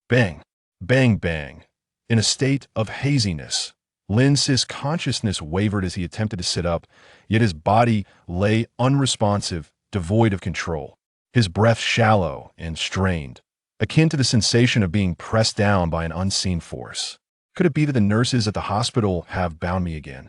Bang, bang, bang. In a state of haziness, Lin's consciousness wavered as he attempted to sit up, yet his body lay unresponsive, devoid of control. His breath shallow and strained, akin to the sensation of being pressed down by an unseen force. Could it be that the nurses at the hospital have bound me again?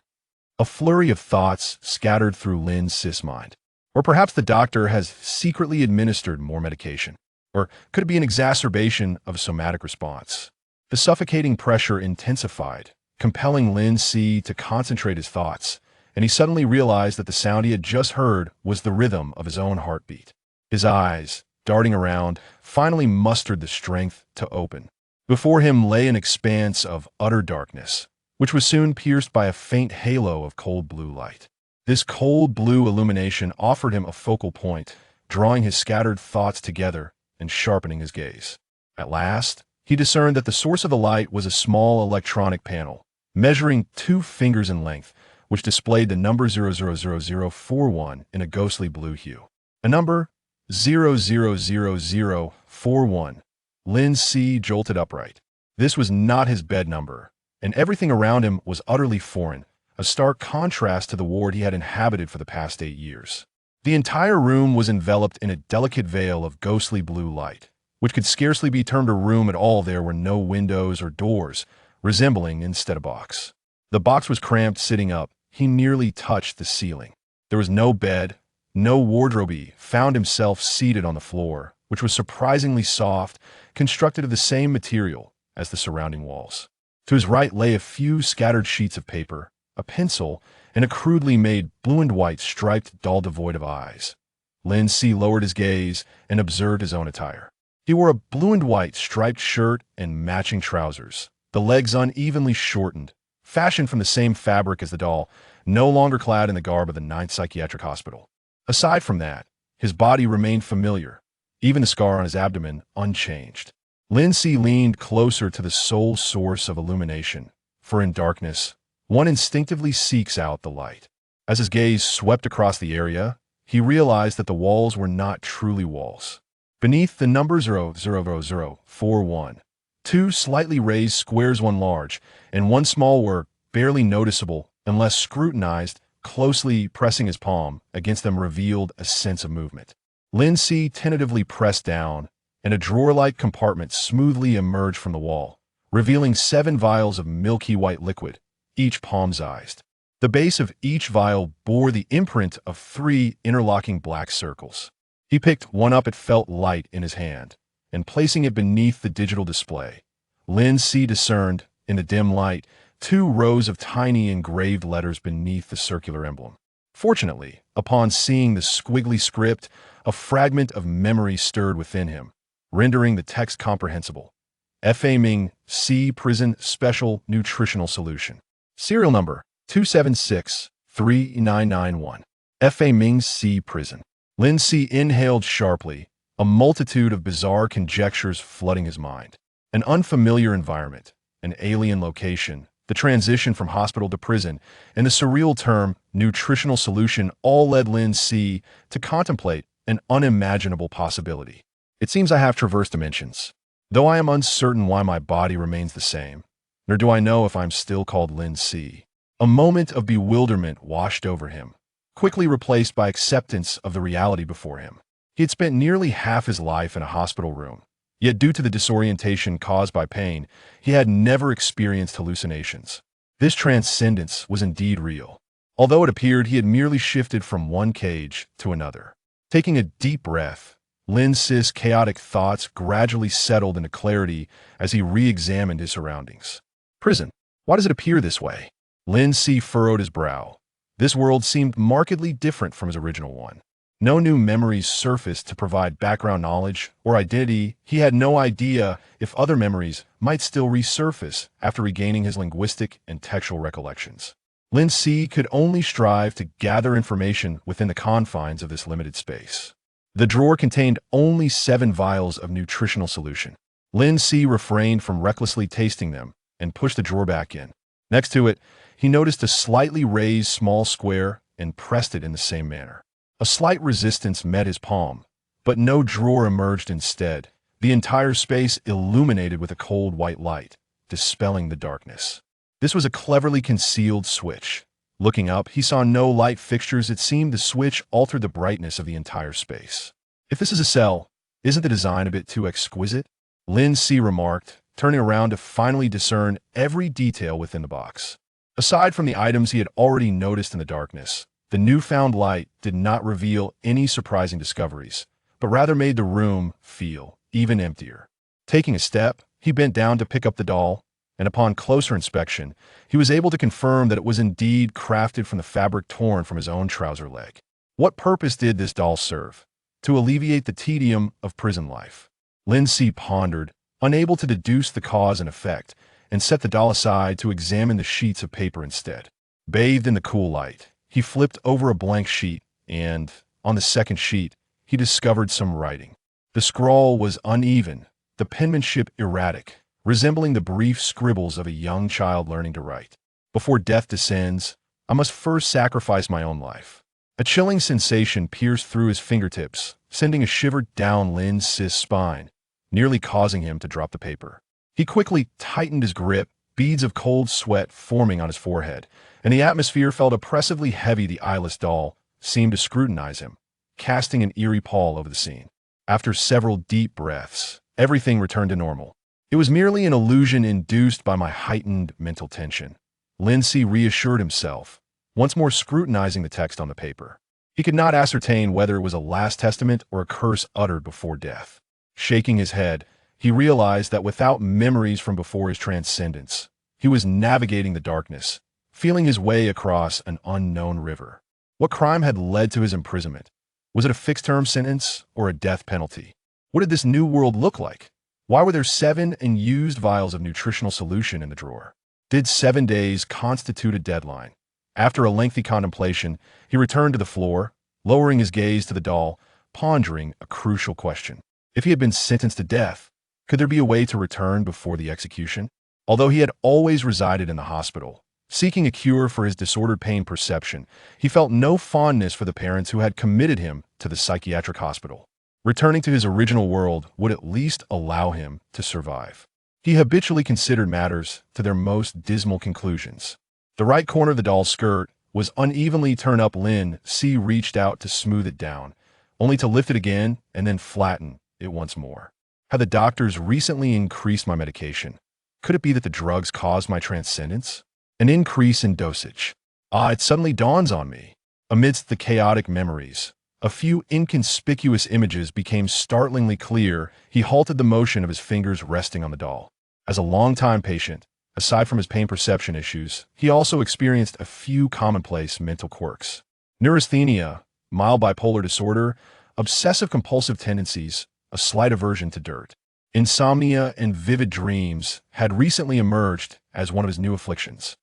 A flurry of thoughts scattered through Lin's mind. Or perhaps the doctor has secretly administered more medication. Or could it be an exacerbation of a somatic response? The suffocating pressure intensified, compelling Lin Si to concentrate his thoughts, and he suddenly realized that the sound he had just heard was the rhythm of his own heartbeat. His eyes, darting around, finally mustered the strength to open. Before him lay an expanse of utter darkness, which was soon pierced by a faint halo of cold blue light. This cold blue illumination offered him a focal point, drawing his scattered thoughts together and sharpening his gaze. At last, he discerned that the source of the light was a small electronic panel, measuring 2 fingers in length, which displayed the number 000041 in a ghostly blue hue. A number 000041. Lin Si jolted upright. This was not his bed number, and everything around him was utterly foreign, a stark contrast to the ward he had inhabited for the past 8 years. The entire room was enveloped in a delicate veil of ghostly blue light, which could scarcely be termed a room at all. There were no windows or doors, resembling instead a box. The box was cramped sitting up. He nearly touched the ceiling. There was no bed, no wardrobe. He found himself seated on the floor, which was surprisingly soft, constructed of the same material as the surrounding walls. To his right lay a few scattered sheets of paper, a pencil, and a crudely made blue and white striped doll devoid of eyes. Lin Si lowered his gaze and observed his own attire. He wore a blue and white striped shirt and matching trousers, the legs unevenly shortened, fashioned from the same fabric as the doll, no longer clad in the garb of the 9th Psychiatric Hospital. Aside from that, his body remained familiar, even the scar on his abdomen unchanged. Lin Si leaned closer to the sole source of illumination, for in darkness, one instinctively seeks out the light. As his gaze swept across the area, he realized that the walls were not truly walls. Beneath the number 000041, 2 slightly raised squares, one large and one small, were barely noticeable unless scrutinized. Closely pressing his palm against them revealed a sense of movement. Lin Si tentatively pressed down, and a drawer-like compartment smoothly emerged from the wall, revealing 7 vials of milky white liquid, each palm-sized. The base of each vial bore the imprint of 3 interlocking black circles. He picked one up. It felt light in his hand, and placing it beneath the digital display, Lin Si discerned, in the dim light, 2 rows of tiny engraved letters beneath the circular emblem. Fortunately, upon seeing the squiggly script, a fragment of memory stirred within him, rendering the text comprehensible. F.A. Ming, C. Prison Special Nutritional Solution. Serial number 2763991. F.A. Ming, C. Prison. Lin Si inhaled sharply, a multitude of bizarre conjectures flooding his mind. An unfamiliar environment, an alien location, the transition from hospital to prison, and the surreal term nutritional solution all led Lin Si to contemplate an unimaginable possibility. It seems I have traversed dimensions, though I am uncertain why my body remains the same, nor do I know if I'm still called Lin Si. A moment of bewilderment washed over him, quickly replaced by acceptance of the reality before him. He had spent nearly half his life in a hospital room, yet due to the disorientation caused by pain, he had never experienced hallucinations. This transcendence was indeed real, although it appeared he had merely shifted from one cage to another. Taking a deep breath, Lin Si's chaotic thoughts gradually settled into clarity as he re-examined his surroundings. Prison. Why does it appear this way? Lin Si furrowed his brow. This world seemed markedly different from his original one. No new memories surfaced to provide background knowledge or identity. He had no idea if other memories might still resurface after regaining his linguistic and textual recollections. Lin Si could only strive to gather information within the confines of this limited space. The drawer contained only 7 vials of nutritional solution. Lin Si refrained from recklessly tasting them and pushed the drawer back in. Next to it, he noticed a slightly raised small square and pressed it in the same manner. A slight resistance met his palm, but no drawer emerged instead, the entire space illuminated with a cold white light, dispelling the darkness. This was a cleverly concealed switch. Looking up, he saw no light fixtures. It seemed the switch altered the brightness of the entire space. If this is a cell, isn't the design a bit too exquisite? Lin Si remarked, turning around to finally discern every detail within the box. Aside from the items he had already noticed in the darkness, the newfound light did not reveal any surprising discoveries, but rather made the room feel even emptier. Taking a step, he bent down to pick up the doll, and upon closer inspection, he was able to confirm that it was indeed crafted from the fabric torn from his own trouser leg. What purpose did this doll serve? To alleviate the tedium of prison life. Lin Si pondered, unable to deduce the cause and effect, and set the doll aside to examine the sheets of paper instead. Bathed in the cool light, he flipped over a blank sheet, and, on the second sheet, he discovered some writing. The scrawl was uneven, the penmanship erratic, resembling the brief scribbles of a young child learning to write. Before death descends, I must first sacrifice my own life. A chilling sensation pierced through his fingertips, sending a shiver down Lin Si's spine, nearly causing him to drop the paper. He quickly tightened his grip, beads of cold sweat forming on his forehead, and the atmosphere felt oppressively heavy. The eyeless doll seemed to scrutinize him, casting an eerie pall over the scene. After several deep breaths, everything returned to normal. It was merely an illusion induced by my heightened mental tension. Lin Si reassured himself, once more scrutinizing the text on the paper. He could not ascertain whether it was a last testament or a curse uttered before death. Shaking his head, he realized that without memories from before his transcendence, he was navigating the darkness, feeling his way across an unknown river. What crime had led to his imprisonment? Was it a fixed-term sentence or a death penalty? What did this new world look like? Why were there 7 unused vials of nutritional solution in the drawer? Did 7 days constitute a deadline? After a lengthy contemplation, he returned to the floor, lowering his gaze to the doll, pondering a crucial question. If he had been sentenced to death, could there be a way to return before the execution? Although he had always resided in the hospital, seeking a cure for his disordered pain perception, he felt no fondness for the parents who had committed him to the psychiatric hospital. Returning to his original world would at least allow him to survive. He habitually considered matters to their most dismal conclusions. The right corner of the doll's skirt was unevenly turned up. Lin Si reached out to smooth it down, only to lift it again and then flatten it once more. Had the doctors recently increased my medication? Could it be that the drugs caused my transcendence? An increase in dosage. It suddenly dawns on me. Amidst the chaotic memories, a few inconspicuous images became startlingly clear. He halted the motion of his fingers resting on the doll. As a longtime patient, aside from his pain perception issues, he also experienced a few commonplace mental quirks. Neurasthenia, mild bipolar disorder, obsessive-compulsive tendencies, a slight aversion to dirt. Insomnia and vivid dreams had recently emerged as one of his new afflictions.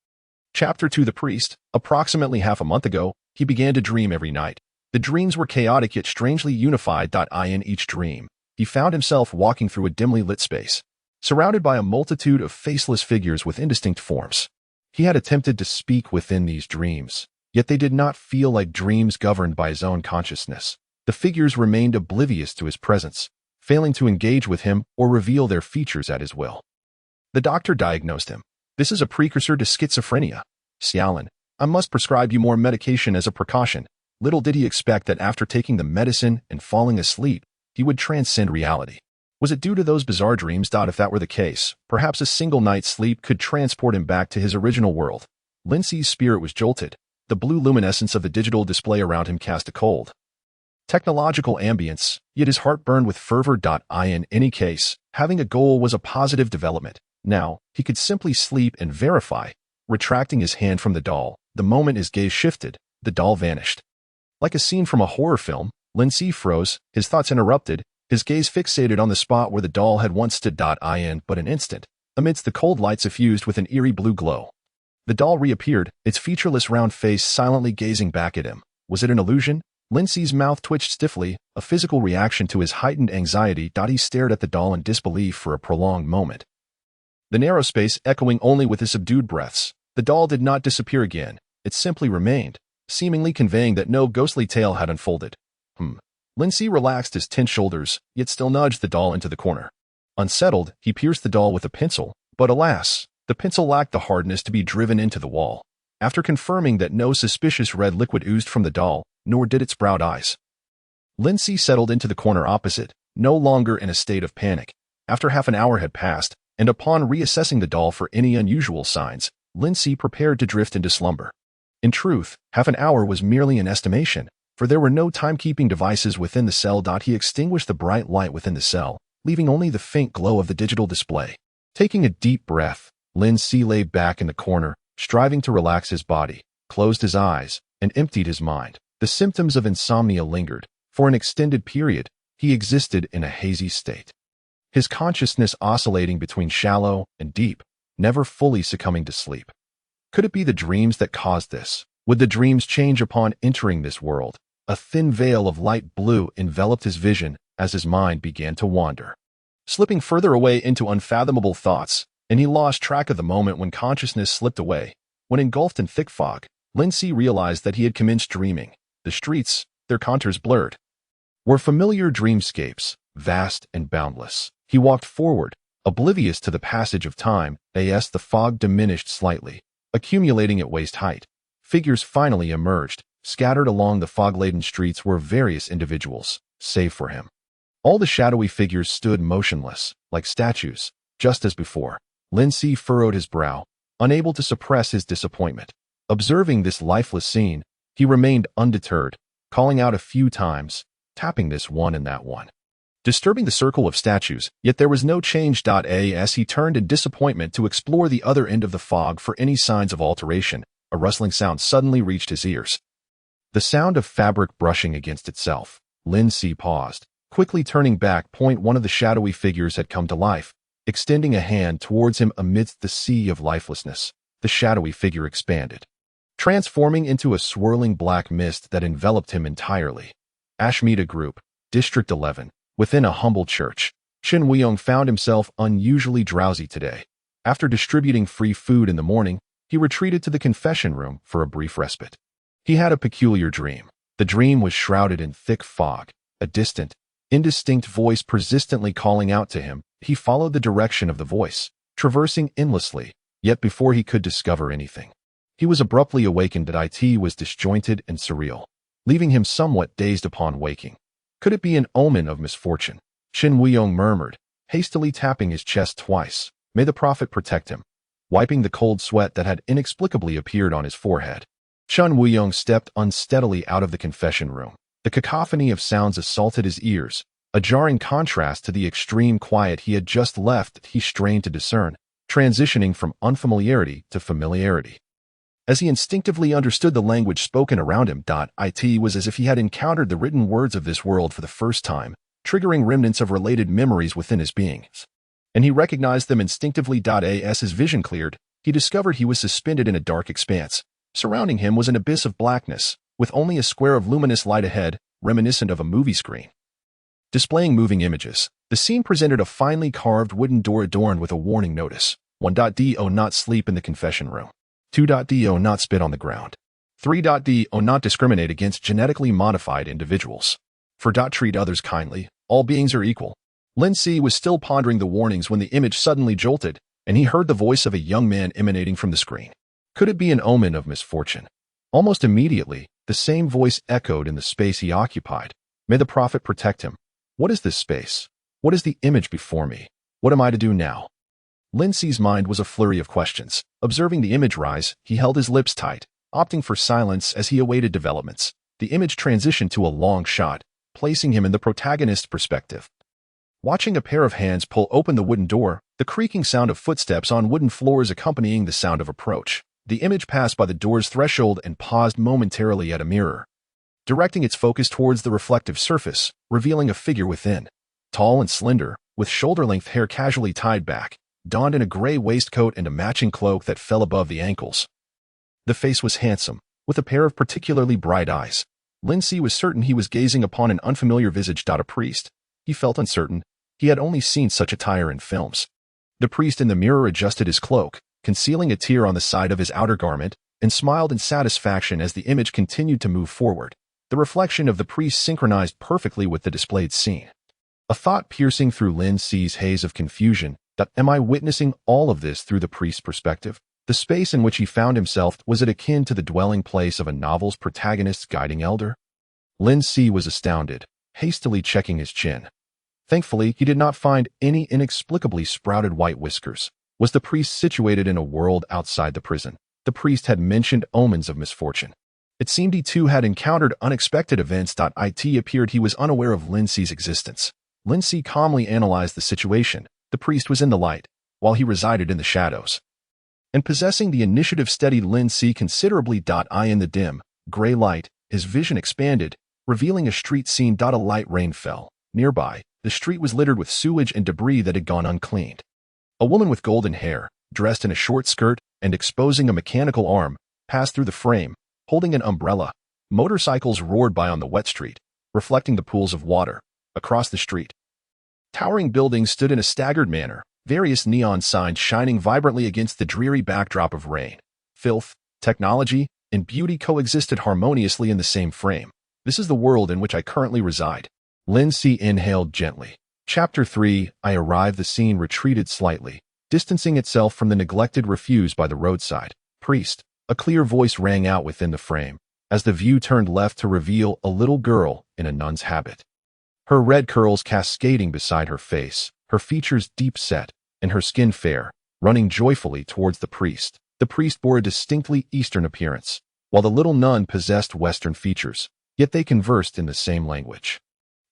Chapter 2. The Priest. Approximately half a month ago, he began to dream every night. The dreams were chaotic yet strangely unified. In each dream, he found himself walking through a dimly lit space, surrounded by a multitude of faceless figures with indistinct forms. He had attempted to speak within these dreams, yet they did not feel like dreams governed by his own consciousness. The figures remained oblivious to his presence, failing to engage with him or reveal their features at his will. The doctor diagnosed him. This is a precursor to schizophrenia. Xiaolin, I must prescribe you more medication as a precaution. Little did he expect that after taking the medicine and falling asleep, he would transcend reality. Was it due to those bizarre dreams? If that were the case, perhaps a single night's sleep could transport him back to his original world. Lin Si's spirit was jolted. The blue luminescence of the digital display around him cast a cold, technological ambience, yet his heart burned with fervor. In any case, having a goal was a positive development. Now, he could simply sleep and verify. Retracting his hand from the doll, the moment his gaze shifted, the doll vanished. Like a scene from a horror film, Lin Si froze, his thoughts interrupted, his gaze fixated on the spot where the doll had once stood. In but an instant, amidst the cold light suffused with an eerie blue glow, the doll reappeared, its featureless round face silently gazing back at him. Was it an illusion? Lin Si's mouth twitched stiffly, a physical reaction to his heightened anxiety. He stared at the doll in disbelief for a prolonged moment, the narrow space echoing only with his subdued breaths. The doll did not disappear again, it simply remained, seemingly conveying that no ghostly tale had unfolded. Lindsay relaxed his tense shoulders, yet still nudged the doll into the corner. Unsettled, he pierced the doll with a pencil, but alas, the pencil lacked the hardness to be driven into the wall. After confirming that no suspicious red liquid oozed from the doll, nor did its proud eyes, Lindsay settled into the corner opposite, no longer in a state of panic. After half an hour had passed, and upon reassessing the doll for any unusual signs, Lindsay prepared to drift into slumber. In truth, half an hour was merely an estimation, for there were no timekeeping devices within the cell. He extinguished the bright light within the cell, leaving only the faint glow of the digital display. Taking a deep breath, Lindsay lay back in the corner, striving to relax his body, closed his eyes, and emptied his mind. The symptoms of insomnia lingered. For an extended period, he existed in a hazy state, his consciousness oscillating between shallow and deep, never fully succumbing to sleep. Could it be the dreams that caused this? Would the dreams change upon entering this world? A thin veil of light blue enveloped his vision as his mind began to wander, slipping further away into unfathomable thoughts, and he lost track of the moment when consciousness slipped away. When engulfed in thick fog, Lindsay realized that he had commenced dreaming. The streets, their contours blurred, were familiar dreamscapes, vast and boundless. He walked forward, oblivious to the passage of time. As the fog diminished slightly, accumulating at waist height, figures finally emerged. Scattered along the fog-laden streets were various individuals, save for him. All the shadowy figures stood motionless, like statues, just as before. Lindsay furrowed his brow, unable to suppress his disappointment. Observing this lifeless scene, he remained undeterred, calling out a few times, tapping this one and that one, disturbing the circle of statues, yet there was no change. As he turned in disappointment to explore the other end of the fog for any signs of alteration, a rustling sound suddenly reached his ears. The sound of fabric brushing against itself. Lindsay paused, quickly turning back. One of the shadowy figures had come to life, extending a hand towards him amidst the sea of lifelessness. The shadowy figure expanded, transforming into a swirling black mist that enveloped him entirely. Ashmita Group, District 11, within a humble church. Shin Weiyong found himself unusually drowsy today. After distributing free food in the morning, he retreated to the confession room for a brief respite. He had a peculiar dream. The dream was shrouded in thick fog, a distant, indistinct voice persistently calling out to him. He followed the direction of the voice, traversing endlessly, yet before he could discover anything, he was abruptly awakened. It was disjointed and surreal, leaving him somewhat dazed upon waking. Could it be an omen of misfortune? Shin Weiyong murmured, hastily tapping his chest twice. May the prophet protect him, wiping the cold sweat that had inexplicably appeared on his forehead. Shin Weiyong stepped unsteadily out of the confession room. The cacophony of sounds assaulted his ears, a jarring contrast to the extreme quiet he had just left. He strained to discern, transitioning from unfamiliarity to familiarity, as he instinctively understood the language spoken around him. It was as if he had encountered the written words of this world for the first time, triggering remnants of related memories within his being, and he recognized them instinctively. As his vision cleared, he discovered he was suspended in a dark expanse. Surrounding him was an abyss of blackness, with only a square of luminous light ahead, reminiscent of a movie screen, displaying moving images. The scene presented a finely carved wooden door adorned with a warning notice. 1.do not sleep in the confession room. 2.do not spit on the ground. 3.do not discriminate against genetically modified individuals. 4. Treat others kindly. All beings are equal. Lindsay was still pondering the warnings when the image suddenly jolted, and he heard the voice of a young man emanating from the screen. Could it be an omen of misfortune? Almost immediately, the same voice echoed in the space he occupied. May the prophet protect him. What is this space? What is the image before me? What am I to do now? Lindsay's mind was a flurry of questions. Observing the image rise, he held his lips tight, opting for silence as he awaited developments. The image transitioned to a long shot, placing him in the protagonist's perspective. Watching a pair of hands pull open the wooden door, the creaking sound of footsteps on wooden floors accompanying the sound of approach. The image passed by the door's threshold and paused momentarily at a mirror, directing its focus towards the reflective surface, revealing a figure within. Tall and slender, with shoulder-length hair casually tied back, donned in a gray waistcoat and a matching cloak that fell above the ankles. The face was handsome, with a pair of particularly bright eyes. Lindsay was certain he was gazing upon an unfamiliar visage. A priest. He felt uncertain. He had only seen such attire in films. The priest in the mirror adjusted his cloak, concealing a tear on the side of his outer garment, and smiled in satisfaction as the image continued to move forward. The reflection of the priest synchronized perfectly with the displayed scene. A thought piercing through Lin Si's haze of confusion. Am I witnessing all of this through the priest's perspective? The space in which he found himself, was it akin to the dwelling place of a novel's protagonist's guiding elder? Lin Si was astounded, hastily checking his chin. Thankfully, he did not find any inexplicably sprouted white whiskers. Was the priest situated in a world outside the prison? The priest had mentioned omens of misfortune. It seemed he too had encountered unexpected events. It appeared he was unaware of Lin Si's existence. Lin Si calmly analyzed the situation. The priest was in the light, while he resided in the shadows. And possessing the initiative steadied Lin Si considerably. In the dim, gray light, his vision expanded, revealing a street scene. A light rain fell. Nearby, the street was littered with sewage and debris that had gone uncleaned. A woman with golden hair, dressed in a short skirt and exposing a mechanical arm, passed through the frame, holding an umbrella. Motorcycles roared by on the wet street, reflecting the pools of water. Across the street, towering buildings stood in a staggered manner, various neon signs shining vibrantly against the dreary backdrop of rain. Filth, technology, and beauty coexisted harmoniously in the same frame. This is the world in which I currently reside. Lin Si inhaled gently. Chapter 3. I arrived. The scene retreated slightly, distancing itself from the neglected refuse by the roadside. Priest. A clear voice rang out within the frame, as the view turned left to reveal a little girl in a nun's habit. Her red curls cascading beside her face, her features deep set, and her skin fair, running joyfully towards the priest. The priest bore a distinctly Eastern appearance, while the little nun possessed Western features, yet they conversed in the same language.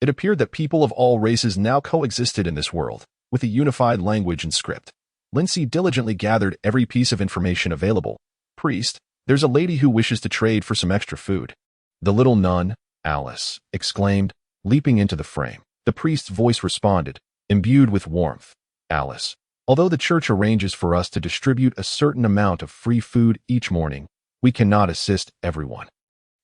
It appeared that people of all races now coexisted in this world, with a unified language and script. Lin Si diligently gathered every piece of information available. Priest, there's a lady who wishes to trade for some extra food. The little nun, Alice, exclaimed, leaping into the frame. The priest's voice responded, imbued with warmth. Alice, although the church arranges for us to distribute a certain amount of free food each morning, we cannot assist everyone.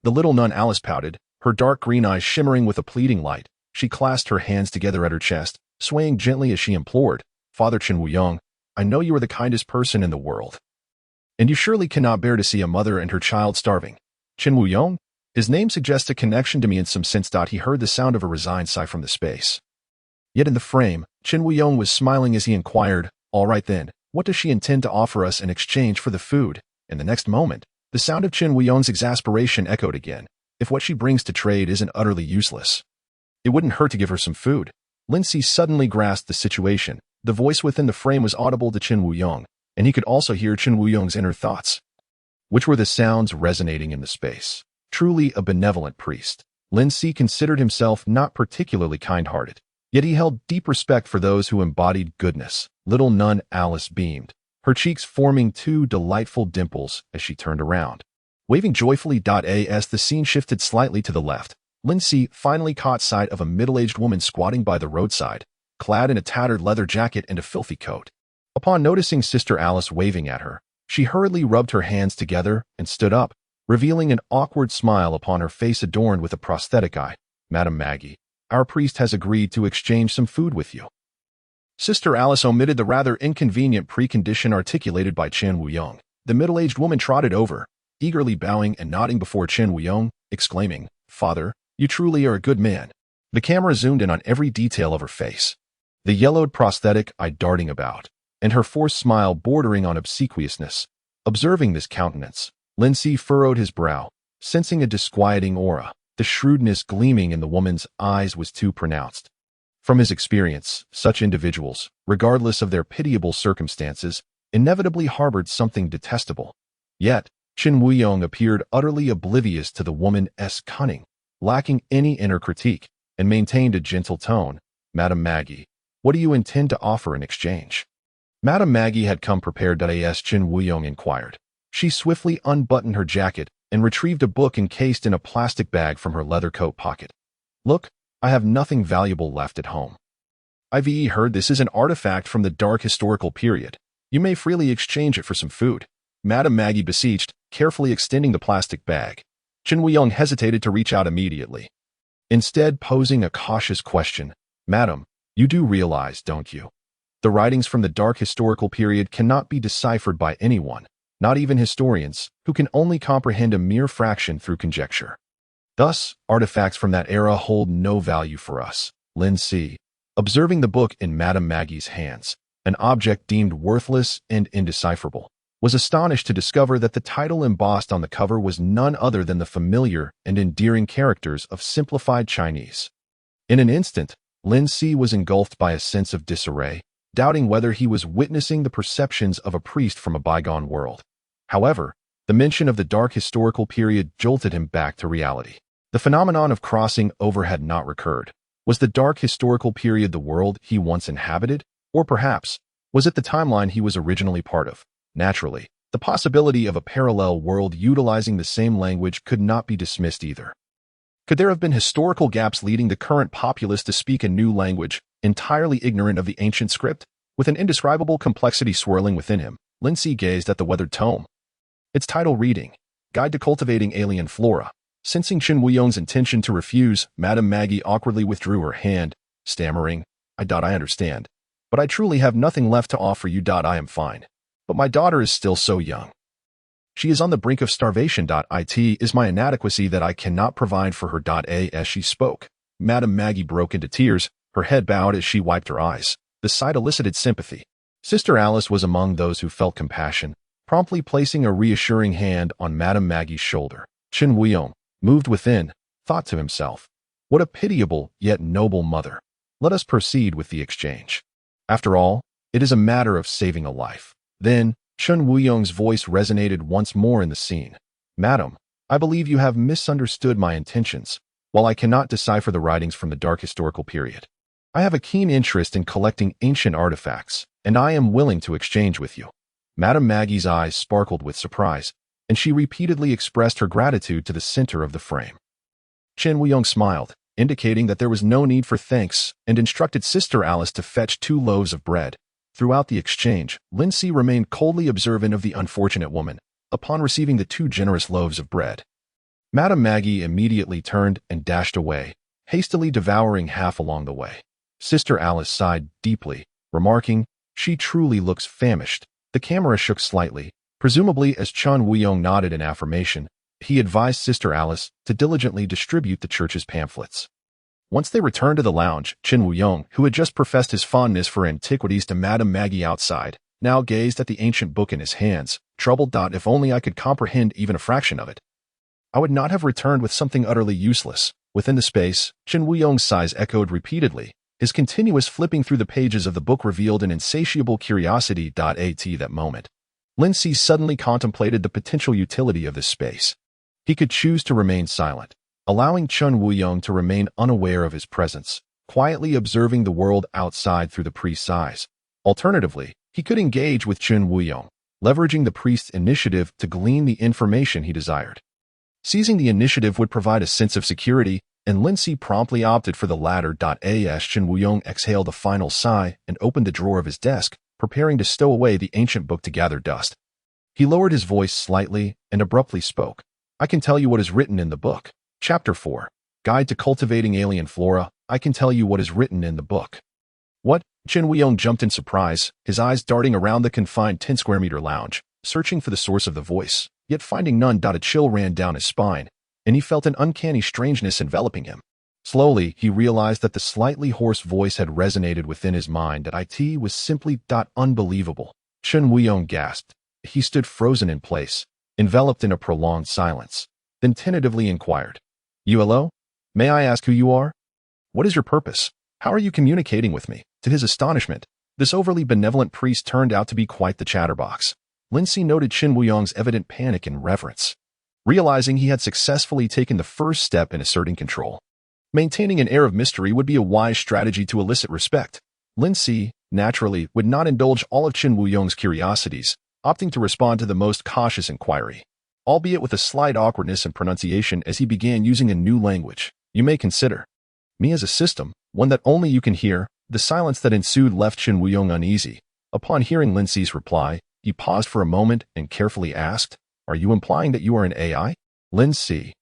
The little nun Alice pouted, her dark green eyes shimmering with a pleading light. She clasped her hands together at her chest, swaying gently as she implored, Father Chen Wuyong, I know you are the kindest person in the world. And you surely cannot bear to see a mother and her child starving. Chen Wuyong? His name suggests a connection to me in some sense. He heard the sound of a resigned sigh from the space. Yet in the frame, Chen Wuyong was smiling as he inquired, all right then, what does she intend to offer us in exchange for the food? In the next moment, the sound of Chen Wuyong's exasperation echoed again. If what she brings to trade isn't utterly useless, it wouldn't hurt to give her some food. Lin Si suddenly grasped the situation. The voice within the frame was audible to Chen Wuyong, and he could also hear Chen Wuyong's inner thoughts, which were the sounds resonating in the space. Truly a benevolent priest, Lin Si considered himself not particularly kind-hearted, yet he held deep respect for those who embodied goodness. Little nun Alice beamed, her cheeks forming two delightful dimples as she turned around, waving joyfully. As the scene shifted slightly to the left, Lin Si finally caught sight of a middle-aged woman squatting by the roadside, clad in a tattered leather jacket and a filthy coat. Upon noticing Sister Alice waving at her, she hurriedly rubbed her hands together and stood up, revealing an awkward smile upon her face adorned with a prosthetic eye. Madam Maggie, our priest has agreed to exchange some food with you. Sister Alice omitted the rather inconvenient precondition articulated by Chen Wuyong. The middle-aged woman trotted over, eagerly bowing and nodding before Chen Wuyong, exclaiming, Father, you truly are a good man. The camera zoomed in on every detail of her face, the yellowed prosthetic eye darting about, and her forced smile bordering on obsequiousness. Observing this countenance, Lin Si furrowed his brow, sensing a disquieting aura. The shrewdness gleaming in the woman's eyes was too pronounced. From his experience, such individuals, regardless of their pitiable circumstances, inevitably harbored something detestable. Yet, Chen Wuyong appeared utterly oblivious to the woman's cunning, lacking any inner critique, and maintained a gentle tone. Madam Maggie, what do you intend to offer in exchange? Madam Maggie had come prepared. As Chen Wuyong inquired. She swiftly unbuttoned her jacket and retrieved a book encased in a plastic bag from her leather coat pocket. Look, I have nothing valuable left at home. I've heard this is an artifact from the dark historical period. You may freely exchange it for some food. Madam Maggie beseeched, carefully extending the plastic bag. Chen Wuyong hesitated to reach out immediately, instead posing a cautious question. Madam, you do realize, don't you? The writings from the dark historical period cannot be deciphered by anyone, not even historians, who can only comprehend a mere fraction through conjecture. Thus, artifacts from that era hold no value for us. Lin C. Observing the book in Madame Maggie's hands, an object deemed worthless and indecipherable, was astonished to discover that the title embossed on the cover was none other than the familiar and endearing characters of simplified Chinese. In an instant, Lin C was engulfed by a sense of disarray, doubting whether he was witnessing the perceptions of a priest from a bygone world. However, the mention of the dark historical period jolted him back to reality. The phenomenon of crossing over had not recurred. Was the dark historical period the world he once inhabited? Or perhaps, was it the timeline he was originally part of? Naturally, the possibility of a parallel world utilizing the same language could not be dismissed either. Could there have been historical gaps leading the current populace to speak a new language, entirely ignorant of the ancient script? With an indescribable complexity swirling within him, Lin C gazed at the weathered tome. Its title reading, Guide to Cultivating Alien Flora. Sensing Chen Wuyong's intention to refuse, Madame Maggie awkwardly withdrew her hand, stammering, I understand. But I truly have nothing left to offer you. I am fine. But my daughter is still so young. She is on the brink of starvation. It is my inadequacy that I cannot provide for her. As she spoke, Madame Maggie broke into tears, her head bowed as she wiped her eyes. The sight elicited sympathy. Sister Alice was among those who felt compassion, promptly placing a reassuring hand on Madame Maggie's shoulder. Chen Wuyong, moved within, thought to himself, what a pitiable yet noble mother. Let us proceed with the exchange. After all, it is a matter of saving a life. Then, Chen Wuyong's voice resonated once more in the scene. Madam, I believe you have misunderstood my intentions. While I cannot decipher the writings from the dark historical period, I have a keen interest in collecting ancient artifacts, and I am willing to exchange with you. Madame Maggie's eyes sparkled with surprise, and she repeatedly expressed her gratitude to the center of the frame. Chen Wuyong smiled, indicating that there was no need for thanks, and instructed Sister Alice to fetch 2 loaves of bread. Throughout the exchange, Lin C remained coldly observant of the unfortunate woman. Upon receiving the 2 generous loaves of bread, Madame Maggie immediately turned and dashed away, hastily devouring half along the way. Sister Alice sighed deeply, remarking, she truly looks famished. The camera shook slightly, presumably as Chen Wuyong nodded in affirmation. He advised Sister Alice to diligently distribute the church's pamphlets. Once they returned to the lounge, Chen Wuyong, who had just professed his fondness for antiquities to Madame Maggie outside, now gazed at the ancient book in his hands, troubled. If only I could comprehend even a fraction of it, I would not have returned with something utterly useless. Within the space, Chen Wuyong's sighs echoed repeatedly. His continuous flipping through the pages of the book revealed an insatiable curiosity. At that moment, Lin C suddenly contemplated the potential utility of this space. He could choose to remain silent, allowing Chen Wuyong to remain unaware of his presence, quietly observing the world outside through the priest's eyes. Alternatively, he could engage with Chen Wuyong, leveraging the priest's initiative to glean the information he desired. Seizing the initiative would provide a sense of security, and Lin C promptly opted for the latter. As Chen Wuyong exhaled a final sigh and opened the drawer of his desk, preparing to stow away the ancient book to gather dust. He lowered his voice slightly and abruptly spoke. I can tell you what is written in the book. Chapter 4. Guide to Cultivating Alien Flora. I can tell you what is written in the book. What? Chen Wuyong jumped in surprise, his eyes darting around the confined 10-square-meter lounge, searching for the source of the voice, yet finding none. A chill ran down his spine, and he felt an uncanny strangeness enveloping him. Slowly, he realized that the slightly hoarse voice had resonated within his mind. That it was simply unbelievable. Chen Wuyong gasped. He stood frozen in place, enveloped in a prolonged silence, then tentatively inquired, You hello? May I ask who you are? What is your purpose? How are you communicating with me? To his astonishment, this overly benevolent priest turned out to be quite the chatterbox. Lin C noted Chen Wuyong's evident panic and reverence, realizing he had successfully taken the first step in asserting control. Maintaining an air of mystery would be a wise strategy to elicit respect. Lin C, naturally, would not indulge all of Chen Wuyong's curiosities, opting to respond to the most cautious inquiry, albeit with a slight awkwardness in pronunciation as he began using a new language. You may consider me as a system, one that only you can hear. The silence that ensued left Chen Wuyong uneasy. Upon hearing Lin Ci's reply, he paused for a moment and carefully asked, Are you implying that you are an AI? Lin C.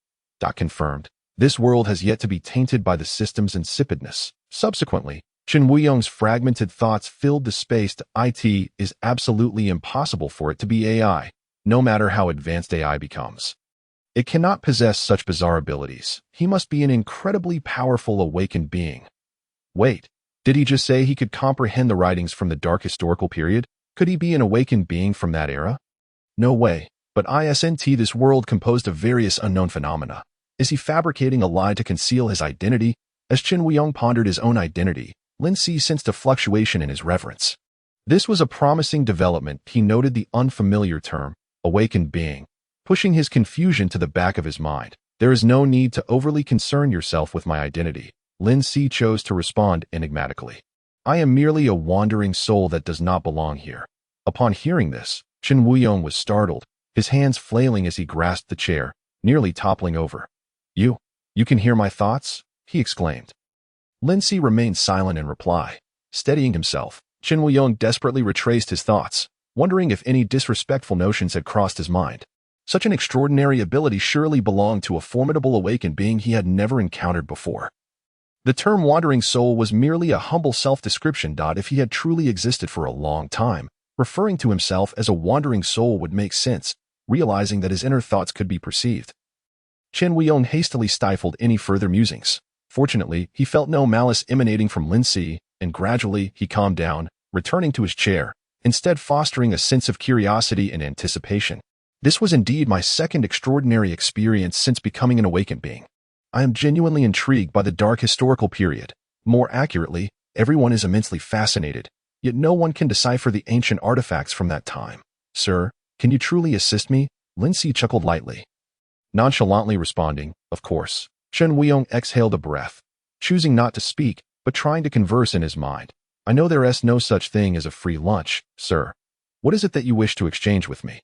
Confirmed. This world has yet to be tainted by the system's insipidness. Subsequently, Chen Wuyong's fragmented thoughts filled the space. It is absolutely impossible for it to be AI, no matter how advanced AI becomes. It cannot possess such bizarre abilities. He must be an incredibly powerful awakened being. Wait, did he just say he could comprehend the writings from the dark historical period? Could he be an awakened being from that era? No way, but isn't this world composed of various unknown phenomena? Is he fabricating a lie to conceal his identity? As Qin Wuyong pondered his own identity, Lin Si sensed a fluctuation in his reverence. This was a promising development. He noted the unfamiliar term, awakened being, pushing his confusion to the back of his mind. There is no need to overly concern yourself with my identity. Lin Si chose to respond enigmatically. I am merely a wandering soul that does not belong here. Upon hearing this, Qin Wuyong was startled, his hands flailing as he grasped the chair, nearly toppling over. You can hear my thoughts? He exclaimed. Lin Si remained silent in reply. Steadying himself, Qin Wuyong desperately retraced his thoughts, wondering if any disrespectful notions had crossed his mind. Such an extraordinary ability surely belonged to a formidable awakened being he had never encountered before. The term wandering soul was merely a humble self-description. If he had truly existed for a long time, referring to himself as a wandering soul would make sense, realizing that his inner thoughts could be perceived. Qin Wuyong hastily stifled any further musings. Fortunately, he felt no malice emanating from Lin Si, and gradually he calmed down, returning to his chair, instead fostering a sense of curiosity and anticipation. This was indeed my second extraordinary experience since becoming an awakened being. I am genuinely intrigued by the dark historical period. More accurately, everyone is immensely fascinated, yet no one can decipher the ancient artifacts from that time. Sir, can you truly assist me? Lin Si chuckled lightly. Nonchalantly responding, of course. Qin Wuyong exhaled a breath, choosing not to speak, but trying to converse in his mind. I know there is no such thing as a free lunch, sir. What is it that you wish to exchange with me?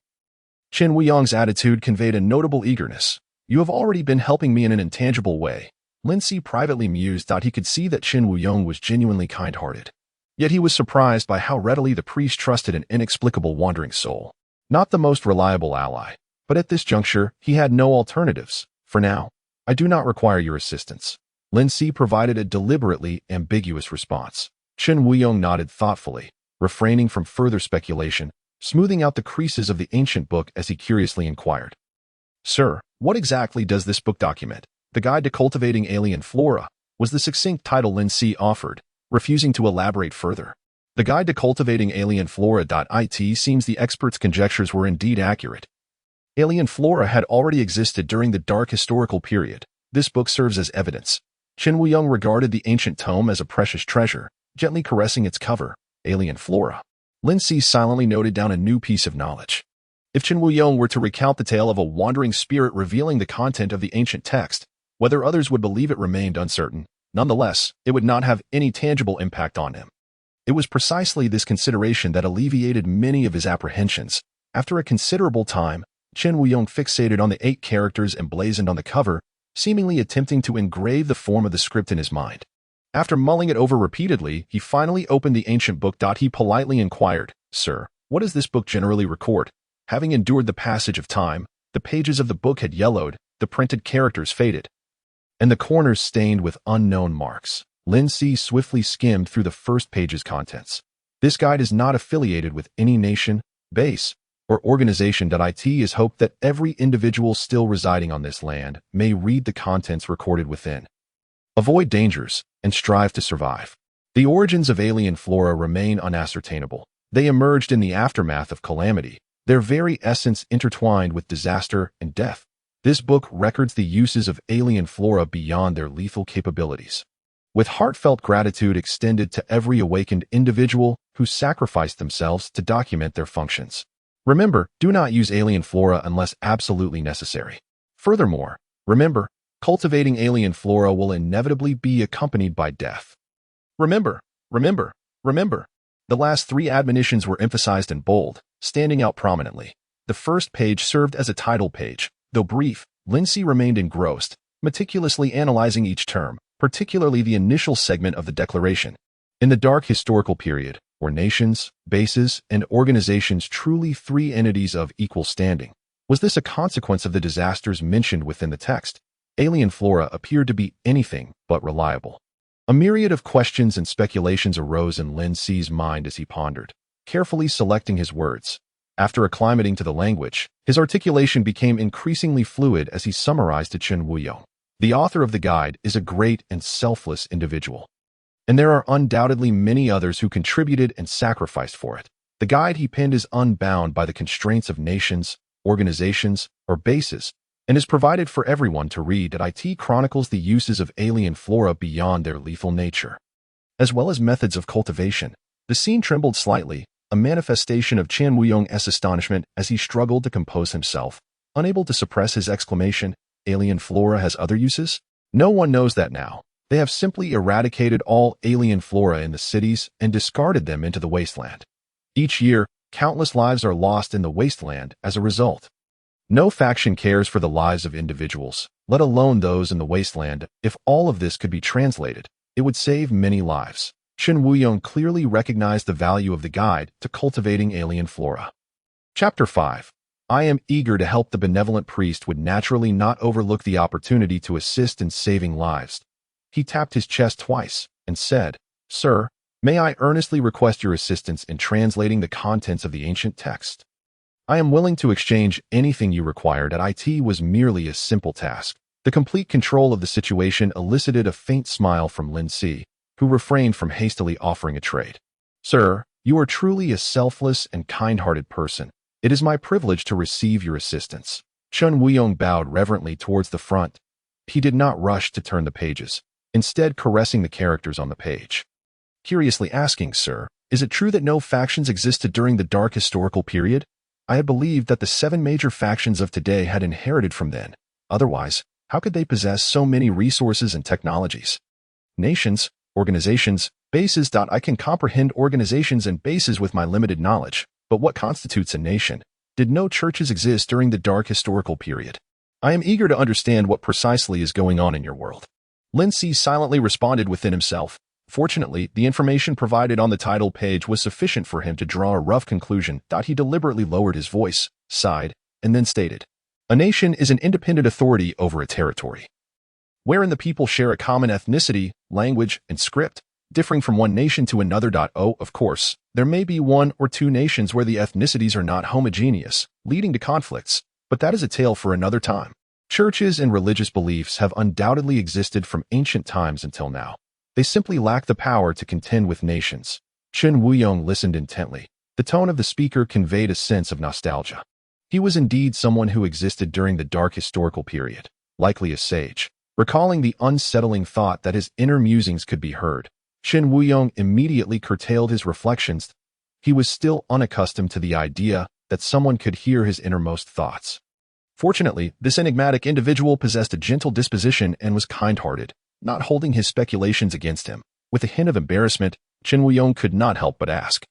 Qin Wuyong's attitude conveyed a notable eagerness. You have already been helping me in an intangible way. Lin Si privately mused that he could see that Qin Wuyong was genuinely kind-hearted. Yet he was surprised by how readily the priest trusted an inexplicable wandering soul. Not the most reliable ally, but at this juncture, he had no alternatives. For now, I do not require your assistance. Lin Si provided a deliberately ambiguous response. Qin Wuyong nodded thoughtfully, refraining from further speculation, smoothing out the creases of the ancient book as he curiously inquired. Sir, what exactly does this book document? The Guide to Cultivating Alien Flora, was the succinct title Lin Si offered, refusing to elaborate further. The Guide to Cultivating Alien Flora. It seems the expert's conjectures were indeed accurate. Alien flora had already existed during the dark historical period. This book serves as evidence. Qin Wuyong regarded the ancient tome as a precious treasure, gently caressing its cover, Alien Flora. Lin Si silently noted down a new piece of knowledge. If Qin Wuyong were to recount the tale of a wandering spirit revealing the content of the ancient text, whether others would believe it remained uncertain. Nonetheless, it would not have any tangible impact on him. It was precisely this consideration that alleviated many of his apprehensions. After a considerable time, Qin Wuyong fixated on the 8 characters emblazoned on the cover, seemingly attempting to engrave the form of the script in his mind. After mulling it over repeatedly, he finally opened the ancient book. He politely inquired, Sir, what does this book generally record? Having endured the passage of time, the pages of the book had yellowed, the printed characters faded, and the corners stained with unknown marks. Lin Si swiftly skimmed through the first page's contents. This guide is not affiliated with any nation, base, or organization. It is hoped that every individual still residing on this land may read the contents recorded within. Avoid dangers and strive to survive. The origins of alien flora remain unascertainable. They emerged in the aftermath of calamity, their very essence intertwined with disaster and death. This book records the uses of alien flora beyond their lethal capabilities. With heartfelt gratitude extended to every awakened individual who sacrificed themselves to document their functions. Remember, do not use alien flora unless absolutely necessary. Furthermore, remember, cultivating alien flora will inevitably be accompanied by death. Remember. The last 3 admonitions were emphasized in bold, standing out prominently. The first page served as a title page. Though brief, Lin Si remained engrossed, meticulously analyzing each term, particularly the initial segment of the declaration. In the dark historical period, were nations, bases, and organizations truly 3 entities of equal standing? Was this a consequence of the disasters mentioned within the text? Alien flora appeared to be anything but reliable. A myriad of questions and speculations arose in Lin Si's mind as he pondered, carefully selecting his words. After acclimating to the language, his articulation became increasingly fluid as he summarized to Chen Wuyong. The author of the guide is a great and selfless individual, and there are undoubtedly many others who contributed and sacrificed for it. The guide he penned is unbound by the constraints of nations, organizations, or bases, and is provided for everyone to read. It chronicles the uses of alien flora beyond their lethal nature, as well as methods of cultivation. The scene trembled slightly, a manifestation of Chen Wuyong's astonishment as he struggled to compose himself, unable to suppress his exclamation, "Alien flora has other uses?" No one knows that now. They have simply eradicated all alien flora in the cities and discarded them into the wasteland. Each year, countless lives are lost in the wasteland as a result. No faction cares for the lives of individuals, let alone those in the wasteland. If all of this could be translated, it would save many lives. Chen Wuyong clearly recognized the value of the guide to cultivating alien flora. Chapter 5. I am eager to help. The benevolent priest would naturally not overlook the opportunity to assist in saving lives. He tapped his chest twice and said, "Sir, may I earnestly request your assistance in translating the contents of the ancient text? I am willing to exchange anything you required." It was merely a simple task. The complete control of the situation elicited a faint smile from Lin Si, who refrained from hastily offering a trade. "Sir, you are truly a selfless and kind-hearted person. It is my privilege to receive your assistance." Chen Wuyong bowed reverently towards the front. He did not rush to turn the pages, instead caressing the characters on the page. Curiously asking, "Sir, is it true that no factions existed during the dark historical period? I had believed that the 7 major factions of today had inherited from then. Otherwise, how could they possess so many resources and technologies? Nations, organizations, bases. I can comprehend organizations and bases with my limited knowledge, but what constitutes a nation? Did no churches exist during the dark historical period? I am eager to understand what precisely is going on in your world." Lin Si silently responded within himself. Fortunately, the information provided on the title page was sufficient for him to draw a rough conclusion. He deliberately lowered his voice, sighed, and then stated, "A nation is an independent authority over a territory, wherein the people share a common ethnicity, language, and script, differing from one nation to another. Oh, of course, there may be 1 or 2 nations where the ethnicities are not homogeneous, leading to conflicts, but that is a tale for another time. Churches and religious beliefs have undoubtedly existed from ancient times until now. They simply lack the power to contend with nations." Chen Wuyong listened intently. The tone of the speaker conveyed a sense of nostalgia. He was indeed someone who existed during the dark historical period, likely a sage. Recalling the unsettling thought that his inner musings could be heard, Chen Wuyong immediately curtailed his reflections. He was still unaccustomed to the idea that someone could hear his innermost thoughts. Fortunately, this enigmatic individual possessed a gentle disposition and was kind-hearted, not holding his speculations against him. With a hint of embarrassment, Chen Wuyong could not help but ask,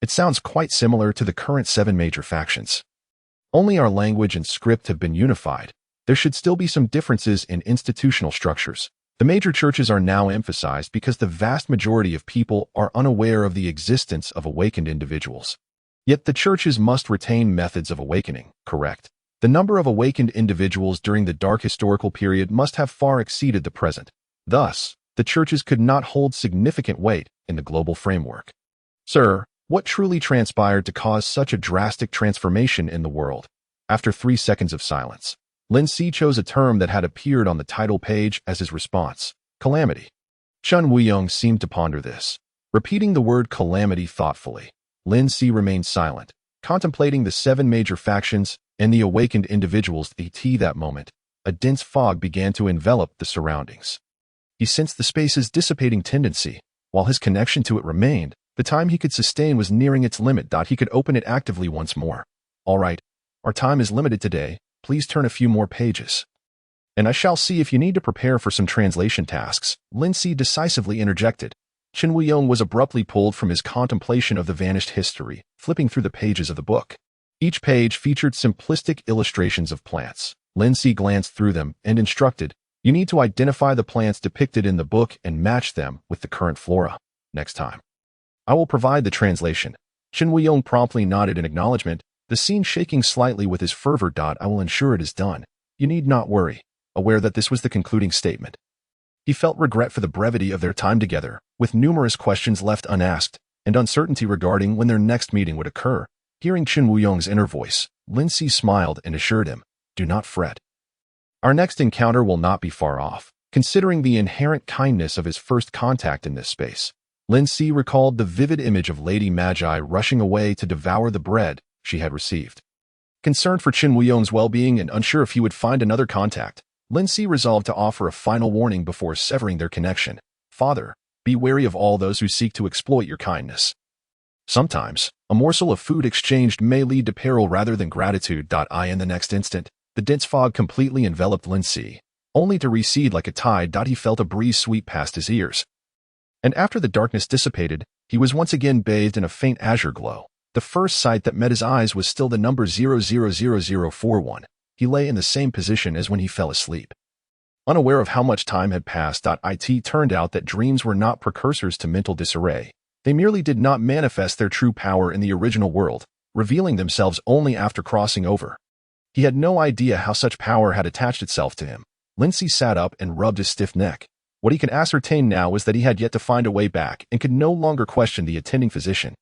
"It sounds quite similar to the current 7 major factions. Only our language and script have been unified. There should still be some differences in institutional structures. The major churches are now emphasized because the vast majority of people are unaware of the existence of awakened individuals. Yet the churches must retain methods of awakening, correct? The number of awakened individuals during the dark historical period must have far exceeded the present. Thus, the churches could not hold significant weight in the global framework. Sir, what truly transpired to cause such a drastic transformation in the world?" After 3 seconds of silence, Lin Si chose a term that had appeared on the title page as his response: calamity. Chen Wuyong seemed to ponder this, repeating the word calamity thoughtfully. Lin Si remained silent, contemplating the 7 major factions and the awakened individuals. At that moment, a dense fog began to envelop the surroundings. He sensed the space's dissipating tendency. While his connection to it remained, the time he could sustain was nearing its limit. He could open it actively once more. "All right, our time is limited today. Please turn a few more pages, and I shall see if you need to prepare for some translation tasks," Lin Si decisively interjected. Chen Wuyong was abruptly pulled from his contemplation of the vanished history, flipping through the pages of the book. Each page featured simplistic illustrations of plants. Lin Si glanced through them and instructed, "You need to identify the plants depicted in the book and match them with the current flora. Next time, I will provide the translation." Chen Wuyong promptly nodded in acknowledgement, the scene shaking slightly with his fervor. "I will ensure it is done. You need not worry," aware that this was the concluding statement. He felt regret for the brevity of their time together, with numerous questions left unasked, and uncertainty regarding when their next meeting would occur. Hearing Chen Wuyong's inner voice, Lin Si smiled and assured him, "Do not fret. Our next encounter will not be far off." Considering the inherent kindness of his first contact in this space, Lin Si recalled the vivid image of Lady Magi rushing away to devour the bread she had received. Concerned for Chen Wuyong's well-being and unsure if he would find another contact, Lin Si resolved to offer a final warning before severing their connection. "Father, be wary of all those who seek to exploit your kindness. Sometimes, a morsel of food exchanged may lead to peril rather than gratitude." In the next instant, the dense fog completely enveloped Lin Si, only to recede like a tide. He felt a breeze sweep past his ears. And after the darkness dissipated, he was once again bathed in a faint azure glow. The first sight that met his eyes was still the number 000041. He lay in the same position as when he fell asleep. Unaware of how much time had passed, it turned out that dreams were not precursors to mental disarray. They merely did not manifest their true power in the original world, revealing themselves only after crossing over. He had no idea how such power had attached itself to him. Lin Si sat up and rubbed his stiff neck. What he could ascertain now was that he had yet to find a way back and could no longer question the attending physician.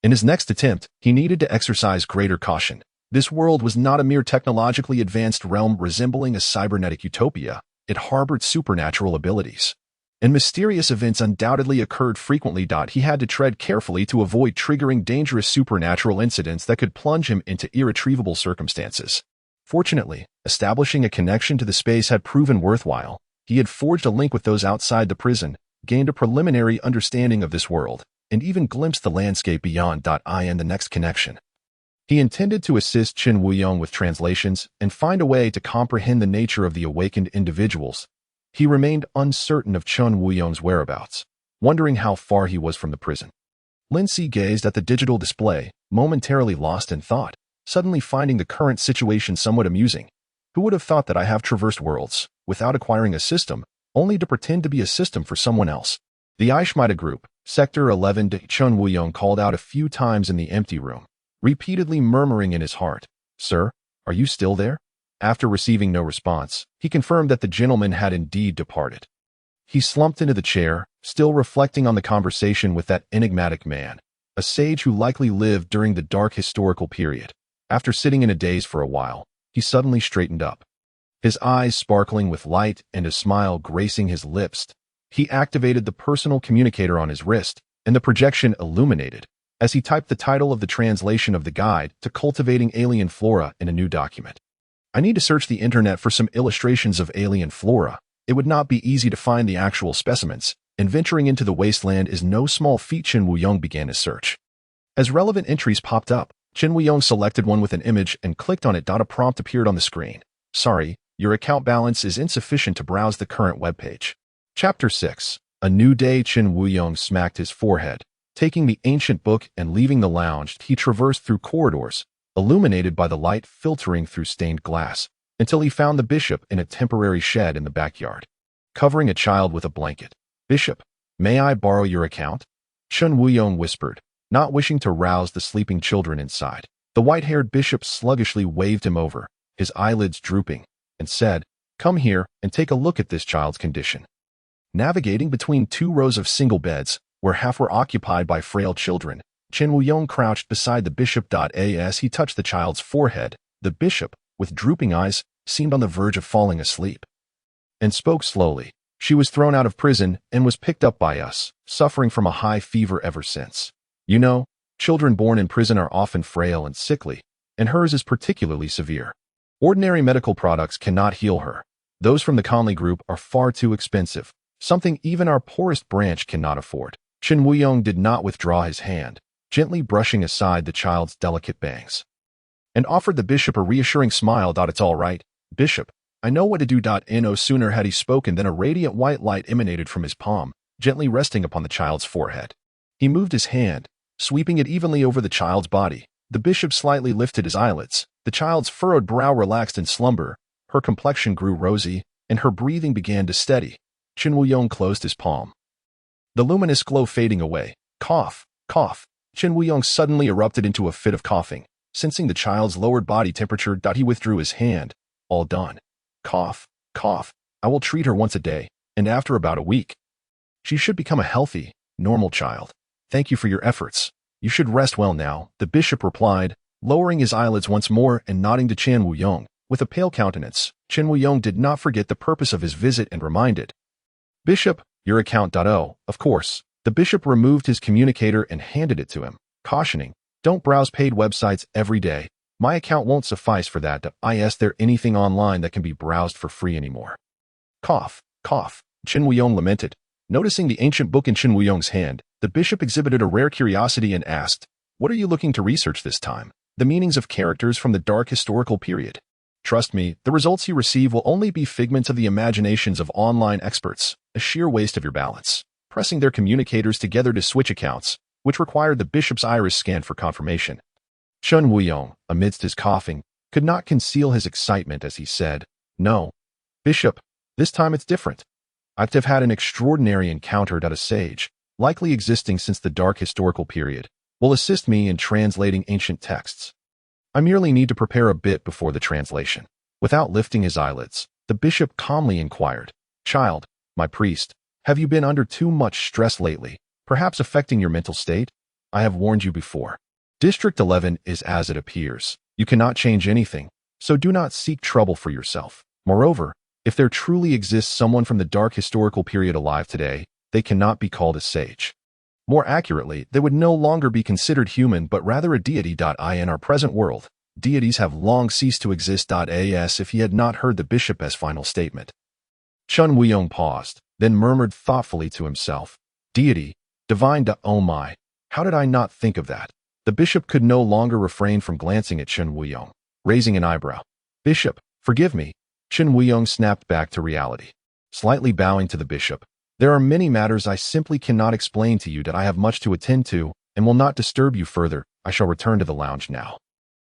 In his next attempt, he needed to exercise greater caution. This world was not a mere technologically advanced realm resembling a cybernetic utopia. It harbored supernatural abilities. And mysterious events undoubtedly occurred frequently. He had to tread carefully to avoid triggering dangerous supernatural incidents that could plunge him into irretrievable circumstances. Fortunately, establishing a connection to the space had proven worthwhile. He had forged a link with those outside the prison, gained a preliminary understanding of this world, and even glimpsed the landscape beyond. In the next connection, he intended to assist Chen Wuyong with translations and find a way to comprehend the nature of the awakened individuals. He remained uncertain of Chen Wuyong's whereabouts, wondering how far he was from the prison. Lin Si gazed at the digital display, momentarily lost in thought, suddenly finding the current situation somewhat amusing. Who would have thought that I have traversed worlds without acquiring a system, only to pretend to be a system for someone else? The Ishmael group, Sector 11. Chen Wuyong called out a few times in the empty room, repeatedly murmuring in his heart, "Sir, are you still there?" After receiving no response, he confirmed that the gentleman had indeed departed. He slumped into the chair, still reflecting on the conversation with that enigmatic man, a sage who likely lived during the dark historical period. After sitting in a daze for a while, he suddenly straightened up. His eyes sparkling with light and a smile gracing his lips, he activated the personal communicator on his wrist, and the projection illuminated as he typed the title of the translation of the guide to cultivating alien flora in a new document. "I need to search the internet for some illustrations of alien flora. It would not be easy to find the actual specimens, and venturing into the wasteland is no small feat." Chen Wuyong began his search. As relevant entries popped up, Chen Wuyong selected one with an image and clicked on it. A prompt appeared on the screen. "Sorry, your account balance is insufficient to browse the current webpage." Chapter 6. A New Day. Chen Wuyong smacked his forehead. Taking the ancient book and leaving the lounge, he traversed through corridors, illuminated by the light filtering through stained glass, until he found the bishop in a temporary shed in the backyard, covering a child with a blanket. "Bishop, may I borrow your account?" Chen Wuyong whispered, not wishing to rouse the sleeping children inside. The white-haired bishop sluggishly waved him over, his eyelids drooping, and said, "Come here and take a look at this child's condition." Navigating between two rows of single beds, where half were occupied by frail children, Chen Wuyong crouched beside the bishop. As he touched the child's forehead, the bishop, with drooping eyes, seemed on the verge of falling asleep, and spoke slowly. "She was thrown out of prison and was picked up by us, suffering from a high fever ever since. You know, children born in prison are often frail and sickly, and hers is particularly severe. Ordinary medical products cannot heal her. Those from the Conley group are far too expensive, something even our poorest branch cannot afford." Chen Wuyong did not withdraw his hand, gently brushing aside the child's delicate bangs, and offered the bishop a reassuring smile. "It's all right, Bishop. I know what to do." No sooner had he spoken than a radiant white light emanated from his palm, gently resting upon the child's forehead. He moved his hand, sweeping it evenly over the child's body. The bishop slightly lifted his eyelids. The child's furrowed brow relaxed in slumber, her complexion grew rosy, and her breathing began to steady. Chen Wuyong closed his palm, the luminous glow fading away. "Cough, cough." Chen Wuyong suddenly erupted into a fit of coughing. Sensing the child's lowered body temperature, he withdrew his hand. "All done. Cough, cough. I will treat her once a day, and after about a week, she should become a healthy, normal child. Thank you for your efforts. You should rest well now," the bishop replied, Lowering his eyelids once more and nodding to Chen Wuyong, with a pale countenance, Chen Wuyong did not forget the purpose of his visit and reminded, "Bishop, your account. Oh, of course." The bishop removed his communicator and handed it to him, cautioning, "Don't browse paid websites every day. My account won't suffice for that. Is there anything online that can be browsed for free anymore?" Cough, cough, Chen Wuyong lamented. Noticing the ancient book in Chen Wuyong's hand, the bishop exhibited a rare curiosity and asked, "What are you looking to research this time?" "The meanings of characters from the dark historical period." "Trust me, the results you receive will only be figments of the imaginations of online experts, a sheer waste of your balance." Pressing their communicators together to switch accounts, which required the bishop's iris scan for confirmation. Chen Wuyong, amidst his coughing, could not conceal his excitement as he said, "No, Bishop, this time it's different. I've had an extraordinary encounter that a sage, likely existing since the dark historical period, will assist me in translating ancient texts. I merely need to prepare a bit before the translation." Without lifting his eyelids, the bishop calmly inquired, "Child, my priest, have you been under too much stress lately, perhaps affecting your mental state? I have warned you before. District 11 is as it appears. You cannot change anything, so do not seek trouble for yourself. Moreover, if there truly exists someone from the dark historical period alive today, they cannot be called a sage. More accurately, they would no longer be considered human but rather a deity. In our present world, deities have long ceased to exist. As if he had not heard the bishop's final statement. Chen Wuyong paused, then murmured thoughtfully to himself, "Deity, divine. Oh my, how did I not think of that?" The bishop could no longer refrain from glancing at Chen Wuyong, raising an eyebrow. "Bishop, forgive me." Chen Wuyong snapped back to reality. Slightly bowing to the bishop, "There are many matters I simply cannot explain to you. That I have much to attend to and will not disturb you further. I shall return to the lounge now."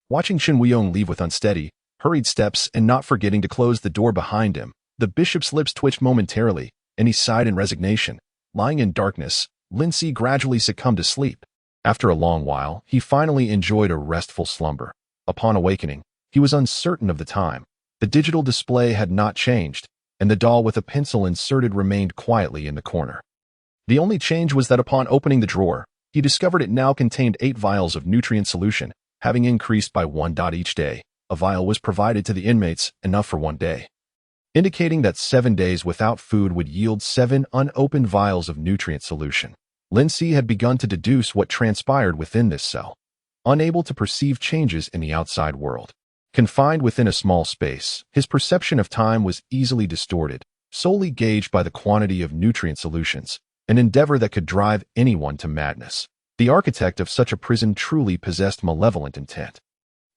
Watching Chen Wuyong leave with unsteady, hurried steps and not forgetting to close the door behind him, the bishop's lips twitched momentarily, and he sighed in resignation. Lying in darkness, Lin Si gradually succumbed to sleep. After a long while, he finally enjoyed a restful slumber. Upon awakening, he was uncertain of the time. The digital display had not changed, and the doll with a pencil inserted remained quietly in the corner. The only change was that upon opening the drawer, he discovered it now contained 8 vials of nutrient solution, having increased by 1. Each day, a vial was provided to the inmates, enough for 1 day. Indicating that 7 days without food would yield 7 unopened vials of nutrient solution. Lin Si had begun to deduce what transpired within this cell, unable to perceive changes in the outside world. Confined within a small space, his perception of time was easily distorted, solely gauged by the quantity of nutrient solutions, an endeavor that could drive anyone to madness. The architect of such a prison truly possessed malevolent intent.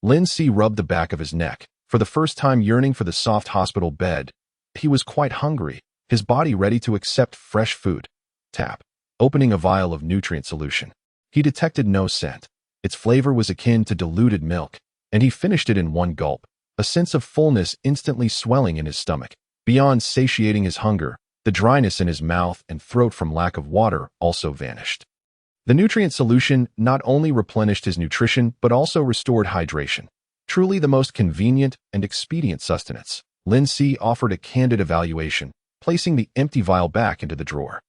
Lin Si rubbed the back of his neck, for the first time yearning for the soft hospital bed. He was quite hungry, his body ready to accept fresh food. Tap. Opening a vial of nutrient solution. He detected no scent. Its flavor was akin to diluted milk, and he finished it in 1 gulp, a sense of fullness instantly swelling in his stomach. Beyond satiating his hunger, the dryness in his mouth and throat from lack of water also vanished. The nutrient solution not only replenished his nutrition but also restored hydration. Truly the most convenient and expedient sustenance. Lin Si offered a candid evaluation, placing the empty vial back into the drawer.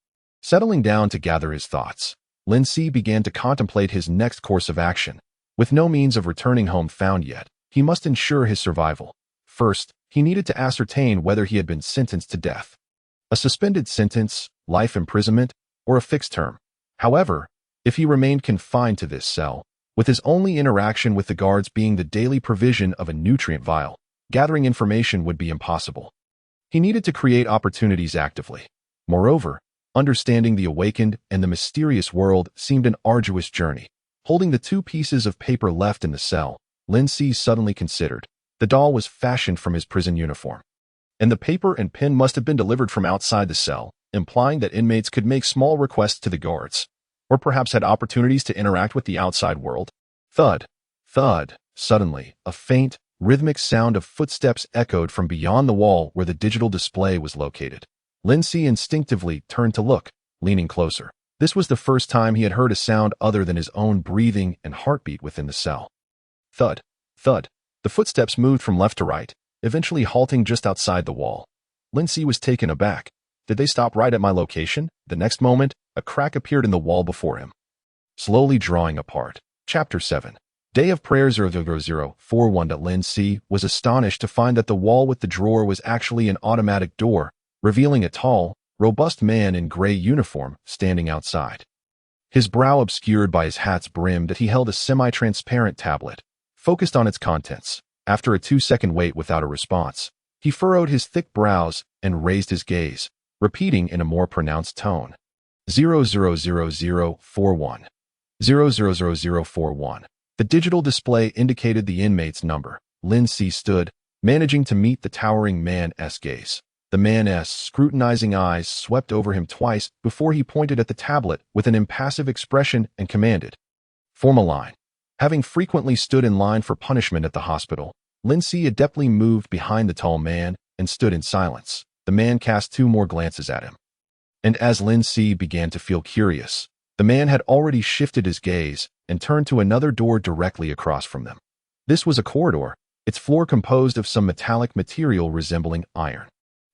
Settling down to gather his thoughts, Lin Si began to contemplate his next course of action. With no means of returning home found yet, he must ensure his survival. First, he needed to ascertain whether he had been sentenced to death. A suspended sentence, life imprisonment, or a fixed term. However, if he remained confined to this cell, with his only interaction with the guards being the daily provision of a nutrient vial, gathering information would be impossible. He needed to create opportunities actively. Moreover, understanding the awakened and the mysterious world seemed an arduous journey. Holding the 2 pieces of paper left in the cell, Lin Si suddenly considered. The doll was fashioned from his prison uniform, and the paper and pen must have been delivered from outside the cell, implying that inmates could make small requests to the guards, or perhaps had opportunities to interact with the outside world. Thud, thud. Suddenly, a faint, rhythmic sound of footsteps echoed from beyond the wall where the digital display was located. Lin Si instinctively turned to look, leaning closer. This was the first time he had heard a sound other than his own breathing and heartbeat within the cell. Thud, thud. The footsteps moved from left to right, eventually halting just outside the wall. Lin Si was taken aback. Did they stop right at my location? The next moment, a crack appeared in the wall before him. Slowly drawing apart. Chapter 7. Day of Prayer 00041. Lin Si was astonished to find that the wall with the drawer was actually an automatic door, revealing a tall, robust man in gray uniform standing outside. His brow obscured by his hat's brim that he held a semi-transparent tablet, focused on its contents. After a 2-second wait without a response, he furrowed his thick brows and raised his gaze, repeating in a more pronounced tone. 00041. 00041. The digital display indicated the inmate's number. Lin Si stood, managing to meet the towering man's gaze. The man's scrutinizing eyes swept over him twice before he pointed at the tablet with an impassive expression and commanded, "Form a line." Having frequently stood in line for punishment at the hospital, Lin Si adeptly moved behind the tall man and stood in silence. The man cast 2 more glances at him. And as Lin Si began to feel curious, the man had already shifted his gaze and turned to another door directly across from them. This was a corridor, its floor composed of some metallic material resembling iron,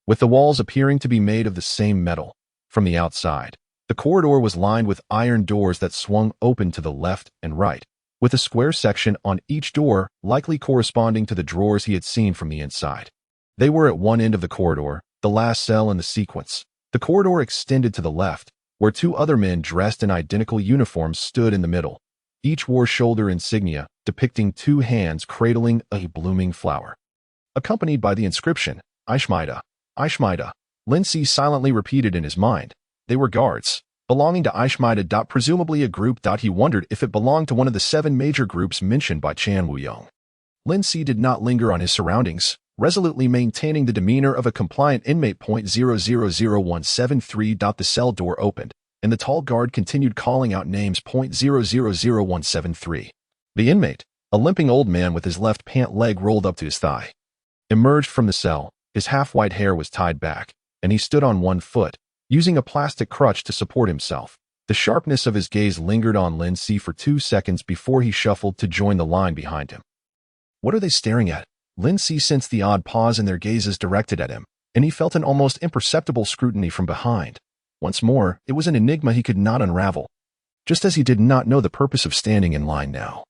with the walls appearing to be made of the same metal. From the outside, the corridor was lined with iron doors that swung open to the left and right, with a square section on each door likely corresponding to the drawers he had seen from the inside. They were at one end of the corridor, the last cell in the sequence. The corridor extended to the left, where 2 other men dressed in identical uniforms stood in the middle. Each wore shoulder insignia, depicting 2 hands cradling a blooming flower, accompanied by the inscription, Ishmaida. Ishmaida. Lin Si silently repeated in his mind. They were guards, belonging to Ishmaida. Presumably a group. He wondered if it belonged to one of the 7 major groups mentioned by Chan Wuyong. Lin Si did not linger on his surroundings, resolutely maintaining the demeanor of a compliant inmate. 0000173. The cell door opened, and the tall guard continued calling out names. 0000173. The inmate, a limping old man with his left pant leg rolled up to his thigh, emerged from the cell. His half-white hair was tied back, and he stood on one foot, using a plastic crutch to support himself. The sharpness of his gaze lingered on Lin Si for 2 seconds before he shuffled to join the line behind him. What are they staring at? Lin Si sensed the odd pause in their gazes directed at him, and he felt an almost imperceptible scrutiny from behind. Once more, it was an enigma he could not unravel, just as he did not know the purpose of standing in line now.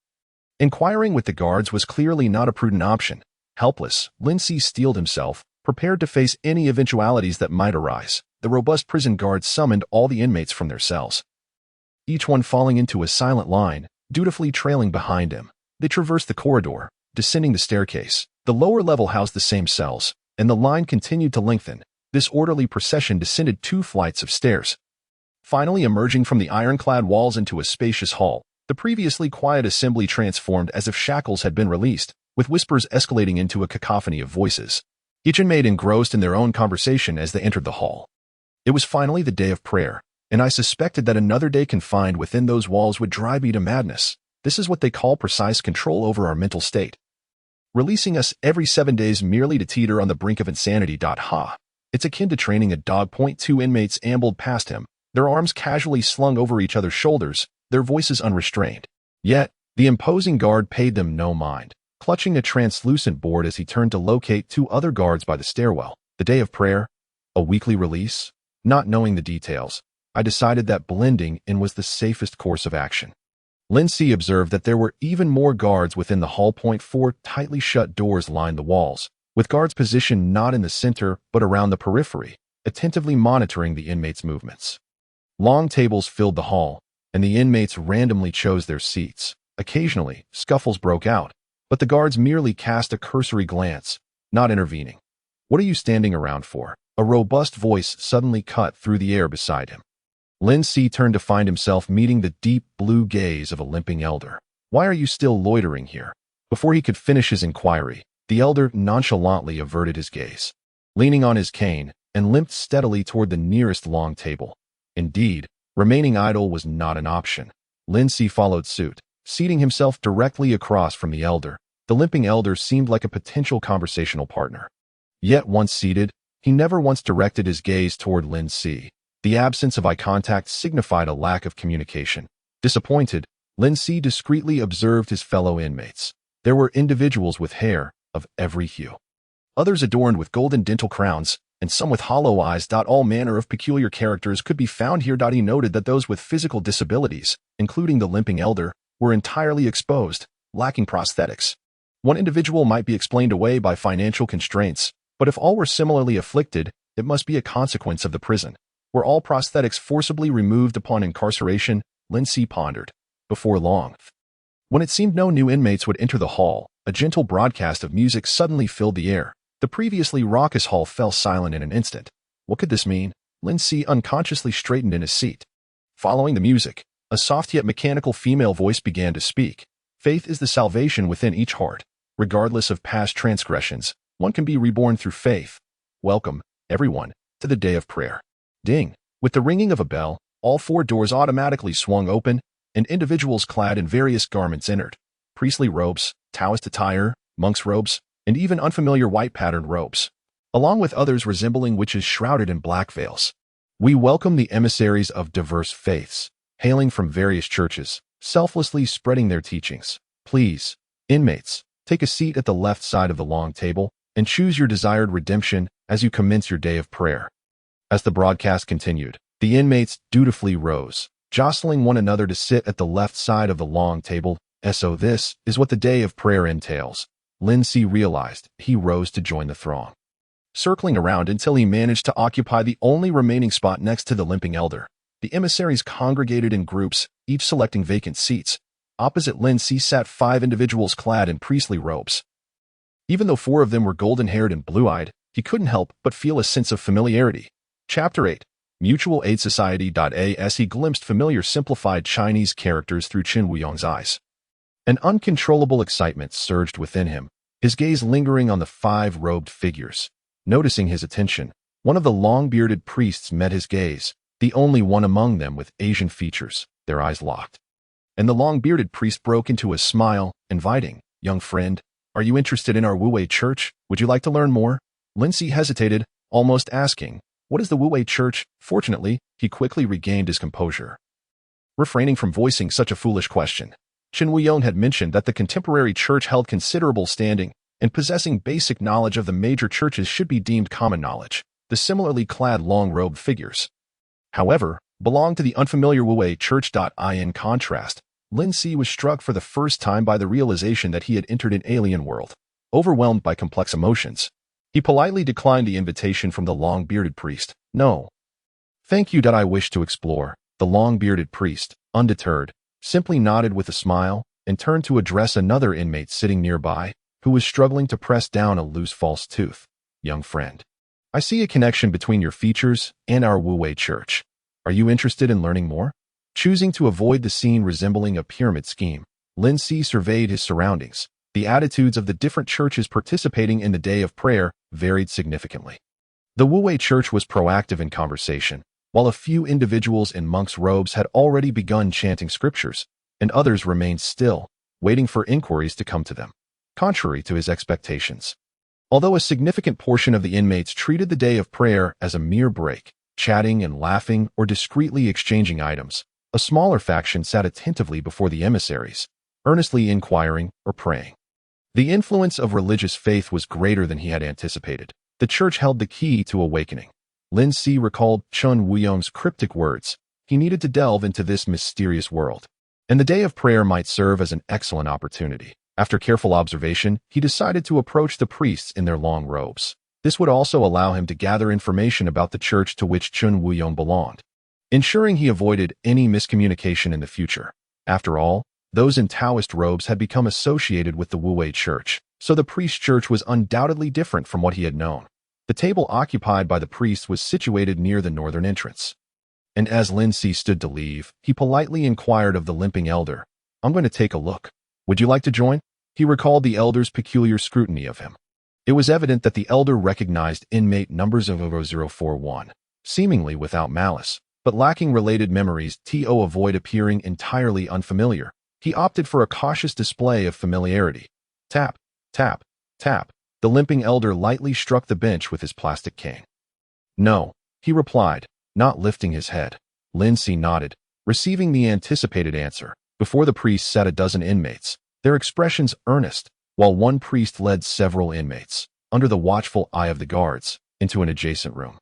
Inquiring with the guards was clearly not a prudent option. Helpless, Lin Si steeled himself, prepared to face any eventualities that might arise. The robust prison guards summoned all the inmates from their cells, each one falling into a silent line, dutifully trailing behind him. They traversed the corridor, descending the staircase. The lower level housed the same cells, and the line continued to lengthen. This orderly procession descended 2 flights of stairs, finally emerging from the ironclad walls into a spacious hall. The previously quiet assembly transformed as if shackles had been released, with whispers escalating into a cacophony of voices, each inmate engrossed in their own conversation as they entered the hall. It was finally the day of prayer, and I suspected that another day confined within those walls would drive me to madness. This is what they call precise control over our mental state, releasing us every 7 days merely to teeter on the brink of insanity. Ha! It's akin to training a dog. 2 inmates ambled past him, their arms casually slung over each other's shoulders, their voices unrestrained. Yet, the imposing guard paid them no mind, clutching a translucent board as he turned to locate 2 other guards by the stairwell. The day of prayer? A weekly release? Not knowing the details, I decided that blending in was the safest course of action. Lin Si observed that there were even more guards within the hall. 4 tightly shut doors lined the walls, with guards positioned not in the center but around the periphery, attentively monitoring the inmates' movements. Long tables filled the hall, and the inmates randomly chose their seats. Occasionally, scuffles broke out, but the guards merely cast a cursory glance, not intervening. "What are you standing around for?" A robust voice suddenly cut through the air beside him. Lin Si turned to find himself meeting the deep blue gaze of a limping elder. "Why are you still loitering here?" Before he could finish his inquiry, the elder nonchalantly averted his gaze, leaning on his cane, and limped steadily toward the nearest long table. Indeed, remaining idle was not an option. Lin Si followed suit, seating himself directly across from the elder. The limping elder seemed like a potential conversational partner. Yet once seated, he never once directed his gaze toward Lin Si. The absence of eye contact signified a lack of communication. Disappointed, Lin Si discreetly observed his fellow inmates. There were individuals with hair of every hue, others adorned with golden dental crowns, and some with hollow eyes. All manner of peculiar characters could be found here. He noted that those with physical disabilities, including the limping elder, were entirely exposed. lacking prosthetics. One individual might be explained away by financial constraints, but if all were similarly afflicted, it must be a consequence of the prison. Were all prosthetics forcibly removed upon incarceration? Lindsay pondered. Before long, when it seemed no new inmates would enter the hall, a gentle broadcast of music suddenly filled the air. The previously raucous hall fell silent in an instant. What could this mean? Lindsay unconsciously straightened in his seat. Following the music, a soft yet mechanical female voice began to speak. Faith is the salvation within each heart. Regardless of past transgressions, one can be reborn through faith. Welcome, everyone, to the day of prayer. Ding! With the ringing of a bell, all 4 doors automatically swung open, and individuals clad in various garments entered. Priestly robes, Taoist attire, monks' robes, and even unfamiliar white-patterned robes, along with others resembling witches shrouded in black veils. We welcome the emissaries of diverse faiths, hailing from various churches, selflessly spreading their teachings. Please, inmates, take a seat at the left side of the long table and choose your desired redemption as you commence your day of prayer. As the broadcast continued, the inmates dutifully rose, jostling one another to sit at the left side of the long table. So this is what the day of prayer entails. Lindsay realized. He rose to join the throng, circling around until he managed to occupy the only remaining spot next to the limping elder. The emissaries congregated in groups, each selecting vacant seats. Opposite Lindsay sat 5 individuals clad in priestly robes. Even though 4 of them were golden-haired and blue-eyed, he couldn't help but feel a sense of familiarity. Chapter 8. Mutual Aid Society. As he glimpsed familiar simplified Chinese characters through Chen Wuyong's eyes, an uncontrollable excitement surged within him, his gaze lingering on the 5 robed figures. Noticing his attention, one of the long-bearded priests met his gaze, the only one among them with Asian features. Their eyes locked, and the long-bearded priest broke into a smile, inviting. Young friend, are you interested in our Wu-Wei church? Would you like to learn more? Lindsay hesitated, almost asking, what is the Wu-Wei church? Fortunately, he quickly regained his composure, refraining from voicing such a foolish question. Chen Wuyong had mentioned that the contemporary church held considerable standing, and possessing basic knowledge of the major churches should be deemed common knowledge. The similarly clad long-robed figures, however, belonged to the unfamiliar Wu-Wei church. In contrast, Lindsay was struck for the first time by the realization that he had entered an alien world. Overwhelmed by complex emotions, he politely declined the invitation from the long-bearded priest. No. Thank you. I wish to explore. The long-bearded priest, undeterred, simply nodded with a smile and turned to address another inmate sitting nearby, who was struggling to press down a loose false tooth. Young friend, I see a connection between your features and our Wu-Wei church. Are you interested in learning more? Choosing to avoid the scene resembling a pyramid scheme, Lindsay surveyed his surroundings. The attitudes of the different churches participating in the day of prayer varied significantly. The Wu-Wei church was proactive in conversation, while a few individuals in monks' robes had already begun chanting scriptures, and others remained still, waiting for inquiries to come to them. Contrary to his expectations, although a significant portion of the inmates treated the day of prayer as a mere break, chatting and laughing or discreetly exchanging items, a smaller faction sat attentively before the emissaries, earnestly inquiring or praying. The influence of religious faith was greater than he had anticipated. The church held the key to awakening. Lindsay recalled Chen Wuyong's cryptic words. He needed to delve into this mysterious world, and the day of prayer might serve as an excellent opportunity. After careful observation, he decided to approach the priests in their long robes. This would also allow him to gather information about the church to which Chen Wuyong belonged, ensuring he avoided any miscommunication in the future. After all, those in Taoist robes had become associated with the Wu-Wei church, so the priest's church was undoubtedly different from what he had known. The table occupied by the priest was situated near the northern entrance, and as Lindsay stood to leave, he politely inquired of the limping elder, I'm going to take a look. Would you like to join? He recalled the elder's peculiar scrutiny of him. It was evident that the elder recognized inmate numbers of 0041, seemingly without malice, but lacking related memories to avoid appearing entirely unfamiliar. He opted for a cautious display of familiarity. Tap, tap, tap. The limping elder lightly struck the bench with his plastic cane. No, he replied, not lifting his head. Lindsay nodded, receiving the anticipated answer. Before the priest sat a dozen inmates, their expressions earnest, while one priest led several inmates, under the watchful eye of the guards, into an adjacent room.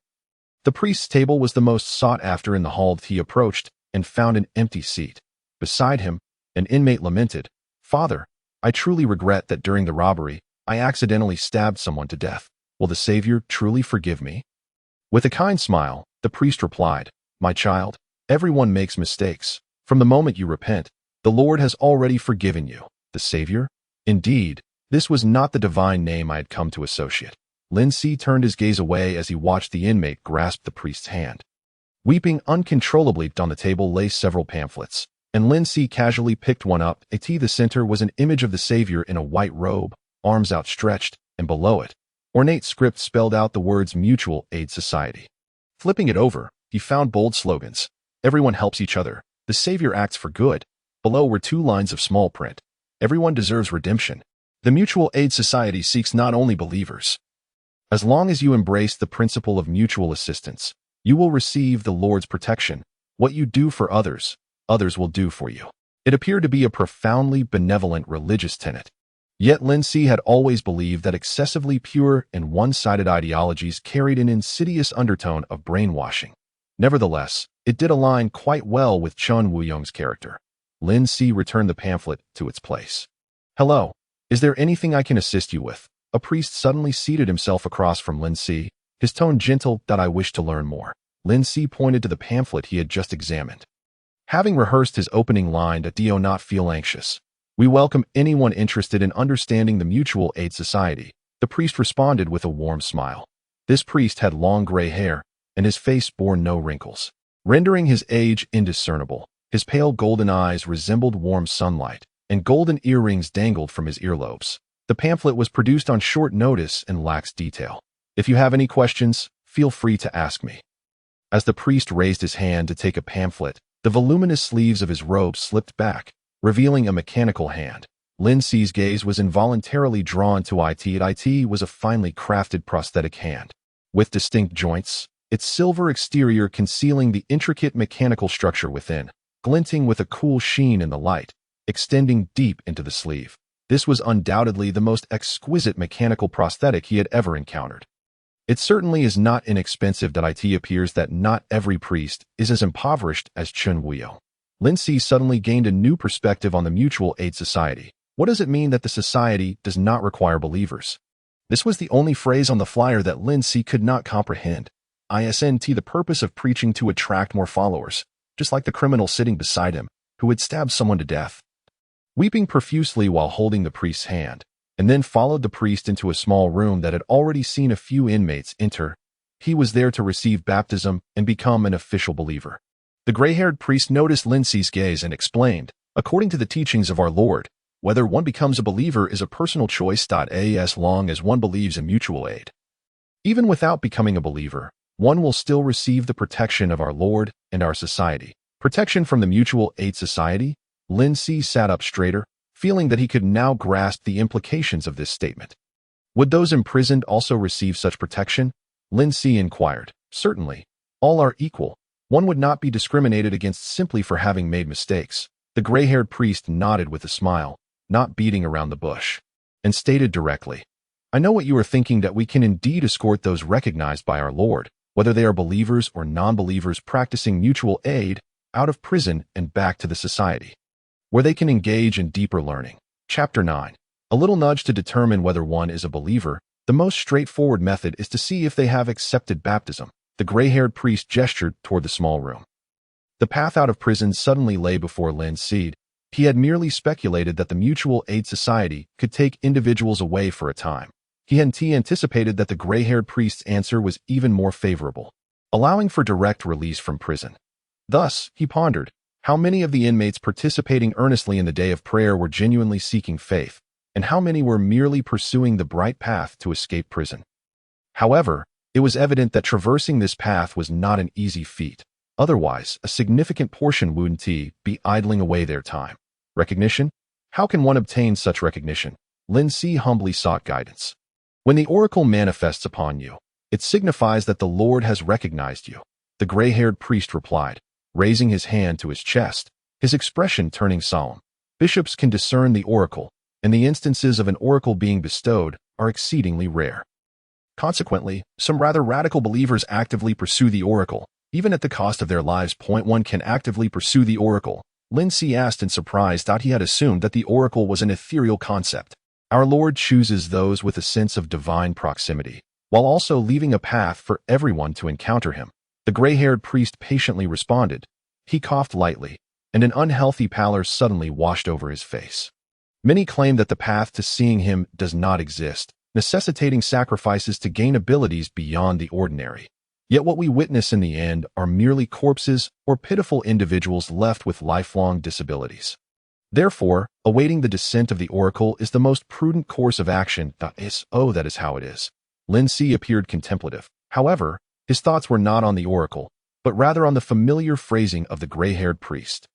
The priest's table was the most sought after in the hall. He approached and found an empty seat. Beside him, an inmate lamented, Father, I truly regret that during the robbery, I accidentally stabbed someone to death. Will the Savior truly forgive me? With a kind smile, the priest replied, My child, everyone makes mistakes. From the moment you repent, the Lord has already forgiven you. The Savior? Indeed, this was not the divine name I had come to associate. Lin Si turned his gaze away as he watched the inmate grasp the priest's hand. Weeping uncontrollably on the table lay several pamphlets, and Lin Si casually picked one up. At the center was an image of the Savior in a white robe, arms outstretched, and below it, ornate script spelled out the words Mutual Aid Society. Flipping it over, he found bold slogans. Everyone helps each other. The Savior acts for good. Below were 2 lines of small print. Everyone deserves redemption. The Mutual Aid Society seeks not only believers. As long as you embrace the principle of mutual assistance, you will receive the Lord's protection. What you do for others, others will do for you. It appeared to be a profoundly benevolent religious tenet. Yet Lin Si had always believed that excessively pure and one-sided ideologies carried an insidious undertone of brainwashing. Nevertheless, it did align quite well with Chun Wuyong's character. Lin Si returned the pamphlet to its place. Hello, is there anything I can assist you with? A priest suddenly seated himself across from Lin Si, his tone gentle. That I wish to learn more. Lin Si pointed to the pamphlet he had just examined. Having rehearsed his opening line, "Do not feel anxious. We welcome anyone interested in understanding the Mutual Aid Society," the priest responded with a warm smile. This priest had long gray hair, and his face bore no wrinkles, rendering his age indiscernible. His pale golden eyes resembled warm sunlight, and golden earrings dangled from his earlobes. The pamphlet was produced on short notice and lacks detail. If you have any questions, feel free to ask me. As the priest raised his hand to take a pamphlet, the voluminous sleeves of his robe slipped back, revealing a mechanical hand. Lin Si's gaze was involuntarily drawn to it. It was a finely crafted prosthetic hand, with distinct joints, its silver exterior concealing the intricate mechanical structure within, glinting with a cool sheen in the light, extending deep into the sleeve. This was undoubtedly the most exquisite mechanical prosthetic he had ever encountered. It certainly is not inexpensive. It appears that not every priest is as impoverished as Chun Wuyong. Lin Si suddenly gained a new perspective on the Mutual Aid Society. What does it mean that the society does not require believers? This was the only phrase on the flyer that Lin Si could not comprehend. The purpose of preaching to attract more followers, just like the criminal sitting beside him, who had stabbed someone to death. Weeping profusely while holding the priest's hand, and then followed the priest into a small room that had already seen a few inmates enter. He was there to receive baptism and become an official believer. The gray-haired priest noticed Lin Si's gaze and explained, according to the teachings of our Lord, whether one becomes a believer is a personal choice. As long as one believes in mutual aid. Even without becoming a believer, one will still receive the protection of our Lord and our society. Protection from the Mutual Aid Society? Lin Si sat up straighter, feeling that he could now grasp the implications of this statement. Would those imprisoned also receive such protection? Lin Si inquired. Certainly. All are equal. One would not be discriminated against simply for having made mistakes. The gray-haired priest nodded with a smile, not beating around the bush, and stated directly, I know what you are thinking, that we can indeed escort those recognized by our Lord, whether they are believers or non-believers practicing mutual aid, out of prison and back to the society, where they can engage in deeper learning. Chapter 9. A little nudge to determine whether one is a believer. The most straightforward method is to see if they have accepted baptism. The gray-haired priest gestured toward the small room. The path out of prison suddenly lay before Lin Si. He had merely speculated that the Mutual Aid Society could take individuals away for a time. He hadn't anticipated that the gray-haired priest's answer was even more favorable, allowing for direct release from prison. Thus, he pondered, how many of the inmates participating earnestly in the day of prayer were genuinely seeking faith, and how many were merely pursuing the bright path to escape prison. However, it was evident that traversing this path was not an easy feat. Otherwise, a significant portion wouldn't be idling away their time. Recognition? How can one obtain such recognition? Lin Si humbly sought guidance. When the oracle manifests upon you, it signifies that the Lord has recognized you. The gray-haired priest replied, raising his hand to his chest, his expression turning solemn. Bishops can discern the oracle, and the instances of an oracle being bestowed are exceedingly rare. Consequently, some rather radical believers actively pursue the oracle, even at the cost of their lives. One can actively pursue the oracle, Lin Si asked in surprise. He had assumed that the oracle was an ethereal concept. Our Lord chooses those with a sense of divine proximity, while also leaving a path for everyone to encounter him. The gray-haired priest patiently responded. He coughed lightly, and an unhealthy pallor suddenly washed over his face. Many claim that the path to seeing him does not exist, necessitating sacrifices to gain abilities beyond the ordinary. Yet what we witness in the end are merely corpses or pitiful individuals left with lifelong disabilities. Therefore, awaiting the descent of the oracle is the most prudent course of action. That is how it is. Lin Si appeared contemplative. However, his thoughts were not on the oracle, but rather on the familiar phrasing of the gray-haired priest,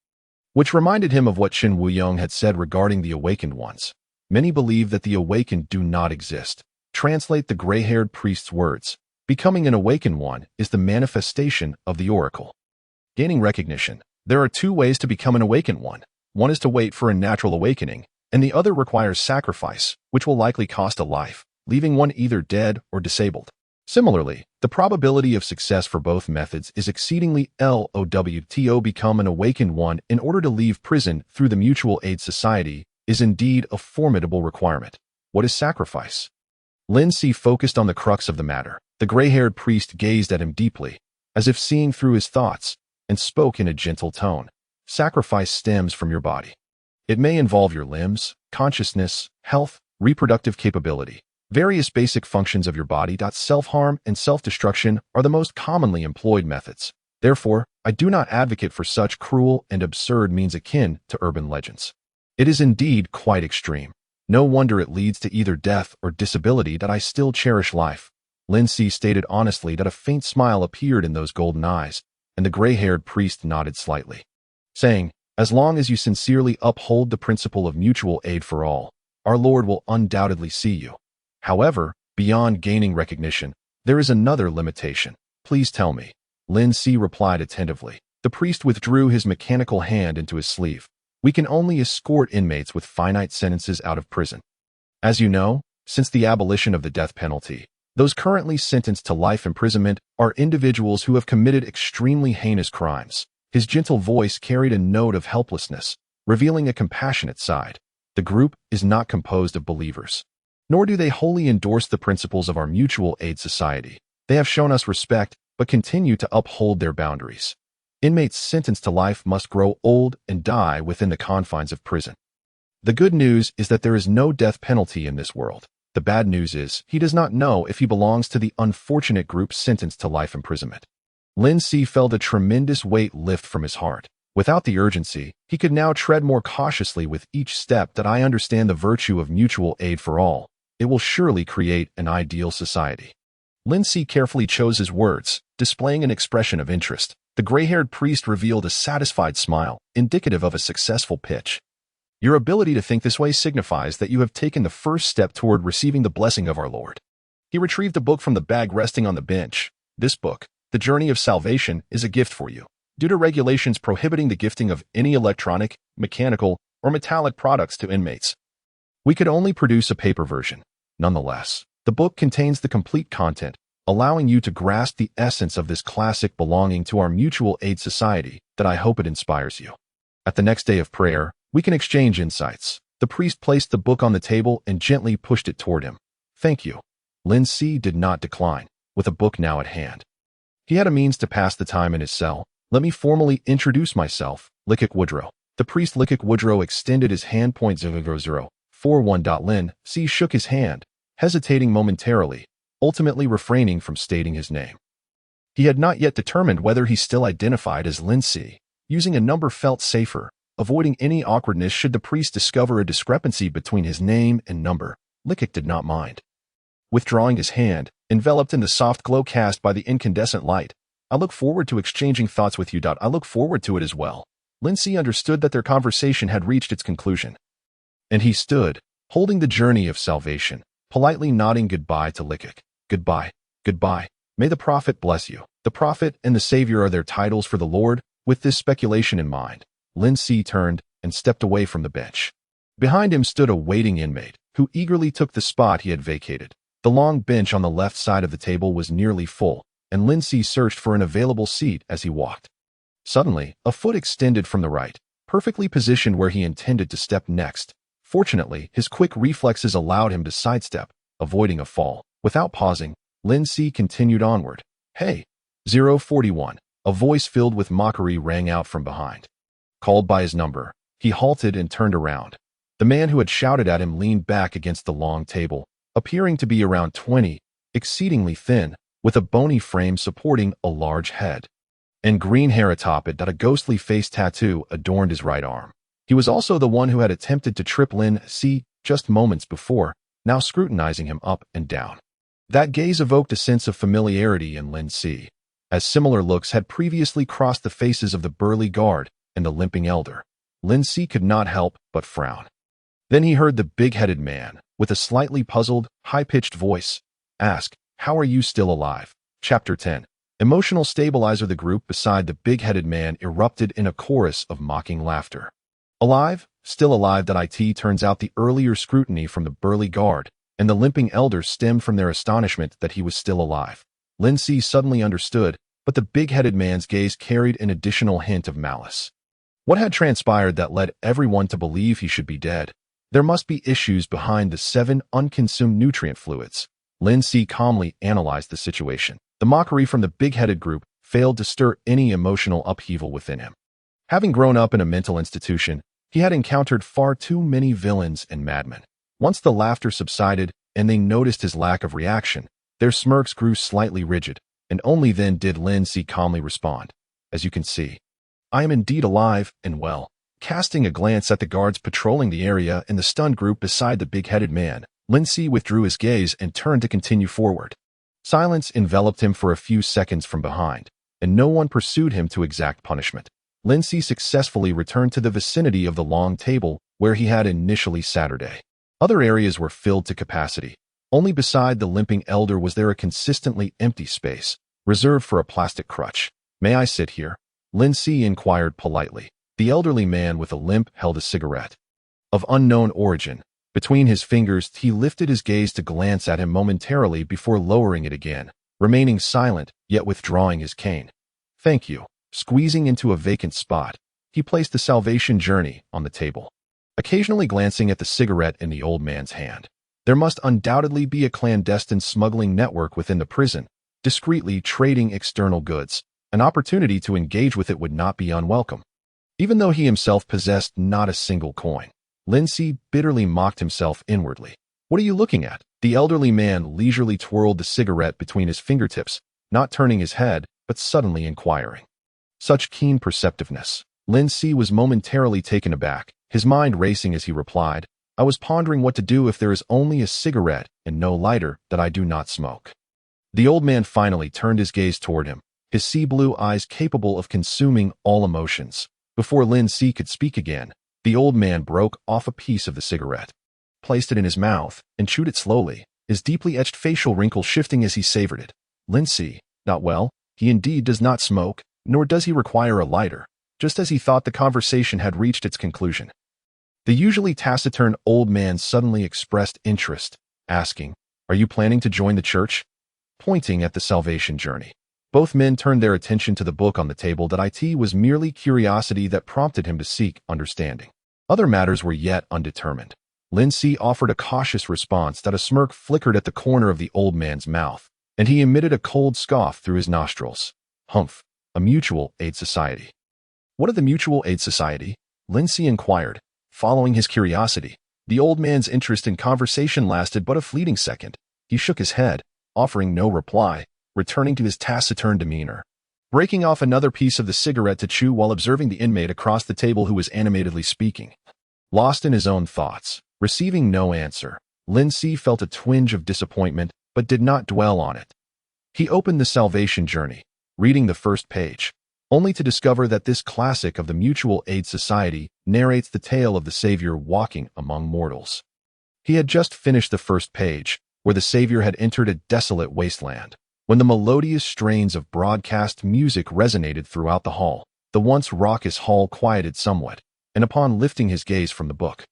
which reminded him of what Shen Wuyong had said regarding the awakened ones. Many believe that the awakened do not exist. Translate the gray-haired priest's words. Becoming an awakened one is the manifestation of the oracle. Gaining recognition. There are two ways to become an awakened one. One is to wait for a natural awakening, and the other requires sacrifice, which will likely cost a life, leaving one either dead or disabled. Similarly, the probability of success for both methods is exceedingly low. To become an awakened one in order to leave prison through the Mutual Aid Society is indeed a formidable requirement. What is sacrifice? Lin Si focused on the crux of the matter. The gray-haired priest gazed at him deeply, as if seeing through his thoughts, and spoke in a gentle tone. Sacrifice stems from your body. It may involve your limbs, consciousness, health, reproductive capability, various basic functions of your body. Self-harm and self-destruction are the most commonly employed methods. Therefore, I do not advocate for such cruel and absurd means akin to urban legends. It is indeed quite extreme. No wonder it leads to either death or disability. I still cherish life. Lin Si stated honestly. A faint smile appeared in those golden eyes, and the gray-haired priest nodded slightly, saying, as long as you sincerely uphold the principle of mutual aid for all, our Lord will undoubtedly see you. However, beyond gaining recognition, there is another limitation. Please tell me. Lin Si replied attentively. The priest withdrew his mechanical hand into his sleeve. We can only escort inmates with finite sentences out of prison. As you know, since the abolition of the death penalty, those currently sentenced to life imprisonment are individuals who have committed extremely heinous crimes. His gentle voice carried a note of helplessness, revealing a compassionate side. The group is not composed of believers, nor do they wholly endorse the principles of our mutual aid society. They have shown us respect, but continue to uphold their boundaries. Inmates sentenced to life must grow old and die within the confines of prison. The good news is that there is no death penalty in this world. The bad news is, he does not know if he belongs to the unfortunate group sentenced to life imprisonment. Lin Si felt a tremendous weight lift from his heart. Without the urgency, he could now tread more cautiously with each step. I understand the virtue of mutual aid for all. It will surely create an ideal society. Lin Si carefully chose his words, displaying an expression of interest. The gray-haired priest revealed a satisfied smile, indicative of a successful pitch. Your ability to think this way signifies that you have taken the first step toward receiving the blessing of our Lord. He retrieved a book from the bag resting on the bench. This book, The Journey of Salvation, is a gift for you. Due to regulations prohibiting the gifting of any electronic, mechanical, or metallic products to inmates, we could only produce a paper version. Nonetheless, the book contains the complete content, allowing you to grasp the essence of this classic belonging to our mutual aid society. I hope it inspires you. At the next day of prayer, we can exchange insights. The priest placed the book on the table and gently pushed it toward him. Thank you. Lin Si did not decline, with a book now at hand. He had a means to pass the time in his cell. Let me formally introduce myself, Lickik Woodrow. The priest Lickik Woodrow extended his hand. 00041. Lin Si shook his hand, hesitating momentarily, ultimately refraining from stating his name. He had not yet determined whether he still identified as Lin Si. Using a number felt safer, avoiding any awkwardness should the priest discover a discrepancy between his name and number. Lickik did not mind. Withdrawing his hand, enveloped in the soft glow cast by the incandescent light, I look forward to exchanging thoughts with you. I look forward to it as well. Lin Si understood that their conversation had reached its conclusion. And he stood, holding the journey of salvation, politely nodding goodbye to Lickik. Goodbye, goodbye. May the Prophet bless you. The Prophet and the Savior are their titles for the Lord. With this speculation in mind, Lin Si turned and stepped away from the bench. Behind him stood a waiting inmate, who eagerly took the spot he had vacated. The long bench on the left side of the table was nearly full, and Lin Si searched for an available seat as he walked. Suddenly, a foot extended from the right, perfectly positioned where he intended to step next. Fortunately, his quick reflexes allowed him to sidestep, avoiding a fall. Without pausing, Lin Si continued onward. "Hey, 041. A voice filled with mockery rang out from behind. Called by his number, he halted and turned around. The man who had shouted at him leaned back against the long table, appearing to be around 20, exceedingly thin, with a bony frame supporting a large head. And green hair atop it that a ghostly face tattoo adorned his right arm. He was also the one who had attempted to trip Lin Si just moments before, now scrutinizing him up and down. That gaze evoked a sense of familiarity in Lin Si, as similar looks had previously crossed the faces of the burly guard and the limping elder. Lin Si could not help but frown. Then he heard the big-headed man, with a slightly puzzled, high-pitched voice, ask, "How are you still alive?" Chapter 10. Emotional stabilizer. The group beside the big-headed man erupted in a chorus of mocking laughter. Alive? Still alive. It turns out the earlier scrutiny from the burly guard and the limping elder stemmed from their astonishment that he was still alive. Lin Si suddenly understood, but the big-headed man's gaze carried an additional hint of malice. What had transpired that led everyone to believe he should be dead? There must be issues behind the 7 unconsumed nutrient fluids. Lin Si calmly analyzed the situation. The mockery from the big-headed group failed to stir any emotional upheaval within him. Having grown up in a mental institution, he had encountered far too many villains and madmen. Once the laughter subsided and they noticed his lack of reaction, their smirks grew slightly rigid, and only then did Lin Si calmly respond. "As you can see, I am indeed alive and well." Casting a glance at the guards patrolling the area and the stunned group beside the big-headed man, Lin Si withdrew his gaze and turned to continue forward. Silence enveloped him for a few seconds from behind, and no one pursued him to exact punishment. Lin Si successfully returned to the vicinity of the long table where he had initially Saturday. Other areas were filled to capacity. Only beside the limping elder was there a consistently empty space, reserved for a plastic crutch. "May I sit here?" Lin Si inquired politely. The elderly man with a limp held a cigarette. Of unknown origin, between his fingers he lifted his gaze to glance at him momentarily before lowering it again, remaining silent yet withdrawing his cane. "Thank you." Squeezing into a vacant spot, he placed the Salvation Journey on the table, occasionally glancing at the cigarette in the old man's hand. There must undoubtedly be a clandestine smuggling network within the prison, discreetly trading external goods. An opportunity to engage with it would not be unwelcome. Even though he himself possessed not a single coin, Lin Si bitterly mocked himself inwardly. "What are you looking at?" The elderly man leisurely twirled the cigarette between his fingertips, not turning his head, but suddenly inquiring. Such keen perceptiveness. Lin Si was momentarily taken aback, his mind racing as he replied, "I was pondering what to do if there is only a cigarette and no lighter that I do not smoke." The old man finally turned his gaze toward him, his sea-blue eyes capable of consuming all emotions. Before Lin Si could speak again, the old man broke off a piece of the cigarette, placed it in his mouth, and chewed it slowly, his deeply etched facial wrinkle shifting as he savored it. Lin Si, not well, he indeed does not smoke, nor does he require a lighter. Just as he thought, the conversation had reached its conclusion. The usually taciturn old man suddenly expressed interest, asking, "Are you planning to join the church?" Pointing at the Salvation Journey. Both men turned their attention to the book on the table. It was merely curiosity that prompted him to seek understanding. Other matters were yet undetermined. Lin Si offered a cautious response that a smirk flickered at the corner of the old man's mouth, and he emitted a cold scoff through his nostrils. "Humph, a mutual aid society." "What of the mutual aid society?" Lin Si inquired, following his curiosity. The old man's interest in conversation lasted but a fleeting second. He shook his head, offering no reply, returning to his taciturn demeanor. Breaking off another piece of the cigarette to chew while observing the inmate across the table who was animatedly speaking. Lost in his own thoughts, receiving no answer, Lin Si felt a twinge of disappointment but did not dwell on it. He opened the Salvation Journey, reading the first page, only to discover that this classic of the Mutual Aid Society narrates the tale of the Savior walking among mortals. He had just finished the first page, where the Savior had entered a desolate wasteland, when the melodious strains of broadcast music resonated throughout the hall. The once raucous hall quieted somewhat, and upon lifting his gaze from the book,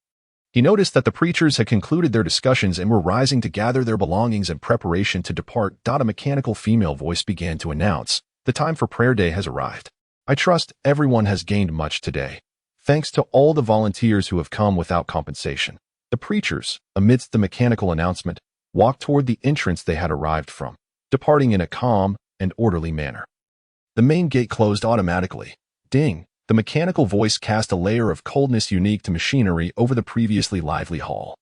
he noticed that the preachers had concluded their discussions and were rising to gather their belongings in preparation to depart. A mechanical female voice began to announce, "The time for prayer day has arrived. I trust everyone has gained much today. thanks to all the volunteers who have come without compensation. The preachers, amidst the mechanical announcement, walked toward the entrance they had arrived from, departing in a calm and orderly manner. The main gate closed automatically. Ding! The mechanical voice cast a layer of coldness unique to machinery over the previously lively hall.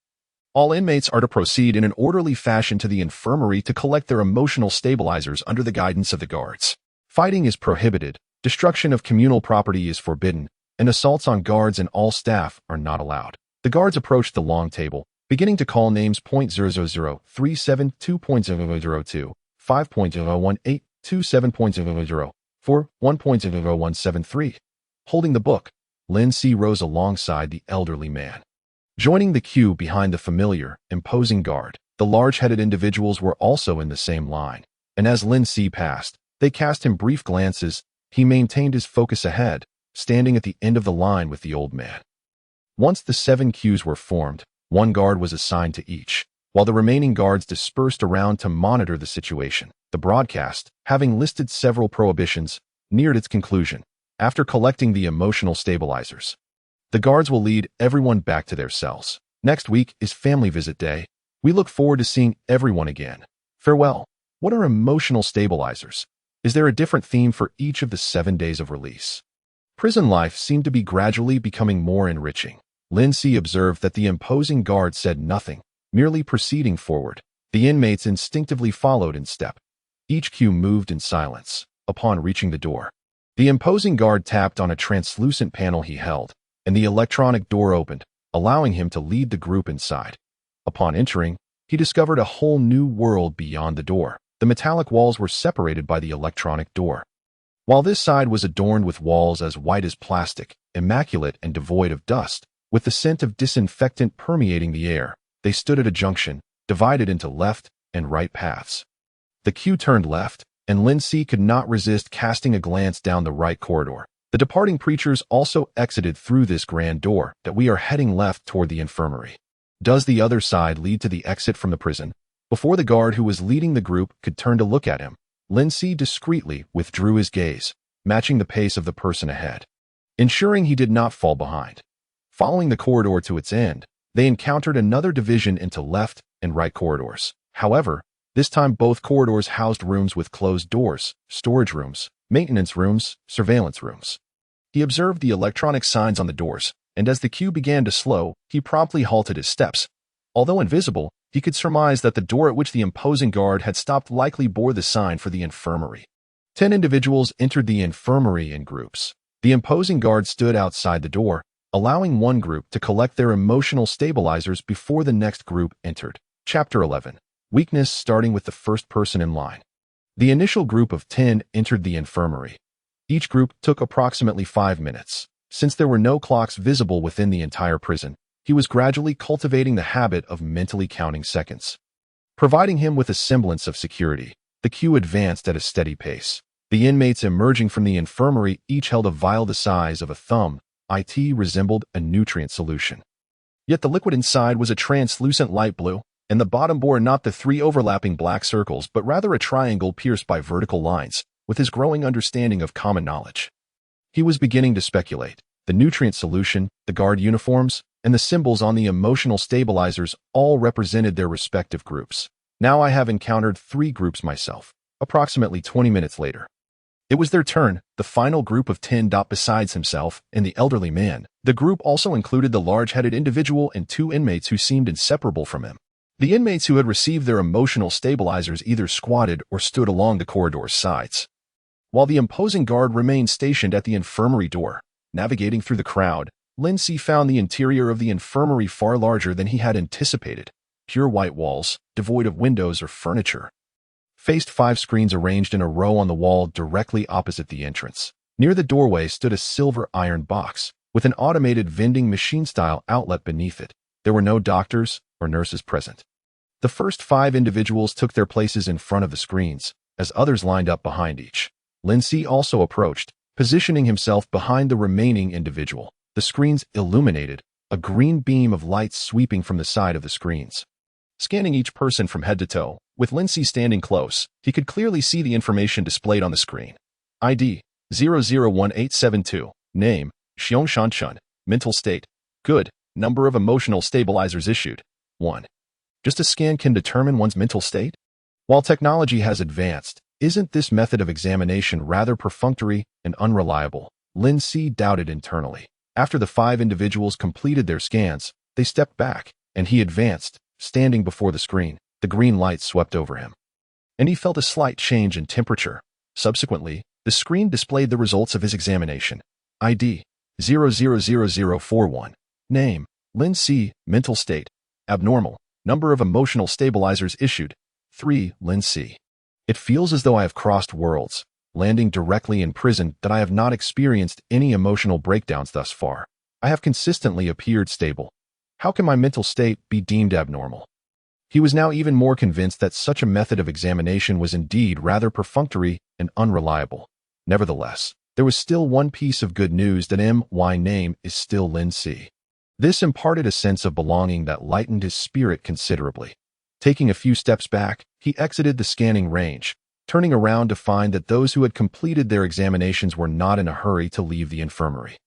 All inmates are to proceed in an orderly fashion to the infirmary to collect their emotional stabilizers under the guidance of the guards. Fighting is prohibited, destruction of communal property is forbidden, and assaults on guards and all staff are not allowed. The guards approached the long table, beginning to call names .00037 2.002, 5.018, 27.004, 1.00173. Holding the book, Lin Si rose alongside the elderly man. Joining the queue behind the familiar, imposing guard, the large-headed individuals were also in the same line, and as Lin Si passed, they cast him brief glances. He maintained his focus ahead, standing at the end of the line with the old man. Once the 7 queues were formed, 1 guard was assigned to each, while the remaining guards dispersed around to monitor the situation. The broadcast, having listed several prohibitions, neared its conclusion. After collecting the emotional stabilizers, the guards will lead everyone back to their cells. Next week is family visit day. We look forward to seeing everyone again. Farewell. What are emotional stabilizers? Is there a different theme for each of the 7 days of release? Prison life seemed to be gradually becoming more enriching. Lin Si observed that the imposing guard said nothing, merely proceeding forward. The inmates instinctively followed in step. Each queue moved in silence. Upon reaching the door, the imposing guard tapped on a translucent panel he held, and the electronic door opened, allowing him to lead the group inside. Upon entering, he discovered a whole new world beyond the door. The metallic walls were separated by the electronic door. While this side was adorned with walls as white as plastic, immaculate and devoid of dust, with the scent of disinfectant permeating the air, they stood at a junction, divided into left and right paths. The queue turned left, and Lin Si could not resist casting a glance down the right corridor. The departing preachers also exited through this grand door that we are heading left toward the infirmary. Does the other side lead to the exit from the prison? Before the guard who was leading the group could turn to look at him, Lin Si discreetly withdrew his gaze, matching the pace of the person ahead, ensuring he did not fall behind. Following the corridor to its end, they encountered another division into left and right corridors. However, this time both corridors housed rooms with closed doors, storage rooms, maintenance rooms, surveillance rooms. He observed the electronic signs on the doors, and as the queue began to slow, he promptly halted his steps. Although invisible, he could surmise that the door at which the imposing guard had stopped likely bore the sign for the infirmary. 10 individuals entered the infirmary in groups. The imposing guard stood outside the door, allowing one group to collect their emotional stabilizers before the next group entered. Chapter 11. Weakness, starting with the first person in line. The initial group of 10 entered the infirmary. Each group took approximately 5 minutes. Since there were no clocks visible within the entire prison, he was gradually cultivating the habit of mentally counting seconds. Providing him with a semblance of security, the queue advanced at a steady pace. The inmates emerging from the infirmary each held a vial the size of a thumb. It resembled a nutrient solution. Yet the liquid inside was a translucent light blue, and the bottom bore not the 3 overlapping black circles but rather a triangle pierced by vertical lines. With his growing understanding of common knowledge, he was beginning to speculate. The nutrient solution, the guard uniforms, and the symbols on the emotional stabilizers all represented their respective groups. Now I have encountered 3 groups myself. Approximately 20 minutes later, it was their turn. The final group of 10. Besides himself and the elderly man, the group also included the large-headed individual and 2 inmates who seemed inseparable from him. The inmates who had received their emotional stabilizers either squatted or stood along the corridor's sides, while the imposing guard remained stationed at the infirmary door. Navigating through the crowd, Lin Si found the interior of the infirmary far larger than he had anticipated. Pure white walls, devoid of windows or furniture, faced 5 screens arranged in a row on the wall directly opposite the entrance. Near the doorway stood a silver iron box, with an automated vending machine-style outlet beneath it. There were no doctors or nurses present. The first 5 individuals took their places in front of the screens, as others lined up behind each. Lin Si also approached, positioning himself behind the remaining individual. The screens illuminated, a green beam of light sweeping from the side of the screens, scanning each person from head to toe. With Lin Si standing close, he could clearly see the information displayed on the screen. ID 001872. Name Xiong Shanchun. Mental state. Good. Number of emotional stabilizers issued. 1. Just a scan can determine one's mental state? While technology has advanced, isn't this method of examination rather perfunctory and unreliable? Lin C doubted internally. After the 5 individuals completed their scans, they stepped back, and he advanced, standing before the screen. The green light swept over him, and he felt a slight change in temperature. Subsequently, the screen displayed the results of his examination. ID 000041. Name Lin C. Mental state abnormal. Number of emotional stabilizers issued 3. Lin C. It feels as though I have crossed worlds, landing directly in prison, that I have not experienced any emotional breakdowns thus far. I have consistently appeared stable. How can my mental state be deemed abnormal? He was now even more convinced that such a method of examination was indeed rather perfunctory and unreliable. Nevertheless, there was still one piece of good news: that my name is still Lin C. This imparted a sense of belonging that lightened his spirit considerably. Taking a few steps back, he exited the scanning range, turning around to find that those who had completed their examinations were not in a hurry to leave the infirmary.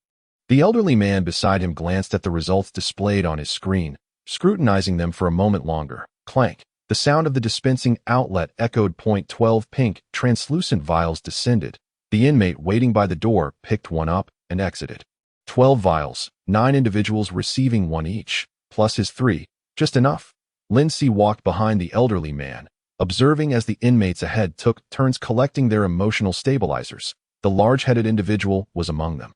The elderly man beside him glanced at the results displayed on his screen, scrutinizing them for a moment longer. Clank. The sound of the dispensing outlet echoed. .12 pink, translucent vials descended. The inmate waiting by the door picked one up and exited. 12 vials, 9 individuals receiving one each, plus his 3. Just enough. Lin C walked behind the elderly man, observing as the inmates ahead took turns collecting their emotional stabilizers. The large-headed individual was among them.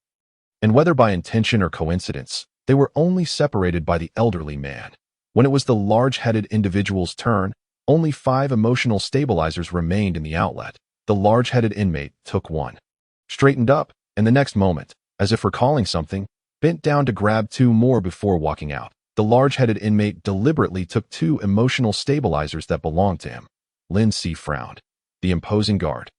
And whether by intention or coincidence, they were only separated by the elderly man. When it was the large-headed individual's turn, only 5 emotional stabilizers remained in the outlet. The large-headed inmate took one, straightened up, and the next moment, as if recalling something, bent down to grab 2 more before walking out. The large-headed inmate deliberately took 2 emotional stabilizers that belonged to him. Lin C frowned. The imposing guard,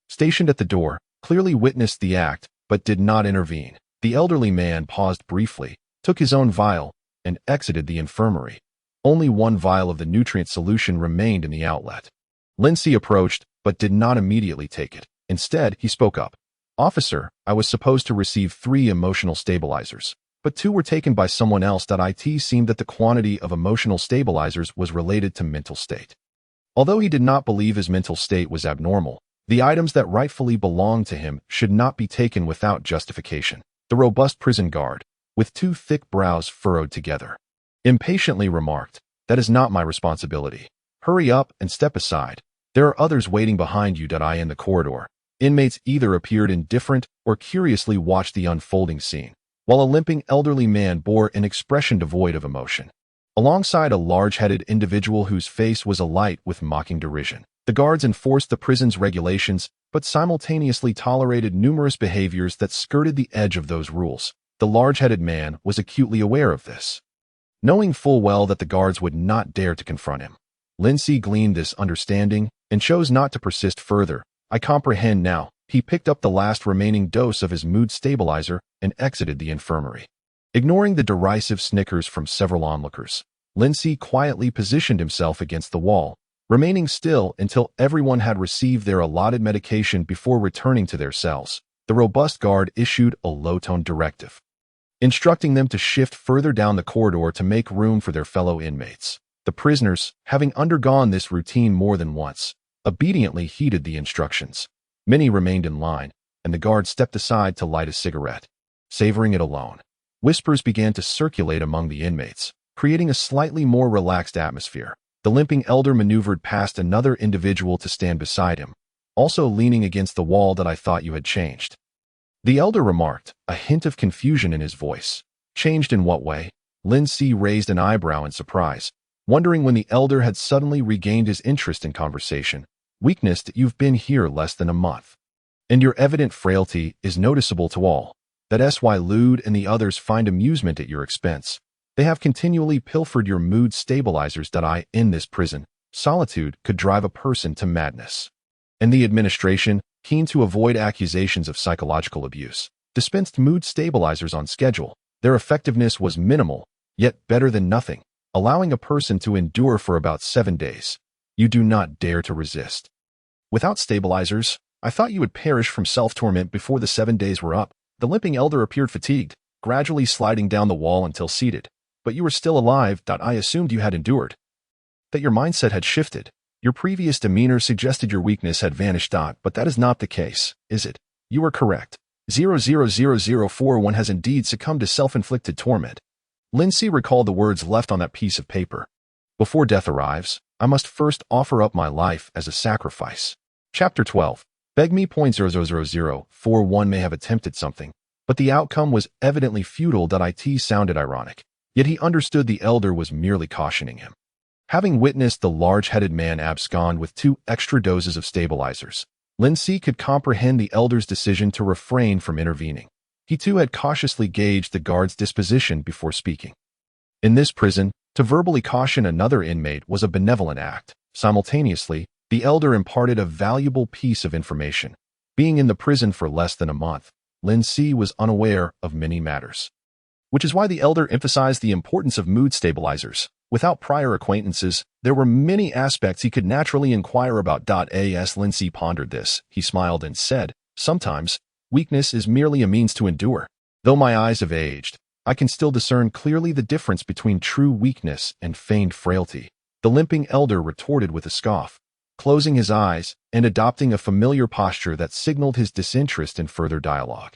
stationed at the door, clearly witnessed the act, but did not intervene. The elderly man paused briefly, took his own vial, and exited the infirmary. Only 1 vial of the nutrient solution remained in the outlet. Lin C approached, but did not immediately take it. Instead, he spoke up. Officer, I was supposed to receive 3 emotional stabilizers, but 2 were taken by someone else. It seemed that the quantity of emotional stabilizers was related to mental state. Although he did not believe his mental state was abnormal, the items that rightfully belonged to him should not be taken without justification. The robust prison guard, with 2 thick brows furrowed together, impatiently remarked, "That is not my responsibility. Hurry up and step aside. There are others waiting behind you." In the corridor, inmates either appeared indifferent or curiously watched the unfolding scene, while a limping elderly man bore an expression devoid of emotion, alongside a large-headed individual whose face was alight with mocking derision. The guards enforced the prison's regulations, but simultaneously tolerated numerous behaviors that skirted the edge of those rules. The large-headed man was acutely aware of this, knowing full well that the guards would not dare to confront him. Lin C gleaned this understanding and chose not to persist further. I comprehend now. He picked up the last remaining dose of his mood stabilizer and exited the infirmary. Ignoring the derisive snickers from several onlookers, Lin C quietly positioned himself against the wall, remaining still until everyone had received their allotted medication before returning to their cells. The robust guard issued a low-toned directive, instructing them to shift further down the corridor to make room for their fellow inmates. The prisoners, having undergone this routine more than once, obediently heeded the instructions. Many remained in line, and the guard stepped aside to light a cigarette, savoring it alone. Whispers began to circulate among the inmates, creating a slightly more relaxed atmosphere. The limping elder maneuvered past another individual to stand beside him, also leaning against the wall. "I thought you had changed," the elder remarked, a hint of confusion in his voice. "Changed in what way?" Lin C raised an eyebrow in surprise, wondering when the elder had suddenly regained his interest in conversation. "Weakness. You've been here less than a month, and your evident frailty is noticeable to all. That Sy Lude and the others find amusement at your expense. They have continually pilfered your mood stabilizers. In this prison, solitude could drive a person to madness. And the administration, keen to avoid accusations of psychological abuse, dispensed mood stabilizers on schedule. Their effectiveness was minimal, yet better than nothing, allowing a person to endure for about 7 days. You do not dare to resist. Without stabilizers, I thought you would perish from self-torment before the 7 days were up." The limping elder appeared fatigued, gradually sliding down the wall until seated. But you were still alive. I assumed you had endured. That your mindset had shifted. Your previous demeanor suggested your weakness had vanished. But that is not the case, is it? You are correct. 000041 has indeed succumbed to self-inflicted torment. Lindsay recalled the words left on that piece of paper. Before death arrives, I must first offer up my life as a sacrifice. Chapter 12. Beg me. 0.00041 may have attempted something, but the outcome was evidently futile. It sounded ironic, yet he understood the elder was merely cautioning him. Having witnessed the large-headed man abscond with 2 extra doses of stabilizers, Lindsay could comprehend the elder's decision to refrain from intervening. He too had cautiously gauged the guard's disposition before speaking. In this prison, to verbally caution another inmate was a benevolent act. Simultaneously, the elder imparted a valuable piece of information. Being in the prison for less than a month, Lindsay was unaware of many matters. Which is why the elder emphasized the importance of mood stabilizers. Without prior acquaintances, there were many aspects he could naturally inquire about. As Lindsay pondered this, he smiled and said, "Sometimes, weakness is merely a means to endure. Though my eyes have aged, I can still discern clearly the difference between true weakness and feigned frailty." The limping elder retorted with a scoff, closing his eyes and adopting a familiar posture that signaled his disinterest in further dialogue.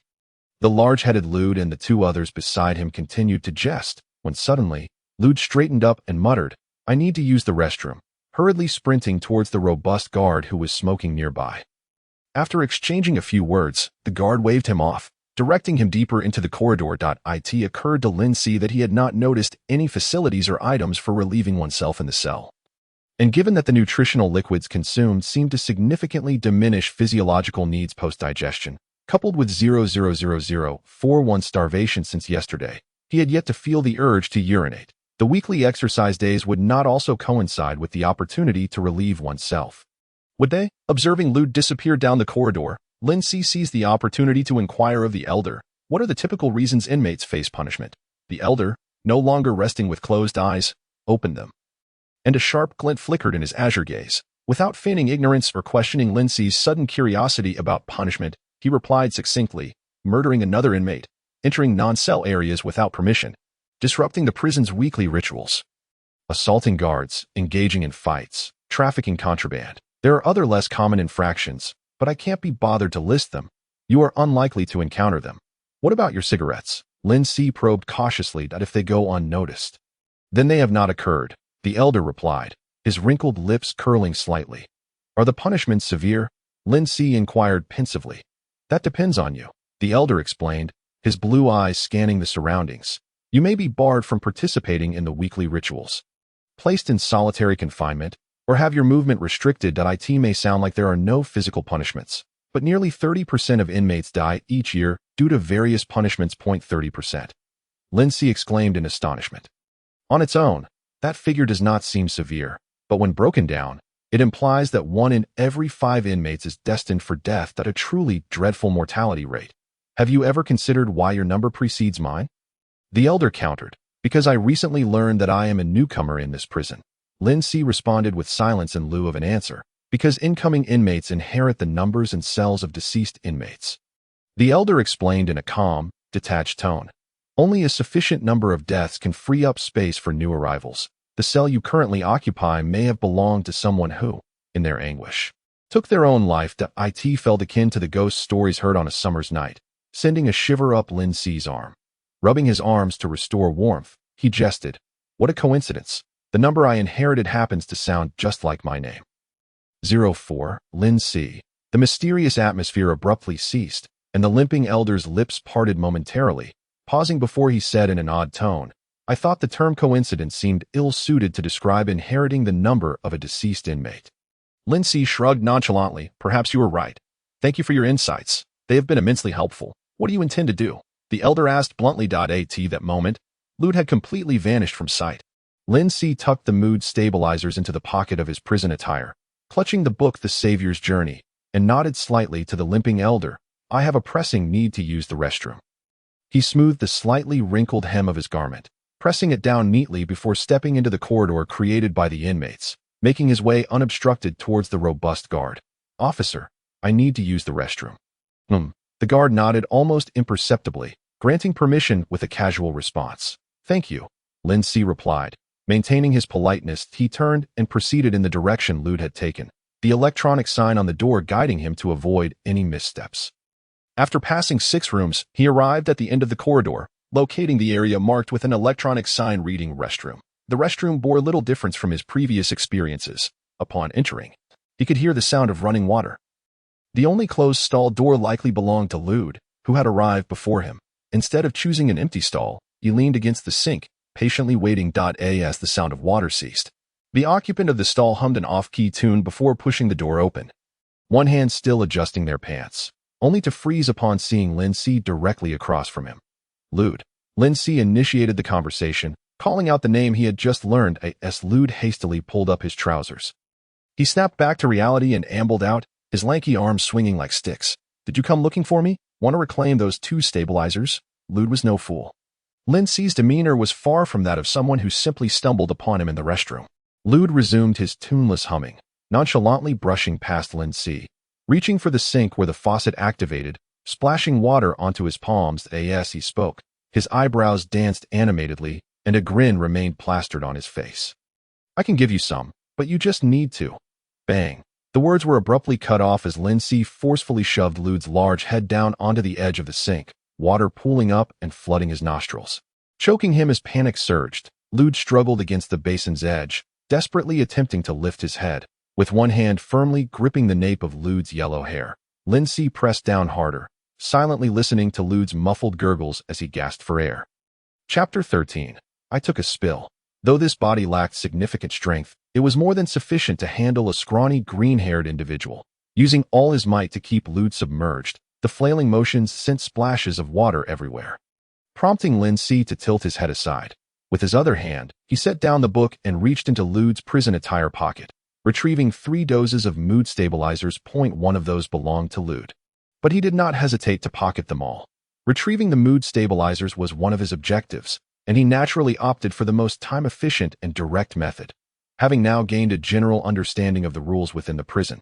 The large-headed Lude and the 2 others beside him continued to jest, when suddenly, Lude straightened up and muttered, "I need to use the restroom," hurriedly sprinting towards the robust guard who was smoking nearby. After exchanging a few words, the guard waved him off, directing him deeper into the corridor. It occurred to Lindsay that he had not noticed any facilities or items for relieving oneself in the cell. And given that the nutritional liquids consumed seemed to significantly diminish physiological needs post-digestion, coupled with 0.00041 starvation since yesterday, he had yet to feel the urge to urinate. The weekly exercise days would not also coincide with the opportunity to relieve oneself. Would they? Observing Lude disappear down the corridor, Lindsay seized the opportunity to inquire of the elder, what are the typical reasons inmates face punishment? The elder, no longer resting with closed eyes, opened them. And a sharp glint flickered in his azure gaze. Without feigning ignorance or questioning Lindsay's sudden curiosity about punishment, he replied succinctly, murdering another inmate, entering non-cell areas without permission, disrupting the prison's weekly rituals, assaulting guards, engaging in fights, trafficking contraband. There are other less common infractions, but I can't be bothered to list them. You are unlikely to encounter them. What about your cigarettes? Lindsay probed cautiously that if they go unnoticed, then they have not occurred, the elder replied, his wrinkled lips curling slightly. Are the punishments severe? Lindsay inquired pensively. That depends on you, the elder explained, his blue eyes scanning the surroundings. You may be barred from participating in the weekly rituals, placed in solitary confinement, or have your movement restricted. It may sound like there are no physical punishments, but nearly 30% of inmates die each year due to various punishments. 30%. Lindsay exclaimed in astonishment. On its own, that figure does not seem severe, but when broken down, it implies that 1 in every 5 inmates is destined for death at a truly dreadful mortality rate. Have you ever considered why your number precedes mine? The elder countered, because I recently learned that I am a newcomer in this prison. Lindsay responded with silence in lieu of an answer, because incoming inmates inherit the numbers and cells of deceased inmates. The elder explained in a calm, detached tone. Only a sufficient number of deaths can free up space for new arrivals. The cell you currently occupy may have belonged to someone who, in their anguish, took their own life. It felt akin to the ghost stories heard on a summer's night, sending a shiver up Lindsay's arm. Rubbing his arms to restore warmth, he jested. What a coincidence. The number I inherited happens to sound just like my name. 04, Lindsay. The mysterious atmosphere abruptly ceased, and the limping elder's lips parted momentarily, pausing before he said in an odd tone, I thought the term coincidence seemed ill-suited to describe inheriting the number of a deceased inmate. Lindsay shrugged nonchalantly. Perhaps you were right. Thank you for your insights. They have been immensely helpful. What do you intend to do? The elder asked bluntly. At that moment, Lude had completely vanished from sight. Lindsay tucked the mood stabilizers into the pocket of his prison attire, clutching the book The Savior's Journey, and nodded slightly to the limping elder. I have a pressing need to use the restroom. He smoothed the slightly wrinkled hem of his garment, pressing it down neatly before stepping into the corridor created by the inmates, making his way unobstructed towards the robust guard. Officer, I need to use the restroom. The guard nodded almost imperceptibly, granting permission with a casual response. "Thank you," Lin Si replied. Maintaining his politeness, he turned and proceeded in the direction Lude had taken, the electronic sign on the door guiding him to avoid any missteps. After passing 6 rooms, he arrived at the end of the corridor, locating the area marked with an electronic sign reading restroom. The restroom bore little difference from his previous experiences. Upon entering, he could hear the sound of running water. The only closed stall door likely belonged to Lude, who had arrived before him. Instead of choosing an empty stall, he leaned against the sink, patiently waiting. As the sound of water ceased, the occupant of the stall hummed an off-key tune before pushing the door open, one hand still adjusting their pants, only to freeze upon seeing Lin Si directly across from him. Lude. Lin Si initiated the conversation, calling out the name he had just learned. As Lude hastily pulled up his trousers, he snapped back to reality and ambled out, his lanky arms swinging like sticks. "Did you come looking for me? Want to reclaim those 2 stabilizers?" Lude was no fool. Lin Si's demeanor was far from that of someone who simply stumbled upon him in the restroom. Lude resumed his tuneless humming, nonchalantly brushing past Lin Si, reaching for the sink where the faucet activated, splashing water onto his palms. As he spoke, his eyebrows danced animatedly, and a grin remained plastered on his face. "I can give you some, but you just need to." Bang. The words were abruptly cut off as Lin Si forcefully shoved Lude's large head down onto the edge of the sink, water pooling up and flooding his nostrils. Choking him as panic surged, Lude struggled against the basin's edge, desperately attempting to lift his head. With one hand firmly gripping the nape of Lude's yellow hair, Lin Si pressed down harder, silently listening to Lude's muffled gurgles as he gasped for air. Chapter 13. I took a spill. Though this body lacked significant strength, it was more than sufficient to handle a scrawny, green-haired individual. Using all his might to keep Lude submerged, the flailing motions sent splashes of water everywhere, prompting Lin Si to tilt his head aside. With his other hand, he set down the book and reached into Lude's prison attire pocket, retrieving 3 doses of mood stabilizers. One of those belonged to Lude, but he did not hesitate to pocket them all. Retrieving the mood stabilizers was one of his objectives, and he naturally opted for the most time-efficient and direct method. Having now gained a general understanding of the rules within the prison,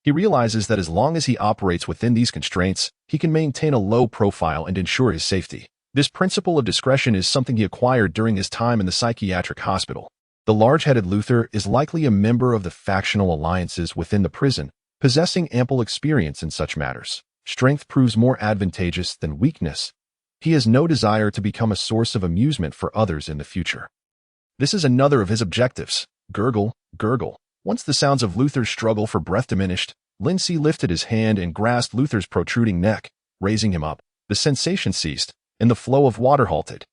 he realizes that as long as he operates within these constraints, he can maintain a low profile and ensure his safety. This principle of discretion is something he acquired during his time in the psychiatric hospital. The large-headed Luther is likely a member of the factional alliances within the prison, possessing ample experience in such matters. Strength proves more advantageous than weakness. He has no desire to become a source of amusement for others in the future. This is another of his objectives. Gurgle, gurgle. Once the sounds of Luther's struggle for breath diminished, Lin Si lifted his hand and grasped Luther's protruding neck, raising him up. The sensation ceased, and the flow of water halted.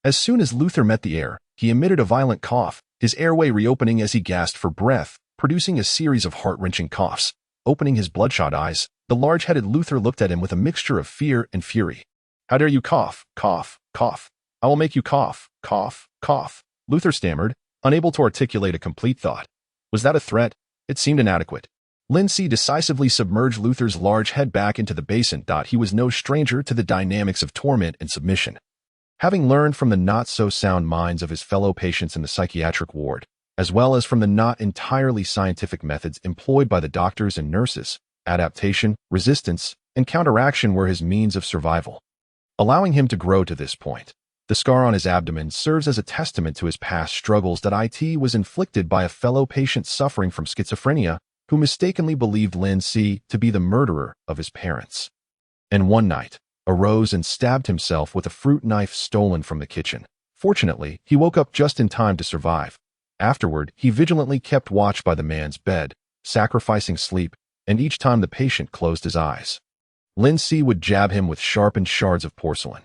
As soon as Luther met the air, he emitted a violent cough, his airway reopening as he gasped for breath, producing a series of heart-wrenching coughs. Opening his bloodshot eyes, the large-headed Luther looked at him with a mixture of fear and fury. "How dare you cough, cough, cough? I will make you cough, cough, cough," Luther stammered, unable to articulate a complete thought. Was that a threat? It seemed inadequate. Lin Si decisively submerged Luther's large head back into the basin. He was no stranger to the dynamics of torment and submission. Having learned from the not-so-sound minds of his fellow patients in the psychiatric ward, as well as from the not entirely scientific methods employed by the doctors and nurses, adaptation, resistance, and counteraction were his means of survival, allowing him to grow to this point. The scar on his abdomen serves as a testament to his past struggles. It was inflicted by a fellow patient suffering from schizophrenia who mistakenly believed Lin Si to be the murderer of his parents, and one night arose and stabbed himself with a fruit knife stolen from the kitchen. Fortunately, he woke up just in time to survive. Afterward, he vigilantly kept watch by the man's bed, sacrificing sleep, and each time the patient closed his eyes, Lin Si would jab him with sharpened shards of porcelain.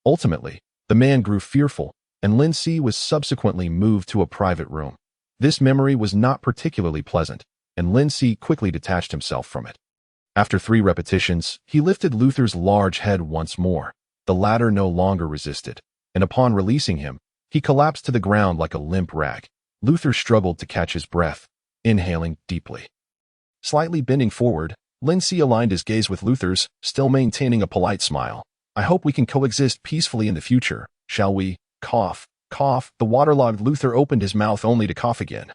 Ultimately, the man grew fearful, and Lin Si was subsequently moved to a private room. This memory was not particularly pleasant, and Lin Si quickly detached himself from it. After 3 repetitions, he lifted Luther's large head once more. The latter no longer resisted, and upon releasing him, he collapsed to the ground like a limp rag. Luther struggled to catch his breath, inhaling deeply. Slightly bending forward, Lin Si aligned his gaze with Luther's, still maintaining a polite smile. "I hope we can coexist peacefully in the future, shall we?" Cough, cough. The waterlogged Luther opened his mouth only to cough again.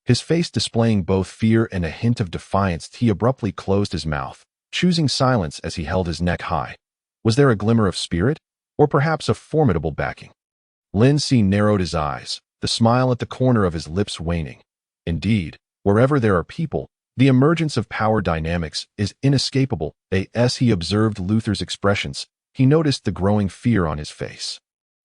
His face displaying both fear and a hint of defiance, he abruptly closed his mouth, choosing silence as he held his neck high. Was there a glimmer of spirit? or perhaps a formidable backing. Lin C narrowed his eyes, the smile at the corner of his lips waning. Indeed, wherever there are people, the emergence of power dynamics is inescapable. As he observed Luther's expressions, he noticed the growing fear on his face.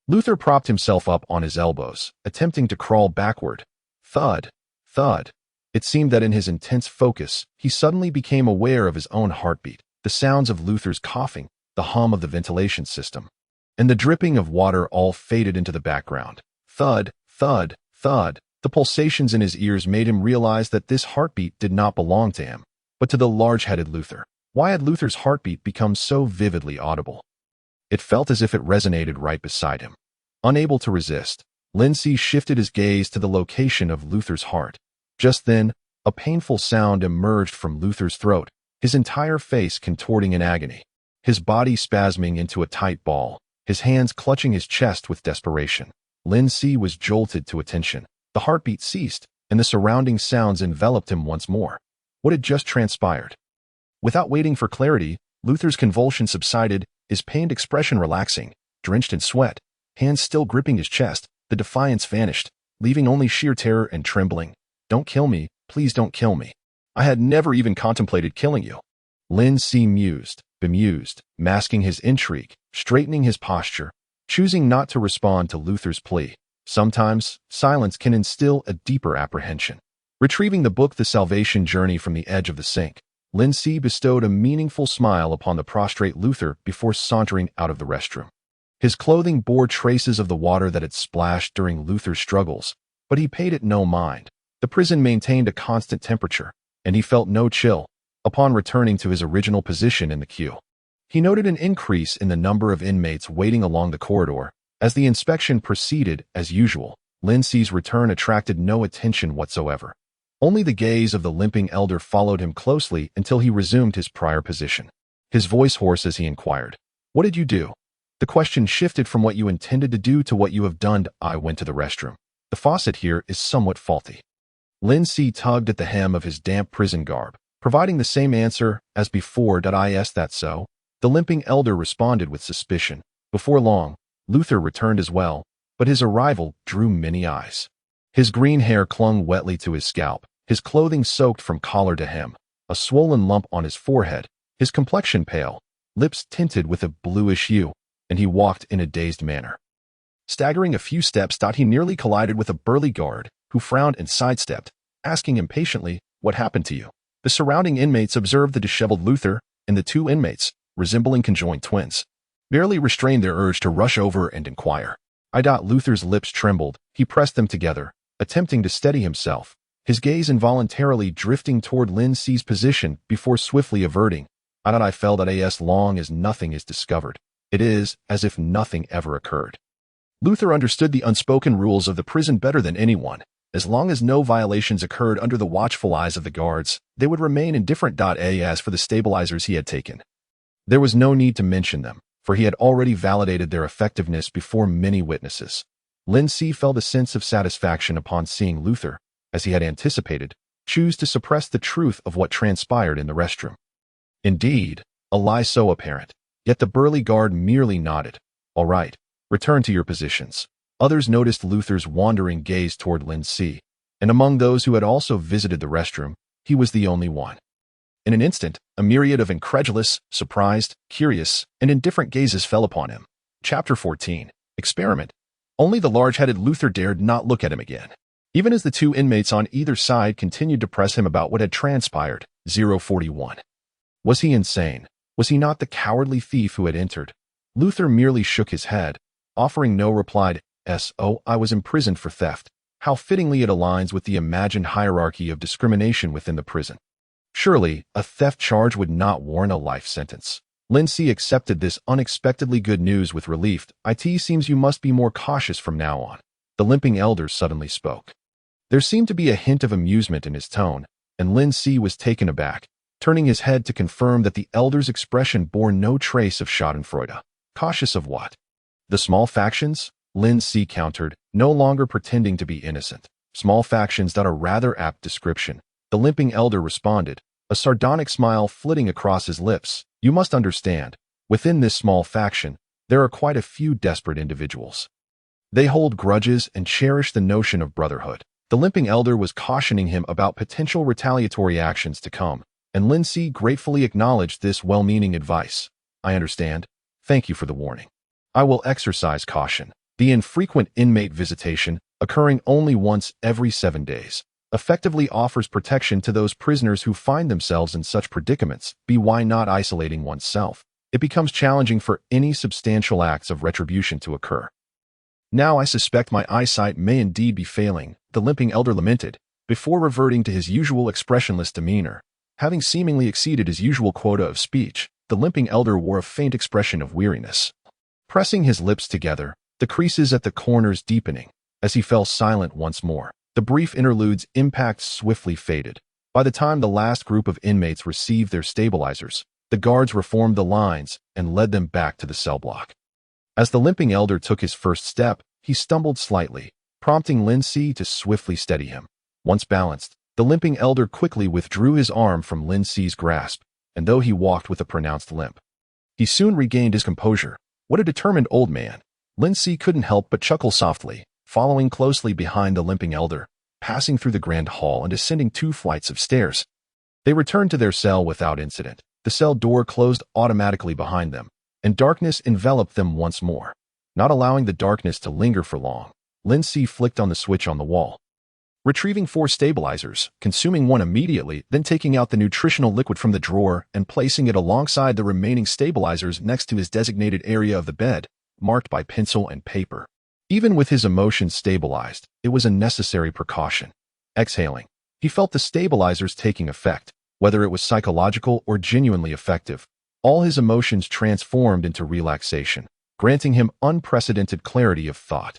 Luther propped himself up on his elbows, attempting to crawl backward. Thud, thud. It seemed that in his intense focus, he suddenly became aware of his own heartbeat, the sounds of Luther's coughing, the hum of the ventilation system, and the dripping of water all faded into the background. Thud, thud, thud. The pulsations in his ears made him realize that this heartbeat did not belong to him, but to the large-headed Luther. Why had Luther's heartbeat become so vividly audible? It felt as if it resonated right beside him. Unable to resist, Lin C shifted his gaze to the location of Luther's heart. Just then, a painful sound emerged from Luther's throat, his entire face contorting in agony, his body spasming into a tight ball, his hands clutching his chest with desperation. Lin C was jolted to attention. The heartbeat ceased, and the surrounding sounds enveloped him once more. What had just transpired? Without waiting for clarity, Luther's convulsion subsided, his pained expression relaxing. Drenched in sweat, hands still gripping his chest, the defiance vanished, leaving only sheer terror and trembling. "Don't kill me, please don't kill me. I had never even contemplated killing you." Lin C mused, bemused, masking his intrigue, straightening his posture, choosing not to respond to Luther's plea. Sometimes, silence can instill a deeper apprehension. Retrieving the book The Salvation Journey from the edge of the sink, Lin C bestowed a meaningful smile upon the prostrate Luther before sauntering out of the restroom. His clothing bore traces of the water that had splashed during Luther's struggles, but he paid it no mind. The prison maintained a constant temperature, and he felt no chill. Upon returning to his original position in the queue, he noted an increase in the number of inmates waiting along the corridor. As the inspection proceeded, as usual, Lin C's return attracted no attention whatsoever. Only the gaze of the limping elder followed him closely until he resumed his prior position. His voice hoarse as he inquired, "What did you do?" The question shifted from what you intended to do to what you have done. "I went to the restroom. The faucet here is somewhat faulty." Lin C tugged at the hem of his damp prison garb, providing the same answer as before. "Is that so?" The limping elder responded with suspicion. Before long, Luther returned as well, but his arrival drew many eyes. His green hair clung wetly to his scalp, his clothing soaked from collar to hem, a swollen lump on his forehead, his complexion pale, lips tinted with a bluish hue, and he walked in a dazed manner. Staggering a few steps, he nearly collided with a burly guard, who frowned and sidestepped, asking impatiently, "What happened to you?" The surrounding inmates observed the disheveled Luther, and the two inmates, resembling conjoined twins, barely restrained their urge to rush over and inquire. Luther's lips trembled. He pressed them together, attempting to steady himself, his gaze involuntarily drifting toward Lin C's position before swiftly averting. I felt that as long as nothing is discovered, it is as if nothing ever occurred. Luther understood the unspoken rules of the prison better than anyone. As long as no violations occurred under the watchful eyes of the guards, they would remain indifferent. As for the stabilizers he had taken, there was no need to mention them, for he had already validated their effectiveness before many witnesses. Lin C felt a sense of satisfaction upon seeing Luther, as he had anticipated, choose to suppress the truth of what transpired in the restroom. Indeed, a lie so apparent, yet the burly guard merely nodded. "All right, return to your positions." Others noticed Luther's wandering gaze toward Lin C, and among those who had also visited the restroom, he was the only one. In an instant, a myriad of incredulous, surprised, curious, and indifferent gazes fell upon him. Chapter 14. Experiment. Only the large-headed Luther dared not look at him again, even as the two inmates on either side continued to press him about what had transpired. 041. Was he insane? Was he not the cowardly thief who had entered? Luther merely shook his head, offering no reply. I was imprisoned for theft. How fittingly it aligns with the imagined hierarchy of discrimination within the prison. Surely, a theft charge would not warrant a life sentence. Lin C accepted this unexpectedly good news with relief. "It seems you must be more cautious from now on." The limping elder suddenly spoke. There seemed to be a hint of amusement in his tone, and Lin C was taken aback, turning his head to confirm that the elder's expression bore no trace of schadenfreude. Cautious of what? The small factions? Lin C countered, no longer pretending to be innocent. Small factions. A rather apt description. The limping elder responded, a sardonic smile flitting across his lips. "You must understand, within this small faction, there are quite a few desperate individuals. They hold grudges and cherish the notion of brotherhood. The limping elder was cautioning him about potential retaliatory actions to come, and Lin Si gratefully acknowledged this well-meaning advice. I understand. Thank you for the warning. I will exercise caution. The infrequent inmate visitation, occurring only once every 7 days, effectively offers protection to those prisoners who find themselves in such predicaments. Why not isolating oneself? It becomes challenging for any substantial acts of retribution to occur. Now I suspect my eyesight may indeed be failing, the limping elder lamented, before reverting to his usual expressionless demeanor. Having seemingly exceeded his usual quota of speech, the limping elder wore a faint expression of weariness. Pressing his lips together, the creases at the corners deepening, as he fell silent once more. The brief interlude's impact swiftly faded. By the time the last group of inmates received their stabilizers, the guards reformed the lines and led them back to the cell block. As the limping elder took his first step, he stumbled slightly, prompting Lin Si to swiftly steady him. Once balanced, the limping elder quickly withdrew his arm from Lin Si's grasp, and though he walked with a pronounced limp, he soon regained his composure. What a determined old man! Lin Si couldn't help but chuckle softly, following closely behind the limping elder, passing through the grand hall and ascending 2 flights of stairs. They returned to their cell without incident. The cell door closed automatically behind them, and darkness enveloped them once more. Not allowing the darkness to linger for long, Lin Si flicked on the switch on the wall, retrieving 4 stabilizers, consuming one immediately, then taking out the nutritional liquid from the drawer and placing it alongside the remaining stabilizers next to his designated area of the bed, marked by pencil and paper. Even with his emotions stabilized, it was a necessary precaution. Exhaling, he felt the stabilizers taking effect, whether it was psychological or genuinely effective. All his emotions transformed into relaxation, granting him unprecedented clarity of thought.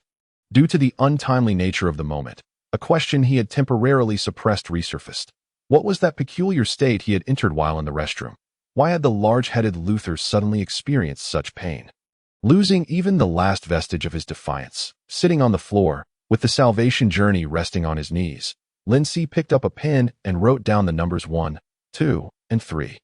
Due to the untimely nature of the moment, a question he had temporarily suppressed resurfaced. What was that peculiar state he had entered while in the restroom? Why had the large-headed Luther suddenly experienced such pain? Losing even the last vestige of his defiance, sitting on the floor, with the salvation journey resting on his knees, Lin Si picked up a pen and wrote down the numbers 1, 2, and 3.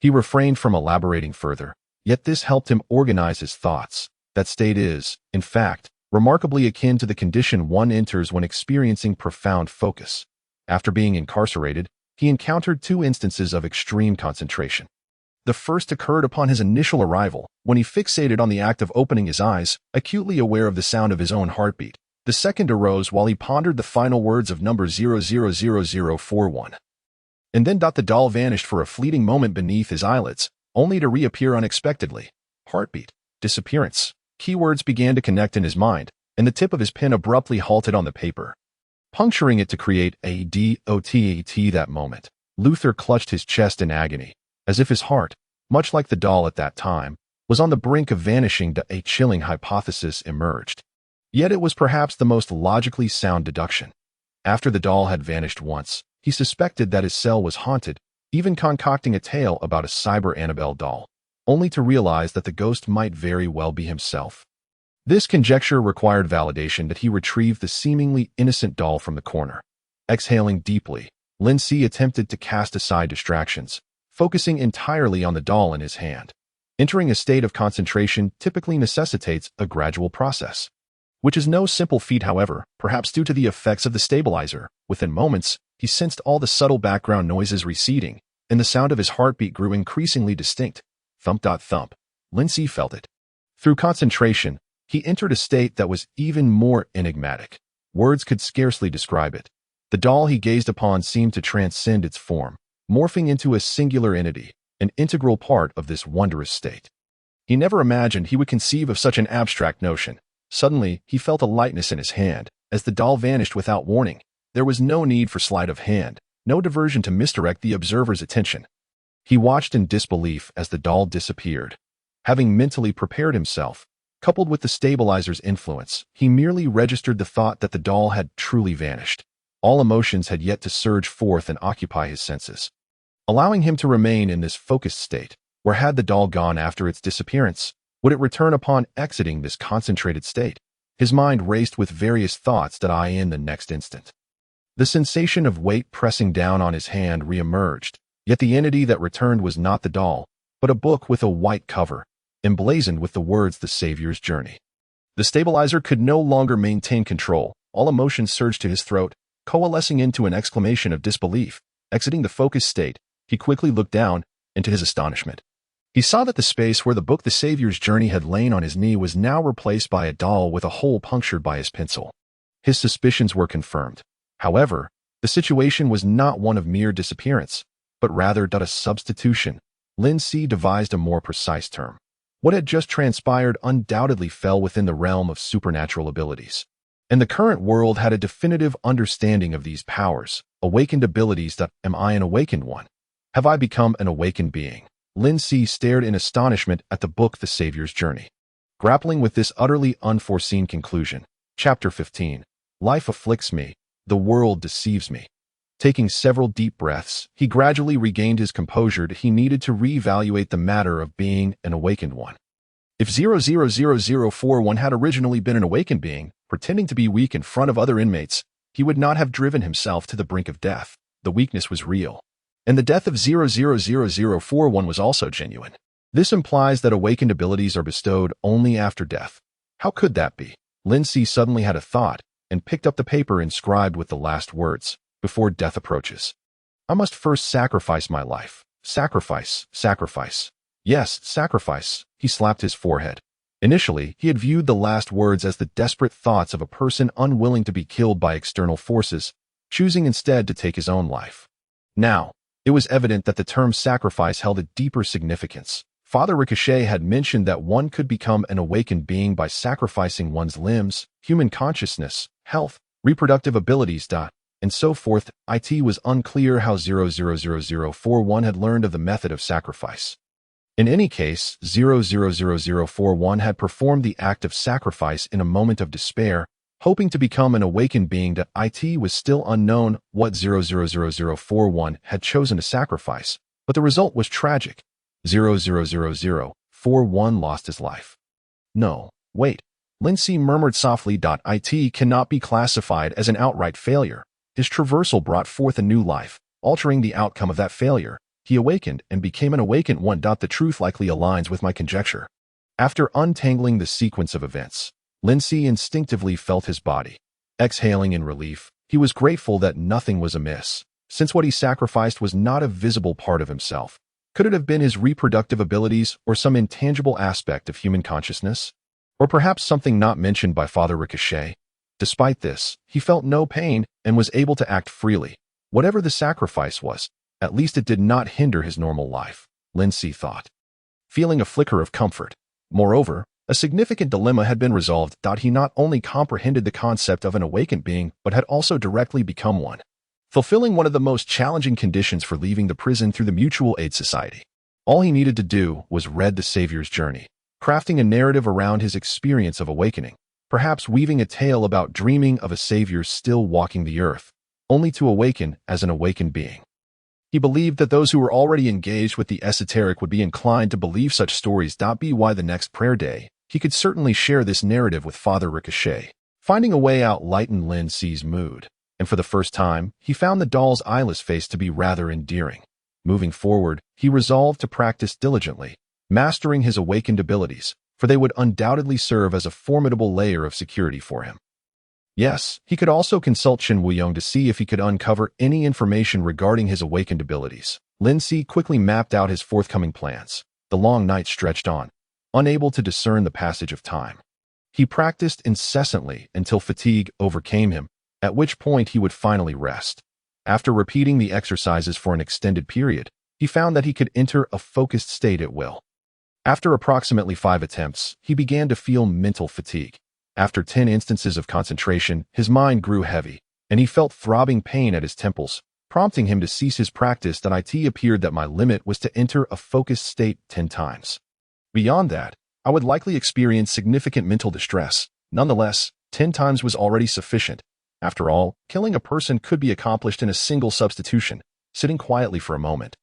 He refrained from elaborating further, yet this helped him organize his thoughts. That state is, in fact, remarkably akin to the condition one enters when experiencing profound focus. After being incarcerated, he encountered 2 instances of extreme concentration. The first occurred upon his initial arrival, when he fixated on the act of opening his eyes, acutely aware of the sound of his own heartbeat. The second arose while he pondered the final words of number 000041. And then the doll vanished for a fleeting moment beneath his eyelids, only to reappear unexpectedly. Heartbeat. Disappearance. Keywords began to connect in his mind, and the tip of his pen abruptly halted on the paper, puncturing it to create a dot. That moment, Luther clutched his chest in agony, as if his heart, much like the doll at that time, was on the brink of vanishing. A chilling hypothesis emerged. Yet it was perhaps the most logically sound deduction. After the doll had vanished once, he suspected that his cell was haunted, even concocting a tale about a cyber Annabelle doll, only to realize that the ghost might very well be himself. This conjecture required validation that he retrieved the seemingly innocent doll from the corner. Exhaling deeply, Lin Si attempted to cast aside distractions, focusing entirely on the doll in his hand. Entering a state of concentration typically necessitates a gradual process, which is no simple feat. However, perhaps due to the effects of the stabilizer. Within moments, he sensed all the subtle background noises receding, and the sound of his heartbeat grew increasingly distinct. Thump. Thump. Lin Si felt it. Through concentration, he entered a state that was even more enigmatic. Words could scarcely describe it. The doll he gazed upon seemed to transcend its form, morphing into a singular entity, an integral part of this wondrous state. He never imagined he would conceive of such an abstract notion. Suddenly, he felt a lightness in his hand, as the doll vanished without warning. There was no need for sleight of hand, no diversion to misdirect the observer's attention. He watched in disbelief as the doll disappeared. Having mentally prepared himself, coupled with the stabilizer's influence, he merely registered the thought that the doll had truly vanished. All emotions had yet to surge forth and occupy his senses, allowing him to remain in this focused state. Where had the doll gone after its disappearance? Would it return upon exiting this concentrated state? His mind raced with various thoughts in the next instant. The sensation of weight pressing down on his hand re-emerged, yet the entity that returned was not the doll, but a book with a white cover. emblazoned with the words "The Savior's Journey." The stabilizer could no longer maintain control. All emotions surged to his throat, coalescing into an exclamation of disbelief. Exiting the focused state, he quickly looked down, and to his astonishment, he saw that the space where the book The Savior's Journey had lain on his knee was now replaced by a doll with a hole punctured by his pencil. His suspicions were confirmed. However, the situation was not one of mere disappearance, but rather a substitution. Lin Si devised a more precise term. What had just transpired undoubtedly fell within the realm of supernatural abilities. And the current world had a definitive understanding of these powers, awakened abilities. Am I an awakened one? Have I become an awakened being? Lin Si stared in astonishment at the book The Savior's Journey. Grappling with this utterly unforeseen conclusion, Chapter 15, Life afflicts me, the world deceives me. Taking several deep breaths, he gradually regained his composure. He needed to reevaluate the matter of being an awakened one. If 000041 had originally been an awakened being, pretending to be weak in front of other inmates, he would not have driven himself to the brink of death. The weakness was real. And the death of 000041 was also genuine. This implies that awakened abilities are bestowed only after death. How could that be? Lin Si suddenly had a thought, and picked up the paper inscribed with the last words, "Before death approaches. I must first sacrifice my life. Sacrifice, sacrifice. Yes, sacrifice." He slapped his forehead. Initially, he had viewed the last words as the desperate thoughts of a person unwilling to be killed by external forces, choosing instead to take his own life. Now, it was evident that the term sacrifice held a deeper significance. Father Ricochet had mentioned that one could become an awakened being by sacrificing one's limbs, human consciousness, health, reproductive abilities, and so forth. It was unclear how 000041 had learned of the method of sacrifice. In any case, 000041 had performed the act of sacrifice in a moment of despair, hoping to become an awakened being. It was still unknown what 000041 had chosen to sacrifice, but the result was tragic. 000041 lost his life. No, wait. Lin Si murmured softly. It cannot be classified as an outright failure. His traversal brought forth a new life, altering the outcome of that failure. He awakened and became an awakened one. The truth likely aligns with my conjecture. After untangling the sequence of events, Lin Si instinctively felt his body. Exhaling in relief, he was grateful that nothing was amiss, since what he sacrificed was not a visible part of himself. Could it have been his reproductive abilities or some intangible aspect of human consciousness? Or perhaps something not mentioned by Father Ricochet? Despite this, he felt no pain and was able to act freely. Whatever the sacrifice was, at least it did not hinder his normal life, Lin Si thought, feeling a flicker of comfort. Moreover, a significant dilemma had been resolved. He not only comprehended the concept of an awakened being, but had also directly become one, fulfilling one of the most challenging conditions for leaving the prison through the Mutual Aid Society. All he needed to do was read The Savior's Journey, crafting a narrative around his experience of awakening, perhaps weaving a tale about dreaming of a savior still walking the earth, only to awaken as an awakened being. He believed that those who were already engaged with the esoteric would be inclined to believe such stories. By the next prayer day, he could certainly share this narrative with Father Ricochet. Finding a way out lightened Lin Si's mood, and for the first time, he found the doll's eyeless face to be rather endearing. Moving forward, he resolved to practice diligently, mastering his awakened abilities, for they would undoubtedly serve as a formidable layer of security for him. Yes, he could also consult Chen Wuyong to see if he could uncover any information regarding his awakened abilities. Lin Si quickly mapped out his forthcoming plans. The long night stretched on, unable to discern the passage of time. He practiced incessantly until fatigue overcame him, at which point he would finally rest. After repeating the exercises for an extended period, he found that he could enter a focused state at will. After approximately 5 attempts, he began to feel mental fatigue. After 10 instances of concentration, his mind grew heavy, and he felt throbbing pain at his temples, prompting him to cease his practice. It appeared that my limit was to enter a focused state 10 times. Beyond that, I would likely experience significant mental distress. Nonetheless, 10 times was already sufficient. After all, killing a person could be accomplished in a single substitution, sitting quietly for a moment.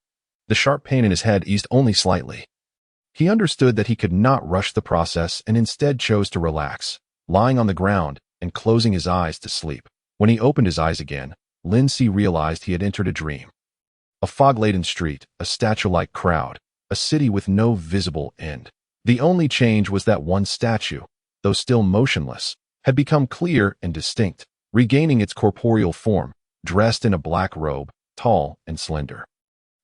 The sharp pain in his head eased only slightly. He understood that he could not rush the process and instead chose to relax, lying on the ground and closing his eyes to sleep. When he opened his eyes again, Lin Si realized he had entered a dream. A fog-laden street, a statue-like crowd, a city with no visible end. The only change was that one statue, though still motionless, had become clear and distinct, regaining its corporeal form, dressed in a black robe, tall and slender.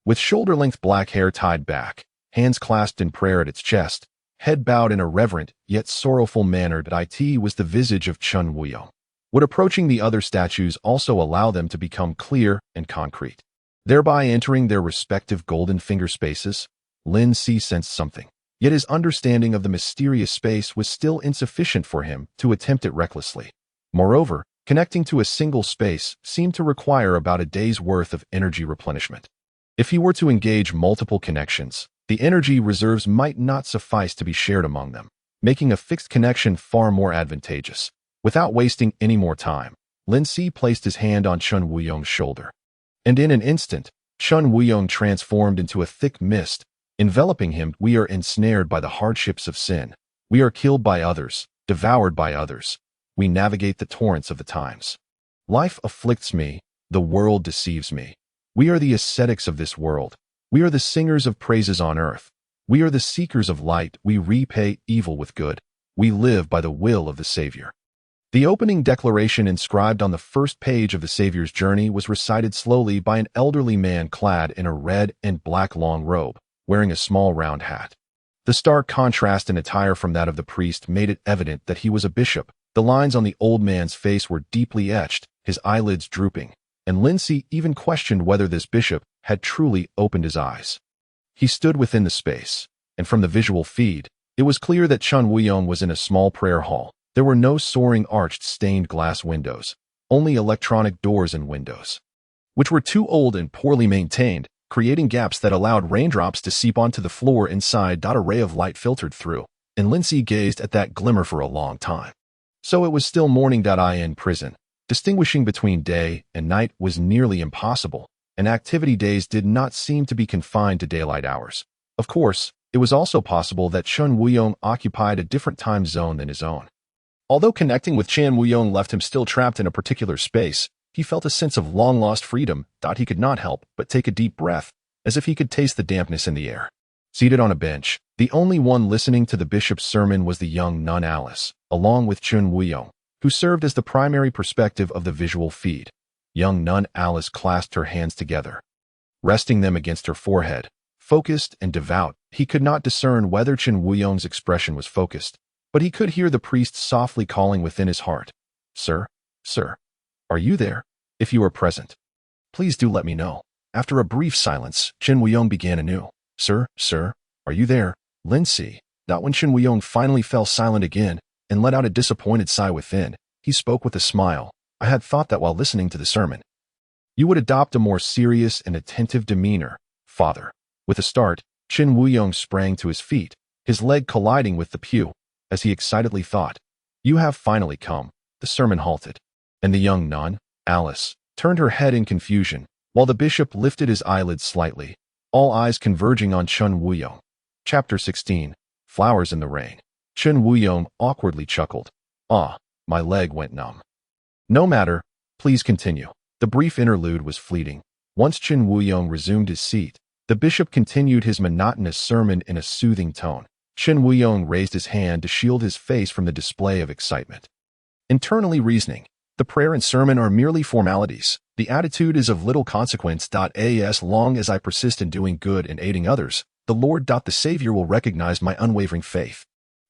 With shoulder-length black hair tied back, hands clasped in prayer at its chest, head bowed in a reverent yet sorrowful manner, it was the visage of Chun Wuyong. Would approaching the other statues also allow them to become clear and concrete, thereby entering their respective golden finger spaces? Lin Si sensed something, yet his understanding of the mysterious space was still insufficient for him to attempt it recklessly. Moreover, connecting to a single space seemed to require about a day's worth of energy replenishment. If he were to engage multiple connections, the energy reserves might not suffice to be shared among them, making a fixed connection far more advantageous. Without wasting any more time, Lin Si placed his hand on Chun Wuyong's shoulder. And in an instant, Chun Wuyong transformed into a thick mist, enveloping him. We are ensnared by the hardships of sin. We are killed by others, devoured by others. We navigate the torrents of the times. Life afflicts me, the world deceives me. We are the ascetics of this world. We are the singers of praises on earth. We are the seekers of light. We repay evil with good. We live by the will of the Savior. The opening declaration inscribed on the first page of the Savior's journey was recited slowly by an elderly man clad in a red and black long robe, wearing a small round hat. The stark contrast in attire from that of the priest made it evident that he was a bishop. The lines on the old man's face were deeply etched, his eyelids drooping, and Lin Si even questioned whether this bishop had truly opened his eyes. He stood within the space, and from the visual feed, it was clear that Chun Wuyong was in a small prayer hall. There were no soaring arched stained glass windows, only electronic doors and windows, which were too old and poorly maintained, creating gaps that allowed raindrops to seep onto the floor inside. A ray of light filtered through, and Lin Si gazed at that glimmer for a long time. So it was still morning. In prison, distinguishing between day and night was nearly impossible, and activity days did not seem to be confined to daylight hours. Of course, it was also possible that Chun Wuyong occupied a different time zone than his own. Although connecting with Chun Wuyong left him still trapped in a particular space, he felt a sense of long-lost freedom. He could not help but take a deep breath, as if he could taste the dampness in the air. Seated on a bench, the only one listening to the bishop's sermon was the young nun Alice, along with Chun Wuyong, who served as the primary perspective of the visual feed. Young nun Alice clasped her hands together, resting them against her forehead. Focused and devout, he could not discern whether Chun Wuyong's expression was focused, but he could hear the priest softly calling within his heart, "Sir, sir, are you there? If you are present, please do let me know." After a brief silence, Chun Wuyong began anew. "Sir, sir, are you there?" Lin Si. Not when Chun Wuyong finally fell silent again and let out a disappointed sigh within, he spoke with a smile. "I had thought that while listening to the sermon, you would adopt a more serious and attentive demeanor, Father." With a start, Chun Wuyong sprang to his feet, his leg colliding with the pew, as he excitedly thought, "You have finally come." The sermon halted, and the young nun, Alice, turned her head in confusion, while the bishop lifted his eyelids slightly, all eyes converging on Chun Wuyong. Chapter 16. Flowers in the Rain. Chun Wuyong awkwardly chuckled. "Ah, my leg went numb." "No matter, please continue." The brief interlude was fleeting. Once Chun Wuyong resumed his seat, the bishop continued his monotonous sermon in a soothing tone. Chun Wuyong raised his hand to shield his face from the display of excitement. Internally reasoning, the prayer and sermon are merely formalities. The attitude is of little consequence. As long as I persist in doing good and aiding others, the Lord, the Savior, will recognize my unwavering faith.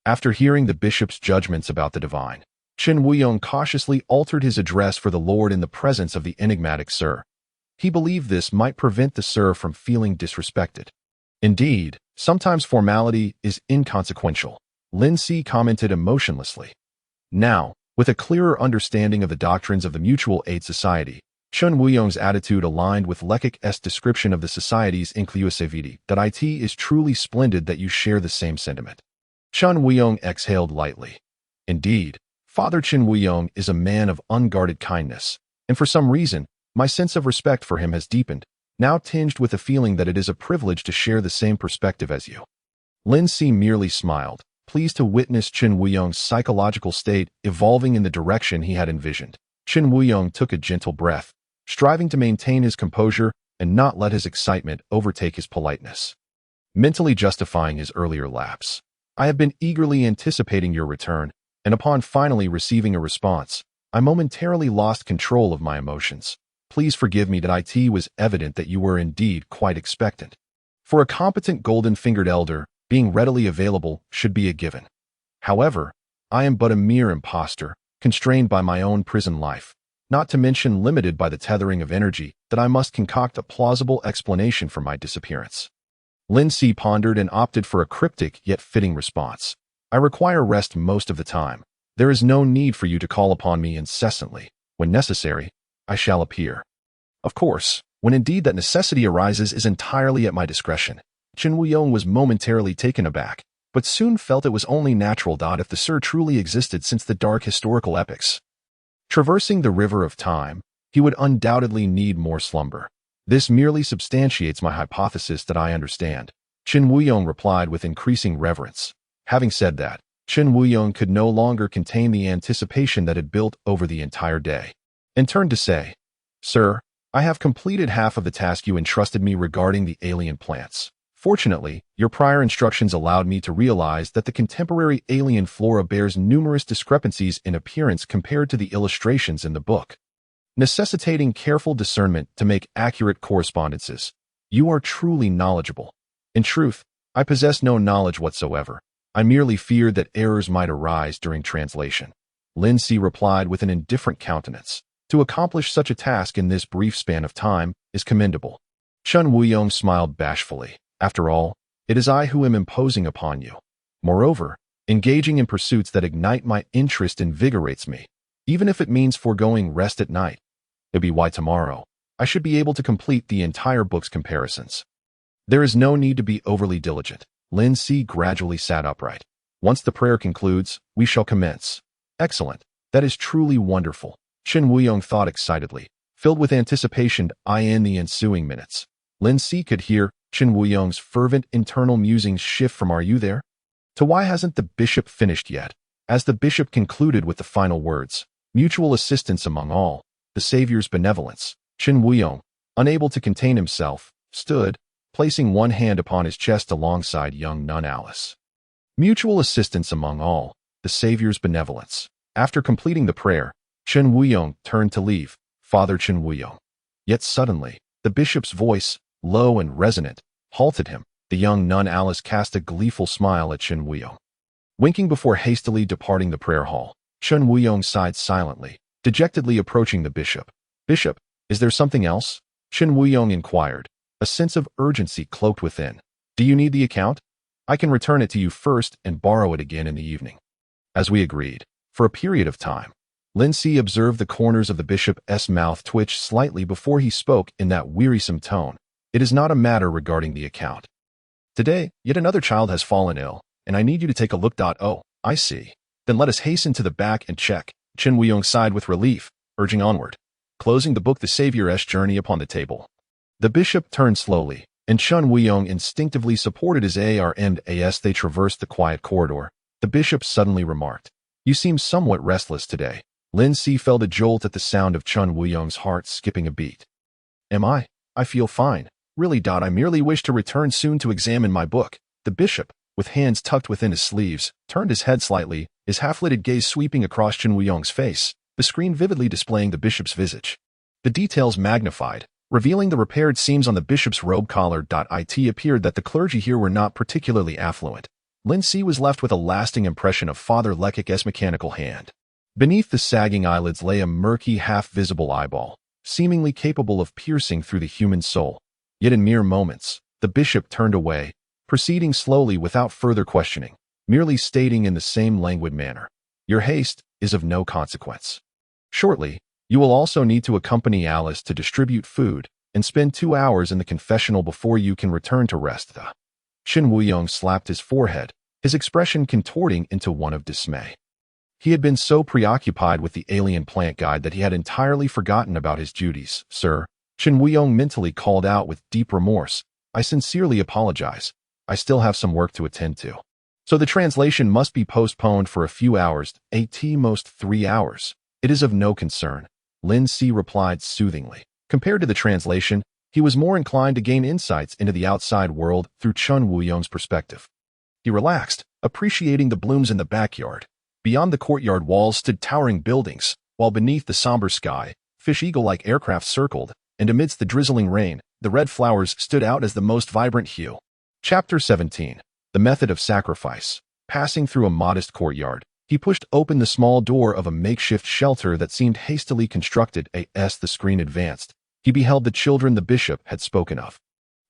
After hearing the bishop's judgments about the divine, Chun Wuyong cautiously altered his address for the Lord in the presence of the enigmatic Sir. He believed this might prevent the Sir from feeling disrespected. Indeed, sometimes formality is inconsequential, Lin Si commented emotionlessly. Now, with a clearer understanding of the doctrines of the Mutual Aid Society, Chun Wuyong's attitude aligned with Lekic's description of the society's inclusivity. It is truly splendid that you share the same sentiment. Chun Wuyong exhaled lightly. Indeed, Father Chun Wuyong is a man of unguarded kindness, and for some reason, my sense of respect for him has deepened, now tinged with a feeling that it is a privilege to share the same perspective as you. Lin Si merely smiled, pleased to witness Chun Wuyong's psychological state evolving in the direction he had envisioned. Chun Wuyong took a gentle breath, striving to maintain his composure and not let his excitement overtake his politeness. Mentally justifying his earlier lapse, I have been eagerly anticipating your return, and upon finally receiving a response, I momentarily lost control of my emotions. Please forgive me that it was evident that you were indeed quite expectant. For a competent golden-fingered elder, being readily available should be a given. However, I am but a mere impostor, constrained by my own prison life, not to mention limited by the tethering of energy that I must concoct a plausible explanation for my disappearance. Lin Si pondered and opted for a cryptic yet fitting response. I require rest most of the time. There is no need for you to call upon me incessantly. When necessary, I shall appear. Of course, when indeed that necessity arises is entirely at my discretion. Chen Wuyong was momentarily taken aback, but soon felt it was only natural if the Sir truly existed since the dark historical epochs. Traversing the river of time, he would undoubtedly need more slumber. This merely substantiates my hypothesis that I understand, Chen Wuyong replied with increasing reverence. Having said that, Chen Wuyong could no longer contain the anticipation that had built over the entire day, and turned to say, Sir, I have completed half of the task you entrusted me regarding the alien plants. Fortunately, your prior instructions allowed me to realize that the contemporary alien flora bears numerous discrepancies in appearance compared to the illustrations in the book, necessitating careful discernment to make accurate correspondences. You are truly knowledgeable. In truth, I possess no knowledge whatsoever. I merely feared that errors might arise during translation. Lin Si replied with an indifferent countenance. To accomplish such a task in this brief span of time is commendable. Chen Wuyong smiled bashfully. After all, it is I who am imposing upon you. Moreover, engaging in pursuits that ignite my interest invigorates me, even if it means foregoing rest at night. It'll be why tomorrow, I should be able to complete the entire book's comparisons. There is no need to be overly diligent. Lin Si gradually sat upright. Once the prayer concludes, we shall commence. Excellent. That is truly wonderful, Chen Wuyong thought excitedly, filled with anticipation in the ensuing minutes. Lin Si could hear Chen Wuyong's fervent internal musings shift from "Are you there?" to "Why hasn't the bishop finished yet?" as the bishop concluded with the final words, "Mutual assistance among all, the Savior's benevolence." Chen Wuyong, unable to contain himself, stood, placing one hand upon his chest alongside young nun Alice. Mutual assistance among all, the Savior's benevolence. After completing the prayer, Chen Wuyong turned to leave. Father Chen Wuyong. Yet suddenly, the bishop's voice, low and resonant, halted him. The young nun Alice cast a gleeful smile at Chen Wuyong. Winking before hastily departing the prayer hall, Chen Wuyong sighed silently, dejectedly approaching the bishop. Bishop, is there something else? Chen Wuyong inquired, a sense of urgency cloaked within. Do you need the account? I can return it to you first and borrow it again in the evening. As we agreed, for a period of time, Lin Si observed the corners of the bishop's mouth twitch slightly before he spoke in that wearisome tone. It is not a matter regarding the account. Today, yet another child has fallen ill, and I need you to take a look. Oh, I see. Then let us hasten to the back and check. Chen Wuyong sighed with relief, urging onward, closing the book The Savior's Journey upon the table. The bishop turned slowly, and Chen Wuyong instinctively supported his arm as they traversed the quiet corridor. The bishop suddenly remarked, You seem somewhat restless today. Lin Si felt a jolt at the sound of Chen Wuyong's heart skipping a beat. Am I? I feel fine. Really, I merely wish to return soon to examine my book. The bishop, with hands tucked within his sleeves, turned his head slightly, his half-lidded gaze sweeping across Chen Wuyong's face, the screen vividly displaying the bishop's visage. The details magnified, revealing the repaired seams on the bishop's robe collar. It appeared that the clergy here were not particularly affluent. Lin Si was left with a lasting impression of Father Lekic's mechanical hand. Beneath the sagging eyelids lay a murky, half-visible eyeball, seemingly capable of piercing through the human soul. Yet in mere moments, the bishop turned away, proceeding slowly without further questioning, merely stating in the same languid manner, Your haste is of no consequence. Shortly, you will also need to accompany Alice to distribute food and spend 2 hours in the confessional before you can return to rest. Chen Wuyong slapped his forehead, his expression contorting into one of dismay. He had been so preoccupied with the alien plant guide that he had entirely forgotten about his duties. Sir, Chen Wuyong mentally called out with deep remorse, I sincerely apologize. I still have some work to attend to. So the translation must be postponed for a few hours, at most 3 hours. It is of no concern, Lin Si replied soothingly. Compared to the translation, he was more inclined to gain insights into the outside world through Chen Wuyong's perspective. He relaxed, appreciating the blooms in the backyard. Beyond the courtyard walls stood towering buildings, while beneath the somber sky, fish eagle-like aircraft circled, and amidst the drizzling rain, the red flowers stood out as the most vibrant hue. Chapter 17. The Method of Sacrifice. Passing through a modest courtyard, he pushed open the small door of a makeshift shelter that seemed hastily constructed. As the screen advanced, he beheld the children the bishop had spoken of.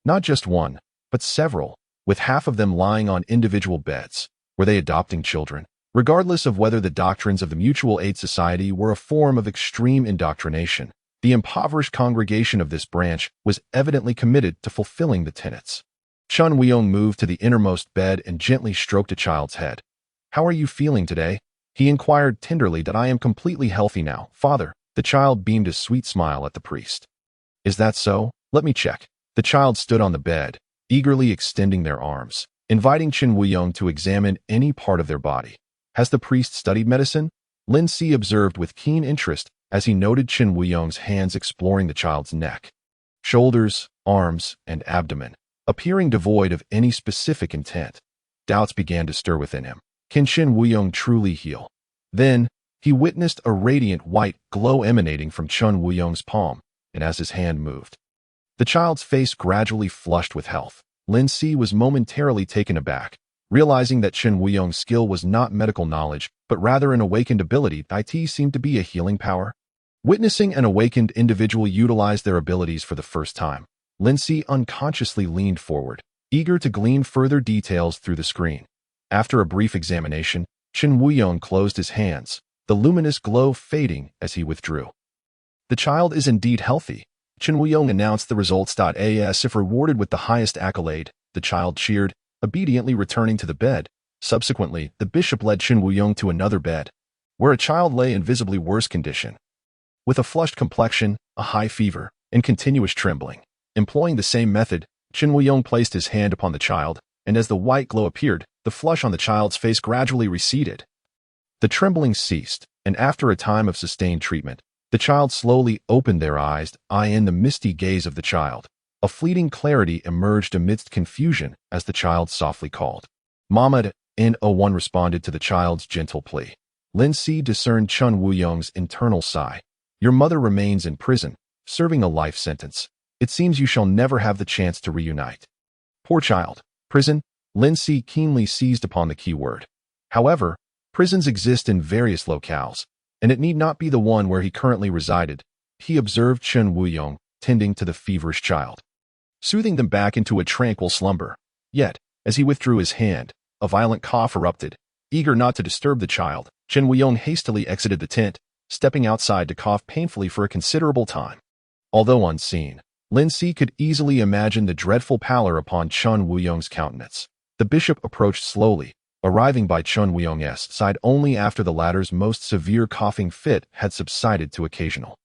Not just one, but several, with half of them lying on individual beds. Were they adopting children? Regardless of whether the doctrines of the Mutual Aid Society were a form of extreme indoctrination, the impoverished congregation of this branch was evidently committed to fulfilling the tenets. Chun Weong moved to the innermost bed and gently stroked a child's head. "How are you feeling today?" he inquired tenderly. "That I am completely healthy now, Father." The child beamed a sweet smile at the priest. "Is that so? Let me check." The child stood on the bed, eagerly extending their arms, inviting Chen Weong to examine any part of their body. "Has the priest studied medicine?" Lin Si observed with keen interest as he noted Chen Weong's hands exploring the child's neck, shoulders, arms, and abdomen, appearing devoid of any specific intent. Doubts began to stir within him. Can Chen Weong truly heal? Then, he witnessed a radiant white glow emanating from Chen Weong's palm, and as his hand moved, the child's face gradually flushed with health. Lin Si was momentarily taken aback, realizing that Chen Weong's skill was not medical knowledge, but rather an awakened ability. It seemed to be a healing power. Witnessing an awakened individual utilize their abilities for the first time, Lin Si unconsciously leaned forward, eager to glean further details through the screen. After a brief examination, Chen Weong closed his hands, the luminous glow fading as he withdrew. "The child is indeed healthy," Chen Weong announced the results. As if rewarded with the highest accolade, the child cheered, obediently returning to the bed. Subsequently, the bishop led Chen Weong to another bed, where a child lay in visibly worse condition, with a flushed complexion, a high fever, and continuous trembling. Employing the same method, Chen Weong placed his hand upon the child, and as the white glow appeared, the flush on the child's face gradually receded. The trembling ceased, and after a time of sustained treatment, the child slowly opened their eyes. In the misty gaze of the child, a fleeting clarity emerged amidst confusion as the child softly called, "Mama." No-one responded to the child's gentle plea. Lin Si discerned Chen Weong's internal sigh. "Your mother remains in prison, serving a life sentence. It seems you shall never have the chance to reunite." Poor child. Prison? Lin Si keenly seized upon the key word. However, prisons exist in various locales, and it need not be the one where he currently resided. He observed Chen Weong tending to the feverish child, soothing them back into a tranquil slumber. Yet, as he withdrew his hand, a violent cough erupted. Eager not to disturb the child, Chen Weong hastily exited the tent, stepping outside to cough painfully for a considerable time. Although unseen, Lin Si could easily imagine the dreadful pallor upon Chen Weong's countenance. The bishop approached slowly, arriving by Chen Weong's side only after the latter's most severe coughing fit had subsided to occasional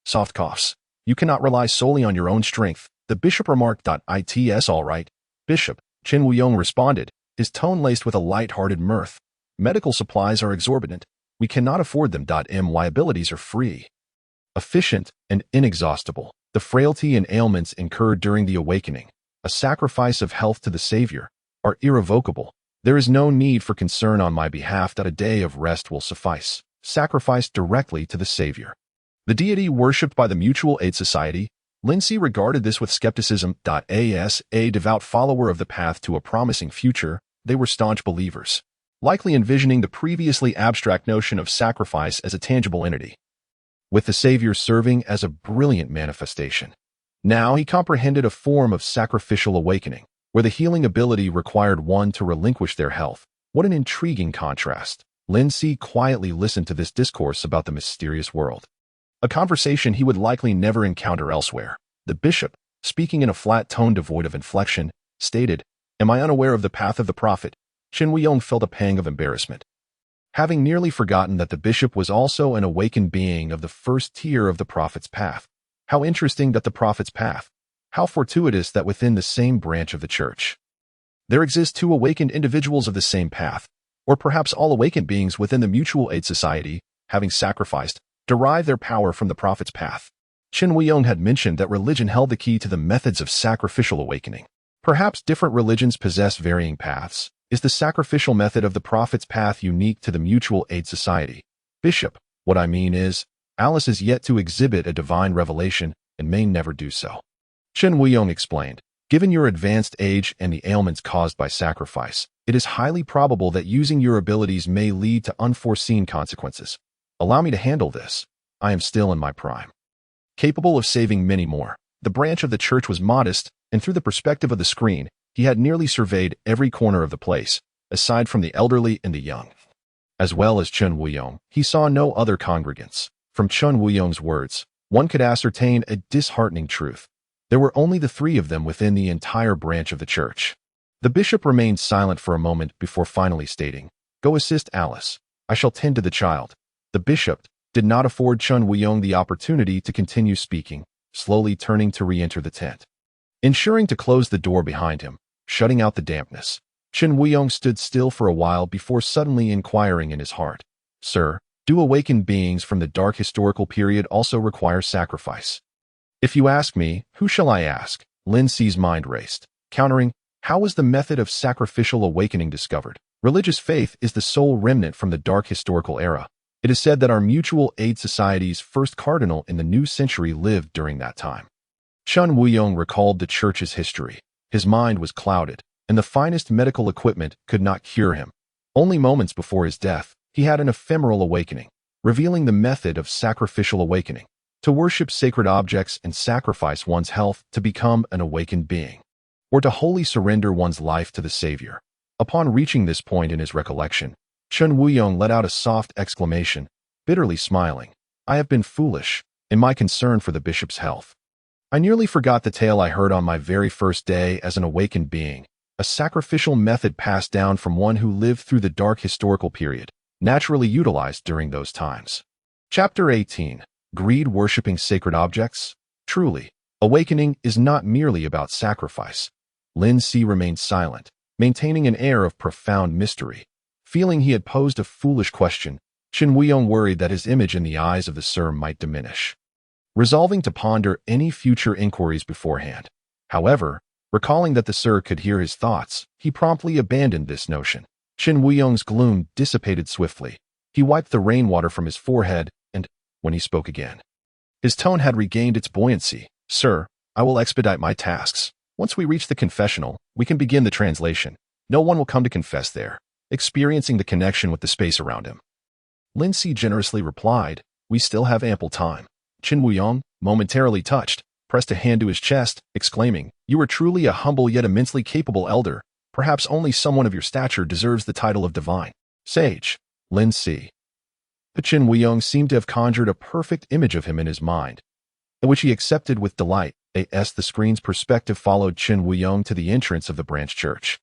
soft coughs. "You cannot rely solely on your own strength," the bishop remarked. "It's all right, Bishop," Chen Weong responded, his tone laced with a light-hearted mirth. "Medical supplies are exorbitant. We cannot afford them. My abilities are free, efficient, and inexhaustible. The frailty and ailments incurred during the awakening, a sacrifice of health to the Savior, are irrevocable. There is no need for concern on my behalf. A day of rest will suffice, sacrificed directly to the Savior." The deity worshipped by the Mutual Aid Society, Lin Si regarded this with skepticism. As a devout follower of the path to a promising future, they were staunch believers, likely envisioning the previously abstract notion of sacrifice as a tangible entity, with the Savior serving as a brilliant manifestation. Now he comprehended a form of sacrificial awakening, where the healing ability required one to relinquish their health. What an intriguing contrast. Lin Si quietly listened to this discourse about the mysterious world, a conversation he would likely never encounter elsewhere. The bishop, speaking in a flat tone devoid of inflection, stated, "Am I unaware of the path of the prophet?" Chen Weong felt a pang of embarrassment, having nearly forgotten that the bishop was also an awakened being of the first tier of the prophet's path. How interesting that the prophet's path. How fortuitous that within the same branch of the church, there exist two awakened individuals of the same path, or perhaps all awakened beings within the Mutual Aid Society, having sacrificed, derive their power from the prophet's path. Chen Weong had mentioned that religion held the key to the methods of sacrificial awakening. Perhaps different religions possess varying paths, Is the sacrificial method of the prophet's path unique to the mutual aid society? Bishop, what I mean is, Alice is yet to exhibit a divine revelation and may never do so. Chen Wuyong explained, given your advanced age and the ailments caused by sacrifice, it is highly probable that using your abilities may lead to unforeseen consequences. Allow me to handle this. I am still in my prime, capable of saving many more. The branch of the church was modest, and through the perspective of the screen, he had nearly surveyed every corner of the place, aside from the elderly and the young. As well as Chen Wuyong, he saw no other congregants. From Chen Wuyong's words, one could ascertain a disheartening truth. There were only the three of them within the entire branch of the church. The bishop remained silent for a moment before finally stating, "Go assist Alice. I shall tend to the child." The bishop did not afford Chen Wuyong the opportunity to continue speaking, slowly turning to re-enter the tent. Ensuring to close the door behind him, shutting out the dampness, Chen Wuyong stood still for a while before suddenly inquiring in his heart, "Sir, do awakened beings from the dark historical period also require sacrifice?" "If you ask me, who shall I ask?" Lin Si's mind raced, countering, "How was the method of sacrificial awakening discovered? Religious faith is the sole remnant from the dark historical era. It is said that our mutual aid society's first cardinal in the new century lived during that time." Chen Wuyong recalled the church's history. His mind was clouded, and the finest medical equipment could not cure him. Only moments before his death, he had an ephemeral awakening, revealing the method of sacrificial awakening, to worship sacred objects and sacrifice one's health to become an awakened being, or to wholly surrender one's life to the Savior. Upon reaching this point in his recollection, Chen Wuyong let out a soft exclamation, bitterly smiling. "I have been foolish in my concern for the bishop's health. I nearly forgot the tale I heard on my very first day as an awakened being, a sacrificial method passed down from one who lived through the dark historical period, naturally utilized during those times." Chapter 18. Greed worshipping sacred objects? Truly, awakening is not merely about sacrifice. Lin Si remained silent, maintaining an air of profound mystery. Feeling he had posed a foolish question, Chen Wuyong worried that his image in the eyes of the Sir might diminish. Resolving to ponder any future inquiries beforehand. However, recalling that the Sir could hear his thoughts, he promptly abandoned this notion. Chen Wuyong's gloom dissipated swiftly. He wiped the rainwater from his forehead, and, when he spoke again, his tone had regained its buoyancy. "Sir, I will expedite my tasks. Once we reach the confessional, we can begin the translation. No one will come to confess there," experiencing the connection with the space around him. Lin Si generously replied, "We still have ample time." Chen Wuyong, momentarily touched, pressed a hand to his chest, exclaiming, "You are truly a humble yet immensely capable elder. Perhaps only someone of your stature deserves the title of divine sage." Lin Si. But Chen Wuyong seemed to have conjured a perfect image of him in his mind, which he accepted with delight. The screen's perspective followed Chen Wuyong to the entrance of the branch church.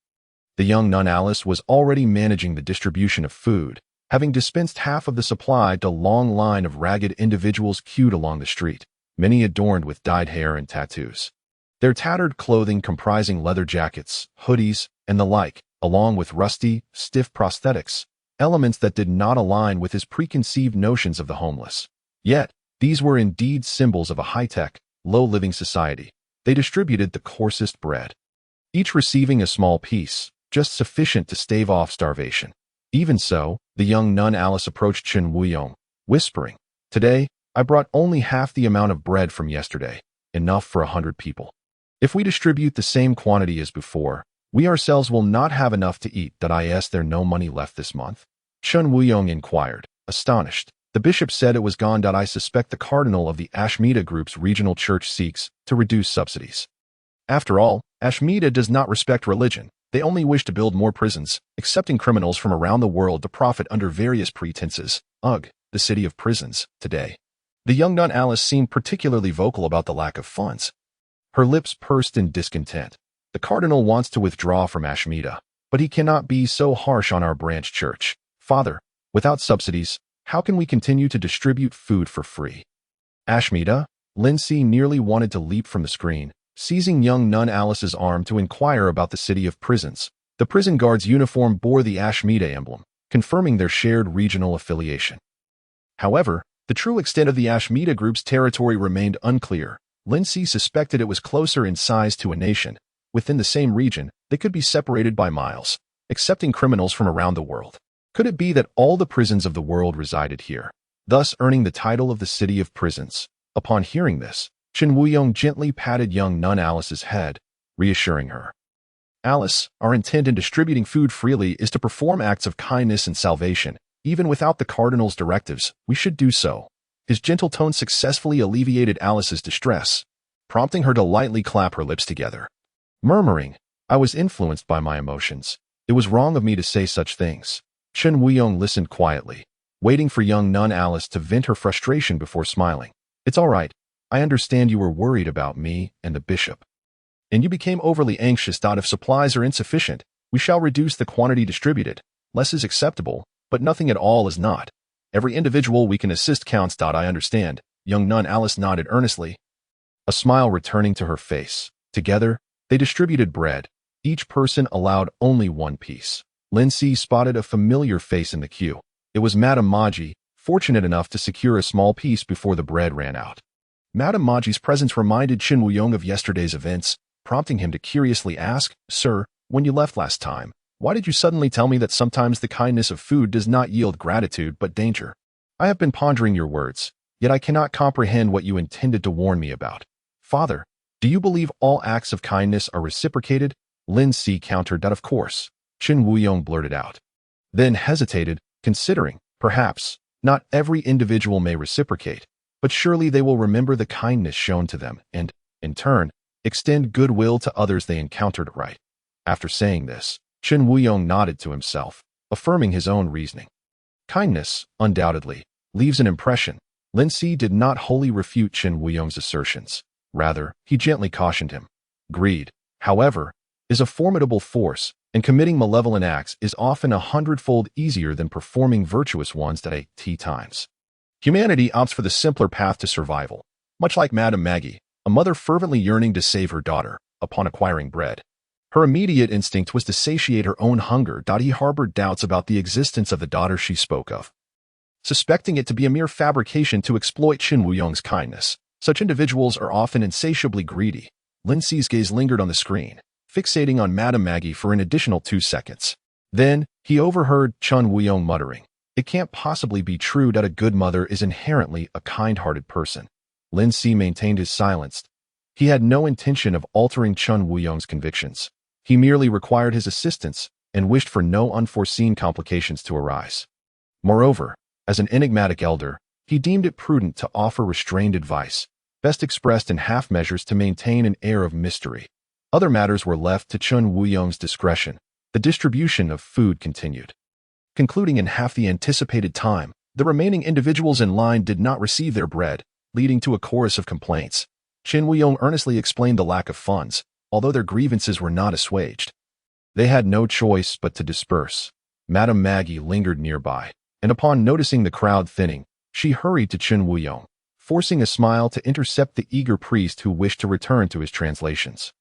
The young nun Alice was already managing the distribution of food, having dispensed half of the supply to a long line of ragged individuals queued along the street, many adorned with dyed hair and tattoos. Their tattered clothing comprising leather jackets, hoodies, and the like, along with rusty, stiff prosthetics, elements that did not align with his preconceived notions of the homeless. Yet, these were indeed symbols of a high-tech, low-living society. They distributed the coarsest bread, each receiving a small piece, just sufficient to stave off starvation. Even so, the young nun Alice approached Chen Wuyong, whispering, "Today, I brought only half the amount of bread from yesterday, enough for 100 people. If we distribute the same quantity as before, we ourselves will not have enough to eat. Is there no money left this month?" Chen Wuyong inquired, astonished. The bishop said it was gone. I suspect the cardinal of the Ashmita group's regional church seeks to reduce subsidies. After all, Ashmita does not respect religion. They only wish to build more prisons, accepting criminals from around the world to profit under various pretenses. Ugh, the city of prisons, today. The young nun Alice seemed particularly vocal about the lack of funds. Her lips pursed in discontent. The cardinal wants to withdraw from Ashmita, but he cannot be so harsh on our branch church. Father, without subsidies, how can we continue to distribute food for free? Ashmita? Lin Si nearly wanted to leap from the screen, seizing young nun Alice's arm to inquire about the city of prisons. The prison guard's uniform bore the Ashmita emblem, confirming their shared regional affiliation. However, the true extent of the Ashmita group's territory remained unclear. Lin Si suspected it was closer in size to a nation. Within the same region, they could be separated by miles. accepting criminals from around the world. Could it be that all the prisons of the world resided here, thus earning the title of the City of Prisons? Upon hearing this, Chen Wuyong gently patted young nun Alice's head, reassuring her. Alice, our intent in distributing food freely is to perform acts of kindness and salvation. Even without the Cardinal's directives, we should do so. His gentle tone successfully alleviated Alice's distress, prompting her to lightly clap her lips together. Murmuring, I was influenced by my emotions. It was wrong of me to say such things. Chen Wuyong listened quietly, waiting for young nun Alice to vent her frustration before smiling. It's all right. I understand you were worried about me and the bishop. And you became overly anxious. If supplies are insufficient, we shall reduce the quantity distributed. Less is acceptable, but nothing at all is not. Every individual we can assist counts. I understand. Young nun Alice nodded earnestly, a smile returning to her face. Together, they distributed bread. Each person allowed only one piece. Lin Si spotted a familiar face in the queue. It was Madame Maji, fortunate enough to secure a small piece before the bread ran out. Madame Maji's presence reminded Chen Wuyong of yesterday's events, prompting him to curiously ask, Sir, when you left last time, why did you suddenly tell me that sometimes the kindness of food does not yield gratitude but danger? I have been pondering your words, yet I cannot comprehend what you intended to warn me about. Father, do you believe all acts of kindness are reciprocated? Lin Si countered that of course. Chen Wuyong blurted out. Then hesitated, considering, perhaps, not every individual may reciprocate, but surely they will remember the kindness shown to them and, in turn, extend goodwill to others they encountered. Right. After saying this, Chen Wuyong nodded to himself, affirming his own reasoning. Kindness, undoubtedly, leaves an impression. Lin Si did not wholly refute Chen Wuyong's assertions. Rather, he gently cautioned him. Greed, however, is a formidable force, and committing malevolent acts is often 100-fold easier than performing virtuous ones at times. Humanity opts for the simpler path to survival, much like Madame Maggie, a mother fervently yearning to save her daughter upon acquiring bread. Her immediate instinct was to satiate her own hunger. He harbored doubts about the existence of the daughter she spoke of, suspecting it to be a mere fabrication to exploit Chen Wuyong's kindness. Such individuals are often insatiably greedy. Lin Si's gaze lingered on the screen, fixating on Madame Maggie for an additional 2 seconds. Then, he overheard Chen Wuyong muttering, It can't possibly be true that a good mother is inherently a kind-hearted person. Lin Si maintained his silence. He had no intention of altering Chen Wuyong's convictions. He merely required his assistance and wished for no unforeseen complications to arise. Moreover, as an enigmatic elder, he deemed it prudent to offer restrained advice, best expressed in half measures to maintain an air of mystery. Other matters were left to Chen Wuyong's discretion. The distribution of food continued. Concluding in half the anticipated time, the remaining individuals in line did not receive their bread, leading to a chorus of complaints. Chen Wuyong earnestly explained the lack of funds, although their grievances were not assuaged. They had no choice but to disperse. Madame Maggie lingered nearby, and upon noticing the crowd thinning, she hurried to Chen Wuyong, forcing a smile to intercept the eager priest who wished to return to his translations.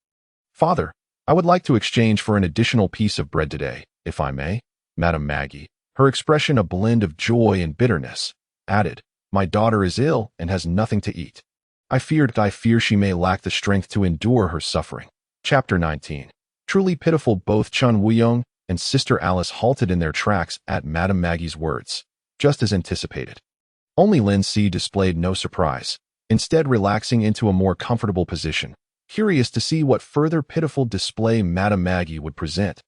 Father, I would like to exchange for an additional piece of bread today, if I may. Madame Maggie, her expression a blend of joy and bitterness, added, My daughter is ill and has nothing to eat. I fear she may lack the strength to endure her suffering. Chapter 19. Truly pitiful. Both Chen Wuyong and Sister Alice halted in their tracks at Madame Maggie's words, just as anticipated. Only Lin Si displayed no surprise, instead relaxing into a more comfortable position, curious to see what further pitiful display Madame Maggie would present.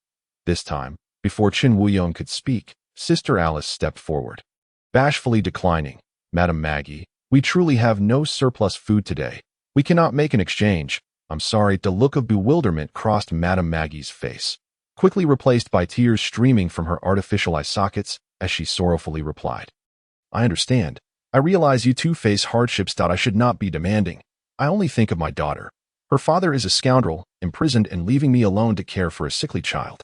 This time, before Chen Wuyong could speak, Sister Alice stepped forward. Bashfully declining, Madame Maggie, we truly have no surplus food today. We cannot make an exchange. I'm sorry. The look of bewilderment crossed Madame Maggie's face, quickly replaced by tears streaming from her artificial eye sockets as she sorrowfully replied. I understand. I realize you two face hardships. I should not be demanding. I only think of my daughter. Her father is a scoundrel, imprisoned and leaving me alone to care for a sickly child.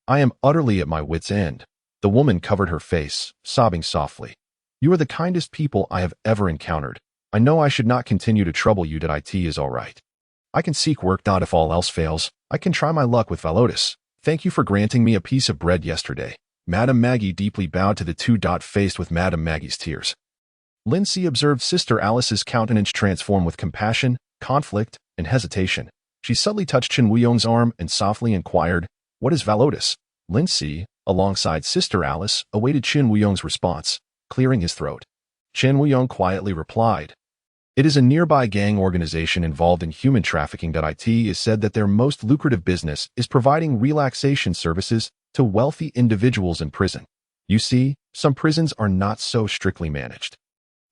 I am utterly at my wit's end. The woman covered her face, sobbing softly. You are the kindest people I have ever encountered. I know I should not continue to trouble you. It is all right. I can seek work. If all else fails, I can try my luck with Valotis. Thank you for granting me a piece of bread yesterday. Madame Maggie deeply bowed to the two. Faced with Madame Maggie's tears, Lin Si observed Sister Alice's countenance transform with compassion, conflict, and hesitation. She subtly touched Chen Wuyong's arm and softly inquired, What is Valotis? Lindsay, alongside Sister Alice, awaited Qin Wuyong's response, clearing his throat. Qin Wuyong quietly replied, "It is a nearby gang organization involved in human trafficking. It is said that their most lucrative business is providing relaxation services to wealthy individuals in prison. You see, some prisons are not so strictly managed.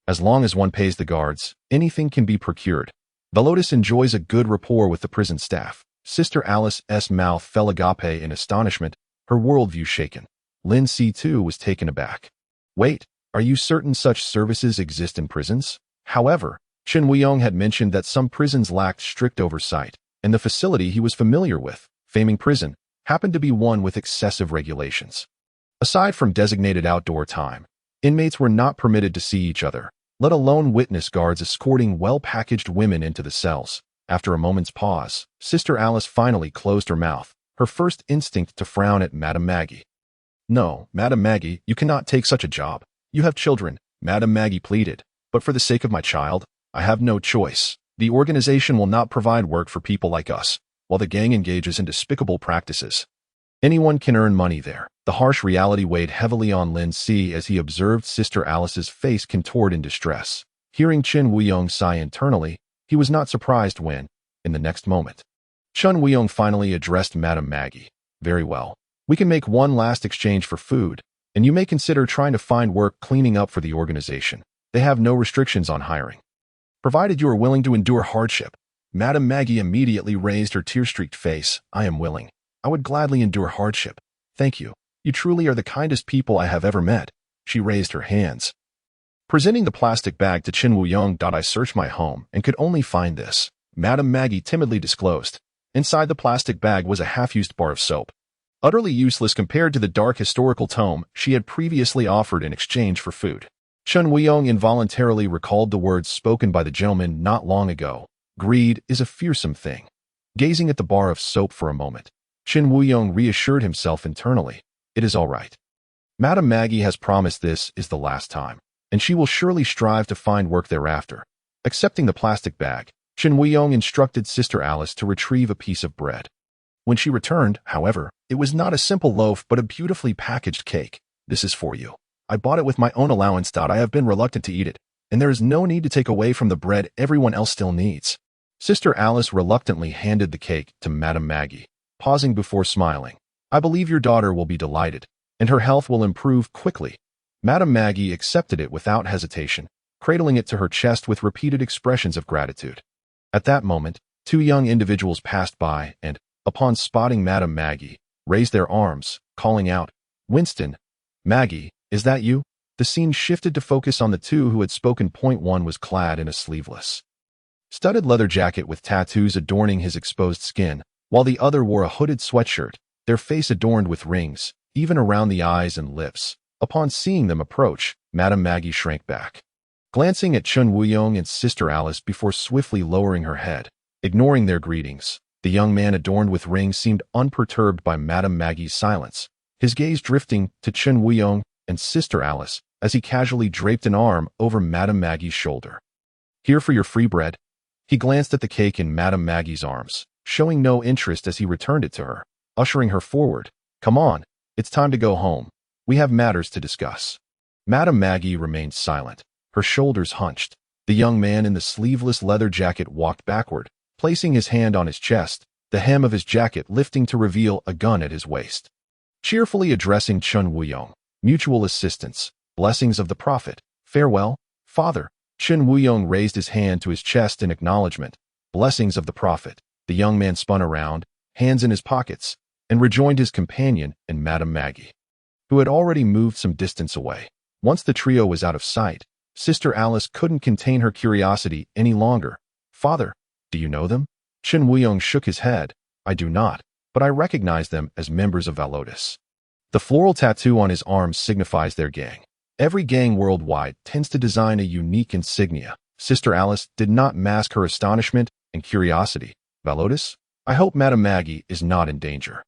As long as one pays the guards, anything can be procured. Velotis enjoys a good rapport with the prison staff." Sister Alice's mouth fell agape in astonishment, her worldview shaken. Lin Si too was taken aback. "Wait, are you certain such services exist in prisons?" However, Qin Wuyong had mentioned that some prisons lacked strict oversight, and the facility he was familiar with, Faming Prison, happened to be one with excessive regulations. Aside from designated outdoor time, inmates were not permitted to see each other, let alone witness guards escorting well-packaged women into the cells. After a moment's pause, Sister Alice finally closed her mouth, her first instinct to frown at Madame Maggie. "No, Madame Maggie, you cannot take such a job. You have children," Madame Maggie pleaded. "But for the sake of my child, I have no choice. The organization will not provide work for people like us, while the gang engages in despicable practices. Anyone can earn money there." The harsh reality weighed heavily on Lin Si as he observed Sister Alice's face contort in distress. Hearing Qin Wuyong sigh internally, he was not surprised when, in the next moment, Qin Wuyong finally addressed Madame Maggie. "Very well. We can make one last exchange for food, and you may consider trying to find work cleaning up for the organization. They have no restrictions on hiring, provided you are willing to endure hardship." Madame Maggie immediately raised her tear-streaked face. "I am willing. I would gladly endure hardship. Thank you. You truly are the kindest people I have ever met." She raised her hands, presenting the plastic bag to Qin Wuyong. "I searched my home and could only find this," Madame Maggie timidly disclosed. Inside the plastic bag was a half-used bar of soap, utterly useless compared to the dark historical tome she had previously offered in exchange for food. Qin Wuyong involuntarily recalled the words spoken by the gentleman not long ago. Greed is a fearsome thing. Gazing at the bar of soap for a moment, Qin Wuyong reassured himself internally. "It is all right. Madame Maggie has promised this is the last time, and she will surely strive to find work thereafter." Accepting the plastic bag, Qin Wuyong instructed Sister Alice to retrieve a piece of bread. When she returned, however, it was not a simple loaf but a beautifully packaged cake. "This is for you. I bought it with my own allowance. I have been reluctant to eat it, and there is no need to take away from the bread everyone else still needs." Sister Alice reluctantly handed the cake to Madame Maggie, pausing before smiling. "I believe your daughter will be delighted, and her health will improve quickly." Madame Maggie accepted it without hesitation, cradling it to her chest with repeated expressions of gratitude. At that moment, two young individuals passed by and, upon spotting Madame Maggie, raised their arms, calling out, "Winston! Maggie, is that you?" The scene shifted to focus on the two who had spoken. One was clad in a sleeveless, studded leather jacket with tattoos adorning his exposed skin, while the other wore a hooded sweatshirt, their face adorned with rings, even around the eyes and lips. Upon seeing them approach, Madame Maggie shrank back, glancing at Qin Wuyong and Sister Alice before swiftly lowering her head, ignoring their greetings. The young man adorned with rings seemed unperturbed by Madame Maggie's silence, his gaze drifting to Qin Wuyong and Sister Alice as he casually draped an arm over Madame Maggie's shoulder. "Here for your free bread." He glanced at the cake in Madame Maggie's arms, showing no interest as he returned it to her, ushering her forward. "Come on, it's time to go home. We have matters to discuss." Madame Maggie remained silent, her shoulders hunched. The young man in the sleeveless leather jacket walked backward, placing his hand on his chest, the hem of his jacket lifting to reveal a gun at his waist. Cheerfully addressing Qin Wuyong, "Mutual assistance, blessings of the Prophet. Farewell, Father." Qin Wuyong raised his hand to his chest in acknowledgement. "Blessings of the Prophet." The young man spun around, hands in his pockets, and rejoined his companion and Madame Maggie, who had already moved some distance away. Once the trio was out of sight, Sister Alice couldn't contain her curiosity any longer. "Father, do you know them?" Qin Wuyong shook his head. "I do not, but I recognize them as members of Velotis." The floral tattoo on his arm signifies their gang. Every gang worldwide tends to design a unique insignia. Sister Alice did not mask her astonishment and curiosity. "Velotis? I hope Madame Maggie is not in danger."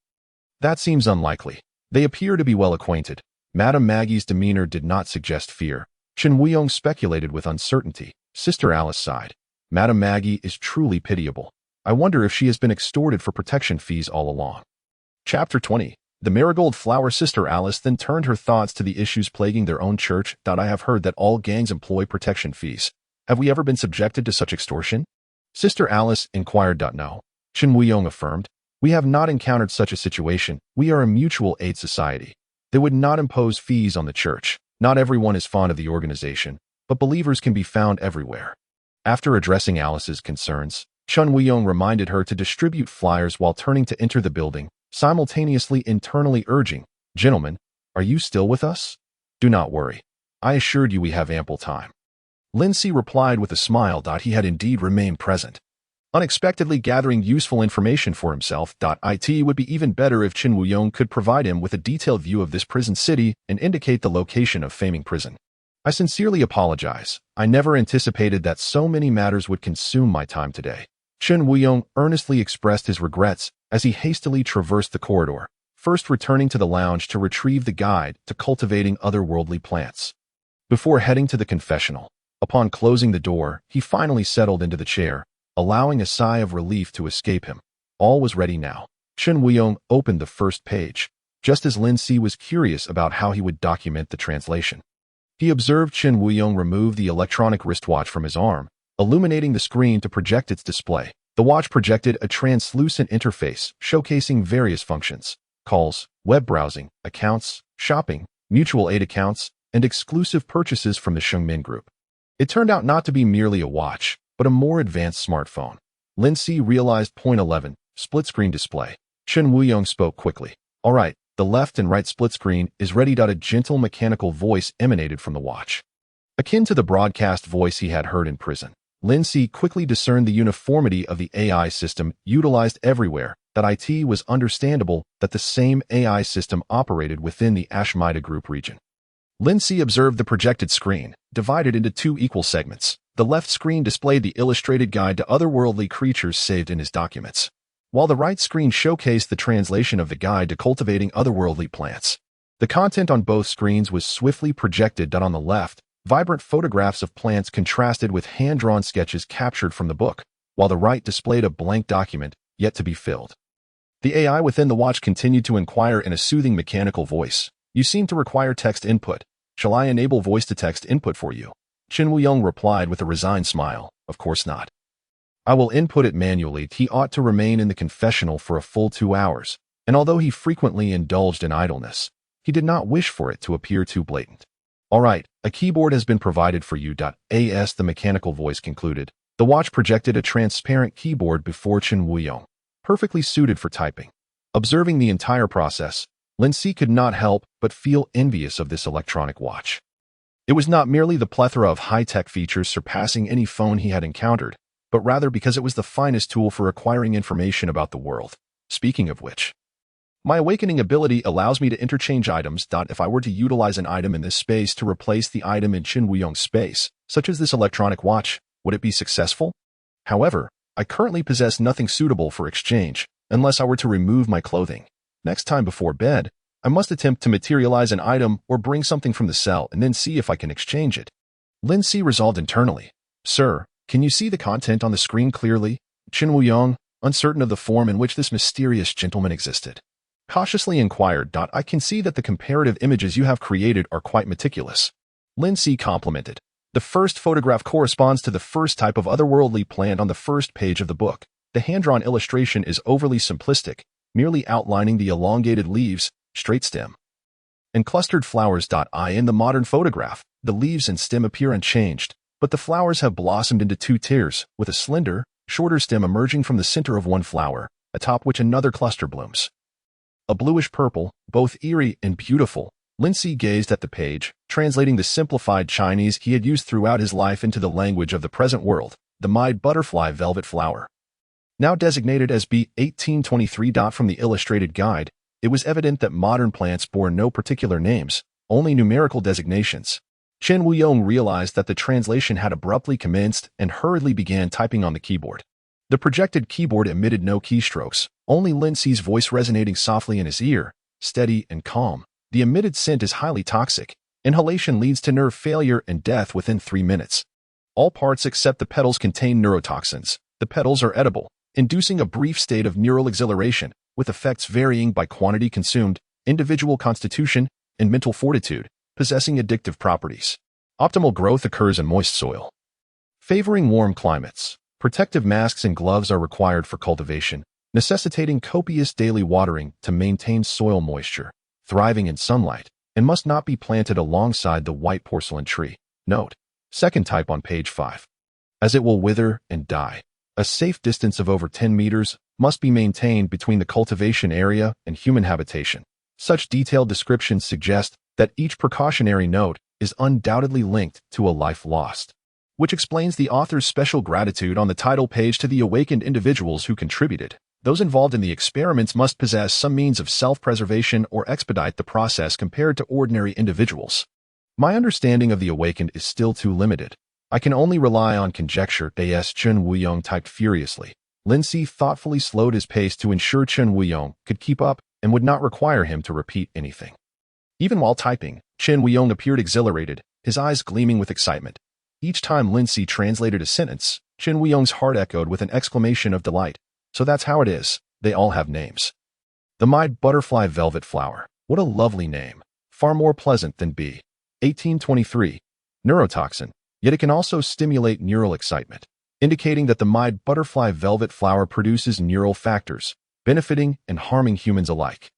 "That seems unlikely. They appear to be well acquainted." Madame Maggie's demeanor did not suggest fear. Qin Wuyong speculated with uncertainty. Sister Alice sighed. "Madame Maggie is truly pitiable. I wonder if she has been extorted for protection fees all along." Chapter 20. The marigold flower sister Alice then turned her thoughts to the issues plaguing their own church. I have heard that all gangs employ protection fees. Have we ever been subjected to such extortion? Sister Alice inquired. No. Chen Wuyong affirmed. We have not encountered such a situation. We are a mutual aid society. They would not impose fees on the church. Not everyone is fond of the organization, but believers can be found everywhere. After addressing Alice's concerns, Chen Wuyong reminded her to distribute flyers while turning to enter the building, simultaneously internally urging, Gentlemen, are you still with us? Do not worry. I assured you we have ample time. Lin Si replied with a smile. He had indeed remained present, unexpectedly gathering useful information for himself. It would be even better if Chen Wuyong could provide him with a detailed view of this prison city and indicate the location of Faming Prison. I sincerely apologize. I never anticipated that so many matters would consume my time today. Chen Wuyong earnestly expressed his regrets as he hastily traversed the corridor, first returning to the lounge to retrieve the guide to cultivating otherworldly plants. Before heading to the confessional, upon closing the door, he finally settled into the chair, allowing a sigh of relief to escape him. All was ready now. Chen Wuyong opened the first page, just as Lin Si was curious about how he would document the translation. He observed Chen Wuyong remove the electronic wristwatch from his arm, illuminating the screen to project its display. The watch projected a translucent interface showcasing various functions: calls, web browsing, accounts, shopping, mutual aid accounts, and exclusive purchases from the Shengmin Group. It turned out not to be merely a watch, but a more advanced smartphone. Lin Si realized. Point 11. Split-screen display. Chen Wuyong spoke quickly. All right, the left and right split screen is ready. A gentle mechanical voice emanated from the watch, akin to the broadcast voice he had heard in prison. Lin Si quickly discerned the uniformity of the AI system utilized everywhere. It was understandable that the same AI system operated within the Ashmida Group region. Lin Si observed the projected screen, divided into two equal segments. The left screen displayed the illustrated guide to otherworldly creatures saved in his documents, while the right screen showcased the translation of the guide to cultivating otherworldly plants. The content on both screens was swiftly projected. On the left, vibrant photographs of plants contrasted with hand-drawn sketches captured from the book, while the right displayed a blank document yet to be filled. The AI within the watch continued to inquire in a soothing mechanical voice. You seem to require text input. Shall I enable voice-to-text input for you? Chen Wuyong replied with a resigned smile. Of course not. I will input it manually. He ought to remain in the confessional for a full 2 hours, and although he frequently indulged in idleness, he did not wish for it to appear too blatant. All right, a keyboard has been provided for you. As the mechanical voice concluded, the watch projected a transparent keyboard before Chen Wuyong, perfectly suited for typing. Observing the entire process, Lin Si could not help but feel envious of this electronic watch. It was not merely the plethora of high-tech features surpassing any phone he had encountered, but rather because it was the finest tool for acquiring information about the world. Speaking of which, my awakening ability allows me to interchange items. If I were to utilize an item in this space to replace the item in Chen Wuyong's space, such as this electronic watch, would it be successful? However, I currently possess nothing suitable for exchange, unless I were to remove my clothing. Next time before bed, I must attempt to materialize an item or bring something from the cell and then see if I can exchange it. Lin Si resolved internally. Sir, can you see the content on the screen clearly? Chen Wuyong, uncertain of the form in which this mysterious gentleman existed, cautiously inquired. I can see that the comparative images you have created are quite meticulous. Lin Si complimented. The first photograph corresponds to the first type of otherworldly plant on the first page of the book. The hand-drawn illustration is overly simplistic, merely outlining the elongated leaves, straight stem, and clustered flowers. In the modern photograph, the leaves and stem appear unchanged, but the flowers have blossomed into 2 tiers, with a slender, shorter stem emerging from the center of one flower, atop which another cluster blooms. A bluish purple, both eerie and beautiful. Lin Si gazed at the page, translating the simplified Chinese he had used throughout his life into the language of the present world. The Maid butterfly velvet flower, now designated as B1823. From the illustrated guide, it was evident that modern plants bore no particular names, only numerical designations. Chen Wuyong realized that the translation had abruptly commenced and hurriedly began typing on the keyboard. The projected keyboard emitted no keystrokes, only Lin Si's voice resonating softly in his ear, steady and calm. The emitted scent is highly toxic. Inhalation leads to nerve failure and death within 3 minutes. All parts except the petals contain neurotoxins. The petals are edible, inducing a brief state of neural exhilaration, with effects varying by quantity consumed. individual constitution, and mental fortitude, possessing addictive properties. Optimal growth occurs in moist soil. Favoring warm climates. Protective masks and gloves are required for cultivation, necessitating copious daily watering to maintain soil moisture, thriving in sunlight, and must not be planted alongside the white porcelain tree. Note: second type on page 5. As it will wither and die. A safe distance of over 10 meters must be maintained between the cultivation area and human habitation. Such detailed descriptions suggest that each precautionary note is undoubtedly linked to a life lost, which explains the author's special gratitude on the title page to the awakened individuals who contributed. Those involved in the experiments must possess some means of self-preservation or expedite the process compared to ordinary individuals. My understanding of the awakened is still too limited. I can only rely on conjecture. As Chen Wuyong typed furiously. Lin Si thoughtfully slowed his pace to ensure Chen Wuyong could keep up and would not require him to repeat anything. Even while typing, Chen Wuyong appeared exhilarated, his eyes gleaming with excitement. Each time Lin Si translated a sentence, Chen Wuyong's heart echoed with an exclamation of delight. So that's how it is, they all have names. The Mide Butterfly Velvet Flower. What a lovely name. Far more pleasant than B. 1823. Neurotoxin. Yet it can also stimulate neural excitement, indicating that the Mide Butterfly Velvet Flower produces neural factors, benefiting and harming humans alike.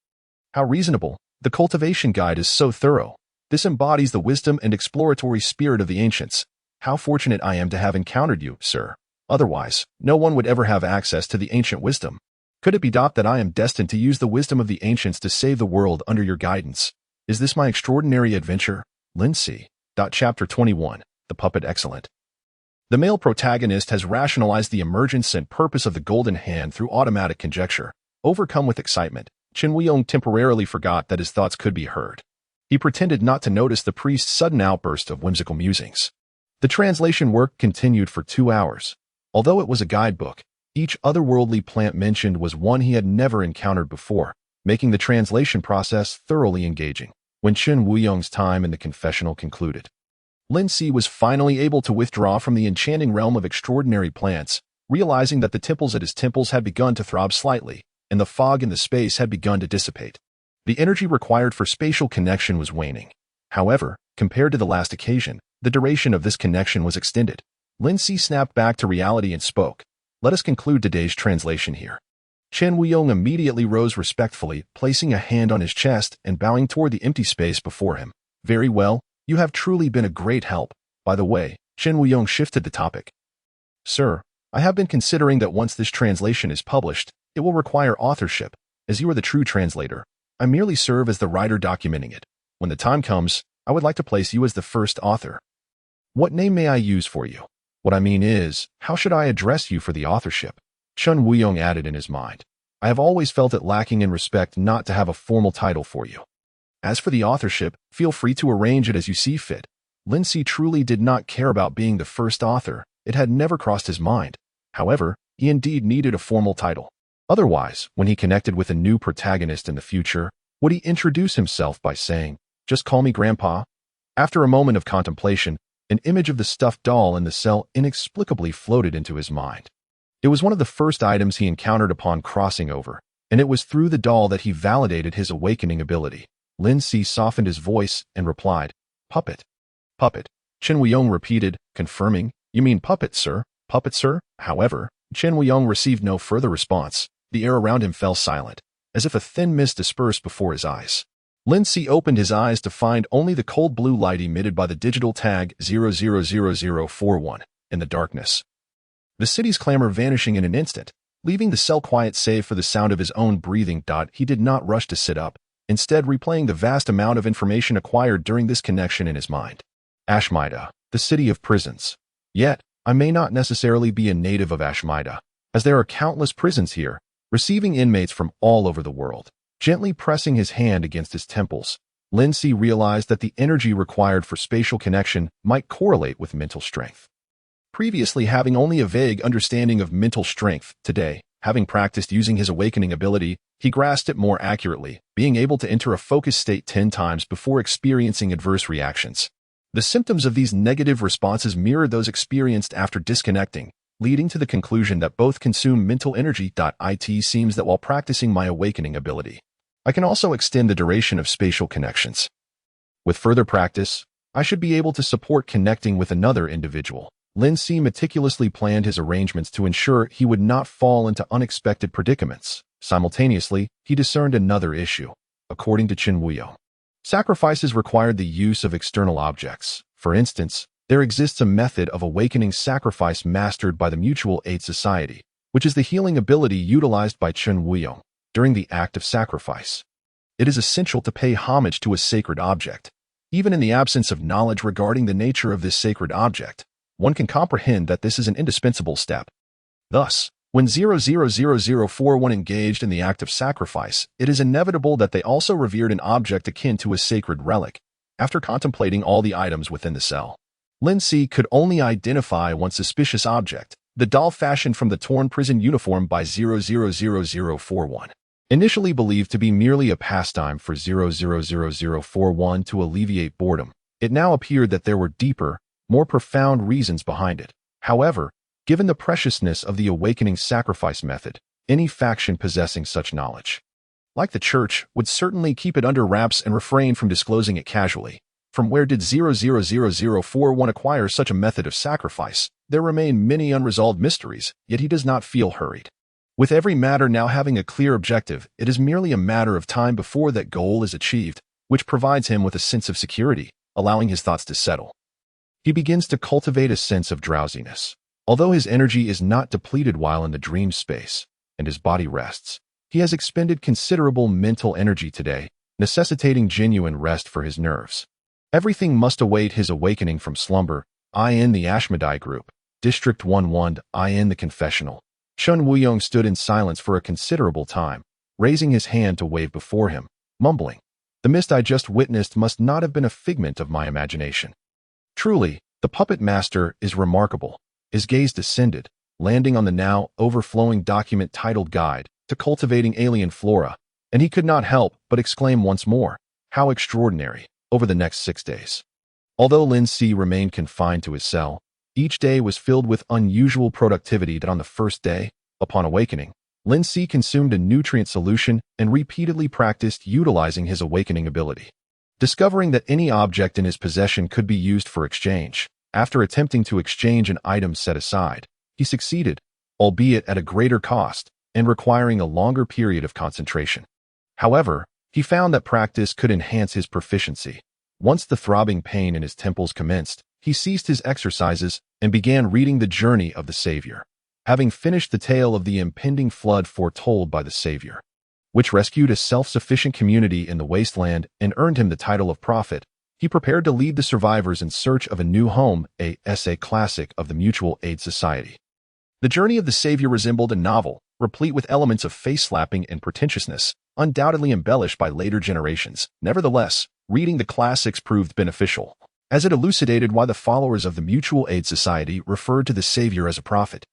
How reasonable. The cultivation guide is so thorough. This embodies the wisdom and exploratory spirit of the ancients. How fortunate I am to have encountered you, sir. Otherwise, no one would ever have access to the ancient wisdom. Could it be that I am destined to use the wisdom of the ancients to save the world under your guidance? Is this my extraordinary adventure? Lin Si. Chapter 21. The Puppet Excellent. The male protagonist has rationalized the emergence and purpose of the Golden Hand through automatic conjecture. Overcome with excitement, Chen Wuyong temporarily forgot that his thoughts could be heard. He pretended not to notice the priest's sudden outburst of whimsical musings. The translation work continued for 2 hours. Although it was a guidebook, each otherworldly plant mentioned was one he had never encountered before, making the translation process thoroughly engaging. When Chen Wuyong's time in the confessional concluded, Lin Si was finally able to withdraw from the enchanting realm of extraordinary plants, realizing that the temples at his temples had begun to throb slightly, and the fog in the space had begun to dissipate. The energy required for spatial connection was waning. However, compared to the last occasion, the duration of this connection was extended. Lin Si snapped back to reality and spoke. Let us conclude today's translation here. Chen Wuyong immediately rose respectfully, placing a hand on his chest and bowing toward the empty space before him. Very well, you have truly been a great help. By the way, Chen Wuyong shifted the topic. Sir, I have been considering that once this translation is published, it will require authorship. As you are the true translator, I merely serve as the writer documenting it. When the time comes, I would like to place you as the first author. What name may I use for you? What I mean is, how should I address you for the authorship? Chen Wuyong added in his mind. I have always felt it lacking in respect not to have a formal title for you. As for the authorship, feel free to arrange it as you see fit. Lin Si truly did not care about being the first author. It had never crossed his mind. However, he indeed needed a formal title. Otherwise, when he connected with a new protagonist in the future, would he introduce himself by saying, "Just call me Grandpa"? After a moment of contemplation, an image of the stuffed doll in the cell inexplicably floated into his mind. It was one of the first items he encountered upon crossing over, and it was through the doll that he validated his awakening ability. Lin Si softened his voice and replied, "Puppet." "Puppet," Chen Wuyong repeated, confirming, "You mean puppet, sir? Puppet, sir?" However, Chen Wuyong received no further response. The air around him fell silent, as if a thin mist dispersed before his eyes. Lin Si opened his eyes to find only the cold blue light emitted by the digital tag 000041 in the darkness. The city's clamor vanishing in an instant, leaving the cell quiet save for the sound of his own breathing. He did not rush to sit up, instead replaying the vast amount of information acquired during this connection in his mind. Ashmida, the city of prisons. Yet, I may not necessarily be a native of Ashmida, as there are countless prisons here, receiving inmates from all over the world. Gently pressing his hand against his temples, Lin Si realized that the energy required for spatial connection might correlate with mental strength. Previously having only a vague understanding of mental strength, today, having practiced using his awakening ability, he grasped it more accurately, being able to enter a focused state 10 times before experiencing adverse reactions. The symptoms of these negative responses mirrored those experienced after disconnecting, leading to the conclusion that both consume mental energy. It seems that while practicing my awakening ability, I can also extend the duration of spatial connections. With further practice, I should be able to support connecting with another individual. Lin Si meticulously planned his arrangements to ensure he would not fall into unexpected predicaments. Simultaneously, he discerned another issue. According to Qin Wuyong, sacrifices required the use of external objects. For instance, there exists a method of awakening sacrifice mastered by the Mutual Aid Society, which is the healing ability utilized by Qin Wuyong during the act of sacrifice. It is essential to pay homage to a sacred object. Even in the absence of knowledge regarding the nature of this sacred object, one can comprehend that this is an indispensable step. Thus, when 000041 engaged in the act of sacrifice, it is inevitable that they also revered an object akin to a sacred relic. After contemplating all the items within the cell, Lin Si could only identify one suspicious object, the doll fashioned from the torn prison uniform by 000041. Initially believed to be merely a pastime for 000041 to alleviate boredom, it now appeared that there were deeper, more profound reasons behind it. However, given the preciousness of the awakening sacrifice method, any faction possessing such knowledge, like the church, would certainly keep it under wraps and refrain from disclosing it casually. From where did 000041 acquire such a method of sacrifice? There remain many unresolved mysteries, yet he does not feel hurried. With every matter now having a clear objective, it is merely a matter of time before that goal is achieved, which provides him with a sense of security, allowing his thoughts to settle. He begins to cultivate a sense of drowsiness. Although his energy is not depleted while in the dream space, and his body rests, he has expended considerable mental energy today, necessitating genuine rest for his nerves. Everything must await his awakening from slumber. In the Ashmedai group, District 11, in the confessional. Qin Wuyong stood in silence for a considerable time, raising his hand to wave before him, mumbling, "The mist I just witnessed must not have been a figment of my imagination." Truly, the puppet master is remarkable. His gaze descended, landing on the now overflowing document titled Guide to Cultivating Alien Flora, and he could not help but exclaim once more, "How extraordinary!" Over the next 6 days. Although Lin Si remained confined to his cell, each day was filled with unusual productivity that on the first day, upon awakening, Lin Si consumed a nutrient solution and repeatedly practiced utilizing his awakening ability. Discovering that any object in his possession could be used for exchange, after attempting to exchange an item set aside, he succeeded, albeit at a greater cost and requiring a longer period of concentration. However, he found that practice could enhance his proficiency. Once the throbbing pain in his temples commenced, he ceased his exercises and began reading the journey of the Savior. Having finished the tale of the impending flood foretold by the Savior, which rescued a self-sufficient community in the wasteland and earned him the title of prophet, he prepared to lead the survivors in search of a new home, a essay classic of the Mutual Aid Society. The journey of the Savior resembled a novel, replete with elements of face-slapping and pretentiousness, undoubtedly embellished by later generations. Nevertheless, reading the classics proved beneficial, as it elucidated why the followers of the Mutual Aid Society referred to the Savior as a prophet.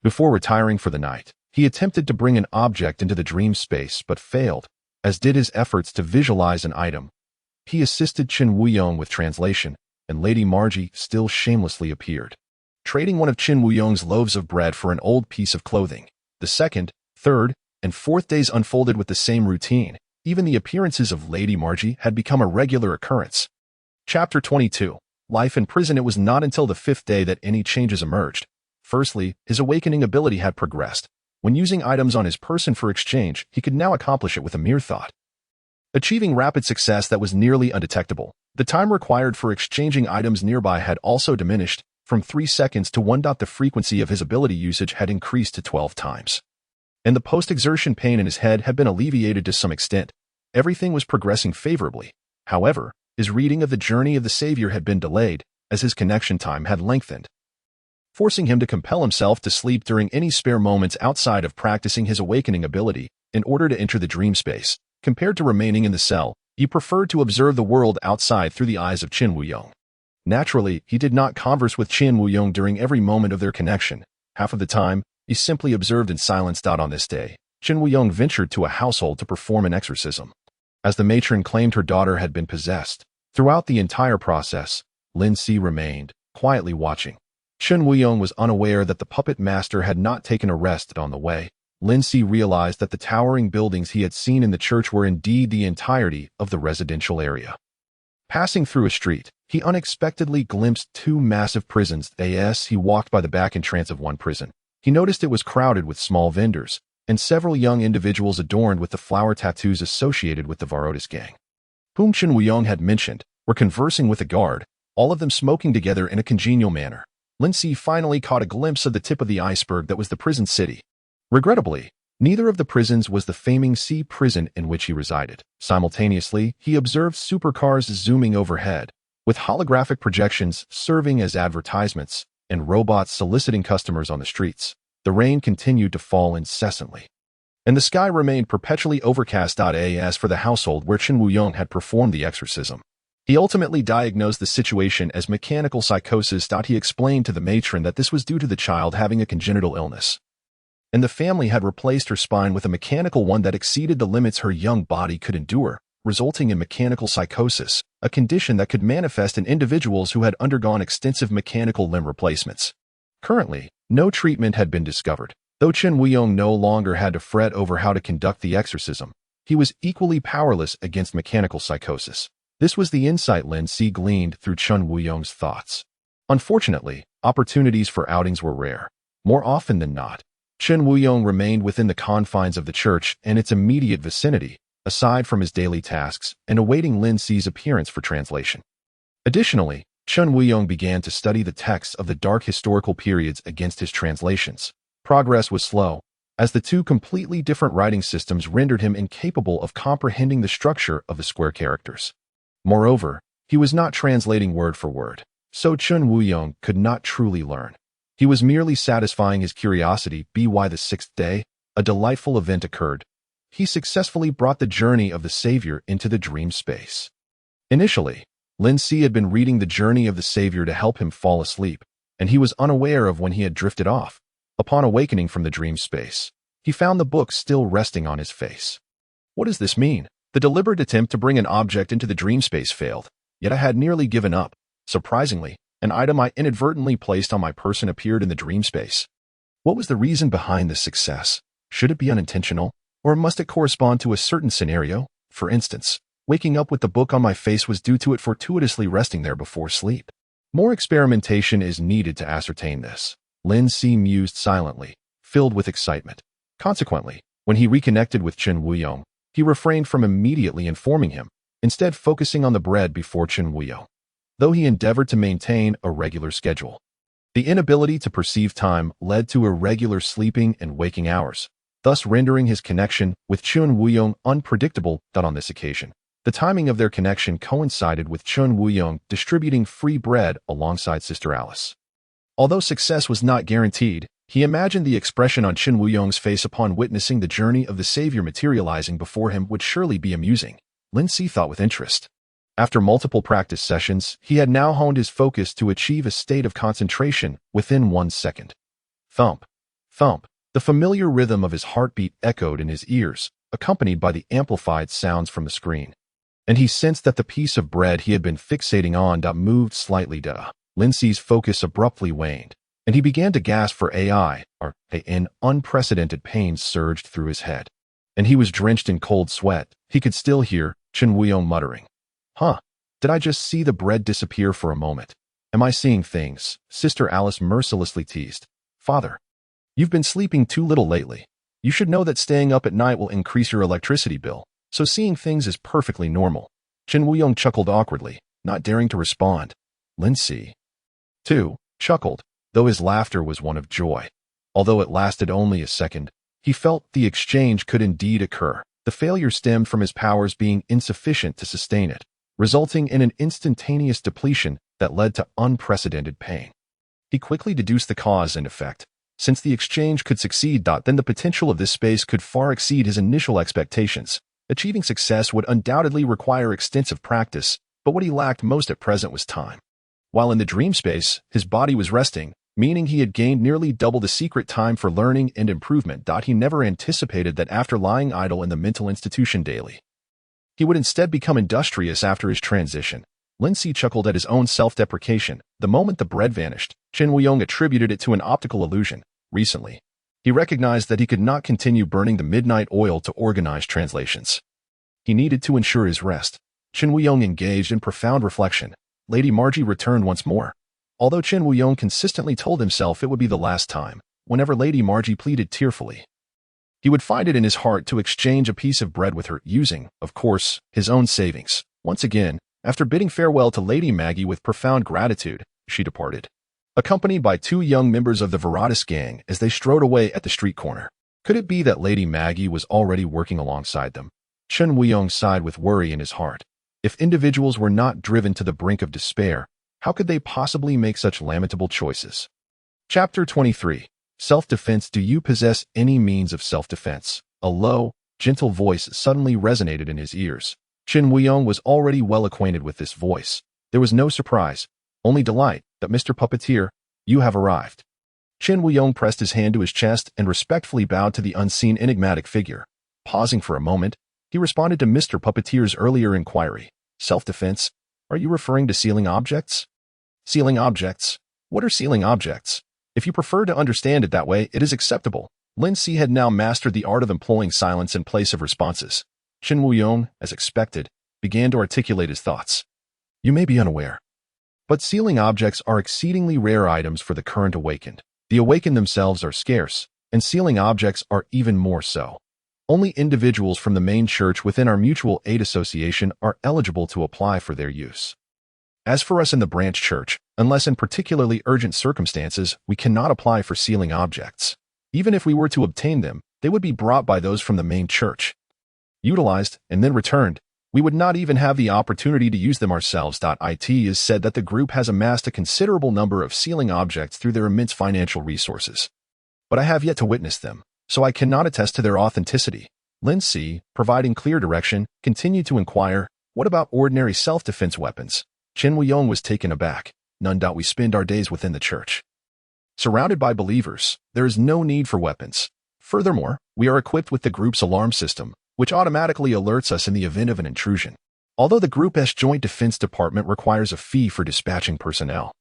Before retiring for the night, he attempted to bring an object into the dream space but failed, as did his efforts to visualize an item. He assisted Qin Wuyong with translation, and Lady Margie still shamelessly appeared, trading one of Qin Wuyong's loaves of bread for an old piece of clothing. The second, third, and fourth days unfolded with the same routine. Even the appearances of Lady Margie had become a regular occurrence. Chapter 22. Life in prison. It was not until the 5th day that any changes emerged. Firstly, his awakening ability had progressed. When using items on his person for exchange, he could now accomplish it with a mere thought, achieving rapid success that was nearly undetectable. The time required for exchanging items nearby had also diminished, from 3 seconds to 1. The frequency of his ability usage had increased to 12 times. And the post-exertion pain in his head had been alleviated to some extent. Everything was progressing favorably. However, his reading of the journey of the Savior had been delayed, as his connection time had lengthened, forcing him to compel himself to sleep during any spare moments outside of practicing his awakening ability. In order to enter the dream space, compared to remaining in the cell, he preferred to observe the world outside through the eyes of Qin Wuyong. Naturally, he did not converse with Qin Wuyong during every moment of their connection. Half of the time, he simply observed in silence. On this day, Qin Wuyong ventured to a household to perform an exorcism, as the matron claimed her daughter had been possessed. Throughout the entire process, Lin Si remained, quietly watching. Qin Wuyong was unaware that the puppet master had not taken a rest on the way. Lindsay realized that the towering buildings he had seen in the church were indeed the entirety of the residential area. Passing through a street, he unexpectedly glimpsed two massive prisons. As he walked by the back entrance of one prison, he noticed it was crowded with small vendors and several young individuals adorned with the flower tattoos associated with the Varotis gang, whom Chen Wuyong had mentioned, were conversing with a guard, all of them smoking together in a congenial manner. Lindsay finally caught a glimpse of the tip of the iceberg that was the prison city. Regrettably, neither of the prisons was the faming C prison in which he resided. Simultaneously, he observed supercars zooming overhead, with holographic projections serving as advertisements and robots soliciting customers on the streets. The rain continued to fall incessantly, and the sky remained perpetually overcast. As for the household where Chen Wuyong had performed the exorcism, he ultimately diagnosed the situation as mechanical psychosis. He explained to the matron that this was due to the child having a congenital illness, and the family had replaced her spine with a mechanical one that exceeded the limits her young body could endure, resulting in mechanical psychosis, a condition that could manifest in individuals who had undergone extensive mechanical limb replacements. Currently, no treatment had been discovered. Though Chen Wuyong no longer had to fret over how to conduct the exorcism, he was equally powerless against mechanical psychosis. This was the insight Lindsay gleaned through Chen Wuyong's thoughts. Unfortunately, opportunities for outings were rare. More often than not, Chen Wuyong remained within the confines of the church and its immediate vicinity, aside from his daily tasks and awaiting Lindsay's appearance for translation. Additionally, Chen Wuyong began to study the texts of the dark historical periods against his translations. Progress was slow, as the two completely different writing systems rendered him incapable of comprehending the structure of the square characters. Moreover, he was not translating word for word, so Chen Wuyong could not truly learn. He was merely satisfying his curiosity. By the sixth day, a delightful event occurred. He successfully brought the journey of the Savior into the dream space. Initially, Lindsay had been reading the journey of the Savior to help him fall asleep, and he was unaware of when he had drifted off. Upon awakening from the dream space, he found the book still resting on his face. What does this mean? The deliberate attempt to bring an object into the dream space failed, yet I had nearly given up. Surprisingly, an item I inadvertently placed on my person appeared in the dream space. What was the reason behind this success? Should it be unintentional, or must it correspond to a certain scenario? For instance, waking up with the book on my face was due to it fortuitously resting there before sleep. More experimentation is needed to ascertain this. Lindsay mused silently, filled with excitement. Consequently, when he reconnected with Chen Wuyong, he refrained from immediately informing him, instead focusing on the bread before Chen Wuyong, though he endeavored to maintain a regular schedule. The inability to perceive time led to irregular sleeping and waking hours, thus rendering his connection with Chen Wuyong unpredictable. On this occasion, the timing of their connection coincided with Chen Wuyong distributing free bread alongside Sister Alice. Although success was not guaranteed, he imagined the expression on Chen Wuyong's face upon witnessing the journey of the Savior materializing before him would surely be amusing. Lindsay thought with interest. After multiple practice sessions, he had now honed his focus to achieve a state of concentration within 1 second. Thump, thump. The familiar rhythm of his heartbeat echoed in his ears, accompanied by the amplified sounds from the screen. And he sensed that the piece of bread he had been fixating on moved slightly. Lindsay's focus abruptly waned, and he began to gasp for an unprecedented pain surged through his head, and he was drenched in cold sweat. He could still hear Chen Wuyong muttering, Did I just see the bread disappear for a moment? Am I seeing things? Sister Alice mercilessly teased. Father, you've been sleeping too little lately. You should know that staying up at night will increase your electricity bill, so seeing things is perfectly normal. Chen Wuyong chuckled awkwardly, not daring to respond. Lindsay, too, chuckled, though his laughter was one of joy. Although it lasted only a second, he felt the exchange could indeed occur. The failure stemmed from his powers being insufficient to sustain it, resulting in an instantaneous depletion that led to unprecedented pain. He quickly deduced the cause and effect. Since the exchange could succeed, then the potential of this space could far exceed his initial expectations. Achieving success would undoubtedly require extensive practice, but what he lacked most at present was time. While in the dream space, his body was resting, meaning he had gained nearly double the secret time for learning and improvement. He never anticipated that after lying idle in the mental institution daily, he would instead become industrious after his transition. Lindsay chuckled at his own self-deprecation. The moment the bread vanished, Chen Wuyong attributed it to an optical illusion. Recently, He recognized that he could not continue burning the midnight oil to organize translations. He needed to ensure his rest. Qin Wuyong engaged in profound reflection. Lady Margie returned once more. Although Qin Wuyong consistently told himself it would be the last time, whenever Lady Margie pleaded tearfully, he would find it in his heart to exchange a piece of bread with her using, of course, his own savings. Once again, after bidding farewell to Lady Maggie with profound gratitude, she departed, accompanied by two young members of the Veratus gang as they strode away at the street corner. Could it be that Lady Maggie was already working alongside them? Qin Wuyong sighed with worry in his heart. If individuals were not driven to the brink of despair, how could they possibly make such lamentable choices? Chapter 23. Self-defense. Do you possess any means of self-defense? A low, gentle voice suddenly resonated in his ears. Qin Wuyong was already well acquainted with this voice. There was no surprise, only delight, that Mr. Puppeteer, you have arrived. Qin Wuyong pressed his hand to his chest and respectfully bowed to the unseen enigmatic figure. Pausing for a moment, he responded to Mr. Puppeteer's earlier inquiry. Self-defense? Are you referring to sealing objects? Sealing objects? What are sealing objects? If you prefer to understand it that way, it is acceptable. Lin Si had now mastered the art of employing silence in place of responses. Qin Wuyong, as expected, began to articulate his thoughts. You may be unaware, but sealing objects are exceedingly rare items for the current awakened. The awakened themselves are scarce, and sealing objects are even more so. Only individuals from the main church within our mutual aid association are eligible to apply for their use. As for us in the branch church, unless in particularly urgent circumstances, we cannot apply for sealing objects. Even if we were to obtain them, they would be brought by those from the main church, utilized, and then returned. We would not even have the opportunity to use them ourselves. It is said that the group has amassed a considerable number of sealing objects through their immense financial resources. But I have yet to witness them, so I cannot attest to their authenticity. Lin Si, providing clear direction, continued to inquire, what about ordinary self-defense weapons? Qin Wuyong was taken aback. None doubt we spend our days within the church. Surrounded by believers, there is no need for weapons. Furthermore, we are equipped with the group's alarm system, which automatically alerts us in the event of an intrusion. Although the Group's Joint Defense Department requires a fee for dispatching personnel,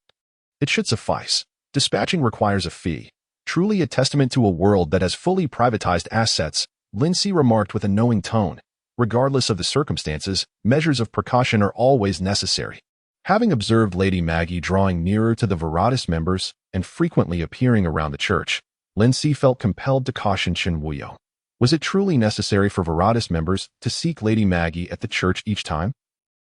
it should suffice. Dispatching requires a fee. Truly a testament to a world that has fully privatized assets, Lin Si remarked with a knowing tone. Regardless of the circumstances, measures of precaution are always necessary. Having observed Lady Maggie drawing nearer to the Veratus members and frequently appearing around the church, Lin Si felt compelled to caution Qin Wuyong. Was it truly necessary for Veratus members to seek Lady Maggie at the church each time?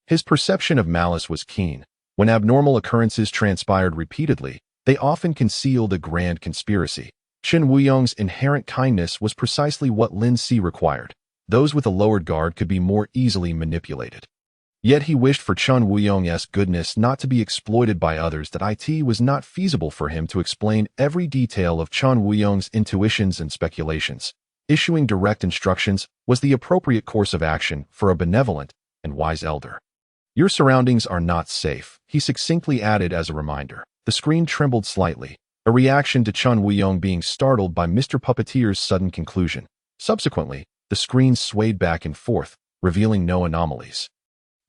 His perception of malice was keen. When abnormal occurrences transpired repeatedly, they often concealed a grand conspiracy. Qin Wuyong's inherent kindness was precisely what Lin Si required. Those with a lowered guard could be more easily manipulated. Yet he wished for Qin Wuyong's goodness not to be exploited by others. That it was not feasible for him to explain every detail of Qin Wuyong's intuitions and speculations. Issuing direct instructions was the appropriate course of action for a benevolent and wise elder. Your surroundings are not safe, he succinctly added as a reminder. The screen trembled slightly, a reaction to Qin Wuyong being startled by Mr. Puppeteer's sudden conclusion. Subsequently, the screen swayed back and forth, revealing no anomalies.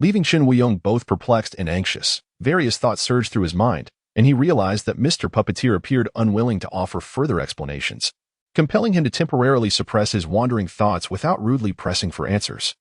Leaving Qin Wuyong both perplexed and anxious, various thoughts surged through his mind, and he realized that Mr. Puppeteer appeared unwilling to offer further explanations, compelling him to temporarily suppress his wandering thoughts without rudely pressing for answers.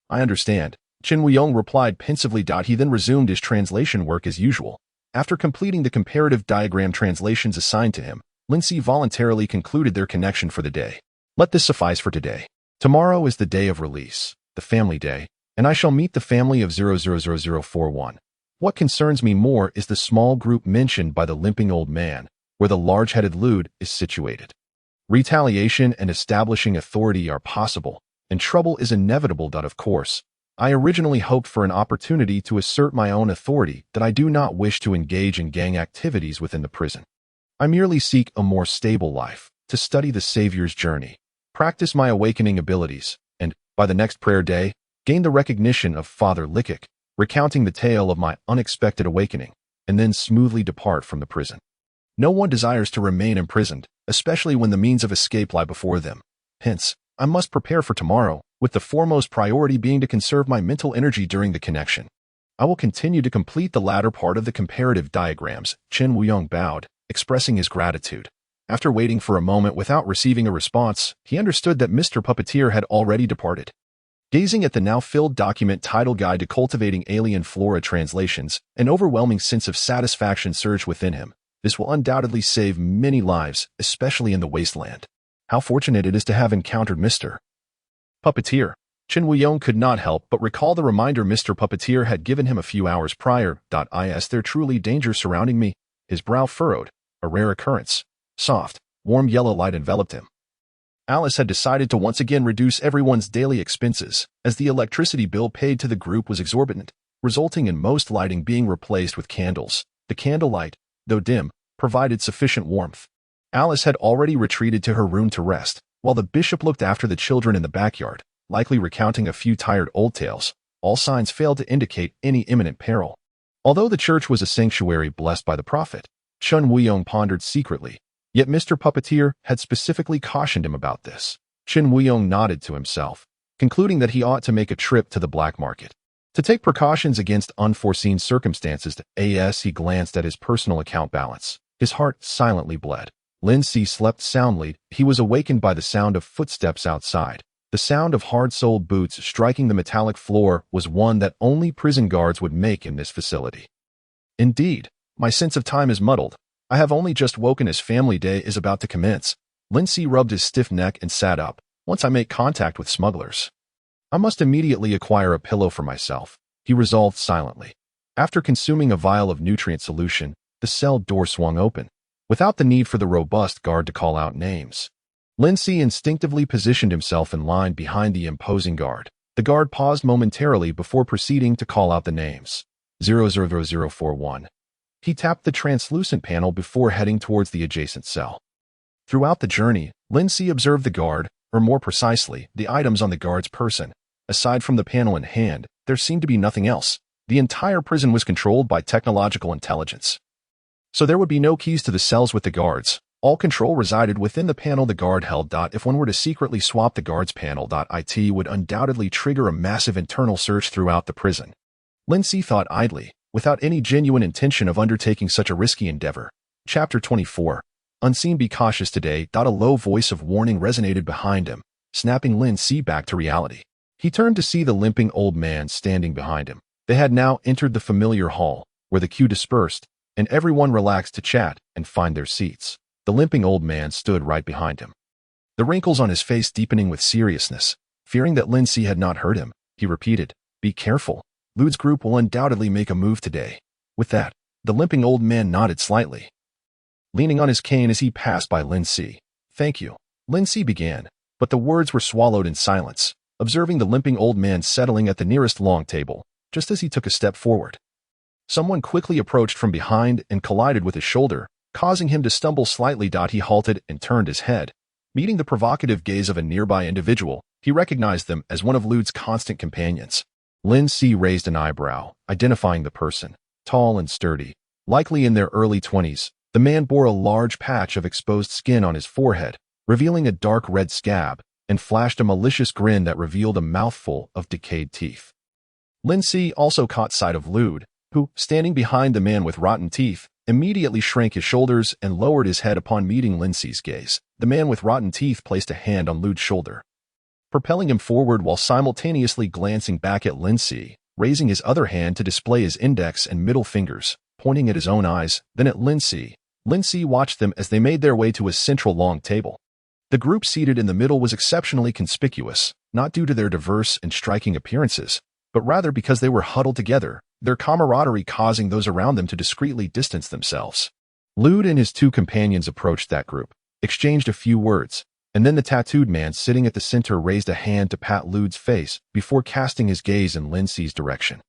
I understand, Qin Wuyong replied pensively. He then resumed his translation work as usual. After completing the comparative diagram translations assigned to him, Lin Si voluntarily concluded their connection for the day. Let this suffice for today. Tomorrow is the day of release, the family day, and I shall meet the family of 000041. What concerns me more is the small group mentioned by the limping old man, where the large-headed lewd is situated. Retaliation and establishing authority are possible, and trouble is inevitable. Of course, I originally hoped for an opportunity to assert my own authority that I do not wish to engage in gang activities within the prison. I merely seek a more stable life, to study the Savior's journey, practice my awakening abilities, and, by the next prayer day, gain the recognition of Father Lickik, recounting the tale of my unexpected awakening, and then smoothly depart from the prison. No one desires to remain imprisoned, especially when the means of escape lie before them. Hence, I must prepare for tomorrow, with the foremost priority being to conserve my mental energy during the connection. I will continue to complete the latter part of the comparative diagrams. Qin Wuyong bowed, expressing his gratitude. After waiting for a moment without receiving a response, he understood that Mr. Puppeteer had already departed. Gazing at the now-filled document titled Guide to Cultivating Alien Flora Translations, an overwhelming sense of satisfaction surged within him. This will undoubtedly save many lives, especially in the wasteland. How fortunate it is to have encountered Mr. Puppeteer. Chen Wuyong could not help but recall the reminder Mr. Puppeteer had given him a few hours prior. Is there truly danger surrounding me? His brow furrowed. A rare occurrence. Soft, warm yellow light enveloped him. Alice had decided to once again reduce everyone's daily expenses, as the electricity bill paid to the group was exorbitant, resulting in most lighting being replaced with candles. The candlelight, though dim, provided sufficient warmth. Alice had already retreated to her room to rest, while the bishop looked after the children in the backyard, likely recounting a few tired old tales. All signs failed to indicate any imminent peril. Although the church was a sanctuary blessed by the prophet, Chen Wuyong pondered secretly. Yet Mr. Puppeteer had specifically cautioned him about this. Chen Wuyong nodded to himself, concluding that he ought to make a trip to the black market. To take precautions against unforeseen circumstances, he glanced at his personal account balance. His heart silently bled. Lin Si slept soundly. He was awakened by the sound of footsteps outside. The sound of hard-soled boots striking the metallic floor was one that only prison guards would make in this facility. Indeed, my sense of time is muddled. I have only just woken as family day is about to commence. Lin Si rubbed his stiff neck and sat up. Once I make contact with smugglers, I must immediately acquire a pillow for myself, he resolved silently. After consuming a vial of nutrient solution, the cell door swung open, without the need for the robust guard to call out names. Lin Si instinctively positioned himself in line behind the imposing guard. The guard paused momentarily before proceeding to call out the names. 00041. He tapped the translucent panel before heading towards the adjacent cell. Throughout the journey, Lin Si observed the guard, or more precisely, the items on the guard's person. Aside from the panel in hand, there seemed to be nothing else. The entire prison was controlled by technological intelligence. So there would be no keys to the cells with the guards. All control resided within the panel the guard held. If one were to secretly swap the guard's panel, it would undoubtedly trigger a massive internal search throughout the prison. Lin Si thought idly, without any genuine intention of undertaking such a risky endeavor. Chapter 24. Unseen, be cautious today. A low voice of warning resonated behind him, snapping Lin Si back to reality. He turned to see the limping old man standing behind him. They had now entered the familiar hall, where the queue dispersed, and everyone relaxed to chat and find their seats. The limping old man stood right behind him, the wrinkles on his face deepening with seriousness. Fearing that Lin Si had not heard him, he repeated, "Be careful. Lude's group will undoubtedly make a move today." With that, the limping old man nodded slightly, leaning on his cane as he passed by Lin Si. "Thank you," Lin Si began, but the words were swallowed in silence, observing the limping old man settling at the nearest long table. Just as he took a step forward, someone quickly approached from behind and collided with his shoulder, causing him to stumble slightly. He halted and turned his head. Meeting the provocative gaze of a nearby individual, he recognized them as one of Lude's constant companions. Lin Si raised an eyebrow, identifying the person. Tall and sturdy, likely in their early 20s, the man bore a large patch of exposed skin on his forehead, revealing a dark red scab, and flashed a malicious grin that revealed a mouthful of decayed teeth. Lin Si also caught sight of Lude, who, standing behind the man with rotten teeth, immediately shrank his shoulders and lowered his head upon meeting Lin Si's gaze. The man with rotten teeth placed a hand on Lude's shoulder, propelling him forward while simultaneously glancing back at Lin Si, raising his other hand to display his index and middle fingers, pointing at his own eyes, then at Lin Si. Lin Si watched them as they made their way to a central long table. The group seated in the middle was exceptionally conspicuous, not due to their diverse and striking appearances, but rather because they were huddled together, their camaraderie causing those around them to discreetly distance themselves. Lude and his two companions approached that group, exchanged a few words, and then the tattooed man sitting at the center raised a hand to pat Lude's face before casting his gaze in Lin Si's direction.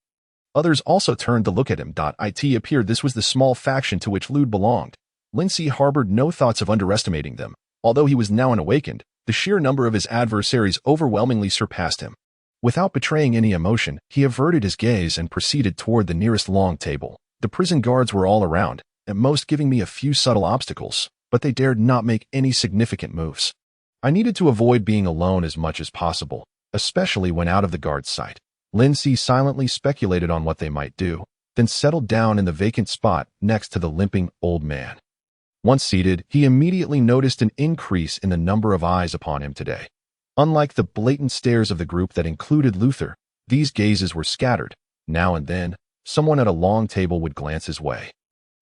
Others also turned to look at him. It appeared this was the small faction to which Lude belonged. Lin Si harbored no thoughts of underestimating them. Although he was now unawakened, the sheer number of his adversaries overwhelmingly surpassed him. Without betraying any emotion, he averted his gaze and proceeded toward the nearest long table. The prison guards were all around, at most giving me a few subtle obstacles, but they dared not make any significant moves. I needed to avoid being alone as much as possible, especially when out of the guard's sight. Lin Si silently speculated on what they might do, then settled down in the vacant spot next to the limping old man. Once seated, he immediately noticed an increase in the number of eyes upon him today. Unlike the blatant stares of the group that included Luther, these gazes were scattered. Now and then, someone at a long table would glance his way,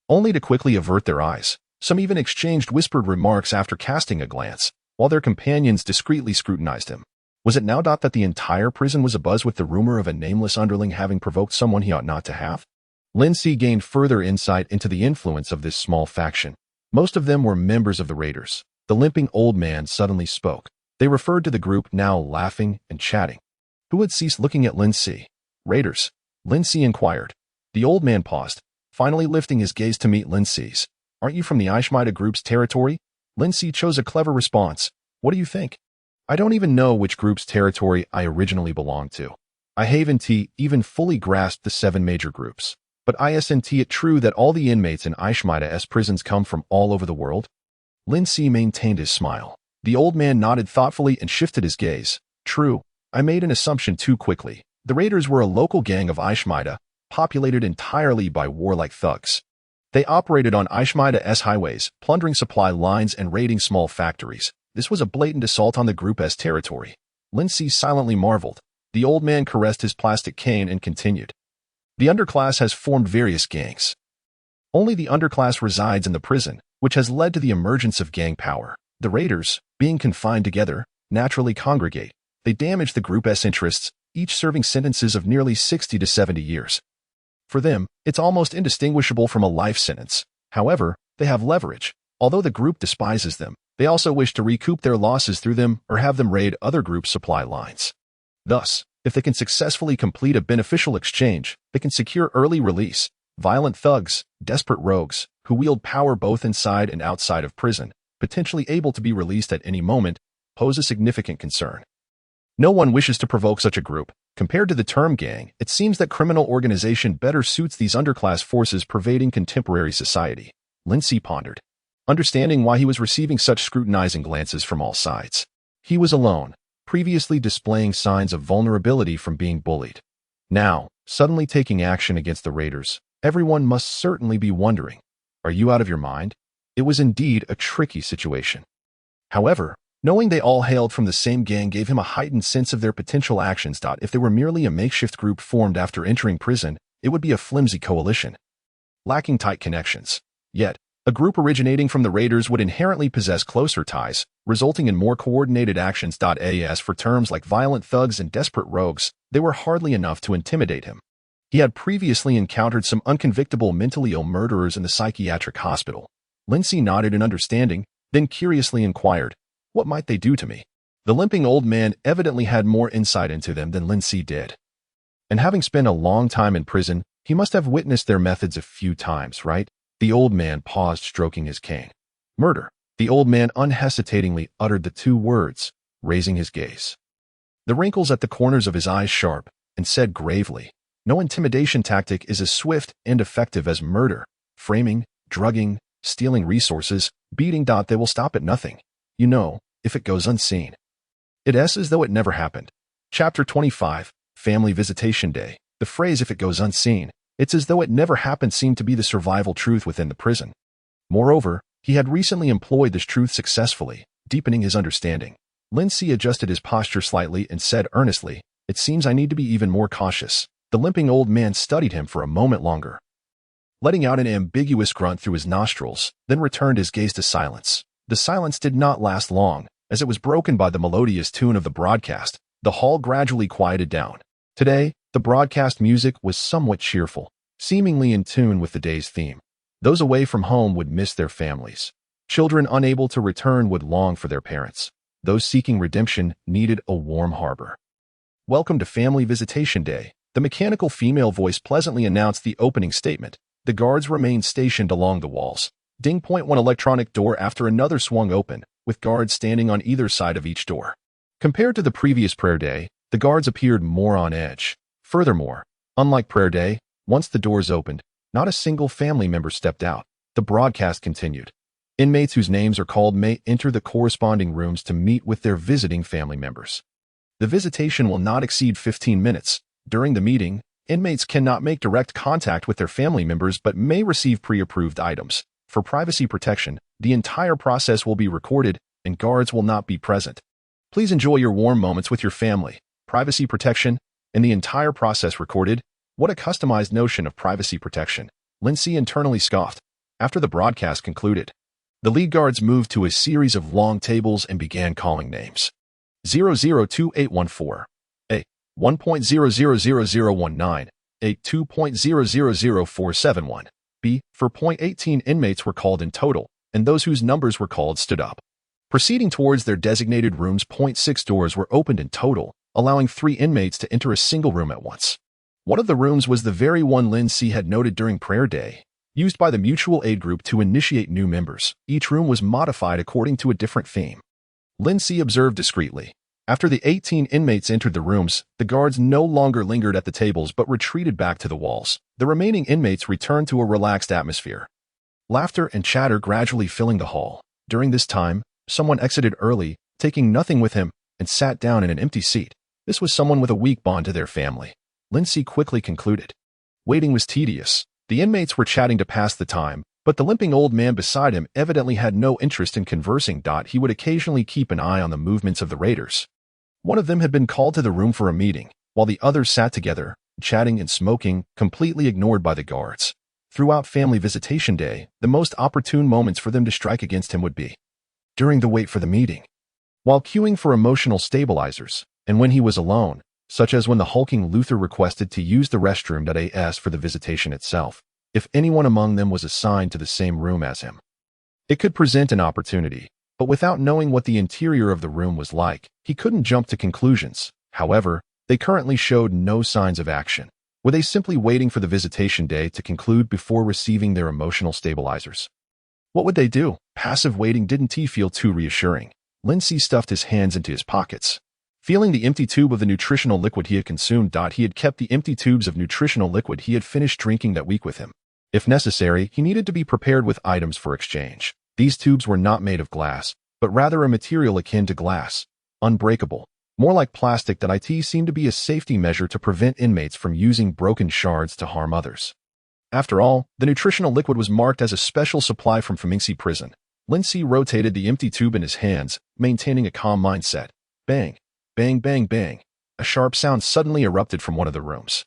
only to quickly avert their eyes. Some even exchanged whispered remarks after casting a glance, while their companions discreetly scrutinized him. Was it now that the entire prison was abuzz with the rumor of a nameless underling having provoked someone he ought not to have? Lindsay gained further insight into the influence of this small faction. Most of them were members of the Raiders. The limping old man suddenly spoke. They referred to the group, now laughing and chatting. Who had ceased looking at Lindsay? Raiders? Lindsay inquired. The old man paused, finally lifting his gaze to meet Lindsay's. Aren't you from the Ishmael group's territory? Lindsay chose a clever response. What do you think? I don't even know which group's territory I originally belonged to. I haven't even fully grasped the 7 major groups. But isn't it true that all the inmates in Ishmael's prisons come from all over the world? Lindsay maintained his smile. The old man nodded thoughtfully and shifted his gaze. True, I made an assumption too quickly. The Raiders were a local gang of Ishmael, populated entirely by warlike thugs. They operated on Ishmael's highways, plundering supply lines and raiding small factories. This was a blatant assault on the group's territory. Lindsay silently marveled. The old man caressed his plastic cane and continued. The underclass has formed various gangs. Only the underclass resides in the prison, which has led to the emergence of gang power. The Raiders, being confined together, naturally congregate. They damage the group's interests, each serving sentences of nearly 60 to 70 years. For them, it's almost indistinguishable from a life sentence. However, they have leverage. Although the group despises them, they also wish to recoup their losses through them or have them raid other group supply lines. Thus, if they can successfully complete a beneficial exchange, they can secure early release. Violent thugs, desperate rogues, who wield power both inside and outside of prison, potentially able to be released at any moment, pose a significant concern. No one wishes to provoke such a group. Compared to the term gang, it seems that criminal organization better suits these underclass forces pervading contemporary society. Lindsay pondered, understanding why he was receiving such scrutinizing glances from all sides. He was alone, previously displaying signs of vulnerability from being bullied. Now, suddenly taking action against the Raiders, everyone must certainly be wondering, are you out of your mind? It was indeed a tricky situation. However, knowing they all hailed from the same gang gave him a heightened sense of their potential actions. If they were merely a makeshift group formed after entering prison, it would be a flimsy coalition, lacking tight connections. Yet, a group originating from the Raiders would inherently possess closer ties, resulting in more coordinated actions. As for terms like violent thugs and desperate rogues, they were hardly enough to intimidate him. He had previously encountered some unconvictable mentally ill murderers in the psychiatric hospital. Lindsay nodded in understanding, then curiously inquired, what might they do to me? The limping old man evidently had more insight into them than Lindsay did. And having spent a long time in prison, he must have witnessed their methods a few times, right? The old man paused, stroking his cane. Murder. The old man unhesitatingly uttered the 2 words, raising his gaze. The wrinkles at the corners of his eyes sharp, and said gravely, no intimidation tactic is as swift and effective as murder. Framing, drugging, stealing resources, beating. They will stop at nothing. You know, if it goes unseen. It's as though it never happened. Chapter 25, Family Visitation Day. The phrase if it goes unseen, it's as though it never happened seemed to be the survival truth within the prison. Moreover, he had recently employed this truth successfully, deepening his understanding. Lindsay adjusted his posture slightly and said earnestly, it seems I need to be even more cautious. The limping old man studied him for a moment longer, letting out an ambiguous grunt through his nostrils, then returned his gaze to silence. The silence did not last long, as it was broken by the melodious tune of the broadcast. The hall gradually quieted down. Today, the broadcast music was somewhat cheerful, seemingly in tune with the day's theme. Those away from home would miss their families. Children unable to return would long for their parents. Those seeking redemption needed a warm harbor. Welcome to Family Visitation Day. The mechanical female voice pleasantly announced the opening statement. The guards remained stationed along the walls. Ding. One electronic door after another swung open, with guards standing on either side of each door. Compared to the previous prayer day, the guards appeared more on edge. Furthermore, unlike prayer day, once the doors opened, not a single family member stepped out. The broadcast continued. Inmates whose names are called may enter the corresponding rooms to meet with their visiting family members. The visitation will not exceed 15 minutes. During the meeting, inmates cannot make direct contact with their family members but may receive pre-approved items. For privacy protection, the entire process will be recorded and guards will not be present. Please enjoy your warm moments with your family. Privacy protection and the entire process recorded. What a customized notion of privacy protection. Lindsay internally scoffed. After the broadcast concluded, the lead guards moved to a series of long tables and began calling names. 002814, A 1.0000019, A 2.0000471, B. For .18 inmates were called in total, and those whose numbers were called stood up. Proceeding towards their designated rooms, .6 doors were opened in total, allowing 3 inmates to enter a single room at once. One of the rooms was the very one Lindsay had noted during prayer day, used by the mutual aid group to initiate new members. Each room was modified according to a different theme. Lindsay observed discreetly. After the 18 inmates entered the rooms, the guards no longer lingered at the tables but retreated back to the walls. The remaining inmates returned to a relaxed atmosphere. Laughter and chatter gradually filling the hall. During this time, someone exited early, taking nothing with him, and sat down in an empty seat. This was someone with a weak bond to their family. Lindsay quickly concluded. Waiting was tedious. The inmates were chatting to pass the time, but the limping old man beside him evidently had no interest in conversing. He would occasionally keep an eye on the movements of the raiders. One of them had been called to the room for a meeting, while the others sat together, chatting and smoking, completely ignored by the guards. Throughout family visitation day, the most opportune moments for them to strike against him would be during the wait for the meeting, while queuing for emotional stabilizers, and when he was alone, such as when the hulking Luther requested to use the restroom. As for the visitation itself, if anyone among them was assigned to the same room as him, it could present an opportunity, but without knowing what the interior of the room was like, he couldn't jump to conclusions. However, they currently showed no signs of action. Were they simply waiting for the visitation day to conclude before receiving their emotional stabilizers? What would they do? Passive waiting didn't feel too reassuring. Lindsay stuffed his hands into his pockets, feeling the empty tube of the nutritional liquid he had consumed. He had kept the empty tubes of nutritional liquid he had finished drinking that week with him. If necessary, he needed to be prepared with items for exchange. These tubes were not made of glass, but rather a material akin to glass, unbreakable, more like plastic. It seemed to be a safety measure to prevent inmates from using broken shards to harm others. After all, the nutritional liquid was marked as a special supply from Fumingsi prison. Lindsay rotated the empty tube in his hands, maintaining a calm mindset. Bang, bang, bang, bang. A sharp sound suddenly erupted from one of the rooms,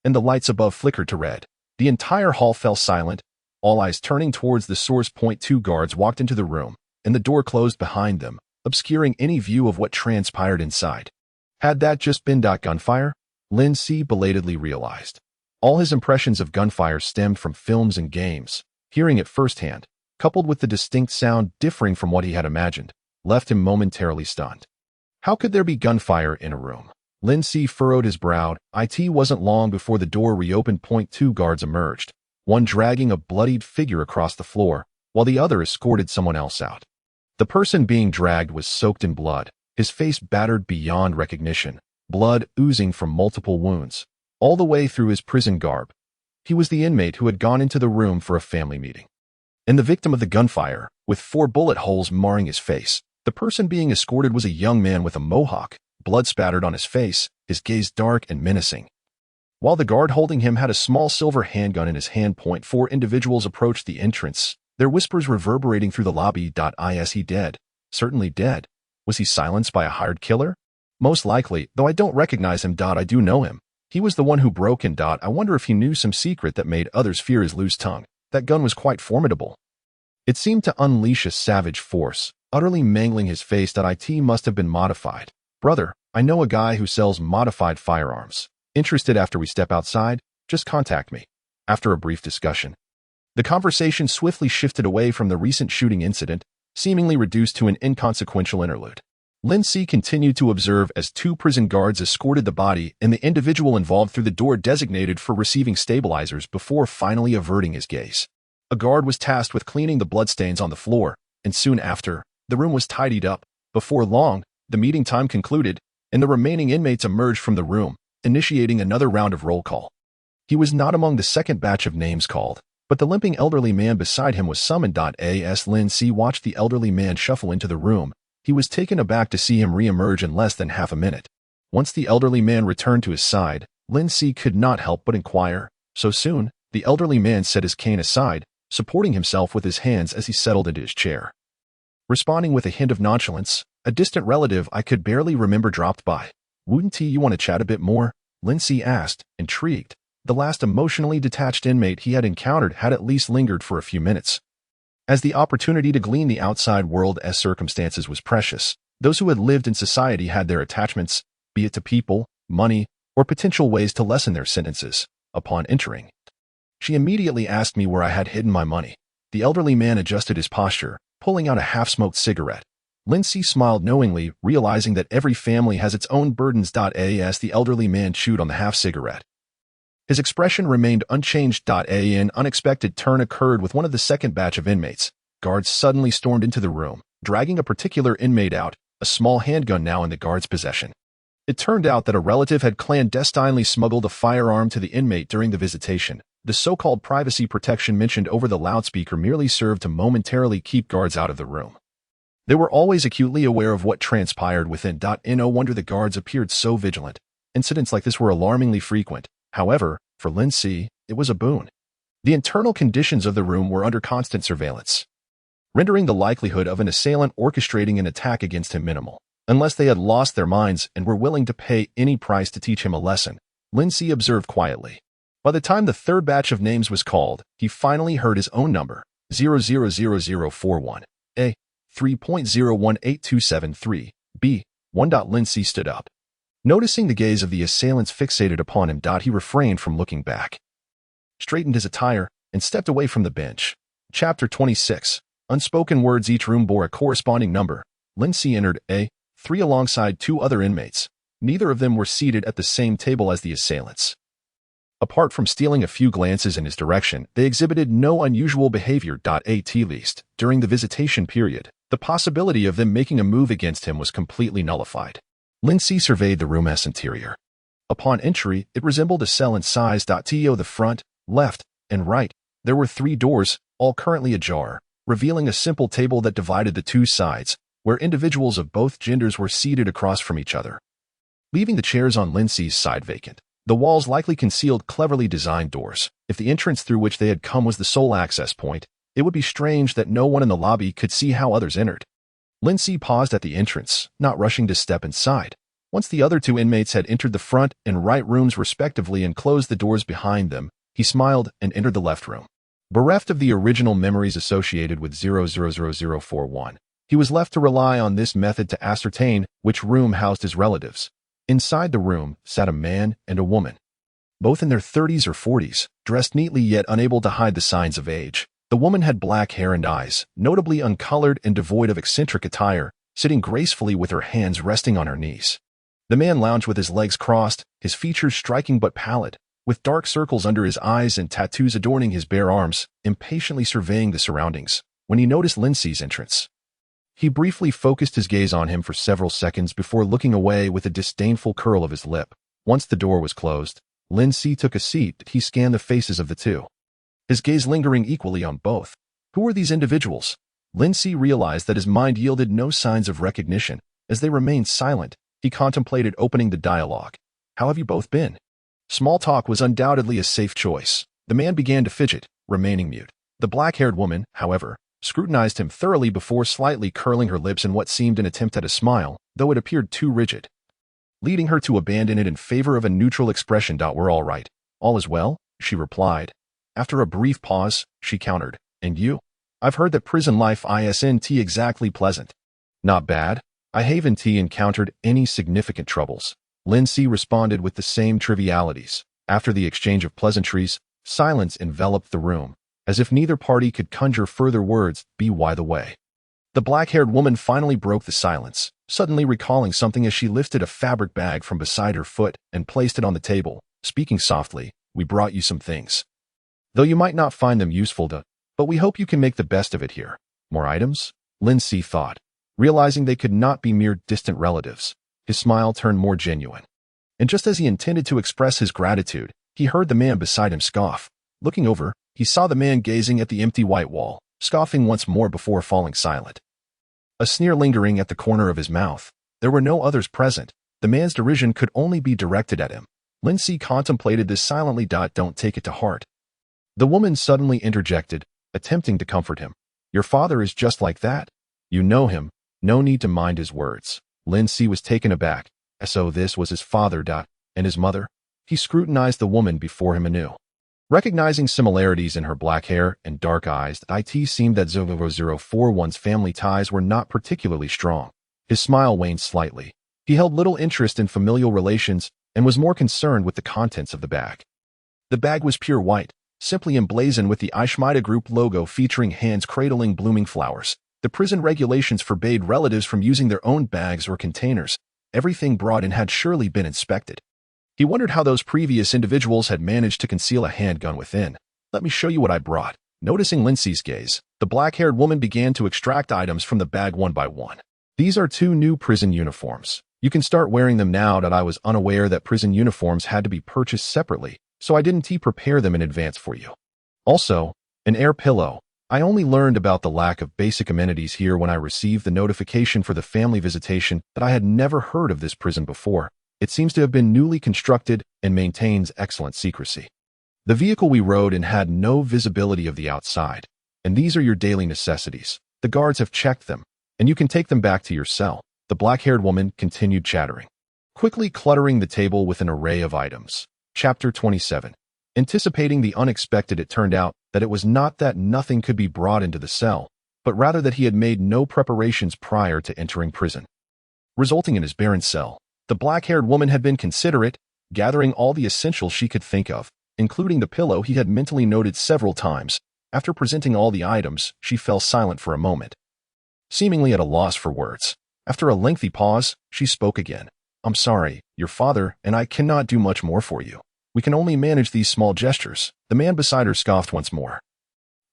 and the lights above flickered to red. The entire hall fell silent, all eyes turning towards the source. 2 guards walked into the room, and the door closed behind them, obscuring any view of what transpired inside. Had that just been gunfire? Lindsay belatedly realized. All his impressions of gunfire stemmed from films and games. Hearing it firsthand, coupled with the distinct sound differing from what he had imagined, left him momentarily stunned. How could there be gunfire in a room? Lindsay furrowed his brow. It wasn't long before the door reopened. 2 guards emerged, one dragging a bloodied figure across the floor, while the other escorted someone else out. The person being dragged was soaked in blood, his face battered beyond recognition, blood oozing from multiple wounds, all the way through his prison garb. He was the inmate who had gone into the room for a family meeting. And the victim of the gunfire, with 4 bullet holes marring his face. The person being escorted was a young man with a mohawk, blood spattered on his face, his gaze dark and menacing. While the guard holding him had a small silver handgun in his hand. 4 individuals approached the entrance, their whispers reverberating through the lobby. Is he dead? Certainly dead. Was he silenced by a hired killer? Most likely, though I don't recognize him. I do know him. He was the one who broke in. I wonder if he knew some secret that made others fear his loose tongue. That gun was quite formidable. It seemed to unleash a savage force, utterly mangling his face. It must have been modified. Brother, I know a guy who sells modified firearms. Interested after we step outside? Just contact me. After a brief discussion, the conversation swiftly shifted away from the recent shooting incident, seemingly reduced to an inconsequential interlude. Lindsay continued to observe as 2 prison guards escorted the body and the individual involved through the door designated for receiving stabilizers before finally averting his gaze. A guard was tasked with cleaning the bloodstains on the floor, and soon after, the room was tidied up. Before long, the meeting time concluded, and the remaining inmates emerged from the room, initiating another round of roll call. He was not among the second batch of names called, but the limping elderly man beside him was summoned. As Lindsay watched the elderly man shuffle into the room, he was taken aback to see him re-emerge in less than half a minute. Once the elderly man returned to his side, Lindsay could not help but inquire, "So soon?" The elderly man set his cane aside, supporting himself with his hands as he settled into his chair. Responding with a hint of nonchalance, a distant relative I could barely remember dropped by. "Wouldn't you want to chat a bit more?" Lindsay asked, intrigued. The last emotionally detached inmate he had encountered had at least lingered for a few minutes. As the opportunity to glean the outside world as circumstances was precious, those who had lived in society had their attachments, be it to people, money, or potential ways to lessen their sentences. Upon entering, she immediately asked me where I had hidden my money. The elderly man adjusted his posture, pulling out a half-smoked cigarette. Lindsay smiled knowingly, realizing that every family has its own burdens. As the elderly man chewed on the half-cigarette, his expression remained unchanged. An unexpected turn occurred with one of the second batch of inmates. Guards suddenly stormed into the room, dragging a particular inmate out, a small handgun now in the guard's possession. It turned out that a relative had clandestinely smuggled a firearm to the inmate during the visitation. The so-called privacy protection mentioned over the loudspeaker merely served to momentarily keep guards out of the room. They were always acutely aware of what transpired within. No wonder the guards appeared so vigilant. Incidents like this were alarmingly frequent. However, for Lindsay, it was a boon. The internal conditions of the room were under constant surveillance, rendering the likelihood of an assailant orchestrating an attack against him minimal. Unless they had lost their minds and were willing to pay any price to teach him a lesson, Lindsay observed quietly. By the time the third batch of names was called, he finally heard his own number, 000041, A, 3.018273, B, 1. Lindsay stood up. Noticing the gaze of the assailants fixated upon him, he refrained from looking back, straightened his attire, and stepped away from the bench. Chapter 26. Unspoken words. Each room bore a corresponding number. Lindsay entered A3 alongside two other inmates. Neither of them were seated at the same table as the assailants. Apart from stealing a few glances in his direction, they exhibited no unusual behavior. At least, during the visitation period, the possibility of them making a move against him was completely nullified. Lindsay surveyed the room's interior. Upon entry, it resembled a cell in size. To the front, left, and right, there were 3 doors, all currently ajar, revealing a simple table that divided the two sides, where individuals of both genders were seated across from each other, leaving the chairs on Lindsay's side vacant. The walls likely concealed cleverly designed doors. If the entrance through which they had come was the sole access point, it would be strange that no one in the lobby could see how others entered. Lindsay paused at the entrance, not rushing to step inside. Once the other 2 inmates had entered the front and right rooms respectively and closed the doors behind them, he smiled and entered the left room. Bereft of the original memories associated with 000041, he was left to rely on this method to ascertain which room housed his relatives. Inside the room sat a man and a woman, both in their 30s or 40s, dressed neatly yet unable to hide the signs of age. The woman had black hair and eyes, notably uncolored and devoid of eccentric attire, sitting gracefully with her hands resting on her knees. The man lounged with his legs crossed, his features striking but pallid, with dark circles under his eyes and tattoos adorning his bare arms, impatiently surveying the surroundings. When he noticed Lindsay's entrance, he briefly focused his gaze on him for several seconds before looking away with a disdainful curl of his lip. Once the door was closed, Lindsay took a seat. He scanned the faces of the 2, his gaze lingering equally on both. Who were these individuals? Lindsay realized that his mind yielded no signs of recognition. As they remained silent, he contemplated opening the dialogue. "How have you both been?" Small talk was undoubtedly a safe choice. The man began to fidget, remaining mute. The black-haired woman, however, scrutinized him thoroughly before slightly curling her lips in what seemed an attempt at a smile, though it appeared too rigid, leading her to abandon it in favor of a neutral expression. "We're all right. All is well," she replied. After a brief pause, she countered, "And you? I've heard that prison life isn't exactly pleasant." "Not bad. I haven't encountered any significant troubles." Lindsay responded with the same trivialities. After the exchange of pleasantries, silence enveloped the room, as if neither party could conjure further words. By the way, the black-haired woman finally broke the silence, suddenly recalling something as she lifted a fabric bag from beside her foot and placed it on the table, speaking softly. "We brought you some things. Though you might not find them useful but we hope you can make the best of it here." "More items?" Lindsay thought, realizing they could not be mere distant relatives. His smile turned more genuine. And just as he intended to express his gratitude, he heard the man beside him scoff. Looking over, he saw the man gazing at the empty white wall, scoffing once more before falling silent, a sneer lingering at the corner of his mouth. There were no others present. The man's derision could only be directed at him. Lindsay contemplated this silently. "Don't take it to heart." The woman suddenly interjected, attempting to comfort him. Your father is just like that. You know him. No need to mind his words. Lin Si was taken aback. So this was his father. And his mother? He scrutinized the woman before him anew. Recognizing similarities in her black hair and dark eyes, it seemed that 0041's family ties were not particularly strong. His smile waned slightly. He held little interest in familial relations and was more concerned with the contents of the bag. The bag was pure white, simply emblazoned with the Ishmael Group logo featuring hands cradling blooming flowers. The prison regulations forbade relatives from using their own bags or containers. Everything brought in had surely been inspected. He wondered how those previous individuals had managed to conceal a handgun within. Let me show you what I brought. Noticing Lindsay's gaze, the black-haired woman began to extract items from the bag one by one. These are 2 new prison uniforms. You can start wearing them now. I was unaware that prison uniforms had to be purchased separately, so I didn't prepare them in advance for you. Also, an air pillow. I only learned about the lack of basic amenities here when I received the notification for the family visitation that I had never heard of this prison before. It seems to have been newly constructed and maintains excellent secrecy. The vehicle we rode in had no visibility of the outside, and these are your daily necessities. The guards have checked them, and you can take them back to your cell. The black-haired woman continued chattering, quickly cluttering the table with an array of items. Chapter 27. Anticipating the unexpected, it turned out that it was not that nothing could be brought into the cell, but rather that he had made no preparations prior to entering prison, resulting in his barren cell. The black-haired woman had been considerate, gathering all the essentials she could think of, including the pillow he had mentally noted several times. After presenting all the items, she fell silent for a moment, seemingly at a loss for words. After a lengthy pause, she spoke again. I'm sorry, your father and I cannot do much more for you. We can only manage these small gestures. The man beside her scoffed once more.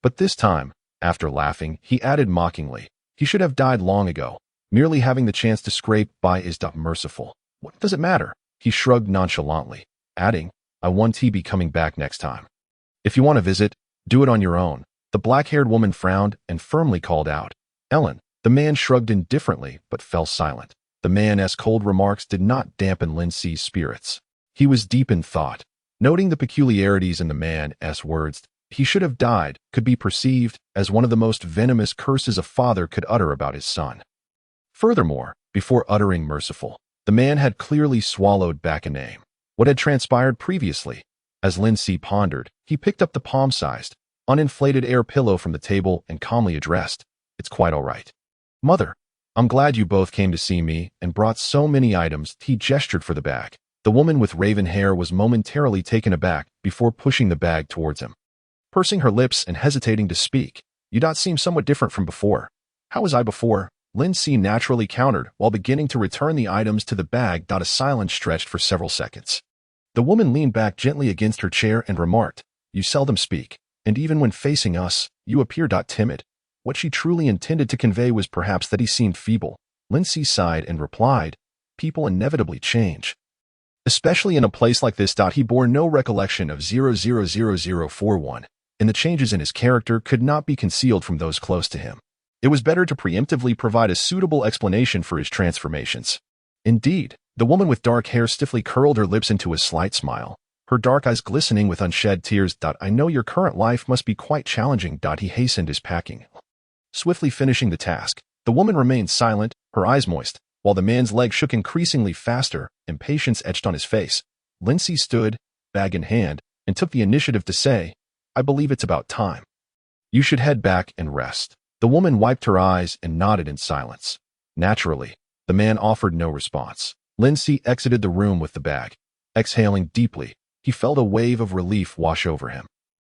But this time, after laughing, he added mockingly, he should have died long ago. Merely having the chance to scrape by is merciful. What does it matter? He shrugged nonchalantly, adding, I want to be coming back next time. If you want to visit, do it on your own. The black-haired woman frowned and firmly called out, Ellen. The man shrugged indifferently but fell silent. The man's cold remarks did not dampen Lindsay's spirits. He was deep in thought. Noting the peculiarities in the man's words, he should have died could be perceived as one of the most venomous curses a father could utter about his son. Furthermore, before uttering merciful, the man had clearly swallowed back a name. What had transpired previously? As Lindsay pondered, he picked up the palm-sized, uninflated air pillow from the table and calmly addressed, It's quite all right. Mother, I'm glad you both came to see me and brought so many items. He gestured for the bag. The woman with raven hair was momentarily taken aback before pushing the bag towards him. Pursing her lips and hesitating to speak, You seem somewhat different from before. How was I before? Lindsay naturally countered while beginning to return the items to the bag. A silence stretched for several seconds. The woman leaned back gently against her chair and remarked, You seldom speak, and even when facing us, you appear timid. What she truly intended to convey was perhaps that he seemed feeble. Lindsay sighed and replied, People inevitably change. Especially in a place like this. He bore no recollection of 000041, and the changes in his character could not be concealed from those close to him. It was better to preemptively provide a suitable explanation for his transformations. Indeed, the woman with dark hair stiffly curled her lips into a slight smile, her dark eyes glistening with unshed tears. I know your current life must be quite challenging. He hastened his packing. Swiftly finishing the task, the woman remained silent, her eyes moist, while the man's leg shook increasingly faster, impatience etched on his face. Lindsay stood, bag in hand, and took the initiative to say, I believe it's about time. You should head back and rest. The woman wiped her eyes and nodded in silence. Naturally, the man offered no response. Lindsay exited the room with the bag. Exhaling deeply, he felt a wave of relief wash over him.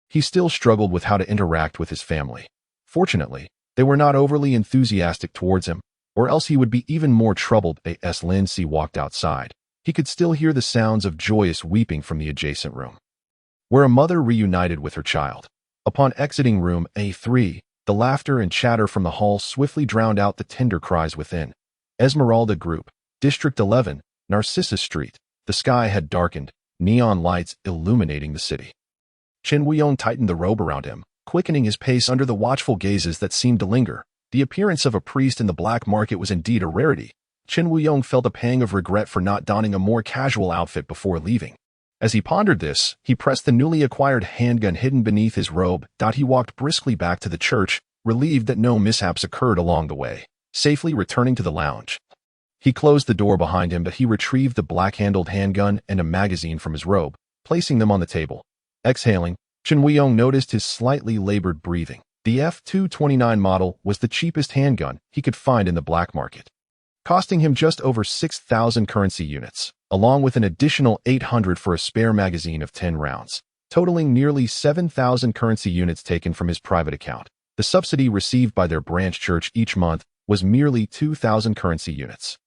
He still struggled with how to interact with his family. Fortunately, they were not overly enthusiastic towards him, or else he would be even more troubled. As Lindsay walked outside, he could still hear the sounds of joyous weeping from the adjacent room, where a mother reunited with her child. Upon exiting room A3, the laughter and chatter from the hall swiftly drowned out the tender cries within. Esmeralda Group, District 11, Narcissus Street. The sky had darkened, neon lights illuminating the city. Chen Wuyong tightened the robe around him, quickening his pace under the watchful gazes that seemed to linger. The appearance of a priest in the black market was indeed a rarity. Chen Wuyong felt a pang of regret for not donning a more casual outfit before leaving. As he pondered this, he pressed the newly acquired handgun hidden beneath his robe. He walked briskly back to the church, relieved that no mishaps occurred along the way, safely returning to the lounge. He closed the door behind him, but he retrieved the black-handled handgun and a magazine from his robe, placing them on the table. Exhaling, Chen Weiyong noticed his slightly labored breathing. The F229 model was the cheapest handgun he could find in the black market, costing him just over 6,000 currency units, along with an additional 800 for a spare magazine of 10 rounds, totaling nearly 7,000 currency units taken from his private account. The subsidy received by their branch church each month was merely 2,000 currency units.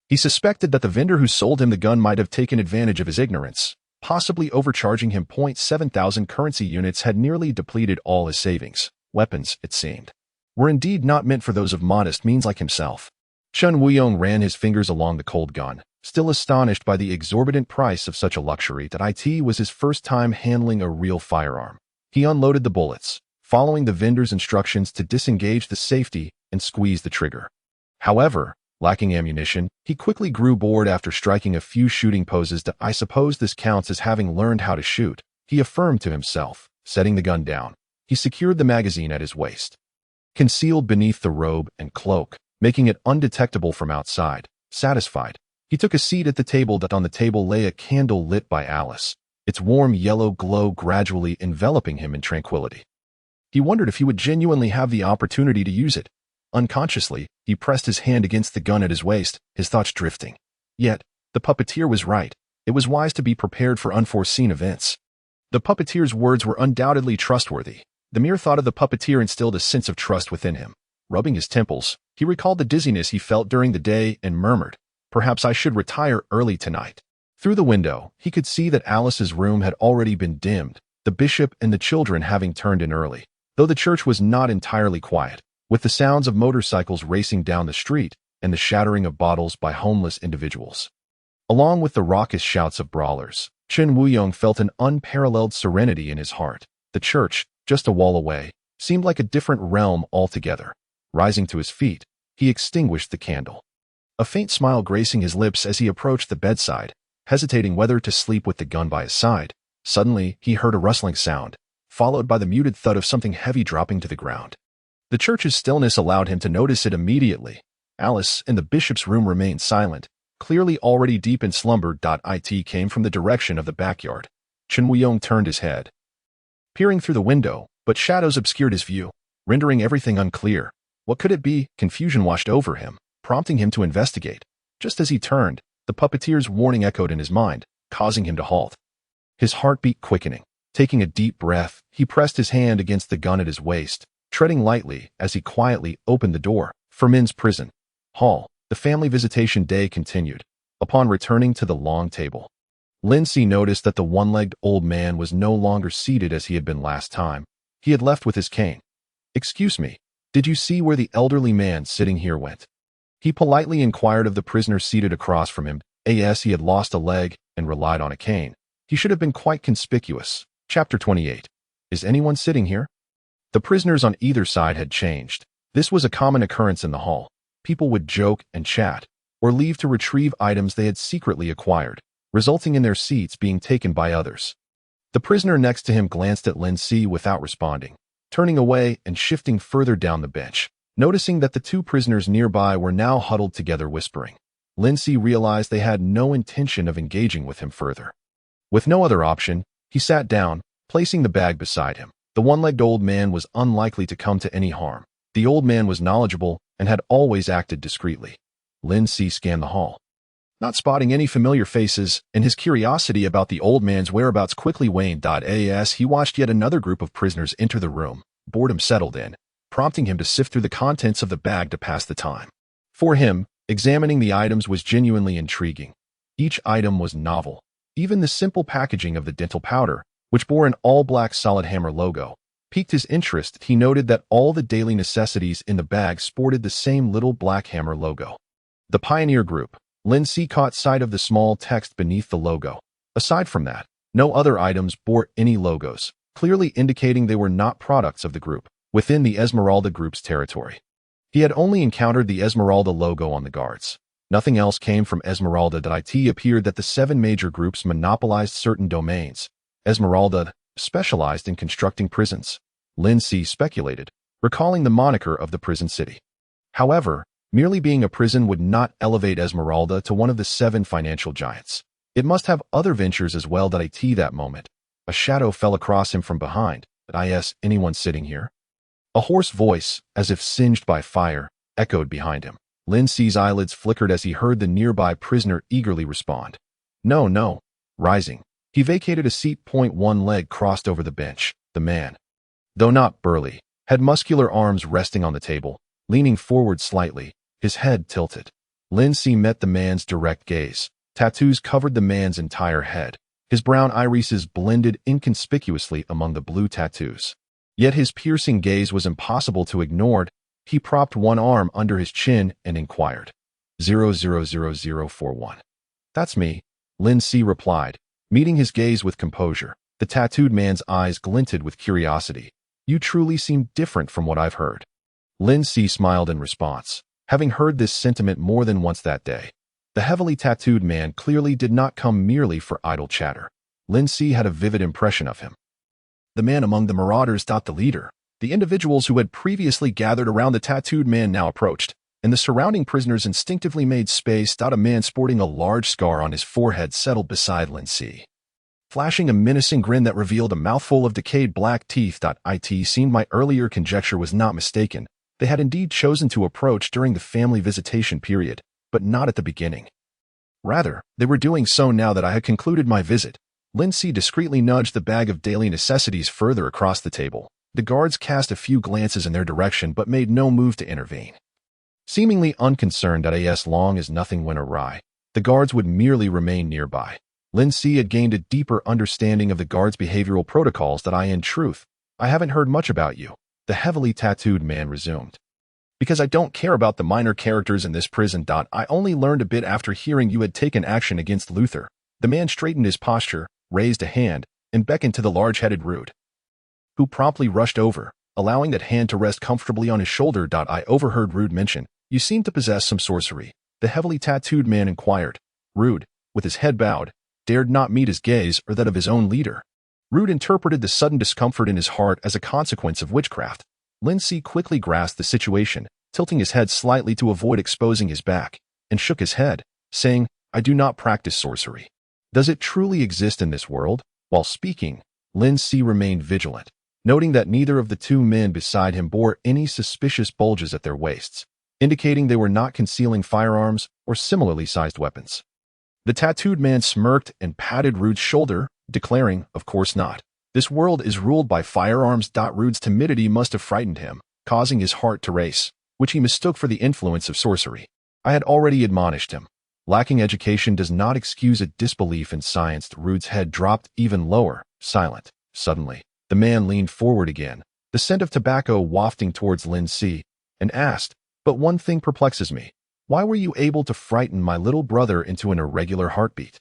He suspected that the vendor who sold him the gun might have taken advantage of his ignorance, possibly overcharging him. 7,000 currency units had nearly depleted all his savings. Weapons, it seemed, were indeed not meant for those of modest means like himself. Chen Weiyong ran his fingers along the cold gun, still astonished by the exorbitant price of such a luxury. It was his first time handling a real firearm. He unloaded the bullets, following the vendor's instructions to disengage the safety and squeeze the trigger. However, lacking ammunition, he quickly grew bored after striking a few shooting poses. I suppose this counts as having learned how to shoot, he affirmed to himself, setting the gun down. He secured the magazine at his waist, concealed beneath the robe and cloak, making it undetectable from outside. Satisfied, he took a seat at the table. On the table lay a candle lit by Alice, its warm yellow glow gradually enveloping him in tranquility. He wondered if he would genuinely have the opportunity to use it. Unconsciously, he pressed his hand against the gun at his waist, his thoughts drifting. Yet, the puppeteer was right. It was wise to be prepared for unforeseen events. The puppeteer's words were undoubtedly trustworthy. The mere thought of the puppeteer instilled a sense of trust within him. Rubbing his temples, he recalled the dizziness he felt during the day and murmured, "Perhaps I should retire early tonight." Through the window, he could see that Alice's room had already been dimmed, the bishop and the children having turned in early, though the church was not entirely quiet, with the sounds of motorcycles racing down the street and the shattering of bottles by homeless individuals. Along with the raucous shouts of brawlers, Chen Weiyong felt an unparalleled serenity in his heart. The church, just a wall away, seemed like a different realm altogether. Rising to his feet, he extinguished the candle, a faint smile gracing his lips as he approached the bedside, hesitating whether to sleep with the gun by his side. Suddenly, he heard a rustling sound, followed by the muted thud of something heavy dropping to the ground. The church's stillness allowed him to notice it immediately. Alice, in the bishop's room, remained silent, clearly already deep in slumber. It came from the direction of the backyard. Chen Weiyong turned his head, peering through the window, but shadows obscured his view, rendering everything unclear. What could it be? Confusion washed over him, prompting him to investigate. Just as he turned, the puppeteer's warning echoed in his mind, causing him to halt. His heartbeat quickening. Taking a deep breath, he pressed his hand against the gun at his waist, treading lightly as he quietly opened the door. For men's prison hall, the family visitation day continued. Upon returning to the long table, Lindsay noticed that the one-legged old man was no longer seated as he had been last time. He had left with his cane. "Excuse me, did you see where the elderly man sitting here went?" He politely inquired of the prisoner seated across from him. As he had lost a leg and relied on a cane, he should have been quite conspicuous. Chapter 28. Is anyone sitting here? The prisoners on either side had changed. This was a common occurrence in the hall. People would joke and chat, or leave to retrieve items they had secretly acquired, resulting in their seats being taken by others. The prisoner next to him glanced at Lindsay without responding, turning away and shifting further down the bench. Noticing that the two prisoners nearby were now huddled together whispering, Lindsay realized they had no intention of engaging with him further. With no other option, he sat down, placing the bag beside him. The one-legged old man was unlikely to come to any harm. The old man was knowledgeable and had always acted discreetly. Lindsay scanned the hall, not spotting any familiar faces, and his curiosity about the old man's whereabouts quickly waned. As he watched yet another group of prisoners enter the room, boredom settled in, prompting him to sift through the contents of the bag to pass the time. For him, examining the items was genuinely intriguing. Each item was novel. Even the simple packaging of the dental powder, which bore an all-black solid hammer logo, piqued his interest. He noted that all the daily necessities in the bag sported the same little black hammer logo. The Pioneer Group. Lindsay caught sight of the small text beneath the logo. Aside from that, no other items bore any logos, clearly indicating they were not products of the group, within the Esmeralda Group's territory. He had only encountered the Esmeralda logo on the guards, Nothing else came from Esmeralda. It appeared that the 7 major groups monopolized certain domains. Esmeralda specialized in constructing prisons. Lindsay speculated, recalling the moniker of the prison city. However, merely being a prison would not elevate Esmeralda to one of the 7 financial giants. It must have other ventures as well. That moment, a shadow fell across him from behind. Anyone sitting here? A hoarse voice, as if singed by fire, echoed behind him. Lindsay's eyelids flickered as he heard the nearby prisoner eagerly respond. No. Rising, he vacated a seat. One leg crossed over the bench. The man, though not burly, had muscular arms resting on the table, leaning forward slightly, his head tilted. Lindsay met the man's direct gaze. Tattoos covered the man's entire head. His brown irises blended inconspicuously among the blue tattoos. Yet his piercing gaze was impossible to ignore. He propped one arm under his chin and inquired. 000041. That's me, Lindsay replied, meeting his gaze with composure. The tattooed man's eyes glinted with curiosity. You truly seem different from what I've heard. Lindsay smiled in response, having heard this sentiment more than once that day. The heavily tattooed man clearly did not come merely for idle chatter. Lindsay had a vivid impression of him. The man among the marauders. The leader. The individuals who had previously gathered around the tattooed man now approached, and the surrounding prisoners instinctively made space. A man sporting a large scar on his forehead settled beside Lindsay, flashing a menacing grin that revealed a mouthful of decayed black teeth. It seemed my earlier conjecture was not mistaken. They had indeed chosen to approach during the family visitation period, but not at the beginning. Rather, they were doing so now that I had concluded my visit. Lindsay discreetly nudged the bag of daily necessities further across the table. The guards cast a few glances in their direction but made no move to intervene. Seemingly unconcerned as long as nothing went awry, the guards would merely remain nearby. Lindsay had gained a deeper understanding of the guards' behavioral protocols. In truth, I haven't heard much about you, the heavily tattooed man resumed. Because I don't care about the minor characters in this prison. I only learned a bit after hearing you had taken action against Luther. The man straightened his posture, raised a hand, and beckoned to the large-headed Rude, who promptly rushed over, allowing that hand to rest comfortably on his shoulder. I overheard Rude mention, you seem to possess some sorcery. The heavily tattooed man inquired. Rude, with his head bowed, dared not meet his gaze or that of his own leader. Rude interpreted the sudden discomfort in his heart as a consequence of witchcraft. Lindsay quickly grasped the situation, tilting his head slightly to avoid exposing his back, and shook his head, saying, I do not practice sorcery. Does it truly exist in this world? While speaking, Lindsay remained vigilant, noting that neither of the 2 men beside him bore any suspicious bulges at their waists, indicating they were not concealing firearms or similarly sized weapons. The tattooed man smirked and patted Rude's shoulder, declaring, of course not. This world is ruled by firearms. Rude's timidity must have frightened him, causing his heart to race, which he mistook for the influence of sorcery. I had already admonished him. Lacking education does not excuse a disbelief in science. Rude's head dropped even lower, silent. Suddenly, the man leaned forward again, the scent of tobacco wafting towards Lindsay, and asked, but one thing perplexes me. Why were you able to frighten my little brother into an irregular heartbeat?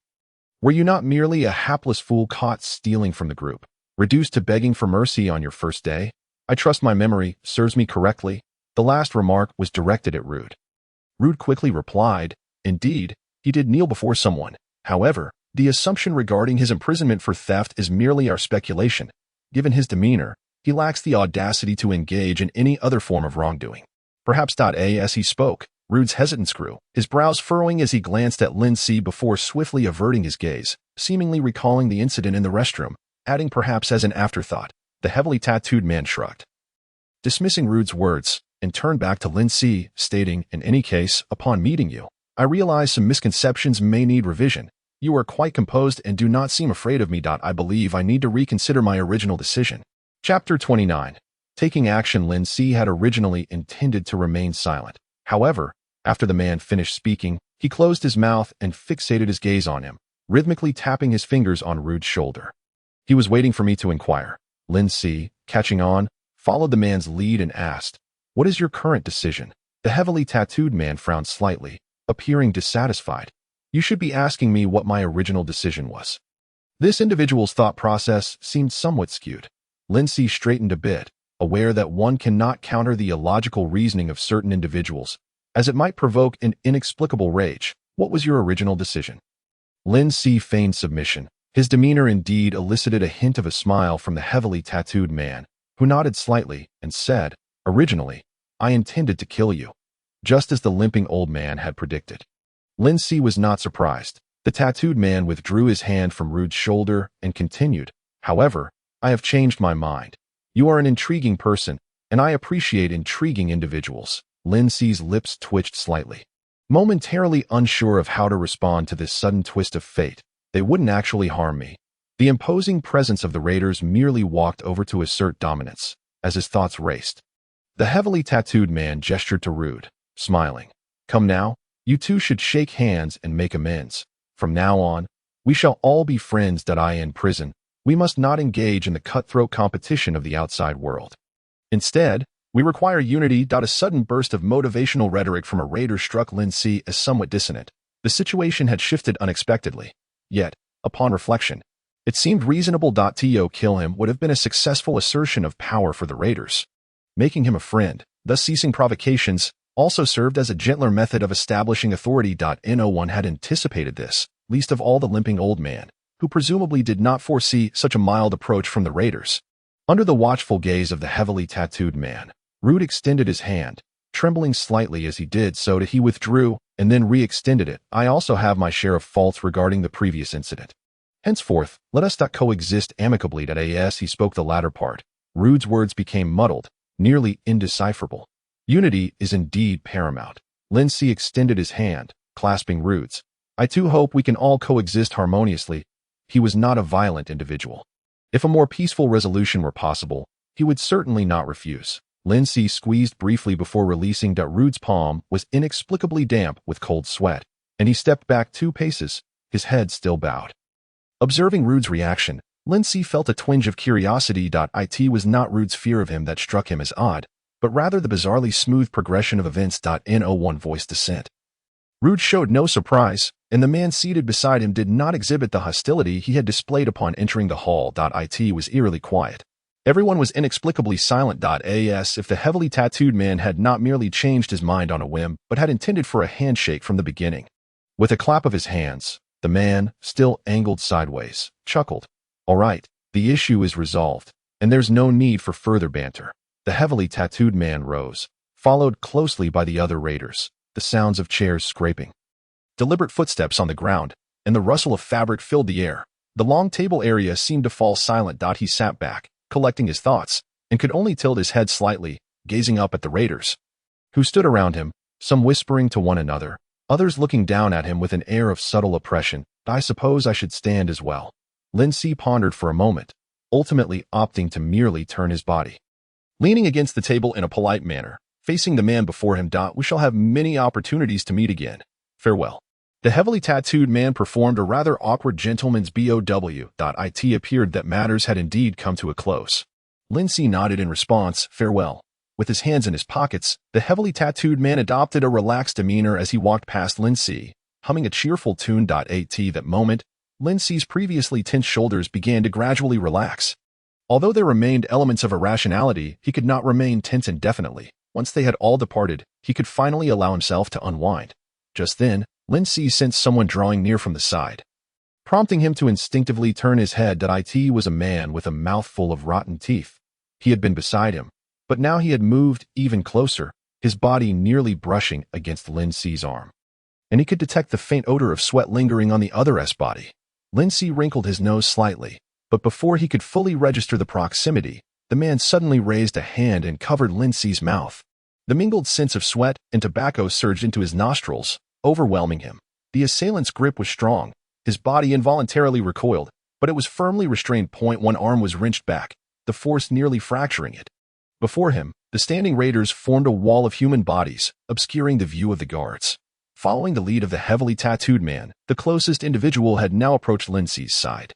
Were you not merely a hapless fool caught stealing from the group, reduced to begging for mercy on your first day? I trust my memory serves me correctly. The last remark was directed at Rude. Rude quickly replied, indeed, he did kneel before someone. However, the assumption regarding his imprisonment for theft is merely our speculation. Given his demeanor, he lacks the audacity to engage in any other form of wrongdoing. Perhaps. As he spoke, Rude's hesitance grew, his brows furrowing as he glanced at Lindsay before swiftly averting his gaze, seemingly recalling the incident in the restroom, adding perhaps as an afterthought. The heavily tattooed man shrugged, dismissing Rude's words, and turned back to Lindsay, stating, in any case, upon meeting you, I realize some misconceptions may need revision. You are quite composed and do not seem afraid of me. I believe I need to reconsider my original decision. Chapter 29. Taking action. Lindsay had originally intended to remain silent. However, after the man finished speaking, he closed his mouth and fixated his gaze on him, rhythmically tapping his fingers on Rude's shoulder. He was waiting for me to inquire. Lindsay, catching on, followed the man's lead and asked, what is your current decision? The heavily tattooed man frowned slightly, appearing dissatisfied. You should be asking me what my original decision was. This individual's thought process seemed somewhat skewed. Lindsay straightened a bit, aware that one cannot counter the illogical reasoning of certain individuals, as it might provoke an inexplicable rage. What was your original decision? Lin Si feigned submission. His demeanor indeed elicited a hint of a smile from the heavily tattooed man, who nodded slightly and said, "Originally, I intended to kill you," just as the limping old man had predicted. Lin Si was not surprised. The tattooed man withdrew his hand from Rude's shoulder and continued, "However, I have changed my mind. You are an intriguing person, and I appreciate intriguing individuals." Lin Si's lips twitched slightly. Momentarily unsure of how to respond to this sudden twist of fate, "They wouldn't actually harm me." The imposing presence of the raiders merely walked over to assert dominance, as his thoughts raced. The heavily tattooed man gestured to Rude, smiling. "Come now, you two should shake hands and make amends. From now on, we shall all be friends. In prison, we must not engage in the cutthroat competition of the outside world. Instead, we require unity. A sudden burst of motivational rhetoric from a raider struck Lin Si as somewhat dissonant. The situation had shifted unexpectedly. Yet, upon reflection, it seemed reasonable. To kill him would have been a successful assertion of power for the raiders. Making him a friend, thus ceasing provocations, also served as a gentler method of establishing authority. No one had anticipated this, least of all the limping old man, who presumably did not foresee such a mild approach from the raiders. Under the watchful gaze of the heavily tattooed man, Rude extended his hand, trembling slightly as he did so. He withdrew and then re-extended it. "I also have my share of faults regarding the previous incident. Henceforth, let us coexist amicably." As he spoke the latter part, Rude's words became muddled, nearly indecipherable. Unity is indeed paramount. Lin Si extended his hand, clasping Rude's. "I too hope we can all coexist harmoniously." He was not a violent individual. If a more peaceful resolution were possible, he would certainly not refuse. Lin Si squeezed briefly before releasing. Rude's palm was inexplicably damp with cold sweat, and he stepped back 2 paces, his head still bowed. Observing Rude's reaction, Lin Si felt a twinge of curiosity. It was not Rude's fear of him that struck him as odd, but rather the bizarrely smooth progression of events. No one voiced dissent. Rude showed no surprise, and the man seated beside him did not exhibit the hostility he had displayed upon entering the hall. It was eerily quiet. Everyone was inexplicably silent. As if the heavily tattooed man had not merely changed his mind on a whim, but had intended for a handshake from the beginning. With a clap of his hands, the man, still angled sideways, chuckled. "All right, the issue is resolved, and there's no need for further banter." The heavily tattooed man rose, followed closely by the other raiders, the sounds of chairs scraping, deliberate footsteps on the ground, and the rustle of fabric filled the air. The long table area seemed to fall silent. He sat back, collecting his thoughts, and could only tilt his head slightly, gazing up at the raiders, who stood around him, some whispering to one another, others looking down at him with an air of subtle oppression. "I suppose I should stand as well." Lin Si pondered for a moment, ultimately opting to merely turn his body. Leaning against the table in a polite manner, facing the man before him. "We shall have many opportunities to meet again. Farewell." The heavily tattooed man performed a rather awkward gentleman's bow. It appeared that matters had indeed come to a close. Lin Si nodded in response, "Farewell." With his hands in his pockets, the heavily tattooed man adopted a relaxed demeanor as he walked past Lin Si, humming a cheerful tune. At that moment, Lin Si's previously tense shoulders began to gradually relax. Although there remained elements of irrationality, he could not remain tense indefinitely. Once they had all departed, he could finally allow himself to unwind. Just then, Lin Si sensed someone drawing near from the side, prompting him to instinctively turn his head. It was a man with a mouthful of rotten teeth. He had been beside him, but now he had moved even closer, his body nearly brushing against Lin Si's arm. And he could detect the faint odor of sweat lingering on the other's body. Lin Si wrinkled his nose slightly, but before he could fully register the proximity, the man suddenly raised a hand and covered Lin Si's mouth. The mingled scents of sweat and tobacco surged into his nostrils, overwhelming him. The assailant's grip was strong. His body involuntarily recoiled, but it was firmly restrained. One arm was wrenched back, the force nearly fracturing it. Before him, the standing raiders formed a wall of human bodies, obscuring the view of the guards. Following the lead of the heavily tattooed man, the closest individual had now approached Lin Si's side.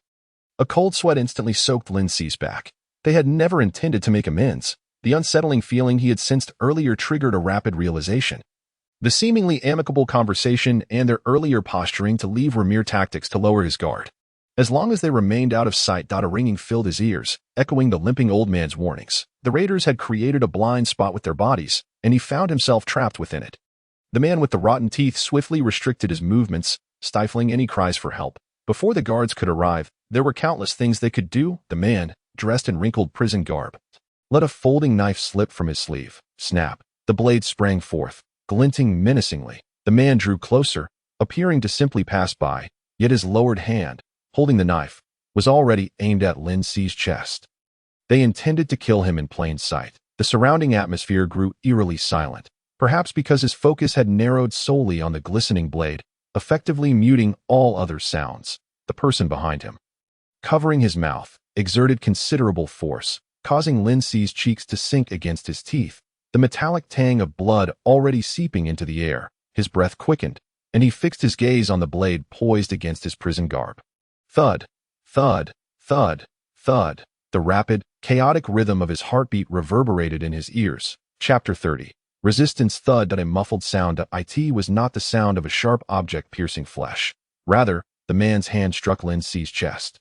A cold sweat instantly soaked Lin Si's back. They had never intended to make amends. The unsettling feeling he had sensed earlier triggered a rapid realization. The seemingly amicable conversation and their earlier posturing to leave were mere tactics to lower his guard. As long as they remained out of sight, a ringing filled his ears, echoing the limping old man's warnings. The raiders had created a blind spot with their bodies, and he found himself trapped within it. The man with the rotten teeth swiftly restricted his movements, stifling any cries for help. Before the guards could arrive, there were countless things they could do. The man, dressed in wrinkled prison garb, let a folding knife slip from his sleeve. Snap. The blade sprang forth, glinting menacingly. The man drew closer, appearing to simply pass by, yet his lowered hand, holding the knife, was already aimed at Lin Si's chest. They intended to kill him in plain sight. The surrounding atmosphere grew eerily silent, perhaps because his focus had narrowed solely on the glistening blade, effectively muting all other sounds. The person behind him, covering his mouth, exerted considerable force, causing Lin Si's cheeks to sink against his teeth, the metallic tang of blood already seeping into the air. His breath quickened, and he fixed his gaze on the blade poised against his prison garb. Thud, thud, thud, thud. The rapid, chaotic rhythm of his heartbeat reverberated in his ears. Chapter 30. Resistance. Thud. A muffled sound. It was not the sound of a sharp object piercing flesh. Rather, the man's hand struck Lin Si's chest.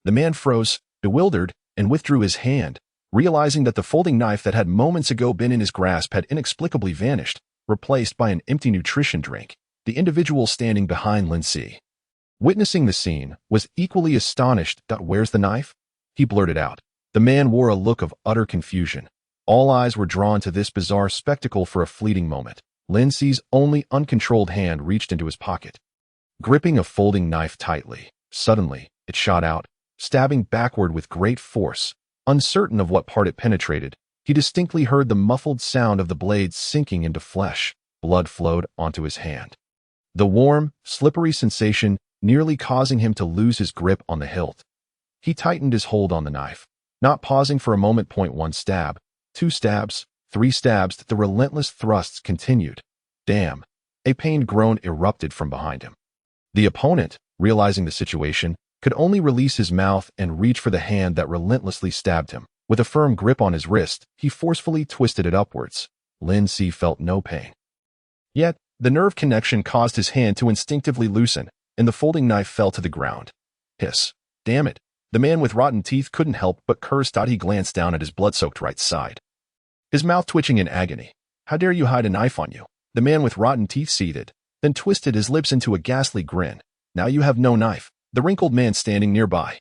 The man froze, bewildered, and withdrew his hand, realizing that the folding knife that had moments ago been in his grasp had inexplicably vanished, replaced by an empty nutrition drink. The individual standing behind Lin Si, witnessing the scene, was equally astonished. Where's the knife? He blurted out. The man wore a look of utter confusion. All eyes were drawn to this bizarre spectacle for a fleeting moment. Lin Si's only uncontrolled hand reached into his pocket, gripping a folding knife tightly. Suddenly, it shot out, stabbing backward with great force. Uncertain of what part it penetrated, he distinctly heard the muffled sound of the blade sinking into flesh. Blood flowed onto his hand, the warm, slippery sensation nearly causing him to lose his grip on the hilt. He tightened his hold on the knife, not pausing for a moment. 1 stab, 2 stabs, 3 stabs. The relentless thrusts continued. Damn! A pained groan erupted from behind him. The opponent, realizing the situation, could only release his mouth and reach for the hand that relentlessly stabbed him. With a firm grip on his wrist, he forcefully twisted it upwards. Lin Si felt no pain. Yet, the nerve connection caused his hand to instinctively loosen, and the folding knife fell to the ground. Hiss. Damn it. The man with rotten teeth couldn't help but curse. He glanced down at his blood-soaked right side, his mouth twitching in agony. How dare you hide a knife on you? The man with rotten teeth seethed, then twisted his lips into a ghastly grin. Now you have no knife. The wrinkled man standing nearby,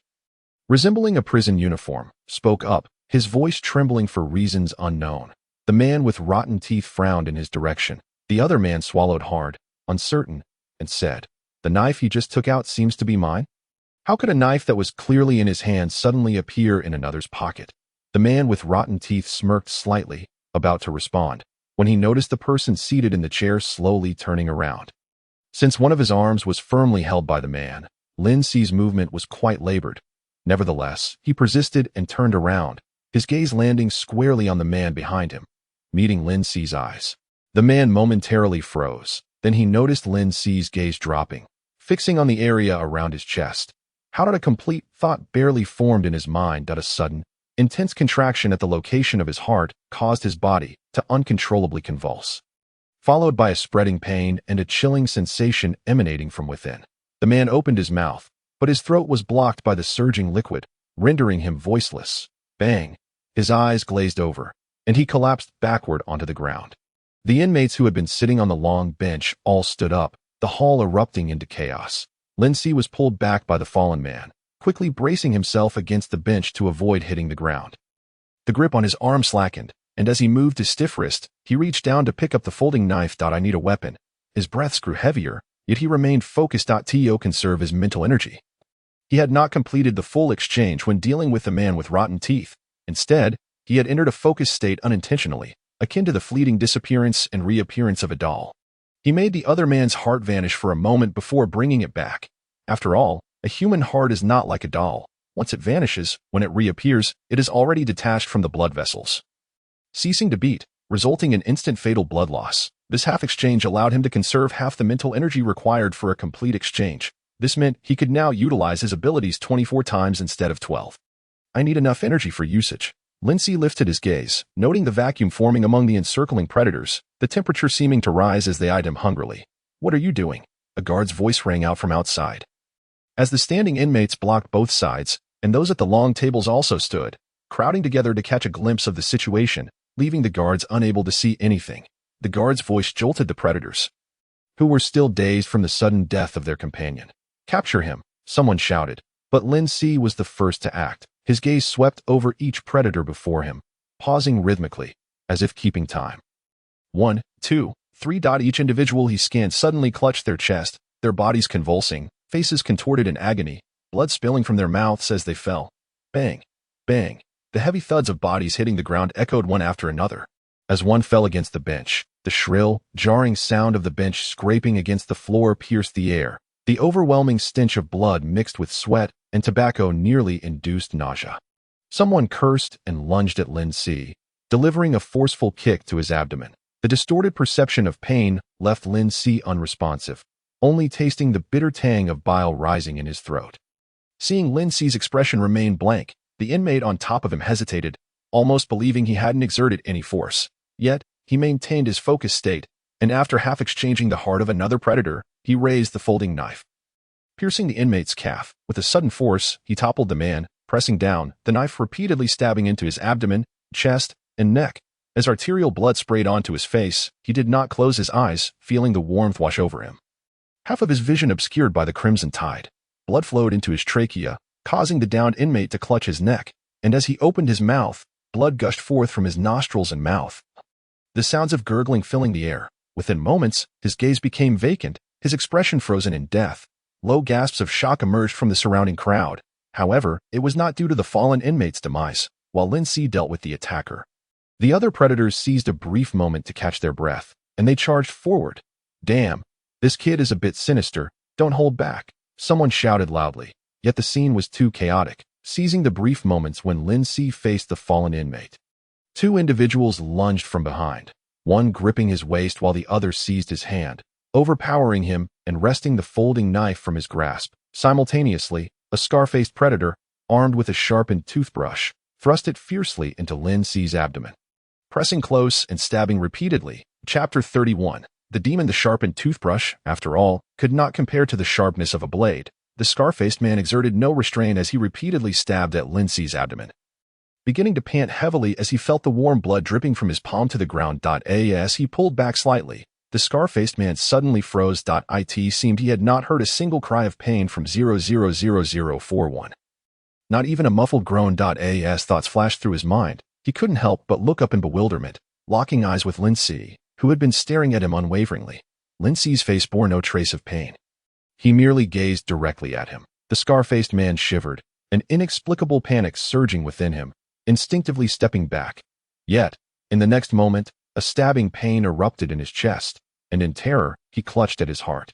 resembling a prison uniform, spoke up, his voice trembling for reasons unknown. The man with rotten teeth frowned in his direction. The other man swallowed hard, uncertain, and said, "The knife he just took out seems to be mine? How could a knife that was clearly in his hand suddenly appear in another's pocket?" The man with rotten teeth smirked slightly, about to respond, when he noticed the person seated in the chair slowly turning around. Since one of his arms was firmly held by the man, Lin Si's movement was quite labored. Nevertheless, he persisted and turned around, his gaze landing squarely on the man behind him, meeting Lin Si's eyes. The man momentarily froze, then he noticed Lin Si's gaze dropping, fixing on the area around his chest. How did a complete thought barely formed in his mind that a sudden, intense contraction at the location of his heart caused his body to uncontrollably convulse, followed by a spreading pain and a chilling sensation emanating from within. The man opened his mouth, but his throat was blocked by the surging liquid, rendering him voiceless. Bang! His eyes glazed over, and he collapsed backward onto the ground. The inmates who had been sitting on the long bench all stood up, the hall erupting into chaos. Lin Si was pulled back by the fallen man, quickly bracing himself against the bench to avoid hitting the ground. The grip on his arm slackened, and as he moved his stiff wrist, he reached down to pick up the folding knife. "I need a weapon." His breaths grew heavier, yet he remained focused. To conserve his mental energy. He had not completed the full exchange when dealing with the man with rotten teeth. Instead, he had entered a focused state unintentionally, akin to the fleeting disappearance and reappearance of a doll. He made the other man's heart vanish for a moment before bringing it back. After all, a human heart is not like a doll. Once it vanishes, when it reappears, it is already detached from the blood vessels, ceasing to beat, resulting in instant fatal blood loss. This half exchange allowed him to conserve half the mental energy required for a complete exchange. This meant he could now utilize his abilities 24 times instead of 12. "I need enough energy for usage." Lin Si lifted his gaze, noting the vacuum forming among the encircling predators, the temperature seeming to rise as they eyed him hungrily. "What are you doing?" A guard's voice rang out from outside. As the standing inmates blocked both sides, and those at the long tables also stood, crowding together to catch a glimpse of the situation, leaving the guards unable to see anything. The guard's voice jolted the predators, who were still dazed from the sudden death of their companion. "Capture him," someone shouted, but Lin Si was the first to act. His gaze swept over each predator before him, pausing rhythmically, as if keeping time. 1, 2, 3. Each individual he scanned suddenly clutched their chest, their bodies convulsing, faces contorted in agony, blood spilling from their mouths as they fell. Bang, bang. The heavy thuds of bodies hitting the ground echoed one after another. As one fell against the bench, the shrill, jarring sound of the bench scraping against the floor pierced the air. The overwhelming stench of blood mixed with sweat and tobacco nearly induced nausea. Someone cursed and lunged at Lin Si, delivering a forceful kick to his abdomen. The distorted perception of pain left Lin Si unresponsive, only tasting the bitter tang of bile rising in his throat. Seeing Lin Si's expression remain blank, the inmate on top of him hesitated, almost believing he hadn't exerted any force. Yet, he maintained his focused state, and after half exchanging the heart of another predator, he raised the folding knife. Piercing the inmate's calf, with a sudden force, he toppled the man, pressing down, the knife repeatedly stabbing into his abdomen, chest, and neck. As arterial blood sprayed onto his face, he did not close his eyes, feeling the warmth wash over him. Half of his vision obscured by the crimson tide. Blood flowed into his trachea, causing the downed inmate to clutch his neck, and as he opened his mouth, blood gushed forth from his nostrils and mouth. The sounds of gurgling filling the air. Within moments, his gaze became vacant, his expression frozen in death. Low gasps of shock emerged from the surrounding crowd. However, it was not due to the fallen inmate's demise, while Lin Si dealt with the attacker. The other predators seized a brief moment to catch their breath, and they charged forward. "Damn, this kid is a bit sinister, don't hold back," someone shouted loudly. Yet the scene was too chaotic, seizing the brief moments when Lin Si faced the fallen inmate. Two individuals lunged from behind, one gripping his waist while the other seized his hand, overpowering him and wresting the folding knife from his grasp. Simultaneously, a scar-faced predator, armed with a sharpened toothbrush, thrust it fiercely into Lin Si's abdomen. Pressing close and stabbing repeatedly. Chapter 31. The demon. The sharpened toothbrush, after all, could not compare to the sharpness of a blade. The scar-faced man exerted no restraint as he repeatedly stabbed at Lin Si's abdomen, beginning to pant heavily as he felt the warm blood dripping from his palm to the ground. As he pulled back slightly, the scar-faced man suddenly froze. It seemed he had not heard a single cry of pain from 000041. Not even a muffled groan. As thoughts flashed through his mind, he couldn't help but look up in bewilderment, locking eyes with Lin Si, who had been staring at him unwaveringly. Lin Si's face bore no trace of pain. He merely gazed directly at him. The scar-faced man shivered, an inexplicable panic surging within him, instinctively stepping back. Yet, in the next moment, a stabbing pain erupted in his chest, and in terror, he clutched at his heart,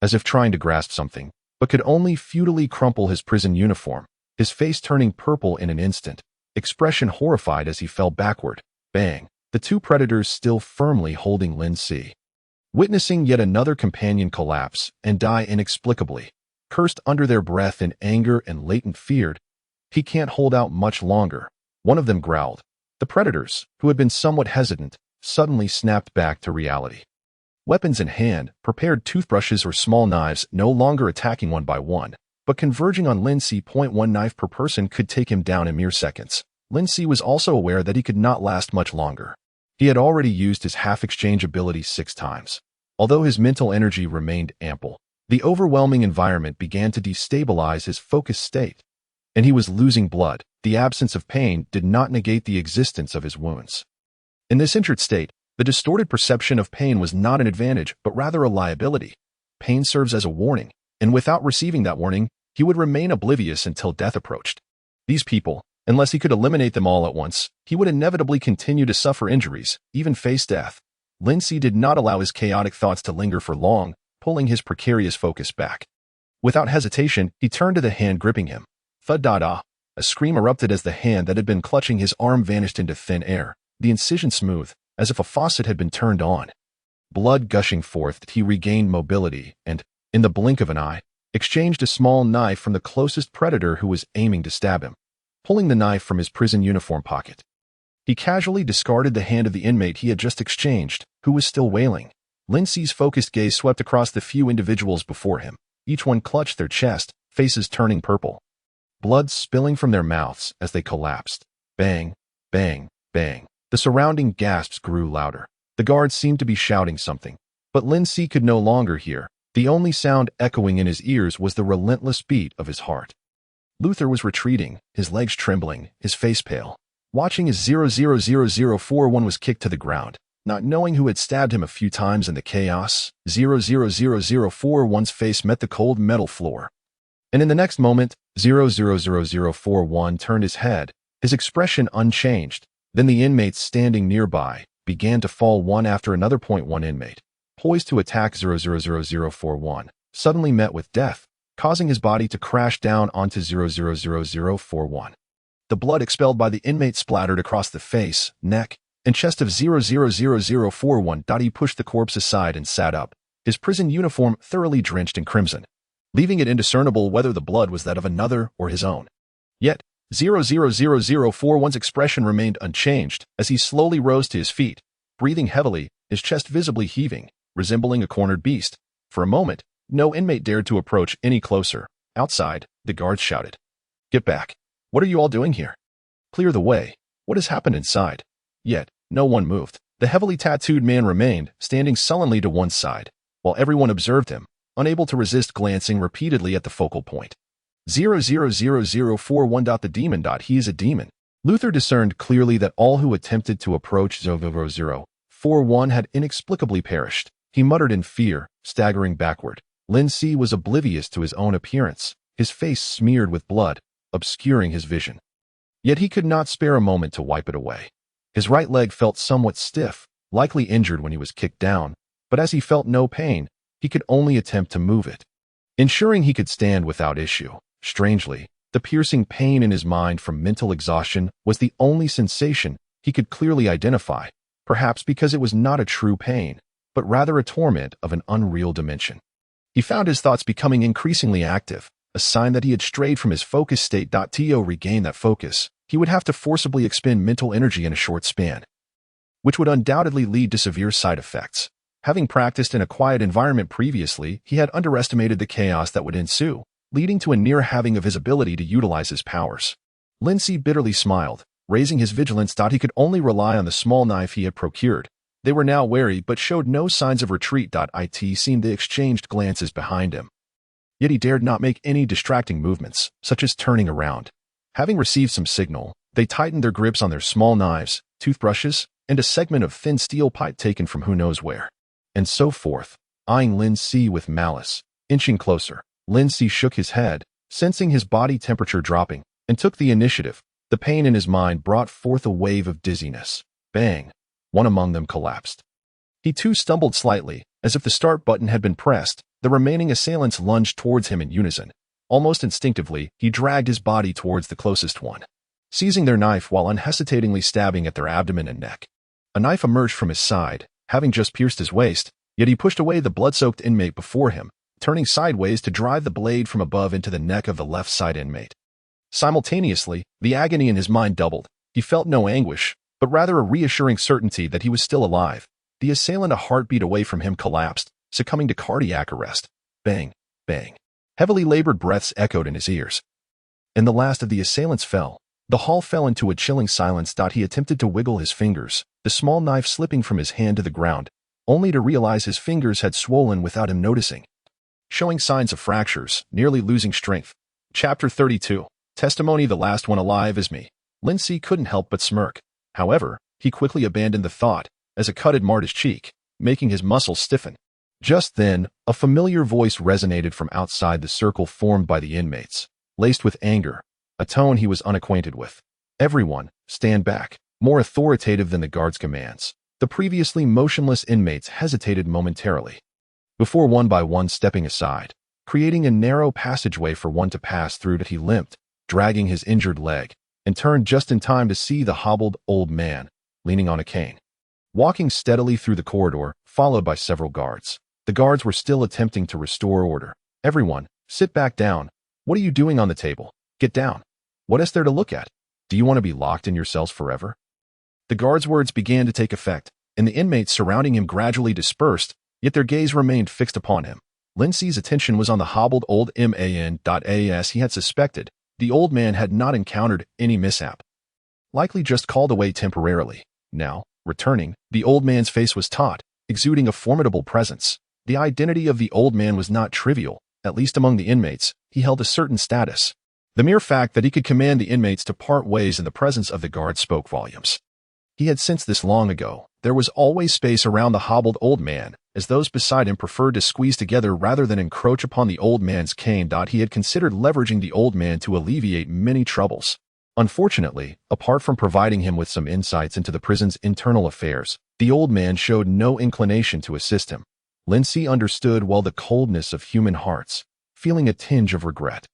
as if trying to grasp something, but could only futilely crumple his prison uniform, his face turning purple in an instant, expression horrified as he fell backward. Bang! The two predators still firmly holding Lin Si, witnessing yet another companion collapse and die inexplicably, cursed under their breath in anger and latent fear. "He can't hold out much longer," one of them growled. The predators, who had been somewhat hesitant, suddenly snapped back to reality. Weapons in hand, prepared toothbrushes or small knives, no longer attacking one by one, but converging on Lin Si. 1 knife per person could take him down in mere seconds. Lin Si was also aware that he could not last much longer. He had already used his half-exchange ability 6 times. Although his mental energy remained ample, the overwhelming environment began to destabilize his focused state, and he was losing blood. The absence of pain did not negate the existence of his wounds. In this injured state, the distorted perception of pain was not an advantage, but rather a liability. Pain serves as a warning, and without receiving that warning, he would remain oblivious until death approached. These people, unless he could eliminate them all at once, he would inevitably continue to suffer injuries, even face death. Lin Si did not allow his chaotic thoughts to linger for long, pulling his precarious focus back. Without hesitation, he turned to the hand gripping him. Thud-da-da! A scream erupted as the hand that had been clutching his arm vanished into thin air, the incision smooth, as if a faucet had been turned on. Blood gushing forth, he regained mobility and, in the blink of an eye, exchanged a small knife from the closest predator who was aiming to stab him. Pulling the knife from his prison uniform pocket, he casually discarded the hand of the inmate he had just exchanged, who was still wailing. Lin Si's focused gaze swept across the few individuals before him. Each one clutched their chest, faces turning purple, blood spilling from their mouths as they collapsed. Bang, bang, bang. The surrounding gasps grew louder. The The guards seemed to be shouting something, but Lin Si could no longer hear. The only sound echoing in his ears was the relentless beat of his heart. Luther was retreating, his legs trembling, his face pale, watching as 000041 was kicked to the ground. Not knowing who had stabbed him a few times in the chaos, 000041's face met the cold metal floor. And in the next moment, 000041 turned his head, his expression unchanged. Then the inmates standing nearby began to fall one after another. One inmate, poised to attack 000041, suddenly met with death, causing his body to crash down onto 000041. The blood expelled by the inmate splattered across the face, neck, and chest of 000041. He pushed the corpse aside and sat up, his prison uniform thoroughly drenched in crimson, leaving it indiscernible whether the blood was that of another or his own. Yet, 000041's expression remained unchanged as he slowly rose to his feet, breathing heavily, his chest visibly heaving, resembling a cornered beast. For a moment, no inmate dared to approach any closer. Outside, the guards shouted, "Get back! What are you all doing here? Clear the way! What has happened inside?" Yet, no one moved. The heavily tattooed man remained, standing sullenly to one side, while everyone observed him, unable to resist glancing repeatedly at the focal point. 000041. The demon. He is a demon. Luther discerned clearly that all who attempted to approach 0041 had inexplicably perished. He muttered in fear, staggering backward. Lin Si was oblivious to his own appearance, his face smeared with blood, obscuring his vision. Yet he could not spare a moment to wipe it away. His right leg felt somewhat stiff, likely injured when he was kicked down, but as he felt no pain, he could only attempt to move it, ensuring he could stand without issue. Strangely, the piercing pain in his mind from mental exhaustion was the only sensation he could clearly identify, perhaps because it was not a true pain, but rather a torment of an unreal dimension. He found his thoughts becoming increasingly active, a sign that he had strayed from his focus state. To regain that focus, he would have to forcibly expend mental energy in a short span, which would undoubtedly lead to severe side effects. Having practiced in a quiet environment previously, he had underestimated the chaos that would ensue, leading to a near halving of his ability to utilize his powers. Lin Si bitterly smiled, raising his vigilance. He could only rely on the small knife he had procured. They were now wary but showed no signs of retreat. It seemed they exchanged glances behind him. Yet he dared not make any distracting movements, such as turning around. Having received some signal, they tightened their grips on their small knives, toothbrushes, and a segment of thin steel pipe taken from who knows where. And so forth, eyeing Lin Si with malice. Inching closer, Lin Si shook his head, sensing his body temperature dropping, and took the initiative. The pain in his mind brought forth a wave of dizziness. Bang! One among them collapsed. He too stumbled slightly, as if the start button had been pressed. The remaining assailants lunged towards him in unison. Almost instinctively, he dragged his body towards the closest one, seizing their knife while unhesitatingly stabbing at their abdomen and neck. A knife emerged from his side, having just pierced his waist, yet he pushed away the blood-soaked inmate before him, turning sideways to drive the blade from above into the neck of the left side inmate. Simultaneously, the agony in his mind doubled. He felt no anguish, but rather a reassuring certainty that he was still alive. The assailant a heartbeat away from him collapsed, succumbing to cardiac arrest. Bang, bang. Heavily labored breaths echoed in his ears. And the last of the assailants fell. The hall fell into a chilling silence. He attempted to wiggle his fingers, the small knife slipping from his hand to the ground, only to realize his fingers had swollen without him noticing, showing signs of fractures, nearly losing strength. Chapter 32. Testimony. The last one alive is me. Lin Si couldn't help but smirk. However, he quickly abandoned the thought, as a cut had marred his cheek, making his muscles stiffen. Just then, a familiar voice resonated from outside the circle formed by the inmates, laced with anger, a tone he was unacquainted with. "Everyone, stand back," more authoritative than the guard's commands. The previously motionless inmates hesitated momentarily, before one by one stepping aside, creating a narrow passageway for one to pass through. He limped, dragging his injured leg, and turned just in time to see the hobbled old man, leaning on a cane, walking steadily through the corridor, followed by several guards. The guards were still attempting to restore order. "Everyone, sit back down. What are you doing on the table? Get down. What is there to look at? Do you want to be locked in your cells forever?" The guards' words began to take effect, and the inmates surrounding him gradually dispersed, yet their gaze remained fixed upon him. Lin Si's attention was on the hobbled old man. As he had suspected, the old man had not encountered any mishap, likely just called away temporarily. Now, Returning, the old man's face was taut, exuding a formidable presence. The identity of the old man was not trivial, at least among the inmates. He held a certain status. The mere fact that he could command the inmates to part ways in the presence of the guard spoke volumes. He had sensed this long ago. There was always space around the hobbled old man, as those beside him preferred to squeeze together rather than encroach upon the old man's cane. He had considered leveraging the old man to alleviate many troubles. Unfortunately, apart from providing him with some insights into the prison's internal affairs, the old man showed no inclination to assist him. Lindsay understood well the coldness of human hearts, feeling a tinge of regret.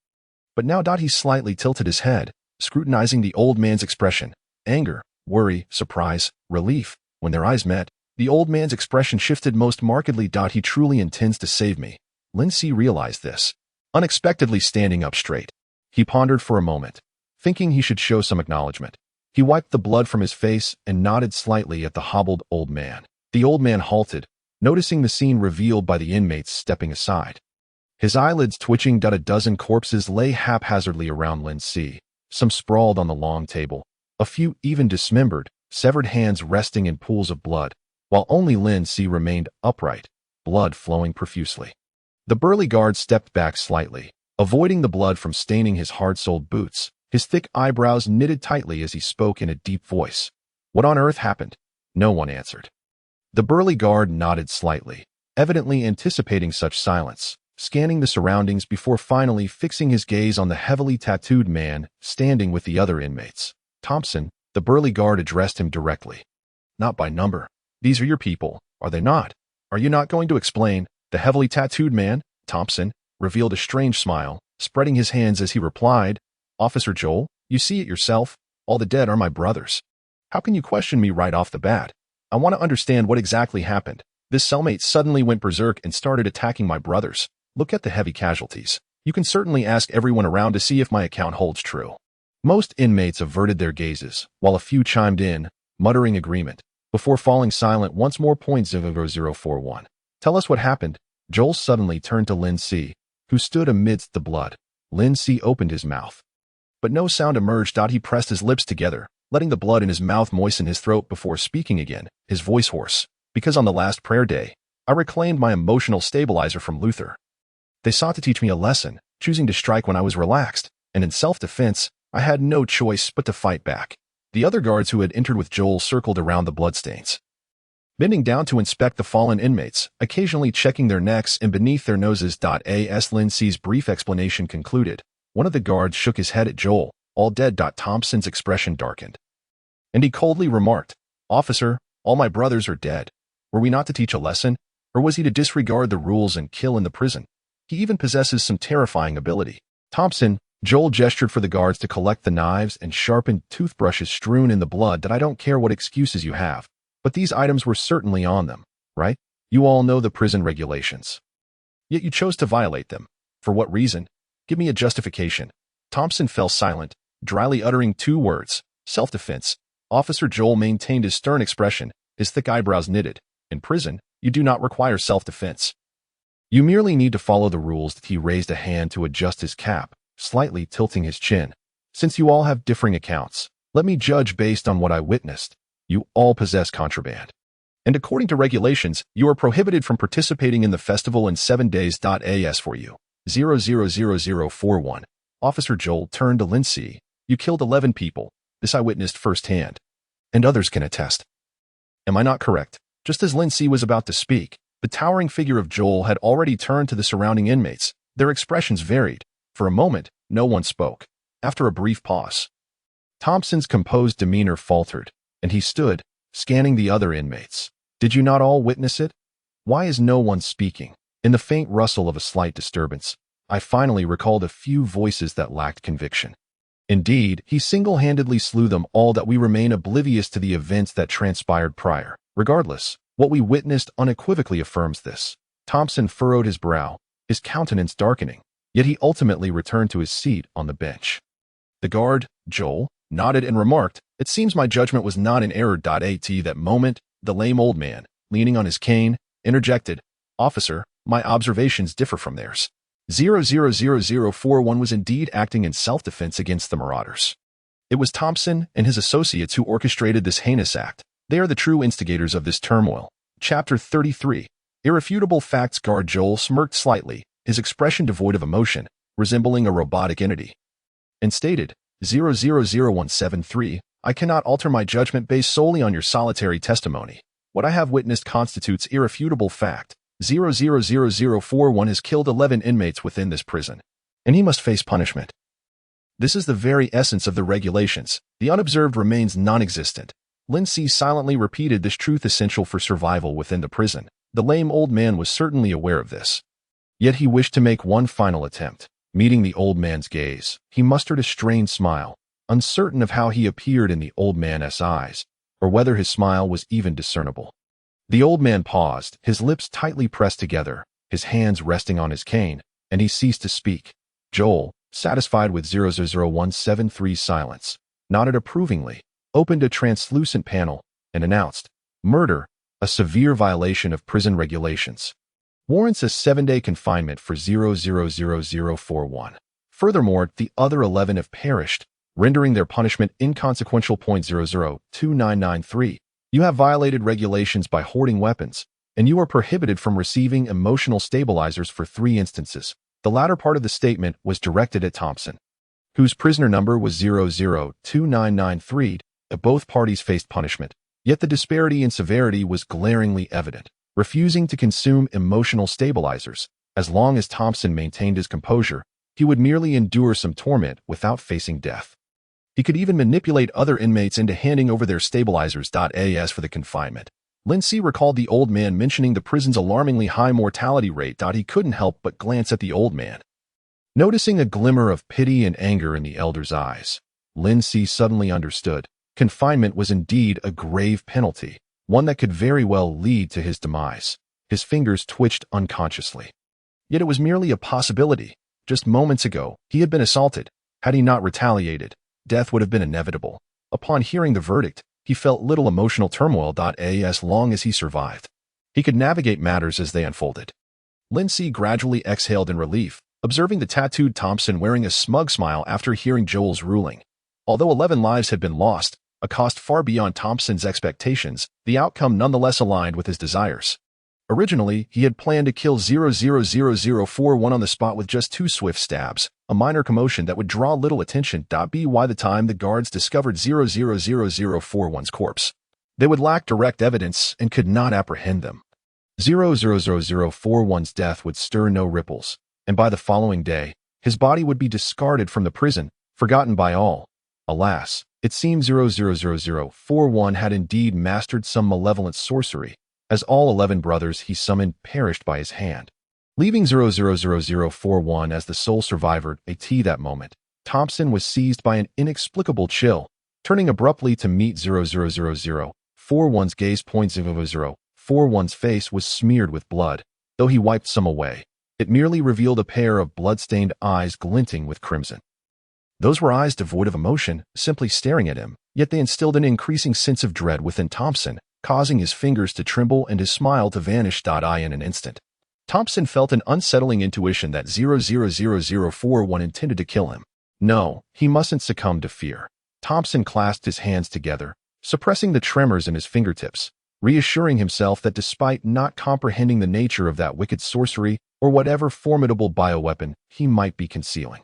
But now he slightly tilted his head, scrutinizing the old man's expression. Anger, worry, surprise, relief. When their eyes met, the old man's expression shifted most markedly. He truly intends to save me. Lindsay realized this. Unexpectedly standing up straight, he pondered for a moment, thinking he should show some acknowledgement. He wiped the blood from his face and nodded slightly at the hobbled old man. The old man halted, noticing the scene revealed by the inmates stepping aside. His eyelids twitching. A dozen corpses lay haphazardly around Lindsay, some sprawled on the long table, a few even dismembered, severed hands resting in pools of blood, while only Lindsay remained upright, blood flowing profusely. The burly guard stepped back slightly, avoiding the blood from staining his hard-soled boots. His thick eyebrows knitted tightly as he spoke in a deep voice. What on earth happened? No one answered. The burly guard nodded slightly, evidently anticipating such silence, scanning the surroundings before finally fixing his gaze on the heavily tattooed man standing with the other inmates. Thompson, the burly guard addressed him directly. Not by number. These are your people, are they not? Are you not going to explain? The heavily tattooed man, Thompson, revealed a strange smile, spreading his hands as he replied, Officer Joel, you see it yourself. All the dead are my brothers. How can you question me right off the bat? I want to understand what exactly happened. This cellmate suddenly went berserk and started attacking my brothers. Look at the heavy casualties. You can certainly ask everyone around to see if my account holds true. Most inmates averted their gazes, while a few chimed in, muttering agreement, before falling silent once more. 0.0041. Tell us what happened. Joel suddenly turned to Lindsay, who stood amidst the blood. Lindsay opened his mouth, but no sound emerged. He pressed his lips together, letting the blood in his mouth moisten his throat before speaking again, his voice hoarse. Because on the last prayer day, I reclaimed my emotional stabilizer from Luther. They sought to teach me a lesson, choosing to strike when I was relaxed, and in self-defense, I had no choice but to fight back. The other guards who had entered with Joel circled around the bloodstains, bending down to inspect the fallen inmates, occasionally checking their necks and beneath their noses. As Lindsay's brief explanation concluded, one of the guards shook his head at Joel. All dead. Thompson's expression darkened, and he coldly remarked, Officer, all my brothers are dead. Were we not to teach a lesson, or was he to disregard the rules and kill in the prison? He even possesses some terrifying ability. Thompson, Joel gestured for the guards to collect the knives and sharpened toothbrushes strewn in the blood. I don't care what excuses you have, but these items were certainly on them, right? You all know the prison regulations. Yet you chose to violate them. For what reason? Give me a justification. Thompson fell silent, dryly uttering two words, self-defense. Officer Joel maintained his stern expression, his thick eyebrows knitted. In prison, you do not require self-defense. You merely need to follow the rules. He raised a hand to adjust his cap, slightly tilting his chin. Since you all have differing accounts, let me judge based on what I witnessed. You all possess contraband. And according to regulations, you are prohibited from participating in the festival in 7 days. As for you, 00041. Officer Joel turned to Lindsay. You killed 11 people. This I witnessed firsthand. And others can attest. Am I not correct? Just as Lindsay was about to speak, the towering figure of Joel had already turned to the surrounding inmates. Their expressions varied. For a moment, no one spoke. After a brief pause, Thompson's composed demeanor faltered, and he stood, scanning the other inmates. Did you not all witness it? Why is no one speaking? In the faint rustle of a slight disturbance, I finally recalled a few voices that lacked conviction. Indeed, he single-handedly slew them all. That we remain oblivious to the events that transpired prior. Regardless, what we witnessed unequivocally affirms this. Thompson furrowed his brow, his countenance darkening, yet he ultimately returned to his seat on the bench. The guard, Joel, nodded and remarked, It seems my judgment was not in error. At that moment, the lame old man, leaning on his cane, interjected, Officer, my observations differ from theirs. 00041 was indeed acting in self-defense against the marauders. It was Thompson and his associates who orchestrated this heinous act. They are the true instigators of this turmoil. Chapter 33. Irrefutable Facts. Guard Joel smirked slightly, his expression devoid of emotion, resembling a robotic entity, and stated, 000173, I cannot alter my judgment based solely on your solitary testimony. What I have witnessed constitutes irrefutable fact. 000041 has killed 11 inmates within this prison, and he must face punishment. This is the very essence of the regulations. The unobserved remains non-existent. Lindsay silently repeated this truth essential for survival within the prison. The lame old man was certainly aware of this. Yet he wished to make one final attempt. Meeting the old man's gaze, he mustered a strained smile, uncertain of how he appeared in the old man's eyes, or whether his smile was even discernible. The old man paused, his lips tightly pressed together, his hands resting on his cane, and he ceased to speak. Joel, satisfied with 000173's silence, nodded approvingly, opened a translucent panel, and announced, Murder, a severe violation of prison regulations. Warrants a 7-day confinement for 000041. Furthermore, the other 11 have perished, rendering their punishment inconsequential. 002993. You have violated regulations by hoarding weapons, and you are prohibited from receiving emotional stabilizers for 3 instances. The latter part of the statement was directed at Thompson, whose prisoner number was 002993. Both parties faced punishment, yet the disparity in severity was glaringly evident. Refusing to consume emotional stabilizers, as long as Thompson maintained his composure, he would merely endure some torment without facing death. He could even manipulate other inmates into handing over their stabilizers. As for the confinement, Lindsay recalled the old man mentioning the prison's alarmingly high mortality rate. He couldn't help but glance at the old man. Noticing a glimmer of pity and anger in the elder's eyes, Lindsay suddenly understood. Confinement was indeed a grave penalty, one that could very well lead to his demise. His fingers twitched unconsciously. Yet it was merely a possibility. Just moments ago, he had been assaulted. Had he not retaliated, death would have been inevitable. Upon hearing the verdict, he felt little emotional turmoil. As long as he survived, he could navigate matters as they unfolded. Lindsay gradually exhaled in relief, observing the tattooed Thompson wearing a smug smile after hearing Joel's ruling. Although 11 lives had been lost, a cost far beyond Thompson's expectations, the outcome nonetheless aligned with his desires. Originally, he had planned to kill 000041 on the spot with just 2 swift stabs, a minor commotion that would draw little attention. By the time the guards discovered 000041's corpse, they would lack direct evidence and could not apprehend them. 000041's death would stir no ripples, and by the following day, his body would be discarded from the prison, forgotten by all. Alas, it seemed 000041 had indeed mastered some malevolent sorcery, as all 11 brothers he summoned perished by his hand. Leaving 000041 as the sole survivor at that moment, Thompson was seized by an inexplicable chill, turning abruptly to meet 000041's gaze. 0041's face was smeared with blood, though he wiped some away. It merely revealed a pair of blood-stained eyes glinting with crimson. Those were eyes devoid of emotion, simply staring at him, yet they instilled an increasing sense of dread within Thompson, causing his fingers to tremble and his smile to vanish. In an instant, Thompson felt an unsettling intuition that 000041 intended to kill him. No, he mustn't succumb to fear. Thompson clasped his hands together, suppressing the tremors in his fingertips, reassuring himself that despite not comprehending the nature of that wicked sorcery or whatever formidable bioweapon he might be concealing,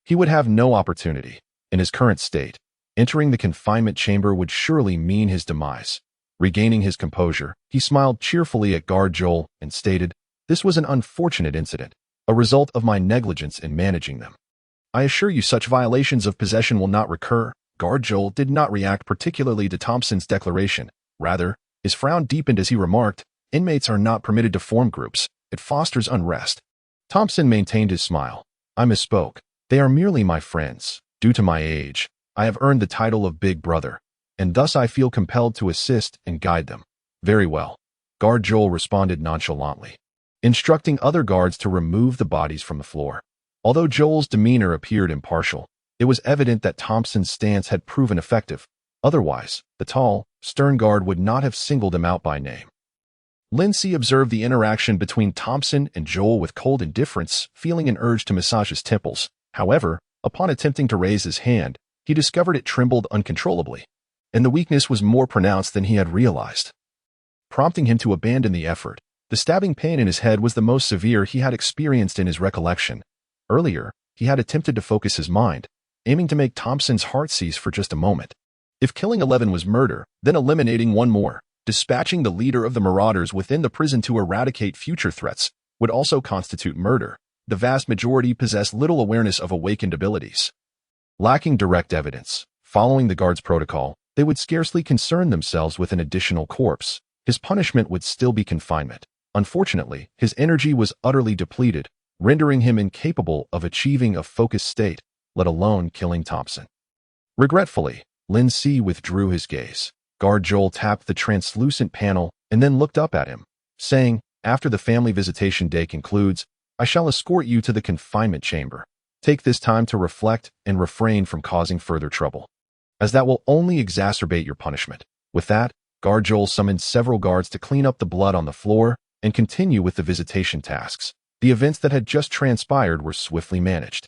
he would have no opportunity. In his current state, entering the confinement chamber would surely mean his demise. Regaining his composure, he smiled cheerfully at Guard Joel and stated, This was an unfortunate incident, a result of my negligence in managing them. I assure you such violations of possession will not recur. Guard Joel did not react particularly to Thompson's declaration. Rather, his frown deepened as he remarked, Inmates are not permitted to form groups. It fosters unrest. Thompson maintained his smile. I misspoke. They are merely my friends. Due to my age, I have earned the title of Big Brother, and thus I feel compelled to assist and guide them. Very well. Guard Joel responded nonchalantly, instructing other guards to remove the bodies from the floor. Although Joel's demeanor appeared impartial, it was evident that Thompson's stance had proven effective. Otherwise, the tall, stern guard would not have singled him out by name. Lindsay observed the interaction between Thompson and Joel with cold indifference, feeling an urge to massage his temples. However, upon attempting to raise his hand, he discovered it trembled uncontrollably. and the weakness was more pronounced than he had realized, prompting him to abandon the effort. The stabbing pain in his head was the most severe he had experienced in his recollection. Earlier, he had attempted to focus his mind, aiming to make Thompson's heart cease for just a moment. If killing 11 was murder, then eliminating one more, dispatching the leader of the marauders within the prison to eradicate future threats, would also constitute murder. The vast majority possess little awareness of awakened abilities. Lacking direct evidence, following the guard's protocol, they would scarcely concern themselves with an additional corpse. His punishment would still be confinement. Unfortunately, his energy was utterly depleted, rendering him incapable of achieving a focused state, let alone killing Thompson. Regretfully, Lin Si withdrew his gaze. Guard Joel tapped the translucent panel and then looked up at him, saying, "After the family visitation day concludes, I shall escort you to the confinement chamber. Take this time to reflect and refrain from causing further trouble, as that will only exacerbate your punishment." With that, Guard Joel summoned several guards to clean up the blood on the floor and continue with the visitation tasks. The events that had just transpired were swiftly managed,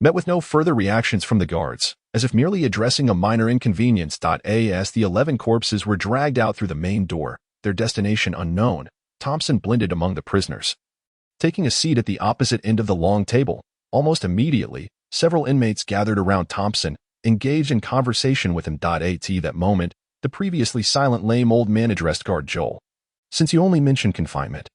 met with no further reactions from the guards, as if merely addressing a minor inconvenience. As the 11 corpses were dragged out through the main door, their destination unknown, Thompson blended among the prisoners. Taking a seat at the opposite end of the long table, almost immediately, several inmates gathered around Thompson, engaged in conversation with him. At that moment, the previously silent lame old man addressed Guard Joel. "Since you only mentioned confinement,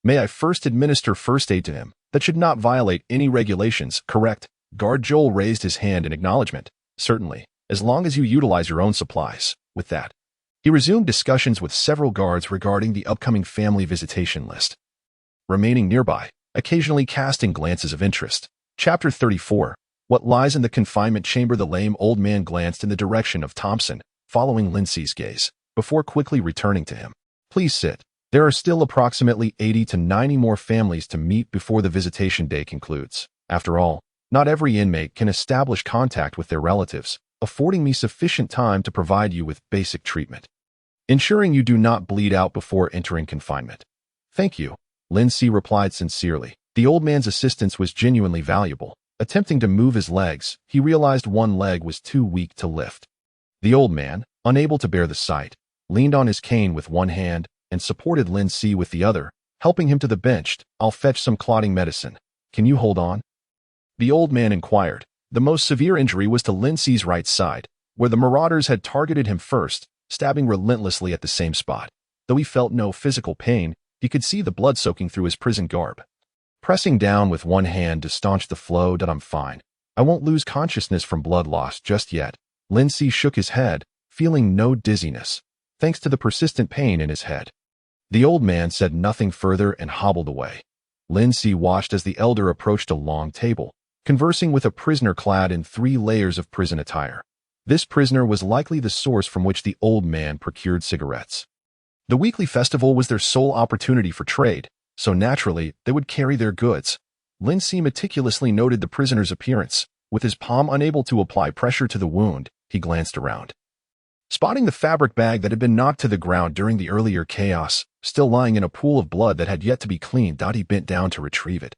may I first administer first aid to him? That should not violate any regulations, correct?" Guard Joel raised his hand in acknowledgement. "Certainly, as long as you utilize your own supplies." With that, he resumed discussions with several guards regarding the upcoming family visitation list, remaining nearby, occasionally casting glances of interest. Chapter 34. What lies in the confinement chamber? The lame old man glanced in the direction of Thompson, following Lindsay's gaze, before quickly returning to him. "Please sit. There are still approximately 80 to 90 more families to meet before the visitation day concludes. After all, not every inmate can establish contact with their relatives, affording me sufficient time to provide you with basic treatment, ensuring you do not bleed out before entering confinement." "Thank you," Lindsay replied sincerely. The old man's assistance was genuinely valuable. Attempting to move his legs, he realized one leg was too weak to lift. The old man, unable to bear the sight, leaned on his cane with one hand and supported Lindsay with the other, helping him to the bench. "I'll fetch some clotting medicine. Can you hold on?" the old man inquired. The most severe injury was to Lindsay's right side, where the marauders had targeted him first, stabbing relentlessly at the same spot. Though he felt no physical pain, he could see the blood soaking through his prison garb. Pressing down with one hand to staunch the flow. "I'm fine. I won't lose consciousness from blood loss just yet." Lindsay shook his head, feeling no dizziness, thanks to the persistent pain in his head. The old man said nothing further and hobbled away. Lindsay watched as the elder approached a long table, conversing with a prisoner clad in 3 layers of prison attire. This prisoner was likely the source from which the old man procured cigarettes. The weekly festival was their sole opportunity for trade, so naturally they would carry their goods. Lindsay meticulously noted the prisoner's appearance. With his palm unable to apply pressure to the wound, he glanced around. Spotting the fabric bag that had been knocked to the ground during the earlier chaos, still lying in a pool of blood that had yet to be cleaned, he bent down to retrieve it.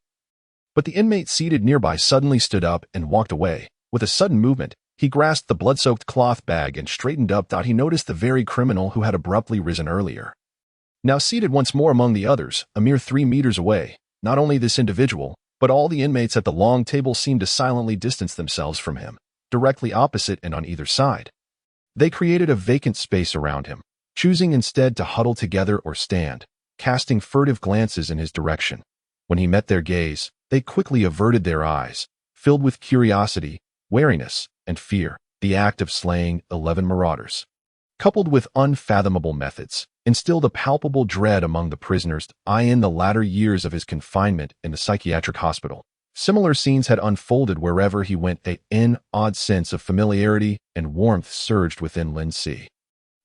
But the inmate seated nearby suddenly stood up and walked away. With a sudden movement, he grasped the blood-soaked cloth bag and straightened up. He noticed the very criminal who had abruptly risen earlier, now seated once more among the others, a mere 3 meters away. Not only this individual, but all the inmates at the long table seemed to silently distance themselves from him, directly opposite and on either side. They created a vacant space around him, choosing instead to huddle together or stand, casting furtive glances in his direction. When he met their gaze, they quickly averted their eyes, filled with curiosity, wariness, and fear. The act of slaying 11 marauders, coupled with unfathomable methods, instilled a palpable dread among the prisoners. In the latter years of his confinement in the psychiatric hospital, similar scenes had unfolded wherever he went. An odd sense of familiarity and warmth surged within Lindsay,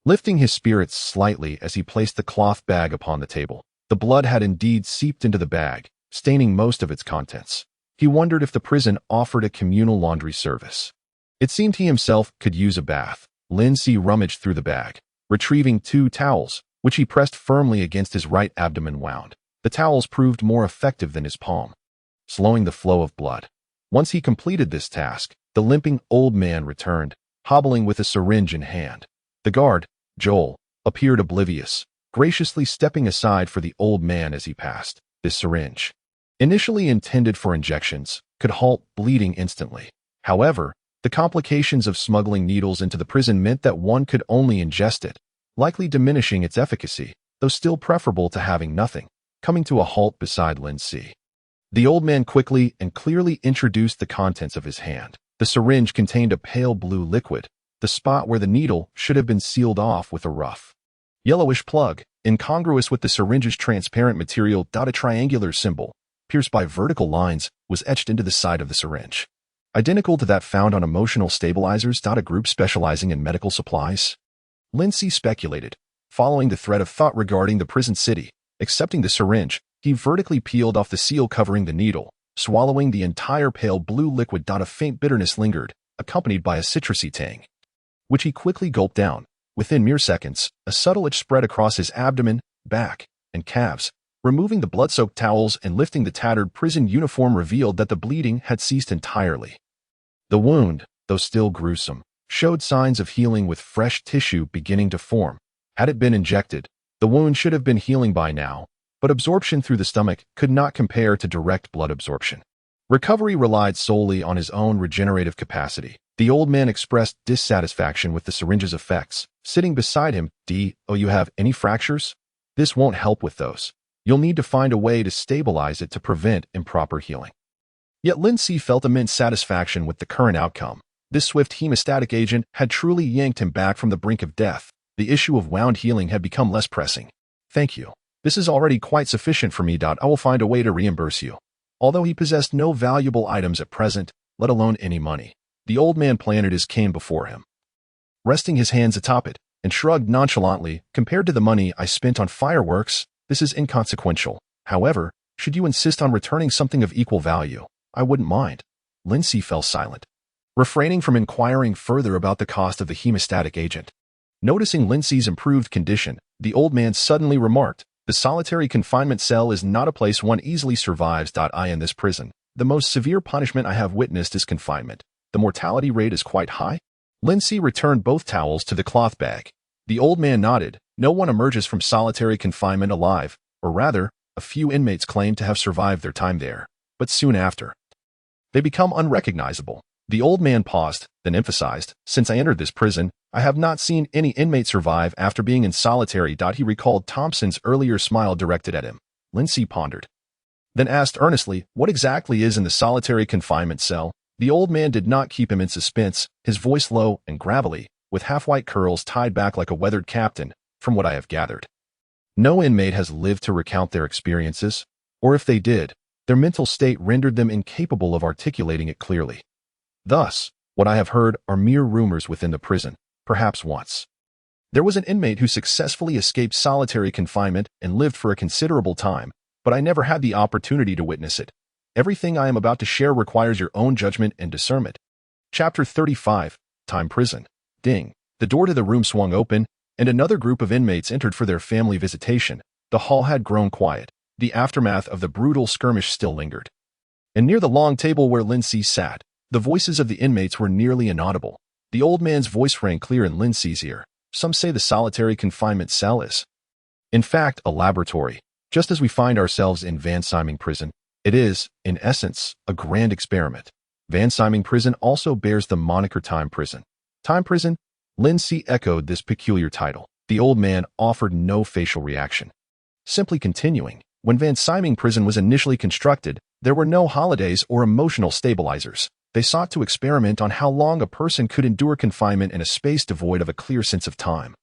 lifting his spirits slightly as he placed the cloth bag upon the table. The blood had indeed seeped into the bag, staining most of its contents. He wondered if the prison offered a communal laundry service. It seemed he himself could use a bath. Lindsay rummaged through the bag, retrieving 2 towels, which he pressed firmly against his right abdomen wound. The towels proved more effective than his palm, slowing the flow of blood. Once he completed this task, the limping old man returned, hobbling with a syringe in hand. The guard, Joel, appeared oblivious, graciously stepping aside for the old man as he passed. This syringe, initially intended for injections, could halt bleeding instantly. However, the complications of smuggling needles into the prison meant that one could only ingest it, likely diminishing its efficacy, though still preferable to having nothing. Coming to a halt beside Lindsay, the old man quickly and clearly introduced the contents of his hand. The syringe contained a pale blue liquid, the spot where the needle should have been sealed off with a rough, yellowish plug, incongruous with the syringe's transparent material. A triangular symbol, pierced by vertical lines, was etched into the side of the syringe, identical to that found on emotional stabilizers. A group specializing in medical supplies? Lindsay speculated, following the thread of thought regarding the prison city. Accepting the syringe, he vertically peeled off the seal covering the needle, swallowing the entire pale blue liquid. A faint bitterness lingered, accompanied by a citrusy tang, which he quickly gulped down. Within mere seconds, a subtle itch spread across his abdomen, back, and calves. Removing the blood-soaked towels and lifting the tattered prison uniform revealed that the bleeding had ceased entirely. The wound, though still gruesome, showed signs of healing with fresh tissue beginning to form. Had it been injected, the wound should have been healing by now, but absorption through the stomach could not compare to direct blood absorption. Recovery relied solely on his own regenerative capacity. The old man expressed dissatisfaction with the syringe's effects. Sitting beside him, "Oh, you have any fractures? This won't help with those. You'll need to find a way to stabilize it to prevent improper healing." Yet Lindsay felt immense satisfaction with the current outcome. This swift hemostatic agent had truly yanked him back from the brink of death. The issue of wound healing had become less pressing. "Thank you. This is already quite sufficient for me. I will find a way to reimburse you." Although he possessed no valuable items at present, let alone any money, the old man planted his cane before him, resting his hands atop it, and shrugged nonchalantly. "Compared to the money I spent on fireworks, this is inconsequential. However, should you insist on returning something of equal value, I wouldn't mind." Lindsay fell silent, refraining from inquiring further about the cost of the hemostatic agent. Noticing Lindsay's improved condition, the old man suddenly remarked, "The solitary confinement cell is not a place one easily survives. In this prison, the most severe punishment I have witnessed is confinement. The mortality rate is quite high." Lindsay returned both towels to the cloth bag. The old man nodded. "No one emerges from solitary confinement alive, or rather, a few inmates claim to have survived their time there, but soon after, they become unrecognizable." The old man paused, then emphasized, "Since I entered this prison, I have not seen any inmate survive after being in solitary." He recalled Thompson's earlier smile directed at him. Lindsay pondered, then asked earnestly, "What exactly is in the solitary confinement cell?" The old man did not keep him in suspense, his voice low and gravelly, with half-white curls tied back like a weathered captain. "From what I have gathered, no inmate has lived to recount their experiences, or if they did, their mental state rendered them incapable of articulating it clearly. Thus, what I have heard are mere rumors within the prison. Perhaps once there was an inmate who successfully escaped solitary confinement and lived for a considerable time, but I never had the opportunity to witness it. Everything I am about to share requires your own judgment and discernment." Chapter 35, Time Prison. Ding. The door to the room swung open, and another group of inmates entered for their family visitation. The hall had grown quiet. The aftermath of the brutal skirmish still lingered. And near the long table where Lindsay sat, the voices of the inmates were nearly inaudible. The old man's voice rang clear in Lindsay's ear. "Some say the solitary confinement cell is, in fact, a laboratory. Just as we find ourselves in Van Syming Prison, it is, in essence, a grand experiment. Van Syming Prison also bears the moniker Time Prison." Time Prison? Lindsay echoed this peculiar title. The old man offered no facial reaction, simply continuing, "When Van Syming Prison was initially constructed, there were no holidays or emotional stabilizers. They sought to experiment on how long a person could endure confinement in a space devoid of a clear sense of time,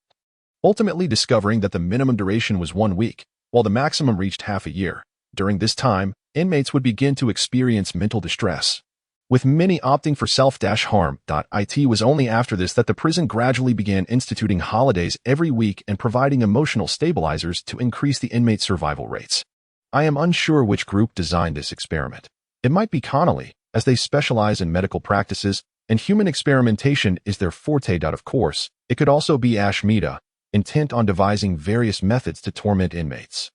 ultimately discovering that the minimum duration was 1 week, while the maximum reached half a year. During this time, inmates would begin to experience mental distress, with many opting for self-harm. It was only after this that the prison gradually began instituting holidays every week and providing emotional stabilizers to increase the inmate survival rates. I am unsure which group designed this experiment. It might be Connolly, as they specialize in medical practices, and human experimentation is their forte. Of course, it could also be Ashmeda, intent on devising various methods to torment inmates,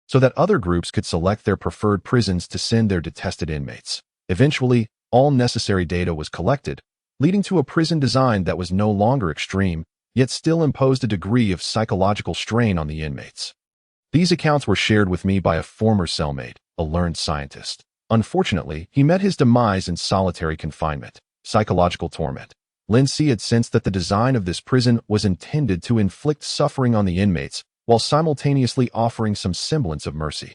so that other groups could select their preferred prisons to send their detested inmates. Eventually, all necessary data was collected, leading to a prison design that was no longer extreme, yet still imposed a degree of psychological strain on the inmates. These accounts were shared with me by a former cellmate, a learned scientist. Unfortunately, he met his demise in solitary confinement, psychological torment. Lindsay had sensed that the design of this prison was intended to inflict suffering on the inmates while simultaneously offering some semblance of mercy.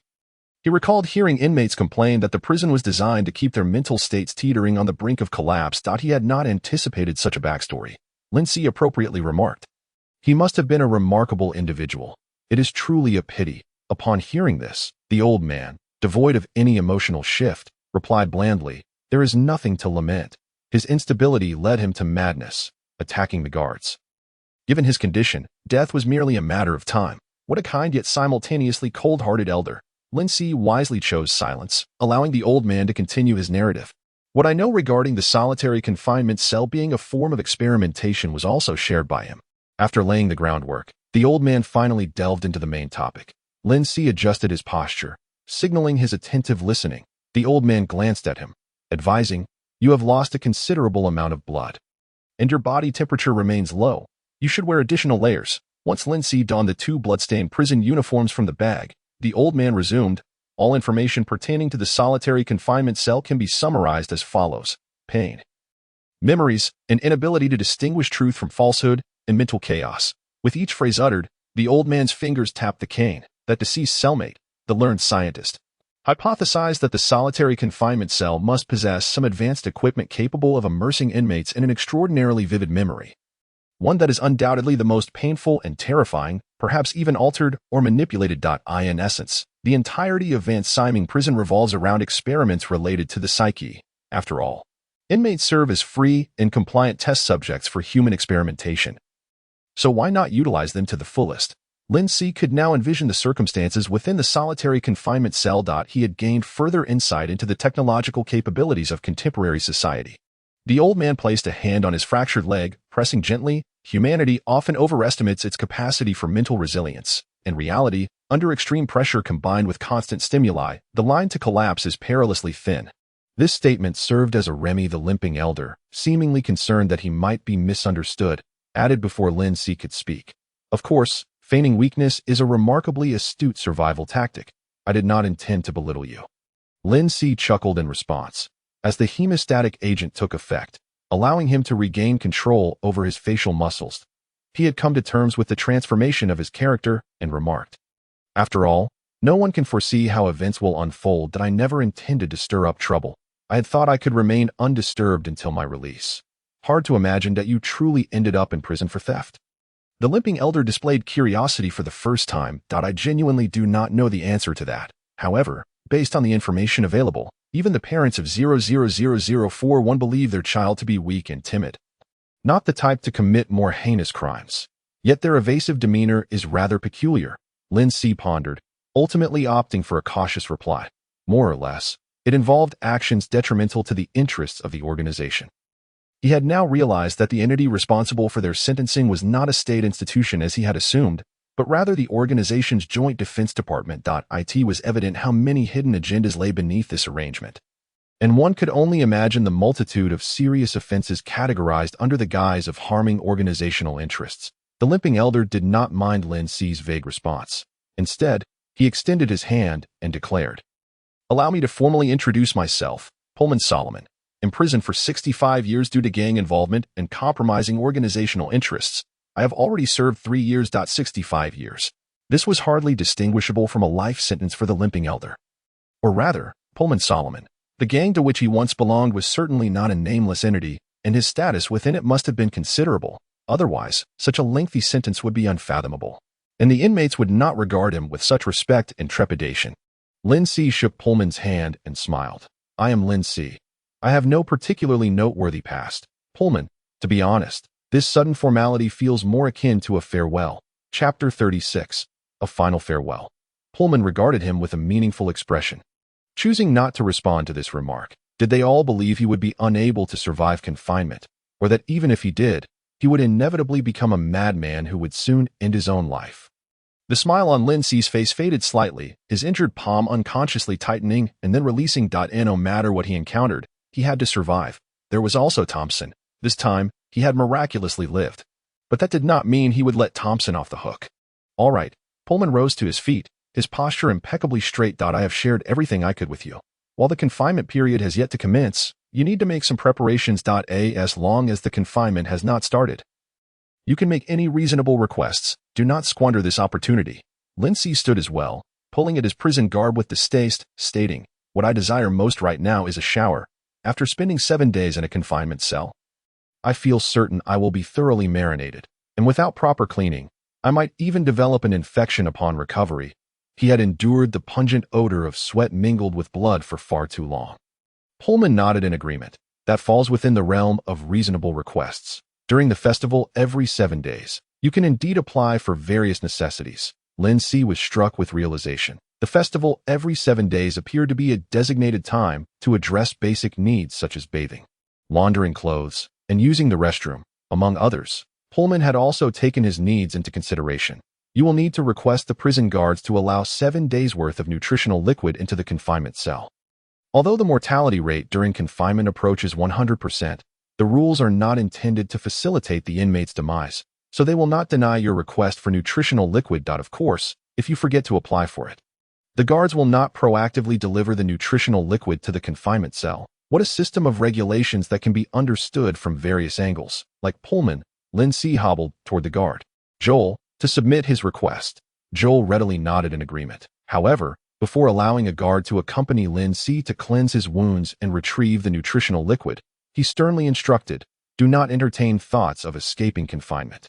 He recalled hearing inmates complain that the prison was designed to keep their mental states teetering on the brink of collapse. He had not anticipated such a backstory. Lindsay appropriately remarked, "He must have been a remarkable individual. It is truly a pity." Upon hearing this, the old man, devoid of any emotional shift, replied blandly, "There is nothing to lament. His instability led him to madness, attacking the guards. Given his condition, death was merely a matter of time." What a kind yet simultaneously cold-hearted elder. Lindsay wisely chose silence, allowing the old man to continue his narrative. What I know regarding the solitary confinement cell being a form of experimentation was also shared by him. After laying the groundwork, the old man finally delved into the main topic. Lindsay adjusted his posture, signaling his attentive listening. The old man glanced at him, advising, "You have lost a considerable amount of blood, and your body temperature remains low. You should wear additional layers." Once Lindsay donned the two bloodstained prison uniforms from the bag, the old man resumed, "All information pertaining to the solitary confinement cell can be summarized as follows: pain, memories, an inability to distinguish truth from falsehood, and mental chaos." With each phrase uttered, the old man's fingers tapped the cane. That deceased cellmate, the learned scientist, hypothesized that the solitary confinement cell must possess some advanced equipment capable of immersing inmates in an extraordinarily vivid memory. One that is undoubtedly the most painful and terrifying, perhaps even altered or manipulated. In essence, the entirety of Van Syming Prison revolves around experiments related to the psyche. After all, inmates serve as free and compliant test subjects for human experimentation. So why not utilize them to the fullest? Lindsay could now envision the circumstances within the solitary confinement cell. He had gained further insight into the technological capabilities of contemporary society. The old man placed a hand on his fractured leg, pressing gently. Humanity often overestimates its capacity for mental resilience. In reality, under extreme pressure combined with constant stimuli, the line to collapse is perilously thin. This statement served as a Remy the limping elder, seemingly concerned that he might be misunderstood, added before Lindsay could speak. "Of course, feigning weakness is a remarkably astute survival tactic. I did not intend to belittle you." Lindsay chuckled in response, as the hemostatic agent took effect, allowing him to regain control over his facial muscles. He had come to terms with the transformation of his character and remarked, "After all, no one can foresee how events will unfold. That I never intended to stir up trouble. I had thought I could remain undisturbed until my release. Hard to imagine that you truly ended up in prison for theft." The limping elder displayed curiosity for the first time. "I genuinely do not know the answer to that. However, based on the information available, even the parents of 00041 believe their child to be weak and timid, not the type to commit more heinous crimes. Yet their evasive demeanor is rather peculiar." Lindsay pondered, ultimately opting for a cautious reply. "More or less, it involved actions detrimental to the interests of the organization." He had now realized that the entity responsible for their sentencing was not a state institution as he had assumed, but rather the organization's Joint Defense Department. It was evident how many hidden agendas lay beneath this arrangement, and one could only imagine the multitude of serious offenses categorized under the guise of harming organizational interests. The limping elder did not mind Lindsay's vague response. Instead, he extended his hand and declared, "Allow me to formally introduce myself, Pullman Solomon, imprisoned for 65 years due to gang involvement and compromising organizational interests. I have already served 3 years. 65 years. This was hardly distinguishable from a life sentence for the limping elder. Or rather, Pullman Solomon, the gang to which he once belonged, was certainly not a nameless entity, and his status within it must have been considerable. Otherwise, such a lengthy sentence would be unfathomable, and the inmates would not regard him with such respect and trepidation." Lindsay shook Pullman's hand and smiled. "I am Lindsay. I have no particularly noteworthy past, Pullman. To be honest, this sudden formality feels more akin to a farewell." Chapter 36. A Final Farewell. Pullman regarded him with a meaningful expression. Choosing not to respond to this remark, did they all believe he would be unable to survive confinement, or that even if he did, he would inevitably become a madman who would soon end his own life? The smile on Lindsay's face faded slightly, his injured palm unconsciously tightening and then releasing. No matter what he encountered, he had to survive. There was also Thompson, This time, he had miraculously lived. But that did not mean he would let Thompson off the hook. All right, Pullman rose to his feet, his posture impeccably straight. I have shared everything I could with you. While the confinement period has yet to commence, you need to make some preparations. As long as the confinement has not started, you can make any reasonable requests. Do not squander this opportunity. Lindsay stood as well, pulling at his prison garb with distaste, stating, "What I desire most right now is a shower. After spending 7 days in a confinement cell, I feel certain I will be thoroughly marinated, and without proper cleaning, I might even develop an infection upon recovery." He had endured the pungent odor of sweat mingled with blood for far too long. Pullman nodded in agreement. That falls within the realm of reasonable requests. During the festival every 7 days, you can indeed apply for various necessities. Lindsay was struck with realization. The festival every 7 days appeared to be a designated time to address basic needs such as bathing, laundering clothes, and using the restroom, among others. Pullman had also taken his needs into consideration. You will need to request the prison guards to allow 7 days' worth of nutritional liquid into the confinement cell. Although the mortality rate during confinement approaches 100%, the rules are not intended to facilitate the inmate's demise, so they will not deny your request for nutritional liquid. Of course, if you forget to apply for it, the guards will not proactively deliver the nutritional liquid to the confinement cell. What a system of regulations that can be understood from various angles. Like Pullman, Lindsay hobbled toward the guard, Joel, to submit his request. Joel readily nodded in agreement. However, before allowing a guard to accompany Lindsay to cleanse his wounds and retrieve the nutritional liquid, he sternly instructed, "Do not entertain thoughts of escaping confinement.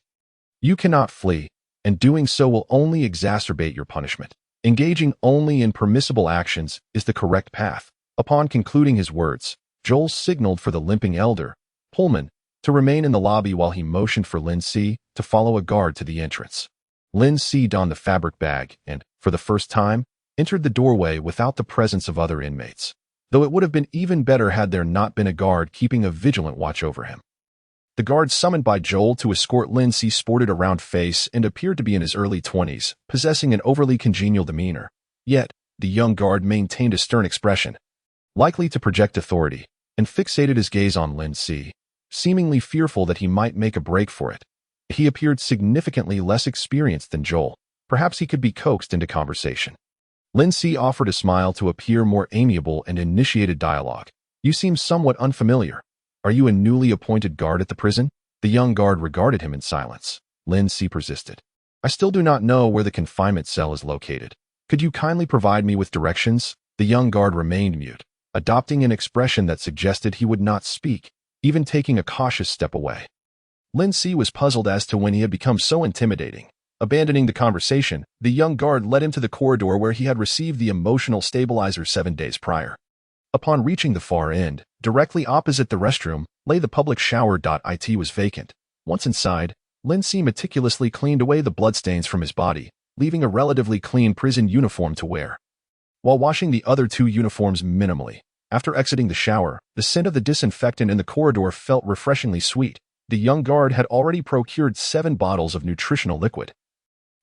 You cannot flee, and doing so will only exacerbate your punishment. Engaging only in permissible actions is the correct path." Upon concluding his words, Joel signaled for the limping elder, Pullman, to remain in the lobby while he motioned for Lindsay to follow a guard to the entrance. Lindsay donned the fabric bag and, for the first time, entered the doorway without the presence of other inmates, though it would have been even better had there not been a guard keeping a vigilant watch over him. The guard summoned by Joel to escort Lindsay sported a round face and appeared to be in his early 20s, possessing an overly congenial demeanor. Yet, the young guard maintained a stern expression, likely to project authority, and fixated his gaze on Lindsay, seemingly fearful that he might make a break for it. He appeared significantly less experienced than Joel. Perhaps he could be coaxed into conversation. Lindsay offered a smile to appear more amiable and initiated dialogue. "You seem somewhat unfamiliar. Are you a newly appointed guard at the prison?" The young guard regarded him in silence. Lindsay persisted. "I still do not know where the confinement cell is located. Could you kindly provide me with directions?" The young guard remained mute, adopting an expression that suggested he would not speak, even taking a cautious step away. Lindsay was puzzled as to when he had become so intimidating. Abandoning the conversation, the young guard led him to the corridor where he had received the emotional stabilizer 7 days prior. Upon reaching the far end, directly opposite the restroom, lay the public shower. It was vacant. Once inside, Lindsay meticulously cleaned away the bloodstains from his body, leaving a relatively clean prison uniform to wear, while washing the other 2 uniforms minimally. After exiting the shower, the scent of the disinfectant in the corridor felt refreshingly sweet. The young guard had already procured 7 bottles of nutritional liquid,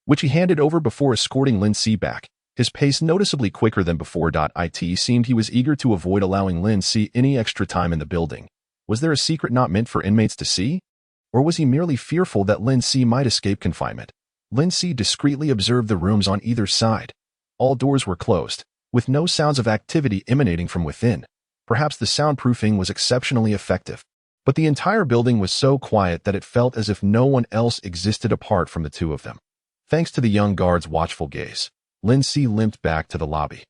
which he handed over before escorting Lindsay back, his pace noticeably quicker than before. It seemed he was eager to avoid allowing Lindsay any extra time in the building. Was there a secret not meant for inmates to see? Or was he merely fearful that Lindsay might escape confinement? Lindsay discreetly observed the rooms on either side. All doors were closed, with no sounds of activity emanating from within. Perhaps the soundproofing was exceptionally effective, but the entire building was so quiet that it felt as if no one else existed apart from the 2 of them. Thanks to the young guard's watchful gaze, Lindsay limped back to the lobby.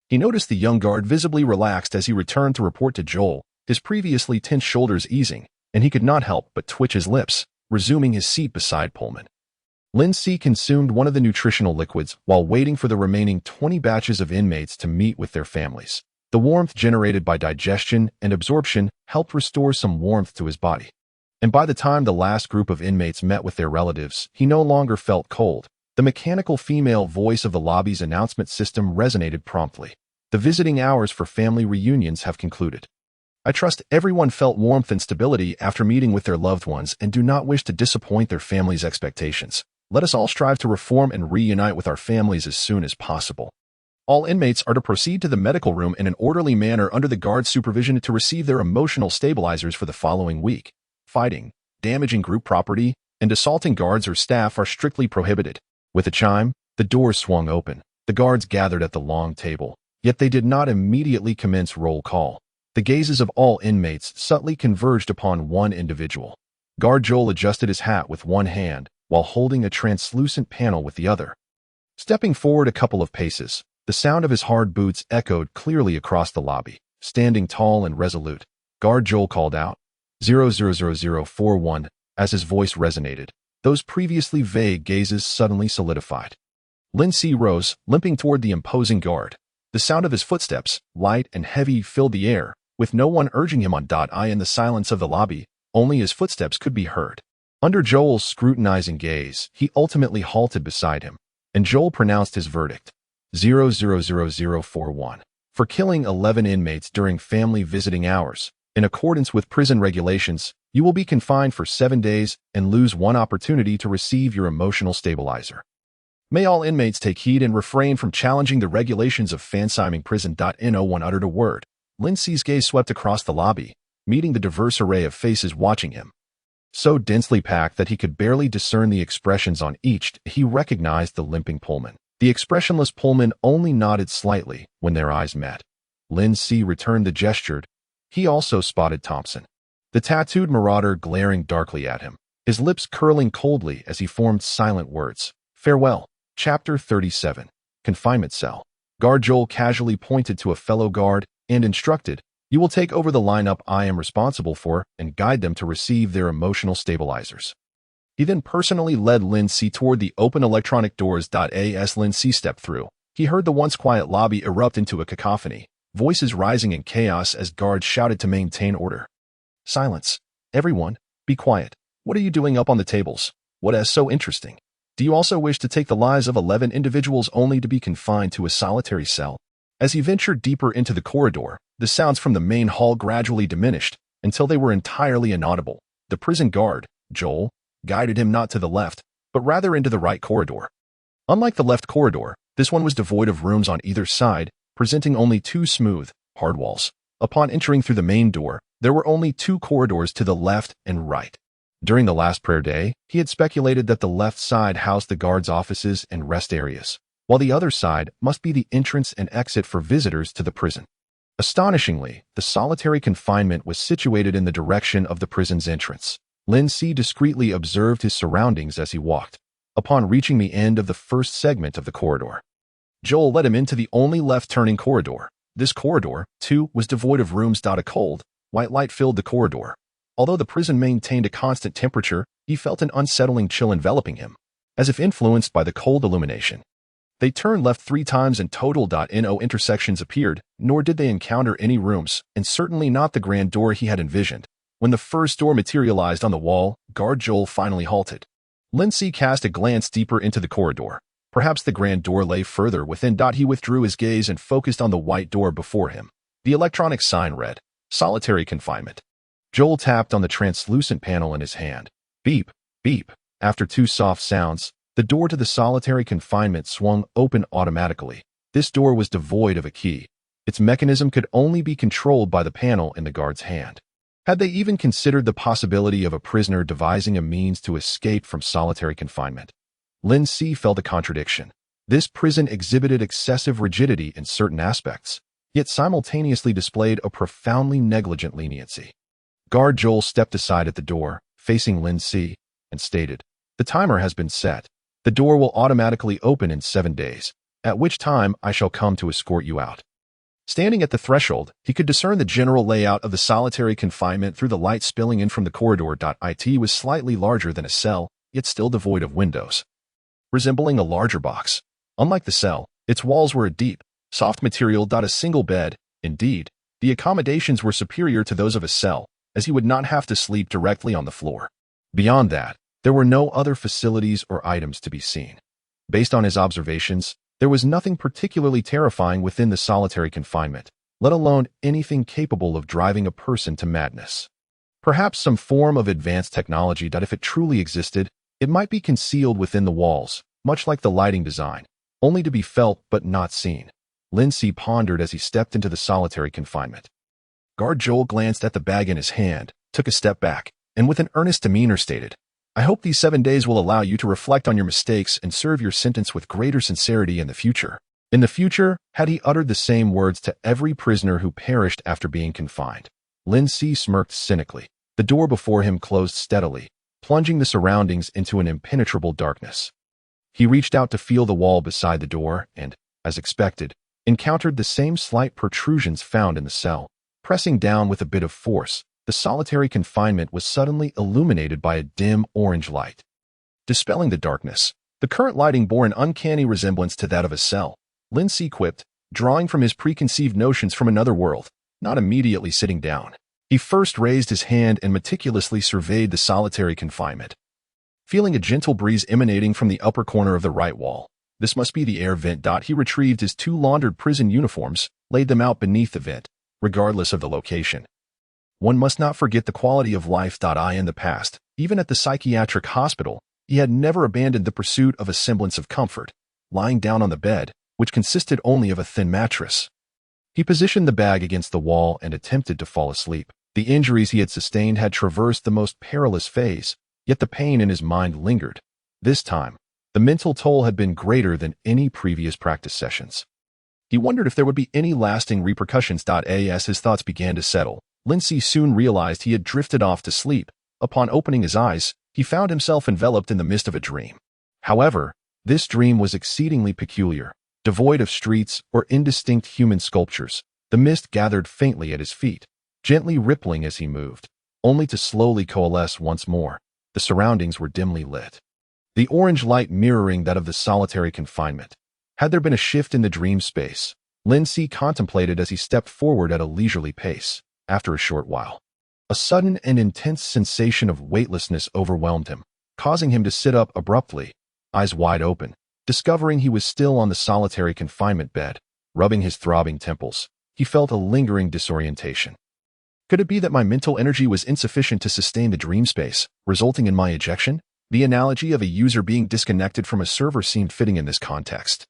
He noticed the young guard visibly relaxed as he returned to report to Joel, his previously tense shoulders easing, and he could not help but twitch his lips, resuming his seat beside Pullman. Lindsay consumed one of the nutritional liquids while waiting for the remaining 20 batches of inmates to meet with their families. The warmth generated by digestion and absorption helped restore some warmth to his body. And by the time the last group of inmates met with their relatives, he no longer felt cold. The mechanical female voice of the lobby's announcement system resonated promptly. "The visiting hours for family reunions have concluded. I trust everyone felt warmth and stability after meeting with their loved ones and do not wish to disappoint their families' expectations. Let us all strive to reform and reunite with our families as soon as possible. All inmates are to proceed to the medical room in an orderly manner under the guard's supervision to receive their emotional stabilizers for the following week. fighting, damaging group property, and assaulting guards or staff are strictly prohibited. With a chime, the doors swung open. The guards gathered at the long table, yet they did not immediately commence roll call. The gazes of all inmates subtly converged upon one individual. Guard Joel adjusted his hat with one hand while holding a translucent panel with the other. Stepping forward a couple of paces, the sound of his hard boots echoed clearly across the lobby. Standing tall and resolute, Guard Joel called out, 00041, as his voice resonated. Those previously vague gazes suddenly solidified. Lin Si rose, limping toward the imposing guard. The sound of his footsteps, light and heavy, filled the air, with no one urging him on. In the silence of the lobby, only his footsteps could be heard. Under Joel's scrutinizing gaze, he ultimately halted beside him, and Joel pronounced his verdict, 00041, for killing 11 inmates during family visiting hours. In accordance with prison regulations, you will be confined for 7 days and lose one opportunity to receive your emotional stabilizer. May all inmates take heed and refrain from challenging the regulations of fansiming prison. No one uttered a word. Lin Si's gaze swept across the lobby, meeting the diverse array of faces watching him. So densely packed that he could barely discern the expressions on each, he recognized the limping Pullman. The expressionless Pullman only nodded slightly when their eyes met. Lin Si returned the gesture. He also spotted Thompson, the tattooed marauder, glaring darkly at him, his lips curling coldly as he formed silent words. Farewell. Chapter 37. Confinement Cell. Guard Joel casually pointed to a fellow guard and instructed, you will take over the lineup I am responsible for and guide them to receive their emotional stabilizers. He then personally led Lin Si toward the open electronic doors. As Lin Si stepped through, he heard the once quiet lobby erupt into a cacophony, voices rising in chaos as guards shouted to maintain order. Silence. Everyone, be quiet. What are you doing up on the tables? What is so interesting? Do you also wish to take the lives of 11 individuals only to be confined to a solitary cell? As he ventured deeper into the corridor, the sounds from the main hall gradually diminished until they were entirely inaudible. The prison guard, Joel, guided him not to the left, but rather into the right corridor. Unlike the left corridor, this one was devoid of rooms on either side, presenting only two smooth, hard walls. Upon entering through the main door, there were only two corridors to the left and right. During the last prayer day, he had speculated that the left side housed the guards' offices and rest areas, while the other side must be the entrance and exit for visitors to the prison. Astonishingly, the solitary confinement was situated in the direction of the prison's entrance. Lin Si discreetly observed his surroundings as he walked. Upon reaching the end of the first segment of the corridor, Joel led him into the only left-turning corridor. This corridor, too, was devoid of rooms. A cold, white light filled the corridor. Although the prison maintained a constant temperature, he felt an unsettling chill enveloping him, as if influenced by the cold illumination. They turned left 3 times in total. No intersections appeared, nor did they encounter any rooms, and certainly not the grand door he had envisioned. When the first door materialized on the wall, Guard Joel finally halted. Lin Si cast a glance deeper into the corridor. Perhaps the grand door lay further within. He withdrew his gaze and focused on the white door before him. The electronic sign read, Solitary Confinement. Joel tapped on the translucent panel in his hand. Beep, beep. After 2 soft sounds, the door to the solitary confinement swung open automatically. This door was devoid of a key. Its mechanism could only be controlled by the panel in the guard's hand. Had they even considered the possibility of a prisoner devising a means to escape from solitary confinement? Lin Si felt a contradiction. This prison exhibited excessive rigidity in certain aspects, yet simultaneously displayed a profoundly negligent leniency. Guard Joel stepped aside at the door, facing Lin Si, and stated, the timer has been set. The door will automatically open in 7 days, at which time I shall come to escort you out. Standing at the threshold, he could discern the general layout of the solitary confinement through the light spilling in from the corridor. It was slightly larger than a cell, yet still devoid of windows, resembling a larger box. Unlike the cell, its walls were a deep, soft material. A single bed. Indeed, the accommodations were superior to those of a cell, as he would not have to sleep directly on the floor. Beyond that, there were no other facilities or items to be seen. Based on his observations, there was nothing particularly terrifying within the solitary confinement, let alone anything capable of driving a person to madness. Perhaps some form of advanced technology. If it truly existed, it might be concealed within the walls, much like the lighting design, only to be felt but not seen. Lin Si pondered as he stepped into the solitary confinement. Guard Joel glanced at the bag in his hand, took a step back, and with an earnest demeanor stated, "I hope these 7 days will allow you to reflect on your mistakes and serve your sentence with greater sincerity in the future." In the future, had he uttered the same words to every prisoner who perished after being confined? Lin Si smirked cynically. The door before him closed steadily, plunging the surroundings into an impenetrable darkness. He reached out to feel the wall beside the door and, as expected, encountered the same slight protrusions found in the cell. Pressing down with a bit of force, the solitary confinement was suddenly illuminated by a dim orange light. Dispelling the darkness, the current lighting bore an uncanny resemblance to that of a cell. Lin Si quipped, drawing from his preconceived notions from another world, not immediately sitting down. He first raised his hand and meticulously surveyed the solitary confinement. Feeling a gentle breeze emanating from the upper corner of the right wall, this must be the air vent. He retrieved his 2 laundered prison uniforms, laid them out beneath the vent, regardless of the location. One must not forget the quality of life. In the past, even at the psychiatric hospital, he had never abandoned the pursuit of a semblance of comfort, lying down on the bed, which consisted only of a thin mattress. He positioned the bag against the wall and attempted to fall asleep. The injuries he had sustained had traversed the most perilous phase, yet the pain in his mind lingered. This time, the mental toll had been greater than any previous practice sessions. He wondered if there would be any lasting repercussions. As his thoughts began to settle, Lin Si soon realized he had drifted off to sleep. Upon opening his eyes, he found himself enveloped in the mist of a dream. However, this dream was exceedingly peculiar. Devoid of streets or indistinct human sculptures, the mist gathered faintly at his feet, gently rippling as he moved, only to slowly coalesce once more. The surroundings were dimly lit, the orange light mirroring that of the solitary confinement. Had there been a shift in the dream space? Lin Si contemplated as he stepped forward at a leisurely pace. After a short while, a sudden and intense sensation of weightlessness overwhelmed him, causing him to sit up abruptly, eyes wide open. Discovering he was still on the solitary confinement bed, rubbing his throbbing temples, he felt a lingering disorientation. Could it be that my mental energy was insufficient to sustain the dream space, resulting in my ejection? The analogy of a user being disconnected from a server seemed fitting in this context.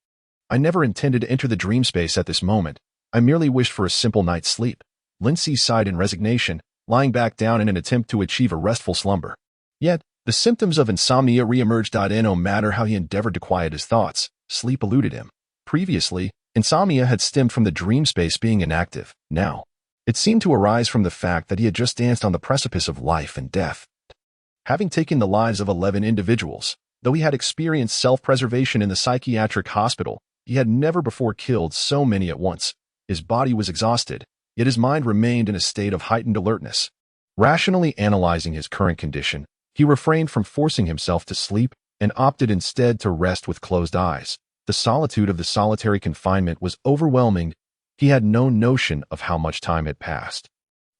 I never intended to enter the dream space at this moment. I merely wished for a simple night's sleep. Lin Si sighed in resignation, lying back down in an attempt to achieve a restful slumber. Yet, the symptoms of insomnia re-emerged. No matter how he endeavored to quiet his thoughts, sleep eluded him. Previously, insomnia had stemmed from the dream space being inactive. Now, it seemed to arise from the fact that he had just danced on the precipice of life and death. Having taken the lives of 11 individuals, though he had experienced self-preservation in the psychiatric hospital, he had never before killed so many at once. His body was exhausted, yet his mind remained in a state of heightened alertness. Rationally analyzing his current condition, he refrained from forcing himself to sleep and opted instead to rest with closed eyes. The solitude of the solitary confinement was overwhelming. He had no notion of how much time had passed.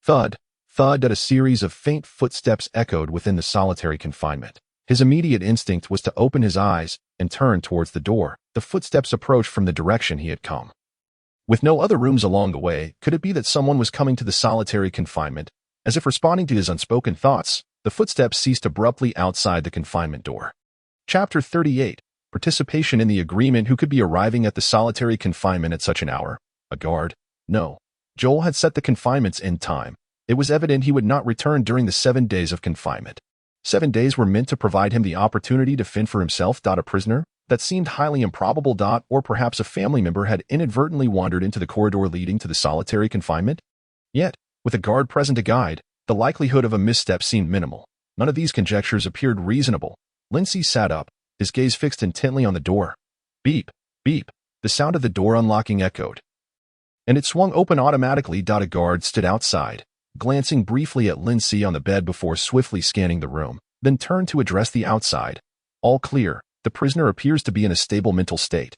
Thud, thud, a series of faint footsteps echoed within the solitary confinement. His immediate instinct was to open his eyes and turn towards the door. The footsteps approached from the direction he had come. With no other rooms along the way, could it be that someone was coming to the solitary confinement? As if responding to his unspoken thoughts, the footsteps ceased abruptly outside the confinement door. Chapter 38. Participation in the agreement. Who could be arriving at the solitary confinement at such an hour? A guard? No. Joel had set the confinement's end time. It was evident he would not return during the 7 days of confinement. 7 days were meant to provide him the opportunity to fend for himself. A prisoner? That seemed highly improbable. Or perhaps a family member had inadvertently wandered into the corridor leading to the solitary confinement? Yet, with a guard present to guide, the likelihood of a misstep seemed minimal. None of these conjectures appeared reasonable. Lin Si sat up, his gaze fixed intently on the door. Beep, beep. The sound of the door unlocking echoed, and it swung open automatically. A guard stood outside, glancing briefly at Lin Si on the bed before swiftly scanning the room, then turned to address the outside. All clear. The prisoner appears to be in a stable mental state.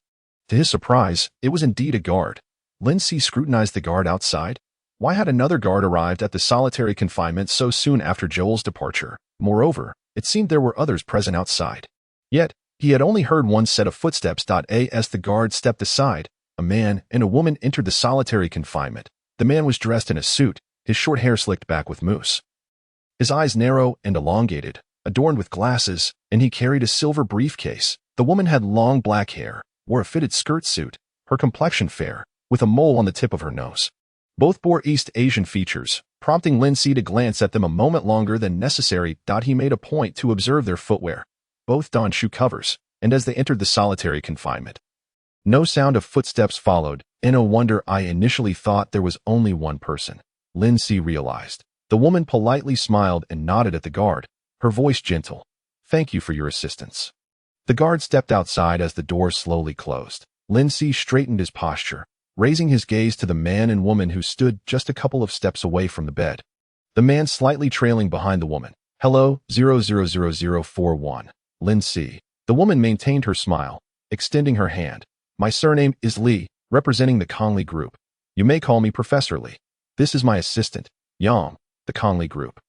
To his surprise, it was indeed a guard. Lin Si scrutinized the guard outside. Why had another guard arrived at the solitary confinement so soon after Joel's departure? Moreover, it seemed there were others present outside. Yet, he had only heard one set of footsteps. As the guard stepped aside, a man and a woman entered the solitary confinement. The man was dressed in a suit, his short hair slicked back with mousse. His eyes narrow and elongated, adorned with glasses, and he carried a silver briefcase. The woman had long black hair, wore a fitted skirt suit, her complexion fair, with a mole on the tip of her nose. Both bore East Asian features, prompting Lin Si to glance at them a moment longer than necessary. He made a point to observe their footwear. Both donned shoe covers, and as they entered the solitary confinement, no sound of footsteps followed. In a wonder, I initially thought there was only one person. Lin Si realized. The woman politely smiled and nodded at the guard, her voice gentle. Thank you for your assistance. The guard stepped outside as the door slowly closed. Lin Si straightened his posture, raising his gaze to the man and woman who stood just a couple of steps away from the bed. The man slightly trailing behind the woman. Hello, 000041. Lin Si. The woman maintained her smile, extending her hand. My surname is Li, representing the Conley Group. You may call me Professor Li. This is my assistant, Yang, the Conley Group.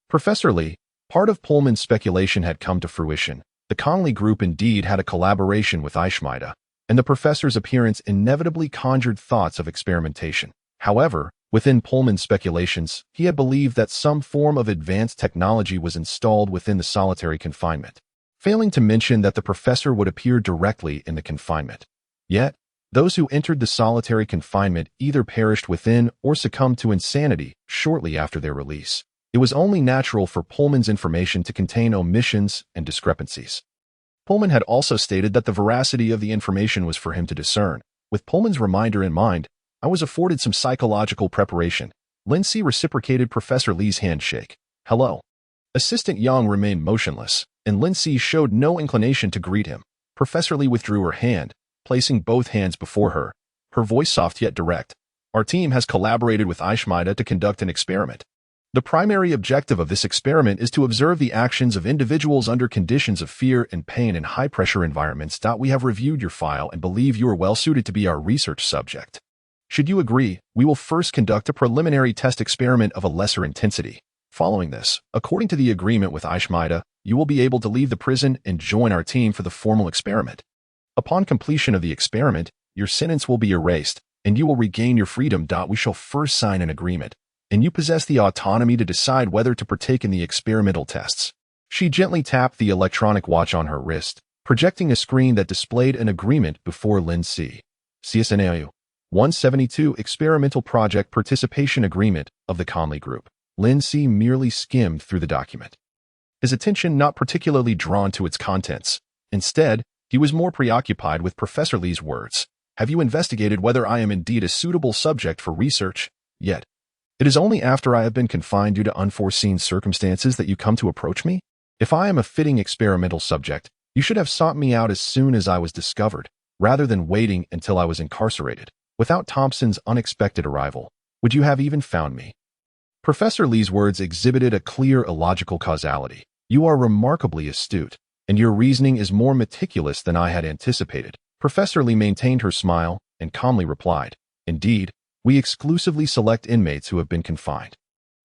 Professor Li, part of Pullman's speculation had come to fruition. The Conley Group indeed had a collaboration with Ishmael, and the professor's appearance inevitably conjured thoughts of experimentation. However, within Pullman's speculations, he had believed that some form of advanced technology was installed within the solitary confinement, failing to mention that the professor would appear directly in the confinement. Yet, those who entered the solitary confinement either perished within or succumbed to insanity shortly after their release. It was only natural for Pullman's information to contain omissions and discrepancies. Pullman had also stated that the veracity of the information was for him to discern. With Pullman's reminder in mind, I was afforded some psychological preparation. Lin Si reciprocated Professor Li's handshake. Hello. Assistant Yang remained motionless, and Lin Si showed no inclination to greet him. Professor Li withdrew her hand, placing both hands before her, her voice soft yet direct. Our team has collaborated with Ishmael to conduct an experiment. The primary objective of this experiment is to observe the actions of individuals under conditions of fear and pain in high-pressure environments. We have reviewed your file and believe you are well-suited to be our research subject. Should you agree, we will first conduct a preliminary test experiment of a lesser intensity. Following this, according to the agreement with Ishmael, you will be able to leave the prison and join our team for the formal experiment. Upon completion of the experiment, your sentence will be erased, and you will regain your freedom. We shall first sign an agreement, and you possess the autonomy to decide whether to partake in the experimental tests. She gently tapped the electronic watch on her wrist, projecting a screen that displayed an agreement before Lin Si. CSNAU 172 Experimental Project Participation Agreement of the Conley Group. Lin Si merely skimmed through the document, his attention not particularly drawn to its contents. Instead, he was more preoccupied with Professor Li's words. Have you investigated whether I am indeed a suitable subject for research? Yet, it is only after I have been confined due to unforeseen circumstances that you come to approach me? If I am a fitting experimental subject, you should have sought me out as soon as I was discovered, rather than waiting until I was incarcerated. Without Thompson's unexpected arrival, would you have even found me? Professor Li's words exhibited a clear illogical causality. You are remarkably astute, and your reasoning is more meticulous than I had anticipated. Professor Li maintained her smile and calmly replied, Indeed, we exclusively select inmates who have been confined.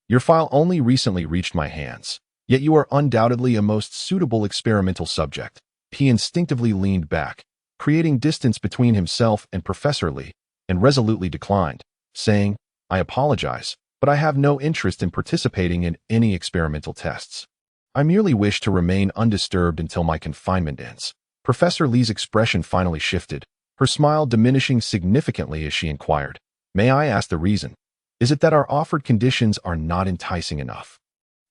Your file only recently reached my hands, yet you are undoubtedly a most suitable experimental subject. He instinctively leaned back, creating distance between himself and Professor Li, and resolutely declined, saying, I apologize, but I have no interest in participating in any experimental tests. I merely wish to remain undisturbed until my confinement ends. Professor Li's expression finally shifted, her smile diminishing significantly as she inquired, May I ask the reason? Is it that our offered conditions are not enticing enough?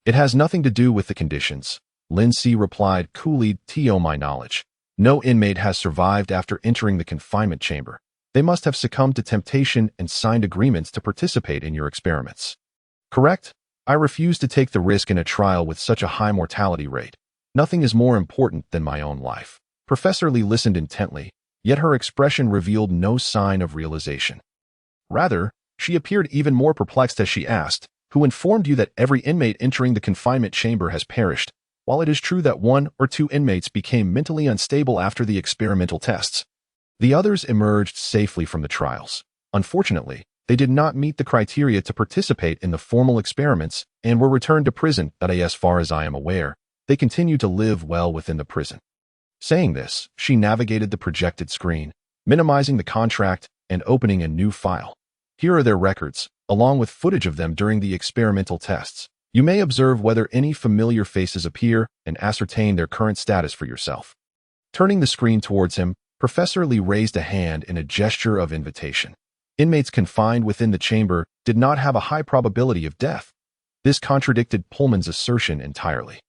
It has nothing to do with the conditions, Lin Si replied coolly. To my knowledge, no inmate has survived after entering the confinement chamber. They must have succumbed to temptation and signed agreements to participate in your experiments. Correct? I refuse to take the risk in a trial with such a high mortality rate. Nothing is more important than my own life. Professor Li listened intently, yet her expression revealed no sign of realization. Rather, she appeared even more perplexed as she asked, Who informed you that every inmate entering the confinement chamber has perished, while it is true that 1 or 2 inmates became mentally unstable after the experimental tests? The others emerged safely from the trials. Unfortunately, they did not meet the criteria to participate in the formal experiments and were returned to prison. As far as I am aware, they continue to live well within the prison. Saying this, she navigated the projected screen, minimizing the contract and opening a new file. Here are their records, along with footage of them during the experimental tests. You may observe whether any familiar faces appear and ascertain their current status for yourself. Turning the screen towards him, Professor Li raised a hand in a gesture of invitation. Inmates confined within the chamber did not have a high probability of death. This contradicted Pullman's assertion entirely.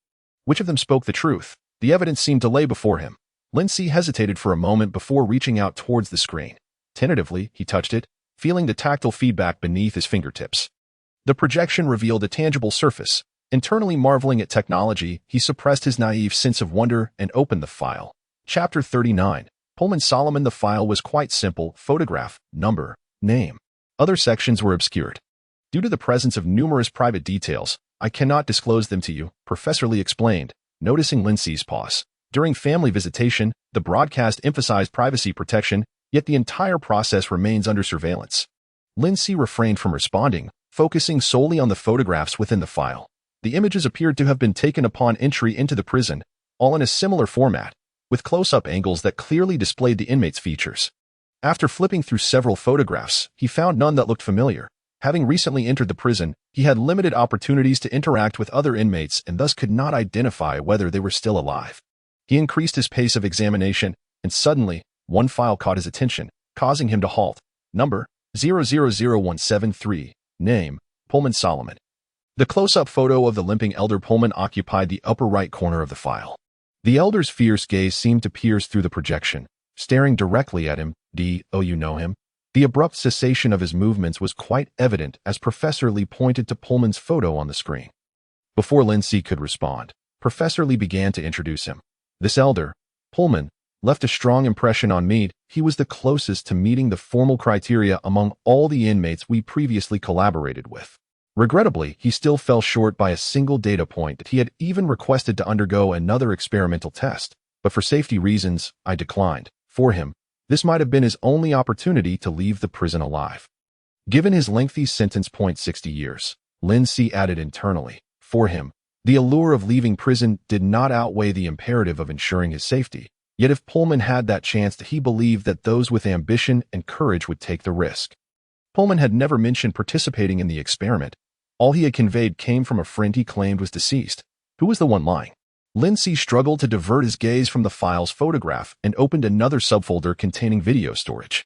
Which of them spoke the truth? The evidence seemed to lay before him. Lindsay hesitated for a moment before reaching out towards the screen. Tentatively, he touched it, feeling the tactile feedback beneath his fingertips. The projection revealed a tangible surface. Internally marveling at technology, he suppressed his naive sense of wonder and opened the file. Chapter 39. Pullman Solomon. The file was quite simple: photograph, number, name. Other sections were obscured. Due to the presence of numerous private details, I cannot disclose them to you, Professor Lee explained, noticing Lindsay's pause. During family visitation, the broadcast emphasized privacy protection, yet the entire process remains under surveillance. Lindsay refrained from responding, focusing solely on the photographs within the file. The images appeared to have been taken upon entry into the prison, all in a similar format, with close-up angles that clearly displayed the inmate's features. After flipping through several photographs, he found none that looked familiar. Having recently entered the prison, he had limited opportunities to interact with other inmates and thus could not identify whether they were still alive. He increased his pace of examination, and suddenly, one file caught his attention, causing him to halt. Number 000173. Name Pullman Solomon. The close-up photo of the limping elder Pullman occupied the upper right corner of the file. The elder's fierce gaze seemed to pierce through the projection, staring directly at him. "Oh, you know him?" The abrupt cessation of his movements was quite evident as Professor Lee pointed to Pullman's photo on the screen. Before Lindsay could respond, Professor Lee began to introduce him. "This elder, Pullman, left a strong impression on me. He was the closest to meeting the formal criteria among all the inmates we previously collaborated with. Regrettably, he still fell short by a single data point. He had even requested to undergo another experimental test, but for safety reasons, I declined. For him, this might have been his only opportunity to leave the prison alive." Given his lengthy sentence, 60 years, Lindsay added internally, "For him, the allure of leaving prison did not outweigh the imperative of ensuring his safety. Yet if Pullman had that chance, he believed that those with ambition and courage would take the risk." Pullman had never mentioned participating in the experiment. All he had conveyed came from a friend he claimed was deceased. Who was the one lying? Lindsay struggled to divert his gaze from the file's photograph and opened another subfolder containing video storage.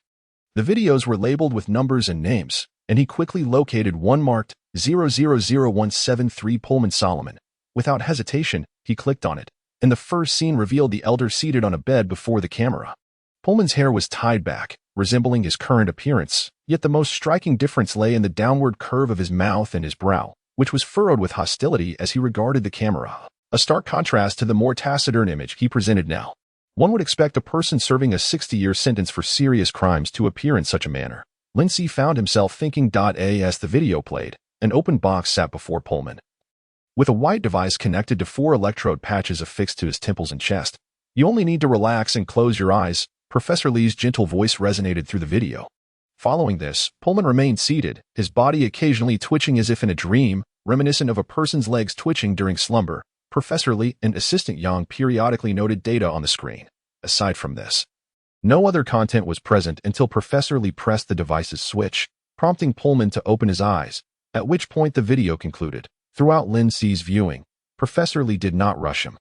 The videos were labeled with numbers and names, and he quickly located one marked 000173 Pullman Solomon. Without hesitation, he clicked on it, and the first scene revealed the elder seated on a bed before the camera. Pullman's hair was tied back, resembling his current appearance, yet the most striking difference lay in the downward curve of his mouth and his brow, which was furrowed with hostility as he regarded the camera, a stark contrast to the more taciturn image he presented now. One would expect a person serving a 60-year sentence for serious crimes to appear in such a manner. Lindsay found himself thinking. As the video played, an open box sat before Pullman, with a white device connected to 4 electrode patches affixed to his temples and chest. "You only need to relax and close your eyes," Professor Lee's gentle voice resonated through the video. Following this, Pullman remained seated, his body occasionally twitching as if in a dream, reminiscent of a person's legs twitching during slumber. Professor Lee and Assistant Yang periodically noted data on the screen. Aside from this, no other content was present until Professor Lee pressed the device's switch, prompting Pullman to open his eyes, at which point the video concluded. Throughout Lindsay's viewing, Professor Lee did not rush him,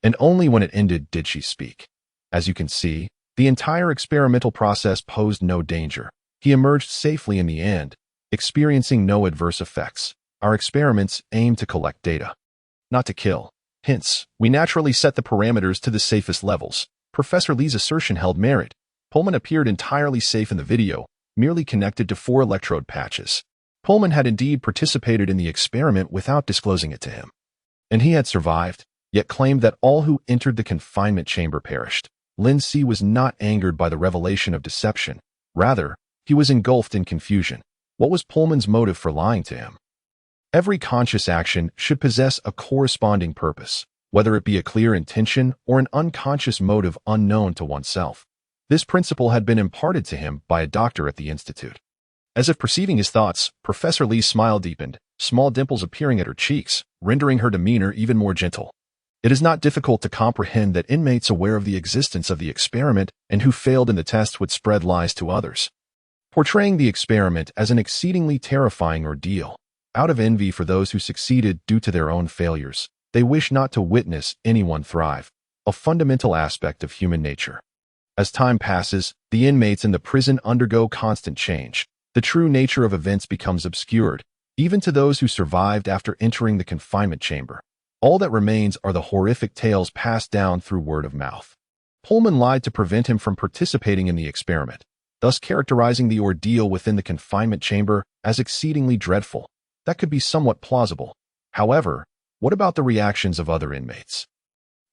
and only when it ended did she speak. As you can see, the entire experimental process posed no danger. He emerged safely in the end, experiencing no adverse effects. Our experiments aim to collect data, not to kill. Hence, we naturally set the parameters to the safest levels. Professor Lee's assertion held merit. Pullman appeared entirely safe in the video, merely connected to 4 electrode patches. Pullman had indeed participated in the experiment without disclosing it to him. And he had survived, yet claimed that all who entered the confinement chamber perished. Lindsay was not angered by the revelation of deception. Rather, he was engulfed in confusion. What was Pullman's motive for lying to him? Every conscious action should possess a corresponding purpose, whether it be a clear intention or an unconscious motive unknown to oneself. This principle had been imparted to him by a doctor at the Institute. As if perceiving his thoughts, Professor Lee's smile deepened, small dimples appearing at her cheeks, rendering her demeanor even more gentle. It is not difficult to comprehend that inmates aware of the existence of the experiment and who failed in the test would spread lies to others, portraying the experiment as an exceedingly terrifying ordeal. Out of envy for those who succeeded due to their own failures, they wish not to witness anyone thrive, a fundamental aspect of human nature. As time passes, the inmates in the prison undergo constant change. the true nature of events becomes obscured, even to those who survived after entering the confinement chamber. All that remains are the horrific tales passed down through word of mouth. Pullman lied to prevent him from participating in the experiment, thus characterizing the ordeal within the confinement chamber as exceedingly dreadful. That could be somewhat plausible. However, what about the reactions of other inmates?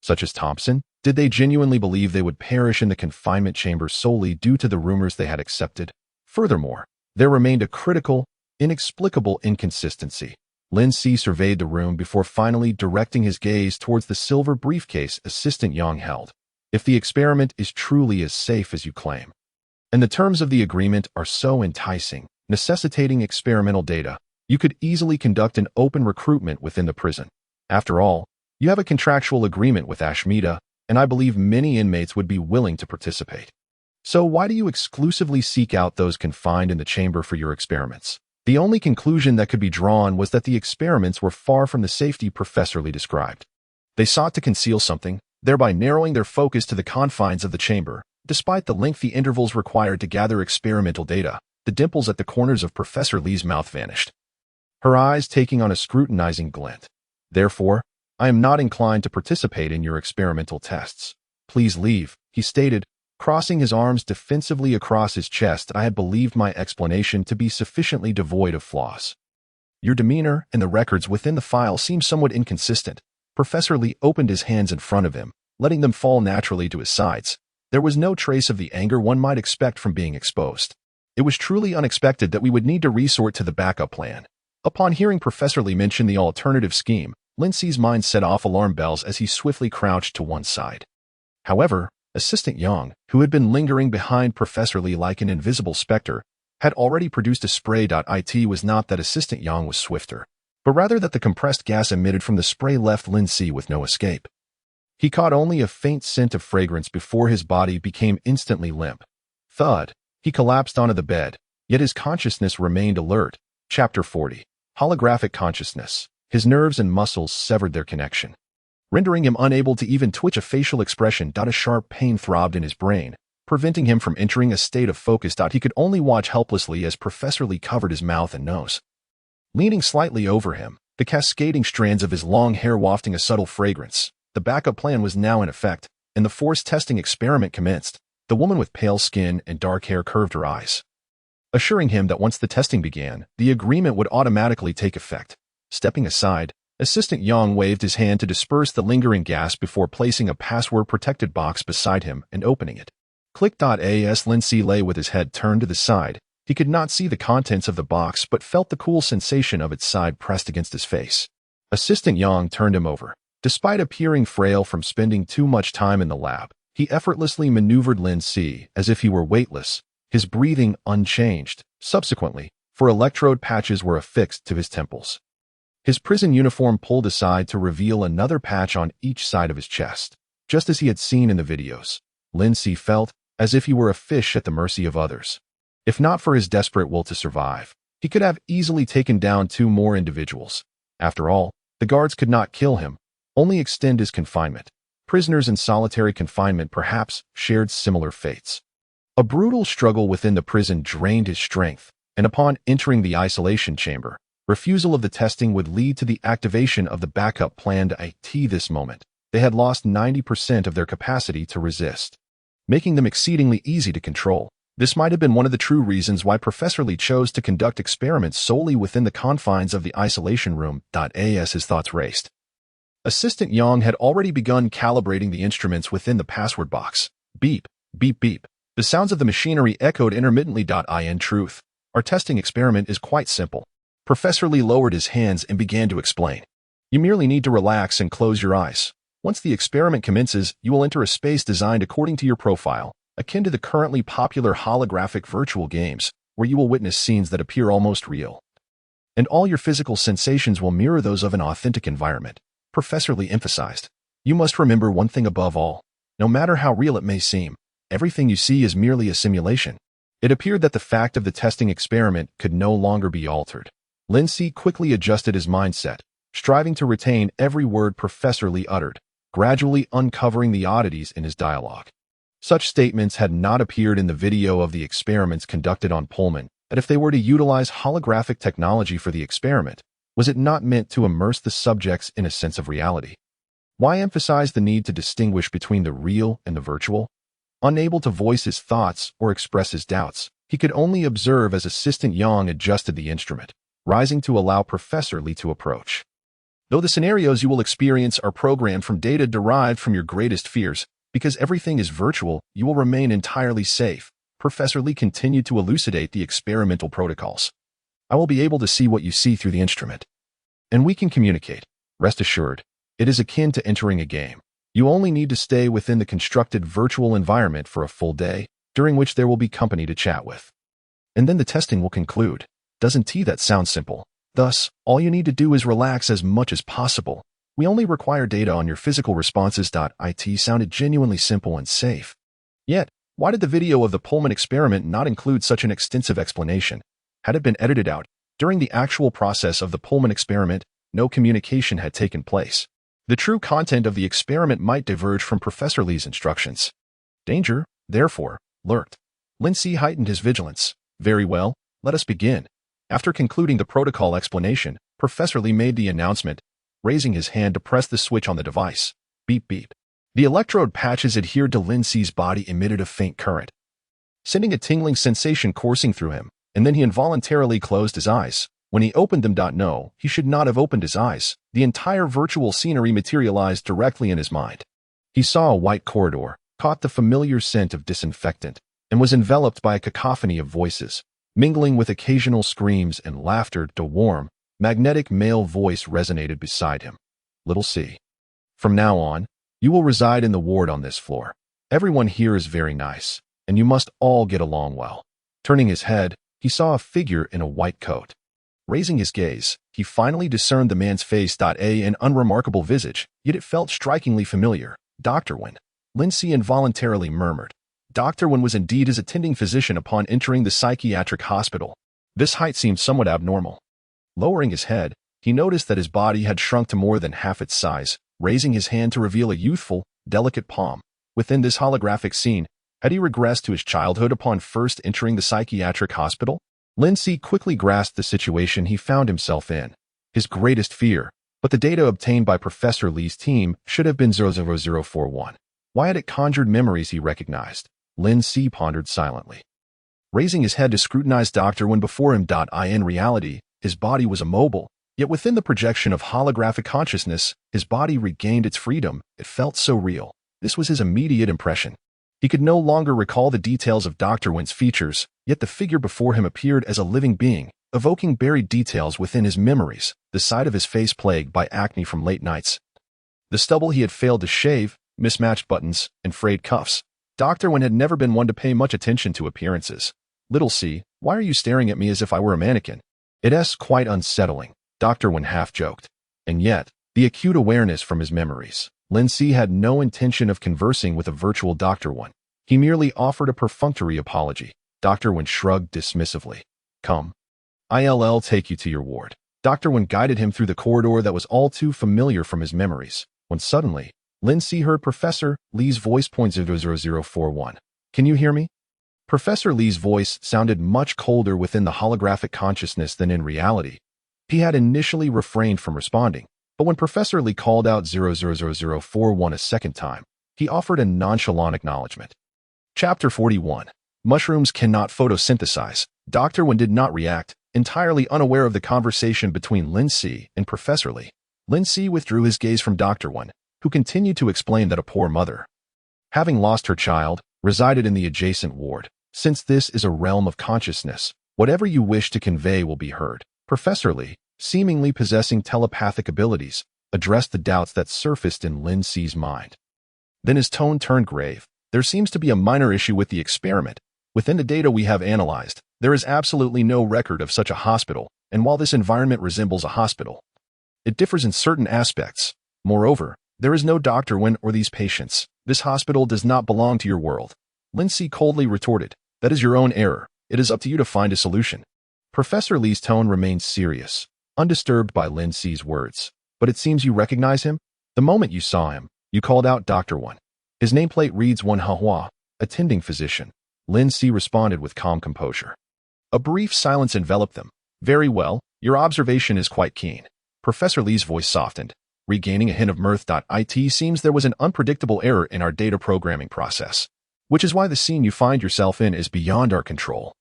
Such as Thompson? Did they genuinely believe they would perish in the confinement chamber solely due to the rumors they had accepted? Furthermore, there remained a critical, inexplicable inconsistency. Lin Si surveyed the room before finally directing his gaze towards the silver briefcase Assistant Yang held. If the experiment is truly as safe as you claim, and the terms of the agreement are so enticing, necessitating experimental data, you could easily conduct an open recruitment within the prison. After all, you have a contractual agreement with Ashmita, and I believe many inmates would be willing to participate. So why do you exclusively seek out those confined in the chamber for your experiments? The only conclusion that could be drawn was that the experiments were far from the safety Professor Lee described. They sought to conceal something, thereby narrowing their focus to the confines of the chamber. Despite the lengthy intervals required to gather experimental data, the dimples at the corners of Professor Lee's mouth vanished, her eyes taking on a scrutinizing glint. Therefore, I am not inclined to participate in your experimental tests. Please leave, he stated, crossing his arms defensively across his chest. I had believed my explanation to be sufficiently devoid of flaws. Your demeanor and the records within the file seem somewhat inconsistent. Professor Lee opened his hands in front of him, letting them fall naturally to his sides. There was no trace of the anger one might expect from being exposed. It was truly unexpected that we would need to resort to the backup plan. Upon hearing Professor Lee mention the alternative scheme, Lin Si's mind set off alarm bells as he swiftly crouched to one side. However, Assistant Yang, who had been lingering behind Professor Lee like an invisible specter, had already produced a spray. It was not that Assistant Yang was swifter, but rather that the compressed gas emitted from the spray left Lin Si with no escape. He caught only a faint scent of fragrance before his body became instantly limp. Thud, he collapsed onto the bed, yet his consciousness remained alert. Chapter 40. Holographic Consciousness. His nerves and muscles severed their connection, rendering him unable to even twitch a facial expression. A sharp pain throbbed in his brain, preventing him from entering a state of focus. He could only watch helplessly as Professor Lee covered his mouth and nose. Leaning slightly over him, the cascading strands of his long hair wafting a subtle fragrance, the backup plan was now in effect, and the forced testing experiment commenced. The woman with pale skin and dark hair curved her eyes, assuring him that once the testing began, the agreement would automatically take effect. Stepping aside, Assistant Yang waved his hand to disperse the lingering gas before placing a password-protected box beside him and opening it. Click.as Lin Si lay with his head turned to the side. He could not see the contents of the box but felt the cool sensation of its side pressed against his face. Assistant Yang turned him over. Despite appearing frail from spending too much time in the lab, he effortlessly maneuvered Lin Si as if he were weightless, his breathing unchanged. Subsequently, 4 electrode patches were affixed to his temples. His prison uniform pulled aside to reveal another patch on each side of his chest. Just as he had seen in the videos, Lin Si felt as if he were a fish at the mercy of others. If not for his desperate will to survive, he could have easily taken down 2 more individuals. After all, the guards could not kill him, only extend his confinement. Prisoners in solitary confinement perhaps shared similar fates. A brutal struggle within the prison drained his strength, and upon entering the isolation chamber, refusal of the testing would lead to the activation of the backup plan. At this moment, they had lost 90% of their capacity to resist, making them exceedingly easy to control. This might have been one of the true reasons why Professor Lee chose to conduct experiments solely within the confines of the isolation room. As his thoughts raced, Assistant Yang had already begun calibrating the instruments within the password box. Beep, beep, beep. The sounds of the machinery echoed intermittently. In truth, our testing experiment is quite simple. Professor Lee lowered his hands and began to explain. You merely need to relax and close your eyes. Once the experiment commences, you will enter a space designed according to your profile, akin to the currently popular holographic virtual games, where you will witness scenes that appear almost real. And all your physical sensations will mirror those of an authentic environment. Professor Lee emphasized. You must remember one thing above all. No matter how real it may seem, everything you see is merely a simulation. It appeared that the fact of the testing experiment could no longer be altered. Lin Si quickly adjusted his mindset, striving to retain every word Professor Lee uttered, gradually uncovering the oddities in his dialogue. Such statements had not appeared in the video of the experiments conducted on Pullman, that if they were to utilize holographic technology for the experiment, was it not meant to immerse the subjects in a sense of reality? Why emphasize the need to distinguish between the real and the virtual? Unable to voice his thoughts or express his doubts, he could only observe as Assistant Yang adjusted the instrument, rising to allow Professor Lee to approach. Though the scenarios you will experience are programmed from data derived from your greatest fears, because everything is virtual, you will remain entirely safe. Professor Lee continued to elucidate the experimental protocols. I will be able to see what you see through the instrument. And we can communicate. Rest assured, it is akin to entering a game. You only need to stay within the constructed virtual environment for a full day, during which there will be company to chat with. And then the testing will conclude. Doesn't that sound simple? Thus, all you need to do is relax as much as possible. We only require data on your physical responses. It sounded genuinely simple and safe. Yet, why did the video of the Pullman experiment not include such an extensive explanation? Had it been edited out, during the actual process of the Pullman experiment, no communication had taken place. The true content of the experiment might diverge from Professor Lee's instructions. Danger, therefore, lurked. Lindsay heightened his vigilance. Very well, let us begin. After concluding the protocol explanation, Professor Lee made the announcement, raising his hand to press the switch on the device. Beep beep. The electrode patches adhered to Lindsay's body emitted a faint current, sending a tingling sensation coursing through him, and then he involuntarily closed his eyes. When he opened them, no, he should not have opened his eyes. The entire virtual scenery materialized directly in his mind. He saw a white corridor, caught the familiar scent of disinfectant, and was enveloped by a cacophony of voices, mingling with occasional screams and laughter. A warm, magnetic male voice resonated beside him. Little C. From now on, you will reside in the ward on this floor. Everyone here is very nice, and you must all get along well. Turning his head, he saw a figure in a white coat. Raising his gaze, he finally discerned the man's face. An unremarkable visage, yet it felt strikingly familiar. Dr. Wen. Lindsay involuntarily murmured. Dr. Wen was indeed his attending physician upon entering the psychiatric hospital. This height seemed somewhat abnormal. Lowering his head, he noticed that his body had shrunk to more than half its size, raising his hand to reveal a youthful, delicate palm. Within this holographic scene, had he regressed to his childhood upon first entering the psychiatric hospital? Lindsay quickly grasped the situation he found himself in. His greatest fear, but the data obtained by Professor Lee's team should have been 00041. Why had it conjured memories he recognized? Lindsay pondered silently. Raising his head to scrutinize Dr. Wen before him. In reality, his body was immobile, yet within the projection of holographic consciousness, his body regained its freedom. It felt so real. This was his immediate impression. He could no longer recall the details of Dr. Wen's features, yet the figure before him appeared as a living being, evoking buried details within his memories, the side of his face plagued by acne from late nights, the stubble he had failed to shave, mismatched buttons, and frayed cuffs. Dr. Wen had never been one to pay much attention to appearances. Little C, why are you staring at me as if I were a mannequin? It's quite unsettling, Dr. Wen half-joked. And yet, the acute awareness from his memories. Lindsay had no intention of conversing with a virtual Dr. Wen. He merely offered a perfunctory apology. Dr. Wen shrugged dismissively. Come. I'll take you to your ward. Dr. Wen guided him through the corridor that was all too familiar from his memories, when suddenly, Lindsay heard Professor Lee's voice point 00041. Can you hear me? Professor Lee's voice sounded much colder within the holographic consciousness than in reality. He had initially refrained from responding, but when Professor Lee called out 00041 a second time, he offered a nonchalant acknowledgement. Chapter 41. Mushrooms cannot photosynthesize. Dr. Wen did not react, entirely unaware of the conversation between Lindsay and Professor Lee. Lindsay withdrew his gaze from Dr. Wen, who continued to explain that a poor mother, having lost her child, resided in the adjacent ward. Since this is a realm of consciousness, whatever you wish to convey will be heard. Professor Lee, seemingly possessing telepathic abilities, addressed the doubts that surfaced in Lindsay's mind. Then his tone turned grave. There seems to be a minor issue with the experiment. Within the data we have analyzed, there is absolutely no record of such a hospital, and while this environment resembles a hospital, it differs in certain aspects. Moreover, there is no Dr. Wen or these patients. This hospital does not belong to your world. Lindsay coldly retorted, that is your own error. It is up to you to find a solution. Professor Lee's tone remained serious, undisturbed by Lindsay's words. But it seems you recognize him? The moment you saw him, you called out Dr. Wen. His nameplate reads Wen Hahua, attending physician. Lindsay responded with calm composure. A brief silence enveloped them. Very well, your observation is quite keen. Professor Lee's voice softened, regaining a hint of mirth. It seems there was an unpredictable error in our data programming process, which is why the scene you find yourself in is beyond our control.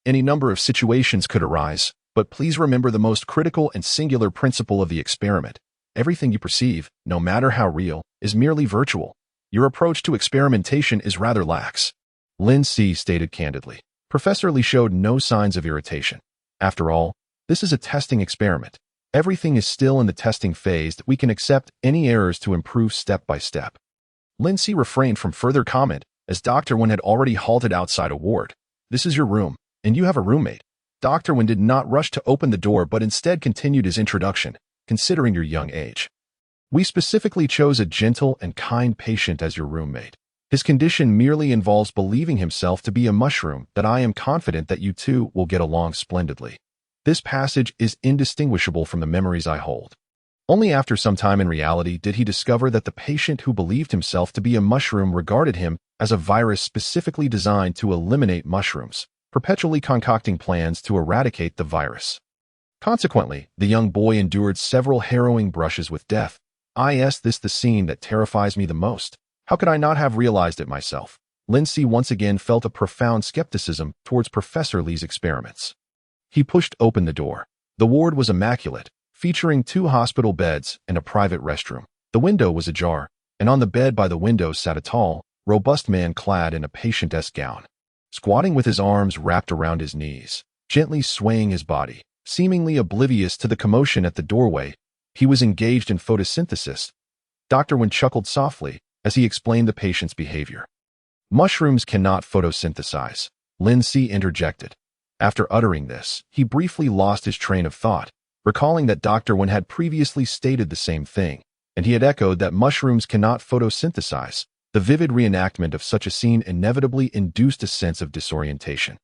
Any number of situations could arise, but please remember the most critical and singular principle of the experiment. Everything you perceive, no matter how real, is merely virtual. Your approach to experimentation is rather lax. Lin Si stated candidly. Professor Lee showed no signs of irritation. After all, this is a testing experiment. Everything is still in the testing phase that we can accept any errors to improve step by step. Lin Si refrained from further comment as Dr. Wen had already halted outside a ward. This is your room, and you have a roommate. Dr. Wen did not rush to open the door but instead continued his introduction, considering your young age. We specifically chose a gentle and kind patient as your roommate. His condition merely involves believing himself to be a mushroom that I am confident that you two will get along splendidly. This passage is indistinguishable from the memories I hold. Only after some time in reality did he discover that the patient who believed himself to be a mushroom regarded him as a virus specifically designed to eliminate mushrooms, perpetually concocting plans to eradicate the virus. Consequently, the young boy endured several harrowing brushes with death. This the scene that terrifies me the most. How could I not have realized it myself? Lin Si once again felt a profound skepticism towards Professor Lee's experiments. He pushed open the door. The ward was immaculate, featuring 2 hospital beds and a private restroom. The window was ajar, and on the bed by the window sat a tall, robust man clad in a patient-esque gown. Squatting with his arms wrapped around his knees, gently swaying his body, seemingly oblivious to the commotion at the doorway, he was engaged in photosynthesis. Dr. Wen chuckled softly as he explained the patient's behavior. Mushrooms cannot photosynthesize, Lin Si interjected. After uttering this, he briefly lost his train of thought, recalling that Dr. Wen had previously stated the same thing, and he had echoed that mushrooms cannot photosynthesize. The vivid reenactment of such a scene inevitably induced a sense of disorientation.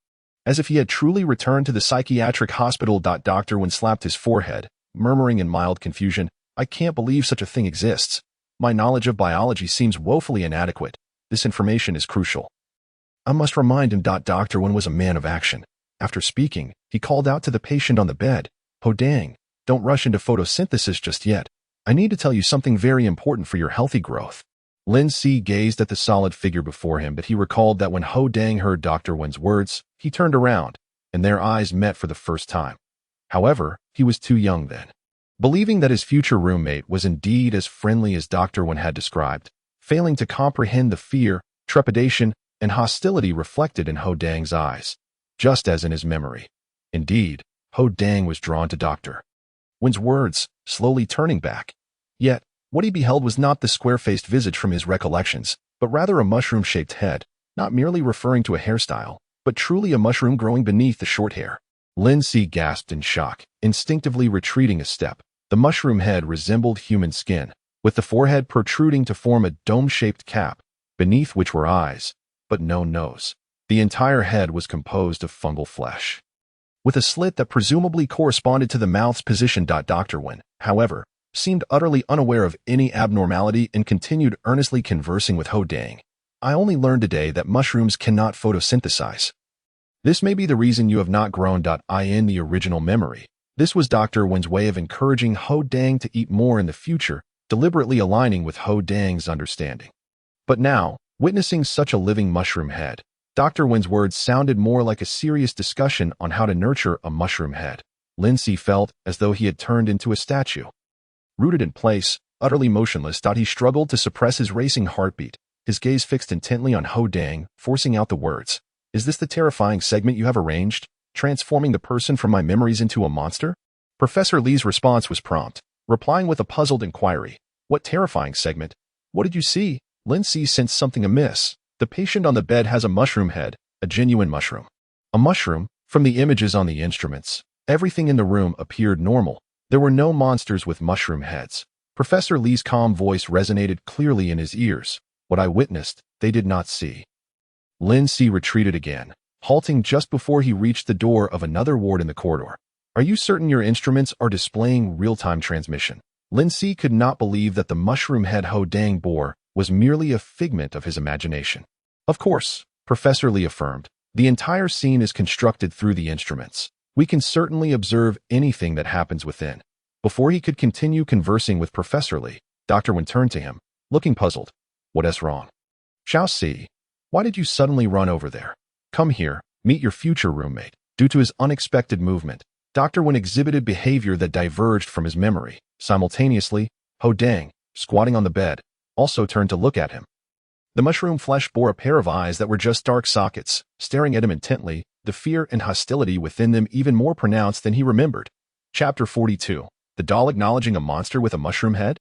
As if he had truly returned to the psychiatric hospital. Dr. Wen slapped his forehead, murmuring in mild confusion, I can't believe such a thing exists. My knowledge of biology seems woefully inadequate. This information is crucial. I must remind him. Dr. Wen was a man of action. After speaking, he called out to the patient on the bed, Ho Dang, don't rush into photosynthesis just yet. I need to tell you something very important for your healthy growth. Lin Si gazed at the solid figure before him, but he recalled that when Ho Dang heard Dr. Wen's words, he turned around, and their eyes met for the first time. However, he was too young then. Believing that his future roommate was indeed as friendly as Dr. Wen had described, failing to comprehend the fear, trepidation, and hostility reflected in Ho Dang's eyes, just as in his memory. Indeed, Ho Dang was drawn to Dr. Wen's words, slowly turning back. Yet, what he beheld was not the square-faced visage from his recollections, but rather a mushroom-shaped head, not merely referring to a hairstyle, but truly a mushroom growing beneath the short hair. Lin Si gasped in shock, instinctively retreating a step. The mushroom head resembled human skin, with the forehead protruding to form a dome-shaped cap, beneath which were eyes, but no nose. The entire head was composed of fungal flesh, with a slit that presumably corresponded to the mouth's position. Dr. Wen, however, seemed utterly unaware of any abnormality and continued earnestly conversing with Ho Dang. I only learned today that mushrooms cannot photosynthesize. This may be the reason you have not grown. In the original memory, this was Dr. Wen's way of encouraging Ho Dang to eat more in the future, deliberately aligning with Ho Dang's understanding. But now, witnessing such a living mushroom head, Dr. Wen's words sounded more like a serious discussion on how to nurture a mushroom head. Lin Si felt as though he had turned into a statue. Rooted in place, utterly motionless. He struggled to suppress his racing heartbeat, his gaze fixed intently on Ho Dang, forcing out the words. Is this the terrifying segment you have arranged, transforming the person from my memories into a monster? Professor Lee's response was prompt, replying with a puzzled inquiry. What terrifying segment? What did you see? Lin Si sensed something amiss. The patient on the bed has a mushroom head, a genuine mushroom. A mushroom? From the images on the instruments, everything in the room appeared normal. There were no monsters with mushroom heads. Professor Lee's calm voice resonated clearly in his ears. What I witnessed, they did not see. Lin Si retreated again, halting just before he reached the door of another ward in the corridor. Are you certain your instruments are displaying real-time transmission? Lin Si could not believe that the mushroom head Ho Dang bore was merely a figment of his imagination. Of course, Professor Lee affirmed. The entire scene is constructed through the instruments. We can certainly observe anything that happens within. Before he could continue conversing with Professor Lee, Dr. Wen turned to him, looking puzzled. What's wrong? Xiaoxi, why did you suddenly run over there? Come here, meet your future roommate. Due to his unexpected movement, Dr. Wen exhibited behavior that diverged from his memory. Simultaneously, Ho Dang, squatting on the bed, also turned to look at him. The mushroom flesh bore a pair of eyes that were just dark sockets, staring at him intently, the fear and hostility within them even more pronounced than he remembered. Chapter 42. The doll acknowledging a monster with a mushroom head?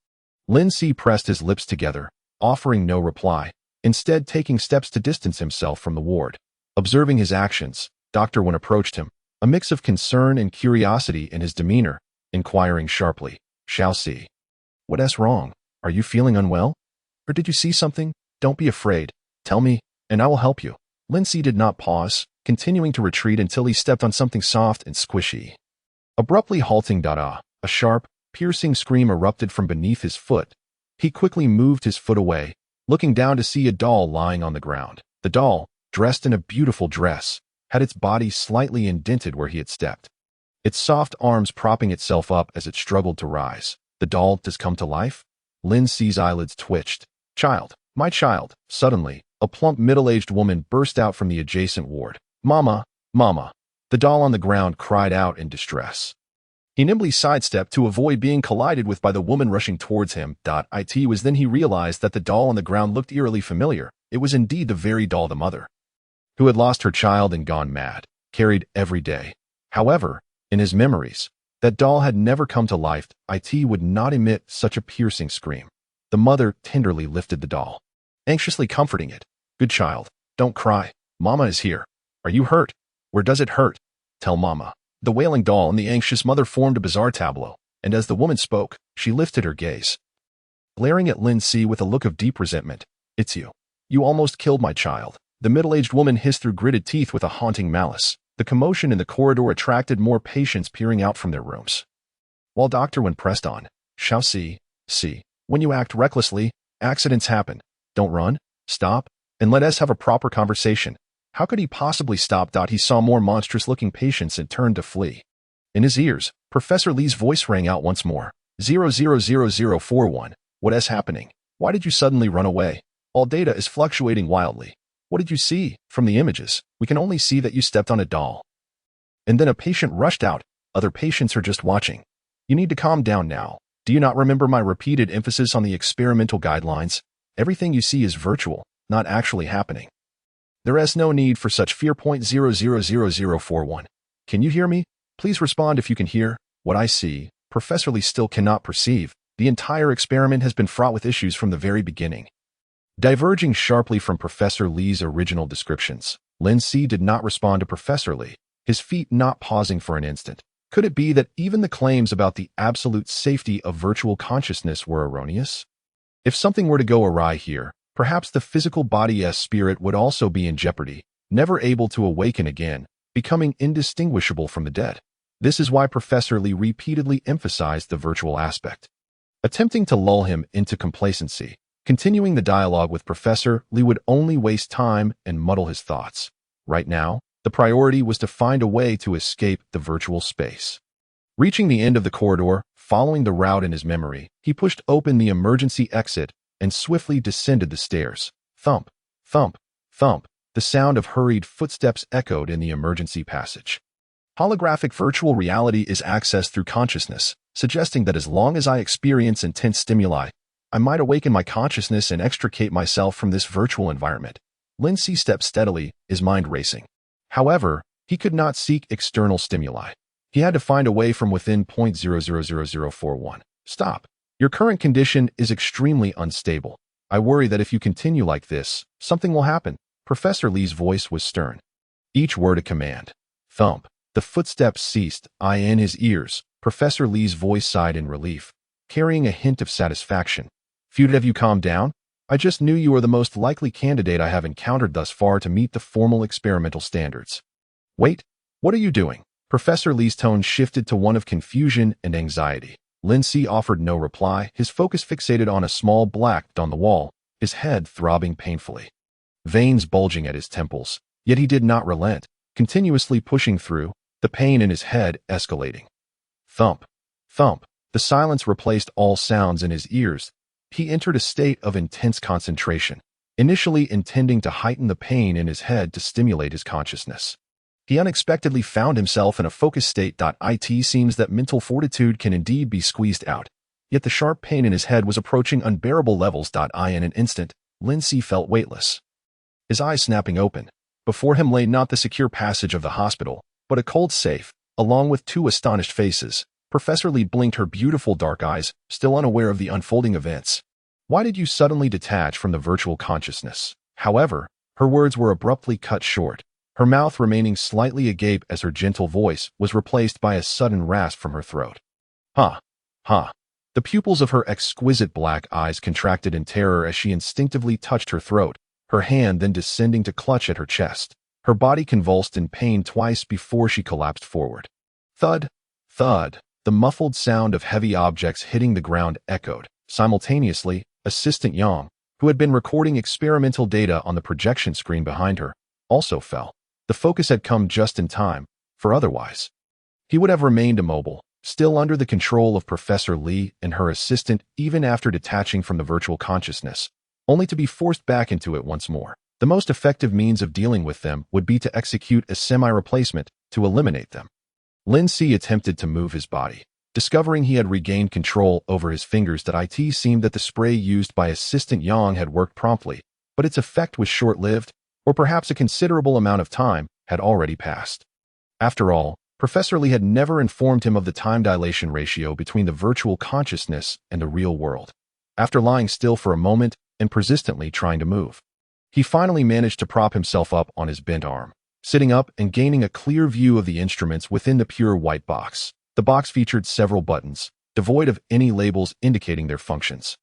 Lin Si pressed his lips together, offering no reply, instead taking steps to distance himself from the ward. Observing his actions, Dr. Wen approached him, a mix of concern and curiosity in his demeanor, inquiring sharply, Xiaoxi, what's wrong? Are you feeling unwell? Or did you see something? Don't be afraid. Tell me, and I will help you. Lin Si did not pause, continuing to retreat until he stepped on something soft and squishy. Abruptly halting Dada, a sharp, piercing scream erupted from beneath his foot. He quickly moved his foot away, looking down to see a doll lying on the ground. The doll, dressed in a beautiful dress, had its body slightly indented where he had stepped, its soft arms propping itself up as it struggled to rise. The doll has come to life? Lin Si's eyelids twitched. Child, my child. Suddenly, a plump middle-aged woman burst out from the adjacent ward. Mama, Mama. The doll on the ground cried out in distress. He nimbly sidestepped to avoid being collided with by the woman rushing towards him. It was then he realized that the doll on the ground looked eerily familiar. It was indeed the very doll the mother, who had lost her child and gone mad, carried every day. However, in his memories, that doll had never come to life. It would not emit such a piercing scream. The mother tenderly lifted the doll, anxiously comforting it. Good child, don't cry. Mama is here. Are you hurt? Where does it hurt? Tell Mama. The wailing doll and the anxious mother formed a bizarre tableau, and as the woman spoke, she lifted her gaze, glaring at Lin Si with a look of deep resentment. It's you. You almost killed my child. The middle-aged woman hissed through gritted teeth with a haunting malice. The commotion in the corridor attracted more patients peering out from their rooms. While Dr. Wen pressed on, Xiaoxi, see, when you act recklessly, accidents happen. Don't run, stop, and let us have a proper conversation. How could he possibly stop? He saw more monstrous-looking patients and turned to flee. In his ears, Professor Lee's voice rang out once more. 000041. What is happening? Why did you suddenly run away? All data is fluctuating wildly. What did you see? From the images, we can only see that you stepped on a doll. And then a patient rushed out. Other patients are just watching. You need to calm down now. Do you not remember my repeated emphasis on the experimental guidelines? Everything you see is virtual, not actually happening. There is no need for such fear. 0.000041. Can you hear me? Please respond if you can hear. What I see, Professor Lee still cannot perceive. The entire experiment has been fraught with issues from the very beginning. Diverging sharply from Professor Lee's original descriptions, Lin Si did not respond to Professor Lee, his feet not pausing for an instant. Could it be that even the claims about the absolute safety of virtual consciousness were erroneous? If something were to go awry here, perhaps the physical body's spirit would also be in jeopardy, never able to awaken again, becoming indistinguishable from the dead. This is why Professor Lee repeatedly emphasized the virtual aspect. Attempting to lull him into complacency, continuing the dialogue with Professor Lee would only waste time and muddle his thoughts. Right now, the priority was to find a way to escape the virtual space. Reaching the end of the corridor, following the route in his memory, he pushed open the emergency exit and swiftly descended the stairs. Thump, thump, thump. The sound of hurried footsteps echoed in the emergency passage. Holographic virtual reality is accessed through consciousness, suggesting that as long as I experience intense stimuli, I might awaken my consciousness and extricate myself from this virtual environment. Lin Si stepped steadily, his mind racing. However, he could not seek external stimuli. He had to find a way from within. 0.000041. Stop. Your current condition is extremely unstable. I worry that if you continue like this, something will happen. Professor Lee's voice was stern, each word a command. Thump. The footsteps ceased. In his ears, Professor Lee's voice sighed in relief, carrying a hint of satisfaction. Feud, have you calmed down? I just knew you were the most likely candidate I have encountered thus far to meet the formal experimental standards. Wait, what are you doing? Professor Lee's tone shifted to one of confusion and anxiety. Lin Si offered no reply, his focus fixated on a small black dot on the wall, his head throbbing painfully, veins bulging at his temples. Yet he did not relent, continuously pushing through, the pain in his head escalating. Thump, thump. The silence replaced all sounds in his ears. He entered a state of intense concentration, initially intending to heighten the pain in his head to stimulate his consciousness. He unexpectedly found himself in a focused state. It seems that mental fortitude can indeed be squeezed out, yet the sharp pain in his head was approaching unbearable levels. In an instant, Lin Si felt weightless, his eyes snapping open. Before him lay not the secure passage of the hospital, but a cold safe, along with two astonished faces. Professor Lee blinked her beautiful dark eyes, still unaware of the unfolding events. Why did you suddenly detach from the virtual consciousness? However, her words were abruptly cut short, her mouth remaining slightly agape as her gentle voice was replaced by a sudden rasp from her throat. Huh. The pupils of her exquisite black eyes contracted in terror as she instinctively touched her throat, her hand then descending to clutch at her chest. Her body convulsed in pain twice before she collapsed forward. Thud, thud. The muffled sound of heavy objects hitting the ground echoed. Simultaneously, Assistant Yang, who had been recording experimental data on the projection screen behind her, also fell. The focus had come just in time, for otherwise he would have remained immobile, still under the control of Professor Lee and her assistant even after detaching from the virtual consciousness, only to be forced back into it once more. The most effective means of dealing with them would be to execute a semi-replacement to eliminate them. Lin Si attempted to move his body. Discovering he had regained control over his fingers, it seemed that the spray used by Assistant Yang had worked promptly, but its effect was short-lived, or perhaps a considerable amount of time had already passed. After all, Professor Lee had never informed him of the time dilation ratio between the virtual consciousness and the real world. After lying still for a moment and persistently trying to move, he finally managed to prop himself up on his bent arm. Sitting up and gaining a clear view of the instruments within the pure white box. The box featured several buttons, devoid of any labels indicating their functions.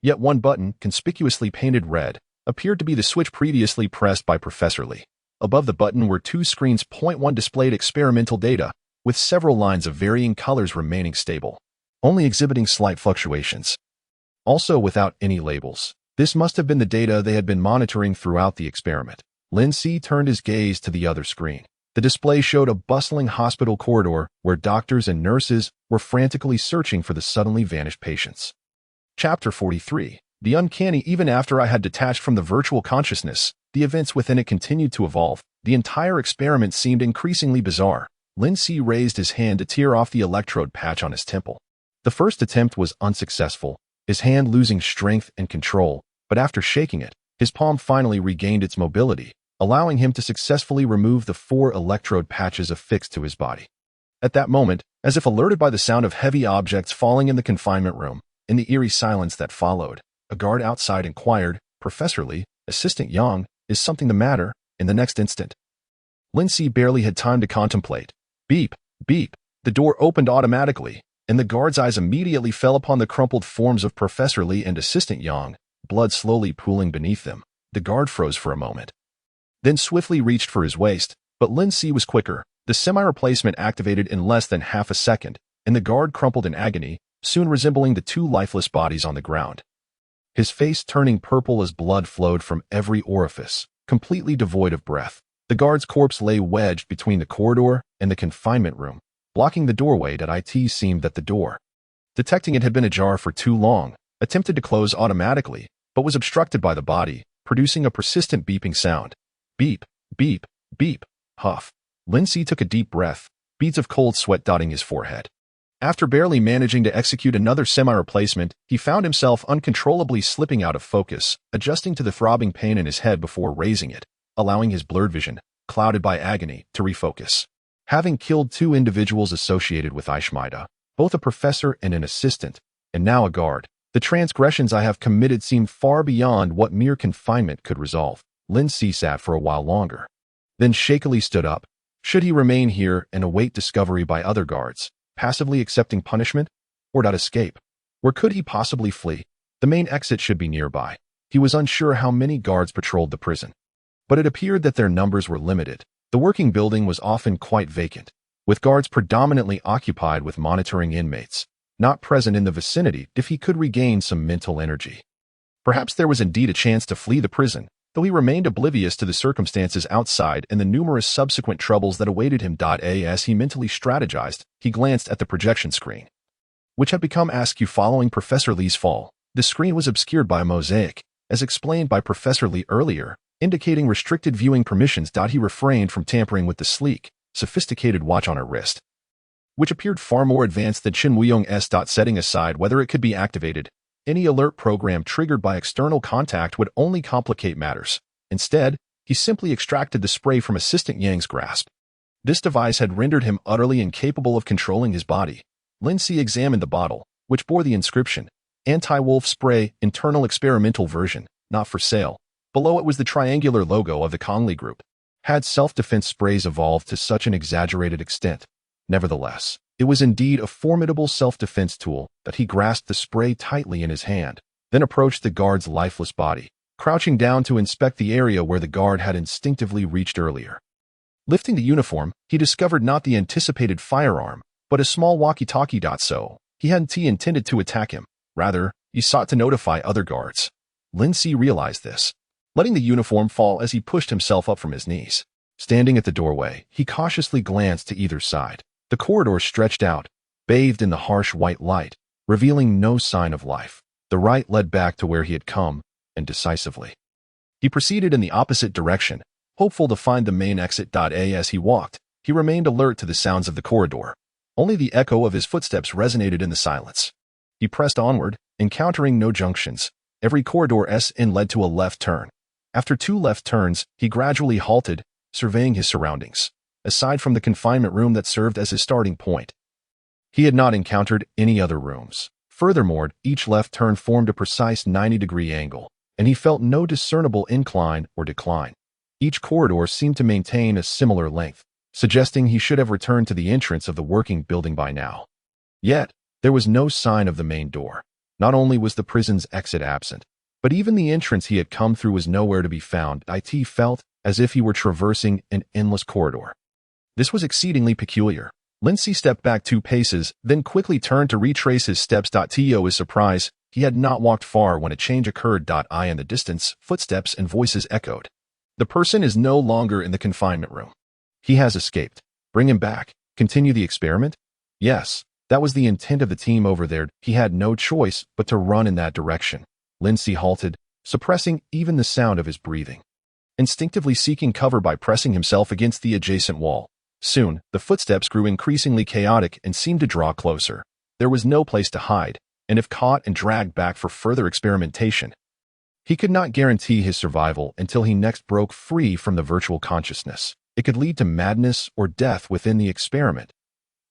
Yet one button, conspicuously painted red, appeared to be the switch previously pressed by Professor Lee. Above the button were two screens. One displayed experimental data, with several lines of varying colors remaining stable, only exhibiting slight fluctuations. Also without any labels. This must have been the data they had been monitoring throughout the experiment. Lin Si turned his gaze to the other screen. The display showed a bustling hospital corridor where doctors and nurses were frantically searching for the suddenly vanished patients. Chapter 43. The uncanny. Even after I had detached from the virtual consciousness, the events within it continued to evolve. The entire experiment seemed increasingly bizarre. Lin Si raised his hand to tear off the electrode patch on his temple. The first attempt was unsuccessful, his hand losing strength and control, but after shaking it, his palm finally regained its mobility, allowing him to successfully remove the 4 electrode patches affixed to his body. At that moment, as if alerted by the sound of heavy objects falling in the confinement room, in the eerie silence that followed, a guard outside inquired, "Professor Lee, Assistant Yang, is something the matter?" In the next instant, Lin Si barely had time to contemplate. Beep, beep. The door opened automatically, and the guard's eyes immediately fell upon the crumpled forms of Professor Lee and Assistant Yang, blood slowly pooling beneath them. The guard froze for a moment, then swiftly reached for his waist, but Lin Si was quicker. The semi-replacement activated in less than half a second, and the guard crumpled in agony, soon resembling the 2 lifeless bodies on the ground. His face turning purple as blood flowed from every orifice, completely devoid of breath. The guard's corpse lay wedged between the corridor and the confinement room, blocking the doorway. It seemed that the door, detecting it had been ajar for too long, attempted to close automatically, but was obstructed by the body, producing a persistent beeping sound. Beep, beep, beep, huff. Lin Si took a deep breath, beads of cold sweat dotting his forehead. After barely managing to execute another semi-replacement, he found himself uncontrollably slipping out of focus, adjusting to the throbbing pain in his head before raising it, allowing his blurred vision, clouded by agony, to refocus. Having killed 2 individuals associated with Ishmaida, both a professor and an assistant, and now a guard, the transgressions I have committed seem far beyond what mere confinement could resolve. Lin Si sat for a while longer, then shakily stood up. Should he remain here and await discovery by other guards, passively accepting punishment, or not escape? Where could he possibly flee? The main exit should be nearby. He was unsure how many guards patrolled the prison, but it appeared that their numbers were limited. The working building was often quite vacant, with guards predominantly occupied with monitoring inmates, not present in the vicinity if he could regain some mental energy. Perhaps there was indeed a chance to flee the prison, though he remained oblivious to the circumstances outside and the numerous subsequent troubles that awaited him. As he mentally strategized, he glanced at the projection screen, which had become askew following Professor Lee's fall. The screen was obscured by a mosaic, as explained by Professor Lee earlier, indicating restricted viewing permissions. He refrained from tampering with the sleek, sophisticated watch on her wrist, which appeared far more advanced than Shin Woo-young's. Setting aside whether it could be activated, any alert program triggered by external contact would only complicate matters. Instead, he simply extracted the spray from Assistant Yang's grasp. This device had rendered him utterly incapable of controlling his body. Lin Si examined the bottle, which bore the inscription, Anti-Wolf Spray, Internal Experimental Version, Not for Sale. Below it was the triangular logo of the Conley Group. Had self-defense sprays evolved to such an exaggerated extent? Nevertheless, it was indeed a formidable self-defense tool that he grasped the spray tightly in his hand, then approached the guard's lifeless body, crouching down to inspect the area where the guard had instinctively reached earlier. Lifting the uniform, he discovered not the anticipated firearm, but a small walkie-talkie. So, he hadn't intended to attack him. Rather, he sought to notify other guards. Lin Si realized this, letting the uniform fall as he pushed himself up from his knees. Standing at the doorway, he cautiously glanced to either side. The corridor stretched out, bathed in the harsh white light, revealing no sign of life. The right led back to where he had come, and decisively. He proceeded in the opposite direction, hopeful to find the main exit. As he walked, he remained alert to the sounds of the corridor. Only the echo of his footsteps resonated in the silence. He pressed onward, encountering no junctions. Every corridor's end led to a left turn. After 2 left turns, he gradually halted, surveying his surroundings. Aside from the confinement room that served as his starting point, he had not encountered any other rooms. Furthermore, each left turn formed a precise 90-degree angle, and he felt no discernible incline or decline. Each corridor seemed to maintain a similar length, suggesting he should have returned to the entrance of the working building by now. Yet, there was no sign of the main door. Not only was the prison's exit absent, but even the entrance he had come through was nowhere to be found. It felt as if he were traversing an endless corridor. This was exceedingly peculiar. Lin Si stepped back 2 paces, then quickly turned to retrace his steps. To his surprise, he had not walked far when a change occurred. In the distance, footsteps and voices echoed. The person is no longer in the confinement room. He has escaped. Bring him back. Continue the experiment? Yes, that was the intent of the team over there. He had no choice but to run in that direction. Lin Si halted, suppressing even the sound of his breathing, instinctively seeking cover by pressing himself against the adjacent wall. Soon, the footsteps grew increasingly chaotic and seemed to draw closer. There was no place to hide, and if caught and dragged back for further experimentation, he could not guarantee his survival until he next broke free from the virtual consciousness. It could lead to madness or death within the experiment.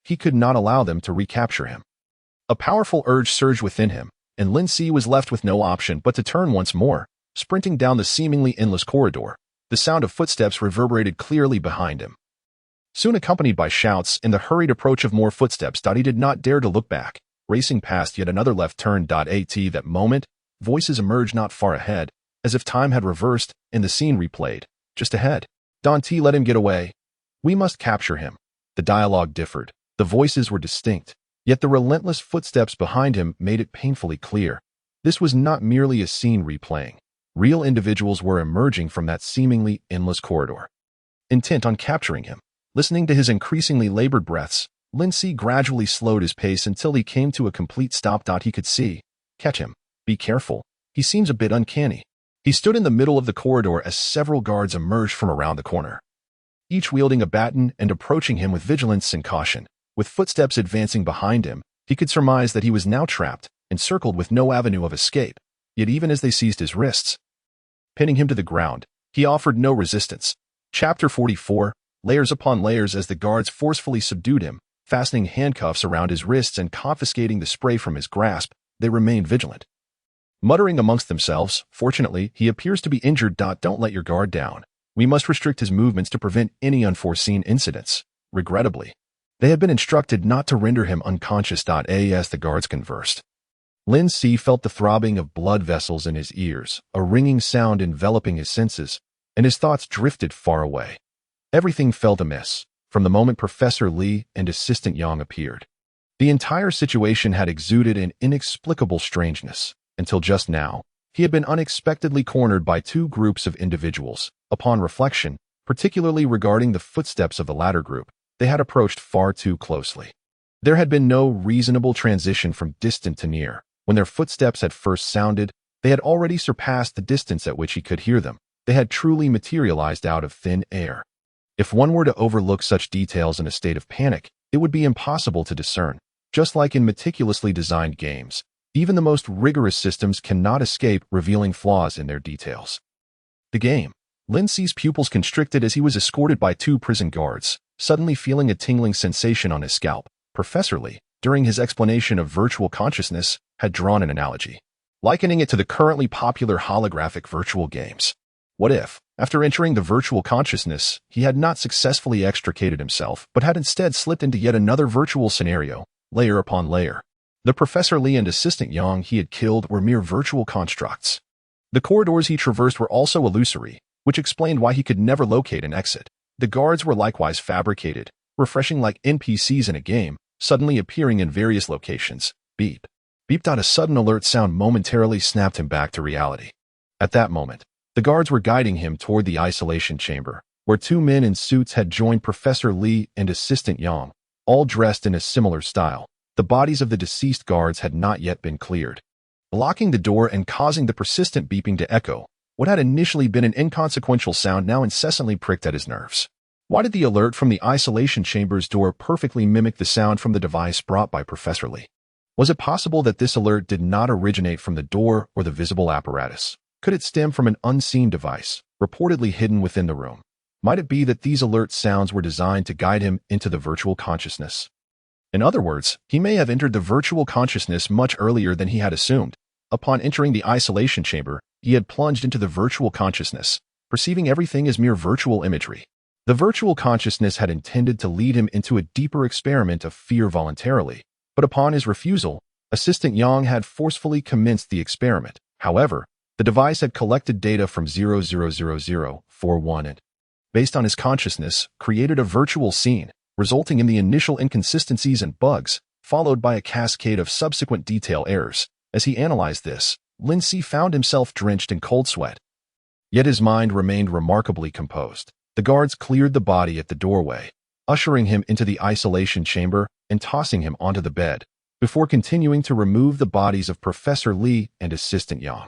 He could not allow them to recapture him. A powerful urge surged within him, and Lin Si was left with no option but to turn once more, sprinting down the seemingly endless corridor. The sound of footsteps reverberated clearly behind him, soon accompanied by shouts and the hurried approach of more footsteps. He did not dare to look back, racing past yet another left turn. At that moment, voices emerged not far ahead, as if time had reversed and the scene replayed. Just ahead. T, let him get away. We must capture him. The dialogue differed. The voices were distinct, yet the relentless footsteps behind him made it painfully clear. This was not merely a scene replaying. Real individuals were emerging from that seemingly endless corridor, intent on capturing him. Listening to his increasingly labored breaths, Lin Si gradually slowed his pace until he came to a complete stop. He could see. Catch him. Be careful. He seems a bit uncanny. He stood in the middle of the corridor as several guards emerged from around the corner, each wielding a baton and approaching him with vigilance and caution. With footsteps advancing behind him, he could surmise that he was now trapped, encircled with no avenue of escape. Yet even as they seized his wrists, pinning him to the ground, he offered no resistance. Chapter 44, layers upon layers. As the guards forcefully subdued him, fastening handcuffs around his wrists and confiscating the spray from his grasp, they remained vigilant, muttering amongst themselves. Fortunately, he appears to be injured. Don't let your guard down. We must restrict his movements to prevent any unforeseen incidents. Regrettably, they had been instructed not to render him unconscious. As the guards conversed, Lin Si felt the throbbing of blood vessels in his ears, a ringing sound enveloping his senses, and his thoughts drifted far away. Everything felt amiss from the moment Professor Lee and Assistant Yang appeared. The entire situation had exuded an inexplicable strangeness, until just now, He had been unexpectedly cornered by two groups of individuals. Upon reflection, particularly regarding the footsteps of the latter group, they had approached far too closely. There had been no reasonable transition from distant to near. When their footsteps had first sounded, they had already surpassed the distance at which he could hear them. They had truly materialized out of thin air. If one were to overlook such details in a state of panic, it would be impossible to discern. Just like in meticulously designed games, even the most rigorous systems cannot escape revealing flaws in their details. The game. Lindsay's pupils constricted as he was escorted by two prison guards, suddenly feeling a tingling sensation on his scalp. Professor Lee, during his explanation of virtual consciousness, had drawn an analogy, likening it to the currently popular holographic virtual games. What if, after entering the virtual consciousness, he had not successfully extricated himself, but had instead slipped into yet another virtual scenario, layer upon layer? The Professor Lee and Assistant Yang he had killed were mere virtual constructs. The corridors he traversed were also illusory, which explained why he could never locate an exit. The guards were likewise fabricated, refreshing like NPCs in a game, suddenly appearing in various locations. Beep. Beep. A sudden alert sound momentarily snapped him back to reality. At that moment, the guards were guiding him toward the isolation chamber, where two men in suits had joined Professor Lee and Assistant Yang, all dressed in a similar style. The bodies of the deceased guards had not yet been cleared. Blocking the door and causing the persistent beeping to echo, what had initially been an inconsequential sound now incessantly pricked at his nerves. Why did the alert from the isolation chamber's door perfectly mimic the sound from the device brought by Professor Lee? Was it possible that this alert did not originate from the door or the visible apparatus? Could it stem from an unseen device, reportedly hidden within the room? Might it be that these alert sounds were designed to guide him into the virtual consciousness? In other words, he may have entered the virtual consciousness much earlier than he had assumed. Upon entering the isolation chamber, he had plunged into the virtual consciousness, perceiving everything as mere virtual imagery. The virtual consciousness had intended to lead him into a deeper experiment of fear voluntarily, but upon his refusal, Assistant Yang had forcefully commenced the experiment. However, the device had collected data from 000041 and, based on his consciousness, created a virtual scene, resulting in the initial inconsistencies and bugs, followed by a cascade of subsequent detail errors. As he analyzed this, Lindsay found himself drenched in cold sweat. Yet his mind remained remarkably composed. The guards cleared the body at the doorway, ushering him into the isolation chamber and tossing him onto the bed, before continuing to remove the bodies of Professor Lee and Assistant Yang.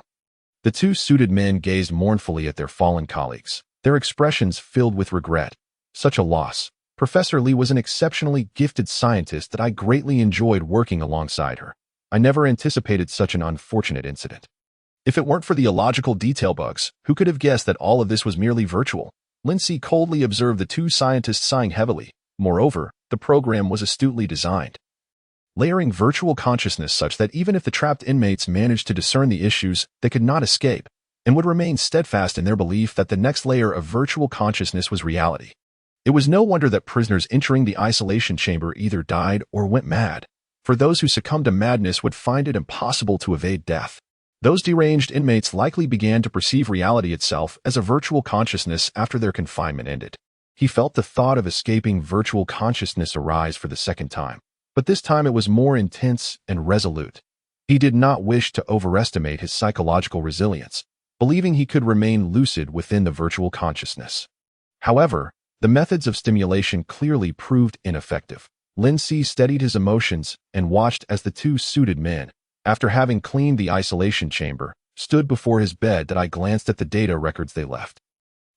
The two suited men gazed mournfully at their fallen colleagues, their expressions filled with regret. Such a loss. Professor Lee was an exceptionally gifted scientist that I greatly enjoyed working alongside her. I never anticipated such an unfortunate incident. If it weren't for the illogical detail bugs, who could have guessed that all of this was merely virtual? Lindsay coldly observed the two scientists sighing heavily. Moreover, the program was astutely designed, layering virtual consciousness such that even if the trapped inmates managed to discern the issues, they could not escape, and would remain steadfast in their belief that the next layer of virtual consciousness was reality. It was no wonder that prisoners entering the isolation chamber either died or went mad, for those who succumbed to madness would find it impossible to evade death. Those deranged inmates likely began to perceive reality itself as a virtual consciousness after their confinement ended. He felt the thought of escaping virtual consciousness arise for the second time, but this time it was more intense and resolute. He did not wish to overestimate his psychological resilience, believing he could remain lucid within the virtual consciousness. However, the methods of stimulation clearly proved ineffective. Lindsay steadied his emotions and watched as the two suited men, after having cleaned the isolation chamber, stood before his bed. That I glanced at the data records they left.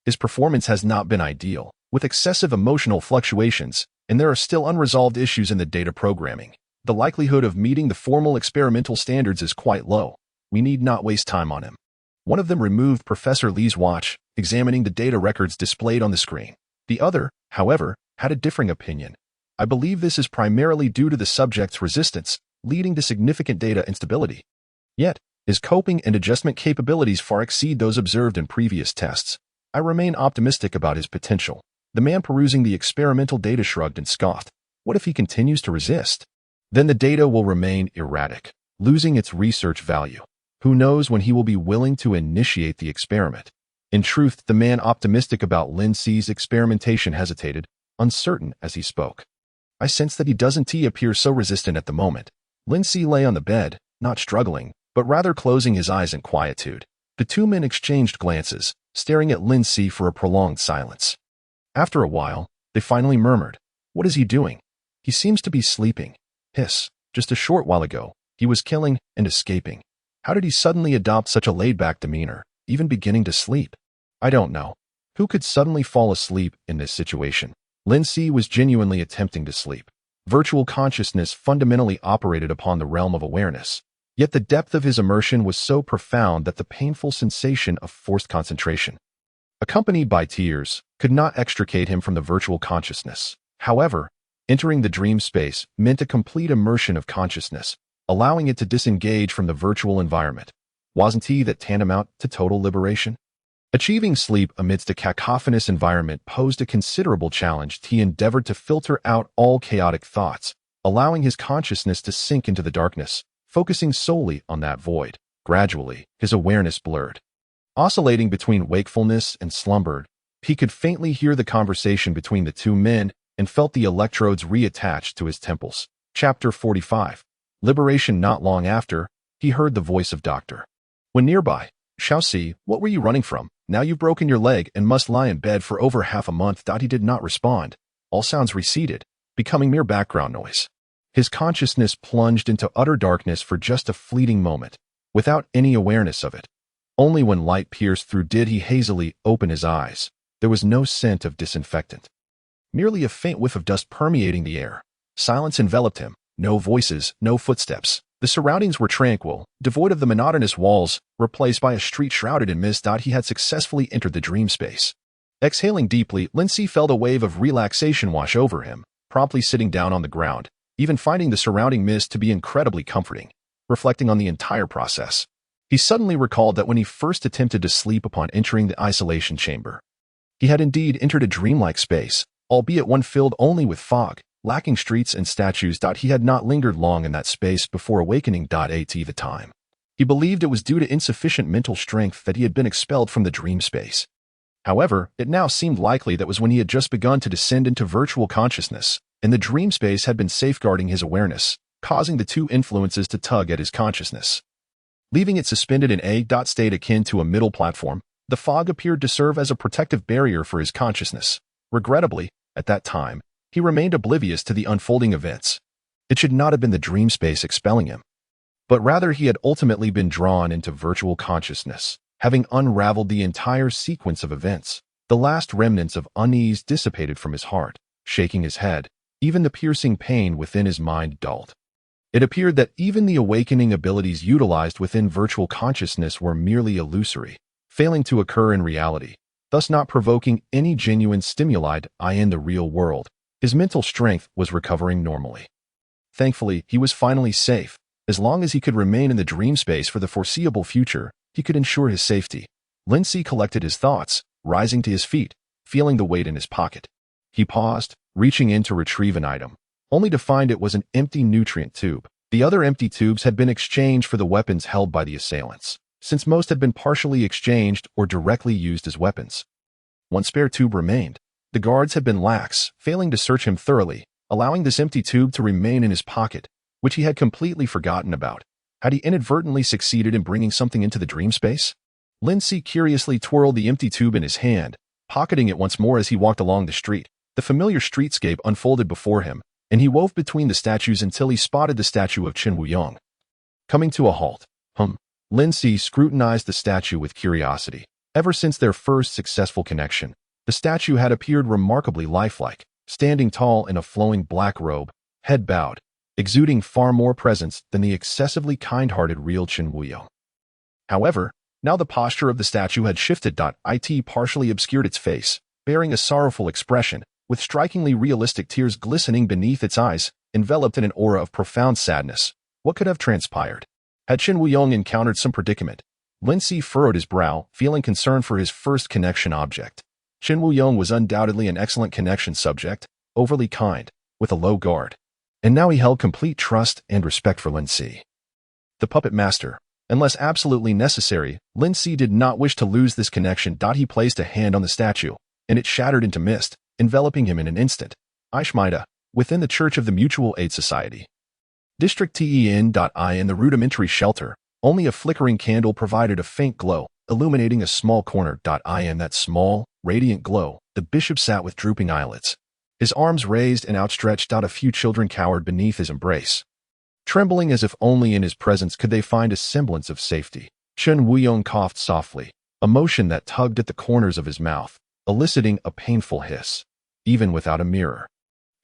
His performance has not been ideal, with excessive emotional fluctuations, and there are still unresolved issues in the data programming. The likelihood of meeting the formal experimental standards is quite low. We need not waste time on him. One of them removed Professor Lee's watch, examining the data records displayed on the screen. The other, however, had a differing opinion. I believe this is primarily due to the subject's resistance, leading to significant data instability. Yet, his coping and adjustment capabilities far exceed those observed in previous tests. I remain optimistic about his potential. The man perusing the experimental data shrugged and scoffed. What if he continues to resist? Then the data will remain erratic, losing its research value. Who knows when he will be willing to initiate the experiment? In truth, the man optimistic about Lindsay's experimentation hesitated, uncertain as he spoke. I sense that he doesn't appear so resistant at the moment. Lindsay lay on the bed, not struggling, but rather closing his eyes in quietude. The two men exchanged glances, staring at Lin Si for a prolonged silence. After a while, they finally murmured, "What is he doing? He seems to be sleeping." Hiss. Just a short while ago, he was killing and escaping. How did he suddenly adopt such a laid-back demeanor, even beginning to sleep? I don't know. Who could suddenly fall asleep in this situation? Lin Si was genuinely attempting to sleep. Virtual consciousness fundamentally operated upon the realm of awareness. Yet the depth of his immersion was so profound that the painful sensation of forced concentration, accompanied by tears, could not extricate him from the virtual consciousness. However, entering the dream space meant a complete immersion of consciousness, allowing it to disengage from the virtual environment. Wasn't that tantamount to total liberation? Achieving sleep amidst a cacophonous environment posed a considerable challenge. He endeavored to filter out all chaotic thoughts, allowing his consciousness to sink into the darkness, focusing solely on that void. Gradually, his awareness blurred. Oscillating between wakefulness and slumber, he could faintly hear the conversation between the two men and felt the electrodes reattached to his temples. Chapter 45. Liberation. Not long after, he heard the voice of Dr. When nearby, "Xiaoxi, what were you running from? Now you've broken your leg and must lie in bed for over half a month." He did not respond. All sounds receded, becoming mere background noise. His consciousness plunged into utter darkness for just a fleeting moment, without any awareness of it. Only when light pierced through did he hazily open his eyes. There was no scent of disinfectant. Merely a faint whiff of dust permeating the air. Silence enveloped him. No voices, no footsteps. The surroundings were tranquil, devoid of the monotonous walls, replaced by a street shrouded in mist. He had successfully entered the dream space. Exhaling deeply, Lin Si felt a wave of relaxation wash over him, promptly sitting down on the ground, even finding the surrounding mist to be incredibly comforting. Reflecting on the entire process, he suddenly recalled that when he first attempted to sleep upon entering the isolation chamber, he had indeed entered a dreamlike space, albeit one filled only with fog, lacking streets and statues. He had not lingered long in that space before awakening. At the time, he believed it was due to insufficient mental strength that he had been expelled from the dream space. However, it now seemed likely that was when he had just begun to descend into virtual consciousness, and the dream space had been safeguarding his awareness, causing the two influences to tug at his consciousness. Leaving it suspended in a state akin to a middle platform, the fog appeared to serve as a protective barrier for his consciousness. Regrettably, at that time, he remained oblivious to the unfolding events. It should not have been the dream space expelling him, but rather he had ultimately been drawn into virtual consciousness. Having unraveled the entire sequence of events, the last remnants of unease dissipated from his heart. Shaking his head, even the piercing pain within his mind dulled. It appeared that even the awakening abilities utilized within virtual consciousness were merely illusory, failing to occur in reality, thus not provoking any genuine stimuli in the real world. His mental strength was recovering normally. Thankfully, he was finally safe. As long as he could remain in the dream space for the foreseeable future, he could ensure his safety. Lin Si collected his thoughts, rising to his feet, feeling the weight in his pocket. He paused, reaching in to retrieve an item, only to find it was an empty nutrient tube. The other empty tubes had been exchanged for the weapons held by the assailants, since most had been partially exchanged or directly used as weapons. One spare tube remained. The guards had been lax, failing to search him thoroughly, allowing this empty tube to remain in his pocket, which he had completely forgotten about. Had he inadvertently succeeded in bringing something into the dream space? Lin Si curiously twirled the empty tube in his hand, pocketing it once more as he walked along the street. The familiar streetscape unfolded before him, and he wove between the statues until he spotted the statue of Chen Wuyong. Coming to a halt, Lin Si scrutinized the statue with curiosity. Ever since their first successful connection, the statue had appeared remarkably lifelike, standing tall in a flowing black robe, head bowed, exuding far more presence than the excessively kind-hearted real Chen Wuyong. However, now the posture of the statue had shifted. It partially obscured its face, bearing a sorrowful expression, with strikingly realistic tears glistening beneath its eyes, enveloped in an aura of profound sadness. What could have transpired? Had Chen Wuyong encountered some predicament? Lin Si furrowed his brow, feeling concern for his first connection object. Chen Wuyong was undoubtedly an excellent connection subject, overly kind, with a low guard. And now he held complete trust and respect for Lin Si. The puppet master. Unless absolutely necessary, Lin Si did not wish to lose this connection. He placed a hand on the statue, and it shattered into mist, enveloping him in an instant. Ishmaida, within the Church of the Mutual Aid Society. District TEN.I in the rudimentary shelter, Only a flickering candle provided a faint glow, illuminating a small corner. In that small, radiant glow, the bishop sat with drooping eyelids. His arms raised and outstretched. A few children cowered beneath his embrace, trembling as if only in his presence could they find a semblance of safety. Chen Wuyong coughed softly, a motion that tugged at the corners of his mouth, eliciting a painful hiss. Even without a mirror,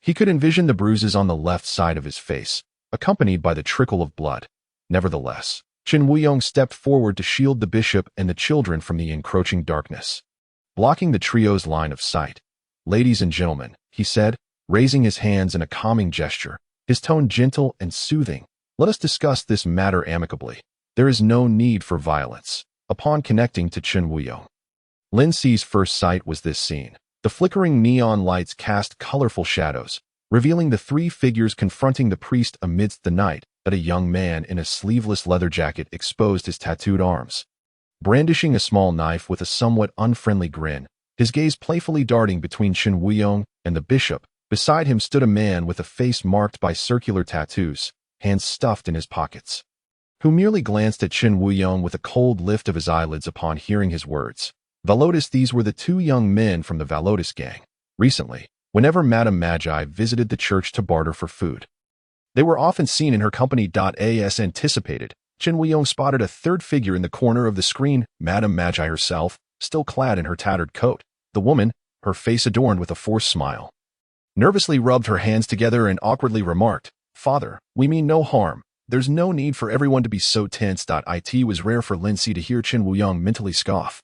he could envision the bruises on the left side of his face, accompanied by the trickle of blood. Nevertheless, Chen Wuyong stepped forward to shield the bishop and the children from the encroaching darkness, blocking the trio's line of sight. "Ladies and gentlemen," he said, raising his hands in a calming gesture, his tone gentle and soothing, "let us discuss this matter amicably. There is no need for violence." Upon connecting to Chen Wuyong, Lin Si's first sight was this scene. The flickering neon lights cast colorful shadows, revealing the three figures confronting the priest amidst the night. That a young man in a sleeveless leather jacket exposed his tattooed arms, brandishing a small knife with a somewhat unfriendly grin, his gaze playfully darting between Chen Wuyong and the bishop. Beside him stood a man with a face marked by circular tattoos, hands stuffed in his pockets, who merely glanced at Chen Wuyong with a cold lift of his eyelids upon hearing his words. Valotis. These were the two young men from the Valotis gang. Recently, whenever Madame Magi visited the church to barter for food, they were often seen in her company. As anticipated, Chen Wuyong spotted a third figure in the corner of the screen, Madame Magi herself, still clad in her tattered coat. The woman, her face adorned with a forced smile, nervously rubbed her hands together and awkwardly remarked, "Father, we mean no harm. There's no need for everyone to be so tense." It was rare for Lin Si to hear Chen Wuyong mentally scoff,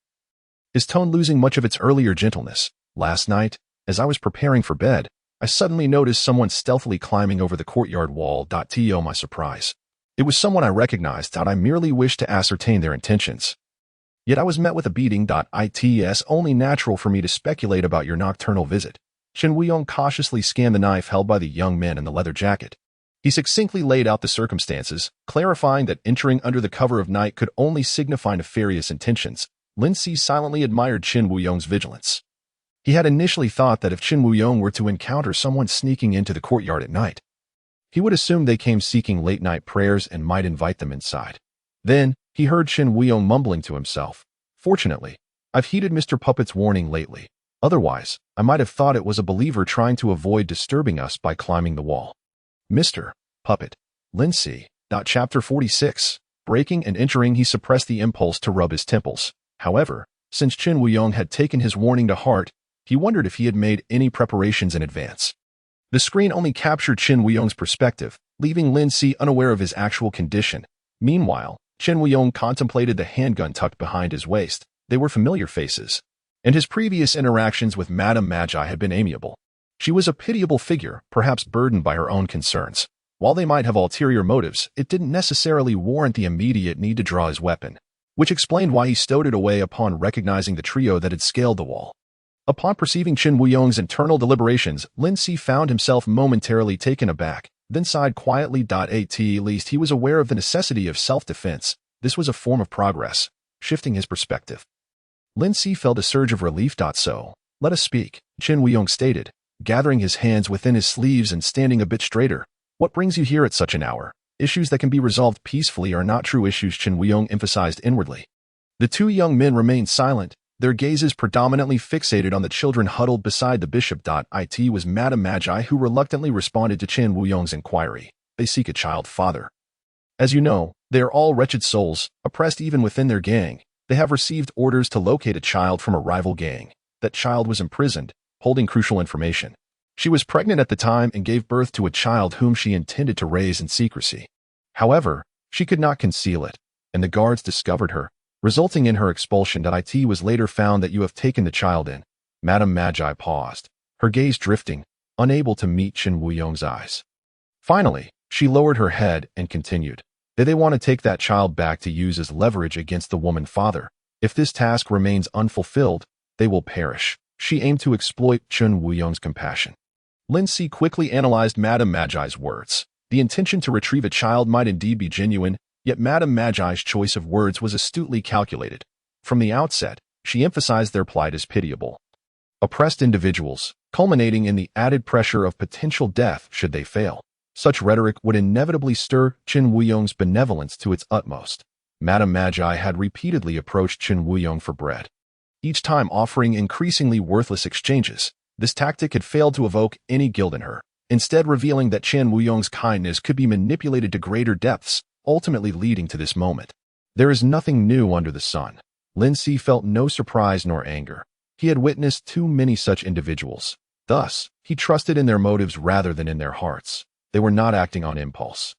his tone losing much of its earlier gentleness. "Last night, as I was preparing for bed, I suddenly noticed someone stealthily climbing over the courtyard wall. To my surprise, it was someone I recognized. I merely wished to ascertain their intentions. Yet I was met with a beating. It's only natural for me to speculate about your nocturnal visit." Chen Wuyong cautiously scanned the knife held by the young man in the leather jacket. He succinctly laid out the circumstances, clarifying that entering under the cover of night could only signify nefarious intentions. Lin Si silently admired Chen Wuyong's vigilance. He had initially thought that if Chen Wuyong were to encounter someone sneaking into the courtyard at night, he would assume they came seeking late-night prayers and might invite them inside. Then, he heard Chen Wuyong mumbling to himself, "Fortunately, I've heeded Mr. Puppet's warning lately. Otherwise, I might have thought it was a believer trying to avoid disturbing us by climbing the wall." Mr. Puppet. Lin Si. Chapter 46. Breaking and entering. He suppressed the impulse to rub his temples. However, since Chen Wuyong had taken his warning to heart, he wondered if he had made any preparations in advance. The screen only captured Chen Wuyong's perspective, leaving Lin Si unaware of his actual condition. Meanwhile, Chen Wuyong contemplated the handgun tucked behind his waist. They were familiar faces, and his previous interactions with Madame Magi had been amiable. She was a pitiable figure, perhaps burdened by her own concerns. While they might have ulterior motives, it didn't necessarily warrant the immediate need to draw his weapon, which explained why he stowed it away upon recognizing the trio that had scaled the wall. Upon perceiving Chen Wuyong's internal deliberations, Lin Si found himself momentarily taken aback, then sighed quietly. At least he was aware of the necessity of self-defense. This was a form of progress, shifting his perspective. Lin Si felt a surge of relief. "So, let us speak," Chen Wuyong stated, gathering his hands within his sleeves and standing a bit straighter. "What brings you here at such an hour? Issues that can be resolved peacefully are not true issues," Chen Wuyong emphasized inwardly. The two young men remained silent, their gazes predominantly fixated on the children huddled beside the bishop. It was Madame Magi who reluctantly responded to Chen Wuyong's inquiry. "They seek a child, father. As you know, they are all wretched souls, oppressed even within their gang. They have received orders to locate a child from a rival gang. That child was imprisoned, holding crucial information. She was pregnant at the time and gave birth to a child whom she intended to raise in secrecy. However, she could not conceal it, and the guards discovered her, resulting in her expulsion. It was later found that you have taken the child in." Madame Magi paused, her gaze drifting, unable to meet Chen Wuyong's eyes. Finally, she lowered her head and continued, "They want to take that child back to use as leverage against the woman father. If this task remains unfulfilled, they will perish." She aimed to exploit Chen Wuyong's compassion. Lin Si quickly analyzed Madame Magi's words. The intention to retrieve a child might indeed be genuine, yet Madame Magi's choice of words was astutely calculated. From the outset, she emphasized their plight as pitiable. Oppressed individuals, culminating in the added pressure of potential death should they fail. Such rhetoric would inevitably stir Chen Wuyong's benevolence to its utmost. Madame Magi had repeatedly approached Chen Wuyong for bread, each time offering increasingly worthless exchanges. This tactic had failed to evoke any guilt in her, instead revealing that Chen Wuyong's kindness could be manipulated to greater depths, ultimately leading to this moment. There is nothing new under the sun. Lin Si felt no surprise nor anger. He had witnessed too many such individuals. Thus, he trusted in their motives rather than in their hearts. They were not acting on impulse.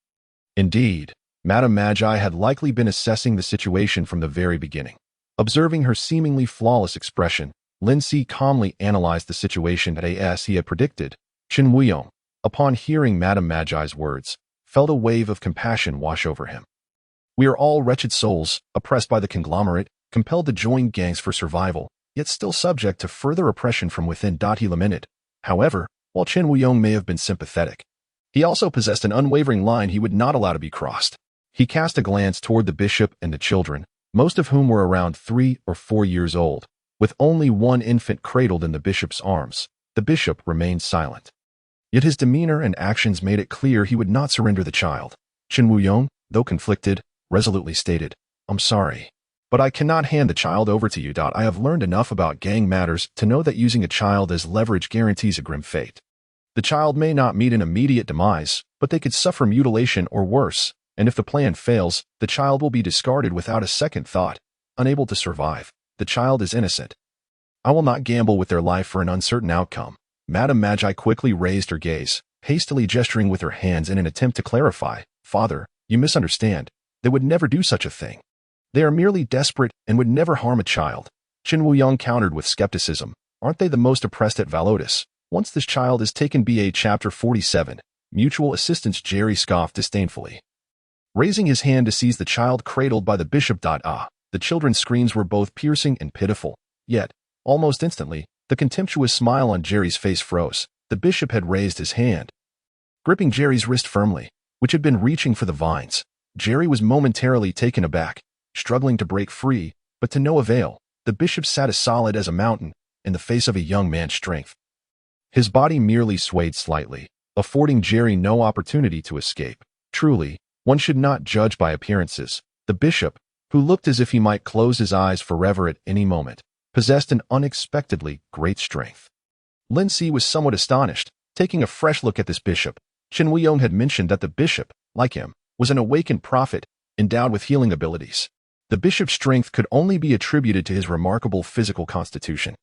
Indeed, Madame Magi had likely been assessing the situation from the very beginning. Observing her seemingly flawless expression, Lin Si calmly analyzed the situation as he had predicted. Chen Wuyong, upon hearing Madame Magi's words, felt a wave of compassion wash over him. We are all wretched souls, oppressed by the conglomerate, compelled to join gangs for survival, yet still subject to further oppression from within. He lamented. However, while Chen Wuyong may have been sympathetic, he also possessed an unwavering line he would not allow to be crossed. He cast a glance toward the bishop and the children, most of whom were around 3 or 4 years old, with only one infant cradled in the bishop's arms. The bishop remained silent. Yet his demeanor and actions made it clear he would not surrender the child. Chen Wuyong, though conflicted, resolutely stated, "I'm sorry, but I cannot hand the child over to you. I have learned enough about gang matters to know that using a child as leverage guarantees a grim fate. The child may not meet an immediate demise, but they could suffer mutilation or worse, and if the plan fails, the child will be discarded without a second thought, unable to survive. The child is innocent. I will not gamble with their life for an uncertain outcome." Madame Magi quickly raised her gaze, hastily gesturing with her hands in an attempt to clarify. "Father, you misunderstand. They would never do such a thing. They are merely desperate and would never harm a child." Chen Wuyong countered with skepticism. "Aren't they the most oppressed at Valotis? Once this child is taken." BA Chapter 47, Mutual Assistance. Jerry scoffed disdainfully, raising his hand to seize the child cradled by the bishop. The children's screams were both piercing and pitiful. Yet, almost instantly, the contemptuous smile on Jerry's face froze. The bishop had raised his hand, gripping Jerry's wrist firmly, which had been reaching for the vines. Jerry was momentarily taken aback, struggling to break free, but to no avail. The bishop sat as solid as a mountain, in the face of a young man's strength. His body merely swayed slightly, affording Jerry no opportunity to escape. Truly, one should not judge by appearances. The bishop, who looked as if he might close his eyes forever at any moment, possessed an unexpectedly great strength. Lin Si was somewhat astonished, taking a fresh look at this bishop. Chen Wuyong had mentioned that the bishop, like him, was an awakened prophet, endowed with healing abilities. The bishop's strength could only be attributed to his remarkable physical constitution.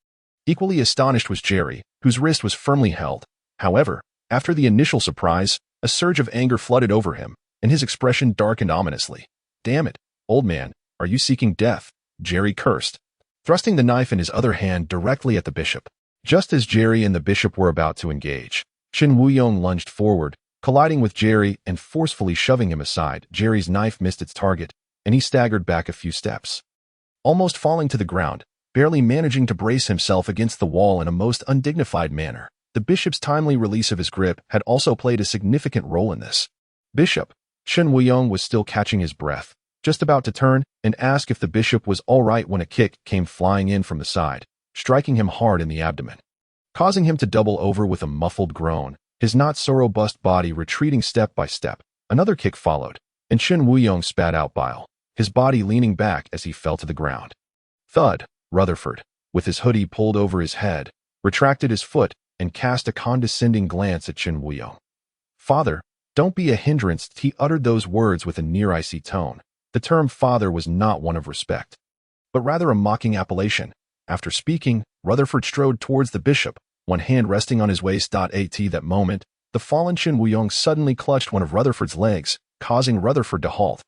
Equally astonished was Jerry, whose wrist was firmly held. However, after the initial surprise, a surge of anger flooded over him, and his expression darkened ominously. "Damn it, old man, are you seeking death?" Jerry cursed, thrusting the knife in his other hand directly at the bishop. Just as Jerry and the bishop were about to engage, Chen Wuyong lunged forward, colliding with Jerry and forcefully shoving him aside. Jerry's knife missed its target, and he staggered back a few steps, almost falling to the ground, barely managing to brace himself against the wall in a most undignified manner. The bishop's timely release of his grip had also played a significant role in this. "Bishop," Chen Wuyong was still catching his breath, just about to turn and ask if the bishop was all right when a kick came flying in from the side, striking him hard in the abdomen, causing him to double over with a muffled groan, his not so robust body retreating step by step. Another kick followed, and Chen Wuyong spat out bile, his body leaning back as he fell to the ground. Thud. Rutherford, with his hoodie pulled over his head, retracted his foot and cast a condescending glance at Chen Wuyong. "Father, don't be a hindrance." He uttered those words with a near-icy tone. The term father was not one of respect, but rather a mocking appellation. After speaking, Rutherford strode towards the bishop, one hand resting on his waist. At that moment, the fallen Chen Wuyong suddenly clutched one of Rutherford's legs, causing Rutherford to halt,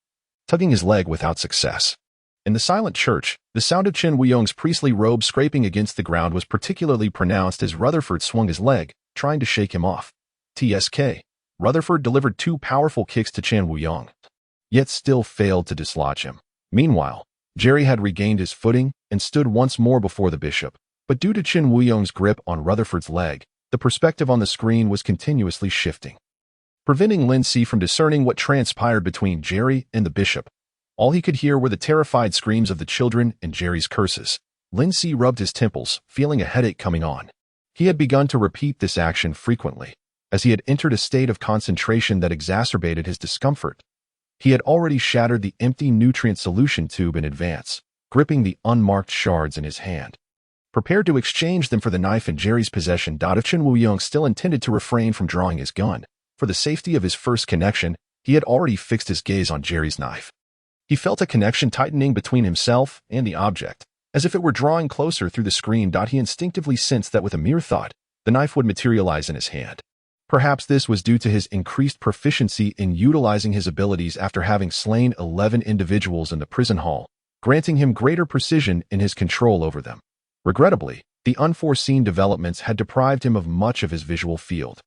tugging his leg without success. In the silent church, the sound of Chen Wuyong's priestly robe scraping against the ground was particularly pronounced as Rutherford swung his leg, trying to shake him off. TSK. Rutherford delivered 2 powerful kicks to Chen Wuyong, yet still failed to dislodge him. Meanwhile, Jerry had regained his footing and stood once more before the bishop, but due to Chen Wuyong's grip on Rutherford's leg, the perspective on the screen was continuously shifting, preventing Lin Si from discerning what transpired between Jerry and the bishop. All he could hear were the terrified screams of the children and Jerry's curses. Lin Si rubbed his temples, feeling a headache coming on. He had begun to repeat this action frequently, as he had entered a state of concentration that exacerbated his discomfort. He had already shattered the empty nutrient solution tube in advance, gripping the unmarked shards in his hand, prepared to exchange them for the knife in Jerry's possession. If Chen Wuyong still intended to refrain from drawing his gun, for the safety of his first connection, he had already fixed his gaze on Jerry's knife. He felt a connection tightening between himself and the object, as if it were drawing closer through the screen. He instinctively sensed that with a mere thought, the knife would materialize in his hand. Perhaps this was due to his increased proficiency in utilizing his abilities after having slain 11 individuals in the prison hall, granting him greater precision in his control over them. Regrettably, the unforeseen developments had deprived him of much of his visual field.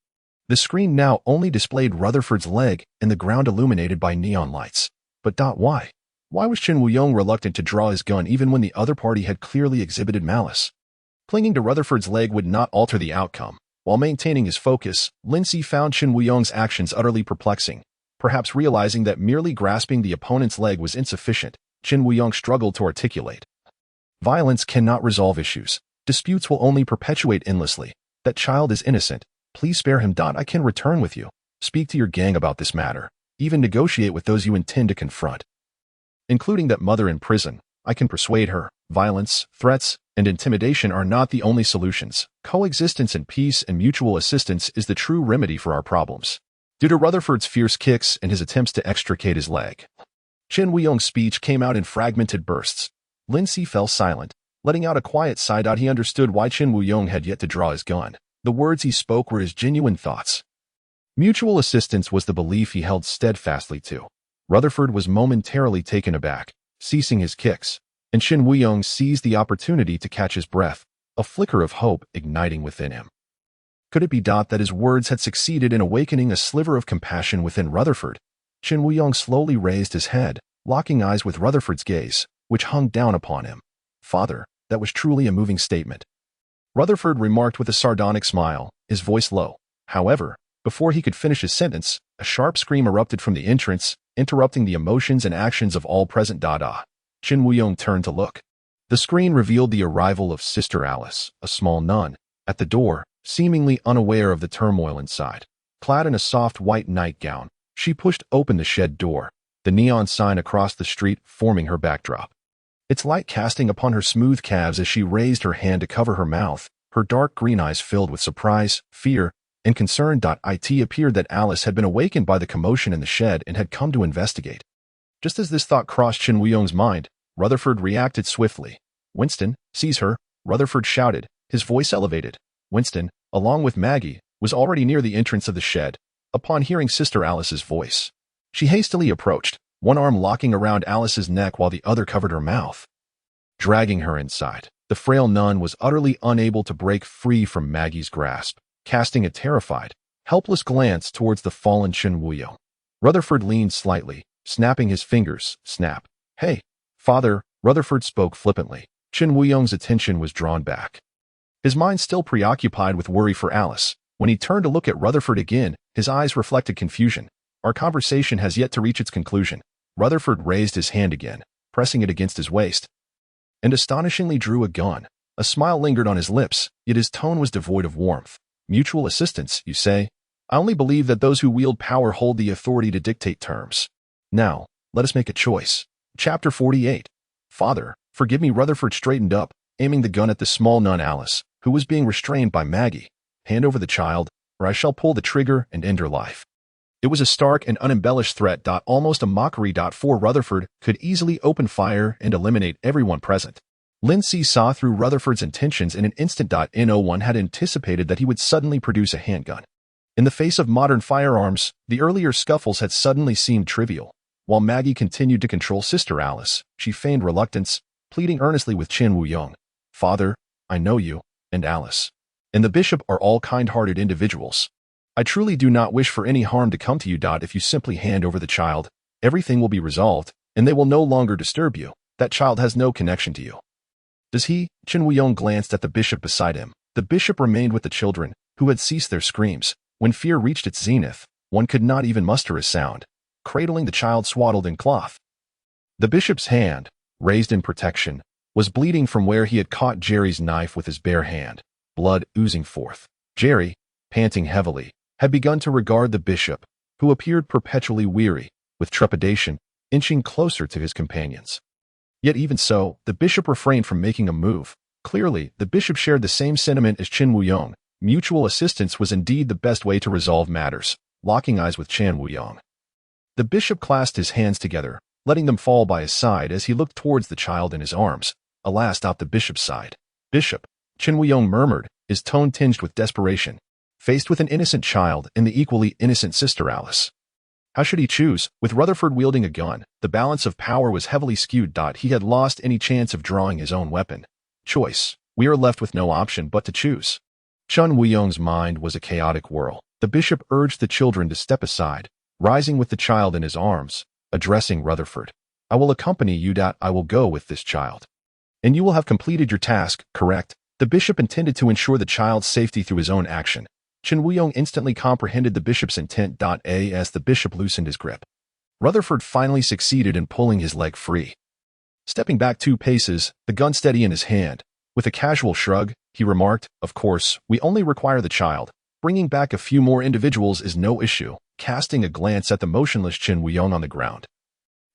The screen now only displayed Rutherford's leg and the ground illuminated by neon lights. But why? Why was Chen Wuyong reluctant to draw his gun even when the other party had clearly exhibited malice? Clinging to Rutherford's leg would not alter the outcome. While maintaining his focus, Lindsay found Chen Wuyong's actions utterly perplexing. Perhaps realizing that merely grasping the opponent's leg was insufficient, Chen Wuyong struggled to articulate. Violence cannot resolve issues. Disputes will only perpetuate endlessly. That child is innocent. Please spare him. I can return with you. Speak to your gang about this matter. Even negotiate with those you intend to confront, including that mother in prison. I can persuade her. Violence, threats, and intimidation are not the only solutions. Coexistence and peace and mutual assistance is the true remedy for our problems. Due to Rutherford's fierce kicks and his attempts to extricate his leg, Chen Wuyong's speech came out in fragmented bursts. Lindsay fell silent, letting out a quiet sigh. He understood why Chen Wuyong had yet to draw his gun. The words he spoke were his genuine thoughts. Mutual assistance was the belief he held steadfastly to. Rutherford was momentarily taken aback, ceasing his kicks, and Chen Wuyong seized the opportunity to catch his breath, a flicker of hope igniting within him. Could it be that his words had succeeded in awakening a sliver of compassion within Rutherford? Chen Wuyong slowly raised his head, locking eyes with Rutherford's gaze, which hung down upon him. Father, that was truly a moving statement, Rutherford remarked with a sardonic smile, his voice low. However, before he could finish his sentence, a sharp scream erupted from the entrance, interrupting the emotions and actions of all present. Chen Wuyong turned to look. The screen revealed the arrival of Sister Alice, a small nun, at the door, seemingly unaware of the turmoil inside. Clad in a soft white nightgown, she pushed open the shed door, the neon sign across the street forming her backdrop. Its light casting upon her smooth calves as she raised her hand to cover her mouth, her dark green eyes filled with surprise, fear, and concern. It appeared that Alice had been awakened by the commotion in the shed and had come to investigate. Just as this thought crossed Chen Wuyong's mind, Rutherford reacted swiftly. Winston, seize her, Rutherford shouted, his voice elevated. Winston, along with Maggie, was already near the entrance of the shed. Upon hearing Sister Alice's voice, she hastily approached, one arm locking around Alice's neck while the other covered her mouth. Dragging her inside, the frail nun was utterly unable to break free from Maggie's grasp, casting a terrified, helpless glance towards the fallen Chen Wuyong. Rutherford leaned slightly, snapping his fingers. Snap. Hey, Father, Rutherford spoke flippantly. Chen Wuyong's attention was drawn back, his mind still preoccupied with worry for Alice. When he turned to look at Rutherford again, his eyes reflected confusion. Our conversation has yet to reach its conclusion. Rutherford raised his hand again, pressing it against his waist, and astonishingly drew a gun. A smile lingered on his lips, yet his tone was devoid of warmth. Mutual assistance, you say? I only believe that those who wield power hold the authority to dictate terms. Now, let us make a choice. Chapter 48. Father, forgive me. Rutherford straightened up, aiming the gun at the small nun Alice, who was being restrained by Maggie. Hand over the child, or I shall pull the trigger and end her life. It was a stark and unembellished threat. Almost a mockery. For Rutherford could easily open fire and eliminate everyone present. Lindsay saw through Rutherford's intentions in an instant. No one had anticipated that he would suddenly produce a handgun. In the face of modern firearms, the earlier scuffles had suddenly seemed trivial. While Maggie continued to control Sister Alice, she feigned reluctance, pleading earnestly with Chen Wuyong. Father, I know you, and Alice, and the bishop are all kind-hearted individuals. I truly do not wish for any harm to come to you. If you simply hand over the child, everything will be resolved, and they will no longer disturb you. That child has no connection to you. Does he? Chen Wuyong glanced at the bishop beside him. The bishop remained with the children, who had ceased their screams. When fear reached its zenith, one could not even muster a sound, cradling the child swaddled in cloth. The bishop's hand, raised in protection, was bleeding from where he had caught Jerry's knife with his bare hand, blood oozing forth. Jerry, panting heavily, had begun to regard the bishop, who appeared perpetually weary, with trepidation, inching closer to his companions. Yet even so, the bishop refrained from making a move. Clearly, the bishop shared the same sentiment as Qin Wuyong. Mutual assistance was indeed the best way to resolve matters. Locking eyes with Qin Wuyong, the bishop clasped his hands together, letting them fall by his side as he looked towards the child in his arms. Alas, stopped the bishop's side. Bishop, Qin Wuyong murmured, his tone tinged with desperation, faced with an innocent child and the equally innocent sister Alice. How should he choose? With Rutherford wielding a gun, the balance of power was heavily skewed. He had lost any chance of drawing his own weapon. Choice. We are left with no option but to choose. Qin Wuyong's mind was a chaotic whirl. The bishop urged the children to step aside, rising with the child in his arms, addressing Rutherford. I will accompany you. I will go with this child. And you will have completed your task, correct? The bishop intended to ensure the child's safety through his own action. Qin Wuyong instantly comprehended the bishop's intent. As the bishop loosened his grip, Rutherford finally succeeded in pulling his leg free. Stepping back 2 paces, the gun steady in his hand, with a casual shrug, he remarked, "Of course, we only require the child. Bringing back a few more individuals is no issue," casting a glance at the motionless Qin Wuyong on the ground.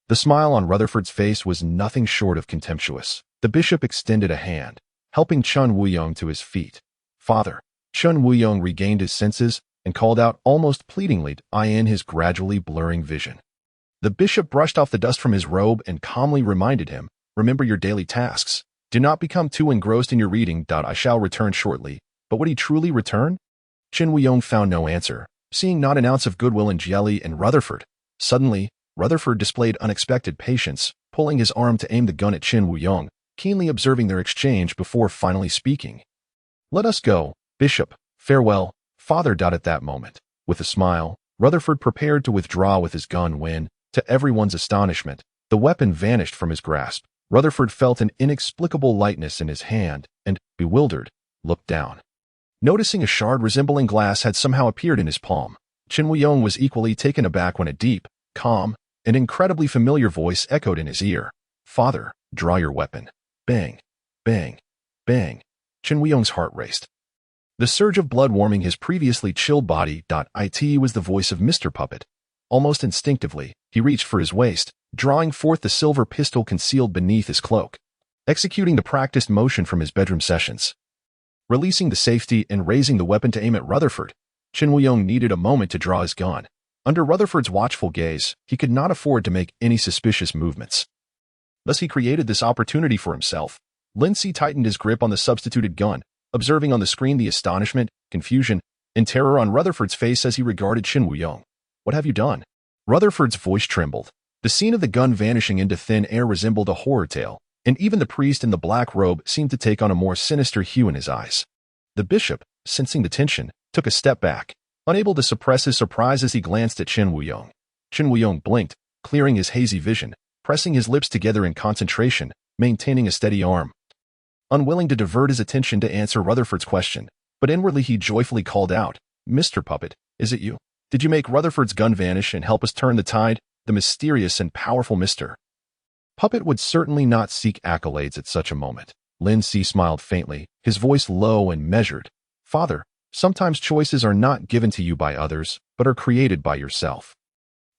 The smile on Rutherford's face was nothing short of contemptuous. The bishop extended a hand, helping Qin Wuyong to his feet. "Father." Qin Wuyong regained his senses and called out almost pleadingly, in his gradually blurring vision. The bishop brushed off the dust from his robe and calmly reminded him, "Remember your daily tasks. Do not become too engrossed in your reading. I shall return shortly." But would he truly return? Qin Wuyong found no answer, seeing not an ounce of goodwill in Jelly and Rutherford. Suddenly, Rutherford displayed unexpected patience, pulling his arm to aim the gun at Qin Wuyong, keenly observing their exchange before finally speaking. "Let us go, Bishop. Farewell, Father." At that moment, with a smile, Rutherford prepared to withdraw with his gun when, to everyone's astonishment, the weapon vanished from his grasp. Rutherford felt an inexplicable lightness in his hand and, bewildered, looked down. Noticing a shard resembling glass had somehow appeared in his palm, Qin Wuyong was equally taken aback when a deep, calm, and incredibly familiar voice echoed in his ear. "Father, draw your weapon." Bang, bang, bang. Qin Wuyong's heart raced, the surge of blood warming his previously chilled body. It was the voice of Mr. Puppet. Almost instinctively, he reached for his waist, drawing forth the silver pistol concealed beneath his cloak, executing the practiced motion from his bedroom sessions. Releasing the safety and raising the weapon to aim at Rutherford, Qin Wuyong needed a moment to draw his gun. Under Rutherford's watchful gaze, he could not afford to make any suspicious movements. Thus he created this opportunity for himself. Lindsay tightened his grip on the substituted gun, observing on the screen the astonishment, confusion, and terror on Rutherford's face as he regarded Qin Wuyong. "What have you done?" Rutherford's voice trembled. The scene of the gun vanishing into thin air resembled a horror tale, and even the priest in the black robe seemed to take on a more sinister hue in his eyes. The bishop, sensing the tension, took a step back, unable to suppress his surprise as he glanced at Qin Wuyong. Qin Wuyong blinked, clearing his hazy vision, pressing his lips together in concentration, maintaining a steady arm. Unwilling to divert his attention to answer Rutherford's question, but inwardly he joyfully called out, "Mr. Puppet, is it you? Did you make Rutherford's gun vanish and help us turn the tide?" The mysterious and powerful Mr. Puppet would certainly not seek accolades at such a moment. Lin Si smiled faintly, his voice low and measured. "Father, sometimes choices are not given to you by others, but are created by yourself.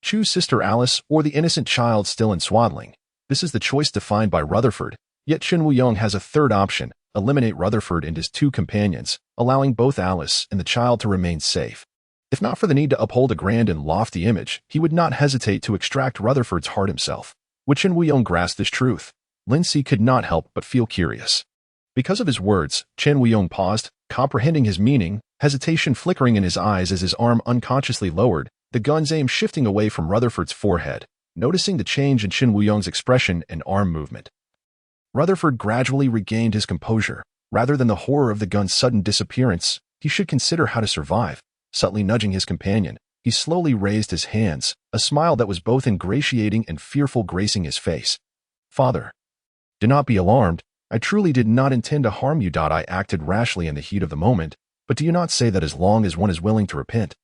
Choose Sister Alice or the innocent child still in swaddling. This is the choice defined by Rutherford. Yet Qin Wuyong has a third option: eliminate Rutherford and his 2 companions, allowing both Alice and the child to remain safe. If not for the need to uphold a grand and lofty image, he would not hesitate to extract Rutherford's heart himself. Would Qin Wuyong grasp this truth? Lindsay could not help but feel curious. Because of his words, Qin Wuyong paused, comprehending his meaning, hesitation flickering in his eyes as his arm unconsciously lowered, the gun's aim shifting away from Rutherford's forehead. Noticing the change in Qin Wuyong's expression and arm movement, Rutherford gradually regained his composure. Rather than the horror of the gun's sudden disappearance, he should consider how to survive. Subtly nudging his companion, he slowly raised his hands, a smile that was both ingratiating and fearful gracing his face. "Father, do not be alarmed. I truly did not intend to harm you. I acted rashly in the heat of the moment, but do you not say that as long as one is willing to repent,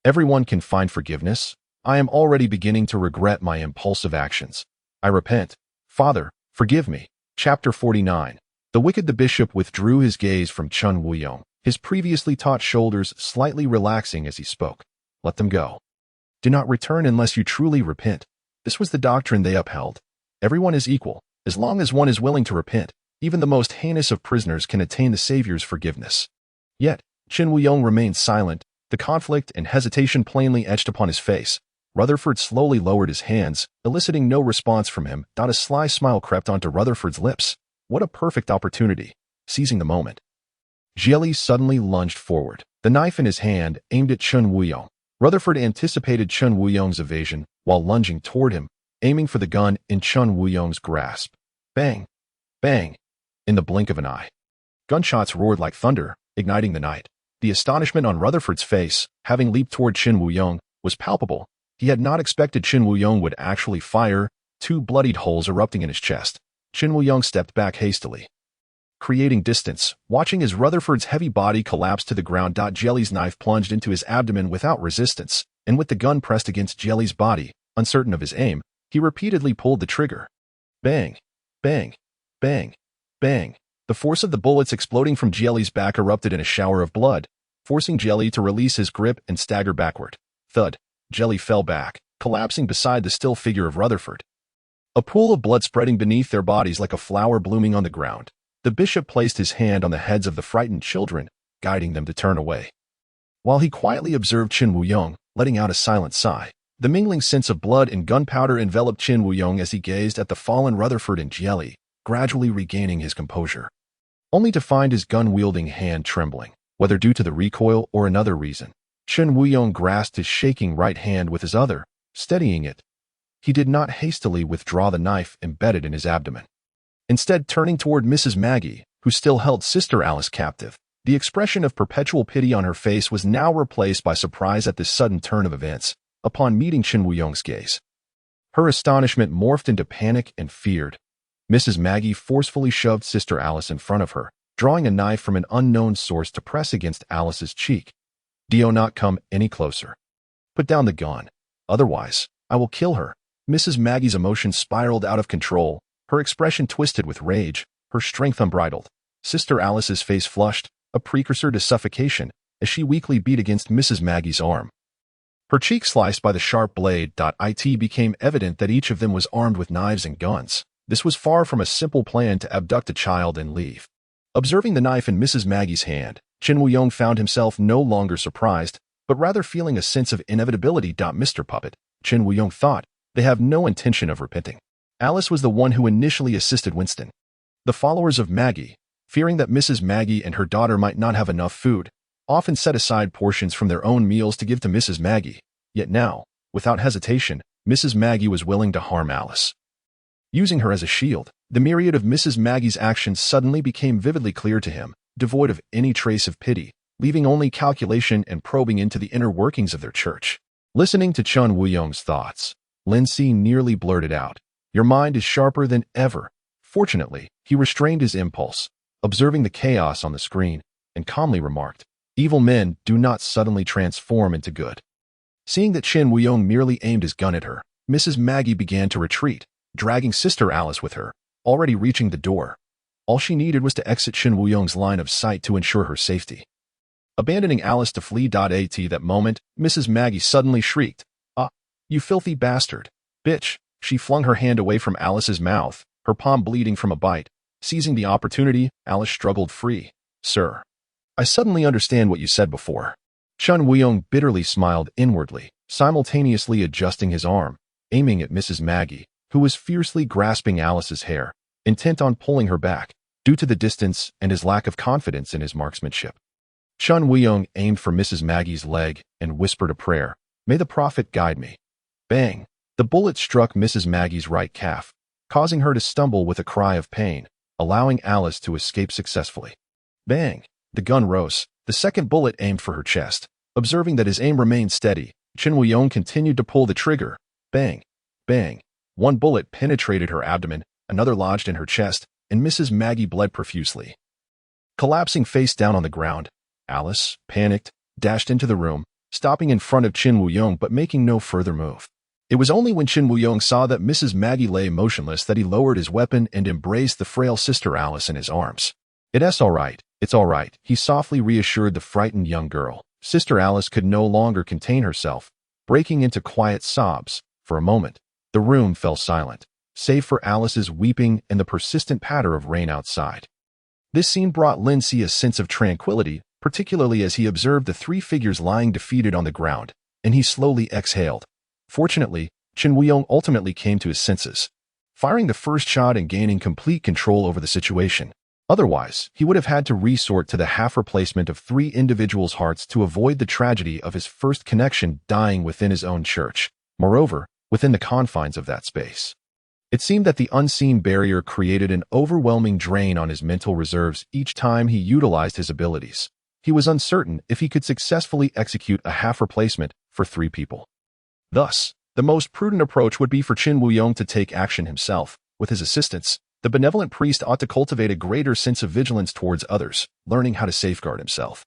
everyone can find forgiveness? I am already beginning to regret my impulsive actions. I repent. Father, forgive me." Chapter 49. The bishop withdrew his gaze from Qin Wuyong, his previously taut shoulders slightly relaxing as he spoke. "Let them go." Do not return unless you truly repent. This was the doctrine they upheld. Everyone is equal, as long as one is willing to repent. Even the most heinous of prisoners can attain the Savior's forgiveness. Yet, Chen Wuyong remained silent, the conflict and hesitation plainly etched upon his face. Rutherford slowly lowered his hands, eliciting no response from him. A sly smile crept onto Rutherford's lips. What a perfect opportunity. Seizing the moment, Jieli suddenly lunged forward, the knife in his hand aimed at Chen Wuyong. Rutherford anticipated Chen Wuyong's evasion while lunging toward him, aiming for the gun in Chen Wuyong's grasp. Bang! Bang! In the blink of an eye, gunshots roared like thunder, igniting the night. The astonishment on Rutherford's face, having leaped toward Chen Wuyong, was palpable. He had not expected Chen Wuyong would actually fire, two bloodied holes erupting in his chest. Chen Wuyong stepped back hastily, creating distance, watching as Rutherford's heavy body collapsed to the ground. Jelly's knife plunged into his abdomen without resistance, and with the gun pressed against Jelly's body, uncertain of his aim, he repeatedly pulled the trigger. Bang! Bang! Bang! Bang! The force of the bullets exploding from Jelly's back erupted in a shower of blood, forcing Jelly to release his grip and stagger backward. Thud! Jelly fell back, collapsing beside the still figure of Rutherford. A pool of blood spreading beneath their bodies like a flower blooming on the ground. The bishop placed his hand on the heads of the frightened children, guiding them to turn away. While he quietly observed Chen Wuyong, letting out a silent sigh, the mingling scents of blood and gunpowder enveloped Chen Wuyong as he gazed at the fallen Rutherford and Jelly, gradually regaining his composure, only to find his gun-wielding hand trembling. Whether due to the recoil or another reason, Chen Wuyong grasped his shaking right hand with his other, steadying it. He did not hastily withdraw the knife embedded in his abdomen. Instead, turning toward Mrs. Maggie, who still held Sister Alice captive, the expression of perpetual pity on her face was now replaced by surprise at this sudden turn of events. Upon meeting Chen Wuyong's gaze, her astonishment morphed into panic and fear. Mrs. Maggie forcefully shoved Sister Alice in front of her, drawing a knife from an unknown source to press against Alice's cheek. "Do not come any closer. Put down the gun. Otherwise, I will kill her." Mrs. Maggie's emotions spiraled out of control, her expression twisted with rage, her strength unbridled. Sister Alice's face flushed, a precursor to suffocation, as she weakly beat against Mrs. Maggie's arm. Her cheek sliced by the sharp blade. It became evident that each of them was armed with knives and guns. This was far from a simple plan to abduct a child and leave. Observing the knife in Mrs. Maggie's hand, Chen Wuyong found himself no longer surprised, but rather feeling a sense of inevitability. Mr. Puppet, Chen Wuyong thought, they have no intention of repenting. Alice was the one who initially assisted Winston. The followers of Maggie, fearing that Mrs. Maggie and her daughter might not have enough food, often set aside portions from their own meals to give to Mrs. Maggie. Yet now, without hesitation, Mrs. Maggie was willing to harm Alice. Using her as a shield, the myriad of Mrs. Maggie's actions suddenly became vividly clear to him, devoid of any trace of pity, leaving only calculation and probing into the inner workings of their church. Listening to Chen Wuyong's thoughts, Lin Si nearly blurted out, "Your mind is sharper than ever." Fortunately, he restrained his impulse, observing the chaos on the screen, and calmly remarked, "Evil men do not suddenly transform into good." Seeing that Chen Wuyong merely aimed his gun at her, Mrs. Maggie began to retreat, dragging Sister Alice with her, already reaching the door. All she needed was to exit Chen Wuyong's line of sight to ensure her safety. Abandoning Alice to flee. At that moment, Mrs. Maggie suddenly shrieked, "Ah, you filthy bastard! Bitch!" She flung her hand away from Alice's mouth, her palm bleeding from a bite. Seizing the opportunity, Alice struggled free. "Sir, I suddenly understand what you said before." Chen Wuyong bitterly smiled inwardly, simultaneously adjusting his arm, aiming at Mrs. Maggie, who was fiercely grasping Alice's hair, intent on pulling her back, due to the distance and his lack of confidence in his marksmanship. Chen Wuyong aimed for Mrs. Maggie's leg and whispered a prayer, "May the prophet guide me." Bang! The bullet struck Mrs. Maggie's right calf, causing her to stumble with a cry of pain, allowing Alice to escape successfully. Bang! The gun rose, the second bullet aimed for her chest. Observing that his aim remained steady, Chen Wuyong continued to pull the trigger. Bang! Bang! One bullet penetrated her abdomen, another lodged in her chest, and Mrs. Maggie bled profusely. Collapsing face down on the ground, Alice, panicked, dashed into the room, stopping in front of Chen Wuyong but making no further move. It was only when Chen Wuyong saw that Mrs. Maggie lay motionless that he lowered his weapon and embraced the frail Sister Alice in his arms. "It's all right, it's all right," he softly reassured the frightened young girl. Sister Alice could no longer contain herself, breaking into quiet sobs. For a moment, the room fell silent, save for Alice's weeping and the persistent patter of rain outside. This scene brought Lindsay a sense of tranquility, particularly as he observed the three figures lying defeated on the ground, and he slowly exhaled. Fortunately, Chen Wuyong ultimately came to his senses, firing the first shot and gaining complete control over the situation. Otherwise, he would have had to resort to the half replacement of three individuals' hearts to avoid the tragedy of his first connection dying within his own church. Moreover, within the confines of that space, it seemed that the unseen barrier created an overwhelming drain on his mental reserves each time he utilized his abilities. He was uncertain if he could successfully execute a half replacement for three people. Thus, the most prudent approach would be for Chen Wuyong to take action himself. With his assistance, the benevolent priest ought to cultivate a greater sense of vigilance towards others, learning how to safeguard himself.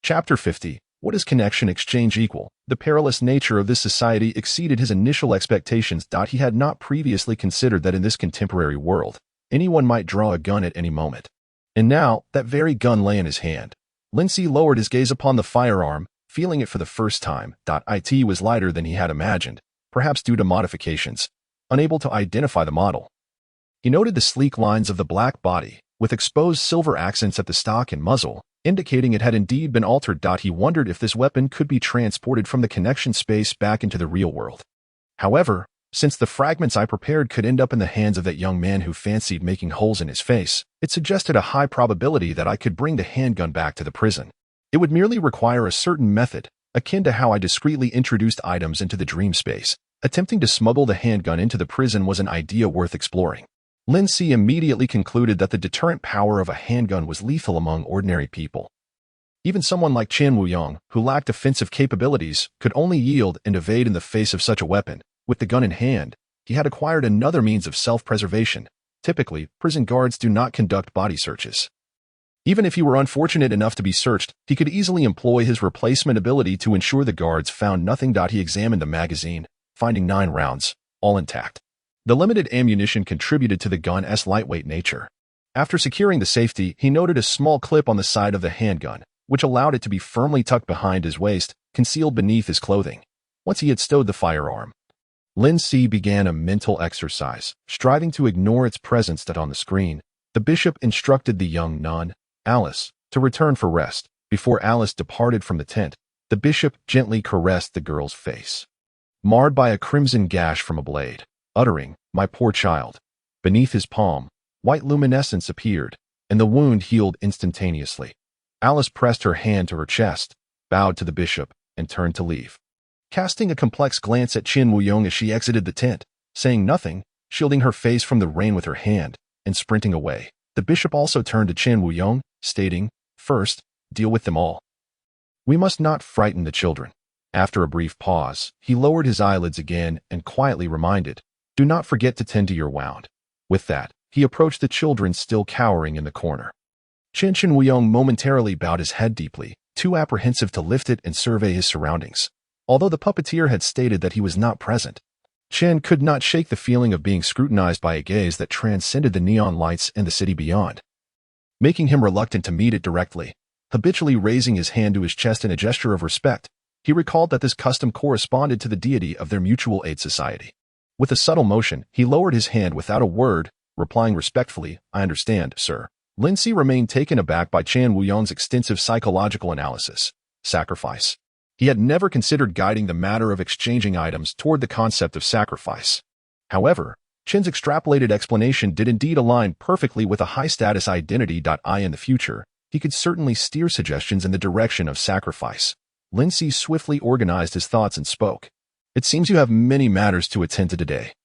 Chapter 50. What is connection exchange equal? The perilous nature of this society exceeded his initial expectations. He had not previously considered that in this contemporary world, anyone might draw a gun at any moment. And now, that very gun lay in his hand. Lindsay lowered his gaze upon the firearm, feeling it for the first time. It was lighter than he had imagined, perhaps due to modifications. Unable to identify the model, he noted the sleek lines of the black body, with exposed silver accents at the stock and muzzle, indicating it had indeed been altered. He wondered if this weapon could be transported from the connection space back into the real world. However, since the fragments I prepared could end up in the hands of that young man who fancied making holes in his face, it suggested a high probability that I could bring the handgun back to the prison. It would merely require a certain method, akin to how I discreetly introduced items into the dream space. Attempting to smuggle the handgun into the prison was an idea worth exploring. Lindsay immediately concluded that the deterrent power of a handgun was lethal among ordinary people. Even someone like Chen Wuyong, who lacked offensive capabilities, could only yield and evade in the face of such a weapon. With the gun in hand, he had acquired another means of self-preservation. Typically, prison guards do not conduct body searches. Even if he were unfortunate enough to be searched, he could easily employ his replacement ability to ensure the guards found nothing. He examined the magazine, finding 9 rounds, all intact. The limited ammunition contributed to the gun's lightweight nature. After securing the safety, he noted a small clip on the side of the handgun, which allowed it to be firmly tucked behind his waist, concealed beneath his clothing. Once he had stowed the firearm, Lindsay began a mental exercise, striving to ignore its presence on the screen. The bishop instructed the young nun, Alice, to return for rest. Before Alice departed from the tent, the bishop gently caressed the girl's face, marred by a crimson gash from a blade. Uttering, "My poor child," beneath his palm, white luminescence appeared, and the wound healed instantaneously. Alice pressed her hand to her chest, bowed to the bishop, and turned to leave, casting a complex glance at Chen Wuyong as she exited the tent, saying nothing, shielding her face from the rain with her hand, and sprinting away. The bishop also turned to Chen Wuyong, stating, "First, deal with them all. We must not frighten the children." After a brief pause, he lowered his eyelids again and quietly reminded, "Do not forget to tend to your wound." With that, he approached the children still cowering in the corner. Chen Wuyong momentarily bowed his head deeply, too apprehensive to lift it and survey his surroundings. Although the puppeteer had stated that he was not present, Chen could not shake the feeling of being scrutinized by a gaze that transcended the neon lights and the city beyond, making him reluctant to meet it directly. Habitually raising his hand to his chest in a gesture of respect, he recalled that this custom corresponded to the deity of their mutual aid society. With a subtle motion, he lowered his hand without a word, replying respectfully, "I understand, sir." Lindsay remained taken aback by Chen Wuyong's extensive psychological analysis. Sacrifice. He had never considered guiding the matter of exchanging items toward the concept of sacrifice. However, Chen's extrapolated explanation did indeed align perfectly with a high-status identity. In the future, he could certainly steer suggestions in the direction of sacrifice. Lindsay swiftly organized his thoughts and spoke. "It seems you have many matters to attend to today.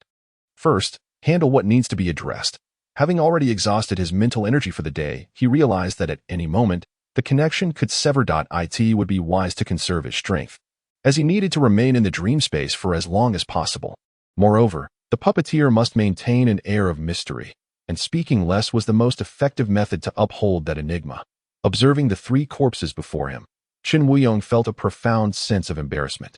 First, handle what needs to be addressed." Having already exhausted his mental energy for the day, he realized that at any moment, the connection could sever. It would be wise to conserve his strength, as he needed to remain in the dream space for as long as possible. Moreover, the puppeteer must maintain an air of mystery, and speaking less was the most effective method to uphold that enigma. Observing the 3 corpses before him, Chen Wuyong felt a profound sense of embarrassment.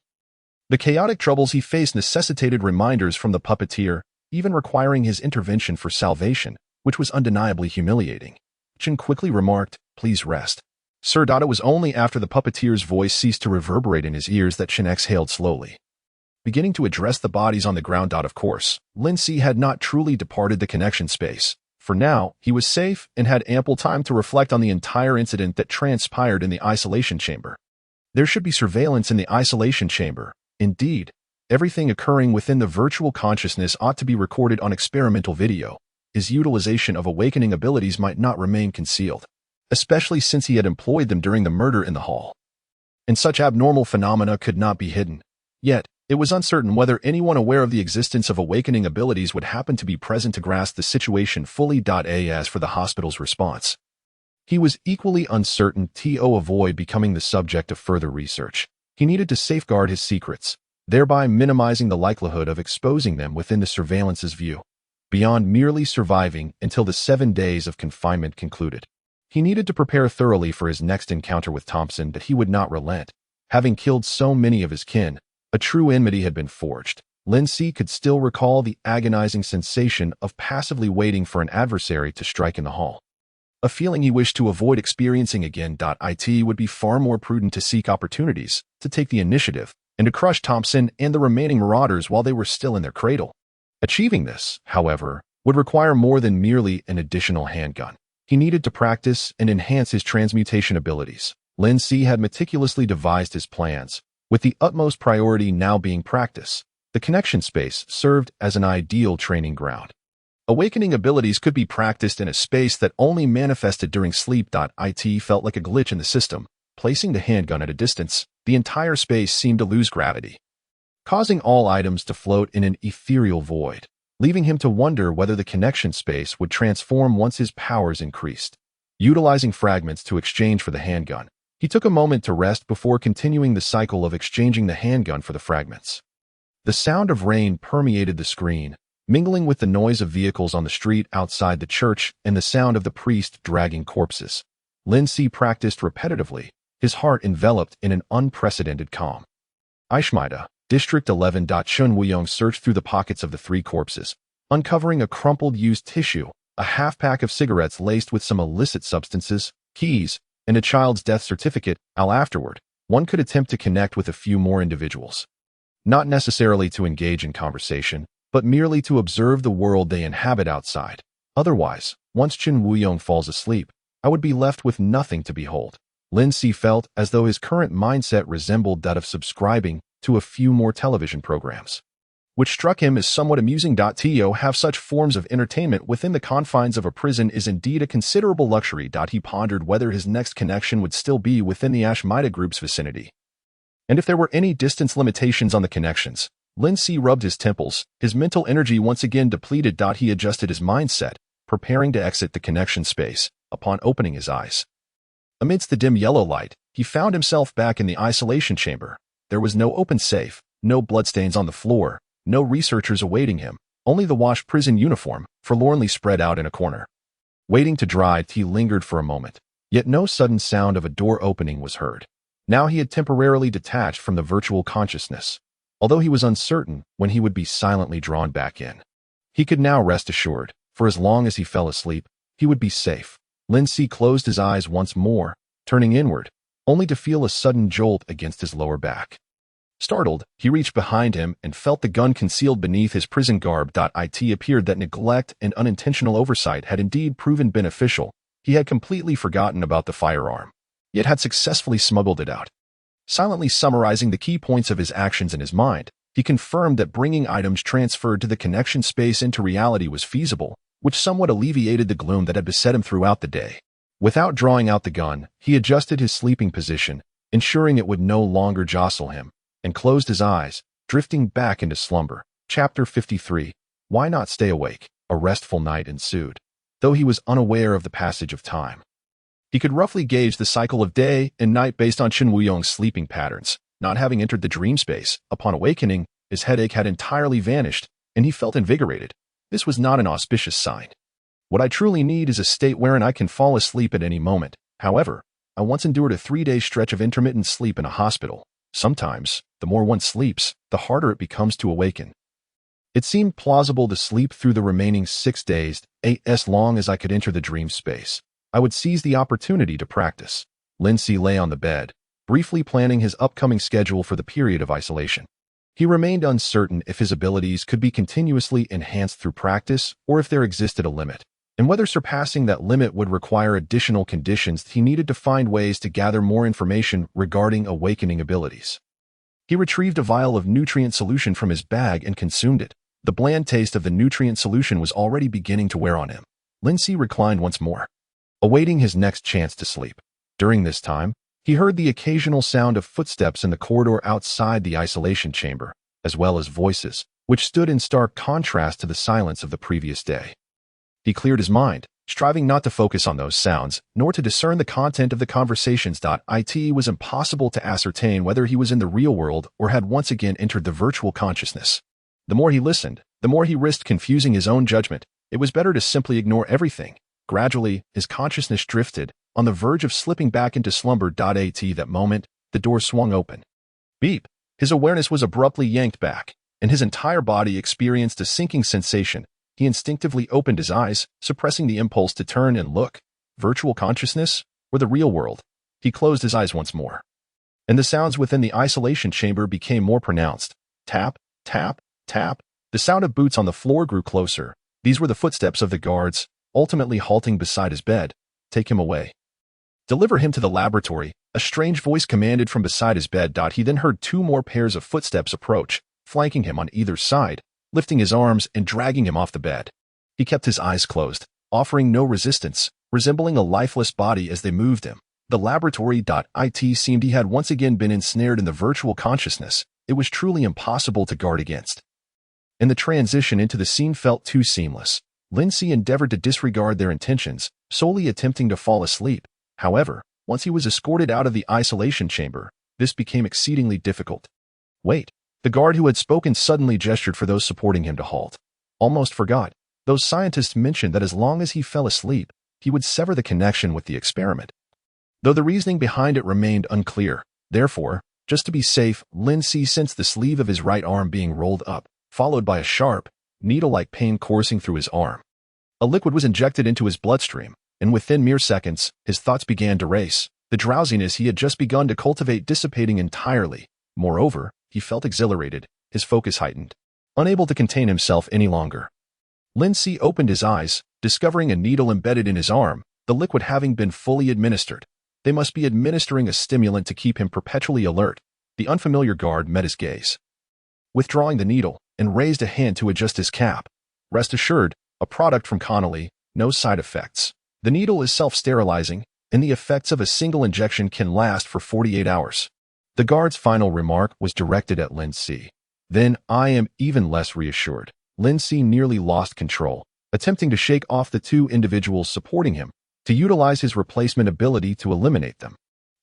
The chaotic troubles he faced necessitated reminders from the puppeteer, even requiring his intervention for salvation, which was undeniably humiliating. Chen quickly remarked, "Please rest." Sir. It was only after the puppeteer's voice ceased to reverberate in his ears that Chen exhaled slowly. beginning to address the bodies on the ground. Of course, Lin Si had not truly departed the connection space. For now, he was safe and had ample time to reflect on the entire incident that transpired in the isolation chamber. There should be surveillance in the isolation chamber. Indeed, everything occurring within the virtual consciousness ought to be recorded on experimental video. His utilization of awakening abilities might not remain concealed, especially since he had employed them during the murder in the hall. And such abnormal phenomena could not be hidden. Yet, it was uncertain whether anyone aware of the existence of awakening abilities would happen to be present to grasp the situation fully. As for the hospital's response, he was equally uncertain to avoid becoming the subject of further research. He needed to safeguard his secrets, thereby minimizing the likelihood of exposing them within the surveillance's view. Beyond merely surviving until the 7 days of confinement concluded, he needed to prepare thoroughly for his next encounter with Thompson. That he would not relent. Having killed so many of his kin, a true enmity had been forged. Lin Si could still recall the agonizing sensation of passively waiting for an adversary to strike in the hall, a feeling he wished to avoid experiencing again. It would be far more prudent to seek opportunities, to take the initiative, and to crush Thompson and the remaining marauders while they were still in their cradle. Achieving this, however, would require more than merely an additional handgun. He needed to practice and enhance his transmutation abilities. Lin Si had meticulously devised his plans, with the utmost priority now being practice. The connection space served as an ideal training ground. Awakening abilities could be practiced in a space that only manifested during sleep. It felt like a glitch in the system. Placing the handgun at a distance, the entire space seemed to lose gravity, causing all items to float in an ethereal void, leaving him to wonder whether the connection space would transform once his powers increased. Utilizing fragments to exchange for the handgun, he took a moment to rest before continuing the cycle of exchanging the handgun for the fragments. The sound of rain permeated the screen, mingling with the noise of vehicles on the street outside the church and the sound of the priest dragging corpses. Lin Si practiced repetitively, his heart enveloped in an unprecedented calm. Ishmaida, District 11. Chun Wuyong searched through the pockets of the 3 corpses, uncovering a crumpled used tissue, a half-pack of cigarettes laced with some illicit substances, keys, and a child's death certificate. Afterward, one could attempt to connect with a few more individuals. Not necessarily to engage in conversation, but merely to observe the world they inhabit outside. Otherwise, once Chun Wuyong falls asleep, I would be left with nothing to behold. Lin Si felt as though his current mindset resembled that of subscribing to a few more television programs, which struck him as somewhat amusing. To have such forms of entertainment within the confines of a prison is indeed a considerable luxury. He pondered whether his next connection would still be within the Ashmaida group's vicinity, and if there were any distance limitations on the connections. Lin Si rubbed his temples, his mental energy once again depleted. He adjusted his mindset, preparing to exit the connection space. Upon opening his eyes, amidst the dim yellow light, he found himself back in the isolation chamber. There was no open safe, no bloodstains on the floor, no researchers awaiting him, only the washed prison uniform, forlornly spread out in a corner. Waiting to dry, he lingered for a moment, yet no sudden sound of a door opening was heard. Now he had temporarily detached from the virtual consciousness, although he was uncertain when he would be silently drawn back in. He could now rest assured, for as long as he fell asleep, he would be safe. Lin Si closed his eyes once more, turning inward, only to feel a sudden jolt against his lower back. Startled, he reached behind him and felt the gun concealed beneath his prison garb. It appeared that neglect and unintentional oversight had indeed proven beneficial. He had completely forgotten about the firearm, yet had successfully smuggled it out. Silently summarizing the key points of his actions in his mind, he confirmed that bringing items transferred to the connection space into reality was feasible, which somewhat alleviated the gloom that had beset him throughout the day. Without drawing out the gun, he adjusted his sleeping position, ensuring it would no longer jostle him, and closed his eyes, drifting back into slumber. Chapter 53. Why not stay awake? A restful night ensued, though he was unaware of the passage of time. He could roughly gauge the cycle of day and night based on Chun Wuyong's sleeping patterns. Not having entered the dream space, upon awakening, his headache had entirely vanished, and he felt invigorated. This was not an auspicious sign. What I truly need is a state wherein I can fall asleep at any moment. However, I once endured a 3-day stretch of intermittent sleep in a hospital. Sometimes, the more one sleeps, the harder it becomes to awaken. It seemed plausible to sleep through the remaining 6 days, as long as I could enter the dream space. I would seize the opportunity to practice. Lin Si lay on the bed, briefly planning his upcoming schedule for the period of isolation. He remained uncertain if his abilities could be continuously enhanced through practice or if there existed a limit, and whether surpassing that limit would require additional conditions. He needed to find ways to gather more information regarding awakening abilities. He retrieved a vial of nutrient solution from his bag and consumed it. The bland taste of the nutrient solution was already beginning to wear on him. Lindsay reclined once more, awaiting his next chance to sleep. During this time, he heard the occasional sound of footsteps in the corridor outside the isolation chamber, as well as voices, which stood in stark contrast to the silence of the previous day. He cleared his mind, striving not to focus on those sounds, nor to discern the content of the conversations. It was impossible to ascertain whether he was in the real world or had once again entered the virtual consciousness. The more he listened, the more he risked confusing his own judgment. It was better to simply ignore everything. Gradually, his consciousness drifted, on the verge of slipping back into slumber. At that moment, the door swung open. Beep! His awareness was abruptly yanked back, and his entire body experienced a sinking sensation. He instinctively opened his eyes, suppressing the impulse to turn and look. Virtual consciousness, or the real world? He closed his eyes once more, and the sounds within the isolation chamber became more pronounced. Tap, tap, tap. The sound of boots on the floor grew closer. These were the footsteps of the guards, ultimately halting beside his bed. Take him away. Deliver him to the laboratory, a strange voice commanded from beside his bed. He then heard two more pairs of footsteps approach, flanking him on either side, lifting his arms and dragging him off the bed. He kept his eyes closed, offering no resistance, resembling a lifeless body as they moved him. The laboratory. It seemed he had once again been ensnared in the virtual consciousness. It was truly impossible to guard against. And the transition into the scene felt too seamless. Lindsay endeavored to disregard their intentions, solely attempting to fall asleep. However, once he was escorted out of the isolation chamber, this became exceedingly difficult. Wait! The guard who had spoken suddenly gestured for those supporting him to halt. Almost forgot. Those scientists mentioned that as long as he fell asleep, he would sever the connection with the experiment. Though the reasoning behind it remained unclear, therefore, just to be safe, Lindsay sensed the sleeve of his right arm being rolled up, followed by a sharp, needle-like pain coursing through his arm. A liquid was injected into his bloodstream, and within mere seconds, his thoughts began to race. The drowsiness he had just begun to cultivate dissipating entirely. Moreover, he felt exhilarated, his focus heightened, unable to contain himself any longer. Lindsay opened his eyes, discovering a needle embedded in his arm, the liquid having been fully administered. They must be administering a stimulant to keep him perpetually alert. The unfamiliar guard met his gaze, withdrawing the needle, and raised a hand to adjust his cap. Rest assured, a product from Connolly, no side effects. The needle is self-sterilizing, and the effects of a single injection can last for 48 hours. The guard's final remark was directed at Lindsay. Then I am even less reassured. Lindsay nearly lost control, attempting to shake off the two individuals supporting him, to utilize his replacement ability to eliminate them,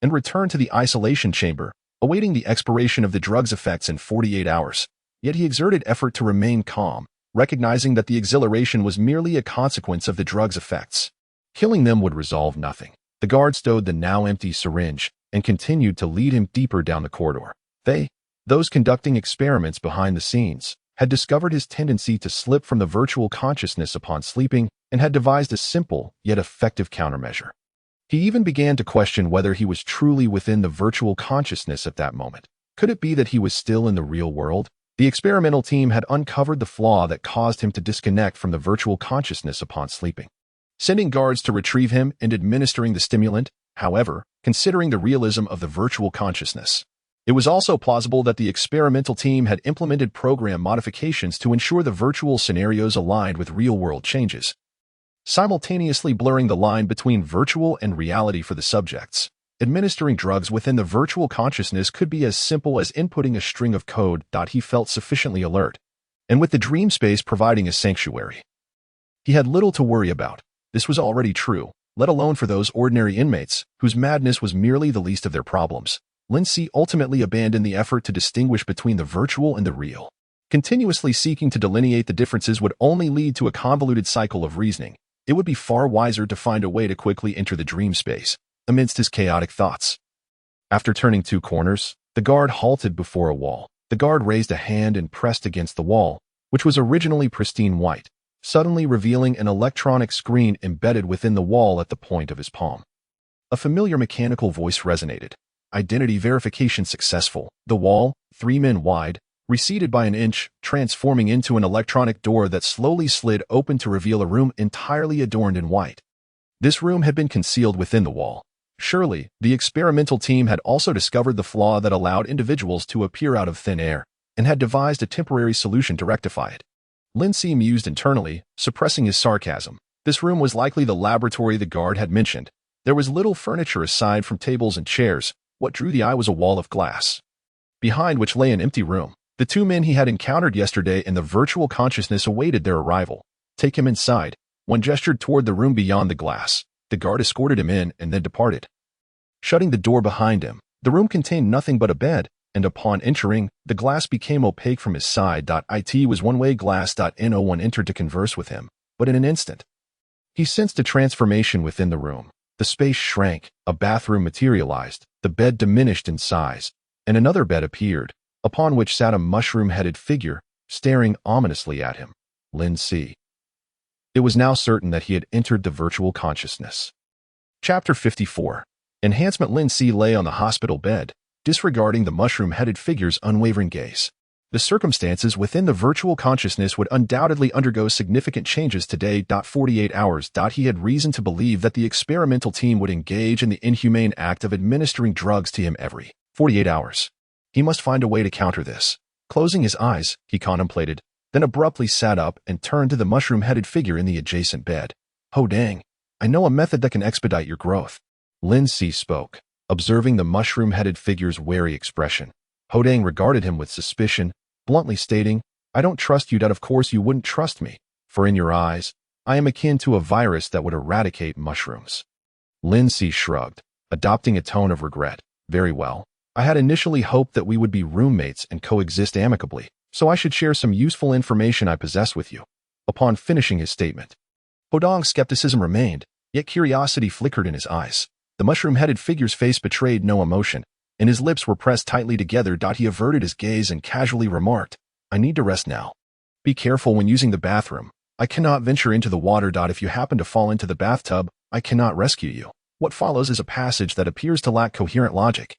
and return to the isolation chamber, awaiting the expiration of the drug's effects in 48 hours. Yet he exerted effort to remain calm, recognizing that the exhilaration was merely a consequence of the drug's effects. Killing them would resolve nothing. The guard stowed the now empty syringe and continued to lead him deeper down the corridor. Those conducting experiments behind the scenes, had discovered his tendency to slip from the virtual consciousness upon sleeping and had devised a simple yet effective countermeasure. He even began to question whether he was truly within the virtual consciousness at that moment. Could it be that he was still in the real world? The experimental team had uncovered the flaw that caused him to disconnect from the virtual consciousness upon sleeping, sending guards to retrieve him and administering the stimulant. However, considering the realism of the virtual consciousness, it was also plausible that the experimental team had implemented program modifications to ensure the virtual scenarios aligned with real-world changes, simultaneously blurring the line between virtual and reality for the subjects. Administering drugs within the virtual consciousness could be as simple as inputting a string of code. He felt sufficiently alert, and with the dream space providing a sanctuary, he had little to worry about. This was already true, let alone for those ordinary inmates, whose madness was merely the least of their problems. Lindsay ultimately abandoned the effort to distinguish between the virtual and the real. Continuously seeking to delineate the differences would only lead to a convoluted cycle of reasoning. It would be far wiser to find a way to quickly enter the dream space, amidst his chaotic thoughts. After turning two corners, the guard halted before a wall. The guard raised a hand and pressed against the wall, which was originally pristine white, suddenly revealing an electronic screen embedded within the wall at the point of his palm. A familiar mechanical voice resonated. Identity verification successful. The wall, 3 men wide, receded by an inch, transforming into an electronic door that slowly slid open to reveal a room entirely adorned in white. This room had been concealed within the wall. Surely, the experimental team had also discovered the flaw that allowed individuals to appear out of thin air, and had devised a temporary solution to rectify it. Lindsay mused internally, suppressing his sarcasm. This room was likely the laboratory the guard had mentioned. There was little furniture aside from tables and chairs. What drew the eye was a wall of glass, behind which lay an empty room. The two men he had encountered yesterday in the virtual consciousness awaited their arrival. "Take him inside." One gestured toward the room beyond the glass. The guard escorted him in and then departed, shutting the door behind him. The room contained nothing but a bed, and upon entering, the glass became opaque from his side. It was one-way glass. No one entered to converse with him, but in an instant, he sensed a transformation within the room. The space shrank, a bathroom materialized, the bed diminished in size, and another bed appeared, upon which sat a mushroom-headed figure, staring ominously at him. Lindsay. It was now certain that he had entered the virtual consciousness. Chapter 54. Enhancement. Lindsay lay on the hospital bed, disregarding the mushroom-headed figure's unwavering gaze. The circumstances within the virtual consciousness would undoubtedly undergo significant changes today. 48 hours. He had reason to believe that the experimental team would engage in the inhumane act of administering drugs to him every 48 hours. He must find a way to counter this. Closing his eyes, he contemplated, then abruptly sat up and turned to the mushroom-headed figure in the adjacent bed. "Ho Dang, I know a method that can expedite your growth." Lindsay spoke, observing the mushroom-headed figure's wary expression. Ho Dang regarded him with suspicion, bluntly stating, "I don't trust you. That of course you wouldn't trust me, for in your eyes, I am akin to a virus that would eradicate mushrooms." Lindsay shrugged, adopting a tone of regret. "Very well. I had initially hoped that we would be roommates and coexist amicably, so I should share some useful information I possess with you." Upon finishing his statement, Ho Dang's skepticism remained, yet curiosity flickered in his eyes. The mushroom-headed figure's face betrayed no emotion, and his lips were pressed tightly together. He averted his gaze and casually remarked, "I need to rest now. Be careful when using the bathroom. I cannot venture into the water. If you happen to fall into the bathtub, I cannot rescue you." What follows is a passage that appears to lack coherent logic.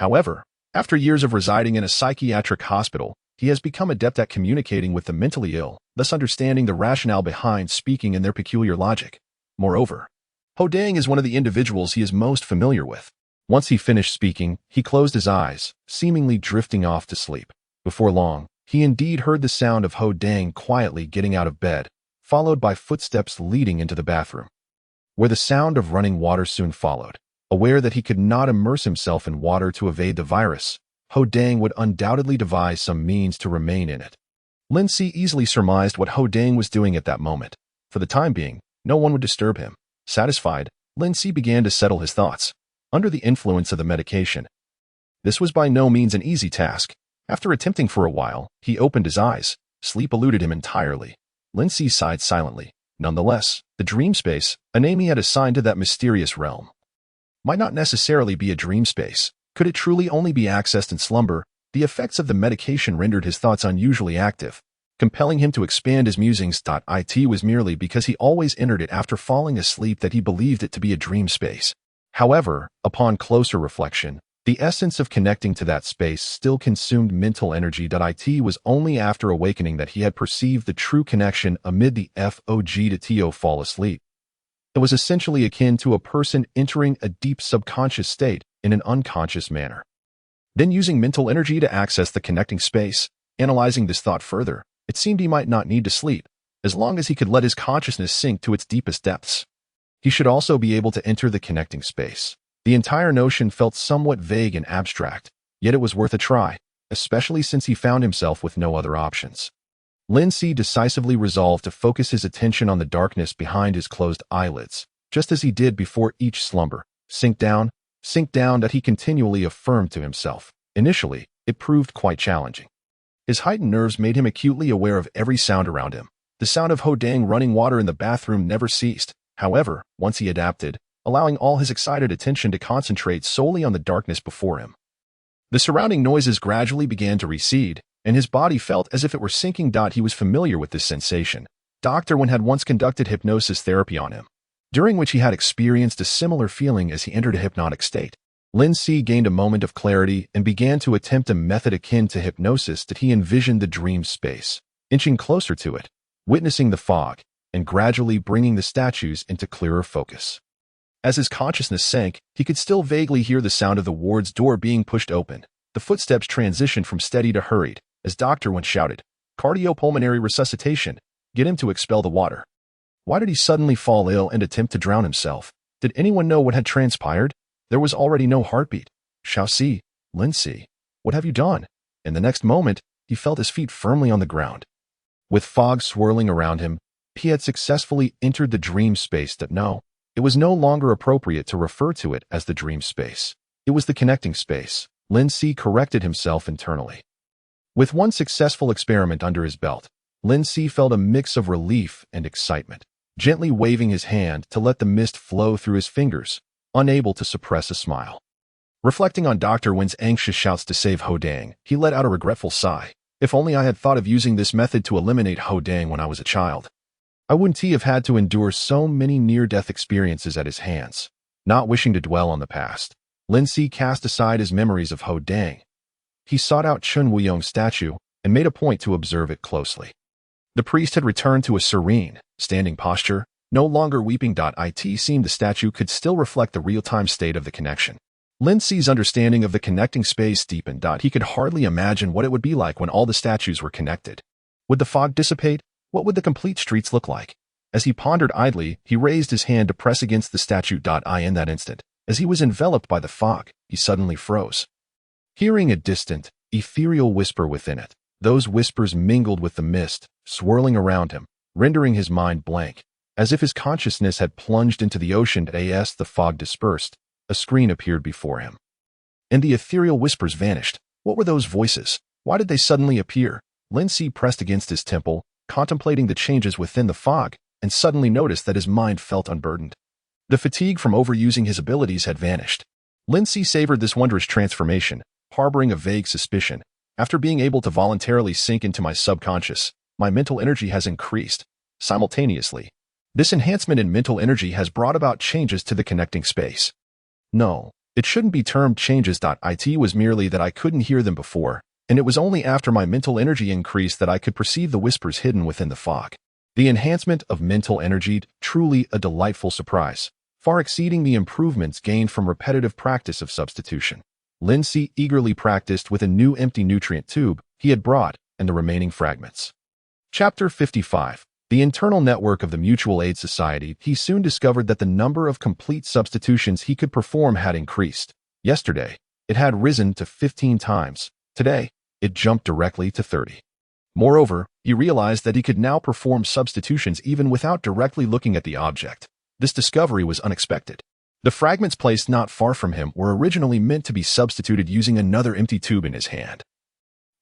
However, after years of residing in a psychiatric hospital, he has become adept at communicating with the mentally ill, thus understanding the rationale behind speaking and their peculiar logic. Moreover, Ho Dang is one of the individuals he is most familiar with. Once he finished speaking, he closed his eyes, seemingly drifting off to sleep. Before long, he indeed heard the sound of Ho Dang quietly getting out of bed, followed by footsteps leading into the bathroom, where the sound of running water soon followed. Aware that he could not immerse himself in water to evade the virus, Ho Dang would undoubtedly devise some means to remain in it. Lindsay easily surmised what Ho Dang was doing at that moment. For the time being, no one would disturb him. Satisfied, Lindsay began to settle his thoughts. Under the influence of the medication, this was by no means an easy task. After attempting for a while, he opened his eyes. Sleep eluded him entirely. Lindsay sighed silently. Nonetheless, the dream space, a name he had assigned to that mysterious realm, might not necessarily be a dream space. Could it truly only be accessed in slumber? The effects of the medication rendered his thoughts unusually active, compelling him to expand his musings. It was merely because he always entered it after falling asleep that he believed it to be a dream space. However, upon closer reflection, the essence of connecting to that space still consumed mental energy. It was only after awakening that he had perceived the true connection amid the fog to fall asleep. It was essentially akin to a person entering a deep subconscious state in an unconscious manner, then using mental energy to access the connecting space. Analyzing this thought further, it seemed he might not need to sleep, as long as he could let his consciousness sink to its deepest depths. He should also be able to enter the connecting space. The entire notion felt somewhat vague and abstract, yet it was worth a try, especially since he found himself with no other options. Lindsay decisively resolved to focus his attention on the darkness behind his closed eyelids, just as he did before each slumber. Sink down, that he continually affirmed to himself. Initially, it proved quite challenging. His heightened nerves made him acutely aware of every sound around him. The sound of Ho Dang running water in the bathroom never ceased. However, once he adapted, allowing all his excited attention to concentrate solely on the darkness before him, the surrounding noises gradually began to recede, and his body felt as if it were sinking. He was familiar with this sensation. Dr. Wen had once conducted hypnosis therapy on him, during which he had experienced a similar feeling as he entered a hypnotic state. Lin Si gained a moment of clarity and began to attempt a method akin to hypnosis that he envisioned the dream space, inching closer to it, witnessing the fog, and gradually bringing the statues into clearer focus. As his consciousness sank, he could still vaguely hear the sound of the ward's door being pushed open. The footsteps transitioned from steady to hurried, as Dr. Wen shouted, "Cardiopulmonary resuscitation, get him to expel the water." Why did he suddenly fall ill and attempt to drown himself? Did anyone know what had transpired? There was already no heartbeat. Xiaoxi, Lin Si, what have you done? In the next moment, he felt his feet firmly on the ground. With fog swirling around him, he had successfully entered the dream space that it was no longer appropriate to refer to it as the dream space. It was the connecting space. Lin Si corrected himself internally. With one successful experiment under his belt, Lin Si felt a mix of relief and excitement, gently waving his hand to let the mist flow through his fingers, unable to suppress a smile. Reflecting on Dr. Wen's anxious shouts to save Ho Dang, he let out a regretful sigh. If only I had thought of using this method to eliminate Ho Dang when I was a child. I wouldn't have had to endure so many near-death experiences at his hands. Not wishing to dwell on the past, Lin Si cast aside his memories of Ho Dang. He sought out Chun Wuyong's statue and made a point to observe it closely. The priest had returned to a serene, standing posture, no longer weeping. It seemed the statue could still reflect the real-time state of the connection. Lin Si's understanding of the connecting space deepened. He could hardly imagine what it would be like when all the statues were connected. Would the fog dissipate? What would the complete streets look like? As he pondered idly, he raised his hand to press against the statue. In that instant, as he was enveloped by the fog, he suddenly froze. Hearing a distant, ethereal whisper within it, those whispers mingled with the mist, swirling around him, rendering his mind blank. As if his consciousness had plunged into the ocean. As the fog dispersed, a screen appeared before him. And the ethereal whispers vanished. What were those voices? Why did they suddenly appear? Lin Si pressed against his temple, contemplating the changes within the fog, and suddenly noticed that his mind felt unburdened. The fatigue from overusing his abilities had vanished. Lin Si savored this wondrous transformation, harboring a vague suspicion. After being able to voluntarily sink into my subconscious, my mental energy has increased. Simultaneously, this enhancement in mental energy has brought about changes to the connecting space. No, it shouldn't be termed changes. It was merely that I couldn't hear them before, and it was only after my mental energy increased that I could perceive the whispers hidden within the fog. The enhancement of mental energy, truly a delightful surprise, far exceeding the improvements gained from repetitive practice of substitution. Lin Si eagerly practiced with a new empty nutrient tube he had brought and the remaining fragments. Chapter 55. The internal network of the Mutual Aid Society. He soon discovered that the number of complete substitutions he could perform had increased. Yesterday, it had risen to 15 times. Today, it jumped directly to 30. Moreover, he realized that he could now perform substitutions even without directly looking at the object. This discovery was unexpected. The fragments placed not far from him were originally meant to be substituted using another empty tube in his hand.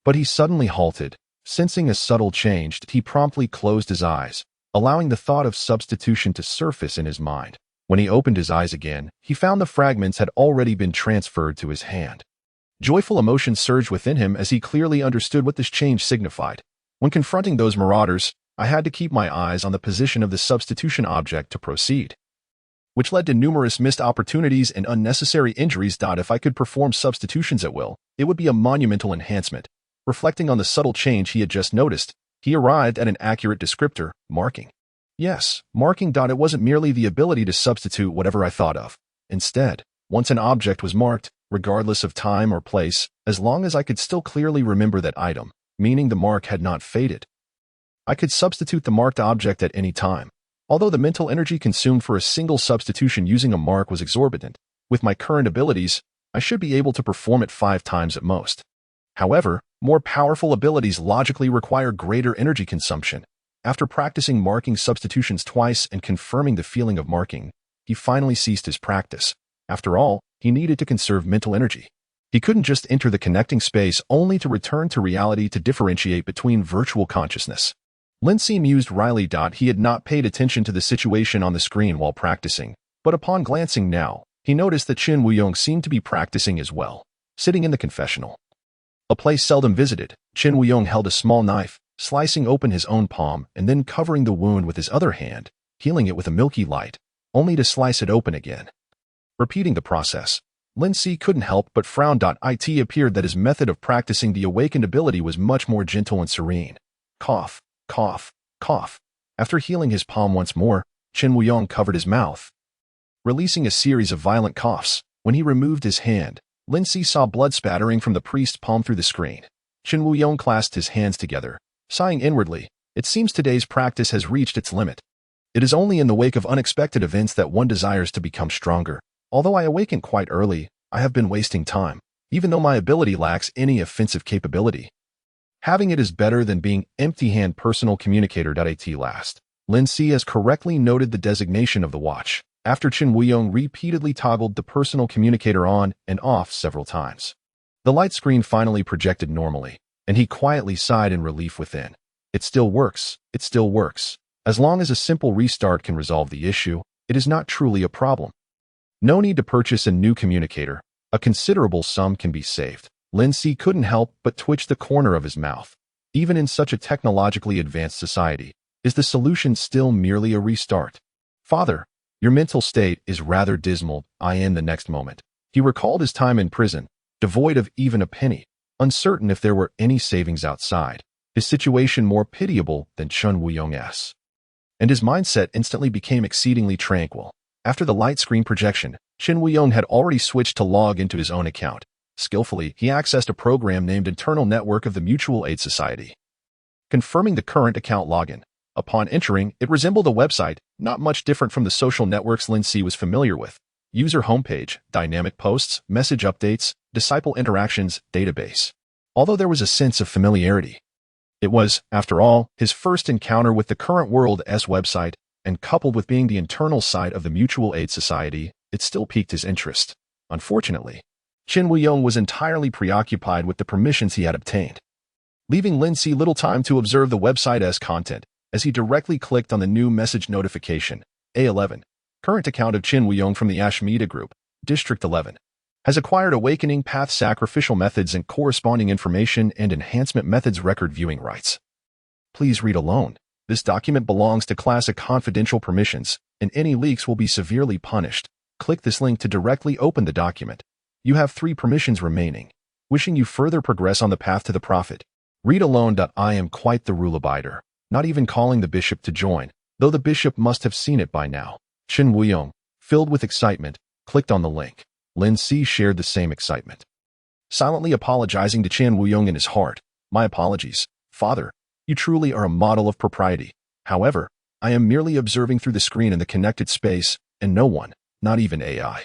But he suddenly halted. Sensing a subtle change, he promptly closed his eyes, allowing the thought of substitution to surface in his mind. When he opened his eyes again, he found the fragments had already been transferred to his hand. Joyful emotion surged within him as he clearly understood what this change signified. When confronting those marauders, I had to keep my eyes on the position of the substitution object to proceed, which led to numerous missed opportunities and unnecessary injuries. If I could perform substitutions at will, it would be a monumental enhancement. Reflecting on the subtle change he had just noticed, he arrived at an accurate descriptor, marking. Yes, marking. It wasn't merely the ability to substitute whatever I thought of. Instead, once an object was marked, regardless of time or place, as long as I could still clearly remember that item, meaning the mark had not faded, I could substitute the marked object at any time. Although the mental energy consumed for a single substitution using a mark was exorbitant, with my current abilities, I should be able to perform it 5 times at most. However, more powerful abilities logically require greater energy consumption. After practicing marking substitutions twice and confirming the feeling of marking, he finally ceased his practice. After all, he needed to conserve mental energy. He couldn't just enter the connecting space only to return to reality to differentiate between virtual consciousness. Lin Si mused wryly. He had not paid attention to the situation on the screen while practicing, but upon glancing now, he noticed that Chun Wuyong seemed to be practicing as well. Sitting in the confessional, a place seldom visited, Chun Wuyong held a small knife, slicing open his own palm and then covering the wound with his other hand, healing it with a milky light, only to slice it open again. Repeating the process, Lin Si couldn't help but frown. It appeared that his method of practicing the awakened ability was much more gentle and serene. Cough, cough, cough. After healing his palm once more, Chen Wuyong covered his mouth, releasing a series of violent coughs. When he removed his hand, Lin Si saw blood spattering from the priest's palm through the screen. Chen Wuyong clasped his hands together, sighing inwardly. It seems today's practice has reached its limit. It is only in the wake of unexpected events that one desires to become stronger. Although I awakened quite early, I have been wasting time, even though my ability lacks any offensive capability. Having it is better than being empty-hand personal communicator. At last, Lin Si has correctly noted the designation of the watch, after Chen Wuyong repeatedly toggled the personal communicator on and off several times. The light screen finally projected normally, and he quietly sighed in relief within. It still works, it still works. As long as a simple restart can resolve the issue, it is not truly a problem. No need to purchase a new communicator. A considerable sum can be saved. Lin Si couldn't help but twitch the corner of his mouth. Even in such a technologically advanced society, is the solution still merely a restart? Father, your mental state is rather dismal. In the next moment, he recalled his time in prison, devoid of even a penny, uncertain if there were any savings outside, his situation more pitiable than Chen Wuyong's. And his mindset instantly became exceedingly tranquil. After the light screen projection, Chen Wuyong had already switched to log into his own account. Skillfully, he accessed a program named Internal Network of the Mutual Aid Society, confirming the current account login. Upon entering, it resembled a website, not much different from the social networks Lin Si was familiar with. User homepage, dynamic posts, message updates, disciple interactions, database. Although there was a sense of familiarity, it was, after all, his first encounter with the current world's website, and coupled with being the internal site of the Mutual Aid Society, it still piqued his interest. Unfortunately, Chen Wuyong was entirely preoccupied with the permissions he had obtained, leaving Lin Si little time to observe the website's content, as he directly clicked on the new message notification. A11. Current account of Chen Wuyong from the Ashmeda Group, District 11, has acquired Awakening Path sacrificial methods and corresponding information and enhancement methods record viewing rights. Please read alone. This document belongs to classic confidential permissions, and any leaks will be severely punished. Click this link to directly open the document. You have 3 permissions remaining. Wishing you further progress on the path to the prophet. Read alone. I am quite the rule abider, not even calling the bishop to join, though the bishop must have seen it by now. Chen Wuyong, filled with excitement, clicked on the link. Lin Si shared the same excitement, silently apologizing to Chen Wuyong in his heart. My apologies, Father. You truly are a model of propriety. However, I am merely observing through the screen in the connected space, and no one, not even AI,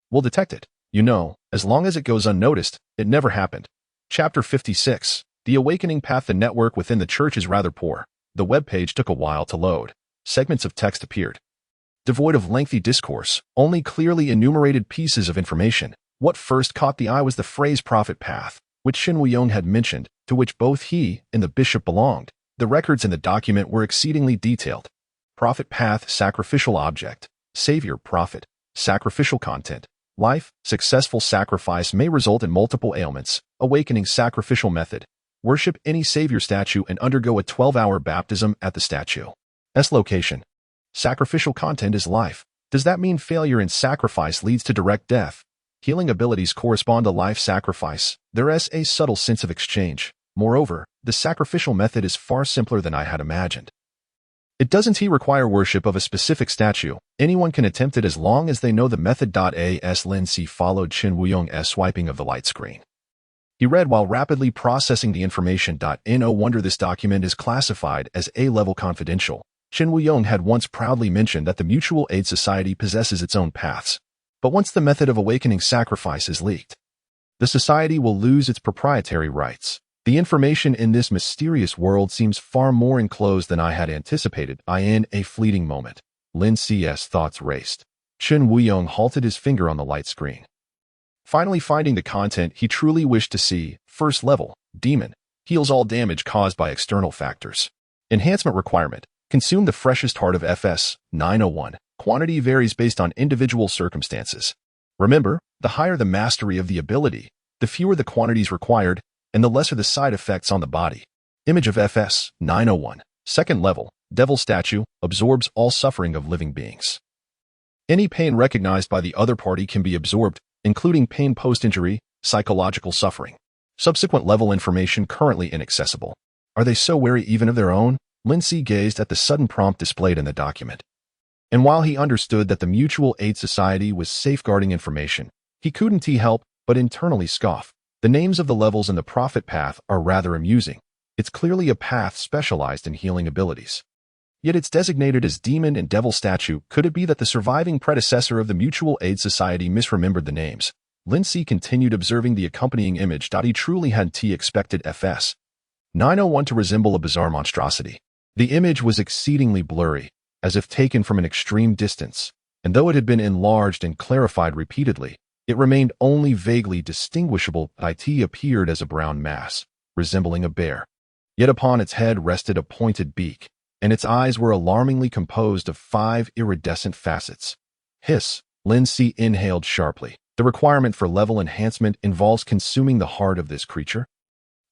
will detect it. You know, as long as it goes unnoticed, it never happened. Chapter 56. The Awakening Path. The network within the church is rather poor. The web page took a while to load. Segments of text appeared, devoid of lengthy discourse, only clearly enumerated pieces of information. What first caught the eye was the phrase prophet path, which Chen Wuyong had mentioned, to which both he and the bishop belonged. The records in the document were exceedingly detailed. Prophet path, sacrificial object, savior, prophet, sacrificial content, life, successful sacrifice may result in multiple ailments, awakening sacrificial method, worship any savior statue and undergo a 12-hour baptism at the statue's location. Sacrificial content is life. Does that mean failure in sacrifice leads to direct death? Healing abilities correspond to life sacrifice. There is a subtle sense of exchange. Moreover, the sacrificial method is far simpler than I had imagined. It doesn't require worship of a specific statue. Anyone can attempt it as long as they know the method. As Lin Si followed Chen Wuyong's swiping of the light screen, he read while rapidly processing the information. No wonder this document is classified as A-level confidential. Chen Wuyong had once proudly mentioned that the Mutual Aid Society possesses its own paths. But once the method of awakening sacrifice is leaked, the society will lose its proprietary rights. The information in this mysterious world seems far more enclosed than I had anticipated. In a fleeting moment, Lin Si's thoughts raced. Chen Wuyong halted his finger on the light screen, finally finding the content he truly wished to see. First level, demon, heals all damage caused by external factors. Enhancement requirement, consume the freshest heart of FS 901. Quantity varies based on individual circumstances. Remember, the higher the mastery of the ability, the fewer the quantities required, and the lesser the side effects on the body. Image of FS 901. Second level, devil statue, absorbs all suffering of living beings. Any pain recognized by the other party can be absorbed. including pain post-injury, psychological suffering. Subsequent level information currently inaccessible. Are they so wary even of their own? Lindsay gazed at the sudden prompt displayed in the document. And while he understood that the Mutual Aid Society was safeguarding information, he couldn't help but internally scoff. The names of the levels in the profit path are rather amusing. It's clearly a path specialized in healing abilities. Yet it's designated as Demon and Devil Statue. Could it be that the surviving predecessor of the Mutual Aid Society misremembered the names? Lindsay continued observing the accompanying image. He truly hadn't expected FS 901 to resemble a bizarre monstrosity. The image was exceedingly blurry, as if taken from an extreme distance, and though it had been enlarged and clarified repeatedly, it remained only vaguely distinguishable. It appeared as a brown mass, resembling a bear. Yet upon its head rested a pointed beak, and its eyes were alarmingly composed of 5 iridescent facets. Hiss! Lindsay inhaled sharply. The requirement for level enhancement involves consuming the heart of this creature?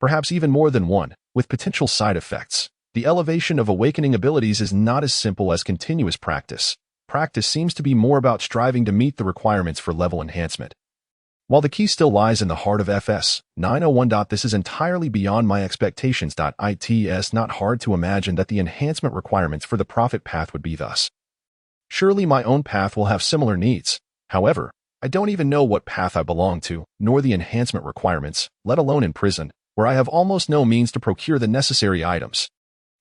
Perhaps even more than one, with potential side effects. The elevation of awakening abilities is not as simple as continuous practice. Practice seems to be more about striving to meet the requirements for level enhancement. While the key still lies in the heart of FS 901. This is entirely beyond my expectations. It's not hard to imagine that the enhancement requirements for the profit path would be thus. Surely my own path will have similar needs. However, I don't even know what path I belong to, nor the enhancement requirements, let alone in prison, where I have almost no means to procure the necessary items.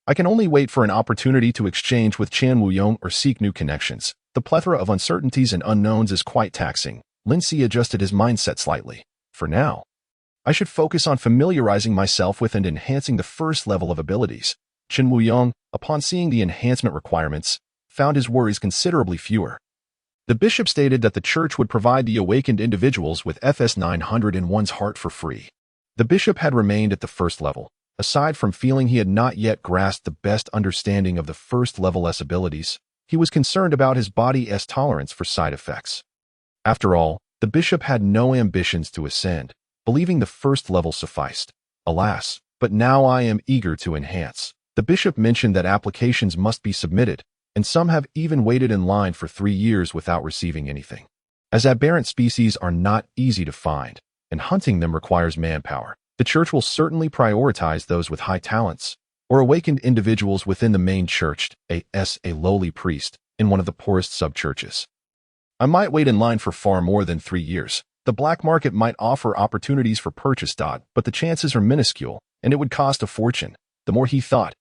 I can only wait for an opportunity to exchange with Chan Wuyong or seek new connections. The plethora of uncertainties and unknowns is quite taxing. Lindsay adjusted his mindset slightly. For now, I should focus on familiarizing myself with and enhancing the first level of abilities. Chan Wuyong, upon seeing the enhancement requirements, found his worries considerably fewer. The bishop stated that the church would provide the awakened individuals with FS 901's heart for free. The bishop had remained at the first level. Aside from feeling he had not yet grasped the best understanding of the first level S abilities, he was concerned about his body's tolerance for side effects. After all, the bishop had no ambitions to ascend, believing the first level sufficed. Alas, but now I am eager to enhance. The bishop mentioned that applications must be submitted, and some have even waited in line for 3 years without receiving anything. As aberrant species are not easy to find, and hunting them requires manpower, the church will certainly prioritize those with high talents, or awakened individuals within the main church, a lowly priest, in one of the poorest sub-churches. I might wait in line for far more than 3 years. The black market might offer opportunities for purchase. But the chances are minuscule, and it would cost a fortune. The more he thought,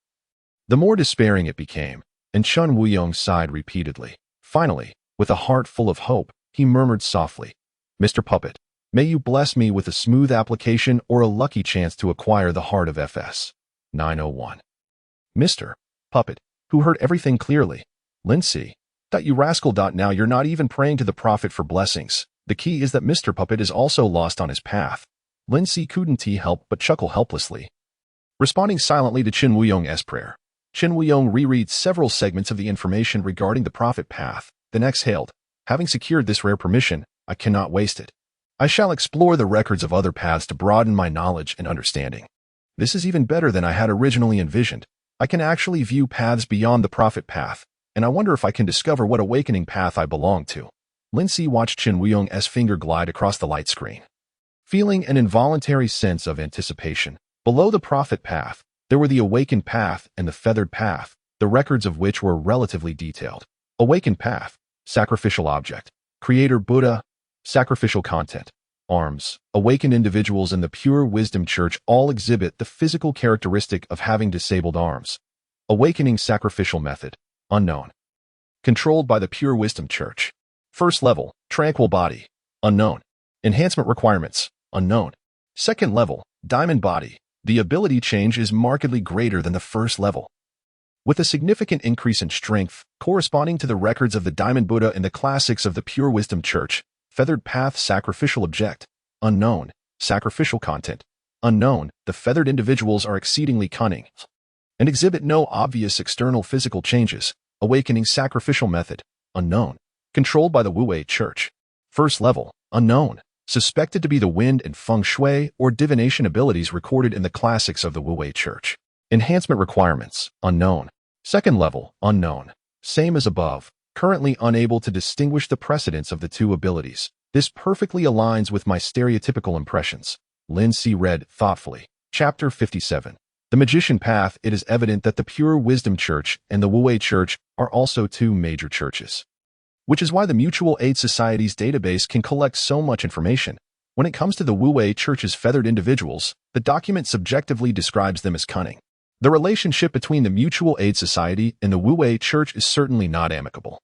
the more despairing it became, and Chun Wuyong sighed repeatedly. Finally, with a heart full of hope, he murmured softly, "Mr. Puppet, may you bless me with a smooth application or a lucky chance to acquire the heart of FS 901. Mr. Puppet, who heard everything clearly. Lindsay, you rascal. Now you're not even praying to the prophet for blessings. The key is that Mr. Puppet is also lost on his path. Lindsay couldn't help but chuckle helplessly. Responding silently to Chin Wuyong's prayer, Chin Wuyong reread several segments of the information regarding the prophet path, then exhaled. Having secured this rare permission, I cannot waste it. I shall explore the records of other paths to broaden my knowledge and understanding. This is even better than I had originally envisioned. I can actually view paths beyond the prophet path, and I wonder if I can discover what awakening path I belong to. Lindsay watched Chin Wuyong's finger glide across the light screen. Feeling an involuntary sense of anticipation, below the prophet path, there were the awakened path and the feathered path, the records of which were relatively detailed. Awakened path, sacrificial object, creator Buddha, sacrificial content, arms. Awakened individuals in the Pure Wisdom Church all exhibit the physical characteristic of having disabled arms. Awakening sacrificial method, unknown. Controlled by the Pure Wisdom Church. First level, tranquil body, unknown. Enhancement requirements, unknown. Second level, diamond body. The ability change is markedly greater than the first level, with a significant increase in strength corresponding to the records of the Diamond Buddha in the classics of the Pure Wisdom Church. Feathered path, sacrificial object, unknown. Sacrificial content, unknown. The feathered individuals are exceedingly cunning and exhibit no obvious external physical changes. Awakening sacrificial method, unknown. Controlled by the Wu-Wei Church. First level, unknown. Suspected to be the wind and feng shui or divination abilities recorded in the classics of the Wu-Wei Church. Enhancement requirements, unknown. Second level, unknown. Same as above. Currently unable to distinguish the precedence of the two abilities. This perfectly aligns with my stereotypical impressions. Lin Si read thoughtfully. Chapter 57. The Magician Path. It is evident that the Pure Wisdom Church and the Wu-Wei Church are also two major churches, which is why the Mutual Aid Society's database can collect so much information. When it comes to the Wu-Wei Church's feathered individuals, the document subjectively describes them as cunning. The relationship between the Mutual Aid Society and the Wu-Wei Church is certainly not amicable.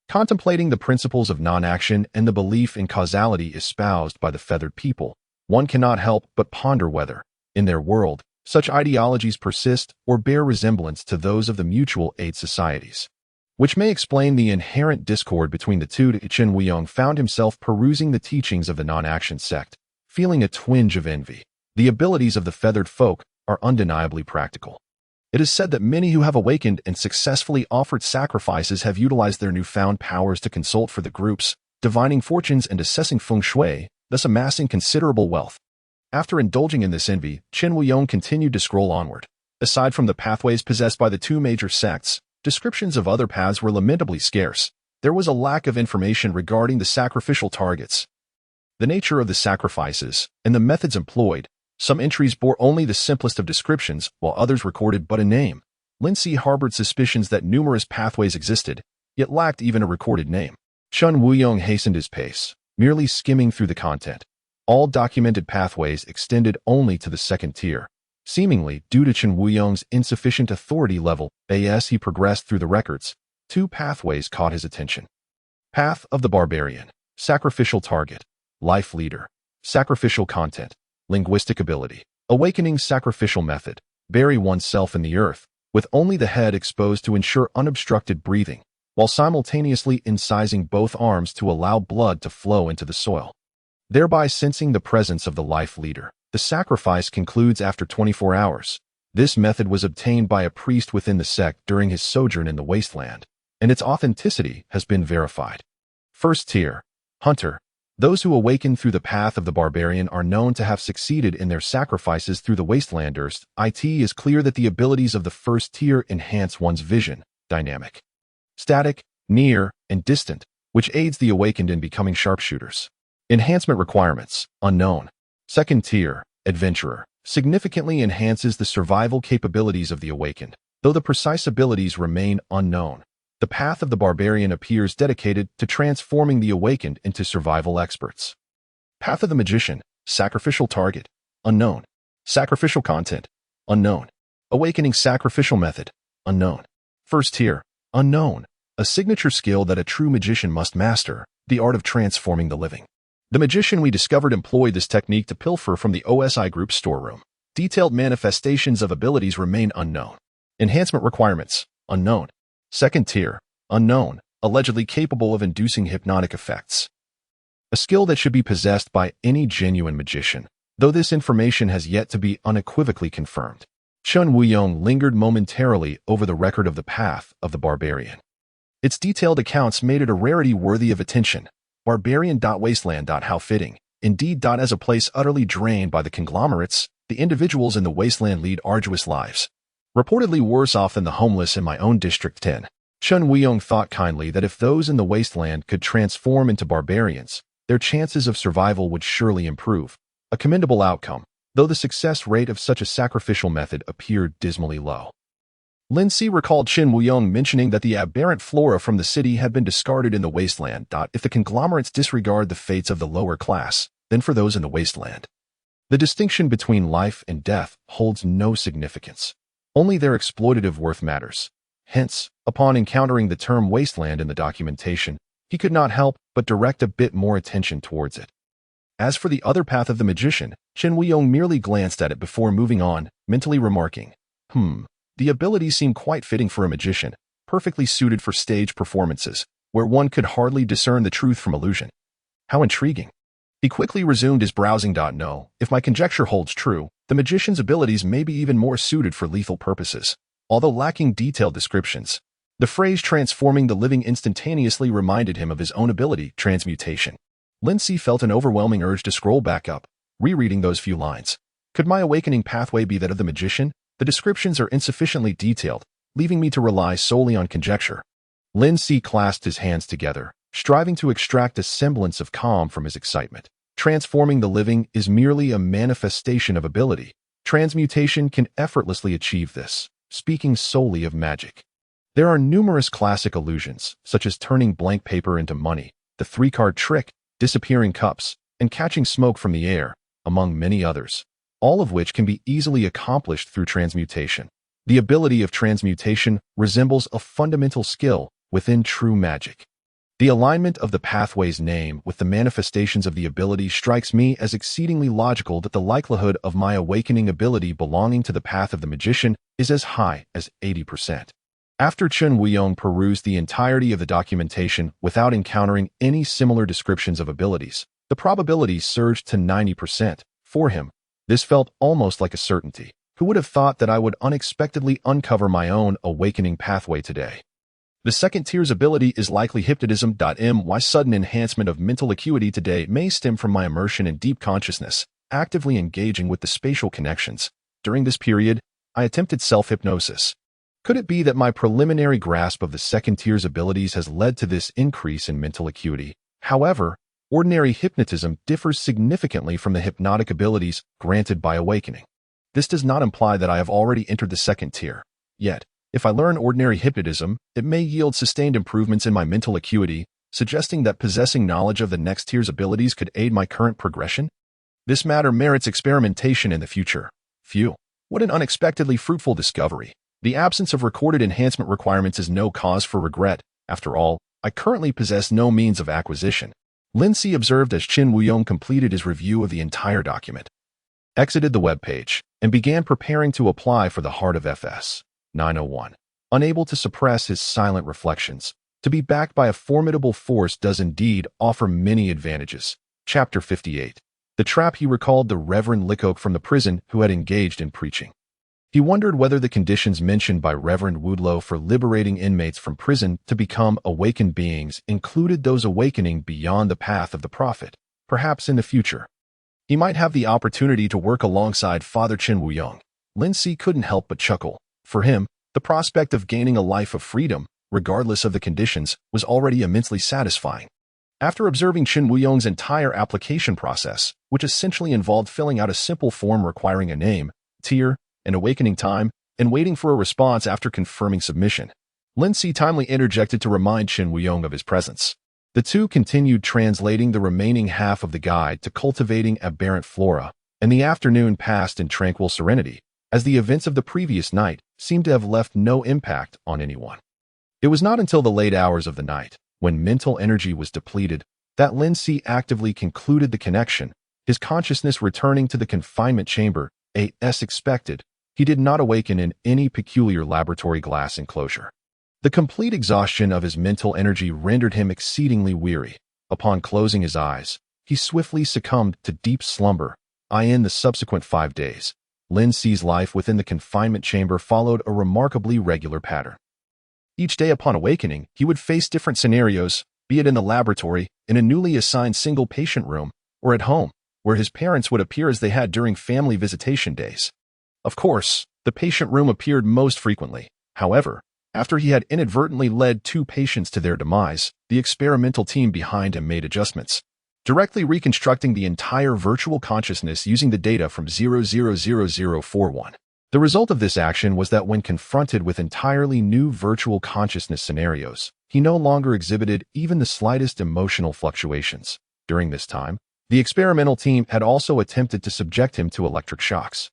Contemplating the principles of non-action and the belief in causality espoused by the feathered people, one cannot help but ponder whether, in their world, such ideologies persist or bear resemblance to those of the Mutual Aid Societies, which may explain the inherent discord between the two. Chen Weiyong found himself perusing the teachings of the non-action sect, feeling a twinge of envy. The abilities of the feathered folk are undeniably practical. It is said that many who have awakened and successfully offered sacrifices have utilized their newfound powers to consult for the groups, divining fortunes and assessing feng shui, thus amassing considerable wealth. After indulging in this envy, Chen Weiyong continued to scroll onward. Aside from the pathways possessed by the two major sects, descriptions of other paths were lamentably scarce. There was a lack of information regarding the sacrificial targets, the nature of the sacrifices, and the methods employed. Some entries bore only the simplest of descriptions, while others recorded but a name. Lin Si harbored suspicions that numerous pathways existed, yet lacked even a recorded name. Chen Weiyong hastened his pace, merely skimming through the content. All documented pathways extended only to the second tier. Seemingly, due to Chen Weiyong's insufficient authority level, as he progressed through the records, two pathways caught his attention. Path of the Barbarian. Sacrificial target. Life leader. Sacrificial content. Linguistic ability. Awakening sacrificial method. Bury oneself in the earth, with only the head exposed to ensure unobstructed breathing, while simultaneously incising both arms to allow blood to flow into the soil, thereby sensing the presence of the life leader. The sacrifice concludes after 24 hours. This method was obtained by a priest within the sect during his sojourn in the wasteland, and its authenticity has been verified. First tier. Hunter. Those who awaken through the path of the barbarian are known to have succeeded in their sacrifices through the wastelanders. It is clear that the abilities of the first tier enhance one's vision, dynamic, static, near, and distant, which aids the awakened in becoming sharpshooters. Enhancement requirements, unknown. Second tier, adventurer, significantly enhances the survival capabilities of the awakened, though the precise abilities remain unknown. The path of the barbarian appears dedicated to transforming the awakened into survival experts. Path of the magician. Sacrificial target. Unknown. Sacrificial content. Unknown. Awakening sacrificial method. Unknown. First tier. Unknown. A signature skill that a true magician must master, the art of transforming the living. The magician we discovered employed this technique to pilfer from the OSI Group's storeroom. Detailed manifestations of abilities remain unknown. Enhancement requirements. Unknown. Second tier, unknown, allegedly capable of inducing hypnotic effects. A skill that should be possessed by any genuine magician, though this information has yet to be unequivocally confirmed. Chen Weiyong lingered momentarily over the record of the path of the barbarian. Its detailed accounts made it a rarity worthy of attention. Barbarian.wasteland. How fitting. Indeed. As a place utterly drained by the conglomerates, the individuals in the wasteland lead arduous lives, reportedly worse off than the homeless in my own District 10. Chen Weiyong thought kindly that if those in the wasteland could transform into barbarians, their chances of survival would surely improve. A commendable outcome, though the success rate of such a sacrificial method appeared dismally low. Lin Si recalled Chen Weiyong mentioning that the aberrant flora from the city had been discarded in the wasteland. If the conglomerates disregard the fates of the lower class, then for those in the wasteland, the distinction between life and death holds no significance. Only their exploitative worth matters. Hence, upon encountering the term wasteland in the documentation, he could not help but direct a bit more attention towards it. As for the other path of the magician, Chen Weiyong merely glanced at it before moving on, mentally remarking, the abilities seem quite fitting for a magician, perfectly suited for stage performances, where one could hardly discern the truth from illusion. How intriguing. He quickly resumed his browsing. No, if my conjecture holds true, the magician's abilities may be even more suited for lethal purposes. Although lacking detailed descriptions, the phrase transforming the living instantaneously reminded him of his own ability, transmutation. Lin Si felt an overwhelming urge to scroll back up, rereading those few lines. Could my awakening pathway be that of the magician? The descriptions are insufficiently detailed, leaving me to rely solely on conjecture. Lin Si clasped his hands together, striving to extract a semblance of calm from his excitement. Transforming the living is merely a manifestation of ability. Transmutation can effortlessly achieve this, speaking solely of magic. There are numerous classic illusions, such as turning blank paper into money, the three-card trick, disappearing cups, and catching smoke from the air, among many others, all of which can be easily accomplished through transmutation. The ability of transmutation resembles a fundamental skill within true magic. The alignment of the pathway's name with the manifestations of the ability strikes me as exceedingly logical that the likelihood of my awakening ability belonging to the path of the magician is as high as 80%. After Chen Wuyong perused the entirety of the documentation without encountering any similar descriptions of abilities, the probability surged to 90%. For him, this felt almost like a certainty. Who would have thought that I would unexpectedly uncover my own awakening pathway today? The second tier's ability is likely hypnotism. My sudden enhancement of mental acuity today may stem from my immersion in deep consciousness, actively engaging with the spatial connections. During this period, I attempted self-hypnosis. Could it be that my preliminary grasp of the second tier's abilities has led to this increase in mental acuity? However, ordinary hypnotism differs significantly from the hypnotic abilities granted by awakening. This does not imply that I have already entered the second tier. Yet, if I learn ordinary hypnotism, it may yield sustained improvements in my mental acuity, suggesting that possessing knowledge of the next tier's abilities could aid my current progression. This matter merits experimentation in the future. Phew, what an unexpectedly fruitful discovery. The absence of recorded enhancement requirements is no cause for regret. After all, I currently possess no means of acquisition. Lin Si observed as Chen Wuyong completed his review of the entire document, exited the web page, and began preparing to apply for the Heart of FS 901. Unable to suppress his silent reflections, to be backed by a formidable force does indeed offer many advantages. Chapter 58. The trap. He recalled the Reverend Lecoq from the prison who had engaged in preaching. He wondered whether the conditions mentioned by Reverend Woodlow for liberating inmates from prison to become awakened beings included those awakening beyond the path of the prophet. Perhaps in the future, he might have the opportunity to work alongside Father Chen Wuyong. Lin Si couldn't help but chuckle. For him, the prospect of gaining a life of freedom, regardless of the conditions, was already immensely satisfying. After observing Chen Wuyong's entire application process, which essentially involved filling out a simple form requiring a name, tier, and awakening time, and waiting for a response after confirming submission, Lin Si timely interjected to remind Chen Wuyong of his presence. The two continued translating the remaining half of the guide to cultivating aberrant flora, and the afternoon passed in tranquil serenity, as the events of the previous night seemed to have left no impact on anyone. It was not until the late hours of the night, when mental energy was depleted, that Lin Si actively concluded the connection, his consciousness returning to the confinement chamber. As expected, he did not awaken in any peculiar laboratory glass enclosure. The complete exhaustion of his mental energy rendered him exceedingly weary. Upon closing his eyes, he swiftly succumbed to deep slumber. In the subsequent 5 days, Lin Si's life within the confinement chamber followed a remarkably regular pattern. Each day upon awakening, he would face different scenarios, be it in the laboratory, in a newly assigned single patient room, or at home, where his parents would appear as they had during family visitation days. Of course, the patient room appeared most frequently. However, after he had inadvertently led 2 patients to their demise, the experimental team behind him made adjustments, directly reconstructing the entire virtual consciousness using the data from 000041. The result of this action was that when confronted with entirely new virtual consciousness scenarios, he no longer exhibited even the slightest emotional fluctuations. During this time, the experimental team had also attempted to subject him to electric shocks,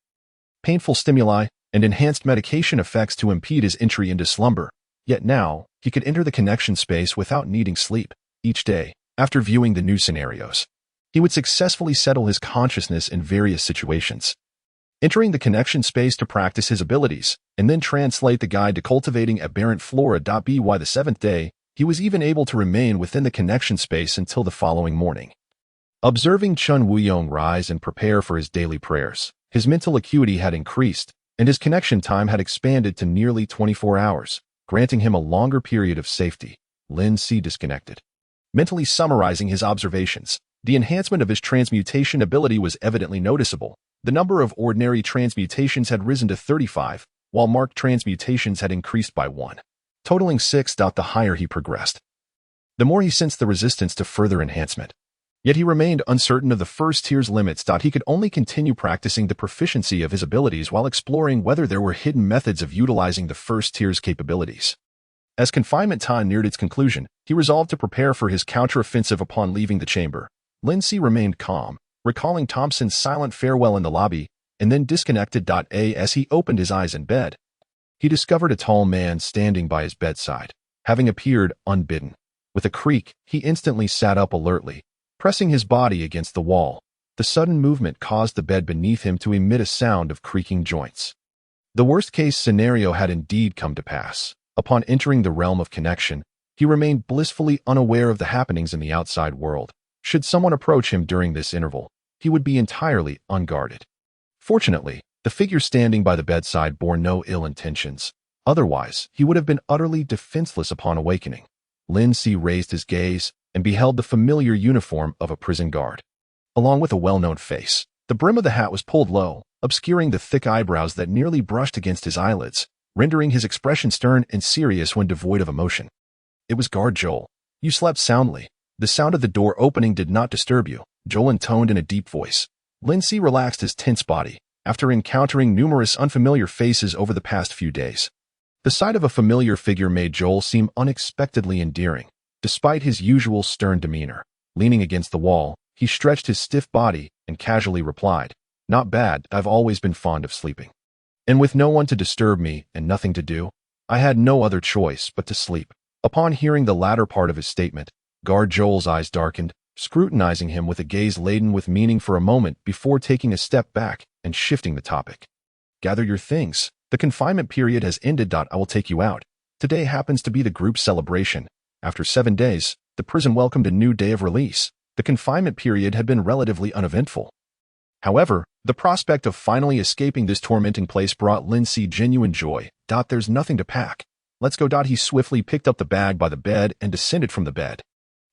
painful stimuli, and enhanced medication effects to impede his entry into slumber. Yet now, he could enter the connection space without needing sleep. Each day, after viewing the new scenarios, he would successfully settle his consciousness in various situations, entering the connection space to practice his abilities, and then translate the guide to cultivating aberrant flora. By the 7th day, he was even able to remain within the connection space until the following morning. Observing Chen Wuyong rise and prepare for his daily prayers, his mental acuity had increased, and his connection time had expanded to nearly 24 hours, granting him a longer period of safety. Lin Si disconnected. Mentally summarizing his observations, the enhancement of his transmutation ability was evidently noticeable. The number of ordinary transmutations had risen to 35, while marked transmutations had increased by 1, totaling 6. The higher he progressed, the more he sensed the resistance to further enhancement. Yet he remained uncertain of the first tier's limits. He could only continue practicing the proficiency of his abilities while exploring whether there were hidden methods of utilizing the first tier's capabilities. As confinement time neared its conclusion, he resolved to prepare for his counteroffensive upon leaving the chamber. Lindsay remained calm, recalling Thompson's silent farewell in the lobby, and then disconnected. As he opened his eyes in bed, he discovered a tall man standing by his bedside, having appeared unbidden. With a creak, he instantly sat up alertly, pressing his body against the wall. The sudden movement caused the bed beneath him to emit a sound of creaking joints. The worst-case scenario had indeed come to pass. Upon entering the realm of connection, he remained blissfully unaware of the happenings in the outside world. Should someone approach him during this interval, he would be entirely unguarded. Fortunately, the figure standing by the bedside bore no ill intentions. Otherwise, he would have been utterly defenseless upon awakening. Lindsay raised his gaze and beheld the familiar uniform of a prison guard. Along with a well-known face, the brim of the hat was pulled low, obscuring the thick eyebrows that nearly brushed against his eyelids, rendering his expression stern and serious when devoid of emotion. It was Guard Joel. "You slept soundly. The sound of the door opening did not disturb you," Joel intoned in a deep voice. Lindsay relaxed his tense body, after encountering numerous unfamiliar faces over the past few days. The sight of a familiar figure made Joel seem unexpectedly endearing. Despite his usual stern demeanor, leaning against the wall, he stretched his stiff body and casually replied, "Not bad. I've always been fond of sleeping. And with no one to disturb me and nothing to do, I had no other choice but to sleep." Upon hearing the latter part of his statement, Guard Joel's eyes darkened, scrutinizing him with a gaze laden with meaning for a moment before taking a step back and shifting the topic. "Gather your things. The confinement period has ended. I will take you out. Today happens to be the group celebration. After 7 days, the prison welcomed a new day of release. The confinement period had been relatively uneventful. However, the prospect of finally escaping this tormenting place brought Lindsay genuine joy. "There's nothing to pack. Let's go." He swiftly picked up the bag by the bed and descended from the bed.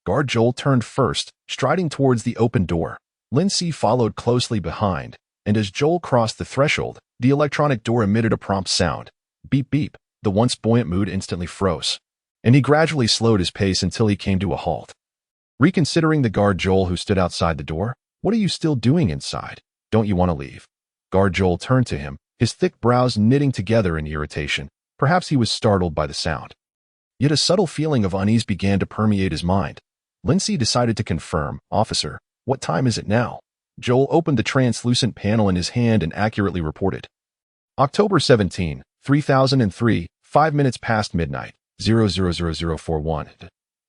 Guard Joel turned first, striding towards the open door. Lindsay followed closely behind, and as Joel crossed the threshold, the electronic door emitted a prompt sound. Beep beep. The once buoyant mood instantly froze, and he gradually slowed his pace until he came to a halt. Reconsidering the Guard Joel who stood outside the door, "What are you still doing inside? Don't you want to leave?" Guard Joel turned to him, his thick brows knitting together in irritation. Perhaps he was startled by the sound. Yet a subtle feeling of unease began to permeate his mind. Lindsay decided to confirm, "Officer, what time is it now?" Joel opened the translucent panel in his hand and accurately reported, "October 17, 3003, 5 minutes past midnight, 000041.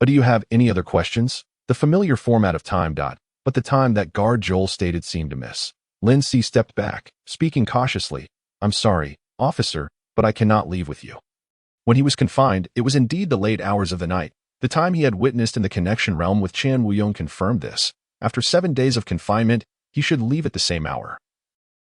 Do you have any other questions?" The familiar format of time. But the time that Guard Joel stated seemed amiss. Lindsay stepped back, speaking cautiously, "I'm sorry, officer, but I cannot leave with you." When he was confined, it was indeed the late hours of the night. The time he had witnessed in the connection realm with Chan Wuyong confirmed this. After 7 days of confinement, he should leave at the same hour.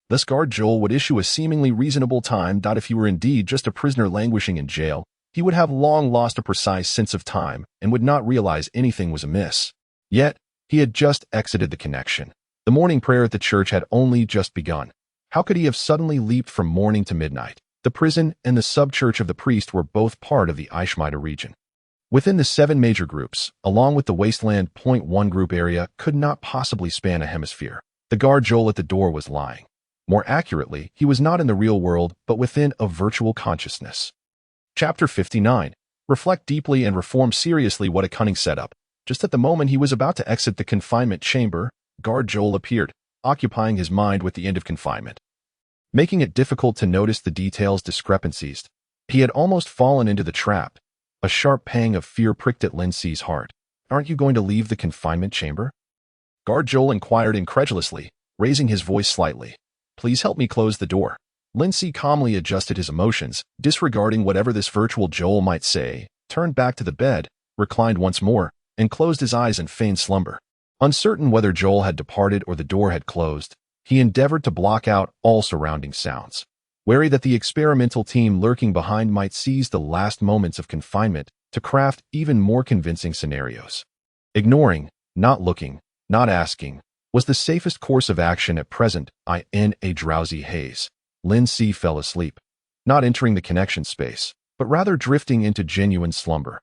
Thus Guard Joel would issue a seemingly reasonable time. If he were indeed just a prisoner languishing in jail, he would have long lost a precise sense of time and would not realize anything was amiss. Yet, he had just exited the connection. The morning prayer at the church had only just begun. How could he have suddenly leaped from morning to midnight? The prison and the sub-church of the priest were both part of the Ishmael region. Within the 7 major groups, along with the Wasteland Point 1 group area, could not possibly span a hemisphere. The Guard Joel at the door was lying. More accurately, he was not in the real world, but within a virtual consciousness. Chapter 59. Reflect deeply and reform seriously. What a cunning setup. Just at the moment he was about to exit the confinement chamber, Guard Joel appeared, occupying his mind with the end of confinement, making it difficult to notice the details discrepancies. He had almost fallen into the trap. A sharp pang of fear pricked at Lindsay's heart. "Aren't you going to leave the confinement chamber?" Guard Joel inquired incredulously, raising his voice slightly. "Please help me close the door." Lindsay calmly adjusted his emotions, disregarding whatever this virtual Joel might say, turned back to the bed, reclined once more, and closed his eyes in feigned slumber. Uncertain whether Joel had departed or the door had closed, he endeavored to block out all surrounding sounds, wary that the experimental team lurking behind might seize the last moments of confinement to craft even more convincing scenarios. Ignoring, not looking, not asking, was the safest course of action at present. In a drowsy haze, Lindsay fell asleep, not entering the connection space, but rather drifting into genuine slumber.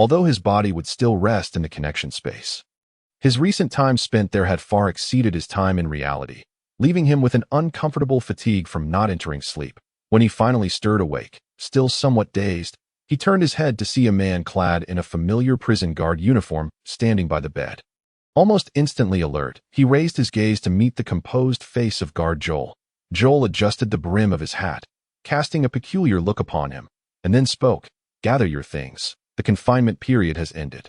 although his body would still rest in the connection space. His recent time spent there had far exceeded his time in reality, leaving him with an uncomfortable fatigue from not entering sleep. When he finally stirred awake, still somewhat dazed, he turned his head to see a man clad in a familiar prison guard uniform standing by the bed. Almost instantly alert, he raised his gaze to meet the composed face of guard Joel. Joel adjusted the brim of his hat, casting a peculiar look upon him, and then spoke, "Gather your things. The confinement period has ended.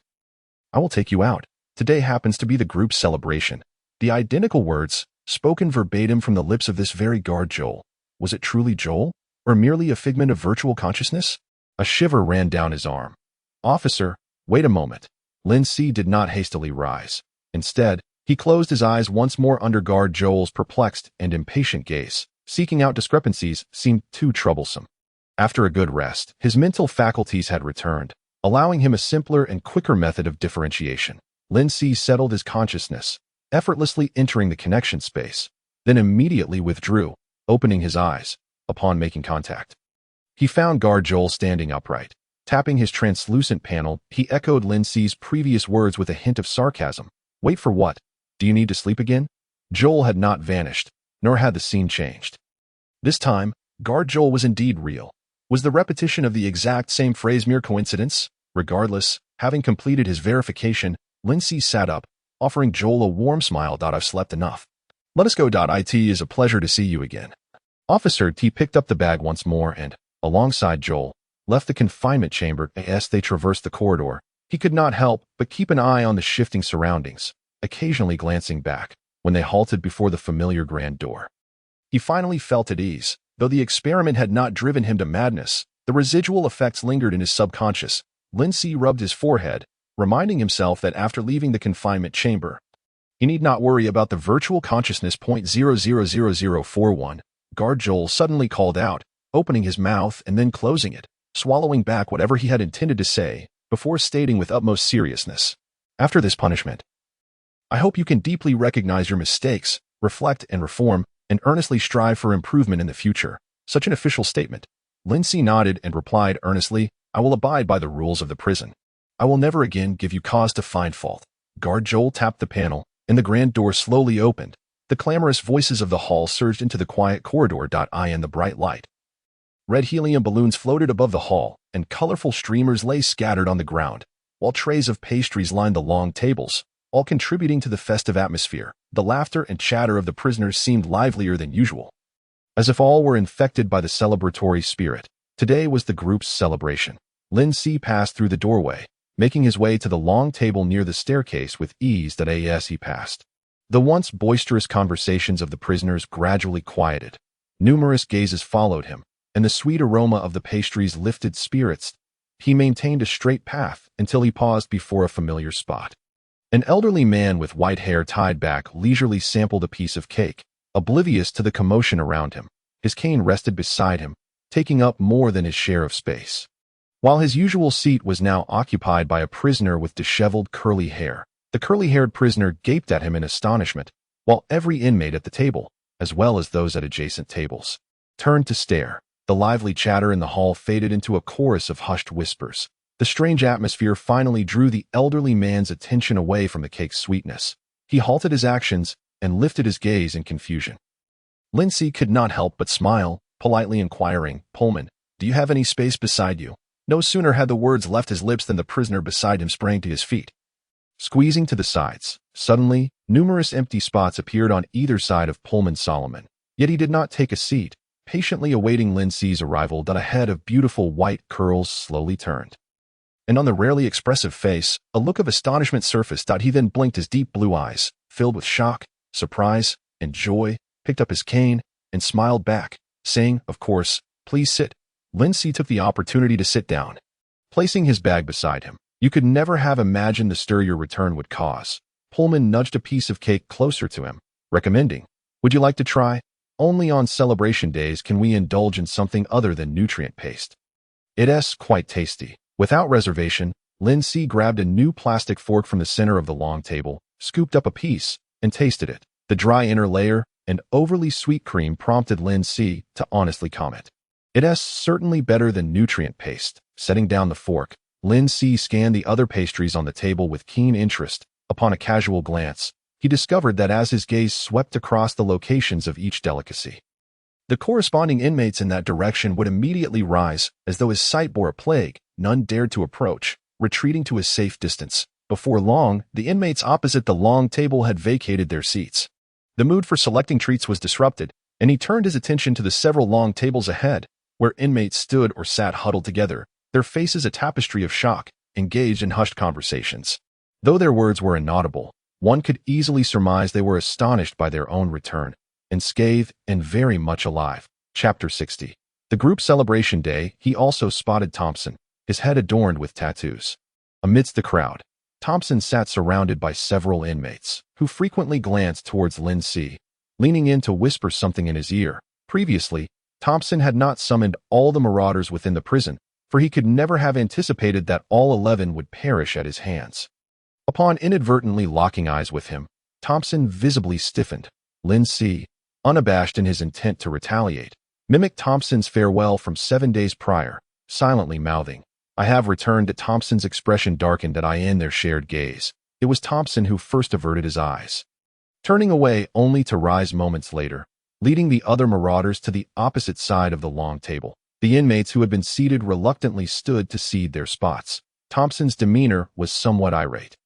I will take you out. Today happens to be the group's celebration." The identical words, spoken verbatim from the lips of this very guard Joel. Was it truly Joel, or merely a figment of virtual consciousness? A shiver ran down his arm. "Officer, wait a moment." Lin Si did not hastily rise. Instead, he closed his eyes once more under guard Joel's perplexed and impatient gaze. Seeking out discrepancies seemed too troublesome. After a good rest, his mental faculties had returned, allowing him a simpler and quicker method of differentiation. Lin Si settled his consciousness, effortlessly entering the connection space, then immediately withdrew, opening his eyes upon making contact. He found guard Joel standing upright. Tapping his translucent panel, he echoed Lin Si's previous words with a hint of sarcasm. "Wait for what? Do you need to sleep again?" Joel had not vanished, nor had the scene changed. This time, guard Joel was indeed real. Was the repetition of the exact same phrase mere coincidence? Regardless, having completed his verification, Lin Si sat up, offering Joel a warm smile. "I've slept enough. Let us go. It is a pleasure to see you again." Officer T picked up the bag once more and, alongside Joel, left the confinement chamber. As they traversed the corridor, he could not help but keep an eye on the shifting surroundings, occasionally glancing back when they halted before the familiar grand door. He finally felt at ease. Though the experiment had not driven him to madness, the residual effects lingered in his subconscious. Lin Si rubbed his forehead, reminding himself that after leaving the confinement chamber, he need not worry about the virtual consciousness. 0.000041. Guard Joel suddenly called out, opening his mouth and then closing it, swallowing back whatever he had intended to say, before stating with utmost seriousness, "After this punishment, I hope you can deeply recognize your mistakes, reflect and reform, and earnestly strive for improvement in the future." Such an official statement. Lin Si nodded and replied earnestly, "I will abide by the rules of the prison. I will never again give you cause to find fault." Guard Joel tapped the panel, and the grand door slowly opened. The clamorous voices of the hall surged into the quiet corridor. In the bright light, red helium balloons floated above the hall, and colorful streamers lay scattered on the ground, while trays of pastries lined the long tables, all contributing to the festive atmosphere. The laughter and chatter of the prisoners seemed livelier than usual, as if all were infected by the celebratory spirit. Today was the group's celebration. Lin Si passed through the doorway, making his way to the long table near the staircase with ease. As he passed, the once boisterous conversations of the prisoners gradually quieted. Numerous gazes followed him, and the sweet aroma of the pastries lifted spirits. He maintained a straight path until he paused before a familiar spot. An elderly man with white hair tied back leisurely sampled a piece of cake, oblivious to the commotion around him. His cane rested beside him, taking up more than his share of space, while his usual seat was now occupied by a prisoner with disheveled curly hair. The curly-haired prisoner gaped at him in astonishment, while every inmate at the table, as well as those at adjacent tables, turned to stare. The lively chatter in the hall faded into a chorus of hushed whispers. The strange atmosphere finally drew the elderly man's attention away from the cake's sweetness. He halted his actions and lifted his gaze in confusion. Lin Si could not help but smile, politely inquiring, "Pullman, do you have any space beside you?" No sooner had the words left his lips than the prisoner beside him sprang to his feet, squeezing to the sides. Suddenly, numerous empty spots appeared on either side of Pullman Solomon. Yet he did not take a seat, patiently awaiting Lin Si's arrival. A head of beautiful white curls slowly turned, and on the rarely expressive face, a look of astonishment surfaced. He then blinked, his deep blue eyes, filled with shock, surprise, and joy, picked up his cane, and smiled back, saying, "Of course, please sit." Lin Si took the opportunity to sit down, placing his bag beside him. "You could never have imagined the stir your return would cause." Pullman nudged a piece of cake closer to him, recommending, "Would you like to try? Only on celebration days can we indulge in something other than nutrient paste. It's quite tasty." Without reservation, Lin Si grabbed a new plastic fork from the center of the long table, scooped up a piece, and tasted it. The dry inner layer and overly sweet cream prompted Lin Si to honestly comment, "It's certainly better than nutrient paste." Setting down the fork, Lin Si scanned the other pastries on the table with keen interest. Upon a casual glance, he discovered that as his gaze swept across the locations of each delicacy, the corresponding inmates in that direction would immediately rise, as though his sight bore a plague. None dared to approach, retreating to a safe distance. Before long, the inmates opposite the long table had vacated their seats. The mood for selecting treats was disrupted, and he turned his attention to the several long tables ahead, where inmates stood or sat huddled together, their faces a tapestry of shock, engaged in hushed conversations. Though their words were inaudible, one could easily surmise they were astonished by their own return, unscathed and very much alive. Chapter 60. The group celebration day, he also spotted Thompson, his head adorned with tattoos. Amidst the crowd, Thompson sat surrounded by several inmates, who frequently glanced towards Lin Si, leaning in to whisper something in his ear. Previously, Thompson had not summoned all the marauders within the prison, for he could never have anticipated that all 11 would perish at his hands. Upon inadvertently locking eyes with him, Thompson visibly stiffened. Lin Si, unabashed in his intent to retaliate, mimicked Thompson's farewell from 7 days prior, silently mouthing, "I have returned." Thompson's expression darkened at in their shared gaze. It was Thompson who first averted his eyes, turning away only to rise moments later, leading the other marauders to the opposite side of the long table. The inmates who had been seated reluctantly stood to cede their spots. Thompson's demeanor was somewhat irate.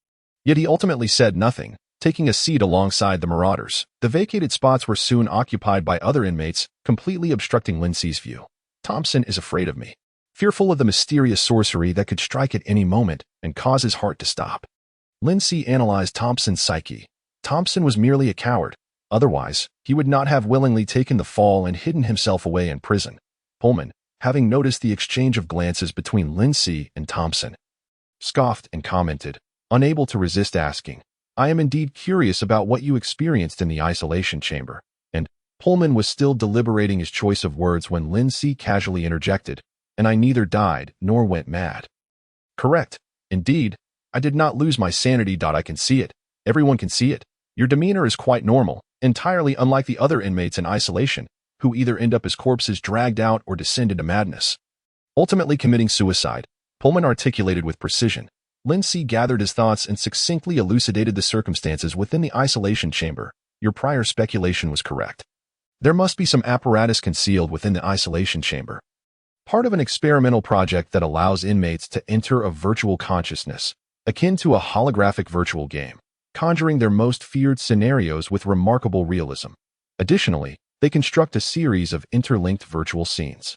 Yet he ultimately said nothing, taking a seat alongside the marauders. The vacated spots were soon occupied by other inmates, completely obstructing Lin Si's view. "Thompson is afraid of me, fearful of the mysterious sorcery that could strike at any moment and cause his heart to stop." Lin Si analyzed Thompson's psyche. Thompson was merely a coward. Otherwise, he would not have willingly taken the fall and hidden himself away in prison. Pullman, having noticed the exchange of glances between Lin Si and Thompson, scoffed and commented, unable to resist asking, "I am indeed curious about what you experienced in the isolation chamber." And Pullman was still deliberating his choice of words when Lin Si casually interjected, "And I neither died nor went mad." "Correct. Indeed, I did not lose my sanity. I can see it. Everyone can see it. Your demeanor is quite normal, entirely unlike the other inmates in isolation, who either end up as corpses dragged out or descend into madness, ultimately committing suicide," Pullman articulated with precision. Lin Si gathered his thoughts and succinctly elucidated the circumstances within the isolation chamber. "Your prior speculation was correct. There must be some apparatus concealed within the isolation chamber, part of an experimental project that allows inmates to enter a virtual consciousness, akin to a holographic virtual game, conjuring their most feared scenarios with remarkable realism. Additionally, they construct a series of interlinked virtual scenes.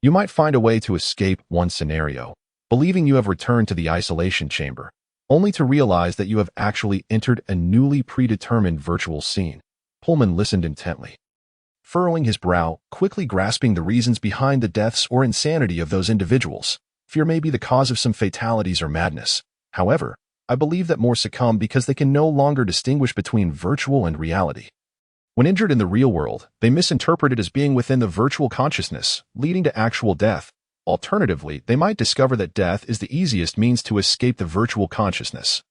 You might find a way to escape one scenario, believing you have returned to the isolation chamber, only to realize that you have actually entered a newly predetermined virtual scene." Pullman listened intently, furrowing his brow, quickly grasping the reasons behind the deaths or insanity of those individuals. "Fear may be the cause of some fatalities or madness. However, I believe that more succumb because they can no longer distinguish between virtual and reality. When injured in the real world, they misinterpret it as being within the virtual consciousness, leading to actual death. Alternatively, they might discover that death is the easiest means to escape the virtual consciousness.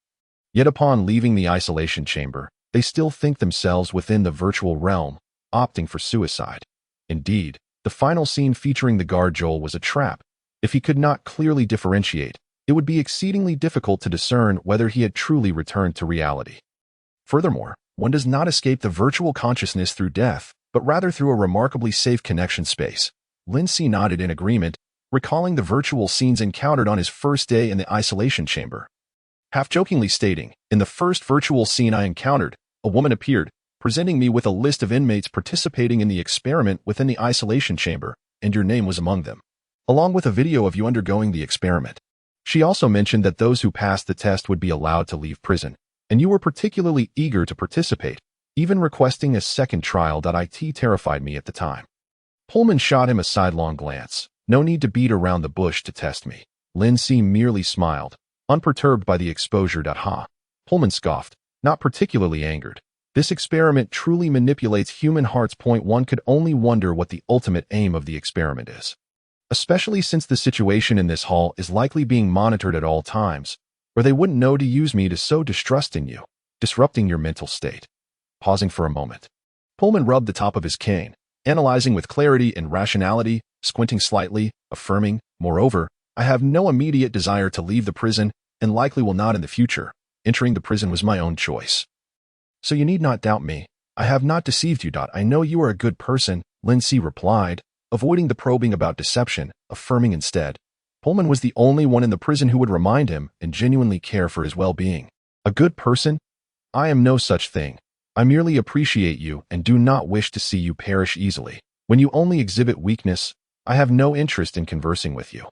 Yet upon leaving the isolation chamber, they still think themselves within the virtual realm, opting for suicide. Indeed, the final scene featuring the guard Joel was a trap. If he could not clearly differentiate, it would be exceedingly difficult to discern whether he had truly returned to reality. Furthermore, one does not escape the virtual consciousness through death, but rather through a remarkably safe connection space. Lin Si nodded in agreement, recalling the virtual scenes encountered on his first day in the isolation chamber, half-jokingly stating, "In the first virtual scene I encountered, a woman appeared, presenting me with a list of inmates participating in the experiment within the isolation chamber, and your name was among them, along with a video of you undergoing the experiment. She also mentioned that those who passed the test would be allowed to leave prison, and you were particularly eager to participate, even requesting a second trial. It terrified me at the time." Pullman shot him a sidelong glance. "No need to beat around the bush to test me." Lin Si merely smiled, unperturbed by the exposure. Ha! Pullman scoffed, not particularly angered. "This experiment truly manipulates human hearts. One could only wonder what the ultimate aim of the experiment is, especially since the situation in this hall is likely being monitored at all times, or they wouldn't know to use me to sow distrust in you, disrupting your mental state." Pausing for a moment, Pullman rubbed the top of his cane, analyzing with clarity and rationality, squinting slightly, affirming, "Moreover, I have no immediate desire to leave the prison and likely will not in the future. Entering the prison was my own choice. So you need not doubt me. I have not deceived you. I know you are a good person, Lin Si replied, avoiding the probing about deception, affirming instead. Pullman was the only one in the prison who would remind him and genuinely care for his well-being. A good person? I am no such thing. I merely appreciate you and do not wish to see you perish easily. When you only exhibit weakness, I have no interest in conversing with you,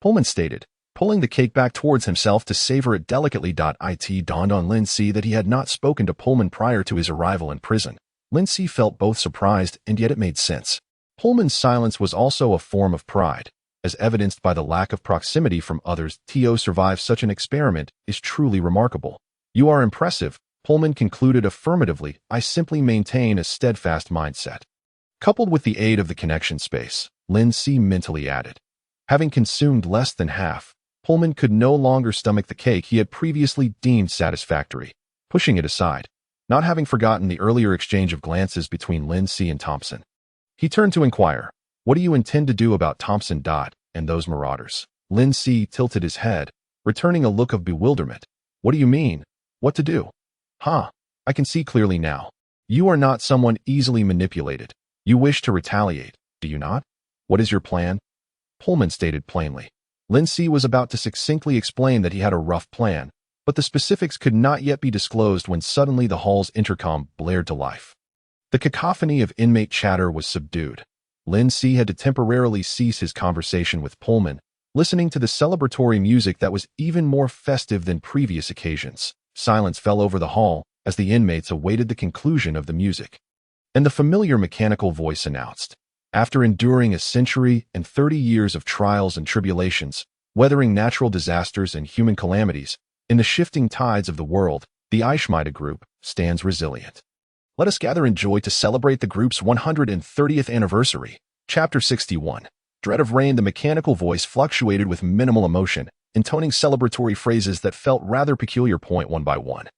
Pullman stated, pulling the cake back towards himself to savor it delicately. It dawned on Lin Si that he had not spoken to Pullman prior to his arrival in prison. Lin Si felt both surprised and yet it made sense. Pullman's silence was also a form of pride, as evidenced by the lack of proximity from others. To survive such an experiment is truly remarkable. You are impressive, Pullman concluded affirmatively. I simply maintain a steadfast mindset. Coupled with the aid of the connection space, Lin Si mentally added. Having consumed less than half, Pullman could no longer stomach the cake he had previously deemed satisfactory, pushing it aside, not having forgotten the earlier exchange of glances between Lin Si and Thompson. He turned to inquire, what do you intend to do about Thompson and those marauders? Lin Si tilted his head, returning a look of bewilderment. What do you mean? What to do? I can see clearly now. You are not someone easily manipulated. You wish to retaliate, do you not? What is your plan? Pullman stated plainly. Lin Si was about to succinctly explain that he had a rough plan, but the specifics could not yet be disclosed when suddenly the hall's intercom blared to life. The cacophony of inmate chatter was subdued. Lin Si had to temporarily cease his conversation with Pullman, listening to the celebratory music that was even more festive than previous occasions. Silence fell over the hall as the inmates awaited the conclusion of the music. And the familiar mechanical voice announced, after enduring a century and 30 years of trials and tribulations, weathering natural disasters and human calamities, in the shifting tides of the world, the Ishmael Group stands resilient. Let us gather in joy to celebrate the group's 130th anniversary. Chapter 61. Dread of Rain. The mechanical voice fluctuated with minimal emotion, intoning celebratory phrases that felt rather peculiar. One by one,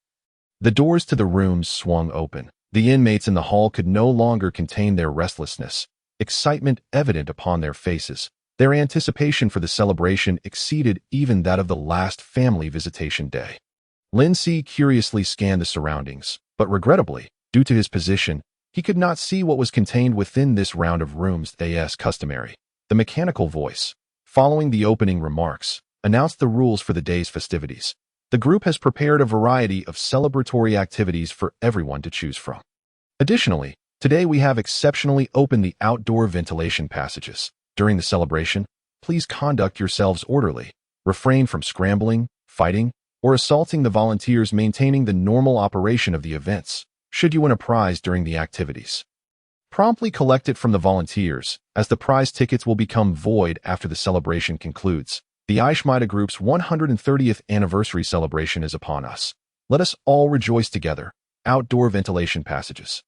the doors to the rooms swung open. The inmates in the hall could no longer contain their restlessness, excitement evident upon their faces. Their anticipation for the celebration exceeded even that of the last family visitation day. Lin Si curiously scanned the surroundings, but regrettably, due to his position, he could not see what was contained within this round of rooms. As customary, the mechanical voice, following the opening remarks, announced the rules for the day's festivities. The group has prepared a variety of celebratory activities for everyone to choose from. Additionally, today we have exceptionally opened the outdoor ventilation passages. During the celebration, please conduct yourselves orderly, refrain from scrambling, fighting, or assaulting the volunteers, maintaining the normal operation of the events. Should you win a prize during the activities, promptly collect it from the volunteers, as the prize tickets will become void after the celebration concludes. The Ishmael Group's 130th anniversary celebration is upon us. Let us all rejoice together. Outdoor ventilation passages.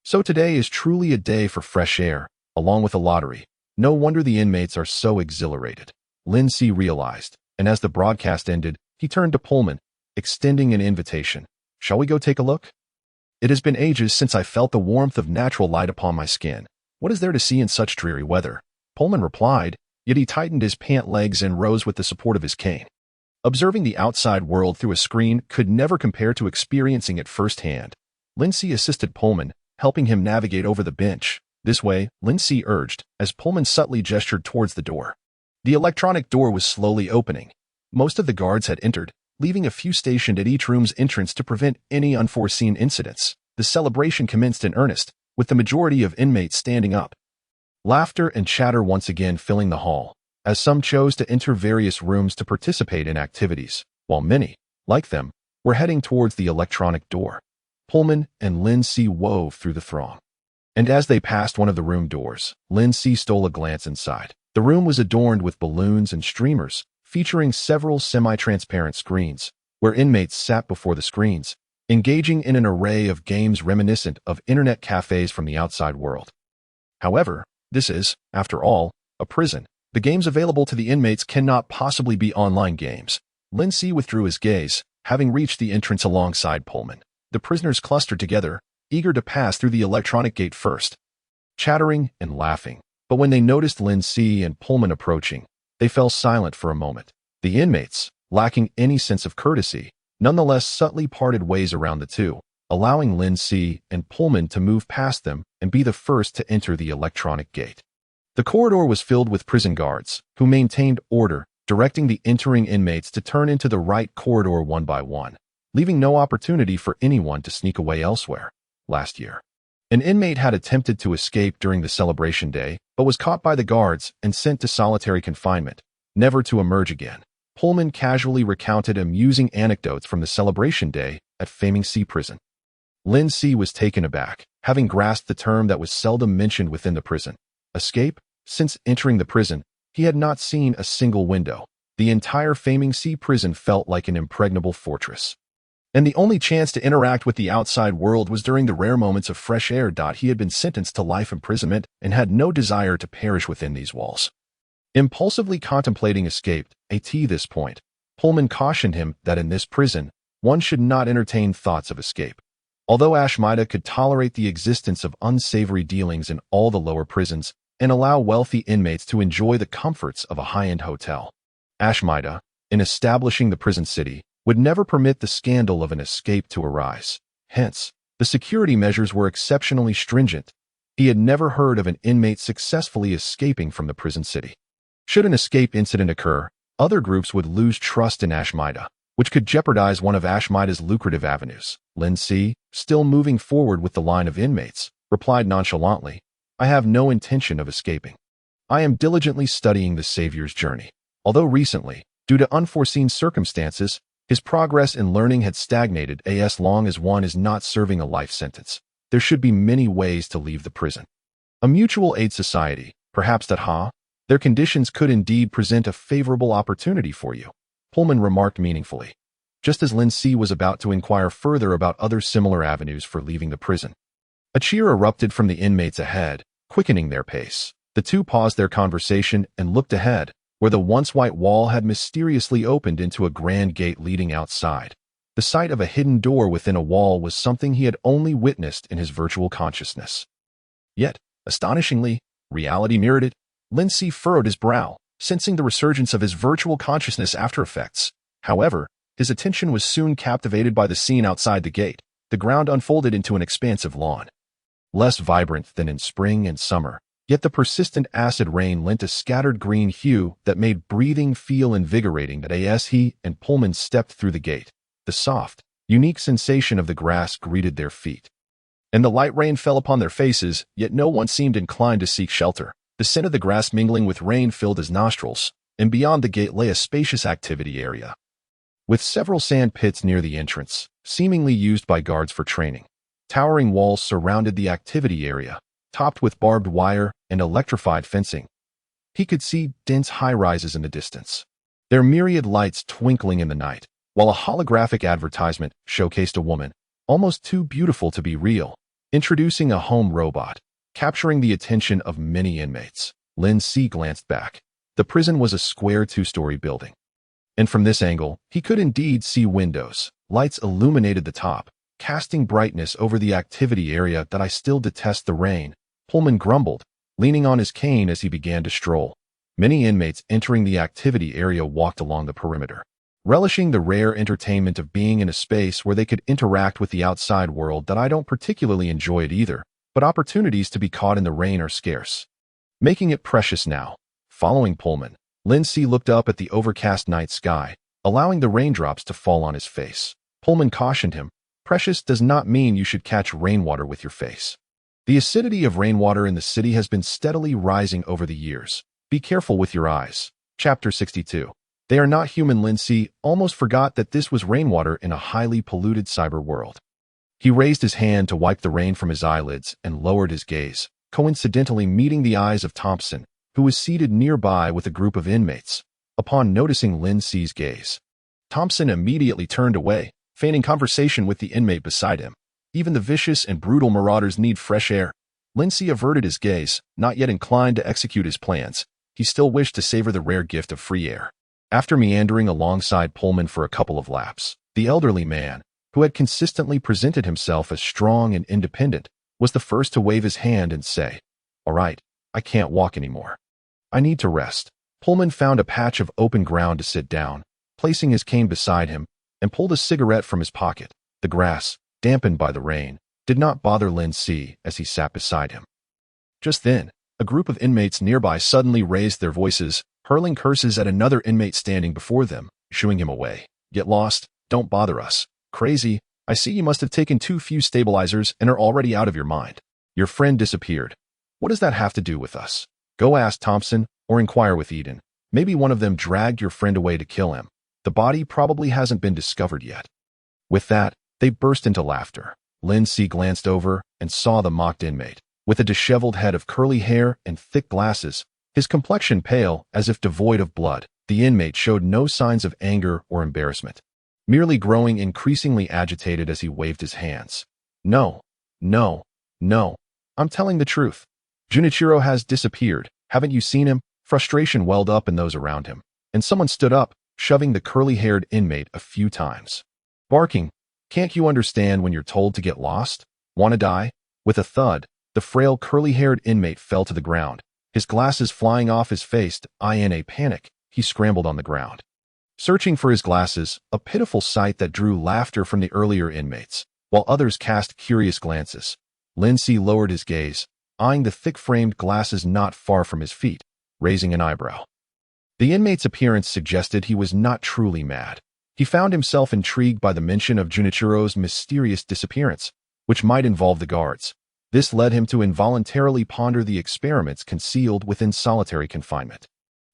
So today is truly a day for fresh air, along with a lottery. No wonder the inmates are so exhilarated, Lin Si realized, and as the broadcast ended, he turned to Pullman, extending an invitation. Shall we go take a look? It has been ages since I felt the warmth of natural light upon my skin. What is there to see in such dreary weather? Pullman replied, yet he tightened his pant legs and rose with the support of his cane. Observing the outside world through a screen could never compare to experiencing it firsthand. Lin Si assisted Pullman, helping him navigate over the bench. This way, Lin Si urged, as Pullman subtly gestured towards the door. The electronic door was slowly opening. Most of the guards had entered, leaving a few stationed at each room's entrance to prevent any unforeseen incidents. The celebration commenced in earnest, with the majority of inmates standing up. Laughter and chatter once again filling the hall, as some chose to enter various rooms to participate in activities, while many, like them, were heading towards the electronic door. Pullman and Lin Si wove through the throng. And as they passed one of the room doors, Lin Si stole a glance inside. The room was adorned with balloons and streamers, featuring several semi-transparent screens, where inmates sat before the screens, engaging in an array of games reminiscent of internet cafes from the outside world. However, this is, after all, a prison. The games available to the inmates cannot possibly be online games. Lin Si withdrew his gaze, having reached the entrance alongside Pullman. The prisoners clustered together, eager to pass through the electronic gate first, chattering and laughing. But when they noticed Lin Si and Pullman approaching, They fell silent for a moment. The inmates, lacking any sense of courtesy, nonetheless subtly parted ways around the two, allowing Lindsay and Pullman to move past them and be the first to enter the electronic gate. The corridor was filled with prison guards, who maintained order, directing the entering inmates to turn into the right corridor one by one, leaving no opportunity for anyone to sneak away elsewhere. Last year, an inmate had attempted to escape during the celebration day, but was caught by the guards and sent to solitary confinement, never to emerge again. Pullman casually recounted amusing anecdotes from the celebration day at Faming Sea Prison. Lindsay was taken aback, having grasped the term that was seldom mentioned within the prison. Escape? Since entering the prison, he had not seen a single window. The entire Faming Sea Prison felt like an impregnable fortress. And the only chance to interact with the outside world was during the rare moments of fresh air. He had been sentenced to life imprisonment and had no desire to perish within these walls. Impulsively contemplating escape, at this point, Pullman cautioned him that in this prison, one should not entertain thoughts of escape. Although Ashmida could tolerate the existence of unsavory dealings in all the lower prisons and allow wealthy inmates to enjoy the comforts of a high-end hotel, Ashmida, in establishing the prison city, would never permit the scandal of an escape to arise. Hence, the security measures were exceptionally stringent. He had never heard of an inmate successfully escaping from the prison city. Should an escape incident occur, other groups would lose trust in Ashmida, which could jeopardize one of Ashmida's lucrative avenues. Lindsay, still moving forward with the line of inmates, replied nonchalantly, "I have no intention of escaping. I am diligently studying the Savior's journey." Although recently, due to unforeseen circumstances, his progress in learning had stagnated. As long as one is not serving a life sentence, there should be many ways to leave the prison. A mutual aid society, perhaps their conditions could indeed present a favorable opportunity for you, Pullman remarked meaningfully, just as Lindsay was about to inquire further about other similar avenues for leaving the prison. A cheer erupted from the inmates ahead, quickening their pace. The two paused their conversation and looked ahead, where the once white wall had mysteriously opened into a grand gate leading outside. The sight of a hidden door within a wall was something he had only witnessed in his virtual consciousness. Yet, astonishingly, reality mirrored it. Lindsay furrowed his brow, sensing the resurgence of his virtual consciousness after effects. However, his attention was soon captivated by the scene outside the gate. The ground unfolded into an expansive lawn. Less vibrant than in spring and summer, yet the persistent acid rain lent a scattered green hue that made breathing feel invigorating. As he and Pullman stepped through the gate, the soft, unique sensation of the grass greeted their feet. And the light rain fell upon their faces, yet no one seemed inclined to seek shelter. The scent of the grass mingling with rain filled his nostrils, and beyond the gate lay a spacious activity area, with several sand pits near the entrance, seemingly used by guards for training. Towering walls surrounded the activity area, topped with barbed wire and electrified fencing. He could see dense high-rises in the distance, their myriad lights twinkling in the night, while a holographic advertisement showcased a woman, almost too beautiful to be real, introducing a home robot, capturing the attention of many inmates. Lindsay glanced back. The prison was a square two-story building, and from this angle, he could indeed see windows. Lights illuminated the top, casting brightness over the activity area. "I still detest the rain," Pullman grumbled, leaning on his cane as he began to stroll. Many inmates entering the activity area walked along the perimeter, relishing the rare entertainment of being in a space where they could interact with the outside world. "I don't particularly enjoy it either, but opportunities to be caught in the rain are scarce, making it precious now." Following Pullman, Lindsay looked up at the overcast night sky, allowing the raindrops to fall on his face. Pullman cautioned him, "Precious does not mean you should catch rainwater with your face. The acidity of rainwater in the city has been steadily rising over the years. Be careful with your eyes." Chapter 62. They are not human. Lindsay almost forgot that this was rainwater in a highly polluted cyber world. He raised his hand to wipe the rain from his eyelids and lowered his gaze, coincidentally meeting the eyes of Thompson, who was seated nearby with a group of inmates. Upon noticing Lindsay's gaze, Thompson immediately turned away, feigning conversation with the inmate beside him. Even the vicious and brutal marauders need fresh air. Lindsay averted his gaze, not yet inclined to execute his plans. He still wished to savor the rare gift of free air. After meandering alongside Pullman for a couple of laps, the elderly man, who had consistently presented himself as strong and independent, was the first to wave his hand and say, "All right, I can't walk anymore. I need to rest." Pullman found a patch of open ground to sit down, placing his cane beside him, and pulled a cigarette from his pocket. The grass, dampened by the rain, did not bother Lin Si as he sat beside him. Just then, a group of inmates nearby suddenly raised their voices, hurling curses at another inmate standing before them, shooing him away. Get lost, don't bother us. Crazy, I see you must have taken too few stabilizers and are already out of your mind. Your friend disappeared. What does that have to do with us? Go ask Thompson or inquire with Eden. Maybe one of them dragged your friend away to kill him. The body probably hasn't been discovered yet. With that, they burst into laughter. Lin Si glanced over and saw the mocked inmate. With a disheveled head of curly hair and thick glasses, his complexion pale as if devoid of blood, the inmate showed no signs of anger or embarrassment, merely growing increasingly agitated as he waved his hands. No, no, no. I'm telling the truth. Junichiro has disappeared. Haven't you seen him? Frustration welled up in those around him, and someone stood up, shoving the curly-haired inmate a few times, barking, "Can't you understand when you're told to get lost? Wanna die?" With a thud, the frail curly-haired inmate fell to the ground, his glasses flying off his face. In a panic, he scrambled on the ground, searching for his glasses, a pitiful sight that drew laughter from the earlier inmates, while others cast curious glances. Lin Si lowered his gaze, eyeing the thick-framed glasses not far from his feet, raising an eyebrow. The inmate's appearance suggested he was not truly mad. He found himself intrigued by the mention of Junichiro's mysterious disappearance, which might involve the guards. This led him to involuntarily ponder the experiments concealed within solitary confinement.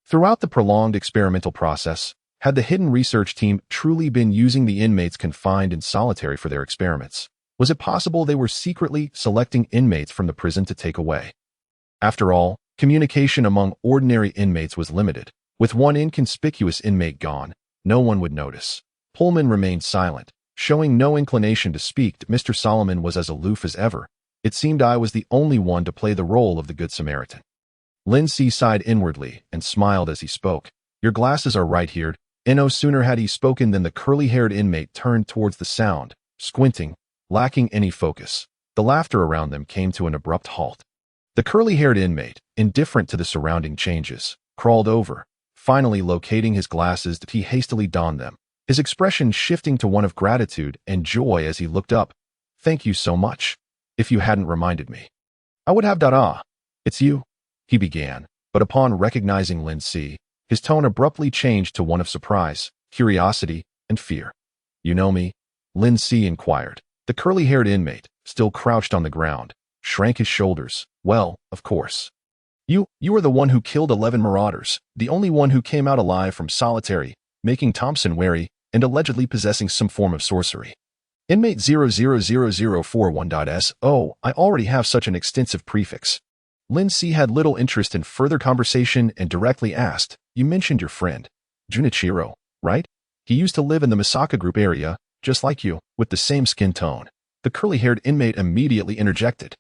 Throughout the prolonged experimental process, had the hidden research team truly been using the inmates confined in solitary for their experiments? Was it possible they were secretly selecting inmates from the prison to take away? After all, communication among ordinary inmates was limited. With one inconspicuous inmate gone, no one would notice. Pullman remained silent, showing no inclination to speak. Mr. Solomon was as aloof as ever. It seemed I was the only one to play the role of the Good Samaritan. Lin Si sighed inwardly and smiled as he spoke. Your glasses are right here. No sooner had he spoken than the curly-haired inmate turned towards the sound, squinting, lacking any focus. The laughter around them came to an abrupt halt. The curly-haired inmate, indifferent to the surrounding changes, crawled over, finally locating his glasses. He hastily donned them, his expression shifting to one of gratitude and joy as he looked up. Thank you so much. If you hadn't reminded me, I would have. It's you, he began, but upon recognizing Lin Si, his tone abruptly changed to one of surprise, curiosity, and fear. You know me? Lin Si inquired. The curly-haired inmate, still crouched on the ground, shrank his shoulders. Well, of course. You are the one who killed 11 marauders, the only one who came out alive from solitary, making Thompson wary, and allegedly possessing some form of sorcery. Inmate 000041.S. Oh, I already have such an extensive prefix. Lin Si had little interest in further conversation and directly asked, You mentioned your friend, Junichiro, right? He used to live in the Misaka Group area, just like you, with the same skin tone. The curly-haired inmate immediately interjected.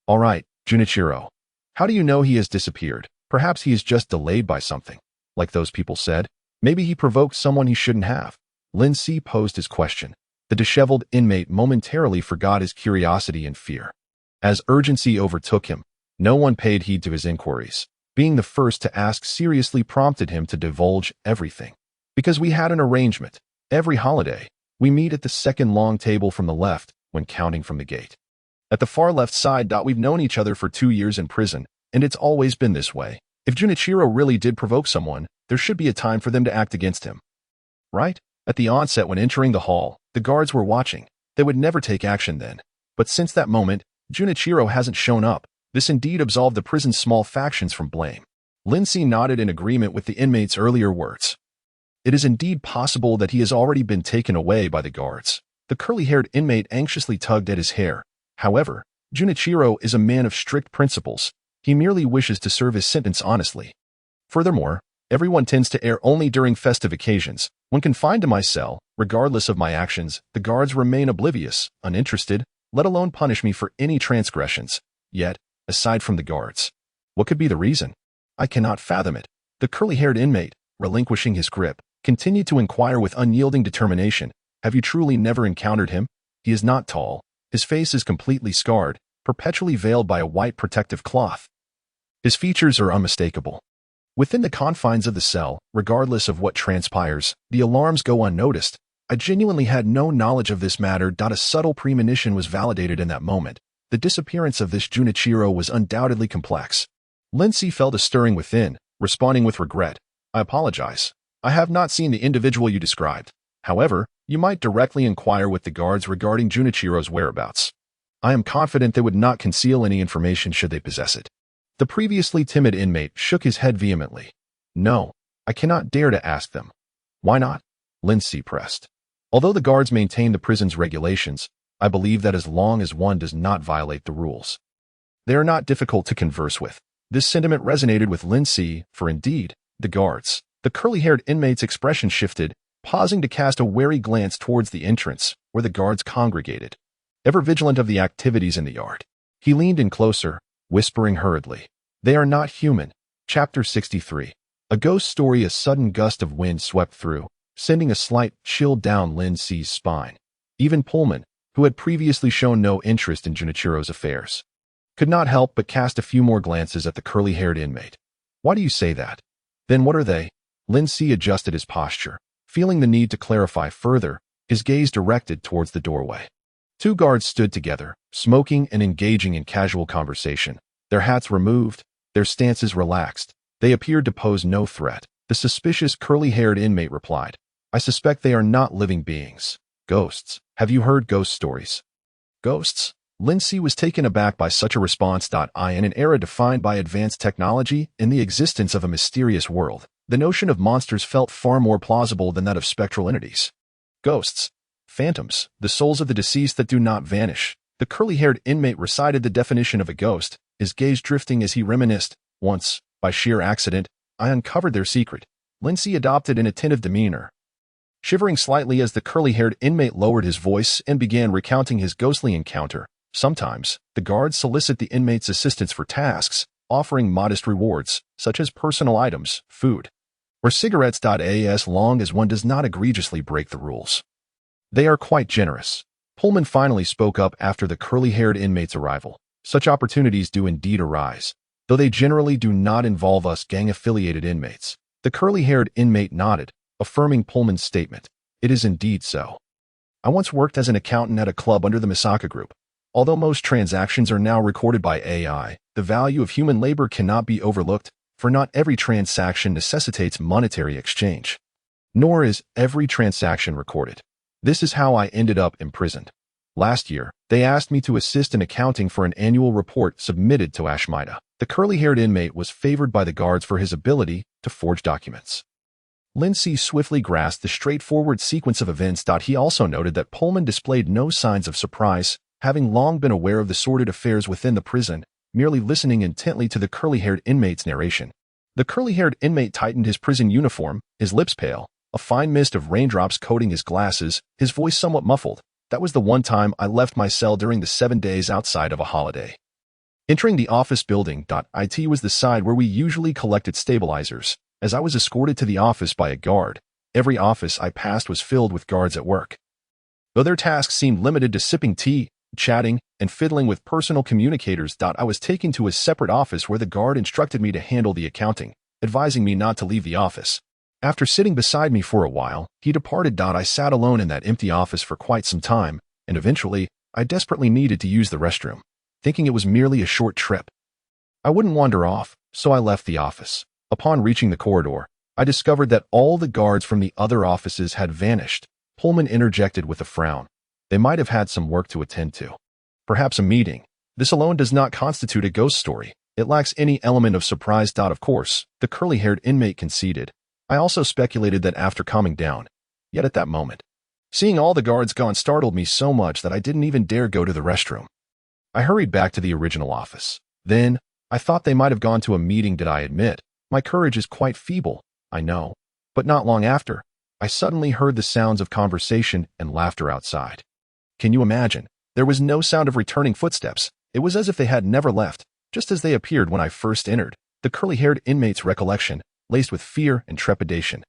All right, Junichiro. How do you know he has disappeared? Perhaps he is just delayed by something. Like those people said, maybe he provoked someone he shouldn't have. Lin Si posed his question. The disheveled inmate momentarily forgot his curiosity and fear. As urgency overtook him, no one paid heed to his inquiries. Being the first to ask seriously prompted him to divulge everything. Because we had an arrangement. Every holiday, we meet at the second long table from the left when counting from the gate. At the far left side. We've known each other for 2 years in prison, and it's always been this way. If Junichiro really did provoke someone, there should be a time for them to act against him. Right? At the onset when entering the hall, the guards were watching. They would never take action then. But since that moment, Junichiro hasn't shown up. This indeed absolved the prison's small factions from blame. Lin Si nodded in agreement with the inmate's earlier words. It is indeed possible that he has already been taken away by the guards. The curly-haired inmate anxiously tugged at his hair. However, Junichiro is a man of strict principles. He merely wishes to serve his sentence honestly. Furthermore, everyone tends to err only during festive occasions. When confined to my cell, regardless of my actions, the guards remain oblivious, uninterested, let alone punish me for any transgressions. Yet, aside from the guards, what could be the reason? I cannot fathom it. The curly-haired inmate, relinquishing his grip, continued to inquire with unyielding determination. Have you truly never encountered him? He is not tall. His face is completely scarred, perpetually veiled by a white protective cloth. His features are unmistakable. Within the confines of the cell, regardless of what transpires, the alarms go unnoticed. I genuinely had no knowledge of this matter. A subtle premonition was validated in that moment. The disappearance of this Junichiro was undoubtedly complex. Lindsay felt a stirring within, responding with regret. I apologize. I have not seen the individual you described. However, you might directly inquire with the guards regarding Junichiro's whereabouts. I am confident they would not conceal any information should they possess it. The previously timid inmate shook his head vehemently. No, I cannot dare to ask them. Why not? Lindsay pressed. Although the guards maintain the prison's regulations, I believe that as long as one does not violate the rules, they are not difficult to converse with. This sentiment resonated with Lindsay, for indeed, the guards. The curly-haired inmate's expression shifted, pausing to cast a wary glance towards the entrance, where the guards congregated. Ever vigilant of the activities in the yard, he leaned in closer, whispering hurriedly. They are not human. Chapter 63. A ghost story. A sudden gust of wind swept through, sending a slight chill down Lindsay's spine. Even Pullman, who had previously shown no interest in Junichiro's affairs, could not help but cast a few more glances at the curly-haired inmate. Why do you say that? Then what are they? Lindsay adjusted his posture, feeling the need to clarify further, his gaze directed towards the doorway. Two guards stood together, smoking and engaging in casual conversation. Their hats removed, their stances relaxed. They appeared to pose no threat. The suspicious curly-haired inmate replied, I suspect they are not living beings. Ghosts. Have you heard ghost stories? Ghosts? Lindsay was taken aback by such a response. In an era defined by advanced technology and the existence of a mysterious world, the notion of monsters felt far more plausible than that of spectral entities. Ghosts. Phantoms, the souls of the deceased that do not vanish. The curly-haired inmate recited the definition of a ghost, his gaze drifting as he reminisced. Once, by sheer accident, I uncovered their secret. Lindsay adopted an attentive demeanor, shivering slightly as the curly-haired inmate lowered his voice and began recounting his ghostly encounter. Sometimes, the guards solicit the inmate's assistance for tasks, offering modest rewards, such as personal items, food, or cigarettes. As long as one does not egregiously break the rules, they are quite generous. Pullman finally spoke up after the curly-haired inmate's arrival. Such opportunities do indeed arise, though they generally do not involve us gang-affiliated inmates. The curly-haired inmate nodded, affirming Pullman's statement. It is indeed so. I once worked as an accountant at a club under the Misaka Group. Although most transactions are now recorded by AI, the value of human labor cannot be overlooked, for not every transaction necessitates monetary exchange. Nor is every transaction recorded. This is how I ended up imprisoned. Last year, they asked me to assist in accounting for an annual report submitted to Ashmida. The curly-haired inmate was favored by the guards for his ability to forge documents. Lindsay swiftly grasped the straightforward sequence of events. He also noted that Pullman displayed no signs of surprise, having long been aware of the sordid affairs within the prison, merely listening intently to the curly-haired inmate's narration. The curly-haired inmate tightened his prison uniform, his lips pale, a fine mist of raindrops coating his glasses, his voice somewhat muffled. That was the one time I left my cell during the 7 days outside of a holiday. Entering the office building. It was the side where we usually collected stabilizers, as I was escorted to the office by a guard. Every office I passed was filled with guards at work. Though their tasks seemed limited to sipping tea, chatting, and fiddling with personal communicators. I was taken to a separate office where the guard instructed me to handle the accounting, advising me not to leave the office. After sitting beside me for a while, he departed. I sat alone in that empty office for quite some time, and eventually, I desperately needed to use the restroom, thinking it was merely a short trip. I wouldn't wander off, so I left the office. Upon reaching the corridor, I discovered that all the guards from the other offices had vanished. Pullman interjected with a frown. They might have had some work to attend to. Perhaps a meeting. This alone does not constitute a ghost story. It lacks any element of surprise. Of course, the curly-haired inmate conceded. I also speculated that after calming down, yet at that moment, seeing all the guards gone startled me so much that I didn't even dare go to the restroom. I hurried back to the original office. Then, I thought they might have gone to a meeting. I admit, my courage is quite feeble, I know. But not long after, I suddenly heard the sounds of conversation and laughter outside. Can you imagine? There was no sound of returning footsteps. It was as if they had never left, just as they appeared when I first entered. The curly-haired inmate's recollection, laced with fear and trepidation,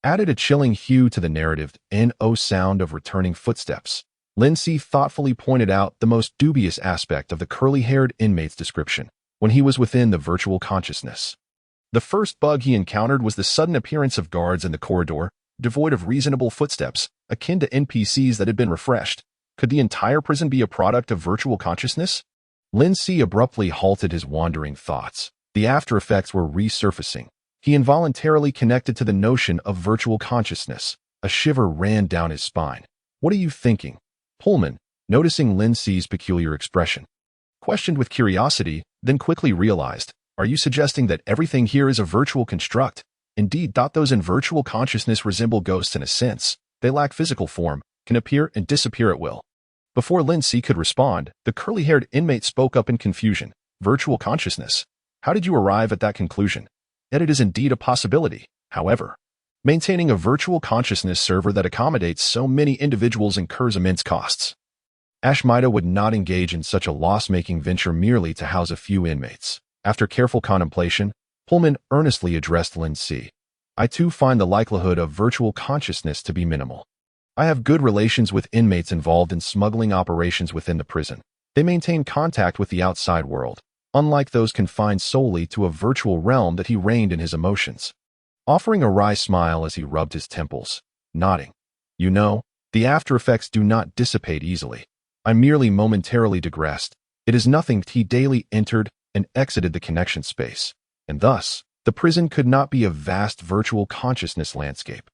added a chilling hue to the narrative. No sound of returning footsteps. Lindsay thoughtfully pointed out the most dubious aspect of the curly-haired inmate's description, when he was within the virtual consciousness. The first bug he encountered was the sudden appearance of guards in the corridor, devoid of reasonable footsteps, akin to NPCs that had been refreshed. Could the entire prison be a product of virtual consciousness? Lindsay abruptly halted his wandering thoughts. The after effects were resurfacing. He involuntarily connected to the notion of virtual consciousness. A shiver ran down his spine. What are you thinking? Pullman, noticing Lindsay's peculiar expression, questioned with curiosity, then quickly realized, are you suggesting that everything here is a virtual construct? Indeed, those in virtual consciousness resemble ghosts in a sense. They lack physical form, can appear and disappear at will. Before Lindsay could respond, the curly-haired inmate spoke up in confusion. Virtual consciousness? How did you arrive at that conclusion? Yet it is indeed a possibility. However, maintaining a virtual consciousness server that accommodates so many individuals incurs immense costs. Ashmita would not engage in such a loss-making venture merely to house a few inmates. After careful contemplation, Pullman earnestly addressed Lindsay. I too find the likelihood of virtual consciousness to be minimal. I have good relations with inmates involved in smuggling operations within the prison. They maintain contact with the outside world, unlike those confined solely to a virtual realm that he reigned in his emotions. Offering a wry smile as he rubbed his temples, nodding. You know, the after effects do not dissipate easily. I merely momentarily digressed. It is nothing. He daily entered and exited the connection space, and thus, the prison could not be a vast virtual consciousness landscape.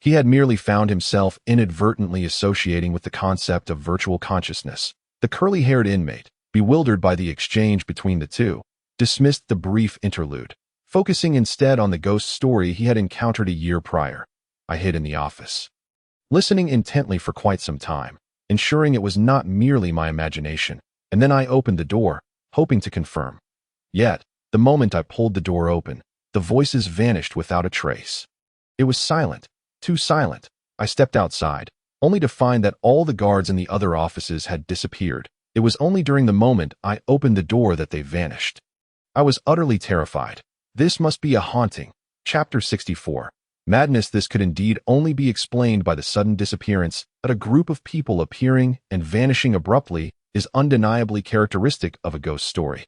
He had merely found himself inadvertently associating with the concept of virtual consciousness. The curly-haired inmate, bewildered by the exchange between the two, dismissed the brief interlude, focusing instead on the ghost story he had encountered a year prior. I hid in the office, listening intently for quite some time, ensuring it was not merely my imagination, and then I opened the door, hoping to confirm. Yet, the moment I pulled the door open, the voices vanished without a trace. It was silent, too silent. I stepped outside, only to find that all the guards in the other offices had disappeared. It was only during the moment I opened the door that they vanished. I was utterly terrified. This must be a haunting. Chapter 64. Madness. This could indeed only be explained by the sudden disappearance, that a group of people appearing and vanishing abruptly is undeniably characteristic of a ghost story.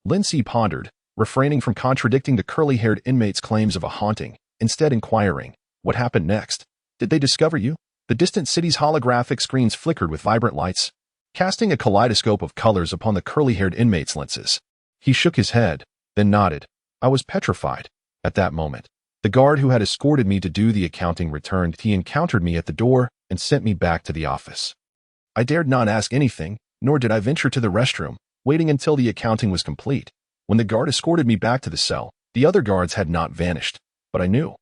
Lindsay pondered, refraining from contradicting the curly-haired inmate's claims of a haunting, instead inquiring, what happened next? Did they discover you? The distant city's holographic screens flickered with vibrant lights, casting a kaleidoscope of colors upon the curly-haired inmate's lenses. He shook his head, then nodded. I was petrified. At that moment, the guard who had escorted me to do the accounting returned. He encountered me at the door and sent me back to the office. I dared not ask anything, nor did I venture to the restroom, waiting until the accounting was complete. When the guard escorted me back to the cell, the other guards had not vanished, but I knew.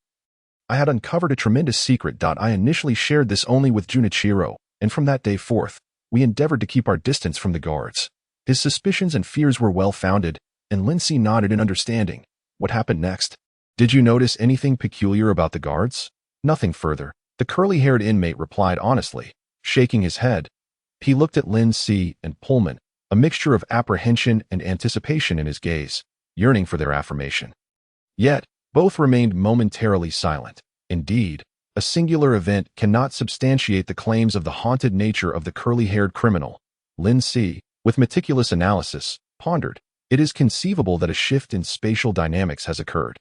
I had uncovered a tremendous secret. I initially shared this only with Junichiro, and from that day forth, we endeavored to keep our distance from the guards. His suspicions and fears were well-founded, and Lindsay nodded in understanding. What happened next? Did you notice anything peculiar about the guards? Nothing further, the curly-haired inmate replied honestly, shaking his head. He looked at Lindsay and Pullman, a mixture of apprehension and anticipation in his gaze, yearning for their affirmation. Yet, both remained momentarily silent. Indeed, a singular event cannot substantiate the claims of the haunted nature of the curly-haired criminal. Lindsay, with meticulous analysis, pondered. It is conceivable that a shift in spatial dynamics has occurred.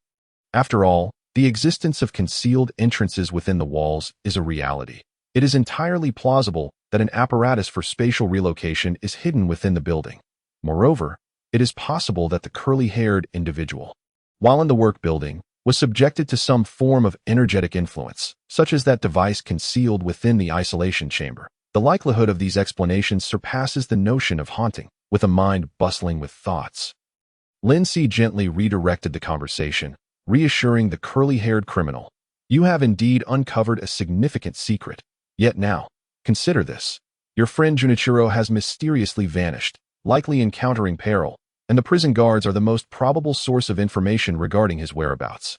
After all, the existence of concealed entrances within the walls is a reality. It is entirely plausible that an apparatus for spatial relocation is hidden within the building. Moreover, it is possible that the curly-haired individual, while in the work building, was subjected to some form of energetic influence, such as that device concealed within the isolation chamber. The likelihood of these explanations surpasses the notion of haunting, with a mind bustling with thoughts. Lindsay gently redirected the conversation, reassuring the curly-haired criminal. You have indeed uncovered a significant secret. Yet now, consider this. Your friend Junichiro has mysteriously vanished, likely encountering peril, and the prison guards are the most probable source of information regarding his whereabouts.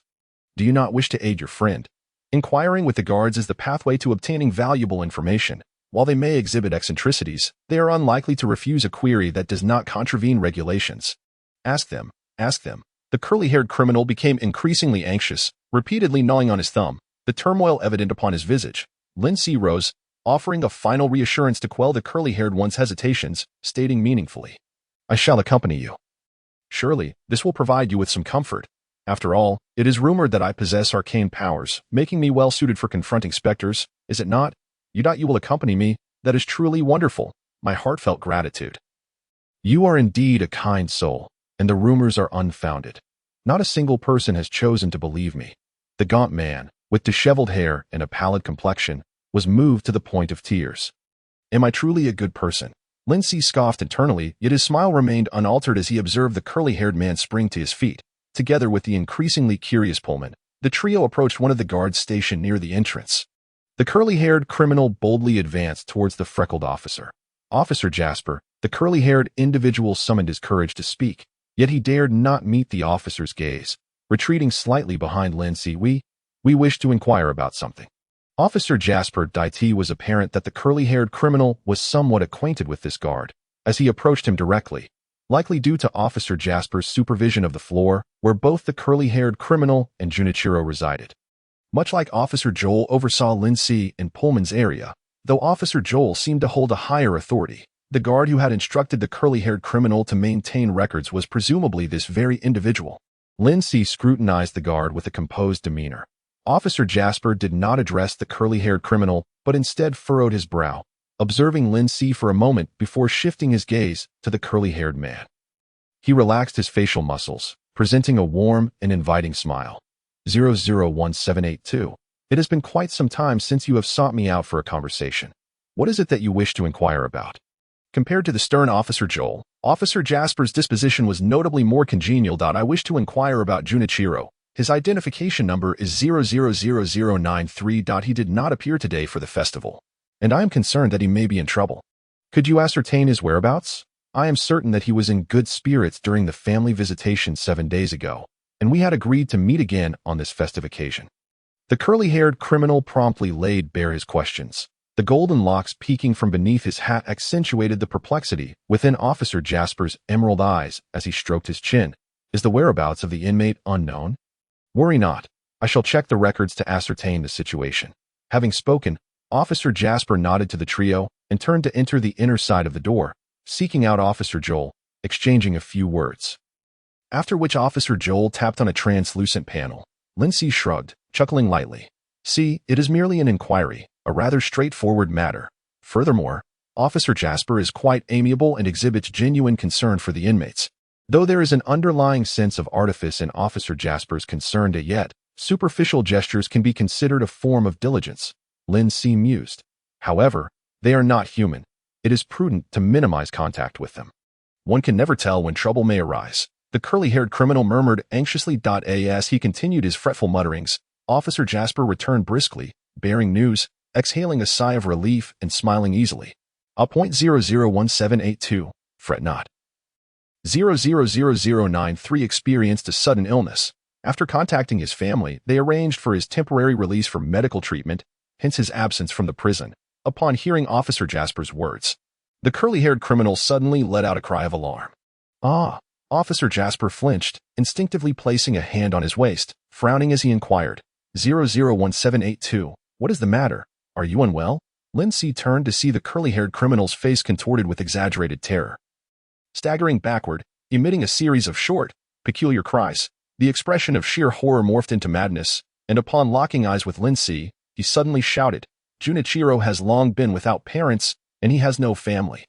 Do you not wish to aid your friend? Inquiring with the guards is the pathway to obtaining valuable information. While they may exhibit eccentricities, they are unlikely to refuse a query that does not contravene regulations. Ask them, ask them. The curly-haired criminal became increasingly anxious, repeatedly gnawing on his thumb, the turmoil evident upon his visage. Lindsay rose, offering a final reassurance to quell the curly-haired one's hesitations, stating meaningfully, I shall accompany you. Surely, this will provide you with some comfort. After all, it is rumored that I possess arcane powers, making me well-suited for confronting specters, is it not? You will accompany me. That is truly wonderful. My heartfelt gratitude. You are indeed a kind soul, and the rumors are unfounded. Not a single person has chosen to believe me. The gaunt man, with disheveled hair and a pallid complexion, was moved to the point of tears. Am I truly a good person? Lindsay scoffed internally, yet his smile remained unaltered as he observed the curly-haired man spring to his feet. Together with the increasingly curious Pullman, the trio approached one of the guards stationed near the entrance. The curly-haired criminal boldly advanced towards the freckled officer. Officer Jasper, the curly-haired individual summoned his courage to speak, yet he dared not meet the officer's gaze. Retreating slightly behind Lindsay, we wish to inquire about something. Officer Jasper It was apparent that the curly-haired criminal was somewhat acquainted with this guard, as he approached him directly, likely due to Officer Jasper's supervision of the floor where both the curly-haired criminal and Junichiro resided. Much like Officer Joel oversaw Lindsay and Pullman's area, though Officer Joel seemed to hold a higher authority, the guard who had instructed the curly-haired criminal to maintain records was presumably this very individual. Lindsay scrutinized the guard with a composed demeanor. Officer Jasper did not address the curly-haired criminal, but instead furrowed his brow, observing Lindsay for a moment before shifting his gaze to the curly-haired man. He relaxed his facial muscles, presenting a warm and inviting smile. 001782. It has been quite some time since you have sought me out for a conversation. What is it that you wish to inquire about? Compared to the stern Officer Joel, Officer Jasper's disposition was notably more congenial. I wish to inquire about Junichiro. His identification number is 000093. He did not appear today for the festival, and I am concerned that he may be in trouble. Could you ascertain his whereabouts? I am certain that he was in good spirits during the family visitation 7 days ago, and we had agreed to meet again on this festive occasion. The curly-haired criminal promptly laid bare his questions. The golden locks peeking from beneath his hat accentuated the perplexity within Officer Jasper's emerald eyes as he stroked his chin. Is the whereabouts of the inmate unknown? Worry not. I shall check the records to ascertain the situation. Having spoken, Officer Jasper nodded to the trio and turned to enter the inner side of the door, seeking out Officer Joel, exchanging a few words. After which Officer Joel tapped on a translucent panel. Lindsay shrugged, chuckling lightly. See, it is merely an inquiry, a rather straightforward matter. Furthermore, Officer Jasper is quite amiable and exhibits genuine concern for the inmates. Though there is an underlying sense of artifice in Officer Jasper's concern, yet superficial gestures can be considered a form of diligence. Lindsay mused. However, they are not human. It is prudent to minimize contact with them. One can never tell when trouble may arise. The curly-haired criminal murmured anxiously. As he continued his fretful mutterings, Officer Jasper returned briskly, bearing news, exhaling a sigh of relief and smiling easily. .001782. Fret not. 000093 experienced a sudden illness. After contacting his family, they arranged for his temporary release for medical treatment, hence his absence from the prison. Upon hearing Officer Jasper's words, the curly-haired criminal suddenly let out a cry of alarm. Ah! Officer Jasper flinched, instinctively placing a hand on his waist, frowning as he inquired. 001782. What is the matter? Are you unwell? Lindsay turned to see the curly-haired criminal's face contorted with exaggerated terror. Staggering backward, emitting a series of short, peculiar cries, the expression of sheer horror morphed into madness, and upon locking eyes with Lindsay, he suddenly shouted, Junichiro has long been without parents, and he has no family.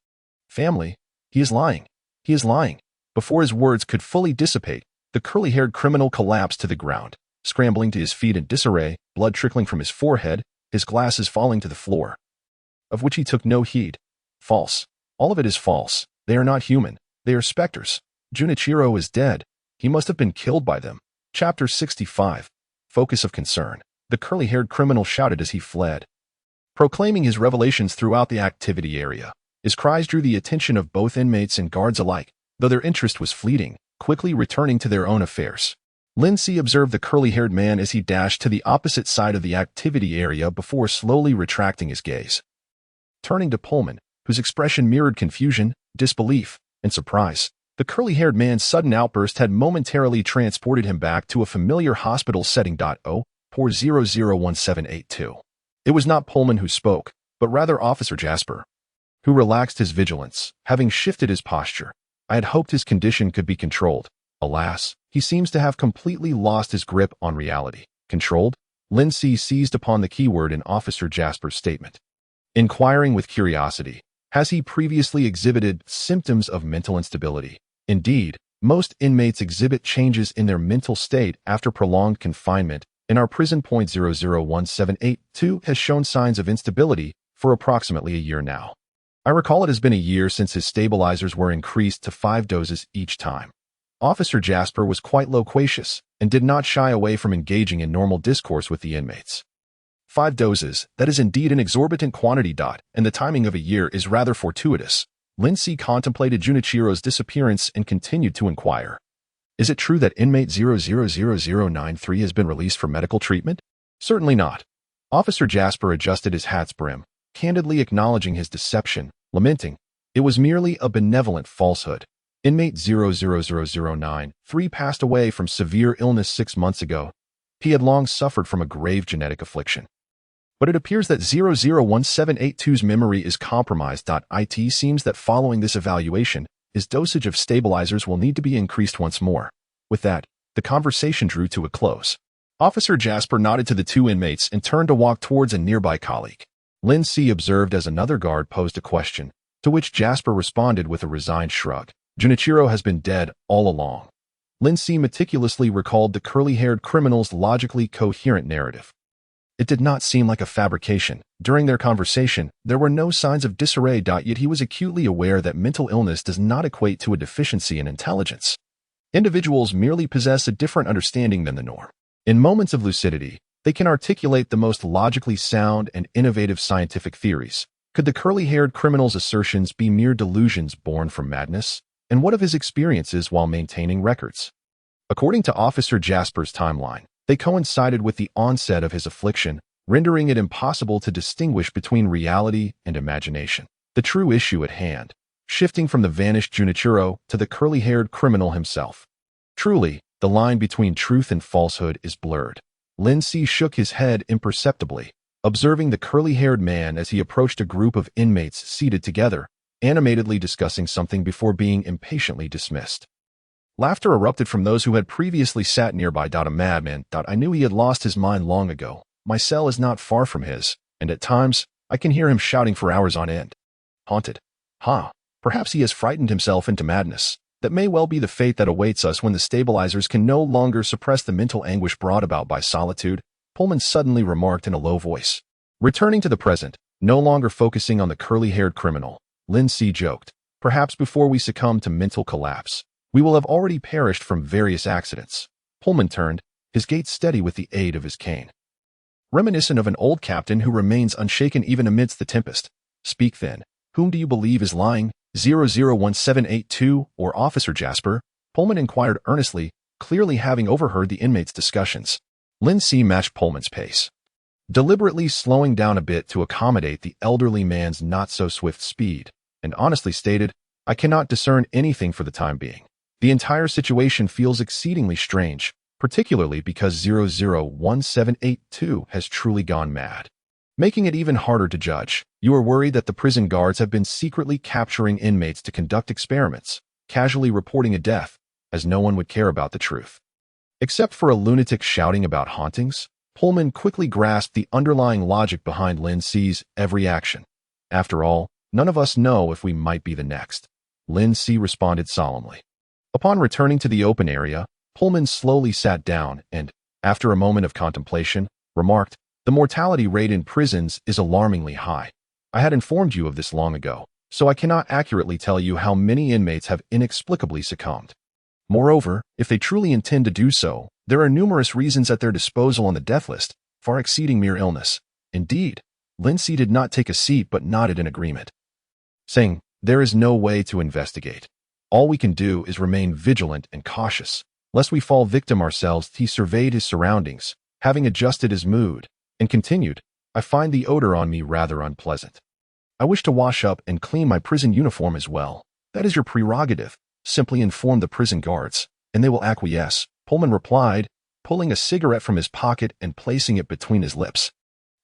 Family? He is lying. He is lying. Before his words could fully dissipate, the curly-haired criminal collapsed to the ground, scrambling to his feet in disarray, blood trickling from his forehead, his glasses falling to the floor. Of which he took no heed. False. All of it is false. They are not human. They are specters. Junichiro is dead. He must have been killed by them. Chapter 65. Focus of concern. The curly-haired criminal shouted as he fled, proclaiming his revelations throughout the activity area. His cries drew the attention of both inmates and guards alike, though their interest was fleeting, quickly returning to their own affairs. Lindsay observed the curly-haired man as he dashed to the opposite side of the activity area before slowly retracting his gaze. Turning to Pullman, whose expression mirrored confusion, disbelief, and surprise, the curly-haired man's sudden outburst had momentarily transported him back to a familiar hospital setting. Poor 001782. It was not Pullman who spoke, but rather Officer Jasper, who relaxed his vigilance, having shifted his posture. I had hoped his condition could be controlled. Alas, he seems to have completely lost his grip on reality. Controlled? Lindsay seized upon the keyword in Officer Jasper's statement. Inquiring with curiosity, has he previously exhibited symptoms of mental instability? Indeed, most inmates exhibit changes in their mental state after prolonged confinement, and our prison point 001782 has shown signs of instability for approximately a year now. I recall it has been a year since his stabilizers were increased to 5 doses each time. Officer Jasper was quite loquacious and did not shy away from engaging in normal discourse with the inmates. 5 doses, that is indeed an exorbitant quantity. And the timing of a year is rather fortuitous. Lindsay contemplated Junichiro's disappearance and continued to inquire. Is it true that inmate 000093 has been released for medical treatment? Certainly not. Officer Jasper adjusted his hat's brim, candidly acknowledging his deception, lamenting, it was merely a benevolent falsehood. Inmate 000093 passed away from severe illness 6 months ago. He had long suffered from a grave genetic affliction. But it appears that 001782's memory is compromised. It seems that following this evaluation, his dosage of stabilizers will need to be increased once more. With that, the conversation drew to a close. Officer Jasper nodded to the 2 inmates and turned to walk towards a nearby colleague. Lindsay observed as another guard posed a question, to which Jasper responded with a resigned shrug. Junichiro has been dead all along. Lindsay meticulously recalled the curly-haired criminal's logically coherent narrative. It did not seem like a fabrication. During their conversation, there were no signs of disarray. Yet he was acutely aware that mental illness does not equate to a deficiency in intelligence. Individuals merely possess a different understanding than the norm. In moments of lucidity, they can articulate the most logically sound and innovative scientific theories. Could the curly-haired criminal's assertions be mere delusions born from madness? And what of his experiences while maintaining records? According to Officer Jasper's timeline, they coincided with the onset of his affliction, rendering it impossible to distinguish between reality and imagination. The true issue at hand, shifting from the vanished Junichiro to the curly-haired criminal himself. Truly, the line between truth and falsehood is blurred. Lindsay shook his head imperceptibly, observing the curly-haired man as he approached a group of inmates seated together, animatedly discussing something before being impatiently dismissed. Laughter erupted from those who had previously sat nearby. A madman. I knew he had lost his mind long ago. My cell is not far from his, and at times, I can hear him shouting for hours on end. Haunted. Perhaps he has frightened himself into madness. That may well be the fate that awaits us when the stabilizers can no longer suppress the mental anguish brought about by solitude, Pullman suddenly remarked in a low voice. Returning to the present, no longer focusing on the curly-haired criminal, Lindsay joked, perhaps before we succumb to mental collapse, we will have already perished from various accidents. Pullman turned, his gait steady with the aid of his cane. Reminiscent of an old captain who remains unshaken even amidst the tempest. Speak then, whom do you believe is lying, 001782 or Officer Jasper? Pullman inquired earnestly, clearly having overheard the inmates' discussions. Lindsay matched Pullman's pace, deliberately slowing down a bit to accommodate the elderly man's not-so-swift speed, and honestly stated, I cannot discern anything for the time being. The entire situation feels exceedingly strange, particularly because 001782 has truly gone mad. Making it even harder to judge, you are worried that the prison guards have been secretly capturing inmates to conduct experiments, casually reporting a death, as no one would care about the truth. Except for a lunatic shouting about hauntings, Pullman quickly grasped the underlying logic behind Lindsay's every action. After all, none of us know if we might be the next. Lindsay responded solemnly. Upon returning to the open area, Pullman slowly sat down and, after a moment of contemplation, remarked, the mortality rate in prisons is alarmingly high. I had informed you of this long ago, so I cannot accurately tell you how many inmates have inexplicably succumbed. Moreover, if they truly intend to do so, there are numerous reasons at their disposal on the death list, far exceeding mere illness. Indeed, Lindsay did not take a seat but nodded in agreement, saying, there is no way to investigate. All we can do is remain vigilant and cautious, lest we fall victim ourselves. He surveyed his surroundings, having adjusted his mood, and continued, I find the odor on me rather unpleasant. I wish to wash up and clean my prison uniform as well. That is your prerogative. Simply inform the prison guards, and they will acquiesce, Pullman replied, pulling a cigarette from his pocket and placing it between his lips.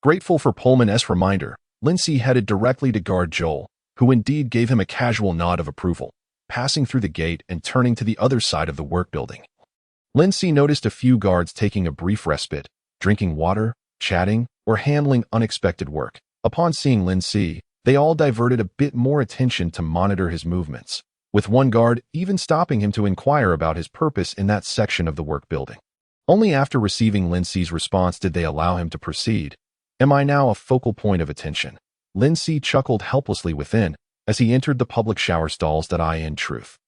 Grateful for Pullman's reminder, Lindsay headed directly to guard Joel, who indeed gave him a casual nod of approval. passing through the gate and turning to the other side of the work building. Lin Si noticed a few guards taking a brief respite, drinking water, chatting, or handling unexpected work. Upon seeing Lin Si, they all diverted a bit more attention to monitor his movements, with one guard even stopping him to inquire about his purpose in that section of the work building. Only after receiving Lin Si's response did they allow him to proceed. Am I now a focal point of attention? Lin Si chuckled helplessly within as he entered the public shower stalls that in truth.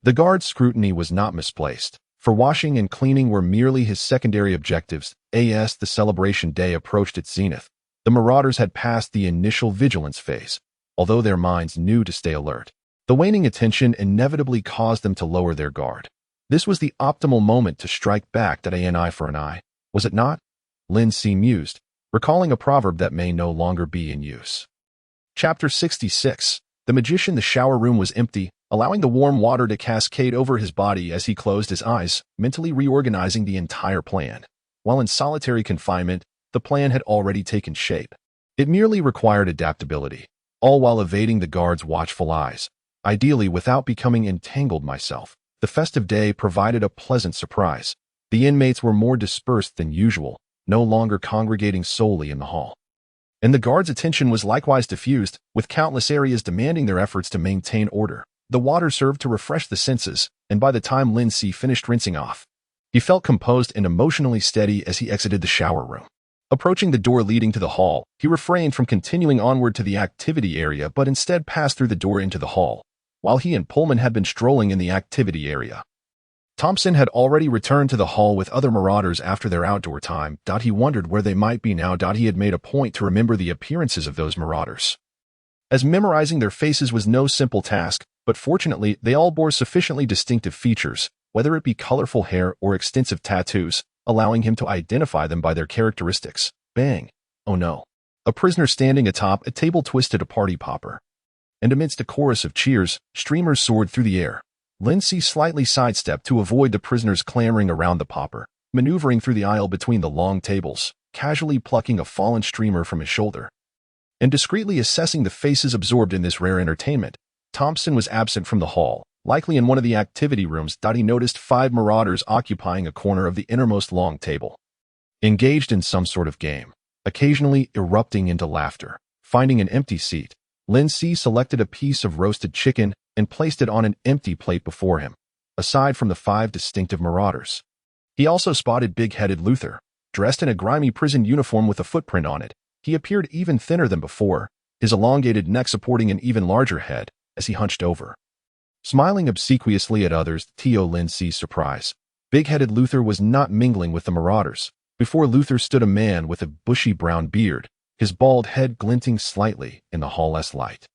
The guard's scrutiny was not misplaced, for washing and cleaning were merely his secondary objectives. As the celebration day approached its zenith, the marauders had passed the initial vigilance phase, although their minds knew to stay alert. The waning attention inevitably caused them to lower their guard. This was the optimal moment to strike back at an eye for an eye, was it not? Lin Si mused, recalling a proverb that may no longer be in use. Chapter 66. The magician. The shower room was empty, allowing the warm water to cascade over his body as he closed his eyes, mentally reorganizing the entire plan. While in solitary confinement, the plan had already taken shape. It merely required adaptability, all while evading the guards' watchful eyes. Ideally, without becoming entangled myself. The festive day provided a pleasant surprise. The inmates were more dispersed than usual, no longer congregating solely in the hall. And the guards' attention was likewise diffused, with countless areas demanding their efforts to maintain order. The water served to refresh the senses, and by the time Lin Si finished rinsing off, he felt composed and emotionally steady as he exited the shower room. Approaching the door leading to the hall, he refrained from continuing onward to the activity area but instead passed through the door into the hall, while he and Pullman had been strolling in the activity area. Thompson had already returned to the hall with other marauders after their outdoor time. He wondered where they might be now. He had made a point to remember the appearances of those marauders, as memorizing their faces was no simple task, but fortunately they all bore sufficiently distinctive features, whether it be colorful hair or extensive tattoos, allowing him to identify them by their characteristics. Bang! Oh no. A prisoner standing atop a table twisted a party popper, and amidst a chorus of cheers, streamers soared through the air. Lin Si slightly sidestepped to avoid the prisoners clamoring around the popper, maneuvering through the aisle between the long tables, casually plucking a fallen streamer from his shoulder, and discreetly assessing the faces absorbed in this rare entertainment. Thompson was absent from the hall, likely in one of the activity rooms. He noticed 5 marauders occupying a corner of the innermost long table, engaged in some sort of game, occasionally erupting into laughter. Finding an empty seat, Lin Si selected a piece of roasted chicken and placed it on an empty plate before him, aside from the 5 distinctive marauders. He also spotted big-headed Luther, dressed in a grimy prison uniform with a footprint on it. He appeared even thinner than before, his elongated neck supporting an even larger head as he hunched over, smiling obsequiously at others. To Lin Si's surprise, big-headed Luther was not mingling with the marauders. Before Luther stood a man with a bushy brown beard, his bald head glinting slightly in the hall's light,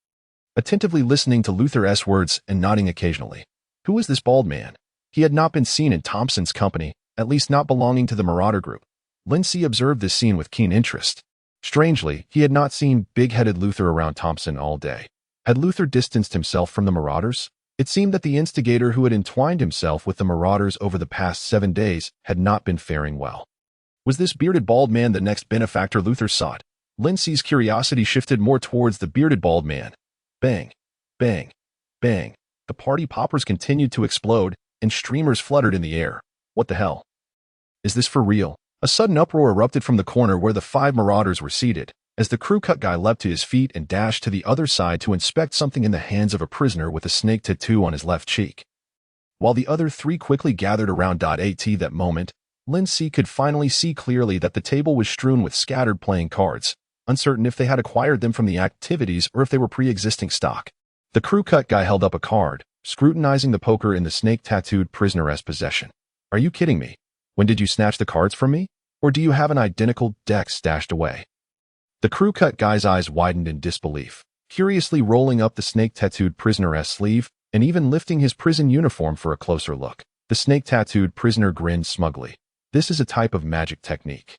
attentively listening to Luther's words and nodding occasionally. Who was this bald man? He had not been seen in Thompson's company, at least not belonging to the marauder group. Lin Si observed this scene with keen interest. Strangely, he had not seen big-headed Luther around Thompson all day. Had Luther distanced himself from the marauders? It seemed that the instigator who had entwined himself with the marauders over the past 7 days had not been faring well. Was this bearded bald man the next benefactor Luther sought? Lin Si's curiosity shifted more towards the bearded bald man. Bang, bang, bang. The party poppers continued to explode, and streamers fluttered in the air. What the hell? Is this for real? A sudden uproar erupted from the corner where the 5 marauders were seated, as the crew cut guy leapt to his feet and dashed to the other side to inspect something in the hands of a prisoner with a snake tattoo on his left cheek. While the other 3 quickly gathered around. At that moment, Lin Si could finally see clearly that the table was strewn with scattered playing cards, uncertain if they had acquired them from the activities or if they were pre-existing stock. The crew cut guy held up a card, scrutinizing the poker in the snake-tattooed prisoner's possession. Are you kidding me? When did you snatch the cards from me? Or do you have an identical deck stashed away? The crew cut guy's eyes widened in disbelief, curiously rolling up the snake-tattooed prisoner's sleeve and even lifting his prison uniform for a closer look. The snake-tattooed prisoner grinned smugly. This is a type of magic technique.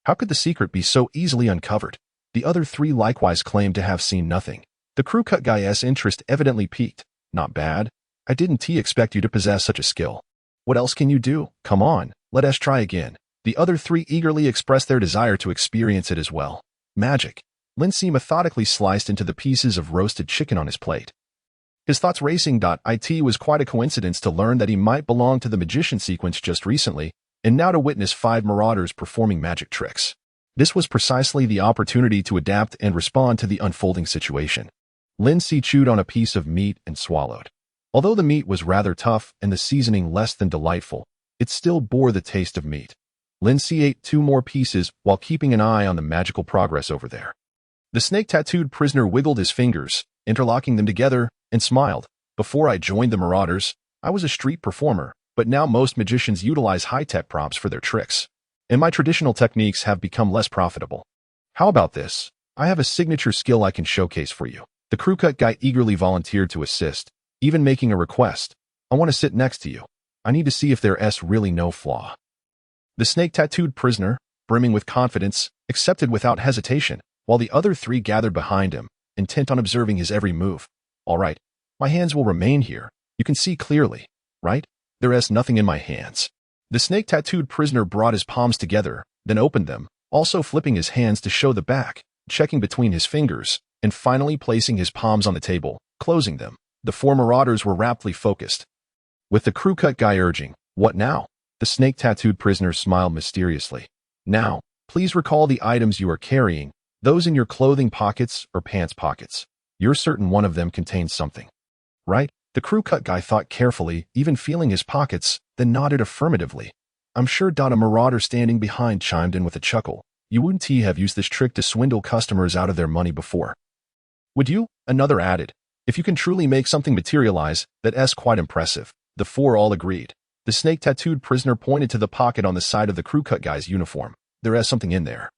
How could the secret be so easily uncovered? The other 3 likewise claimed to have seen nothing. The crew cut guy's interest evidently piqued. Not bad. I didn't expect you to possess such a skill. What else can you do? Come on, let us try again. The other 3 eagerly expressed their desire to experience it as well. Magic. Lin Si methodically sliced into the pieces of roasted chicken on his plate, His thoughts racing. It was quite a coincidence to learn that he might belong to the magician sequence just recently, and now to witness 5 marauders performing magic tricks. This was precisely the opportunity to adapt and respond to the unfolding situation. Lin Si chewed on a piece of meat and swallowed. Although the meat was rather tough and the seasoning less than delightful, it still bore the taste of meat. Lin Si ate 2 more pieces while keeping an eye on the magical progress over there. The snake-tattooed prisoner wiggled his fingers, interlocking them together, and smiled. Before I joined the marauders, I was a street performer, but now most magicians utilize high-tech props for their tricks, and my traditional techniques have become less profitable. How about this? I have a signature skill I can showcase for you. The crew cut guy eagerly volunteered to assist, even making a request. I want to sit next to you. I need to see if there's really no flaw. The snake-tattooed prisoner, brimming with confidence, accepted without hesitation, while the other 3 gathered behind him, intent on observing his every move. All right, my hands will remain here. You can see clearly, right? There's nothing in my hands. The snake-tattooed prisoner brought his palms together, then opened them, also flipping his hands to show the back, checking between his fingers, and finally placing his palms on the table, closing them. The 4 marauders were raptly focused. With the crew cut guy urging, "What now?" the snake-tattooed prisoner smiled mysteriously. "Now, please recall the items you are carrying, those in your clothing pockets or pants pockets. You're certain one of them contains something, right?" The crew cut guy thought carefully, even feeling his pockets, then nodded affirmatively. "I'm sure." A marauder standing behind chimed in with a chuckle. "You wouldn't have used this trick to swindle customers out of their money before, would you?" Another added. "If you can truly make something materialize, that's quite impressive." The 4 all agreed. The snake-tattooed prisoner pointed to the pocket on the side of the crew cut guy's uniform. "There's something in there,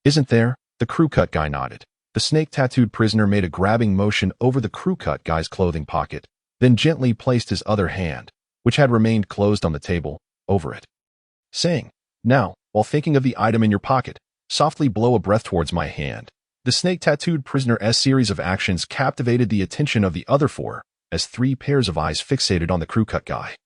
isn't there?" The crew cut guy nodded. The snake-tattooed prisoner made a grabbing motion over the crew cut guy's clothing pocket, then gently placed his other hand, which had remained closed on the table, over it, saying, "Now, while thinking of the item in your pocket, softly blow a breath towards my hand." The snake-tattooed prisoner's series of actions captivated the attention of the other 4, as 3 pairs of eyes fixated on the crew cut guy,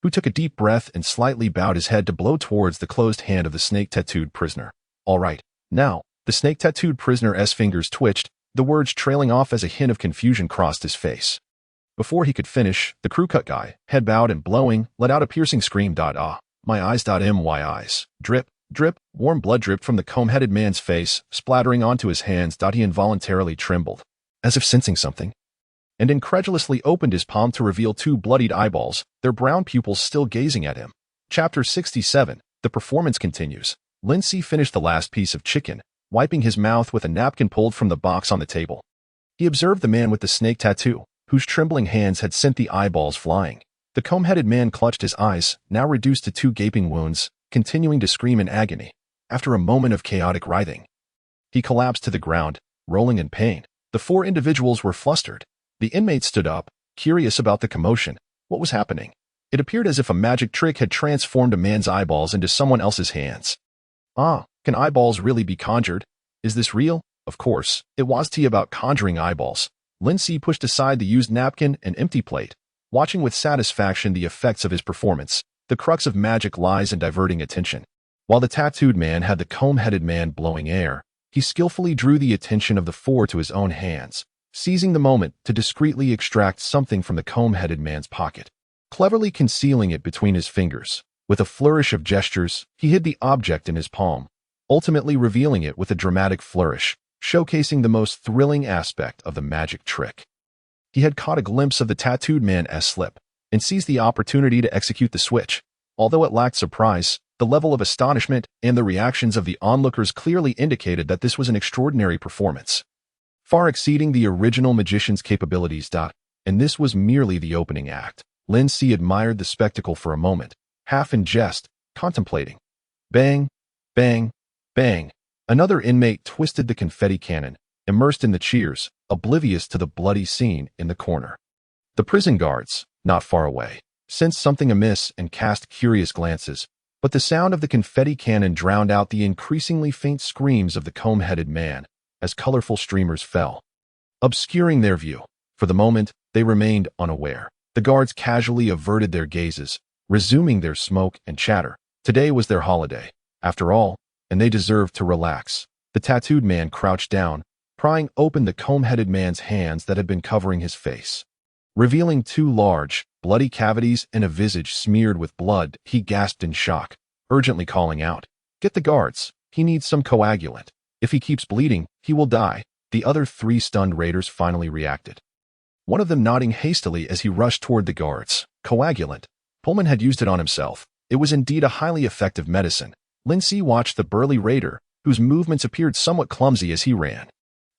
who took a deep breath and slightly bowed his head to blow towards the closed hand of the snake-tattooed prisoner. "All right, now." The snake-tattooed prisoner's fingers twitched, the words trailing off as a hint of confusion crossed his face. Before he could finish, the crew cut guy, head bowed and blowing, let out a piercing scream. "Ah, my eyes. My eyes." Drip, drip, warm blood dripped from the comb-headed man's face, splattering onto his hands. He involuntarily trembled, as if sensing something, and incredulously opened his palm to reveal 2 bloodied eyeballs, their brown pupils still gazing at him. Chapter 67. The performance continues. Lin Si finished the last piece of chicken, wiping his mouth with a napkin pulled from the box on the table. He observed the man with the snake tattoo, whose trembling hands had sent the eyeballs flying. The comb-headed man clutched his eyes, now reduced to 2 gaping wounds, continuing to scream in agony. After a moment of chaotic writhing, he collapsed to the ground, rolling in pain. The 4 individuals were flustered. The inmates stood up, curious about the commotion. What was happening? It appeared as if a magic trick had transformed a man's eyeballs into someone else's hands. "Ah, can eyeballs really be conjured? Is this real?" Of course, it was about conjuring eyeballs. Lin Si pushed aside the used napkin and empty plate, watching with satisfaction the effects of his performance. The crux of magic lies in diverting attention. While the tattooed man had the comb-headed man blowing air, he skillfully drew the attention of the 4 to his own hands, seizing the moment to discreetly extract something from the comb-headed man's pocket, cleverly concealing it between his fingers. With a flourish of gestures, he hid the object in his palm, ultimately revealing it with a dramatic flourish, showcasing the most thrilling aspect of the magic trick. He had caught a glimpse of the tattooed man's slip, and seized the opportunity to execute the switch. Although it lacked surprise, the level of astonishment and the reactions of the onlookers clearly indicated that this was an extraordinary performance, far exceeding the original magician's capabilities. And this was merely the opening act. Lin Si admired the spectacle for a moment, half in jest, contemplating. Bang, bang, bang. Another inmate twisted the confetti cannon, immersed in the cheers, oblivious to the bloody scene in the corner. The prison guards, not far away, sensed something amiss and cast curious glances, but the sound of the confetti cannon drowned out the increasingly faint screams of the comb-headed man as colorful streamers fell, obscuring their view. For the moment, they remained unaware. The guards casually averted their gazes, resuming their smoke and chatter. Today was their holiday, after all, and they deserved to relax. The tattooed man crouched down, prying open the comb-headed man's hands that had been covering his face. Revealing two large, bloody cavities and a visage smeared with blood, he gasped in shock, urgently calling out, "Get the guards, he needs some coagulant. If he keeps bleeding, he will die." The other 3 stunned raiders finally reacted. One of them nodding hastily as he rushed toward the guards. Coagulant. Pullman had used it on himself. It was indeed a highly effective medicine. Lindsay watched the burly raider, whose movements appeared somewhat clumsy as he ran.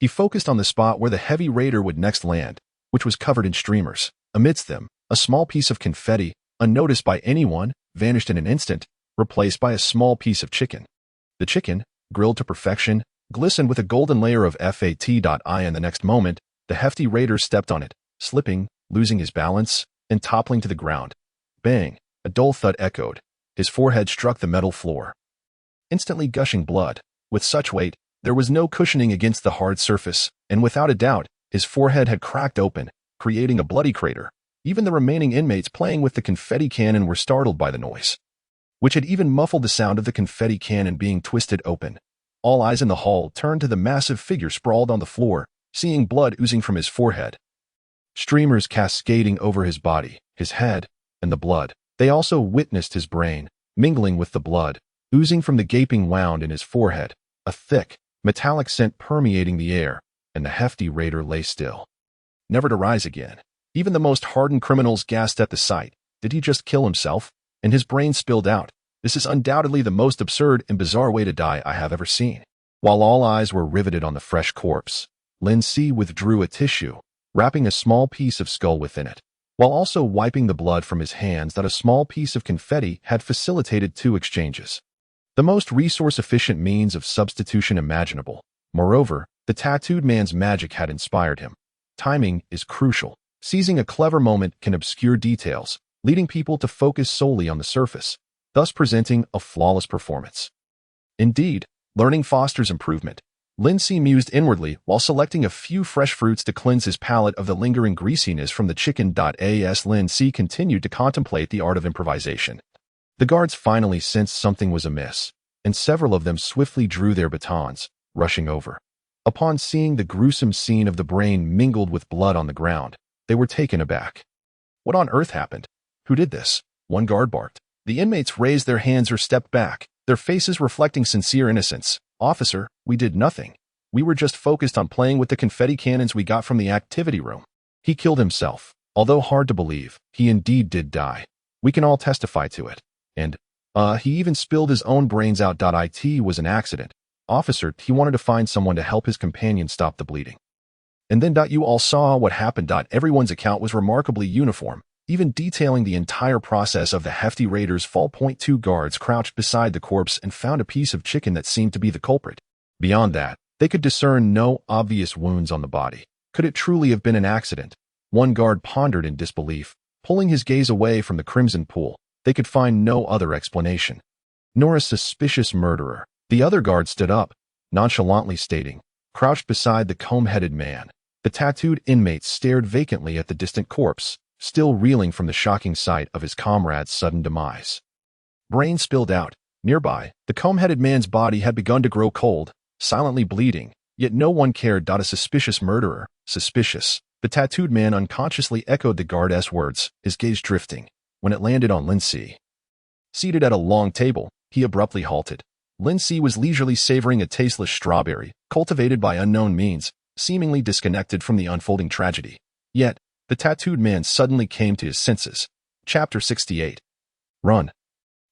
He focused on the spot where the heavy raider would next land, which was covered in streamers. Amidst them, a small piece of confetti, unnoticed by anyone, vanished in an instant, replaced by a small piece of chicken. The chicken, grilled to perfection, glistened with a golden layer of fat. And the next moment, the hefty raider stepped on it, slipping, losing his balance, and toppling to the ground. Bang! A dull thud echoed. His forehead struck the metal floor, instantly gushing blood. With such weight, there was no cushioning against the hard surface, and without a doubt, his forehead had cracked open, creating a bloody crater. Even the remaining inmates playing with the confetti cannon were startled by the noise, which had even muffled the sound of the confetti cannon being twisted open. All eyes in the hall turned to the massive figure sprawled on the floor, seeing blood oozing from his forehead, streamers cascading over his body, his head, and the blood. They also witnessed his brain, mingling with the blood, oozing from the gaping wound in his forehead, a thick, metallic scent permeating the air, and the hefty raider lay still, never to rise again. Even the most hardened criminals gasped at the sight. Did he just kill himself? And his brain spilled out. This is undoubtedly the most absurd and bizarre way to die I have ever seen. While all eyes were riveted on the fresh corpse, Lindsay withdrew a tissue, wrapping a small piece of skull within it, while also wiping the blood from his hands that a small piece of confetti had facilitated 2 exchanges. The most resource-efficient means of substitution imaginable. Moreover, the tattooed man's magic had inspired him. Timing is crucial. Seizing a clever moment can obscure details, leading people to focus solely on the surface, thus presenting a flawless performance. Indeed, learning fosters improvement. Lindsay mused inwardly while selecting a few fresh fruits to cleanse his palate of the lingering greasiness from the chicken. As Lindsay continued to contemplate the art of improvisation, the guards finally sensed something was amiss, and several of them swiftly drew their batons, rushing over. Upon seeing the gruesome scene of the brain mingled with blood on the ground, they were taken aback. What on earth happened? Who did this? One guard barked. The inmates raised their hands or stepped back, their faces reflecting sincere innocence. "Officer, we did nothing. We were just focused on playing with the confetti cannons we got from the activity room." He killed himself. Although hard to believe, he indeed did die. We can all testify to it. And, he even spilled his own brains out. It was an accident. Officer, he wanted to find someone to help his companion stop the bleeding. And then, you all saw what happened. Everyone's account was remarkably uniform, even detailing the entire process of the hefty raider's fall. 2 guards crouched beside the corpse and found a piece of chicken that seemed to be the culprit. Beyond that, they could discern no obvious wounds on the body. Could it truly have been an accident? One guard pondered in disbelief, pulling his gaze away from the crimson pool. They could find no other explanation, nor a suspicious murderer. The other guard stood up, nonchalantly stating, crouched beside the comb-headed man. The tattooed inmate stared vacantly at the distant corpse, still reeling from the shocking sight of his comrade's sudden demise. Brain spilled out. Nearby, the comb-headed man's body had begun to grow cold, silently bleeding, yet no one cared. A suspicious murderer. Suspicious. The tattooed man unconsciously echoed the guard's words, his gaze drifting. When it landed on Lindsay, seated at a long table, he abruptly halted. Lindsay was leisurely savoring a tasteless strawberry, cultivated by unknown means, seemingly disconnected from the unfolding tragedy. Yet, the tattooed man suddenly came to his senses. Chapter 68. Run.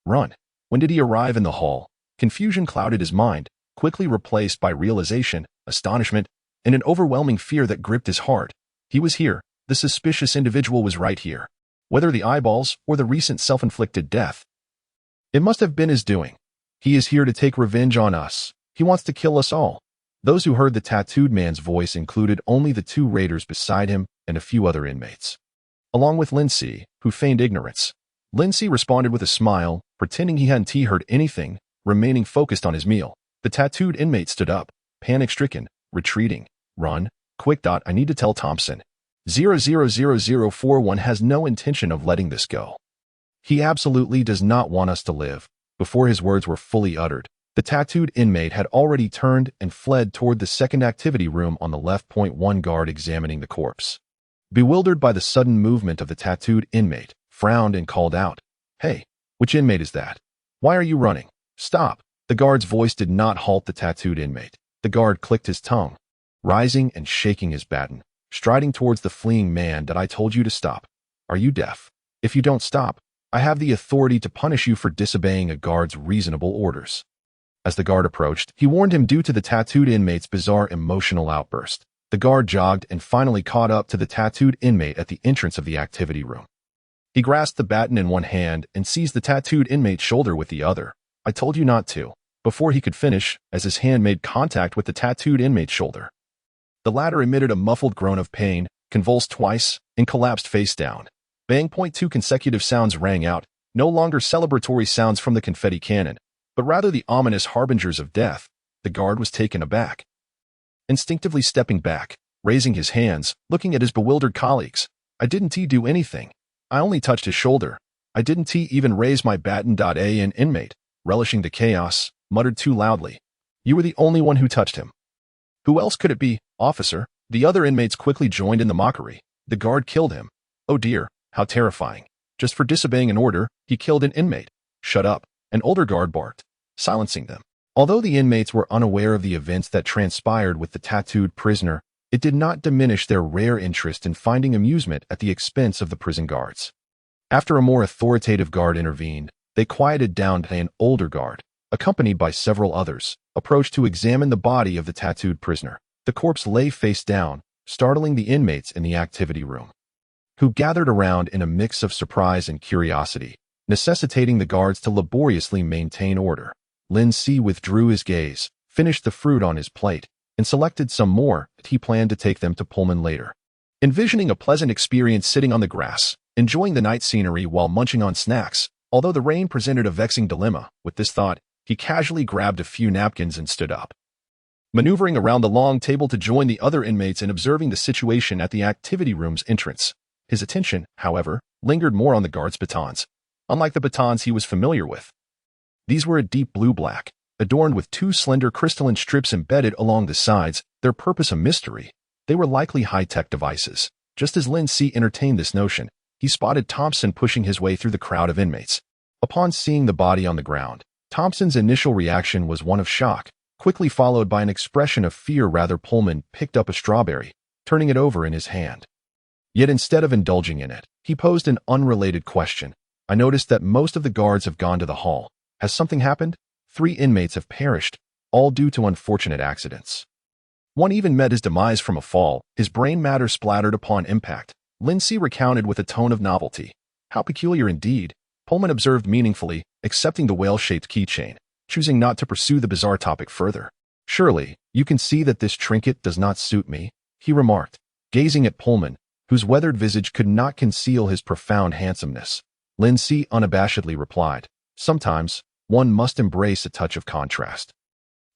Run. When did he arrive in the hall? Confusion clouded his mind, quickly replaced by realization, astonishment, and an overwhelming fear that gripped his heart. He was here. The suspicious individual was right here. Whether the eyeballs or the recent self-inflicted death, it must have been his doing. He is here to take revenge on us. He wants to kill us all. Those who heard the tattooed man's voice included only the 2 raiders beside him and a few other inmates, along with Lindsay, who feigned ignorance. Lindsay responded with a smile, pretending he hadn't heard anything, remaining focused on his meal. The tattooed inmate stood up, panic-stricken, retreating. "Run. Quick. I need to tell Thompson. 00041 has no intention of letting this go. He absolutely does not want us to live." Before his words were fully uttered, the tattooed inmate had already turned and fled toward the second activity room on the left. 1 guard examining the corpse, Bewildered by the sudden movement of the tattooed inmate, frowned and called out, "Hey, which inmate is that? Why are you running? Stop!" The guard's voice did not halt the tattooed inmate. The guard clicked his tongue, rising and shaking his baton, striding towards the fleeing man. "That I told you to stop. Are you deaf? If you don't stop, I have the authority to punish you for disobeying a guard's reasonable orders." As the guard approached, he warned him due to the tattooed inmate's bizarre emotional outburst. The guard jogged and finally caught up to the tattooed inmate at the entrance of the activity room. He grasped the baton in one hand and seized the tattooed inmate's shoulder with the other. "I told you not to," before he could finish, as his hand made contact with the tattooed inmate's shoulder. The latter emitted a muffled groan of pain, convulsed twice, and collapsed face down. Bang! 2 consecutive sounds rang out, no longer celebratory sounds from the confetti cannon, but rather the ominous harbingers of death. The guard was taken aback. Instinctively stepping back, raising his hands, looking at his bewildered colleagues. "I didn't do anything. I only touched his shoulder. I didn't even raise my baton." An inmate, relishing the chaos, muttered too loudly, "You were the only one who touched him." "Who else could it be, officer?" The other inmates quickly joined in the mockery. "The guard killed him." "Oh dear, how terrifying. Just for disobeying an order, he killed an inmate." "Shut up," an older guard barked, silencing them. Although the inmates were unaware of the events that transpired with the tattooed prisoner, it did not diminish their rare interest in finding amusement at the expense of the prison guards. After a more authoritative guard intervened, they quieted down. An older guard, accompanied by several others, approached to examine the body of the tattooed prisoner. The corpse lay face down, startling the inmates in the activity room, who gathered around in a mix of surprise and curiosity, necessitating the guards to laboriously maintain order. Lin Si withdrew his gaze, finished the fruit on his plate, and selected some more that he planned to take them to Pullman later. Envisioning a pleasant experience sitting on the grass, enjoying the night scenery while munching on snacks, although the rain presented a vexing dilemma, with this thought, he casually grabbed a few napkins and stood up. Maneuvering around the long table to join the other inmates and observing the situation at the activity room's entrance. His attention, however, lingered more on the guard's batons, unlike the batons he was familiar with. These were a deep blue-black, adorned with 2 slender crystalline strips embedded along the sides, their purpose a mystery. They were likely high-tech devices. Just as Lin Si entertained this notion, he spotted Thompson pushing his way through the crowd of inmates. Upon seeing the body on the ground, Thompson's initial reaction was one of shock, quickly followed by an expression of fear. Pullman picked up a strawberry, turning it over in his hand. Yet instead of indulging in it, he posed an unrelated question. "I noticed that most of the guards have gone to the hall. Has something happened? 3 inmates have perished, all due to unfortunate accidents. One even met his demise from a fall. His brain matter splattered upon impact." Lin Si recounted with a tone of novelty. "How peculiar indeed," Pullman observed meaningfully, accepting the whale-shaped keychain, choosing not to pursue the bizarre topic further. "Surely, you can see that this trinket does not suit me," he remarked, gazing at Pullman, whose weathered visage could not conceal his profound handsomeness. Lin Si unabashedly replied, "Sometimes, one must embrace a touch of contrast."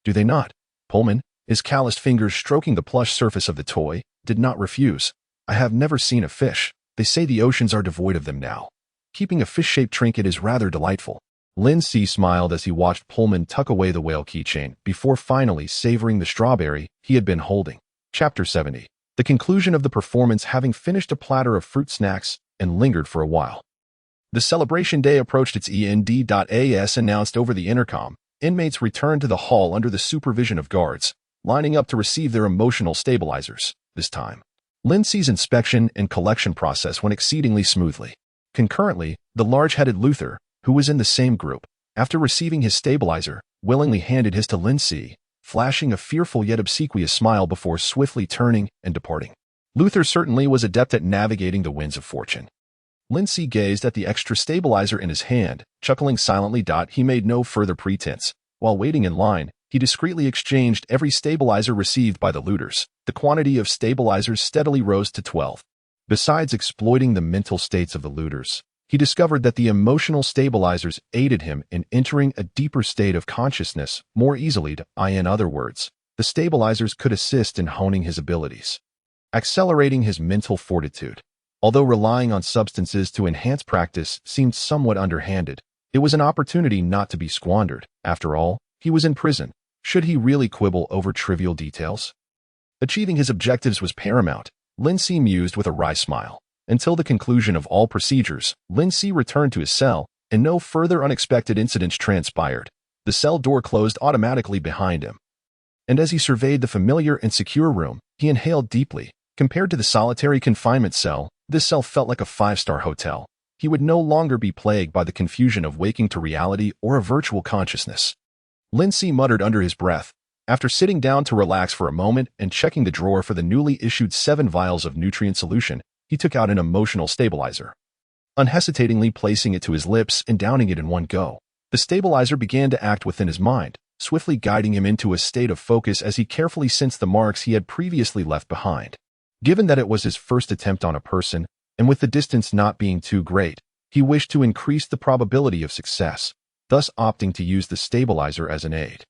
"Do they not?" Pullman, his calloused fingers stroking the plush surface of the toy, did not refuse. "I have never seen a fish. They say the oceans are devoid of them now. Keeping a fish-shaped trinket is rather delightful." Lin Si smiled as he watched Pullman tuck away the whale keychain before finally savoring the strawberry he had been holding. Chapter 70. The conclusion of the performance. Having finished a platter of fruit snacks and lingered for a while, the celebration day approached its end. As announced over the intercom, inmates returned to the hall under the supervision of guards, lining up to receive their emotional stabilizers. This time, Lin Si's inspection and collection process went exceedingly smoothly. Concurrently, the large-headed Luther, who was in the same group, after receiving his stabilizer, willingly handed his to Lin Si, flashing a fearful yet obsequious smile before swiftly turning and departing. Luther certainly was adept at navigating the winds of fortune. Lin Si gazed at the extra stabilizer in his hand, chuckling silently. He made no further pretense. While waiting in line, he discreetly exchanged every stabilizer received by the looters. The quantity of stabilizers steadily rose to 12. Besides exploiting the mental states of the looters, he discovered that the emotional stabilizers aided him in entering a deeper state of consciousness more easily. In other words, the stabilizers could assist in honing his abilities, accelerating his mental fortitude. Although relying on substances to enhance practice seemed somewhat underhanded, it was an opportunity not to be squandered. After all, he was in prison. Should he really quibble over trivial details? Achieving his objectives was paramount. Lindsay mused with a wry smile. Until the conclusion of all procedures, Lindsay returned to his cell, and no further unexpected incidents transpired. The cell door closed automatically behind him. And as he surveyed the familiar and secure room, he inhaled deeply. Compared to the solitary confinement cell, this cell felt like a five-star hotel. He would no longer be plagued by the confusion of waking to reality or a virtual consciousness. Lindsay muttered under his breath. After sitting down to relax for a moment and checking the drawer for the newly issued 7 vials of nutrient solution, he took out an emotional stabilizer. Unhesitatingly placing it to his lips and downing it in one go, the stabilizer began to act within his mind, swiftly guiding him into a state of focus as he carefully sensed the marks he had previously left behind. Given that it was his first attempt on a person, and with the distance not being too great, he wished to increase the probability of success, thus opting to use the stabilizer as an aid.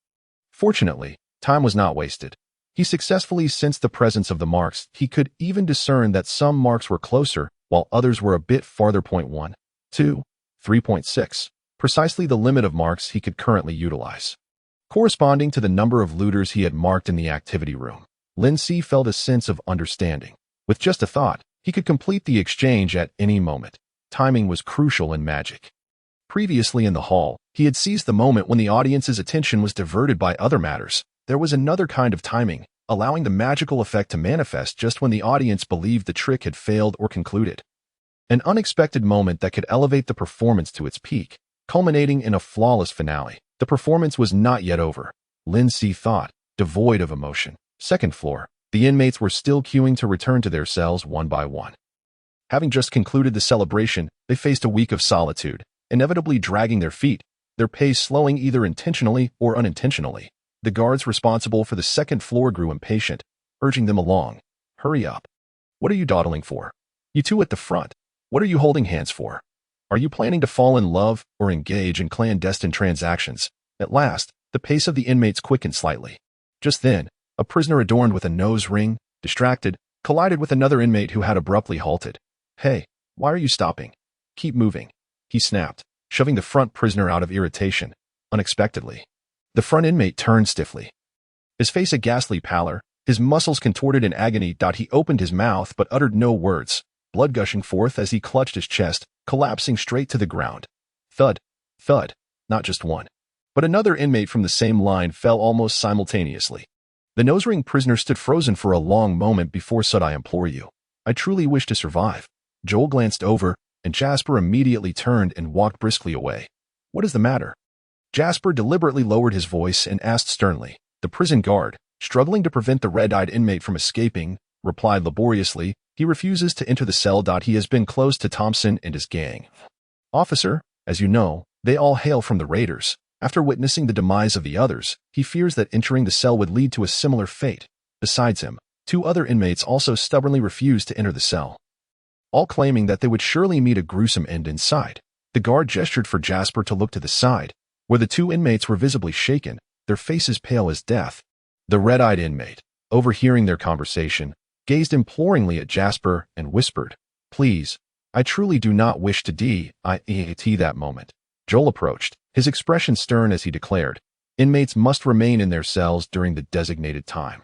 Fortunately, time was not wasted. He successfully sensed the presence of the marks. He could even discern that some marks were closer, while others were a bit farther. 1, 2, 3.6, precisely the limit of marks he could currently utilize. Corresponding to the number of looters he had marked in the activity room, Lindsay felt a sense of understanding. With just a thought, he could complete the exchange at any moment. Timing was crucial in magic. Previously in the hall, he had seized the moment when the audience's attention was diverted by other matters. There was another kind of timing, allowing the magical effect to manifest just when the audience believed the trick had failed or concluded. An unexpected moment that could elevate the performance to its peak, culminating in a flawless finale. The performance was not yet over, Lindsay thought, devoid of emotion. Second floor, the inmates were still queuing to return to their cells one by one. Having just concluded the celebration, they faced a week of solitude, inevitably dragging their feet, their pace slowing either intentionally or unintentionally. The guards responsible for the second floor grew impatient, urging them along. Hurry up. What are you dawdling for? You two at the front, what are you holding hands for? Are you planning to fall in love or engage in clandestine transactions? At last, the pace of the inmates quickened slightly. Just then, a prisoner adorned with a nose ring, distracted, collided with another inmate who had abruptly halted. Hey, why are you stopping? Keep moving, he snapped, shoving the front prisoner out of irritation. Unexpectedly, the front inmate turned stiffly. His face a ghastly pallor, his muscles contorted in agony. He opened his mouth but uttered no words, blood gushing forth as he clutched his chest, collapsing straight to the ground. Thud, thud, not just one, but another inmate from the same line fell almost simultaneously. The nose-ring prisoner stood frozen for a long moment before said, I implore you. I truly wish to survive. Joel glanced over, and Jasper immediately turned and walked briskly away. What is the matter? Jasper deliberately lowered his voice and asked sternly. The prison guard, struggling to prevent the red-eyed inmate from escaping, replied laboriously, he refuses to enter the cell. He has been close to Thompson and his gang. Officer, as you know, they all hail from the Raiders. After witnessing the demise of the others, he fears that entering the cell would lead to a similar fate. Besides him, 2 other inmates also stubbornly refused to enter the cell, all claiming that they would surely meet a gruesome end inside. The guard gestured for Jasper to look to the side, where the 2 inmates were visibly shaken, their faces pale as death. The red-eyed inmate, overhearing their conversation, gazed imploringly at Jasper and whispered, Please, I truly do not wish to die. That moment, Joel approached, his expression stern as he declared, Inmates must remain in their cells during the designated time,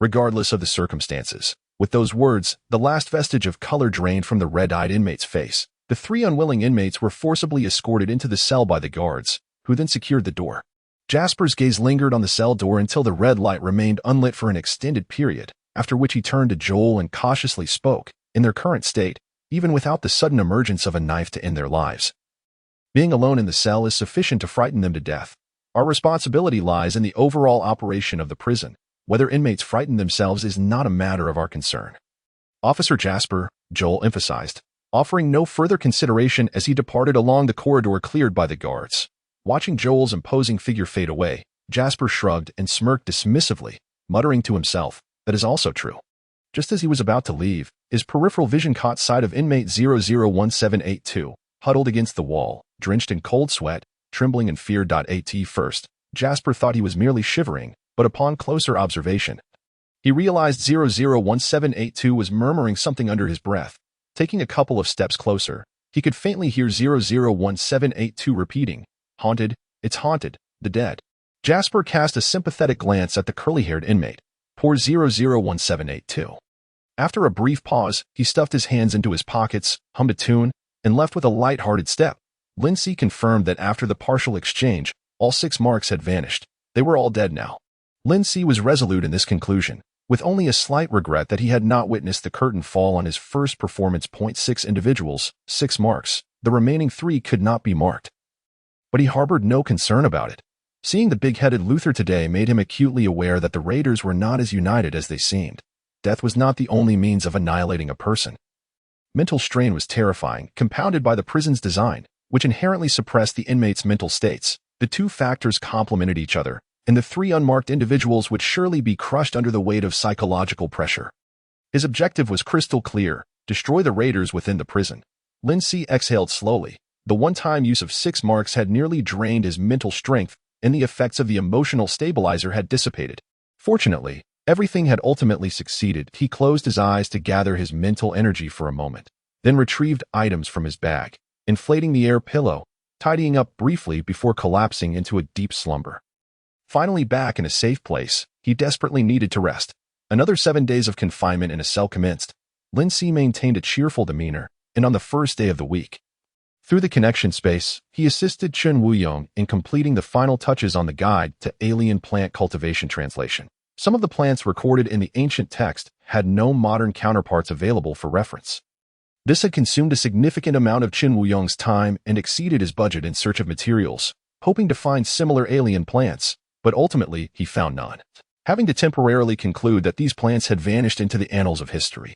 regardless of the circumstances. With those words, the last vestige of color drained from the red-eyed inmate's face. The 3 unwilling inmates were forcibly escorted into the cell by the guards, who then secured the door. Jasper's gaze lingered on the cell door until the red light remained unlit for an extended period, after which he turned to Joel and cautiously spoke. In their current state, even without the sudden emergence of a knife to end their lives, being alone in the cell is sufficient to frighten them to death. Our responsibility lies in the overall operation of the prison. Whether inmates frighten themselves is not a matter of our concern. Officer Jasper, Joel emphasized, offering no further consideration as he departed along the corridor cleared by the guards. Watching Joel's imposing figure fade away, Jasper shrugged and smirked dismissively, muttering to himself, that is also true. Just as he was about to leave, his peripheral vision caught sight of inmate 001782, huddled against the wall, drenched in cold sweat, trembling in fear. At first, Jasper thought he was merely shivering, but upon closer observation, he realized 001782 was murmuring something under his breath. Taking a couple of steps closer, he could faintly hear 001782 repeating, Haunted, it's haunted, the dead. Jasper cast a sympathetic glance at the curly-haired inmate. Poor 001782. After a brief pause, he stuffed his hands into his pockets, hummed a tune, and left with a light-hearted step. Lindsay confirmed that after the partial exchange, all 6 marks had vanished. They were all dead now. Lindsay was resolute in this conclusion, with only a slight regret that he had not witnessed the curtain fall on his first performance. 6 individuals, 6 marks. The remaining 3 could not be marked. But he harbored no concern about it. Seeing the big-headed Luther today made him acutely aware that the raiders were not as united as they seemed. Death was not the only means of annihilating a person. Mental strain was terrifying, compounded by the prison's design, which inherently suppressed the inmates' mental states. The 2 factors complemented each other, and the 3 unmarked individuals would surely be crushed under the weight of psychological pressure. His objective was crystal clear: destroy the raiders within the prison. Lindsay exhaled slowly. The one-time use of 6 marks had nearly drained his mental strength, and the effects of the emotional stabilizer had dissipated. Fortunately, everything had ultimately succeeded. He closed his eyes to gather his mental energy for a moment, then retrieved items from his bag, inflating the air pillow, tidying up briefly before collapsing into a deep slumber. Finally back in a safe place, he desperately needed to rest. Another 7 days of confinement in a cell commenced. Lindsay maintained a cheerful demeanor, and on the first day of the week, through the connection space, he assisted Chen Wuyong in completing the final touches on the guide to alien plant cultivation translation. Some of the plants recorded in the ancient text had no modern counterparts available for reference. This had consumed a significant amount of Chen Wuyong's time and exceeded his budget in search of materials, hoping to find similar alien plants, but ultimately he found none, having to temporarily conclude that these plants had vanished into the annals of history.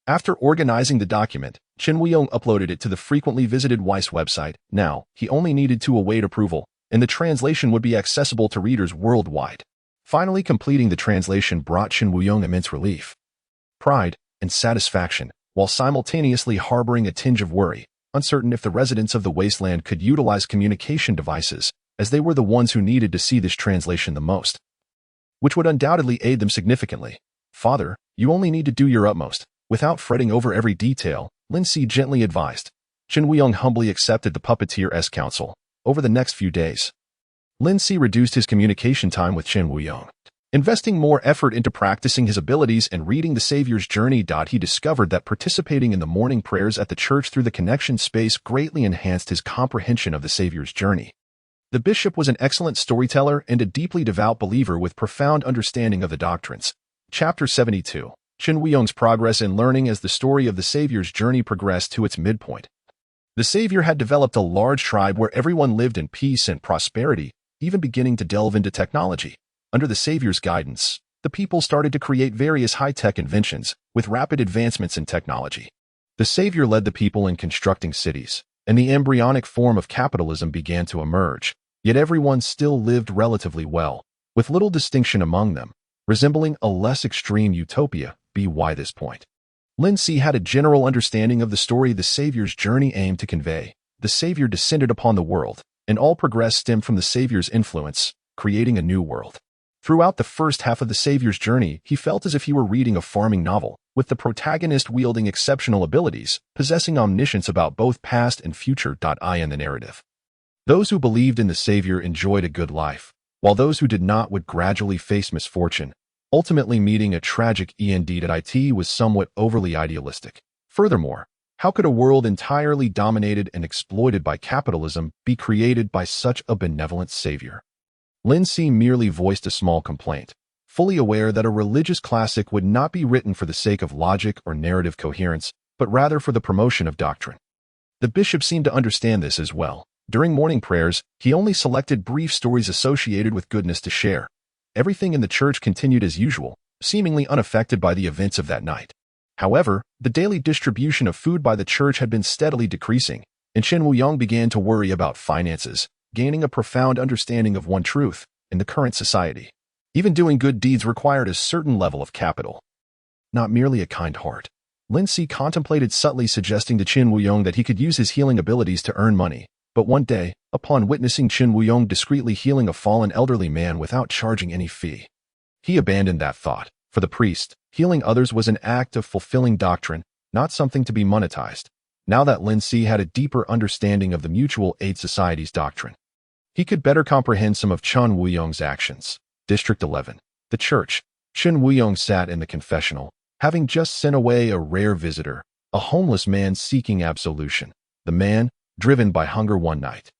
After organizing the document, Chen Wuyong uploaded it to the frequently visited Weiss website. Now, he only needed to await approval, and the translation would be accessible to readers worldwide. Finally completing the translation brought Chen Wuyong immense relief, pride, and satisfaction, while simultaneously harboring a tinge of worry, uncertain if the residents of the wasteland could utilize communication devices, as they were the ones who needed to see this translation the most, which would undoubtedly aid them significantly. Father, you only need to do your utmost. Without fretting over every detail, Lindsay gently advised. Chen Wuyong humbly accepted the puppeteer's counsel. Over the next few days, Lindsay reduced his communication time with Chen Wuyong, investing more effort into practicing his abilities and reading the Savior's Journey. He discovered that participating in the morning prayers at the church through the connection space greatly enhanced his comprehension of the Savior's journey. The bishop was an excellent storyteller and a deeply devout believer with profound understanding of the doctrines. Chapter 72. Chen Wuyong's progress in learning. As the story of the Savior's journey progressed to its midpoint, the Savior had developed a large tribe where everyone lived in peace and prosperity, even beginning to delve into technology. Under the Savior's guidance, the people started to create various high-tech inventions, with rapid advancements in technology. The Savior led the people in constructing cities, and the embryonic form of capitalism began to emerge. Yet everyone still lived relatively well, with little distinction among them, resembling a less extreme utopia. By this point, Lindsay had a general understanding of the story the Savior's journey aimed to convey. The Savior descended upon the world, and all progress stemmed from the Savior's influence, creating a new world. Throughout the first half of the Savior's journey, he felt as if he were reading a farming novel, with the protagonist wielding exceptional abilities, possessing omniscience about both past and future. In the narrative, those who believed in the Savior enjoyed a good life, while those who did not would gradually face misfortune, ultimately meeting a tragic end. It was somewhat overly idealistic. Furthermore, how could a world entirely dominated and exploited by capitalism be created by such a benevolent Savior? Lindsay merely voiced a small complaint, fully aware that a religious classic would not be written for the sake of logic or narrative coherence, but rather for the promotion of doctrine. The bishop seemed to understand this as well. During morning prayers, he only selected brief stories associated with goodness to share. Everything in the church continued as usual, seemingly unaffected by the events of that night. However, the daily distribution of food by the church had been steadily decreasing, and Chen Wuyong began to worry about finances, gaining a profound understanding of one truth: in the current society, even doing good deeds required a certain level of capital, not merely a kind heart. Lindsay contemplated subtly suggesting to Chen Wuyong that he could use his healing abilities to earn money, but one day, upon witnessing Chen Wuyong discreetly healing a fallen elderly man without charging any fee, he abandoned that thought. For the priest, healing others was an act of fulfilling doctrine, not something to be monetized. Now that Lindsay had a deeper understanding of the Mutual Aid Society's doctrine, he could better comprehend some of Chen Wuyong's actions. District 11. The church. Chen Wuyong sat in the confessional, having just sent away a rare visitor, a homeless man seeking absolution. The man, driven by hunger one night,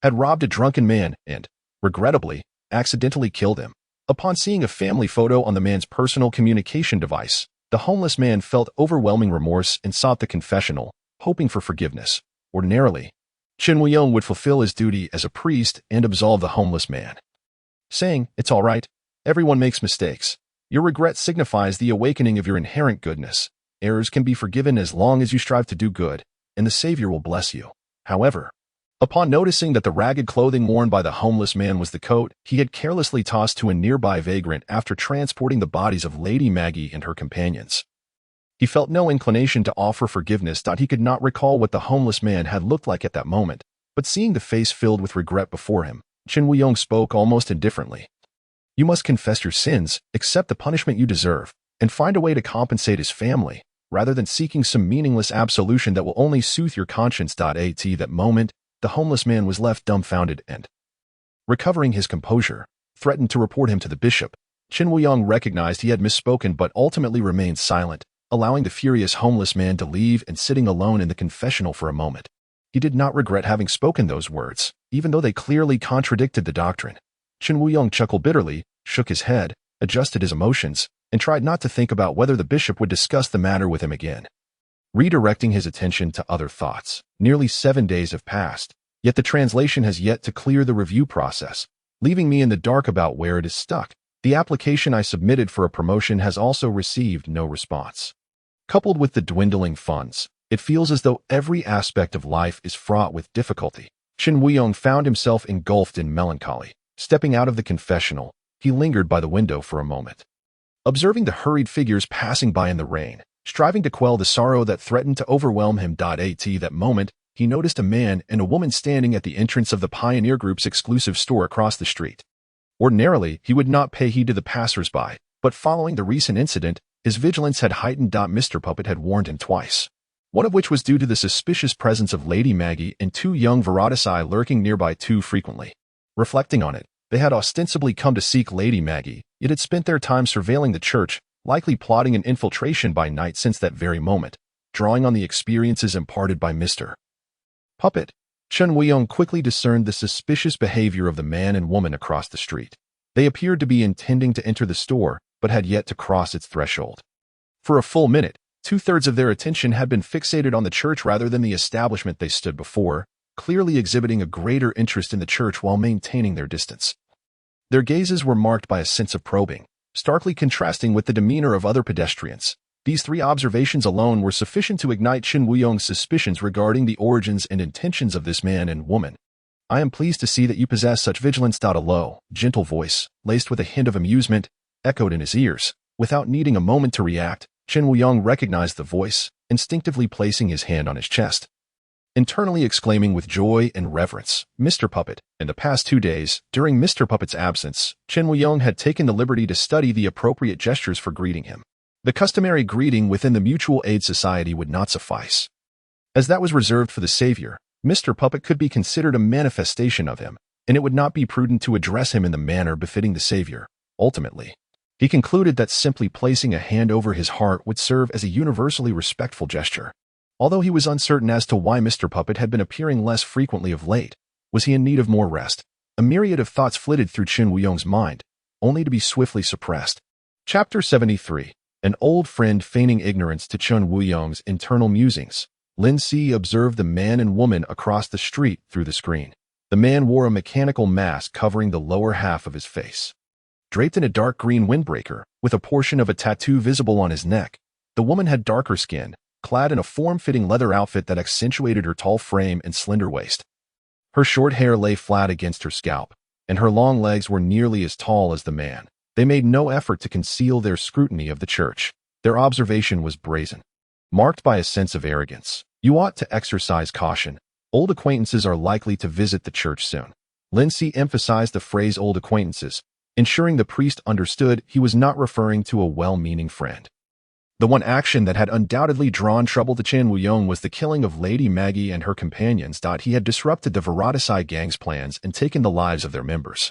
had robbed a drunken man and, regrettably, accidentally killed him. Upon seeing a family photo on the man's personal communication device, the homeless man felt overwhelming remorse and sought the confessional, hoping for forgiveness. Ordinarily, Chen Wuyong would fulfill his duty as a priest and absolve the homeless man, saying, "It's all right. Everyone makes mistakes. Your regret signifies the awakening of your inherent goodness. Errors can be forgiven as long as you strive to do good, and the Savior will bless you." However, upon noticing that the ragged clothing worn by the homeless man was the coat he had carelessly tossed to a nearby vagrant after transporting the bodies of Lady Maggie and her companions, he felt no inclination to offer forgiveness. He could not recall what the homeless man had looked like at that moment, but seeing the face filled with regret before him, Chen Wuyong spoke almost indifferently. "You must confess your sins, accept the punishment you deserve, and find a way to compensate his family, rather than seeking some meaningless absolution that will only soothe your conscience." At that moment, the homeless man was left dumbfounded and, recovering his composure, threatened to report him to the bishop. Chen Wuyong recognized he had misspoken but ultimately remained silent, allowing the furious homeless man to leave and sitting alone in the confessional for a moment. He did not regret having spoken those words, even though they clearly contradicted the doctrine. Chen Wuyong chuckled bitterly, shook his head, adjusted his emotions, and tried not to think about whether the bishop would discuss the matter with him again. Redirecting his attention to other thoughts, nearly 7 days have passed, yet the translation has yet to clear the review process, leaving me in the dark about where it is stuck. The application I submitted for a promotion has also received no response. Coupled with the dwindling funds, it feels as though every aspect of life is fraught with difficulty. Chen Wuyong found himself engulfed in melancholy. Stepping out of the confessional, he lingered by the window for a moment, observing the hurried figures passing by in the rain, striving to quell the sorrow that threatened to overwhelm him. At that moment, he noticed a man and a woman standing at the entrance of the Pioneer Group's exclusive store across the street. Ordinarily, he would not pay heed to the passers-by, but following the recent incident, his vigilance had heightened. Mr. Puppet had warned him twice, one of which was due to the suspicious presence of Lady Maggie and two young Viratisai lurking nearby too frequently. Reflecting on it, they had ostensibly come to seek Lady Maggie, yet had spent their time surveilling the church, likely plotting an infiltration by night since that very moment. Drawing on the experiences imparted by Mr. Puppet, Chen Wuyong quickly discerned the suspicious behavior of the man and woman across the street. They appeared to be intending to enter the store, but had yet to cross its threshold. For a full minute, 2/3 of their attention had been fixated on the church rather than the establishment they stood before, clearly exhibiting a greater interest in the church while maintaining their distance. Their gazes were marked by a sense of probing, starkly contrasting with the demeanor of other pedestrians. These 3 observations alone were sufficient to ignite Chen Wuyong's suspicions regarding the origins and intentions of this man and woman. "I am pleased to see that you possess such vigilance." A low, gentle voice, laced with a hint of amusement, echoed in his ears. Without needing a moment to react, Chen Wuyong recognized the voice, instinctively placing his hand on his chest, internally exclaiming with joy and reverence, "Mr. Puppet." In the past 2 days, during Mr. Puppet's absence, Chen Wuyong had taken the liberty to study the appropriate gestures for greeting him. The customary greeting within the Mutual Aid Society would not suffice, as that was reserved for the Savior. Mr. Puppet could be considered a manifestation of him, and it would not be prudent to address him in the manner befitting the Savior. Ultimately, he concluded that simply placing a hand over his heart would serve as a universally respectful gesture. Although he was uncertain as to why Mr. Puppet had been appearing less frequently of late, was he in need of more rest? A myriad of thoughts flitted through Chen Wuyong's mind, only to be swiftly suppressed. Chapter 73. An old friend feigning ignorance to Chen Wuyong's internal musings. Lin Si observed the man and woman across the street through the screen. The man wore a mechanical mask covering the lower half of his face, draped in a dark green windbreaker, with a portion of a tattoo visible on his neck. The woman had darker skin, clad in a form-fitting leather outfit that accentuated her tall frame and slender waist. Her short hair lay flat against her scalp, and her long legs were nearly as tall as the man. They made no effort to conceal their scrutiny of the church. Their observation was brazen, marked by a sense of arrogance. "You ought to exercise caution. Old acquaintances are likely to visit the church soon." Lindsay emphasized the phrase "old acquaintances," ensuring the priest understood he was not referring to a well-meaning friend. The one action that had undoubtedly drawn trouble to Chen Wuyong was the killing of Lady Maggie and her companions. He had disrupted the Viratisai gang's plans and taken the lives of their members.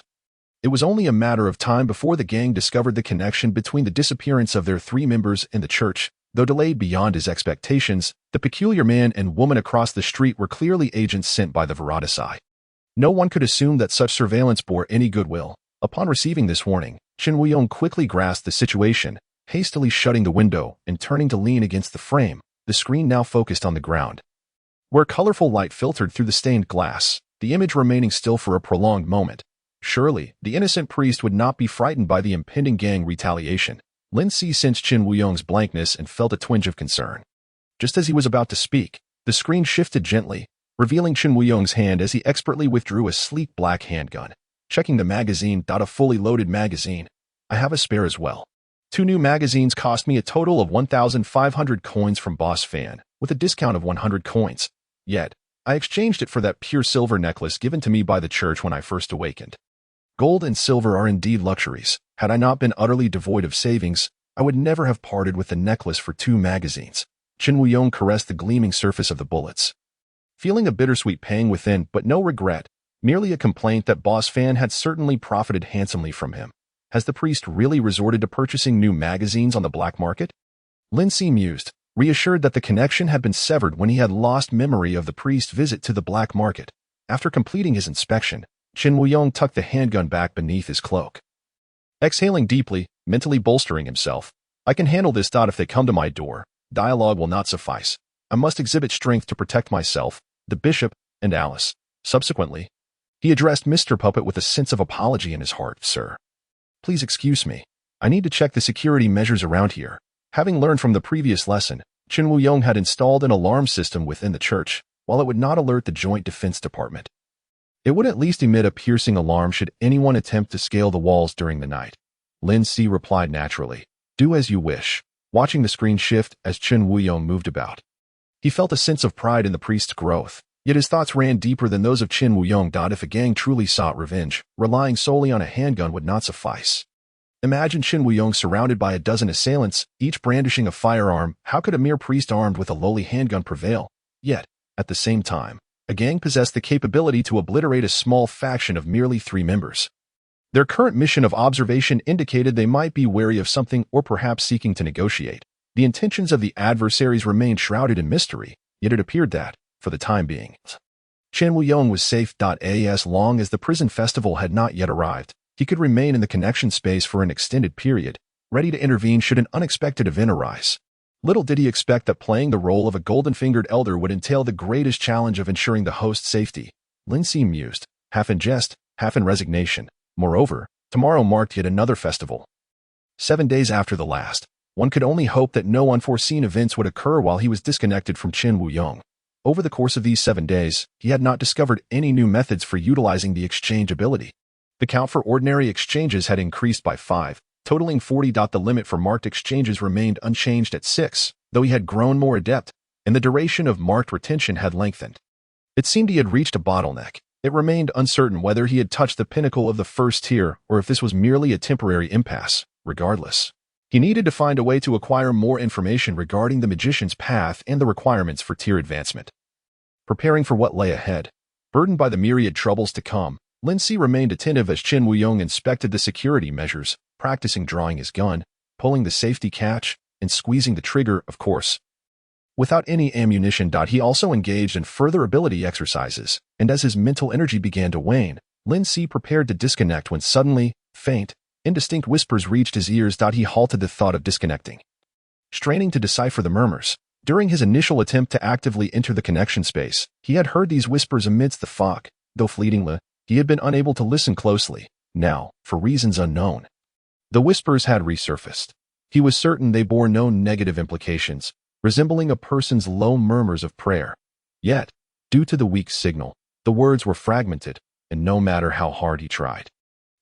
It was only a matter of time before the gang discovered the connection between the disappearance of their 3 members and the church. Though delayed beyond his expectations, the peculiar man and woman across the street were clearly agents sent by the Viratisai. No one could assume that such surveillance bore any goodwill. Upon receiving this warning, Chen Wuyong quickly grasped the situation, hastily shutting the window and turning to lean against the frame, the screen now focused on the ground, where colorful light filtered through the stained glass, the image remaining still for a prolonged moment. Surely, the innocent priest would not be frightened by the impending gang retaliation. Lin Si sensed Chen Wuyong's blankness and felt a twinge of concern. Just as he was about to speak, the screen shifted gently, revealing Chen Wuyong's hand as he expertly withdrew a sleek black handgun. Checking the magazine. A fully loaded magazine. I have a spare as well. 2 new magazines cost me a total of 1,500 coins from Boss Fan, with a discount of 100 coins. Yet, I exchanged it for that pure silver necklace given to me by the church when I first awakened. Gold and silver are indeed luxuries. Had I not been utterly devoid of savings, I would never have parted with the necklace for 2 magazines. Chen Wuyong caressed the gleaming surface of the bullets, feeling a bittersweet pang within, but no regret, merely a complaint that Boss Fan had certainly profited handsomely from him. Has the priest really resorted to purchasing new magazines on the black market? Lin Si mused, reassured that the connection had been severed when he had lost memory of the priest's visit to the black market. After completing his inspection, Chen Wuyong tucked the handgun back beneath his cloak. Exhaling deeply, mentally bolstering himself, I can handle this. If they come to my door, dialogue will not suffice. I must exhibit strength to protect myself, the bishop, and Alice. Subsequently, he addressed Mr. Puppet with a sense of apology in his heart. Sir, please excuse me. I need to check the security measures around here. Having learned from the previous lesson, Chen Wuyong had installed an alarm system within the church, while it would not alert the Joint Defense Department. It would at least emit a piercing alarm should anyone attempt to scale the walls during the night. Lin Si replied naturally, do as you wish, watching the screen shift as Chen Wuyong moved about. He felt a sense of pride in the priest's growth, yet his thoughts ran deeper than those of Chen Wuyong. If a gang truly sought revenge, relying solely on a handgun would not suffice. Imagine Chen Wuyong surrounded by a dozen assailants, each brandishing a firearm. How could a mere priest armed with a lowly handgun prevail? Yet, at the same time, a gang possessed the capability to obliterate a small faction of merely 3 members. Their current mission of observation indicated they might be wary of something or perhaps seeking to negotiate. The intentions of the adversaries remained shrouded in mystery, yet it appeared that, for the time being, Chen Wuyong was safe. As long as the prison festival had not yet arrived, he could remain in the connection space for an extended period, ready to intervene should an unexpected event arise. Little did he expect that playing the role of a golden-fingered elder would entail the greatest challenge of ensuring the host's safety. Lin Si mused, half in jest, half in resignation. Moreover, tomorrow marked yet another festival. 7 days after the last, one could only hope that no unforeseen events would occur while he was disconnected from Chen Wuyong. Over the course of these 7 days, he had not discovered any new methods for utilizing the exchange ability. The count for ordinary exchanges had increased by 5, totaling 40. The limit for marked exchanges remained unchanged at 6, though he had grown more adept, and the duration of marked retention had lengthened. It seemed he had reached a bottleneck. It remained uncertain whether he had touched the pinnacle of the first tier or if this was merely a temporary impasse. Regardless, he needed to find a way to acquire more information regarding the magician's path and the requirements for tier advancement. Preparing for what lay ahead, burdened by the myriad troubles to come, Lin Si remained attentive as Chen Wuyong inspected the security measures, practicing drawing his gun, pulling the safety catch, and squeezing the trigger, of course, without any ammunition. He also engaged in further ability exercises, and as his mental energy began to wane, Lin Si prepared to disconnect when suddenly, faint, indistinct whispers reached his ears. He halted the thought of disconnecting, straining to decipher the murmurs. During his initial attempt to actively enter the connection space, he had heard these whispers amidst the fog, though fleetingly, he had been unable to listen closely. Now, for reasons unknown, the whispers had resurfaced. He was certain they bore no negative implications, resembling a person's low murmurs of prayer. Yet, due to the weak signal, the words were fragmented, and no matter how hard he tried,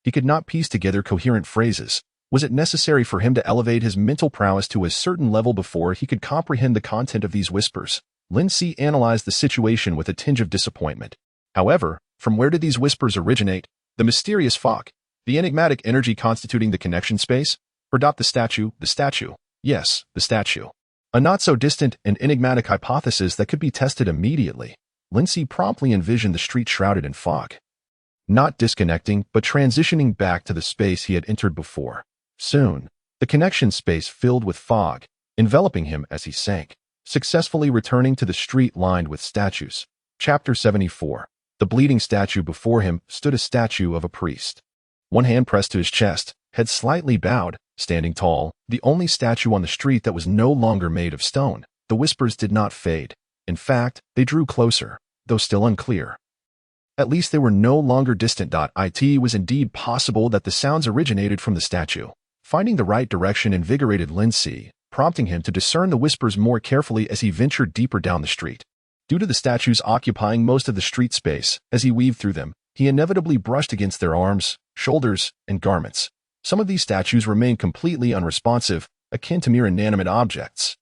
he could not piece together coherent phrases. Was it necessary for him to elevate his mental prowess to a certain level before he could comprehend the content of these whispers? Lin Si analyzed the situation with a tinge of disappointment. However, from where did these whispers originate? The mysterious fog, the enigmatic energy constituting the connection space? Or the statue? The statue. Yes, the statue. A not-so-distant and enigmatic hypothesis that could be tested immediately. Lin Si promptly envisioned the street shrouded in fog, not disconnecting but transitioning back to the space he had entered before. Soon, the connection space filled with fog, enveloping him as he sank, successfully returning to the street lined with statues. Chapter 74. The bleeding statue before him stood a statue of a priest. One hand pressed to his chest, head slightly bowed, standing tall, the only statue on the street that was no longer made of stone. The whispers did not fade. In fact, they drew closer, though still unclear. At least they were no longer distant. It was indeed possible that the sounds originated from the statue. Finding the right direction invigorated Lindsay, prompting him to discern the whispers more carefully as he ventured deeper down the street. Due to the statues occupying most of the street space, as he weaved through them, he inevitably brushed against their arms, shoulders, and garments. Some of these statues remained completely unresponsive, akin to mere inanimate objects,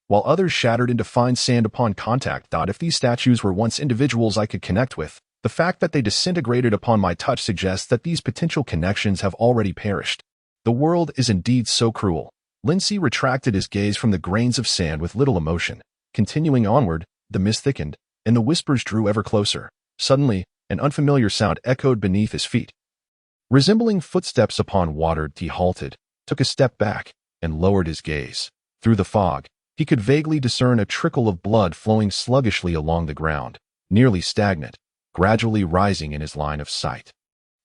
while others shattered into fine sand upon contact. If these statues were once individuals I could connect with, the fact that they disintegrated upon my touch suggests that these potential connections have already perished. The world is indeed so cruel. Lindsay retracted his gaze from the grains of sand with little emotion. Continuing onward, the mist thickened, and the whispers drew ever closer. Suddenly, an unfamiliar sound echoed beneath his feet. Resembling footsteps upon water, he halted, took a step back, and lowered his gaze. Through the fog, he could vaguely discern a trickle of blood flowing sluggishly along the ground, nearly stagnant, gradually rising in his line of sight.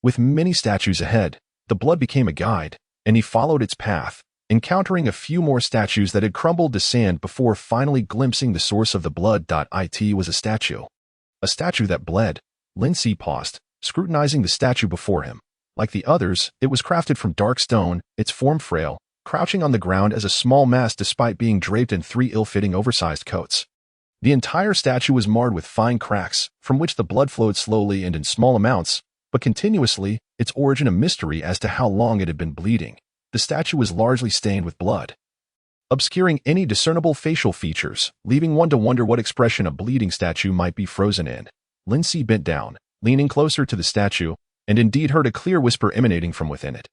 With many statues ahead, the blood became a guide, and he followed its path, encountering a few more statues that had crumbled to sand before finally glimpsing the source of the blood. It was a statue. A statue that bled. Lindsay paused, scrutinizing the statue before him. Like the others, it was crafted from dark stone, its form frail, crouching on the ground as a small mass despite being draped in 3 ill-fitting oversized coats. The entire statue was marred with fine cracks, from which the blood flowed slowly and in small amounts, but continuously, its origin a mystery as to how long it had been bleeding. The statue was largely stained with blood, obscuring any discernible facial features, leaving one to wonder what expression a bleeding statue might be frozen in. Lindsay bent down, leaning closer to the statue, and indeed heard a clear whisper emanating from within it.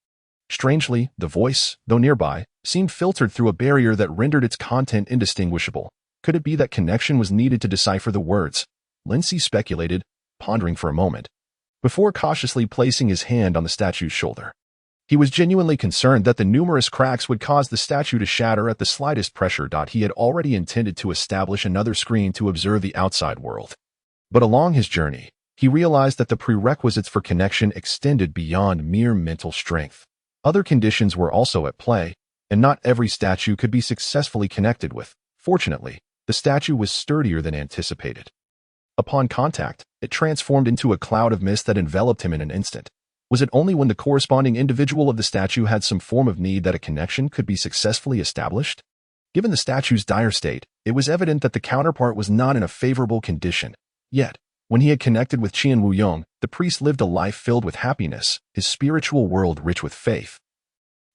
Strangely, the voice, though nearby, seemed filtered through a barrier that rendered its content indistinguishable. Could it be that connection was needed to decipher the words? Lindsay speculated, pondering for a moment, before cautiously placing his hand on the statue's shoulder. He was genuinely concerned that the numerous cracks would cause the statue to shatter at the slightest pressure. He had already intended to establish another screen to observe the outside world. But along his journey, he realized that the prerequisites for connection extended beyond mere mental strength. Other conditions were also at play, and not every statue could be successfully connected with. Fortunately, the statue was sturdier than anticipated. Upon contact, it transformed into a cloud of mist that enveloped him in an instant. Was it only when the corresponding individual of the statue had some form of need that a connection could be successfully established? Given the statue's dire state, it was evident that the counterpart was not in a favorable condition. Yet, when he had connected with Qian Wuyong, the priest lived a life filled with happiness, his spiritual world rich with faith.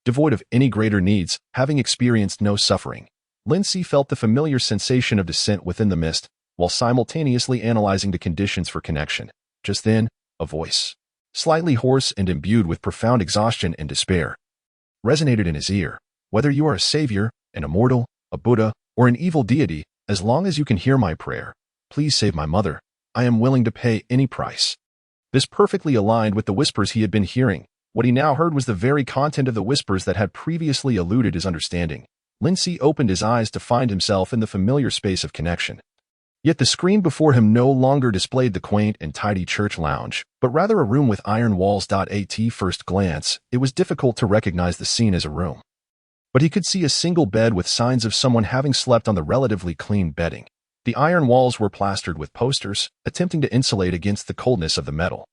Devoid of any greater needs, having experienced no suffering, Lindsay felt the familiar sensation of descent within the mist, while simultaneously analyzing the conditions for connection. Just then, a voice, slightly hoarse and imbued with profound exhaustion and despair, resonated in his ear. Whether you are a savior, an immortal, a Buddha, or an evil deity, as long as you can hear my prayer, please save my mother. I am willing to pay any price. This perfectly aligned with the whispers he had been hearing. What he now heard was the very content of the whispers that had previously eluded his understanding. Lindsay opened his eyes to find himself in the familiar space of connection. Yet the screen before him no longer displayed the quaint and tidy church lounge, but rather a room with iron walls. At first glance, it was difficult to recognize the scene as a room. But he could see a single bed with signs of someone having slept on the relatively clean bedding. The iron walls were plastered with posters, attempting to insulate against the coldness of the metal,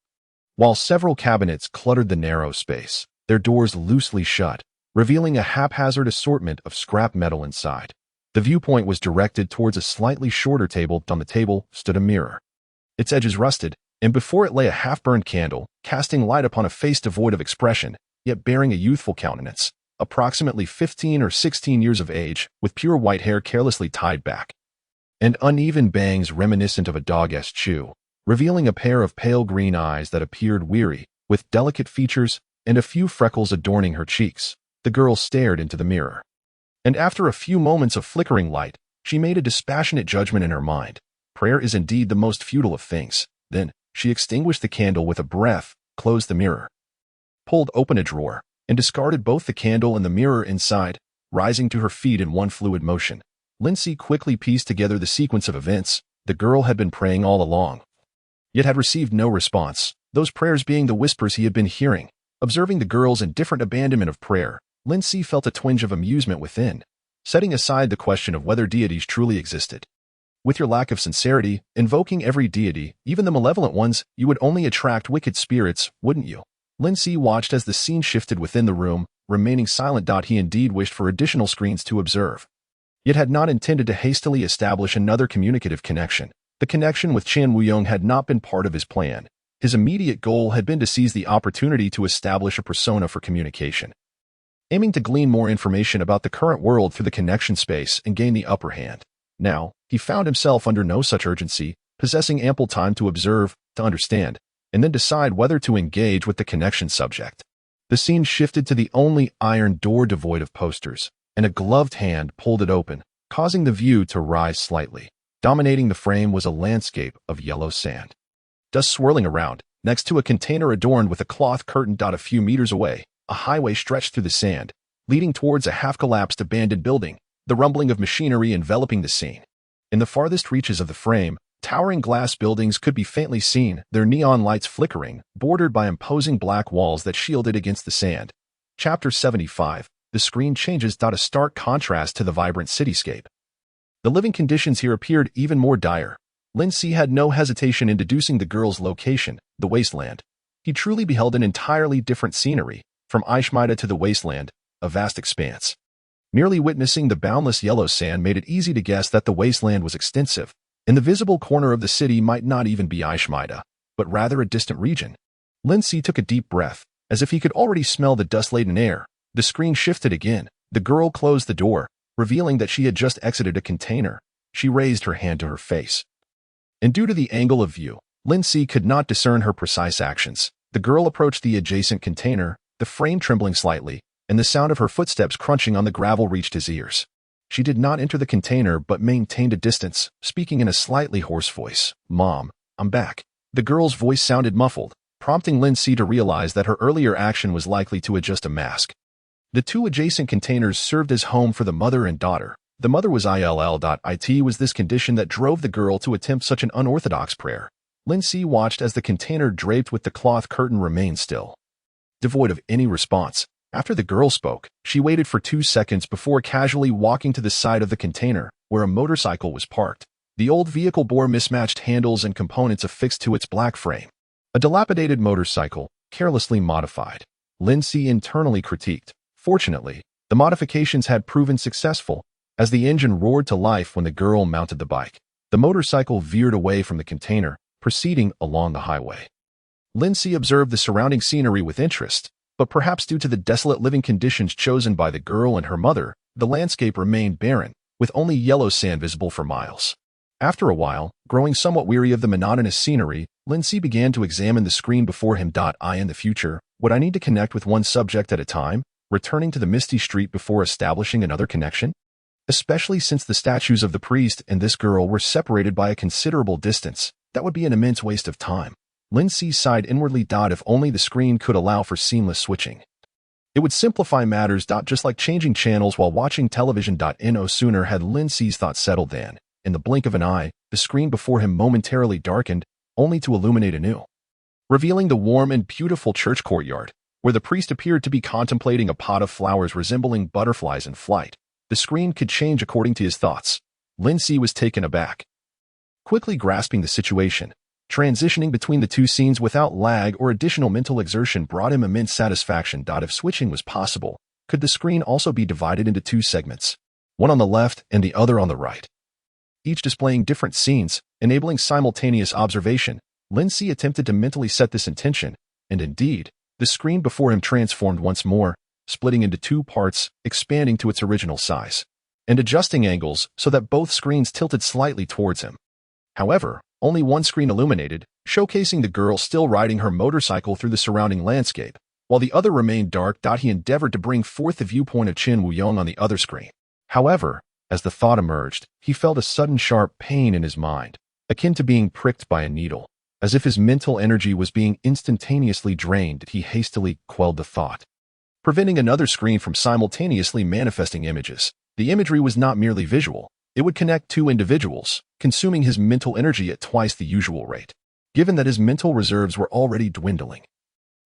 while several cabinets cluttered the narrow space, their doors loosely shut, revealing a haphazard assortment of scrap metal inside. The viewpoint was directed towards a slightly shorter table. On the table stood a mirror, its edges rusted, and before it lay a half-burned candle, casting light upon a face devoid of expression, yet bearing a youthful countenance, approximately 15 or 16 years of age, with pure white hair carelessly tied back, and uneven bangs reminiscent of a dog-esque chew, revealing a pair of pale green eyes that appeared weary, with delicate features and a few freckles adorning her cheeks. The girl stared into the mirror, and after a few moments of flickering light, she made a dispassionate judgment in her mind. Prayer is indeed the most futile of things. Then, She extinguished the candle with a breath, closed the mirror, pulled open a drawer, and discarded both the candle and the mirror inside, rising to her feet in one fluid motion. Lindsay quickly pieced together the sequence of events. The girl had been praying all along, yet had received no response, those prayers being the whispers he had been hearing. Observing the girl's indifferent abandonment of prayer, Lindsay felt a twinge of amusement within, setting aside the question of whether deities truly existed. With your lack of sincerity, invoking every deity, even the malevolent ones, you would only attract wicked spirits, wouldn't you? Lindsay watched as the scene shifted within the room, remaining silent. He indeed wished for additional screens to observe, yet had not intended to hastily establish another communicative connection. The connection with Chen Wuyong had not been part of his plan. His immediate goal had been to seize the opportunity to establish a persona for communication, aiming to glean more information about the current world through the connection space and gain the upper hand. Now, he found himself under no such urgency, possessing ample time to observe, to understand, and then decide whether to engage with the connection subject. The scene shifted to the only iron door devoid of posters, and a gloved hand pulled it open, causing the view to rise slightly. Dominating the frame was a landscape of yellow sand, dust swirling around. Next to a container adorned with a cloth curtain. A few meters away, a highway stretched through the sand, leading towards a half-collapsed abandoned building, the rumbling of machinery enveloping the scene. In the farthest reaches of the frame, towering glass buildings could be faintly seen, their neon lights flickering, bordered by imposing black walls that shielded against the sand. Chapter 75. The screen changes. A stark contrast to the vibrant cityscape. The living conditions here appeared even more dire. Lindsay had no hesitation in deducing the girl's location, the wasteland. He truly beheld an entirely different scenery, from Ishmida to the wasteland, a vast expanse. Merely witnessing the boundless yellow sand made it easy to guess that the wasteland was extensive, and the visible corner of the city might not even be Ishmida, but rather a distant region. Lindsay took a deep breath, as if he could already smell the dust-laden air. The screen shifted again. The girl closed the door, revealing that she had just exited a container. She raised her hand to her face, and due to the angle of view, Lindsay could not discern her precise actions. The girl approached the adjacent container, the frame trembling slightly, and the sound of her footsteps crunching on the gravel reached his ears. She did not enter the container but maintained a distance, speaking in a slightly hoarse voice. "Mom, I'm back." The girl's voice sounded muffled, prompting Lindsay to realize that her earlier action was likely to adjust a mask. The two adjacent containers served as home for the mother and daughter. The mother was ill. It was this condition that drove the girl to attempt such an unorthodox prayer. Lindsay watched as the container draped with the cloth curtain remained still, devoid of any response. After the girl spoke, she waited for 2 seconds before casually walking to the side of the container, where a motorcycle was parked. The old vehicle bore mismatched handles and components affixed to its black frame. A dilapidated motorcycle, carelessly modified. Lindsay internally critiqued. Fortunately, the modifications had proven successful, as the engine roared to life when the girl mounted the bike. The motorcycle veered away from the container, proceeding along the highway. Lindsay observed the surrounding scenery with interest, but perhaps due to the desolate living conditions chosen by the girl and her mother, the landscape remained barren, with only yellow sand visible for miles. After a while, growing somewhat weary of the monotonous scenery, Lindsay began to examine the screen before him. In the future, would I need to connect with one subject at a time, returning to the misty street before establishing another connection? Especially since the statues of the priest and this girl were separated by a considerable distance, that would be an immense waste of time. Lindsay sighed inwardly. If only the screen could allow for seamless switching. It would simplify matters. Just like changing channels while watching television. No sooner had Lindsay's thoughts settled than, in the blink of an eye, the screen before him momentarily darkened, only to illuminate anew, revealing the warm and beautiful church courtyard, where the priest appeared to be contemplating a pot of flowers resembling butterflies in flight. The screen could change according to his thoughts. Lindsay was taken aback. Quickly grasping the situation, transitioning between the two scenes without lag or additional mental exertion brought him immense satisfaction. If switching was possible, could the screen also be divided into 2 segments, one on the left and the other on the right, each displaying different scenes, enabling simultaneous observation? Lindsay attempted to mentally set this intention, and indeed, the screen before him transformed once more, splitting into 2 parts, expanding to its original size, and adjusting angles so that both screens tilted slightly towards him. However, only one screen illuminated, showcasing the girl still riding her motorcycle through the surrounding landscape, while the other remained dark. He endeavored to bring forth the viewpoint of Chen Wuyong on the other screen. However, as the thought emerged, he felt a sudden sharp pain in his mind, akin to being pricked by a needle. As if his mental energy was being instantaneously drained, he hastily quelled the thought, preventing another screen from simultaneously manifesting images. The imagery was not merely visual. It would connect two individuals, consuming his mental energy at twice the usual rate. Given that his mental reserves were already dwindling,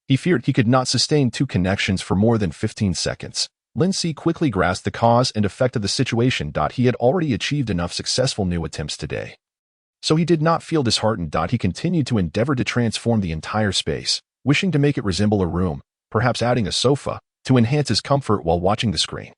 he feared he could not sustain two connections for more than 15 seconds. Lin Si quickly grasped the cause and effect of the situation. He had already achieved enough successful new attempts today, so he did not feel disheartened. He continued to endeavor to transform the entire space, wishing to make it resemble a room, perhaps adding a sofa, to enhance his comfort while watching the screen.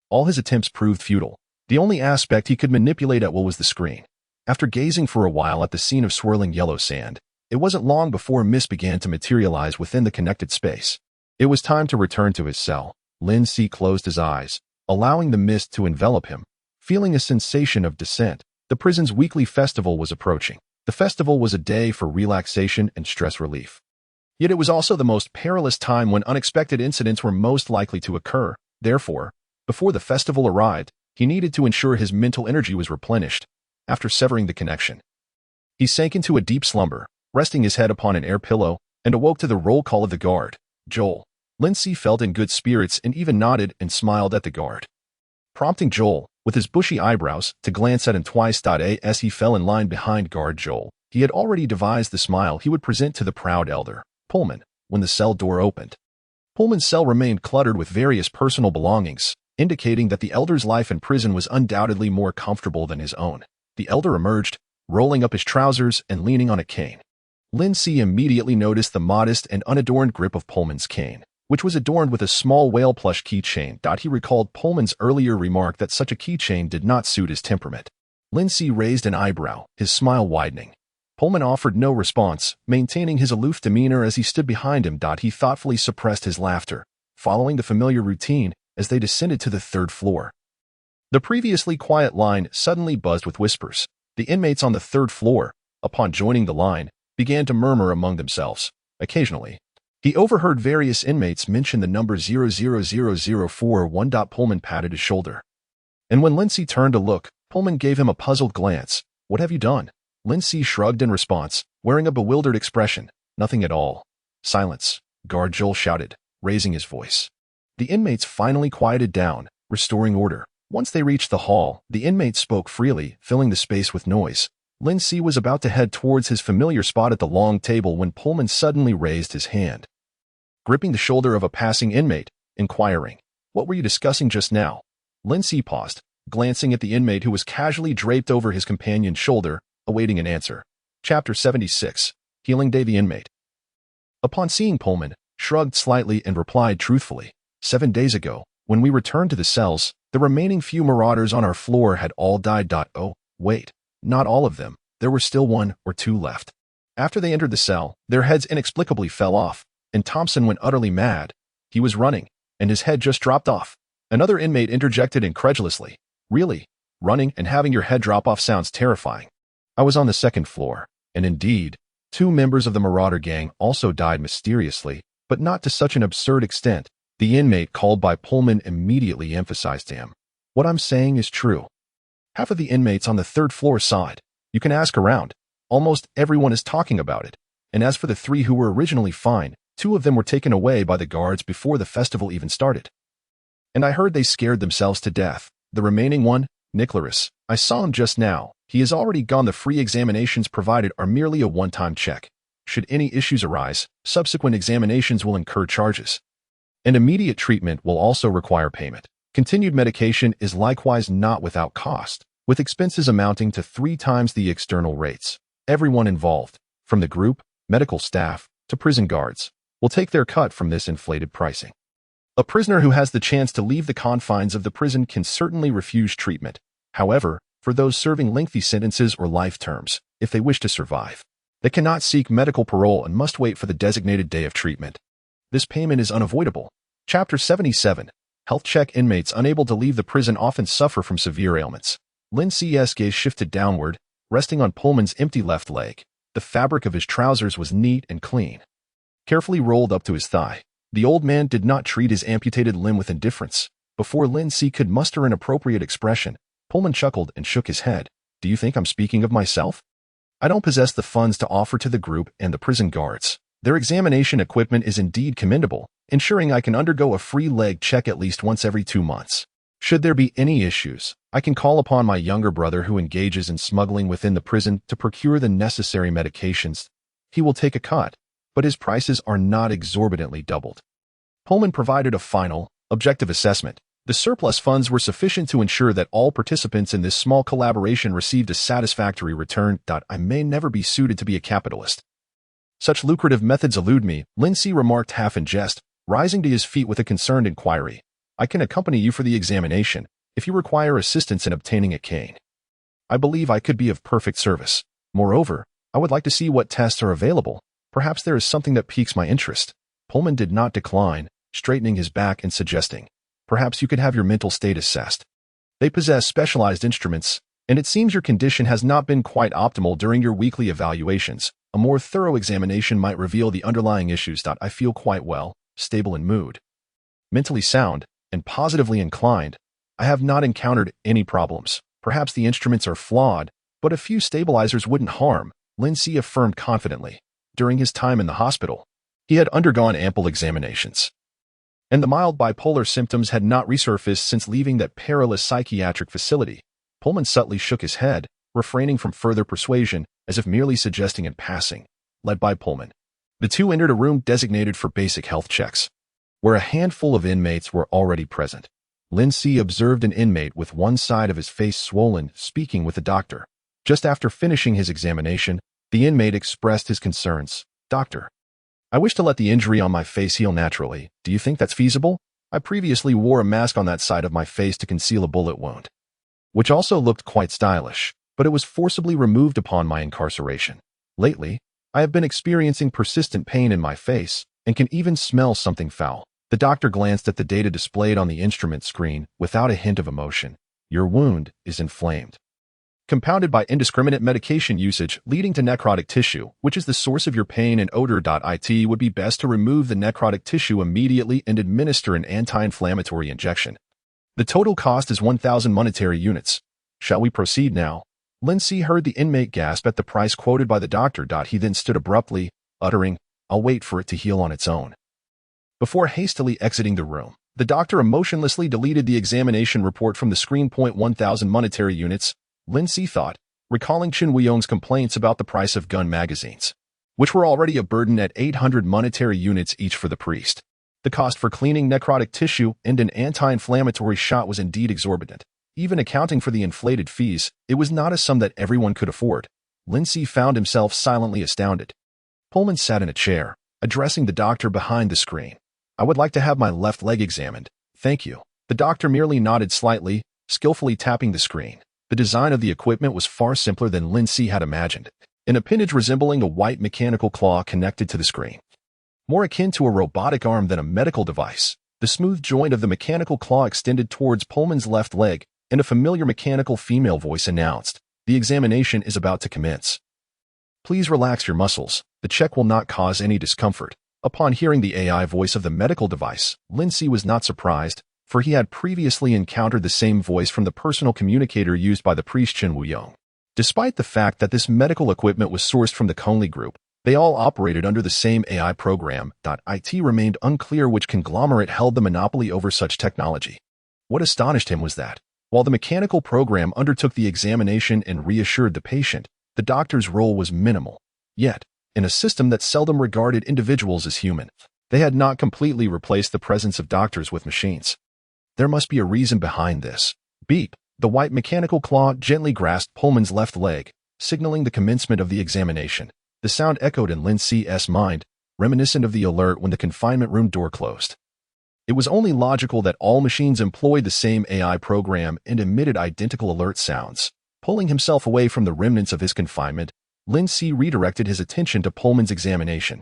All his attempts proved futile. The only aspect he could manipulate at will was the screen. After gazing for a while at the scene of swirling yellow sand, it wasn't long before a mist began to materialize within the connected space. It was time to return to his cell. Lin Si closed his eyes, allowing the mist to envelop him. Feeling a sensation of descent, the prison's weekly festival was approaching. The festival was a day for relaxation and stress relief. Yet it was also the most perilous time when unexpected incidents were most likely to occur. Therefore, before the festival arrived, he needed to ensure his mental energy was replenished. After severing the connection, he sank into a deep slumber, resting his head upon an air pillow, and awoke to the roll call of the guard. Joel. Lin Si felt in good spirits and even nodded and smiled at the guard, prompting Joel, with his bushy eyebrows, to glance at him twice. As he fell in line behind guard Joel, he had already devised the smile he would present to the proud elder, Pullman, when the cell door opened. Pullman's cell remained cluttered with various personal belongings, indicating that the elder's life in prison was undoubtedly more comfortable than his own. The elder emerged, rolling up his trousers and leaning on a cane. Lin Si immediately noticed the modest and unadorned grip of Pullman's cane, which was adorned with a small whale plush keychain. He recalled Pullman's earlier remark that such a keychain did not suit his temperament. Lin Si raised an eyebrow, his smile widening. Pullman offered no response, maintaining his aloof demeanor as he stood behind him. He thoughtfully suppressed his laughter, following the familiar routine as they descended to the third floor. The previously quiet line suddenly buzzed with whispers. The inmates on the third floor, upon joining the line, began to murmur among themselves. Occasionally, he overheard various inmates mention the number 000041. Pullman patted his shoulder, and when Lin Si turned to look, Pullman gave him a puzzled glance. "What have you done?" Lin Si shrugged in response, wearing a bewildered expression. "Nothing at all." "Silence," Guard Joel shouted, raising his voice. The inmates finally quieted down, restoring order. Once they reached the hall, the inmates spoke freely, filling the space with noise. Lin Si was about to head towards his familiar spot at the long table when Pullman suddenly raised his hand, gripping the shoulder of a passing inmate, inquiring, "What were you discussing just now?" Lin Si paused, glancing at the inmate who was casually draped over his companion's shoulder, awaiting an answer. Chapter 76. Healing Day. The inmate, upon seeing Pullman, shrugged slightly and replied truthfully, 7 days ago, when we returned to the cells, the remaining few marauders on our floor had all died. Oh, wait. Not all of them. There were still 1 or 2 left. After they entered the cell, their heads inexplicably fell off, and Thompson went utterly mad. He was running, and his head just dropped off. Another inmate interjected incredulously, "Really? Running and having your head drop off sounds terrifying." I was on the 2nd floor, and indeed, 2 members of the Marauder gang also died mysteriously, but not to such an absurd extent. The inmate called by Pullman immediately emphasized to him, "What I'm saying is true. Half of the inmates on the 3rd floor saw it. You can ask around. Almost everyone is talking about it. And as for the 3 who were originally fine, 2 of them were taken away by the guards before the festival even started. And I heard they scared themselves to death. The remaining one, Nicholas, I saw him just now. He has already gone. The free examinations provided are merely a one-time check. Should any issues arise, subsequent examinations will incur charges. And immediate treatment will also require payment. Continued medication is likewise not without cost, with expenses amounting to 3 times the external rates. Everyone involved, from the group, medical staff, to prison guards, will take their cut from this inflated pricing. A prisoner who has the chance to leave the confines of the prison can certainly refuse treatment. However, for those serving lengthy sentences or life terms, if they wish to survive, they cannot seek medical parole and must wait for the designated day of treatment. This payment is unavoidable. Chapter 77. Health check. Inmates unable to leave the prison often suffer from severe ailments. Lin Si's gaze shifted downward, resting on Pullman's empty left leg. The fabric of his trousers was neat and clean, carefully rolled up to his thigh. The old man did not treat his amputated limb with indifference. Before Lin Si could muster an appropriate expression, Pullman chuckled and shook his head. "Do you think I'm speaking of myself?" I don't possess the funds to offer to the group and the prison guards. Their examination equipment is indeed commendable, ensuring I can undergo a free leg check at least once every 2 months. Should there be any issues, I can call upon my younger brother who engages in smuggling within the prison to procure the necessary medications. He will take a cut, but his prices are not exorbitantly doubled. Pullman provided a final, objective assessment. The surplus funds were sufficient to ensure that all participants in this small collaboration received a satisfactory return. I may never be suited to be a capitalist. Such lucrative methods elude me, Lindsay remarked half in jest, rising to his feet with a concerned inquiry. I can accompany you for the examination, if you require assistance in obtaining a cane. I believe I could be of perfect service. Moreover, I would like to see what tests are available. Perhaps there is something that piques my interest. Pullman did not decline, straightening his back and suggesting, perhaps you could have your mental state assessed. They possess specialized instruments, and it seems your condition has not been quite optimal during your weekly evaluations. A more thorough examination might reveal the underlying issues. I feel quite well, stable in mood, mentally sound, and positively inclined. I have not encountered any problems. Perhaps the instruments are flawed, but a few stabilizers wouldn't harm, Lindsay affirmed confidently. During his time in the hospital, he had undergone ample examinations, and the mild bipolar symptoms had not resurfaced since leaving that perilous psychiatric facility. Pullman subtly shook his head, refraining from further persuasion, as if merely suggesting in passing. Led by Pullman, the two entered a room designated for basic health checks, where a handful of inmates were already present. Lindsay observed an inmate with one side of his face swollen, speaking with the doctor. Just after finishing his examination, the inmate expressed his concerns. Doctor, I wish to let the injury on my face heal naturally. Do you think that's feasible? I previously wore a mask on that side of my face to conceal a bullet wound, which also looked quite stylish, but it was forcibly removed upon my incarceration. Lately, I have been experiencing persistent pain in my face and can even smell something foul. The doctor glanced at the data displayed on the instrument screen without a hint of emotion. Your wound is inflamed, compounded by indiscriminate medication usage leading to necrotic tissue, which is the source of your pain and odor. It would be best to remove the necrotic tissue immediately and administer an anti-inflammatory injection. The total cost is 1,000 monetary units. Shall we proceed now? Lindsay heard the inmate gasp at the price quoted by the doctor. He then stood abruptly, uttering, I'll wait for it to heal on its own. Before hastily exiting the room, the doctor emotionlessly deleted the examination report from the screen. 1,000 monetary units, Lindsay thought, recalling Chen Weiyong's complaints about the price of gun magazines, which were already a burden at 800 monetary units each for the priest. The cost for cleaning necrotic tissue and an anti-inflammatory shot was indeed exorbitant. Even accounting for the inflated fees, it was not a sum that everyone could afford. Lindsay found himself silently astounded. Pullman sat in a chair, addressing the doctor behind the screen. I would like to have my left leg examined. Thank you. The doctor merely nodded slightly, skillfully tapping the screen. The design of the equipment was far simpler than Lindsay had imagined. An appendage resembling a white mechanical claw connected to the screen, more akin to a robotic arm than a medical device. The smooth joint of the mechanical claw extended towards Pullman's left leg, and a familiar mechanical female voice announced, the examination is about to commence. Please relax your muscles. The check will not cause any discomfort. Upon hearing the AI voice of the medical device, Lindsay was not surprised, for he had previously encountered the same voice from the personal communicator used by the priest Chen Weiyong. Despite the fact that this medical equipment was sourced from the Conley Group, they all operated under the same AI program. It remained unclear which conglomerate held the monopoly over such technology. What astonished him was that, while the mechanical program undertook the examination and reassured the patient, the doctor's role was minimal. Yet, in a system that seldom regarded individuals as human, they had not completely replaced the presence of doctors with machines. There must be a reason behind this. Beep. The white mechanical claw gently grasped Pullman's left leg, signaling the commencement of the examination. The sound echoed in Lindsay's mind, reminiscent of the alert when the confinement room door closed. It was only logical that all machines employed the same AI program and emitted identical alert sounds. Pulling himself away from the remnants of his confinement, Lindsay redirected his attention to Pullman's examination.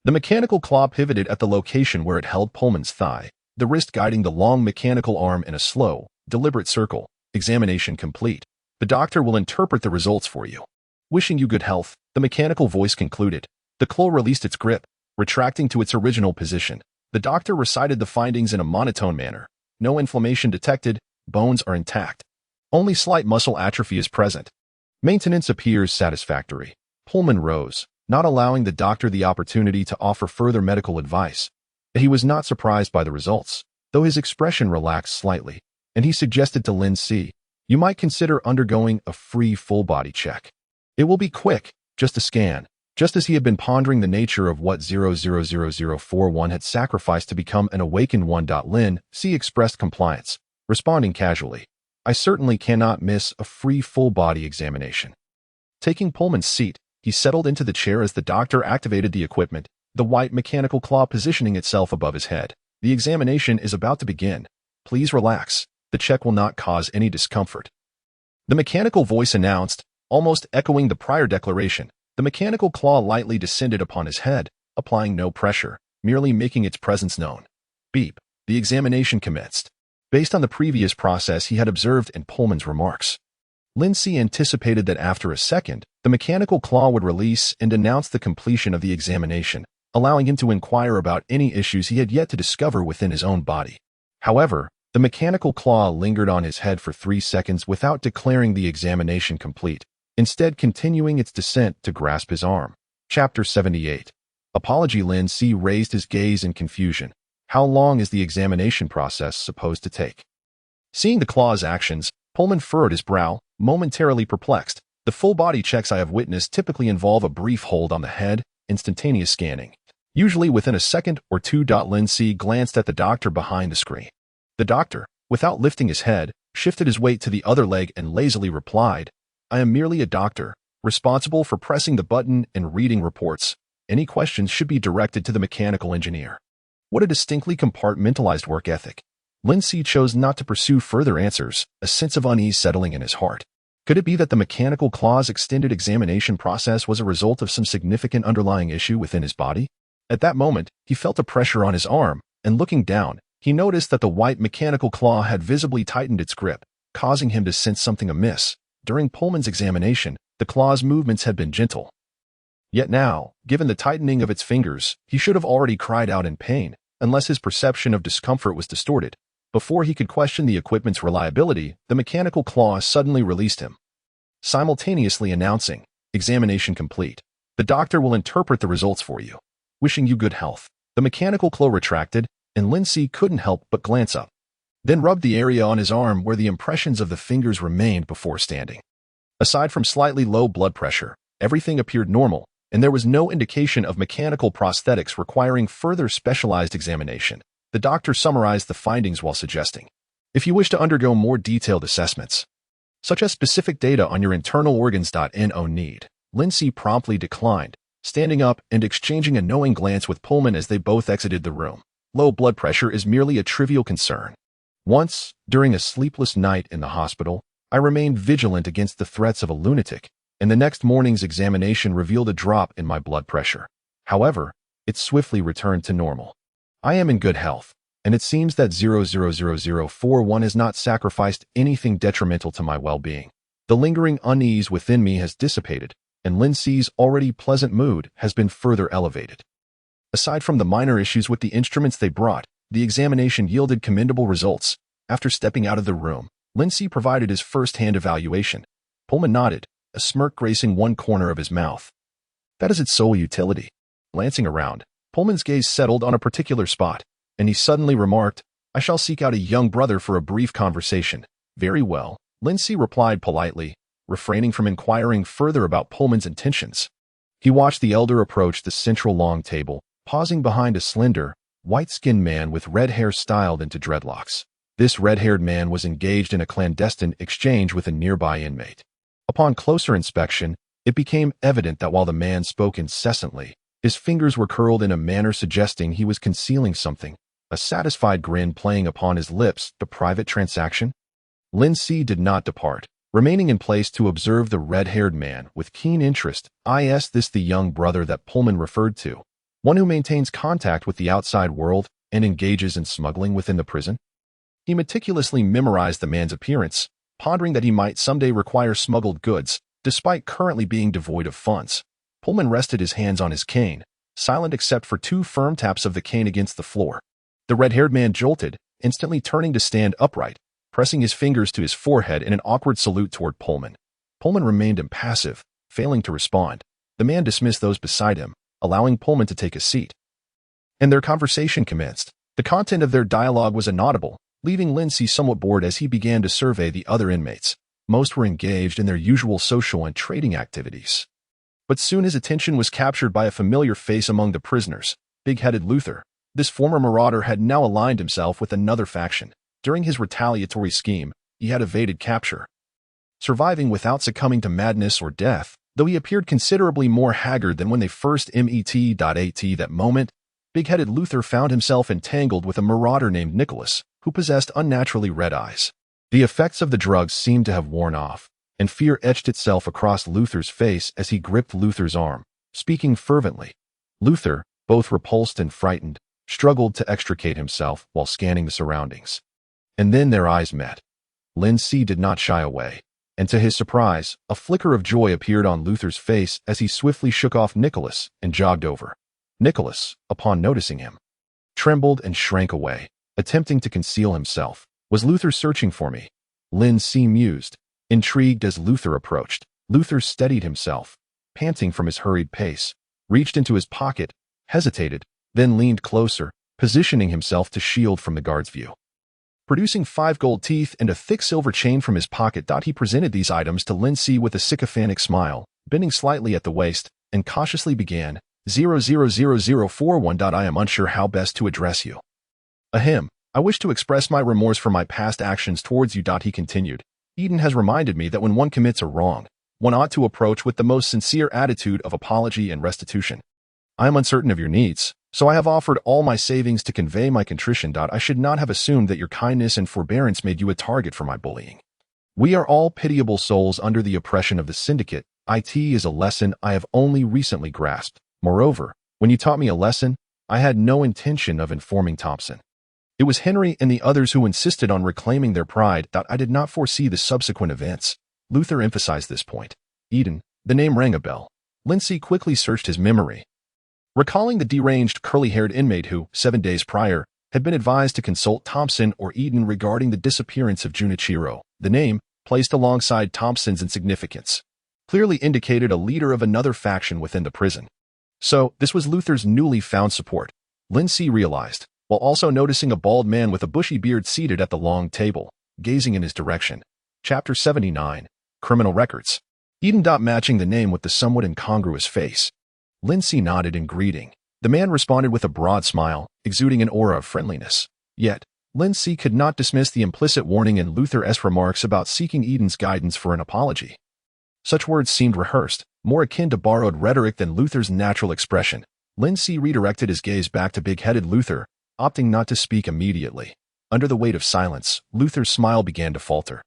The mechanical claw pivoted at the location where it held Pullman's thigh, the wrist guiding the long mechanical arm in a slow, deliberate circle. Examination complete. The doctor will interpret the results for you. Wishing you good health, the mechanical voice concluded. The claw released its grip, retracting to its original position. The doctor recited the findings in a monotone manner. No inflammation detected, bones are intact. Only slight muscle atrophy is present. Maintenance appears satisfactory. Pullman rose, not allowing the doctor the opportunity to offer further medical advice. He was not surprised by the results, though his expression relaxed slightly, and he suggested to Lin Si, "You might consider undergoing a free full-body check. It will be quick, just a scan." Just as he had been pondering the nature of what 000041 had sacrificed to become an awakened one, Lin Si expressed compliance, responding casually, "I certainly cannot miss a free full-body examination." Taking Pullman's seat, he settled into the chair as the doctor activated the equipment, the white mechanical claw positioning itself above his head. "The examination is about to begin. Please relax. The check will not cause any discomfort." The mechanical voice announced, almost echoing the prior declaration. The mechanical claw lightly descended upon his head, applying no pressure, merely making its presence known. Beep. The examination commenced. Based on the previous process he had observed in Pullman's remarks, Lin Si anticipated that after a second, the mechanical claw would release and announce the completion of the examination, allowing him to inquire about any issues he had yet to discover within his own body. However, the mechanical claw lingered on his head for 3 seconds without declaring the examination complete, instead continuing its descent to grasp his arm. Chapter 78. Apology. Lin Si raised his gaze in confusion. How long is the examination process supposed to take? Seeing the claw's actions, Pullman furrowed his brow, momentarily perplexed. The full-body checks I have witnessed typically involve a brief hold on the head, instantaneous scanning, usually within a second or two. Lin Si glanced at the doctor behind the screen. The doctor, without lifting his head, shifted his weight to the other leg and lazily replied, "I am merely a doctor, responsible for pressing the button and reading reports. Any questions should be directed to the mechanical engineer." What a distinctly compartmentalized work ethic. Lin Si chose not to pursue further answers, a sense of unease settling in his heart. Could it be that the mechanical claw's extended examination process was a result of some significant underlying issue within his body? At that moment, he felt a pressure on his arm, and looking down, he noticed that the white mechanical claw had visibly tightened its grip, causing him to sense something amiss. During Pullman's examination, the claw's movements had been gentle. Yet now, given the tightening of its fingers, he should have already cried out in pain, unless his perception of discomfort was distorted. Before he could question the equipment's reliability, the mechanical claw suddenly released him, simultaneously announcing, "Examination complete. The doctor will interpret the results for you. Wishing you good health." The mechanical claw retracted, and Lin Si couldn't help but glance up, then rubbed the area on his arm where the impressions of the fingers remained before standing. Aside from slightly low blood pressure, everything appeared normal, and there was no indication of mechanical prosthetics requiring further specialized examination. The doctor summarized the findings while suggesting, "If you wish to undergo more detailed assessments, such as specific data on your internal organs, no need." Lin Si promptly declined, standing up and exchanging a knowing glance with Pullman as they both exited the room. Low blood pressure is merely a trivial concern. Once, during a sleepless night in the hospital, I remained vigilant against the threats of a lunatic, and the next morning's examination revealed a drop in my blood pressure. However, it swiftly returned to normal. I am in good health, and it seems that 000041 has not sacrificed anything detrimental to my well-being. The lingering unease within me has dissipated, and Lin Si's already pleasant mood has been further elevated. Aside from the minor issues with the instruments they brought, the examination yielded commendable results. After stepping out of the room, Lin Si provided his first-hand evaluation. Pullman nodded, a smirk gracing one corner of his mouth. That is its sole utility. Glancing around, Pullman's gaze settled on a particular spot, and he suddenly remarked, "I shall seek out a young brother for a brief conversation." "Very well," Lin Si replied politely, refraining from inquiring further about Pullman's intentions. He watched the elder approach the central long table, pausing behind a slender, white-skinned man with red hair styled into dreadlocks. This red-haired man was engaged in a clandestine exchange with a nearby inmate. Upon closer inspection, it became evident that while the man spoke incessantly, his fingers were curled in a manner suggesting he was concealing something, a satisfied grin playing upon his lips. The private transaction? Lin Si did not depart, remaining in place to observe the red-haired man with keen interest. Is this the young brother that Pullman referred to, one who maintains contact with the outside world and engages in smuggling within the prison? He meticulously memorized the man's appearance, pondering that he might someday require smuggled goods, despite currently being devoid of funds. Pullman rested his hands on his cane, silent except for 2 firm taps of the cane against the floor. The red-haired man jolted, instantly turning to stand upright, pressing his fingers to his forehead in an awkward salute toward Pullman. Pullman remained impassive, failing to respond. The man dismissed those beside him, allowing Pullman to take a seat. And their conversation commenced. The content of their dialogue was inaudible, leaving Lindsay somewhat bored as he began to survey the other inmates. Most were engaged in their usual social and trading activities. But soon his attention was captured by a familiar face among the prisoners, big-headed Luther. This former marauder had now aligned himself with another faction. During his retaliatory scheme, he had evaded capture, surviving without succumbing to madness or death, though he appeared considerably more haggard than when they first met. At that moment, big-headed Luther found himself entangled with a marauder named Nicholas, who possessed unnaturally red eyes. The effects of the drugs seemed to have worn off, and fear etched itself across Luther's face as he gripped Luther's arm, speaking fervently. Luther, both repulsed and frightened, struggled to extricate himself while scanning the surroundings. And then their eyes met. Lindsay did not shy away, and to his surprise, a flicker of joy appeared on Luther's face as he swiftly shook off Nicholas and jogged over. Nicholas, upon noticing him, trembled and shrank away, attempting to conceal himself. Was Luther searching for me? Lindsay mused, intrigued as Luther approached. Luther steadied himself, panting from his hurried pace, reached into his pocket, hesitated, then leaned closer, positioning himself to shield from the guard's view. Producing 5 gold teeth and a thick silver chain from his pocket, he presented these items to Lindsay with a sycophantic smile, bending slightly at the waist, and cautiously began, 000041. I am unsure how best to address you. Ahem. I wish to express my remorse for my past actions towards you. He continued. Eden has reminded me that when one commits a wrong, one ought to approach with the most sincere attitude of apology and restitution. I am uncertain of your needs, so I have offered all my savings to convey my contrition. I should not have assumed that your kindness and forbearance made you a target for my bullying. We are all pitiable souls under the oppression of the syndicate. It is a lesson I have only recently grasped. Moreover, when you taught me a lesson, I had no intention of informing Thompson. It was Henry and the others who insisted on reclaiming their pride. I did not foresee the subsequent events. Luther emphasized this point. Eden, the name rang a bell. Lindsay quickly searched his memory, recalling the deranged curly-haired inmate who, 7 days prior, had been advised to consult Thompson or Eden regarding the disappearance of Junichiro. The name, placed alongside Thompson's in significance, clearly indicated a leader of another faction within the prison. So, this was Luther's newly found support, Lindsay realized, while also noticing a bald man with a bushy beard seated at the long table, gazing in his direction. Chapter 79, Criminal Records. Eden. Matching the name with the somewhat incongruous face. Lindsay nodded in greeting. The man responded with a broad smile, exuding an aura of friendliness. Yet, Lindsay could not dismiss the implicit warning in Luther's remarks about seeking Eden's guidance for an apology. Such words seemed rehearsed, more akin to borrowed rhetoric than Luther's natural expression. Lindsay redirected his gaze back to big-headed Luther, opting not to speak immediately. Under the weight of silence, Luther's smile began to falter,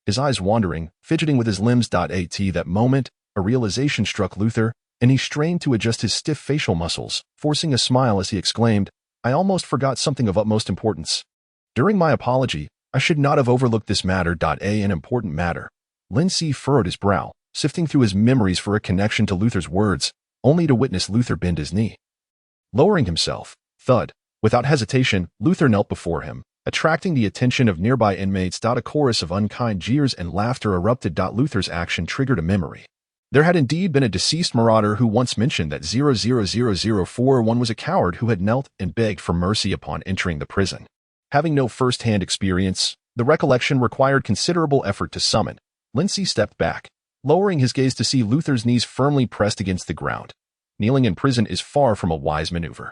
his eyes wandering, fidgeting with his limbs. At that moment, a realization struck Luther, and he strained to adjust his stiff facial muscles, forcing a smile as he exclaimed, I almost forgot something of utmost importance. During my apology, I should not have overlooked this matter. An important matter. Lindsay furrowed his brow, sifting through his memories for a connection to Luther's words, only to witness Luther bend his knee. Lowering himself, thud, without hesitation, Luther knelt before him, attracting the attention of nearby inmates. A chorus of unkind jeers and laughter erupted. Luther's action triggered a memory. There had indeed been a deceased marauder who once mentioned that 000041 was a coward who had knelt and begged for mercy upon entering the prison. Having no first-hand experience, the recollection required considerable effort to summon. Lindsay stepped back, lowering his gaze to see Luther's knees firmly pressed against the ground. Kneeling in prison is far from a wise maneuver.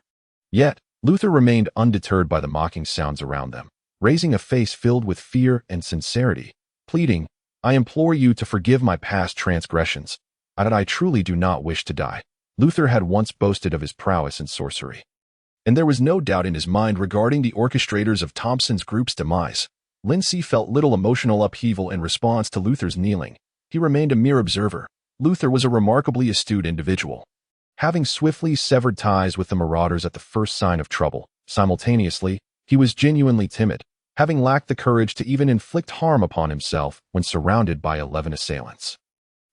Yet, Luther remained undeterred by the mocking sounds around them, raising a face filled with fear and sincerity, pleading, I implore you to forgive my past transgressions. I truly do not wish to die. Luther had once boasted of his prowess in sorcery, and there was no doubt in his mind regarding the orchestrators of Thompson's group's demise. Lindsay felt little emotional upheaval in response to Luther's kneeling. He remained a mere observer. Luther was a remarkably astute individual, having swiftly severed ties with the marauders at the first sign of trouble. Simultaneously, he was genuinely timid, having lacked the courage to even inflict harm upon himself when surrounded by 11 assailants.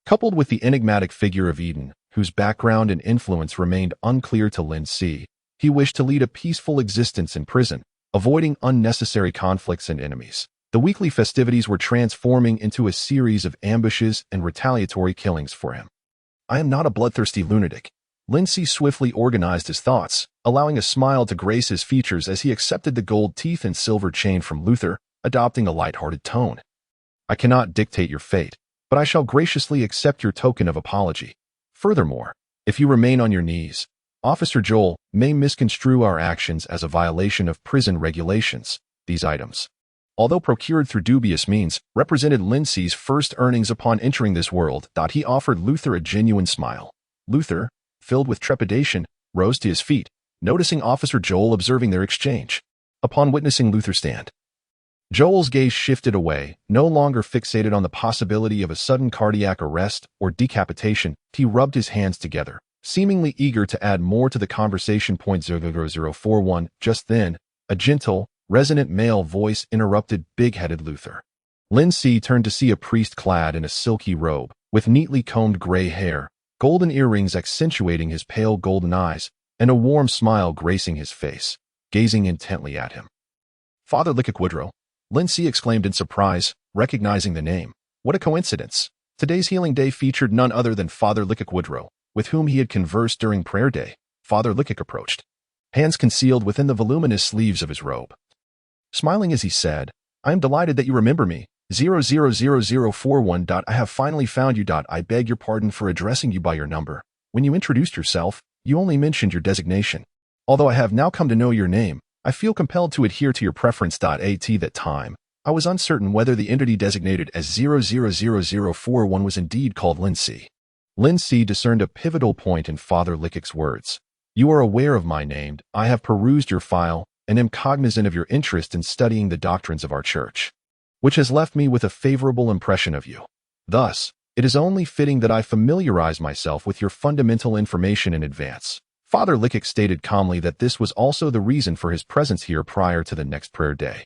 Coupled with the enigmatic figure of Eden, whose background and influence remained unclear to Lindsay, he wished to lead a peaceful existence in prison, avoiding unnecessary conflicts and enemies. The weekly festivities were transforming into a series of ambushes and retaliatory killings for him. I am not a bloodthirsty lunatic. Lindsay swiftly organized his thoughts, allowing a smile to grace his features as he accepted the gold teeth and silver chain from Luther, adopting a light-hearted tone. I cannot dictate your fate, but I shall graciously accept your token of apology. Furthermore, if you remain on your knees, Officer Joel may misconstrue our actions as a violation of prison regulations. These items, although procured through dubious means, represented Lindsay's first earnings upon entering this world. He offered Luther a genuine smile. Luther, filled with trepidation, rose to his feet, noticing Officer Joel observing their exchange. Upon witnessing Luther stand, Joel's gaze shifted away, no longer fixated on the possibility of a sudden cardiac arrest or decapitation. He rubbed his hands together, seemingly eager to add more to the conversation. 00041. Just then, a gentle, resonant male voice interrupted big-headed Luther. Lindsay turned to see a priest clad in a silky robe, with neatly combed gray hair, golden earrings accentuating his pale golden eyes, and a warm smile gracing his face, gazing intently at him. Father Lickett Woodrow, Lindsay exclaimed in surprise, recognizing the name. What a coincidence! Today's healing day featured none other than Father Lickett Woodrow, with whom he had conversed during prayer day. Father Lickett approached, hands concealed within the voluminous sleeves of his robe. Smiling as he said, I am delighted that you remember me. 00041. I have finally found you. I beg your pardon for addressing you by your number. When you introduced yourself, you only mentioned your designation. Although I have now come to know your name, I feel compelled to adhere to your preference. At that time, I was uncertain whether the entity designated as 00041 was indeed called Lindsay. Lindsay discerned a pivotal point in Father Lickett's words. You are aware of my name. I have perused your file and am cognizant of your interest in studying the doctrines of our church, which has left me with a favorable impression of you. Thus, it is only fitting that I familiarize myself with your fundamental information in advance. Father Lickett stated calmly that this was also the reason for his presence here prior to the next prayer day,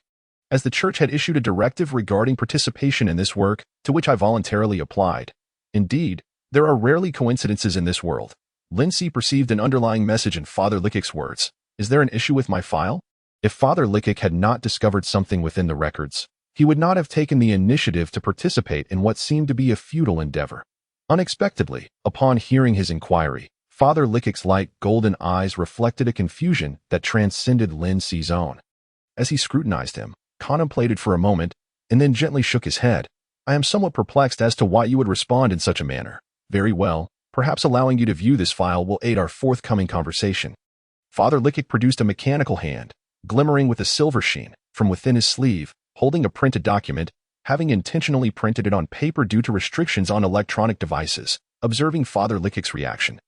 as the church had issued a directive regarding participation in this work, to which I voluntarily applied. Indeed, there are rarely coincidences in this world. Lindsay perceived an underlying message in Father Lickett's words. Is there an issue with my file? If Father Lickett had not discovered something within the records, he would not have taken the initiative to participate in what seemed to be a futile endeavor. Unexpectedly, upon hearing his inquiry, Father Lickett's light golden eyes reflected a confusion that transcended Lindsay's own. As he scrutinized him, contemplated for a moment, and then gently shook his head. I am somewhat perplexed as to why you would respond in such a manner. Very well, perhaps allowing you to view this file will aid our forthcoming conversation. Father Lickett produced a mechanical hand, glimmering with a silver sheen, from within his sleeve, holding a printed document, having intentionally printed it on paper due to restrictions on electronic devices. Observing Father Lickett's reaction,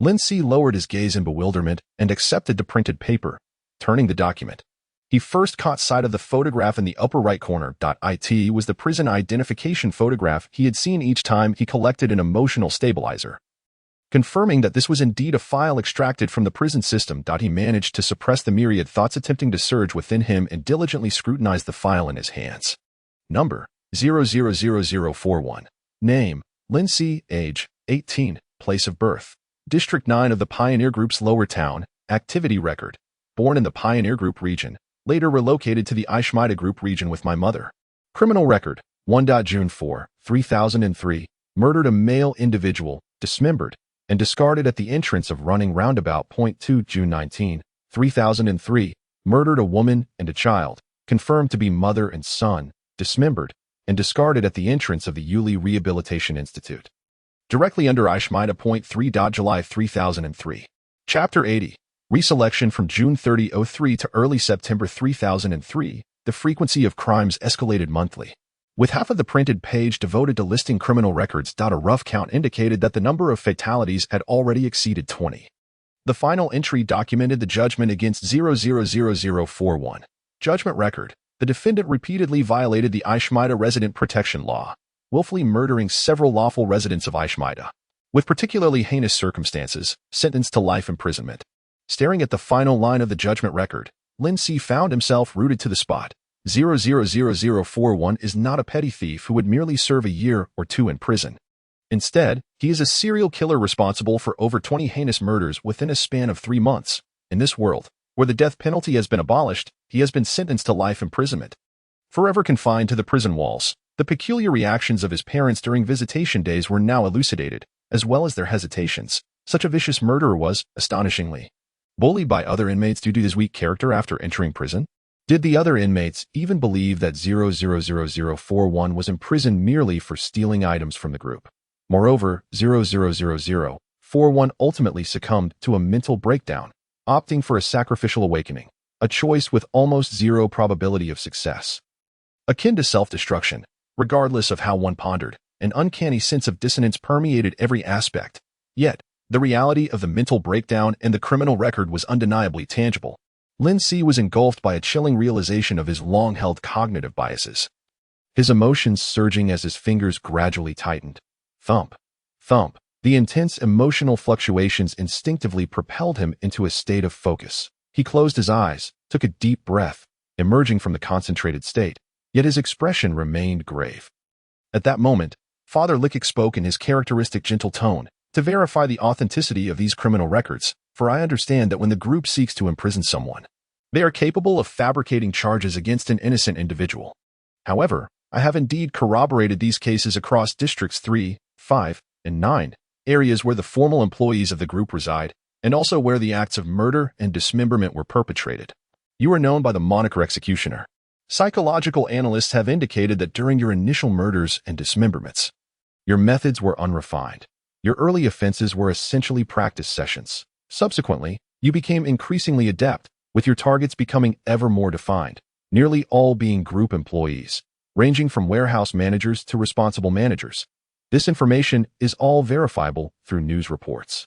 Lindsay lowered his gaze in bewilderment and accepted the printed paper, turning the document. He first caught sight of the photograph in the upper right corner. It was the prison identification photograph he had seen each time he collected an emotional stabilizer. Confirming that this was indeed a file extracted from the prison system, he managed to suppress the myriad thoughts attempting to surge within him and diligently scrutinized the file in his hands. Number 00041. Name Lindsay. Age 18. Place of birth District 9 of the Pioneer Group's Lower Town. Activity record: born in the Pioneer Group region, later relocated to the Ishmael Group region with my mother. Criminal record: 1. June 4, 2003, murdered a male individual, dismembered, and discarded at the entrance of running roundabout. 2. June 19, 3003, murdered a woman and a child, confirmed to be mother and son, dismembered, and discarded at the entrance of the Yulee Rehabilitation Institute. Directly under Ishmael. 3. July 3003. Chapter 80. Reselection from June 3003 to early September 3003. The frequency of crimes escalated monthly, with half of the printed page devoted to listing criminal records. A rough count indicated that the number of fatalities had already exceeded 20. The final entry documented the judgment against 00041. Judgment record: the defendant repeatedly violated the Ishmael resident protection law, willfully murdering several lawful residents of Ishmael, with particularly heinous circumstances, sentenced to life imprisonment. Staring at the final line of the judgment record, Lindsay found himself rooted to the spot. 00041 is not a petty thief who would merely serve a year or two in prison. Instead, he is a serial killer responsible for over 20 heinous murders within a span of 3 months. In this world, where the death penalty has been abolished, he has been sentenced to life imprisonment. forever confined to the prison walls. The peculiar reactions of his parents during visitation days were now elucidated, as well as their hesitations. Such a vicious murderer was, astonishingly, bullied by other inmates due to his weak character after entering prison. Did the other inmates even believe that 00041 was imprisoned merely for stealing items from the group? Moreover, 00041 ultimately succumbed to a mental breakdown, opting for a sacrificial awakening, a choice with almost zero probability of success. Akin to self-destruction, regardless of how one pondered, an uncanny sense of dissonance permeated every aspect. Yet, the reality of the mental breakdown and the criminal record was undeniably tangible. Lin Si was engulfed by a chilling realization of his long-held cognitive biases, his emotions surging as his fingers gradually tightened. Thump, thump. The intense emotional fluctuations instinctively propelled him into a state of focus. He closed his eyes, took a deep breath, emerging from the concentrated state, yet his expression remained grave. At that moment, Father Lickick spoke in his characteristic gentle tone, to verify the authenticity of these criminal records, for I understand that when the group seeks to imprison someone, they are capable of fabricating charges against an innocent individual. However, I have indeed corroborated these cases across Districts 3, 5, and 9, areas where the formal employees of the group reside, and also where the acts of murder and dismemberment were perpetrated. You are known by the moniker Executioner. Psychological analysts have indicated that during your initial murders and dismemberments, your methods were unrefined. Your early offenses were essentially practice sessions. Subsequently, you became increasingly adept, with your targets becoming ever more defined, nearly all being group employees, ranging from warehouse managers to responsible managers. This information is all verifiable through news reports.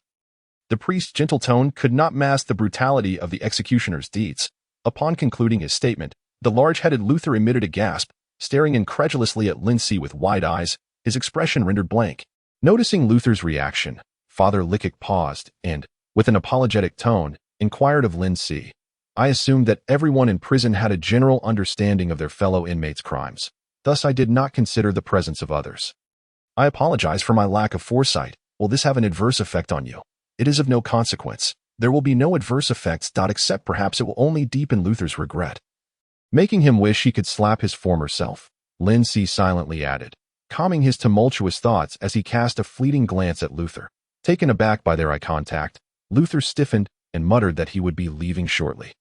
The priest's gentle tone could not mask the brutality of the executioner's deeds. Upon concluding his statement, the large-headed Luther emitted a gasp, staring incredulously at Lin Si with wide eyes, his expression rendered blank. Noticing Luther's reaction, Father Lickick paused and, with an apologetic tone, inquired of Lin Si. I assumed that everyone in prison had a general understanding of their fellow inmates' crimes. Thus I did not consider the presence of others. I apologize for my lack of foresight. Will this have an adverse effect on you? It is of no consequence. There will be no adverse effects, except perhaps it will only deepen Luther's regret, making him wish he could slap his former self. Lin Si silently added, calming his tumultuous thoughts as he cast a fleeting glance at Luther. Taken aback by their eye contact, Luther stiffened and muttered that he would be leaving shortly.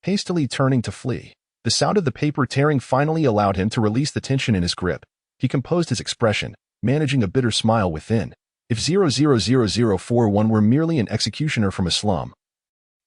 Hastily turning to flee, the sound of the paper tearing finally allowed him to release the tension in his grip. He composed his expression, managing a bitter smile within. If 00041 were merely an executioner from a slum,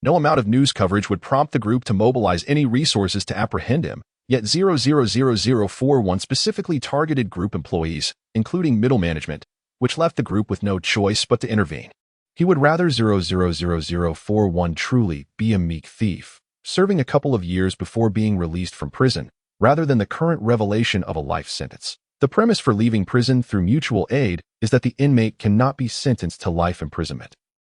no amount of news coverage would prompt the group to mobilize any resources to apprehend him. Yet 00041 specifically targeted group employees, including middle management, which left the group with no choice but to intervene. He would rather 00041 truly be a meek thief, serving a couple of years before being released from prison, rather than the current revelation of a life sentence. The premise for leaving prison through mutual aid is that the inmate cannot be sentenced to life imprisonment.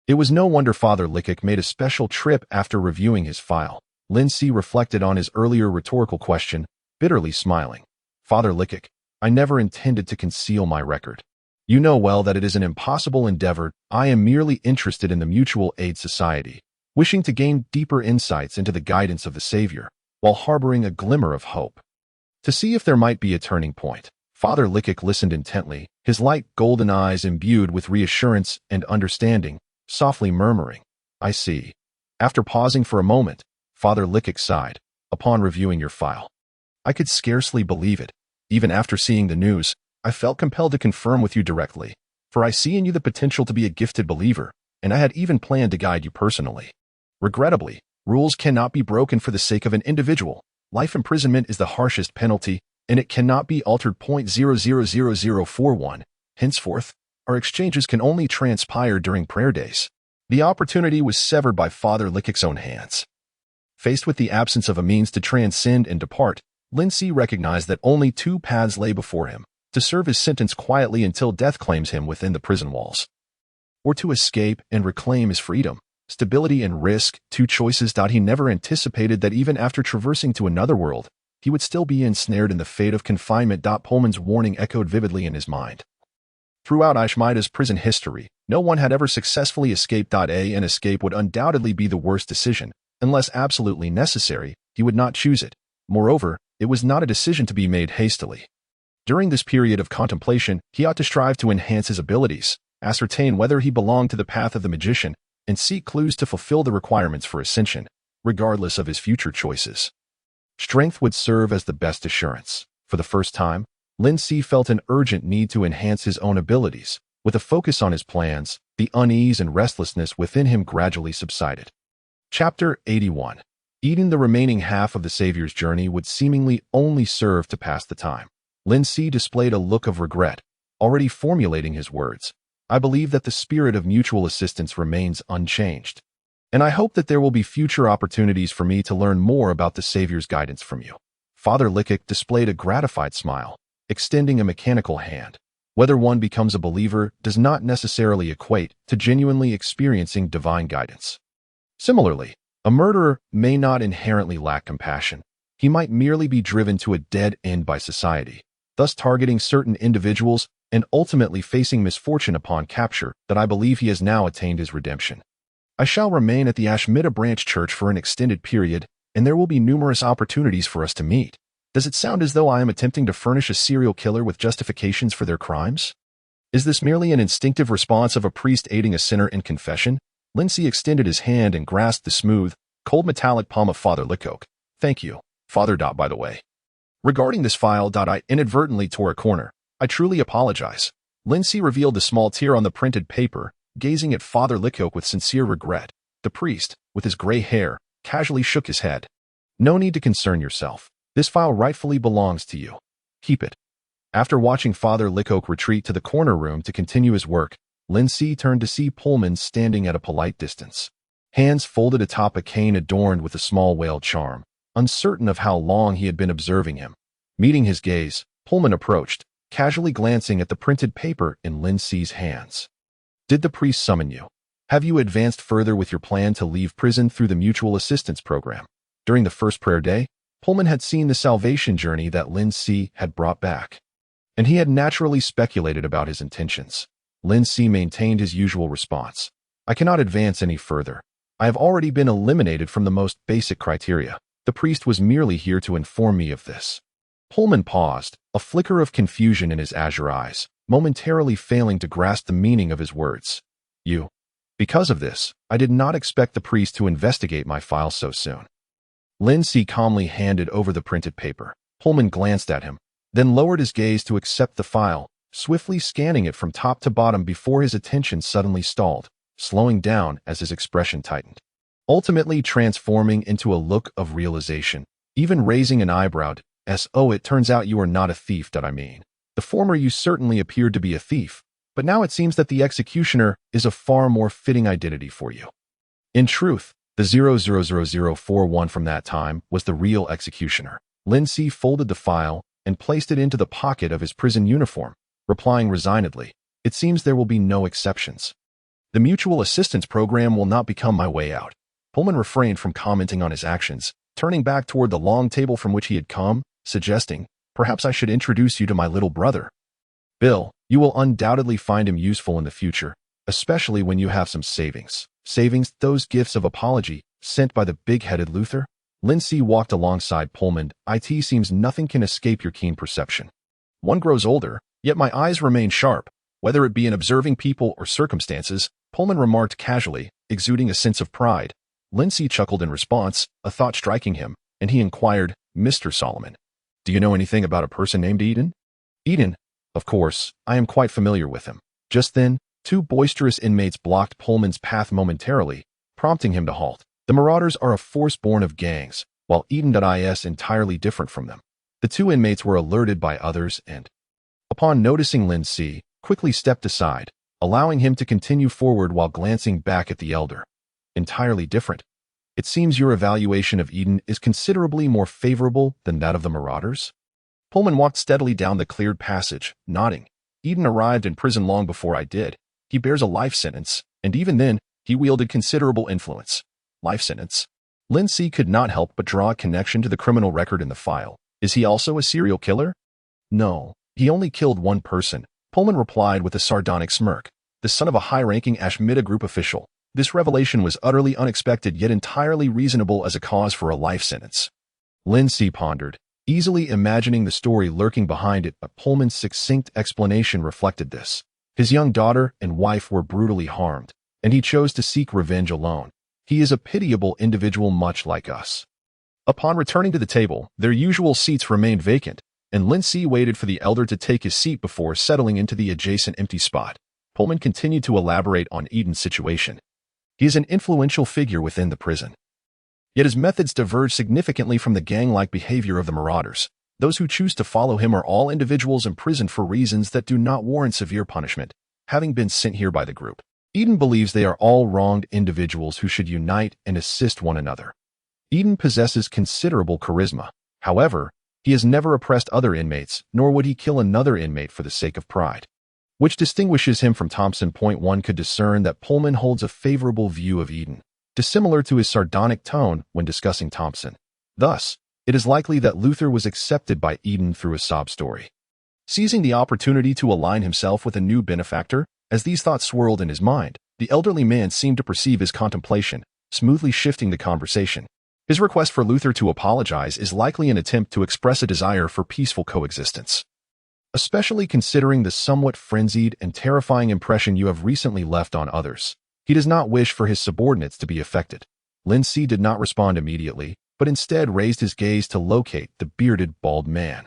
It was no wonder Father Lickick made a special trip after reviewing his file. Lin Si reflected on his earlier rhetorical question, bitterly smiling. Father Lickick, I never intended to conceal my record. You know well that it is an impossible endeavor. I am merely interested in the mutual aid society, wishing to gain deeper insights into the guidance of the Savior, while harboring a glimmer of hope, to see if there might be a turning point. Father Lickick listened intently, his light golden eyes imbued with reassurance and understanding, softly murmuring, I see. After pausing for a moment, Father Lickick sighed. Upon reviewing your file, I could scarcely believe it. Even after seeing the news, I felt compelled to confirm with you directly, for I see in you the potential to be a gifted believer, and I had even planned to guide you personally. Regrettably, rules cannot be broken for the sake of an individual. Life imprisonment is the harshest penalty, and it cannot be altered. 00041. Henceforth, our exchanges can only transpire during prayer days. The opportunity was severed by Father Lickick's own hands. Faced with the absence of a means to transcend and depart, Lin Si recognized that only two paths lay before him: to serve his sentence quietly until death claims him within the prison walls, or to escape and reclaim his freedom. Stability and risk, two choices. He never anticipated that even after traversing to another world, he would still be ensnared in the fate of confinement. Pullman's warning echoed vividly in his mind. Throughout Ishmaida's prison history, no one had ever successfully escaped. An escape would undoubtedly be the worst decision. Unless absolutely necessary, he would not choose it. Moreover, it was not a decision to be made hastily. During this period of contemplation, he ought to strive to enhance his abilities, ascertain whether he belonged to the path of the magician, and seek clues to fulfill the requirements for ascension, regardless of his future choices. Strength would serve as the best assurance. For the first time, Lin Si felt an urgent need to enhance his own abilities. With a focus on his plans, the unease and restlessness within him gradually subsided. Chapter 81. Eating the remaining half of the Savior's journey would seemingly only serve to pass the time. Lin Si displayed a look of regret, already formulating his words. I believe that the spirit of mutual assistance remains unchanged, and I hope that there will be future opportunities for me to learn more about the Savior's guidance from you. Father Lickik displayed a gratified smile, extending a mechanical hand. Whether one becomes a believer does not necessarily equate to genuinely experiencing divine guidance. Similarly, a murderer may not inherently lack compassion. He might merely be driven to a dead end by society, thus targeting certain individuals and ultimately facing misfortune upon capture. That I believe he has now attained his redemption. I shall remain at the Ashmita Branch Church for an extended period, and there will be numerous opportunities for us to meet. Does it sound as though I am attempting to furnish a serial killer with justifications for their crimes? Is this merely an instinctive response of a priest aiding a sinner in confession? Lin Si extended his hand and grasped the smooth, cold metallic palm of Father Lickok. Thank you, Father. By the way, regarding this file. I inadvertently tore a corner. I truly apologize. Lin Si revealed the small tear on the printed paper, gazing at Father Lickok with sincere regret. The priest, with his gray hair, casually shook his head. No need to concern yourself. This file rightfully belongs to you. Keep it. After watching Father Lickok retreat to the corner room to continue his work, Lin Si turned to see Pullman standing at a polite distance, hands folded atop a cane adorned with a small whale charm, uncertain of how long he had been observing him. Meeting his gaze, Pullman approached, casually glancing at the printed paper in Lin Si's hands. Did the priest summon you? Have you advanced further with your plan to leave prison through the mutual assistance program? During the first prayer day, Pullman had seen the salvation journey that Lin Si had brought back, and he had naturally speculated about his intentions. Lin Si maintained his usual response. I cannot advance any further. I have already been eliminated from the most basic criteria. The priest was merely here to inform me of this. Pullman paused, a flicker of confusion in his azure eyes, momentarily failing to grasp the meaning of his words. You. Because of this, I did not expect the priest to investigate my file so soon. Lin Si calmly handed over the printed paper. Pullman glanced at him, then lowered his gaze to accept the file, swiftly scanning it from top to bottom before his attention suddenly stalled, slowing down as his expression tightened, ultimately transforming into a look of realization, even raising an eyebrow. Oh, it turns out you are not a thief. The former you certainly appeared to be a thief, but now it seems that the executioner is a far more fitting identity for you. In truth, the 00041 from that time was the real executioner. Lin Si folded the file and placed it into the pocket of his prison uniform, replying resignedly, it seems there will be no exceptions. The mutual assistance program will not become my way out. Pullman refrained from commenting on his actions, turning back toward the long table from which he had come, suggesting, perhaps I should introduce you to my little brother. Bill, you will undoubtedly find him useful in the future, especially when you have some savings. Savings, those gifts of apology, sent by the big-headed Luther? Lin Si walked alongside Pullman. It seems nothing can escape your keen perception. One grows older, yet my eyes remain sharp, whether it be in observing people or circumstances, Pullman remarked casually, exuding a sense of pride. Lin Si chuckled in response, a thought striking him, and he inquired, Mr. Solomon, do you know anything about a person named Eden? Eden? Of course, I am quite familiar with him. Just then, two boisterous inmates blocked Pullman's path momentarily, prompting him to halt. The Marauders are a force born of gangs, while Eden is entirely different from them. The two inmates were alerted by others and, upon noticing Lin Si, quickly stepped aside, allowing him to continue forward while glancing back at the elder. Entirely different. It seems your evaluation of Eden is considerably more favorable than that of the Marauders? Pullman walked steadily down the cleared passage, nodding. Eden arrived in prison long before I did. He bears a life sentence, and even then, he wielded considerable influence. Life sentence? Lin Si could not help but draw a connection to the criminal record in the file. Is he also a serial killer? No, he only killed one person, Pullman replied with a sardonic smirk, the son of a high-ranking Ashmita group official. This revelation was utterly unexpected yet entirely reasonable as a cause for a life sentence. Lin Si pondered. easily imagining the story lurking behind it, but Pullman's succinct explanation reflected this. His young daughter and wife were brutally harmed, and he chose to seek revenge alone. He is a pitiable individual much like us. Upon returning to the table, their usual seats remained vacant, and Lindsay waited for the elder to take his seat before settling into the adjacent empty spot. Pullman continued to elaborate on Eden's situation. He is an influential figure within the prison. Yet his methods diverge significantly from the gang-like behavior of the marauders. Those who choose to follow him are all individuals imprisoned for reasons that do not warrant severe punishment, having been sent here by the group. Eden believes they are all wronged individuals who should unite and assist one another. Eden possesses considerable charisma. However, he has never oppressed other inmates, nor would he kill another inmate for the sake of pride. Which distinguishes him from Thompson. One could discern that Pullman holds a favorable view of Eden, dissimilar to his sardonic tone when discussing Thompson. Thus, it is likely that Luther was accepted by Eden through a sob story. Seizing the opportunity to align himself with a new benefactor, as these thoughts swirled in his mind, the elderly man seemed to perceive his contemplation, smoothly shifting the conversation. His request for Luther to apologize is likely an attempt to express a desire for peaceful coexistence. Especially considering the somewhat frenzied and terrifying impression you have recently left on others. He does not wish for his subordinates to be affected. Lindsay did not respond immediately, but instead raised his gaze to locate the bearded, bald man.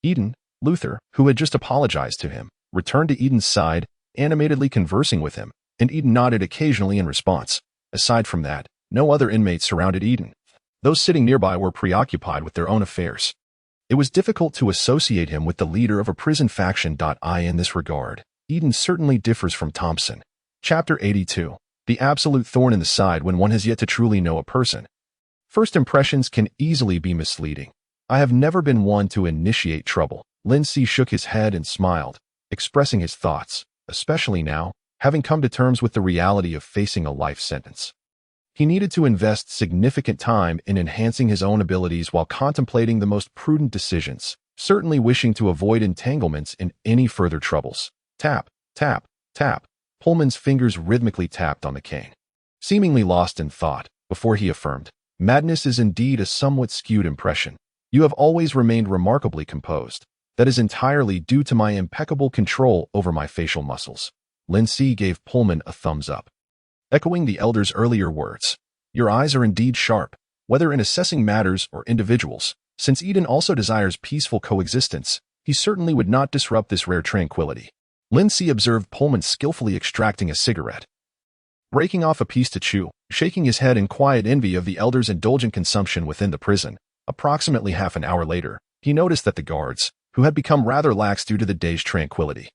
Eden, Luther, who had just apologized to him, returned to Eden's side, animatedly conversing with him, and Eden nodded occasionally in response. Aside from that, no other inmates surrounded Eden. Those sitting nearby were preoccupied with their own affairs. It was difficult to associate him with the leader of a prison faction. In this regard, Eden certainly differs from Thompson. Chapter 82. The absolute thorn in the side when one has yet to truly know a person. First impressions can easily be misleading. I have never been one to initiate trouble. Lindsay shook his head and smiled, expressing his thoughts, especially now, having come to terms with the reality of facing a life sentence. He needed to invest significant time in enhancing his own abilities while contemplating the most prudent decisions, certainly wishing to avoid entanglements in any further troubles. Tap, tap, tap. Pullman's fingers rhythmically tapped on the cane. Seemingly lost in thought, before he affirmed, "Madness is indeed a somewhat skewed impression. You have always remained remarkably composed. That is entirely due to my impeccable control over my facial muscles." Lindsay gave Pullman a thumbs up. Echoing the elder's earlier words, "Your eyes are indeed sharp, whether in assessing matters or individuals. Since Eden also desires peaceful coexistence, he certainly would not disrupt this rare tranquility." Lindsay observed Pullman skillfully extracting a cigarette, breaking off a piece to chew, shaking his head in quiet envy of the elder's indulgent consumption within the prison. Approximately half an hour later, he noticed that the guards, who had become rather lax due to the day's tranquility,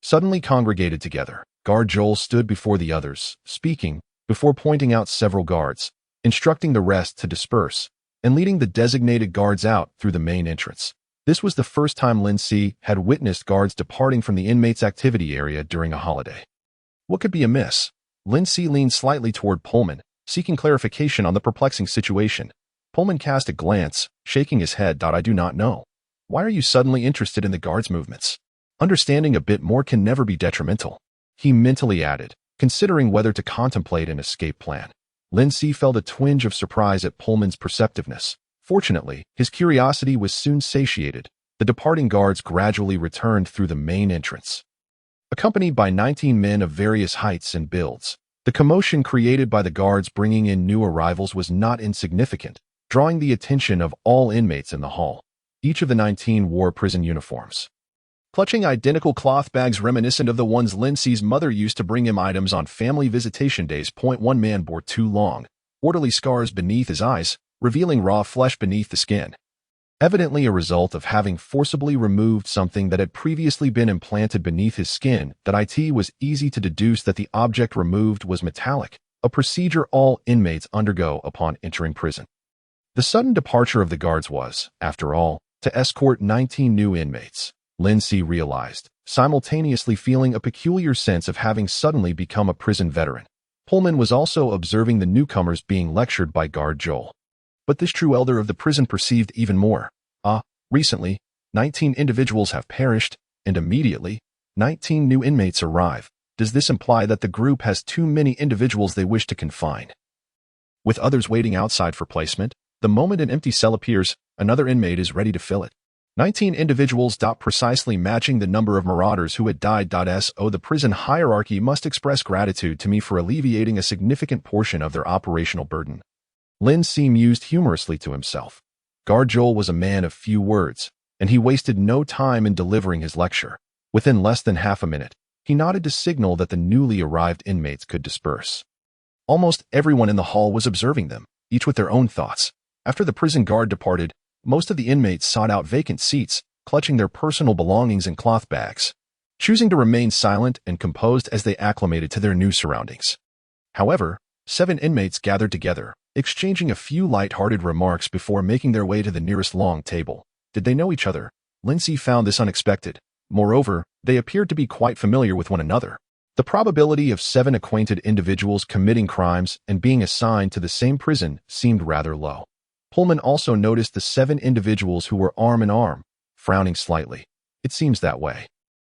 suddenly congregated together. Guard Joel stood before the others, speaking, before pointing out several guards, instructing the rest to disperse, and leading the designated guards out through the main entrance. This was the first time Lindsay had witnessed guards departing from the inmates' activity area during a holiday. What could be amiss? Lindsay leaned slightly toward Pullman, seeking clarification on the perplexing situation. Pullman cast a glance, shaking his head. "I do not know. Why are you suddenly interested in the guards' movements? Understanding a bit more can never be detrimental," he mentally added, considering whether to contemplate an escape plan. Lindsay felt a twinge of surprise at Pullman's perceptiveness. Fortunately, his curiosity was soon satiated. The departing guards gradually returned through the main entrance, accompanied by 19 men of various heights and builds. The commotion created by the guards bringing in new arrivals was not insignificant, drawing the attention of all inmates in the hall. Each of the 19 wore prison uniforms, clutching identical cloth bags reminiscent of the ones Lindsay's mother used to bring him items on family visitation days. One man bore 2 long, orderly scars beneath his eyes, revealing raw flesh beneath the skin, evidently a result of having forcibly removed something that had previously been implanted beneath his skin. It was easy to deduce that the object removed was metallic, a procedure all inmates undergo upon entering prison. The sudden departure of the guards was, after all, to escort 19 new inmates. Lindsay realized, simultaneously feeling a peculiar sense of having suddenly become a prison veteran. Pullman was also observing the newcomers being lectured by guard Joel. But this true elder of the prison perceived even more. Recently, 19 individuals have perished, and immediately, 19 new inmates arrive. Does this imply that the group has too many individuals they wish to confine? With others waiting outside for placement, the moment an empty cell appears, Another inmate is ready to fill it. 19 individuals. Precisely matching the number of marauders who had died. So the prison hierarchy must express gratitude to me for alleviating a significant portion of their operational burden. Lin Si mused humorously to himself. Guard Joel was a man of few words, and he wasted no time in delivering his lecture. Within less than half a minute, he nodded to signal that the newly arrived inmates could disperse. Almost everyone in the hall was observing them, each with their own thoughts. After the prison guard departed, most of the inmates sought out vacant seats, clutching their personal belongings in cloth bags, choosing to remain silent and composed as they acclimated to their new surroundings. However, 7 inmates gathered together, exchanging a few light-hearted remarks before making their way to the nearest long table. Did they know each other? Lindsay found this unexpected. Moreover, they appeared to be quite familiar with one another. The probability of 7 acquainted individuals committing crimes and being assigned to the same prison seemed rather low. Pullman also noticed the 7 individuals who were arm in arm, frowning slightly. It seems that way.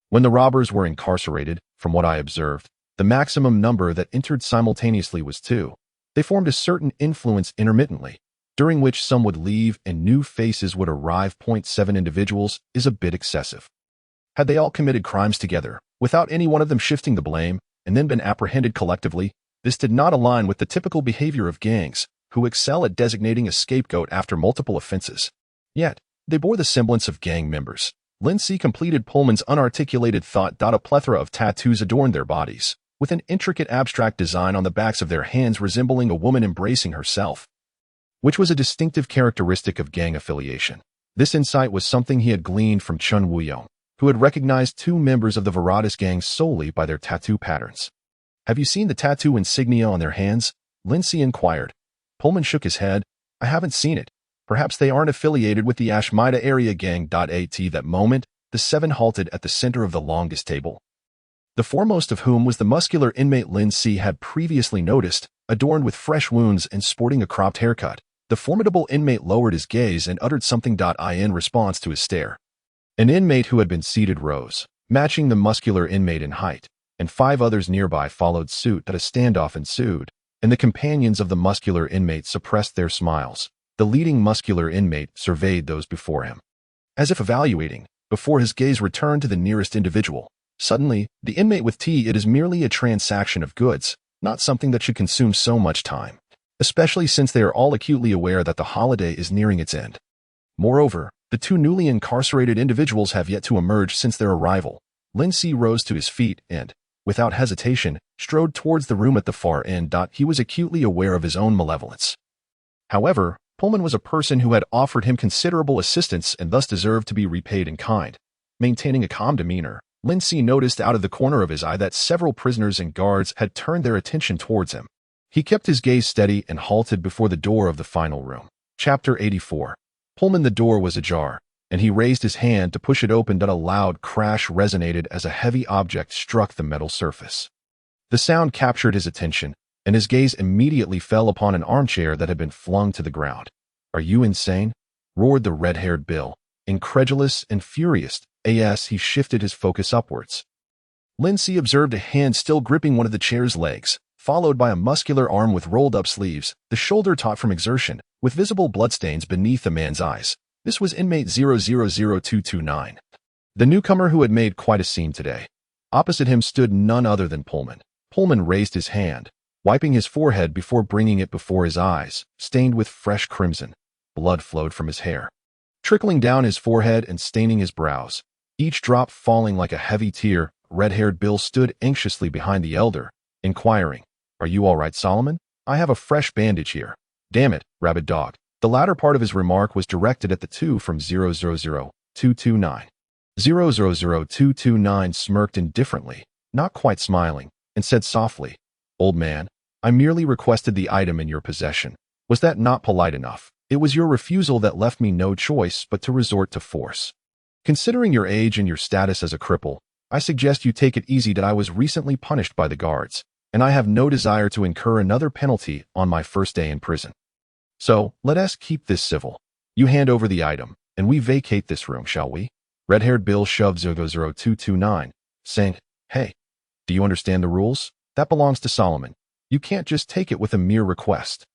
When the robbers were incarcerated, from what I observed, the maximum number that entered simultaneously was 2. They formed a certain influence intermittently, during which some would leave and new faces would arrive. 7 individuals is a bit excessive. Had they all committed crimes together, without any one of them shifting the blame, and then been apprehended collectively, this did not align with the typical behavior of gangs, who excel at designating a scapegoat after multiple offenses. Yet, they bore the semblance of gang members. Lindsay completed Pullman's unarticulated thought. A plethora of tattoos adorned their bodies, with an intricate abstract design on the backs of their hands resembling a woman embracing herself, which was a distinctive characteristic of gang affiliation. This insight was something he had gleaned from Chun Wuyong, who had recognized 2 members of the Viratus gang solely by their tattoo patterns. Have you seen the tattoo insignia on their hands? Lindsay inquired. Pullman shook his head. I haven't seen it. Perhaps they aren't affiliated with the Ashmida area gang. At that moment, the 7 halted at the center of the longest table, the foremost of whom was the muscular inmate Lindsay had previously noticed, adorned with fresh wounds and sporting a cropped haircut. The formidable inmate lowered his gaze and uttered something. In response to his stare, an inmate who had been seated rose, matching the muscular inmate in height, and 5 others nearby followed suit. A standoff ensued, and the companions of the muscular inmate suppressed their smiles. The leading muscular inmate surveyed those before him, as if evaluating, before his gaze returned to the nearest individual. Suddenly, the inmate with T. It is merely a transaction of goods, not something that should consume so much time, especially since they are all acutely aware that the holiday is nearing its end. Moreover, the 2 newly incarcerated individuals have yet to emerge since their arrival. Lindsay rose to his feet and, without hesitation, strode towards the room at the far end. He was acutely aware of his own malevolence. However, Pullman was a person who had offered him considerable assistance and thus deserved to be repaid in kind. Maintaining a calm demeanor, Lindsay noticed out of the corner of his eye that several prisoners and guards had turned their attention towards him. He kept his gaze steady and halted before the door of the final room. Chapter 84. Pullman. The door was ajar, and he raised his hand to push it open. A loud crash resonated as a heavy object struck the metal surface. The sound captured his attention, and his gaze immediately fell upon an armchair that had been flung to the ground. Are you insane? Roared the red-haired Bill. Incredulous and furious, he shifted his focus upwards. Lindsay observed a hand still gripping one of the chair's legs, followed by a muscular arm with rolled-up sleeves, the shoulder taut from exertion, with visible bloodstains beneath the man's eyes. This was inmate 000229. The newcomer who had made quite a scene today. Opposite him stood none other than Pullman. Pullman raised his hand, wiping his forehead before bringing it before his eyes, stained with fresh crimson. Blood flowed from his hair, trickling down his forehead and staining his brows, each drop falling like a heavy tear. Red-haired Bill stood anxiously behind the elder, inquiring, Are you all right, Solomon? I have a fresh bandage here. Damn it, rabid dog. The latter part of his remark was directed at the 2 from 000229. 000229 smirked indifferently, not quite smiling, and said softly, Old man, I merely requested the item in your possession. Was that not polite enough? It was your refusal that left me no choice but to resort to force. Considering your age and your status as a cripple, I suggest you take it easy. I was recently punished by the guards, and I have no desire to incur another penalty on my first day in prison. So, let us keep this civil. You hand over the item, and we vacate this room, shall we? Red-haired Bill shoved 00229, saying, Hey, do you understand the rules? That belongs to Solomon. You can't just take it with a mere request.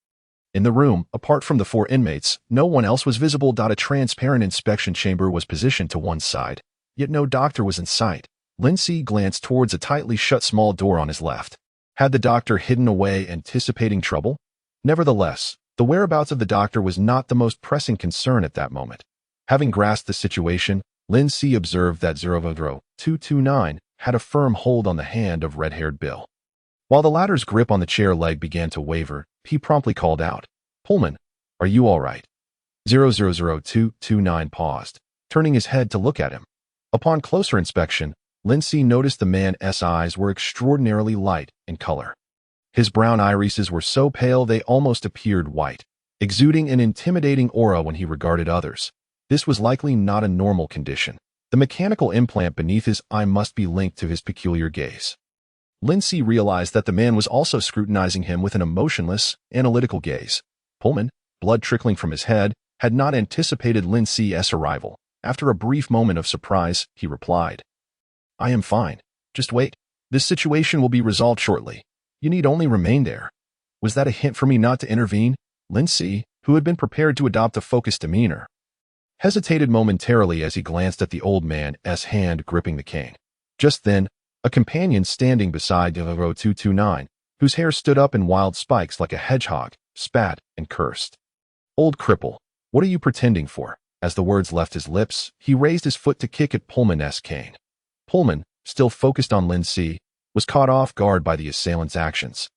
In the room, apart from the 4 inmates, no one else was visible. A transparent inspection chamber was positioned to one side, yet no doctor was in sight. Lindsay glanced towards a tightly shut small door on his left. Had the doctor hidden away, anticipating trouble? Nevertheless, the whereabouts of the doctor was not the most pressing concern at that moment. Having grasped the situation, Lindsay observed that 00229 had a firm hold on the hand of red-haired Bill. While the latter's grip on the chair leg began to waver, he promptly called out, "Pullman, are you all right?" 00229 paused, turning his head to look at him. Upon closer inspection, Lindsay noticed the man's eyes were extraordinarily light in color. His brown irises were so pale they almost appeared white, exuding an intimidating aura when he regarded others. This was likely not a normal condition. The mechanical implant beneath his eye must be linked to his peculiar gaze. Lindsay realized that the man was also scrutinizing him with an emotionless, analytical gaze. Pullman, blood trickling from his head, had not anticipated Lindsay's arrival. After a brief moment of surprise, he replied, "I am fine. Just wait. This situation will be resolved shortly. You need only remain there." Was that a hint for me not to intervene? Lindsay, who had been prepared to adopt a focused demeanor, hesitated momentarily as he glanced at the old man's hand gripping the cane. Just then, a companion standing beside 00229, whose hair stood up in wild spikes like a hedgehog, spat and cursed. "Old cripple, what are you pretending for?" As the words left his lips, he raised his foot to kick at Pullman's cane. Pullman, still focused on Lindsay, was caught off guard by the assailant's actions.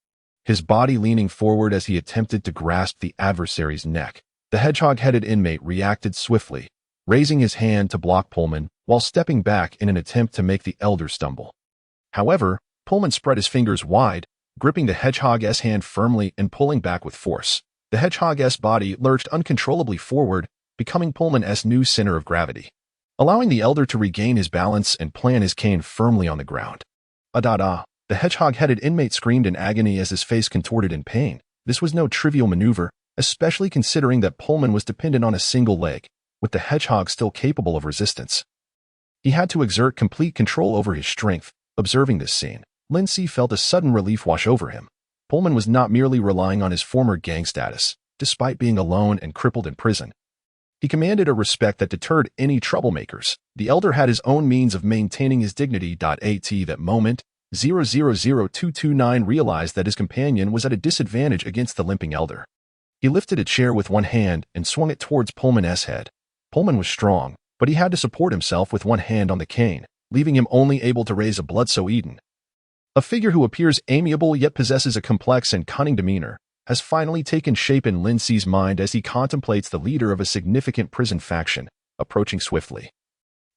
His body leaning forward as he attempted to grasp the adversary's neck, the hedgehog-headed inmate reacted swiftly, raising his hand to block Pullman while stepping back in an attempt to make the elder stumble. However, Pullman spread his fingers wide, gripping the hedgehog's hand firmly and pulling back with force. The hedgehog's body lurched uncontrollably forward, becoming Pullman's new center of gravity, allowing the elder to regain his balance and plant his cane firmly on the ground. "Ah-da-da!" The hedgehog-headed inmate screamed in agony as his face contorted in pain. This was no trivial maneuver, especially considering that Pullman was dependent on a single leg, with the hedgehog still capable of resistance. He had to exert complete control over his strength. Observing this scene, Lindsay felt a sudden relief wash over him. Pullman was not merely relying on his former gang status, despite being alone and crippled in prison. He commanded a respect that deterred any troublemakers. The elder had his own means of maintaining his dignity. At that moment, 00229 realized that his companion was at a disadvantage against the limping elder. He lifted a chair with one hand and swung it towards Pullman's head. Pullman was strong, but he had to support himself with one hand on the cane, leaving him only able to raise a blood-so-eaten. A figure who appears amiable yet possesses a complex and cunning demeanor has finally taken shape in Lindsay's mind as he contemplates the leader of a significant prison faction, approaching swiftly.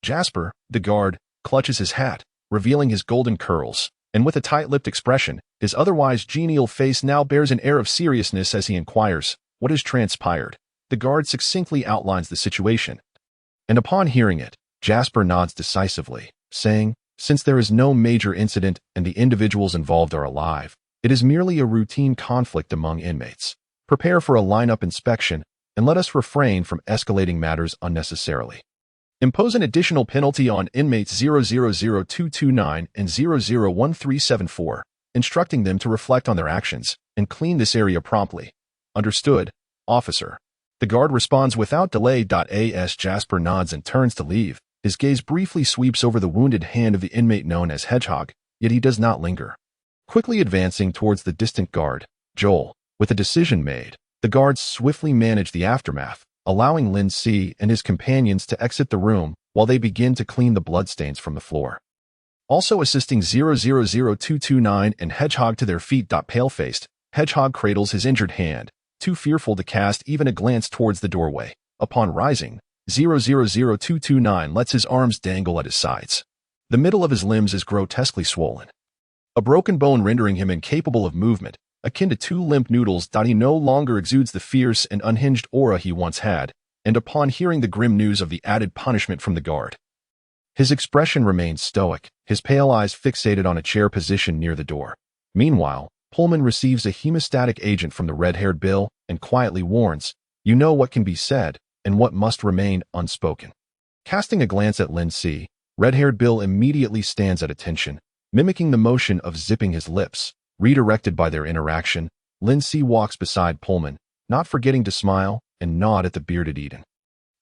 Jasper, the guard, clutches his hat, revealing his golden curls, and with a tight-lipped expression, his otherwise genial face now bears an air of seriousness as he inquires, "What has transpired?" The guard succinctly outlines the situation, and upon hearing it, Jasper nods decisively, saying, "Since there is no major incident and the individuals involved are alive, it is merely a routine conflict among inmates. Prepare for a lineup inspection, and let us refrain from escalating matters unnecessarily. Impose an additional penalty on inmates 000229 and 001374, instructing them to reflect on their actions and clean this area promptly. Understood, officer." The guard responds without delay. As Jasper nods and turns to leave, his gaze briefly sweeps over the wounded hand of the inmate known as Hedgehog, yet he does not linger. Quickly advancing towards the distant guard, Joel, with a decision made, the guards swiftly manage the aftermath, allowing Lindsay and his companions to exit the room while they begin to clean the bloodstains from the floor. Also assisting 000229 and Hedgehog to their feet. Pale-faced, Hedgehog cradles his injured hand, too fearful to cast even a glance towards the doorway. Upon rising, 000229 lets his arms dangle at his sides. The middle of his limbs is grotesquely swollen, a broken bone rendering him incapable of movement, akin to two limp noodles. He no longer exudes the fierce and unhinged aura he once had, and upon hearing the grim news of the added punishment from the guard, his expression remains stoic, his pale eyes fixated on a chair positioned near the door. Meanwhile, Pullman receives a hemostatic agent from the red-haired Bill and quietly warns, "You know what can be said and what must remain unspoken." Casting a glance at Lindsay, red-haired Bill immediately stands at attention, mimicking the motion of zipping his lips. Redirected by their interaction, Lindsay walks beside Pullman, not forgetting to smile and nod at the bearded Eden,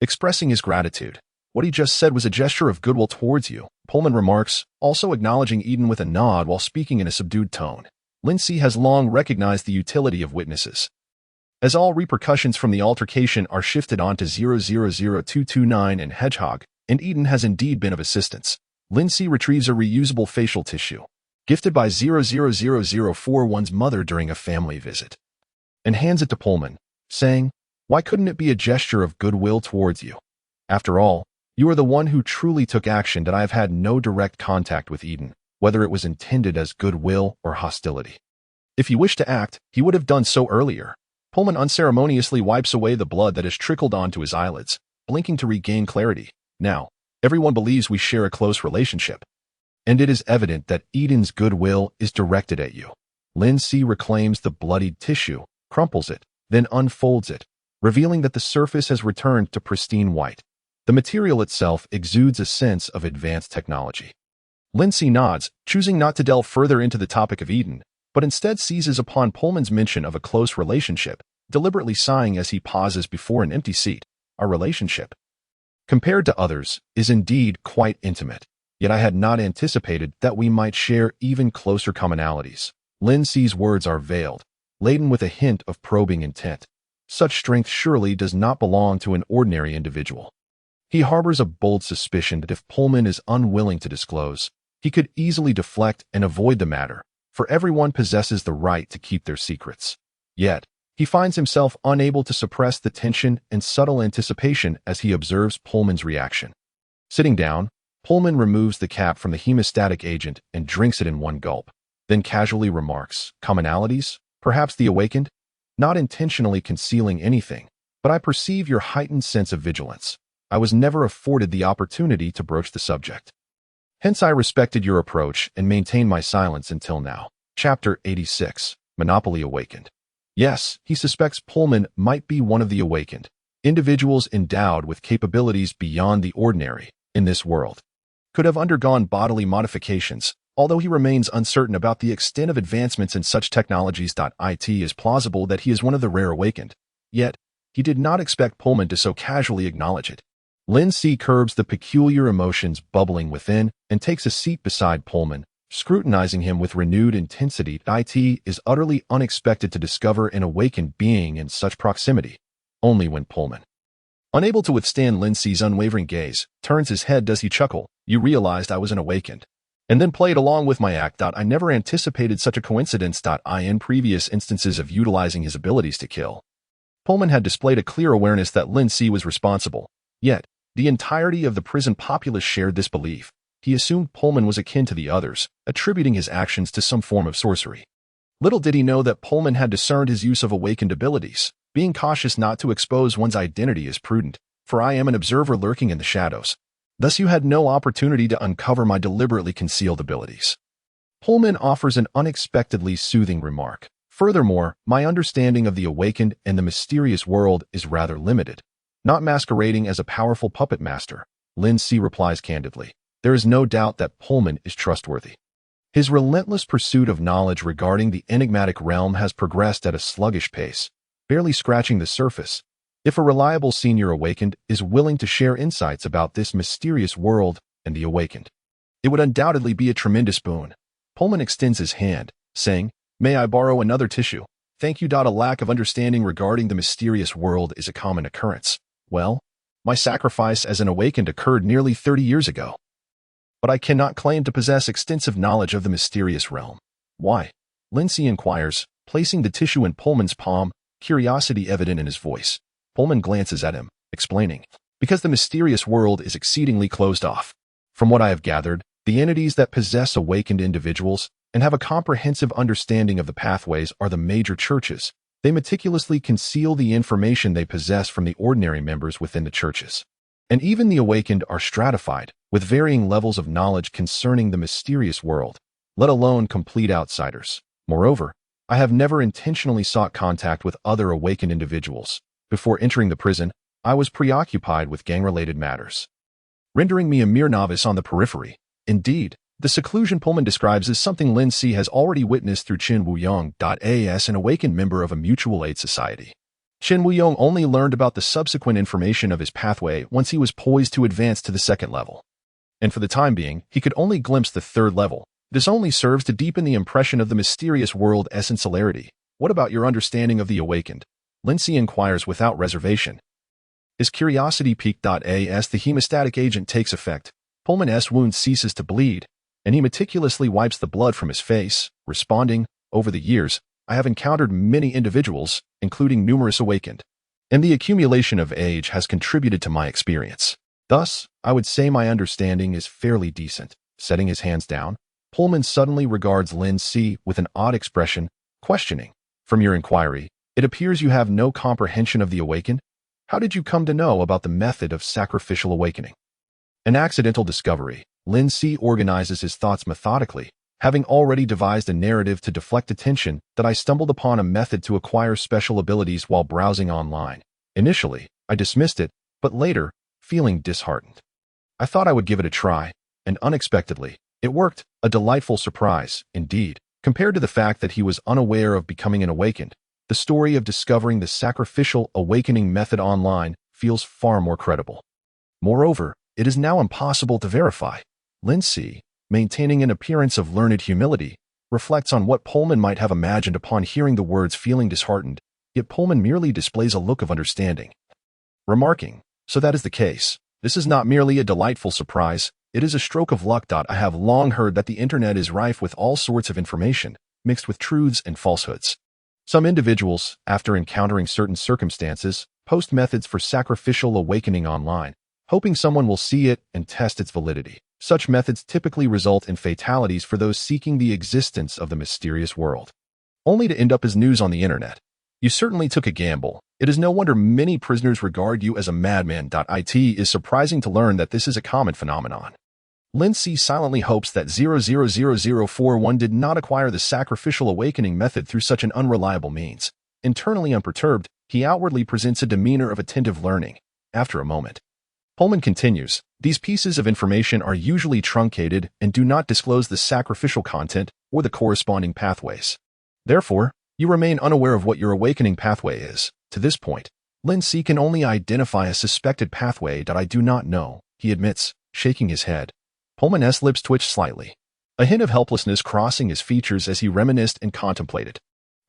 expressing his gratitude. What he just said was a gesture of goodwill towards you, Pullman remarks, also acknowledging Eden with a nod while speaking in a subdued tone. Lindsay has long recognized the utility of witnesses. As all repercussions from the altercation are shifted onto 000229 and Hedgehog, and Eden has indeed been of assistance, Lindsay retrieves a reusable facial tissue, gifted by 000041's mother during a family visit, and hands it to Pullman, saying, "Why couldn't it be a gesture of goodwill towards you? After all, you are the one who truly took action that I have had no direct contact with Eden, whether it was intended as goodwill or hostility. If he wished to act, he would have done so earlier." Pullman unceremoniously wipes away the blood that has trickled onto his eyelids, blinking to regain clarity. "Now, everyone believes we share a close relationship, and it is evident that Eden's goodwill is directed at you." Lindsay reclaims the bloodied tissue, crumples it, then unfolds it, revealing that the surface has returned to pristine white. The material itself exudes a sense of advanced technology. Lindsay nods, choosing not to delve further into the topic of Eden, but instead seizes upon Pullman's mention of a close relationship, deliberately sighing as he pauses before an empty seat. Our relationship, compared to others, is indeed quite intimate, yet I had not anticipated that we might share even closer commonalities. Lindsay's words are veiled, laden with a hint of probing intent. Such strength surely does not belong to an ordinary individual. He harbors a bold suspicion that if Pullman is unwilling to disclose, he could easily deflect and avoid the matter, for everyone possesses the right to keep their secrets. Yet, he finds himself unable to suppress the tension and subtle anticipation as he observes Pullman's reaction. Sitting down, Pullman removes the cap from the hemostatic agent and drinks it in one gulp, then casually remarks, "Commonalities? Perhaps the awakened? Not intentionally concealing anything, but I perceive your heightened sense of vigilance. I was never afforded the opportunity to broach the subject. Hence I respected your approach and maintained my silence until now." Chapter 86, Monopoly Awakened. Yes, he suspects Pullman might be one of the awakened, individuals endowed with capabilities beyond the ordinary in this world. Could have undergone bodily modifications, although he remains uncertain about the extent of advancements in such technologies. It is plausible that he is one of the rare awakened, yet he did not expect Pullman to so casually acknowledge it. Lindsay curbs the peculiar emotions bubbling within and takes a seat beside Pullman, scrutinizing him with renewed intensity. It is utterly unexpected to discover an awakened being in such proximity. Only when Pullman, unable to withstand Lindsay's unwavering gaze, turns his head does he chuckle, "You realized I was an awakened, and then played along with my act. I never anticipated such a coincidence. In previous instances of utilizing his abilities to kill, Pullman had displayed a clear awareness that Lindsay was responsible. Yet, the entirety of the prison populace shared this belief. He assumed Pullman was akin to the others, attributing his actions to some form of sorcery. Little did he know that Pullman had discerned his use of awakened abilities, being cautious not to expose one's identity is prudent, for I am an observer lurking in the shadows. Thus you had no opportunity to uncover my deliberately concealed abilities." Pullman offers an unexpectedly soothing remark. "Furthermore, my understanding of the awakened and the mysterious world is rather limited. Not masquerading as a powerful puppet master," Lindsay replies candidly. There is no doubt that Pullman is trustworthy. His relentless pursuit of knowledge regarding the enigmatic realm has progressed at a sluggish pace, barely scratching the surface. If a reliable senior awakened is willing to share insights about this mysterious world and the awakened, it would undoubtedly be a tremendous boon. Pullman extends his hand, saying, "May I borrow another tissue? Thank you. A lack of understanding regarding the mysterious world is a common occurrence. Well, my sacrifice as an awakened occurred nearly 30 years ago. But I cannot claim to possess extensive knowledge of the mysterious realm." "Why?" Lindsay inquires, placing the tissue in Pullman's palm, curiosity evident in his voice. Pullman glances at him, explaining, "Because the mysterious world is exceedingly closed off. From what I have gathered, the entities that possess awakened individuals and have a comprehensive understanding of the pathways are the major churches. They meticulously conceal the information they possess from the ordinary members within the churches. And even the awakened are stratified, with varying levels of knowledge concerning the mysterious world, let alone complete outsiders. Moreover, I have never intentionally sought contact with other awakened individuals. Before entering the prison, I was preoccupied with gang-related matters, rendering me a mere novice on the periphery. Indeed, the seclusion Pullman describes is something Lindsay has already witnessed through Chen Wuyong. As an awakened member of a mutual aid society, Shin Wuyong only learned about the subsequent information of his pathway once he was poised to advance to the second level. And for the time being, he could only glimpse the third level. This only serves to deepen the impression of the mysterious world essentiality. What about your understanding of the awakened? Lindsay inquires without reservation. His curiosity piqued. As the hemostatic agent takes effect, Pullman's wound ceases to bleed, and he meticulously wipes the blood from his face, responding, "Over the years, I have encountered many individuals, including numerous awakened, and the accumulation of age has contributed to my experience. Thus, I would say my understanding is fairly decent." Setting his hands down, Pullman suddenly regards Lin Si with an odd expression, questioning. "From your inquiry, it appears you have no comprehension of the awakened? How did you come to know about the method of sacrificial awakening?" An accidental discovery. Lin Si organizes his thoughts methodically, having already devised a narrative to deflect attention that I stumbled upon a method to acquire special abilities while browsing online. Initially, I dismissed it, but later, feeling disheartened, I thought I would give it a try, and unexpectedly, it worked. A delightful surprise, indeed. Compared to the fact that he was unaware of becoming an awakened, the story of discovering the sacrificial awakening method online feels far more credible. Moreover, it is now impossible to verify. Lin Si, maintaining an appearance of learned humility, reflects on what Pullman might have imagined upon hearing the words feeling disheartened, yet Pullman merely displays a look of understanding. Remarking, "So that is the case. This is not merely a delightful surprise, it is a stroke of luck. I have long heard that the internet is rife with all sorts of information, mixed with truths and falsehoods. Some individuals, after encountering certain circumstances, post methods for sacrificial awakening online, hoping someone will see it and test its validity. Such methods typically result in fatalities for those seeking the existence of the mysterious world, only to end up as news on the internet. You certainly took a gamble. It is no wonder many prisoners regard you as a madman. It is surprising to learn that this is a common phenomenon." Lindsay silently hopes that 000041 did not acquire the sacrificial awakening method through such an unreliable means. Internally unperturbed, he outwardly presents a demeanor of attentive learning. After a moment, Pullman continues, "These pieces of information are usually truncated and do not disclose the sacrificial content or the corresponding pathways. Therefore, you remain unaware of what your awakening pathway is. To this point, Lin Si can only identify a suspected pathway that I do not know," he admits, shaking his head. Pullman's lips twitched slightly, a hint of helplessness crossing his features as he reminisced and contemplated.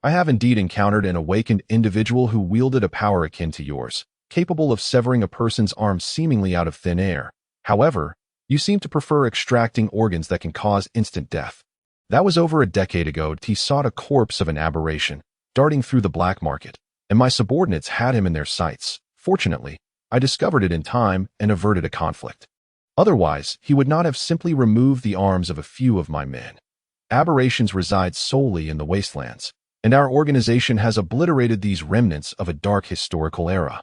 "I have indeed encountered an awakened individual who wielded a power akin to yours, capable of severing a person's arm seemingly out of thin air. However, you seem to prefer extracting organs that can cause instant death. That was over a decade ago. He sought a corpse of an aberration, darting through the black market, and my subordinates had him in their sights. Fortunately, I discovered it in time and averted a conflict. Otherwise, he would not have simply removed the arms of a few of my men. Aberrations reside solely in the wastelands, and our organization has obliterated these remnants of a dark historical era.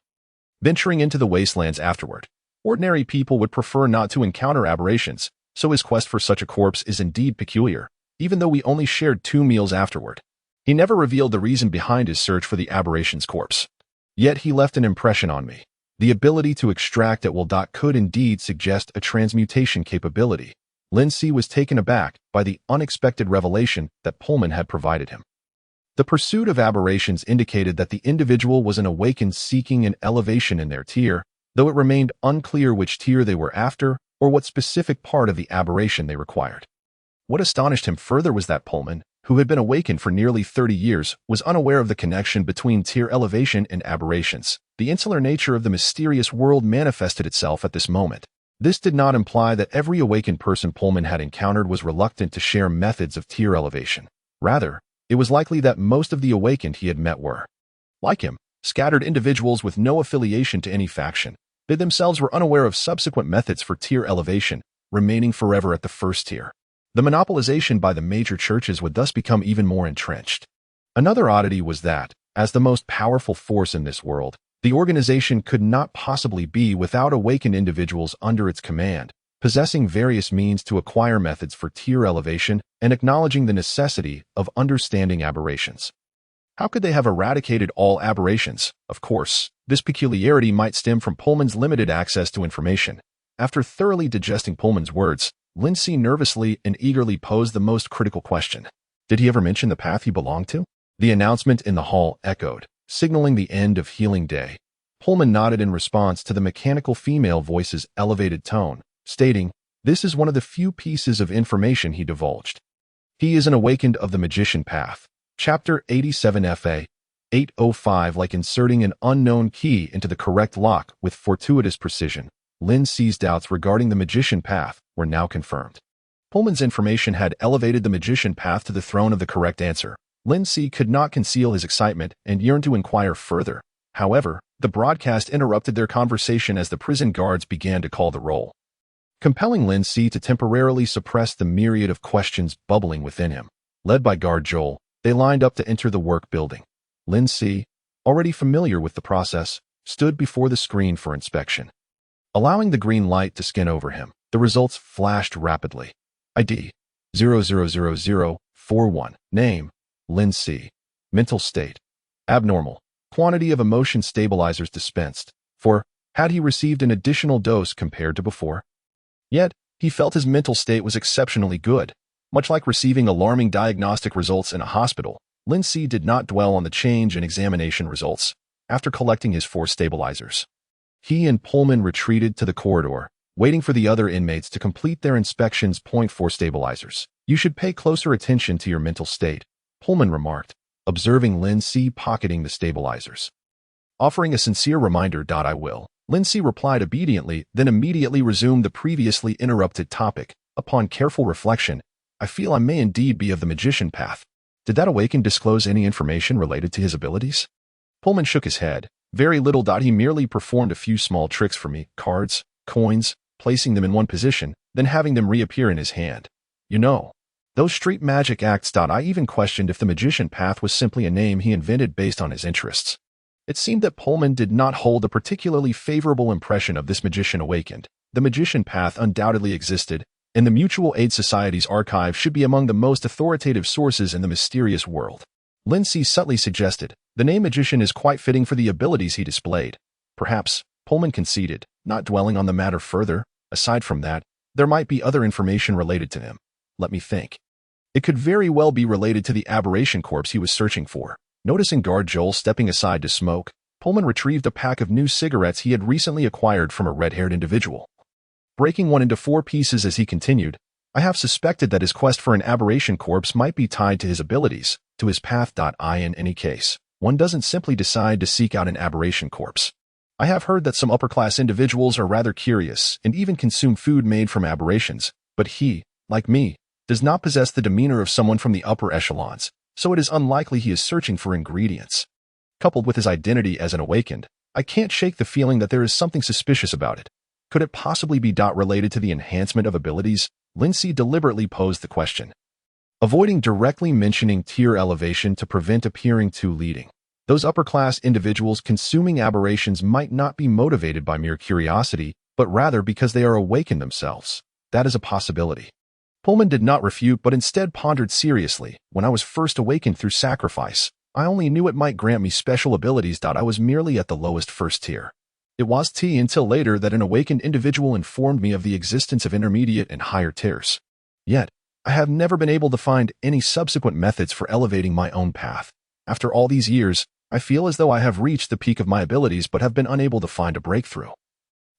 Venturing into the wastelands afterward, ordinary people would prefer not to encounter aberrations, so his quest for such a corpse is indeed peculiar, even though we only shared 2 meals afterward. He never revealed the reason behind his search for the aberration's corpse. Yet he left an impression on me. The ability to extract at will. Could indeed suggest a transmutation capability." Lindsay was taken aback by the unexpected revelation that Pullman had provided him. The pursuit of aberrations indicated that the individual was an awakened seeking an elevation in their tier, though it remained unclear which tier they were after or what specific part of the aberration they required. What astonished him further was that Pullman, who had been awakened for nearly 30 years, was unaware of the connection between tier elevation and aberrations. The insular nature of the mysterious world manifested itself at this moment. This did not imply that every awakened person Pullman had encountered was reluctant to share methods of tier elevation. Rather, it was likely that most of the awakened he had met were, like him, scattered individuals with no affiliation to any faction. They themselves were unaware of subsequent methods for tier elevation, remaining forever at the first tier. The monopolization by the major churches would thus become even more entrenched. Another oddity was that, as the most powerful force in this world, the organization could not possibly be without awakened individuals under its command, possessing various means to acquire methods for tier elevation and acknowledging the necessity of understanding aberrations. How could they have eradicated all aberrations? Of course, this peculiarity might stem from Pullman's limited access to information. After thoroughly digesting Pullman's words, Lindsay nervously and eagerly posed the most critical question. Did he ever mention the path he belonged to? The announcement in the hall echoed, signaling the end of healing day. Pullman nodded in response to the mechanical female voice's elevated tone, stating, "This is one of the few pieces of information he divulged. He is an awakened of the magician path. Chapter 87 FA 805 like inserting an unknown key into the correct lock with fortuitous precision. Lin C's doubts regarding the magician path were now confirmed. Pullman's information had elevated the magician path to the throne of the correct answer. Lin C could not conceal his excitement and yearned to inquire further. However, the broadcast interrupted their conversation as the prison guards began to call the roll, compelling Lin C to temporarily suppress the myriad of questions bubbling within him. Led by guard Joel, they lined up to enter the work building. Lin C, already familiar with the process, stood before the screen for inspection. Allowing the green light to scan over him, the results flashed rapidly. ID 000041. Name Lin C. Mental state abnormal. Quantity of emotion stabilizers dispensed. For had he received an additional dose compared to before? Yet, he felt his mental state was exceptionally good. Much like receiving alarming diagnostic results in a hospital, Lin C did not dwell on the change in examination results. After collecting his 4 stabilizers, he and Pullman retreated to the corridor, waiting for the other inmates to complete their inspections. Point 4 stabilizers. You should pay closer attention to your mental state, Pullman remarked, observing Lin C pocketing the stabilizers. Offering a sincere reminder. I will. Lin C replied obediently, then immediately resumed the previously interrupted topic. Upon careful reflection, I feel I may indeed be of the magician path. Did that awaken disclose any information related to his abilities? Pullman shook his head. Very little. He merely performed a few small tricks for me, cards, coins, placing them in one position, then having them reappear in his hand. You know, those street magic acts. I even questioned if the magician path was simply a name he invented based on his interests. It seemed that Pullman did not hold a particularly favorable impression of this magician awakened. The magician path undoubtedly existed, and the Mutual Aid Society's archive should be among the most authoritative sources in the mysterious world. Lin C subtly suggested, the name magician is quite fitting for the abilities he displayed. Perhaps, Pullman conceded, not dwelling on the matter further. Aside from that, there might be other information related to him. Let me think. It could very well be related to the aberration corpse he was searching for. Noticing guard Joel stepping aside to smoke, Pullman retrieved a pack of new cigarettes he had recently acquired from a red-haired individual. Breaking one into 4 pieces as he continued, I have suspected that his quest for an aberration corpse might be tied to his abilities, to his path. In any case, one doesn't simply decide to seek out an aberration corpse. I have heard that some upper-class individuals are rather curious and even consume food made from aberrations, but he, like me, does not possess the demeanor of someone from the upper echelons, so it is unlikely he is searching for ingredients. Coupled with his identity as an awakened, I can't shake the feeling that there is something suspicious about it. Could it possibly be related to the enhancement of abilities? Lin C deliberately posed the question, avoiding directly mentioning tier elevation to prevent appearing too leading. Those upper-class individuals consuming aberrations might not be motivated by mere curiosity, but rather because they are awakened themselves. That is a possibility. Pullman did not refute but instead pondered seriously. When I was first awakened through sacrifice, I only knew it might grant me special abilities. I was merely at the lowest first tier. It was until later that an awakened individual informed me of the existence of intermediate and higher tiers. Yet, I have never been able to find any subsequent methods for elevating my own path. After all these years, I feel as though I have reached the peak of my abilities but have been unable to find a breakthrough.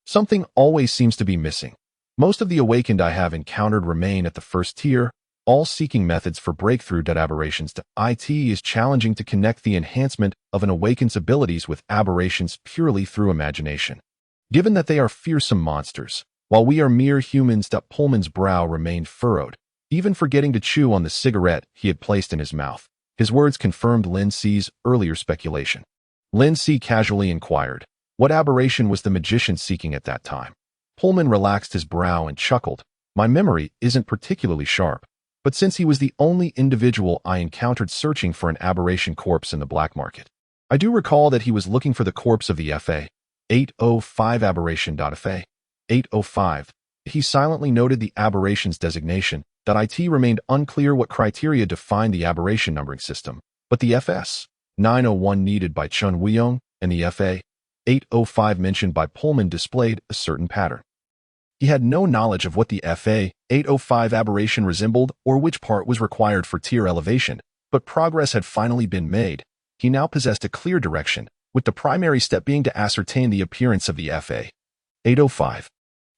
Something always seems to be missing. Most of the awakened I have encountered remain at the first tier, all seeking methods for breakthrough. Aberrations. It is challenging to connect the enhancement of an awakened's abilities with aberrations purely through imagination. Given that they are fearsome monsters, while we are mere humans. Pullman's brow remained furrowed, even forgetting to chew on the cigarette he had placed in his mouth. His words confirmed Lin C's earlier speculation. Lin C casually inquired, what aberration was the magician seeking at that time? Pullman relaxed his brow and chuckled. My memory isn't particularly sharp, but since he was the only individual I encountered searching for an aberration corpse in the black market, I do recall that he was looking for the corpse of the FA 805 aberration. FA 805. He silently noted the aberration's designation. It remained unclear what criteria defined the aberration numbering system, but the FS 901 needed by Chun Weiyong and the FA 805 mentioned by Pullman displayed a certain pattern. He had no knowledge of what the FA 805 aberration resembled or which part was required for tier elevation, but progress had finally been made. He now possessed a clear direction, with the primary step being to ascertain the appearance of the FA. 805.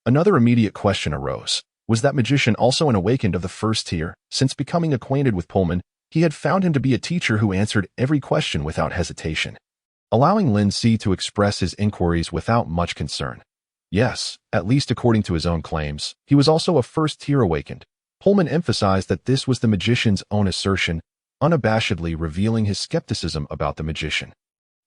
Another immediate question arose. Was that magician also an awakened of the first tier? Since becoming acquainted with Pullman, he had found him to be a teacher who answered every question without hesitation, allowing Lin Si to express his inquiries without much concern. Yes, at least according to his own claims, he was also a first-tier awakened. Pullman emphasized that this was the magician's own assertion, unabashedly revealing his skepticism about the magician.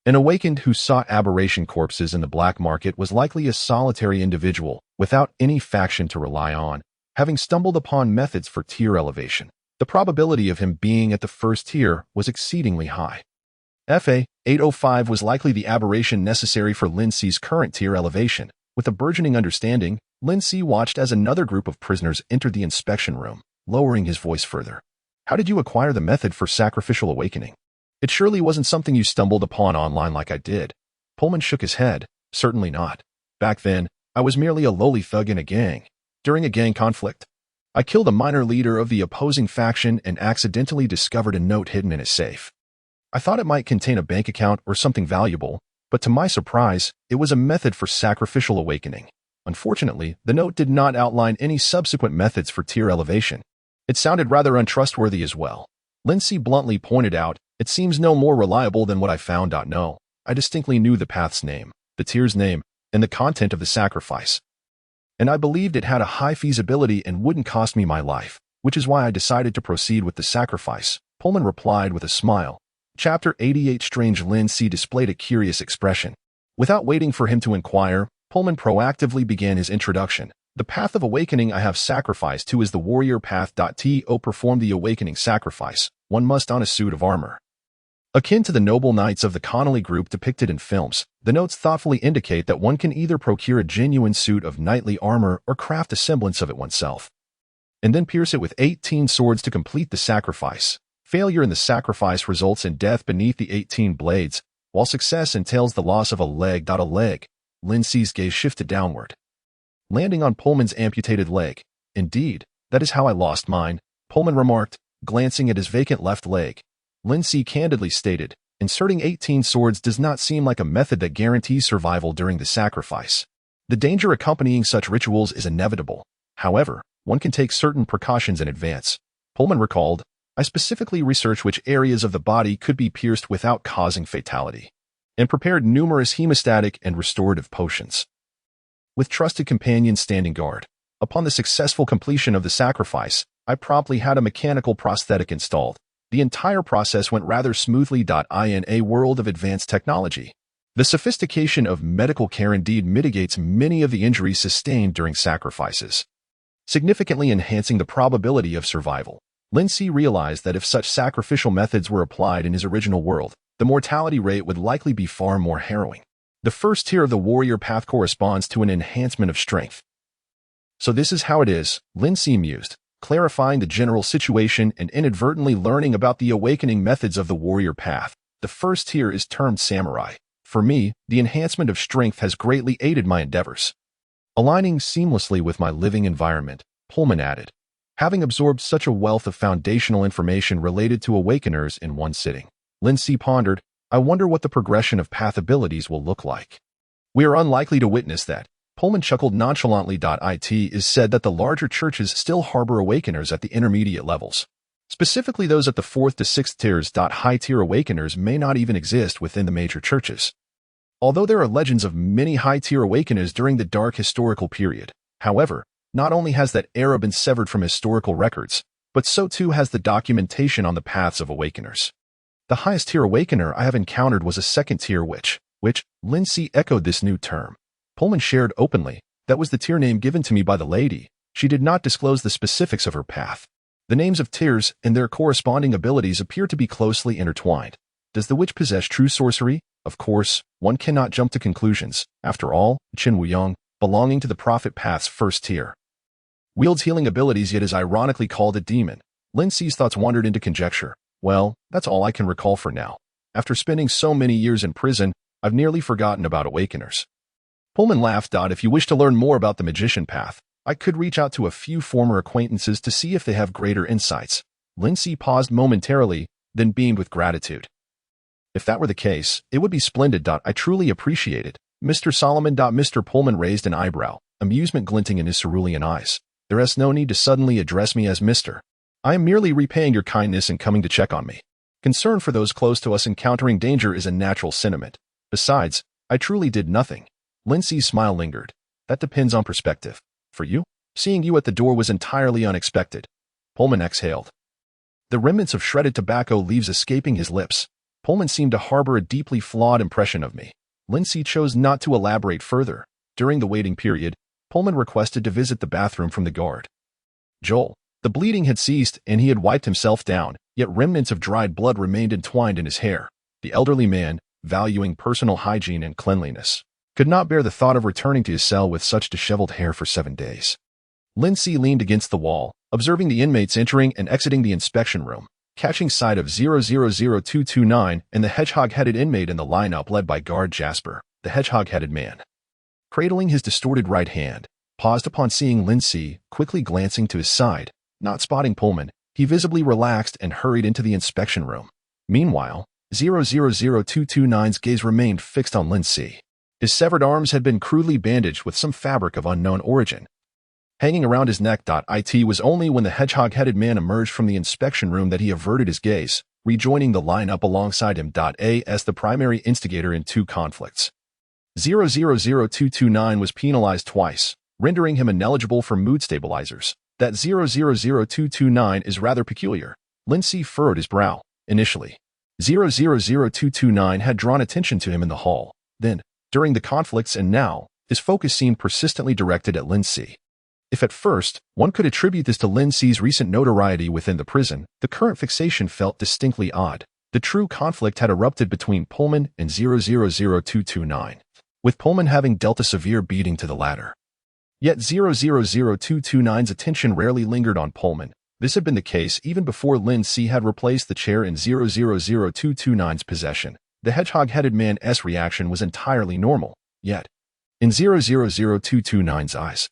An awakened who sought aberration corpses in the black market was likely a solitary individual, without any faction to rely on, having stumbled upon methods for tier elevation. The probability of him being at the first tier was exceedingly high. FA 805 was likely the aberration necessary for Lin Si's current tier elevation. With a burgeoning understanding, Lin Si watched as another group of prisoners entered the inspection room, lowering his voice further. How did you acquire the method for sacrificial awakening? It surely wasn't something you stumbled upon online like I did. Pullman shook his head. Certainly not. Back then, I was merely a lowly thug in a gang. During a gang conflict, I killed a minor leader of the opposing faction and accidentally discovered a note hidden in his safe. I thought it might contain a bank account or something valuable, but to my surprise, it was a method for sacrificial awakening. Unfortunately, the note did not outline any subsequent methods for tier elevation. It sounded rather untrustworthy as well. Lin Si bluntly pointed out, it seems no more reliable than what I found. No, I distinctly knew the path's name, the tier's name, and the content of the sacrifice. And I believed it had a high feasibility and wouldn't cost me my life, which is why I decided to proceed with the sacrifice, Pullman replied with a smile. Chapter 88. Strange. Lin Si displayed a curious expression. Without waiting for him to inquire, Pullman proactively began his introduction. The path of awakening I have sacrificed to is the warrior path. To perform the awakening sacrifice, one must don a suit of armor. Akin to the noble knights of the Connolly group depicted in films, the notes thoughtfully indicate that one can either procure a genuine suit of knightly armor or craft a semblance of it oneself, and then pierce it with 18 swords to complete the sacrifice. Failure in the sacrifice results in death beneath the 18 blades, while success entails the loss of a leg. Lin Si's gaze shifted downward, landing on Pullman's amputated leg. Indeed, that is how I lost mine, Pullman remarked, glancing at his vacant left leg. Lin Si candidly stated, inserting 18 swords does not seem like a method that guarantees survival during the sacrifice. The danger accompanying such rituals is inevitable. However, one can take certain precautions in advance. Pullman recalled, I specifically researched which areas of the body could be pierced without causing fatality, and prepared numerous hemostatic and restorative potions, with trusted companions standing guard. Upon the successful completion of the sacrifice, I promptly had a mechanical prosthetic installed. The entire process went rather smoothly. In a world of advanced technology, the sophistication of medical care indeed mitigates many of the injuries sustained during sacrifices, significantly enhancing the probability of survival. Lin Si realized that if such sacrificial methods were applied in his original world, the mortality rate would likely be far more harrowing. The first tier of the warrior path corresponds to an enhancement of strength. So this is how it is, Lin Si mused, clarifying the general situation and inadvertently learning about the awakening methods of the warrior path. The first tier is termed samurai. For me, the enhancement of strength has greatly aided my endeavors, aligning seamlessly with my living environment, Pullman added. Having absorbed such a wealth of foundational information related to awakeners in one sitting, Lin Si pondered, I wonder what the progression of path abilities will look like. We are unlikely to witness that. Pullman chuckled nonchalantly. It is said that the larger churches still harbor awakeners at the intermediate levels, specifically those at the 4th to 6th tiers. High-tier awakeners may not even exist within the major churches, although there are legends of many high-tier awakeners during the dark historical period. However, not only has that era been severed from historical records, but so too has the documentation on the paths of awakeners. The highest tier awakener I have encountered was a 2nd tier witch, Lin Si echoed this new term. Pullman shared openly, that was the tier name given to me by the lady. She did not disclose the specifics of her path. The names of tiers and their corresponding abilities appear to be closely intertwined. Does the witch possess true sorcery? Of course, one cannot jump to conclusions. After all, Qin Wuyong, belonging to the prophet path's 1st tier, wields healing abilities yet is ironically called a demon. Lin Si's thoughts wandered into conjecture. Well, that's all I can recall for now. After spending so many years in prison, I've nearly forgotten about awakeners. Pullman laughed. If you wish to learn more about the magician path, I could reach out to a few former acquaintances to see if they have greater insights. Lin Si paused momentarily, then beamed with gratitude. If that were the case, it would be splendid. I truly appreciate it, Mr. Solomon. Mr. Pullman raised an eyebrow, amusement glinting in his cerulean eyes. There is no need to suddenly address me as Mr. I am merely repaying your kindness and coming to check on me. Concern for those close to us encountering danger is a natural sentiment. Besides, I truly did nothing. Lindsay's smile lingered. That depends on perspective. For you, seeing you at the door was entirely unexpected. Pullman exhaled. The remnants of shredded tobacco leaves escaping his lips. Pullman seemed to harbor a deeply flawed impression of me. Lindsay chose not to elaborate further. During the waiting period, Pullman requested to visit the bathroom from the guard. Joel. The bleeding had ceased and he had wiped himself down, yet remnants of dried blood remained entwined in his hair. The elderly man, valuing personal hygiene and cleanliness, could not bear the thought of returning to his cell with such disheveled hair for 7 days. Lindsay leaned against the wall, observing the inmates entering and exiting the inspection room. Catching sight of 000229 and the hedgehog-headed inmate in the lineup led by guard Jasper, the hedgehog-headed man, cradling his distorted right hand, paused upon seeing Lindsay, quickly glancing to his side. Not spotting Pullman, he visibly relaxed and hurried into the inspection room. Meanwhile, 000229's gaze remained fixed on Lindsay. His severed arms had been crudely bandaged with some fabric of unknown origin. Hanging around his neck. It was only when the hedgehog-headed man emerged from the inspection room that he averted his gaze, rejoining the lineup alongside him. As the primary instigator in 2 conflicts. 000229 was penalized twice, rendering him ineligible for mood stabilizers. That 000229 is rather peculiar. Lindsay furrowed his brow. Initially, 000229 had drawn attention to him in the hall. Then, during the conflicts, and now, his focus seemed persistently directed at Lindsay. If at first, one could attribute this to Lindsay's recent notoriety within the prison, the current fixation felt distinctly odd. The true conflict had erupted between Pullman and 000229, with Pullman having dealt a severe beating to the latter. Yet 000229's attention rarely lingered on Pullman. This had been the case even before Lindsay had replaced the chair in 000229's possession. The hedgehog-headed man's reaction was entirely normal. Yet, in 000229's eyes,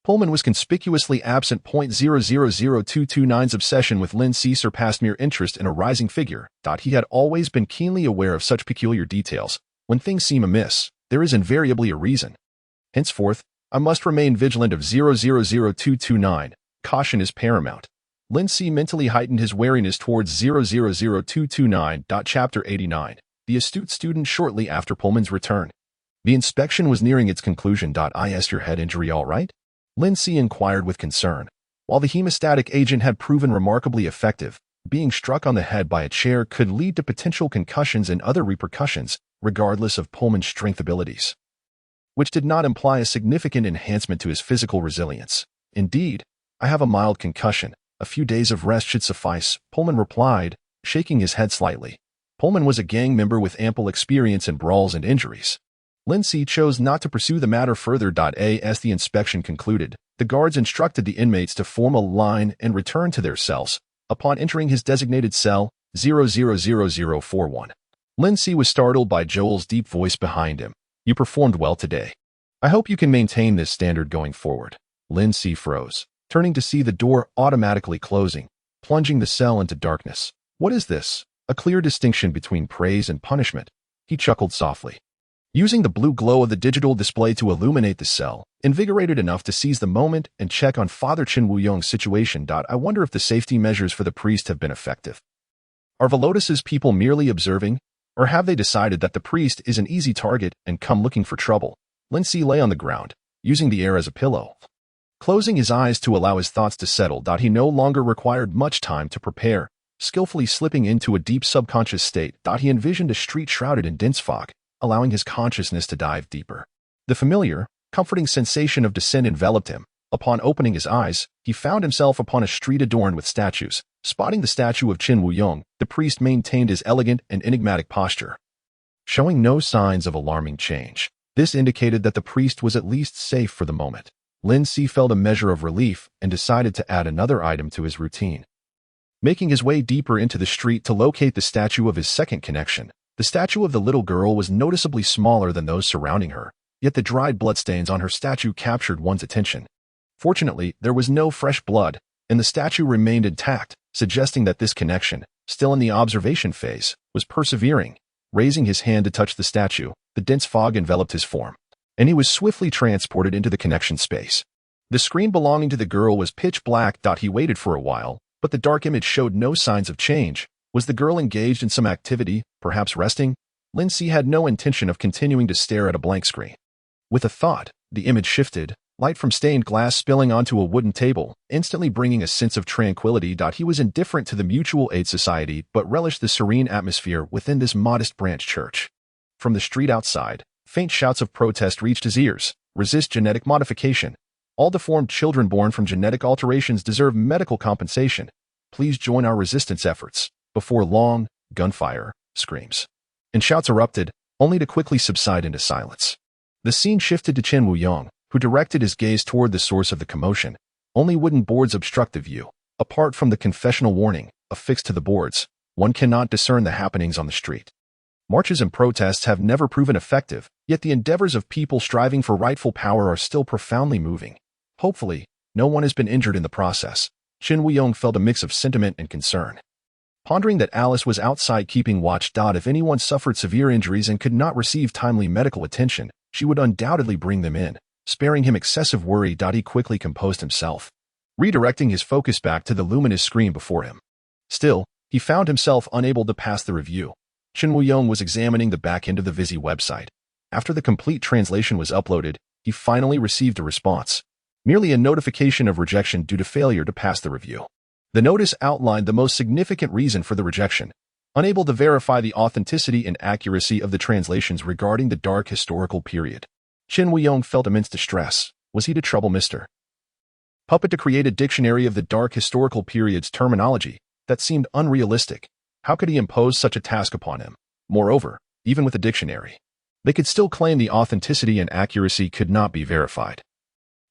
Pullman was conspicuously absent. 000229's obsession with Lindsay surpassed mere interest in a rising figure. He had always been keenly aware of such peculiar details. When things seem amiss, there is invariably a reason. Henceforth, I must remain vigilant of 000229. Caution is paramount. Lindsay mentally heightened his wariness towards 000229. Chapter 89. The astute student shortly after Pullman's return. The inspection was nearing its conclusion. Is your head injury all right? Lindsay inquired with concern. While the hemostatic agent had proven remarkably effective, being struck on the head by a chair could lead to potential concussions and other repercussions, regardless of Pullman's strength abilities, which did not imply a significant enhancement to his physical resilience. Indeed, I have a mild concussion. A few days of rest should suffice, Pullman replied, shaking his head slightly. Pullman was a gang member with ample experience in brawls and injuries. Lindsay chose not to pursue the matter further. As the inspection concluded, the guards instructed the inmates to form a line and return to their cells. Upon entering his designated cell, 000041, Lindsay was startled by Joel's deep voice behind him. You performed well today. I hope you can maintain this standard going forward. Lindsay froze, turning to see the door automatically closing, plunging the cell into darkness. What is this? A clear distinction between praise and punishment. He chuckled softly, using the blue glow of the digital display to illuminate the cell, invigorated enough to seize the moment and check on Father Chin Woo-young's situation. I wonder if the safety measures for the priest have been effective. Are Velotus's people merely observing, or have they decided that the priest is an easy target and come looking for trouble? Lindsay lay on the ground, using the air as a pillow, closing his eyes to allow his thoughts to settle. He no longer required much time to prepare, skillfully slipping into a deep subconscious state. He envisioned a street shrouded in dense fog, allowing his consciousness to dive deeper. The familiar, comforting sensation of descent enveloped him. Upon opening his eyes, he found himself upon a street adorned with statues. Spotting the statue of Chin Woo-young, the priest maintained his elegant and enigmatic posture, showing no signs of alarming change. This indicated that the priest was at least safe for the moment. Lindsay felt a measure of relief and decided to add another item to his routine. Making his way deeper into the street to locate the statue of his second connection, the statue of the little girl was noticeably smaller than those surrounding her, yet the dried bloodstains on her statue captured one's attention. Fortunately, there was no fresh blood, and the statue remained intact, suggesting that this connection, still in the observation phase, was persevering. Raising his hand to touch the statue, the dense fog enveloped his form, and he was swiftly transported into the connection space. The screen belonging to the girl was pitch black. He waited for a while, but the dark image showed no signs of change. Was the girl engaged in some activity, perhaps resting? Lindsay had no intention of continuing to stare at a blank screen. With a thought, the image shifted, light from stained glass spilling onto a wooden table, instantly bringing a sense of tranquility. He was indifferent to the Mutual Aid Society but relished the serene atmosphere within this modest branch church. From the street outside, faint shouts of protest reached his ears. Resist genetic modification. All deformed children born from genetic alterations deserve medical compensation. Please join our resistance efforts. Before long, gunfire, screams, and shouts erupted, only to quickly subside into silence. The scene shifted to Chen Wuyong, who directed his gaze toward the source of the commotion. Only wooden boards obstruct the view. Apart from the confessional warning affixed to the boards, one cannot discern the happenings on the street. Marches and protests have never proven effective, yet the endeavors of people striving for rightful power are still profoundly moving. Hopefully, no one has been injured in the process. Chen Wuyong felt a mix of sentiment and concern. Pondering that Alice was outside keeping watch. If anyone suffered severe injuries and could not receive timely medical attention, she would undoubtedly bring them in, sparing him excessive worry. He quickly composed himself, redirecting his focus back to the luminous screen before him. Still, he found himself unable to pass the review. Chen Wuyong was examining the back end of the Visi website. After the complete translation was uploaded, he finally received a response. Merely a notification of rejection due to failure to pass the review. The notice outlined the most significant reason for the rejection: unable to verify the authenticity and accuracy of the translations regarding the dark historical period. Chen Wuyong felt immense distress. Was he to trouble Mr. Puppet to create a dictionary of the dark historical period's terminology? That seemed unrealistic. How could he impose such a task upon him? Moreover, even with a dictionary, they could still claim the authenticity and accuracy could not be verified,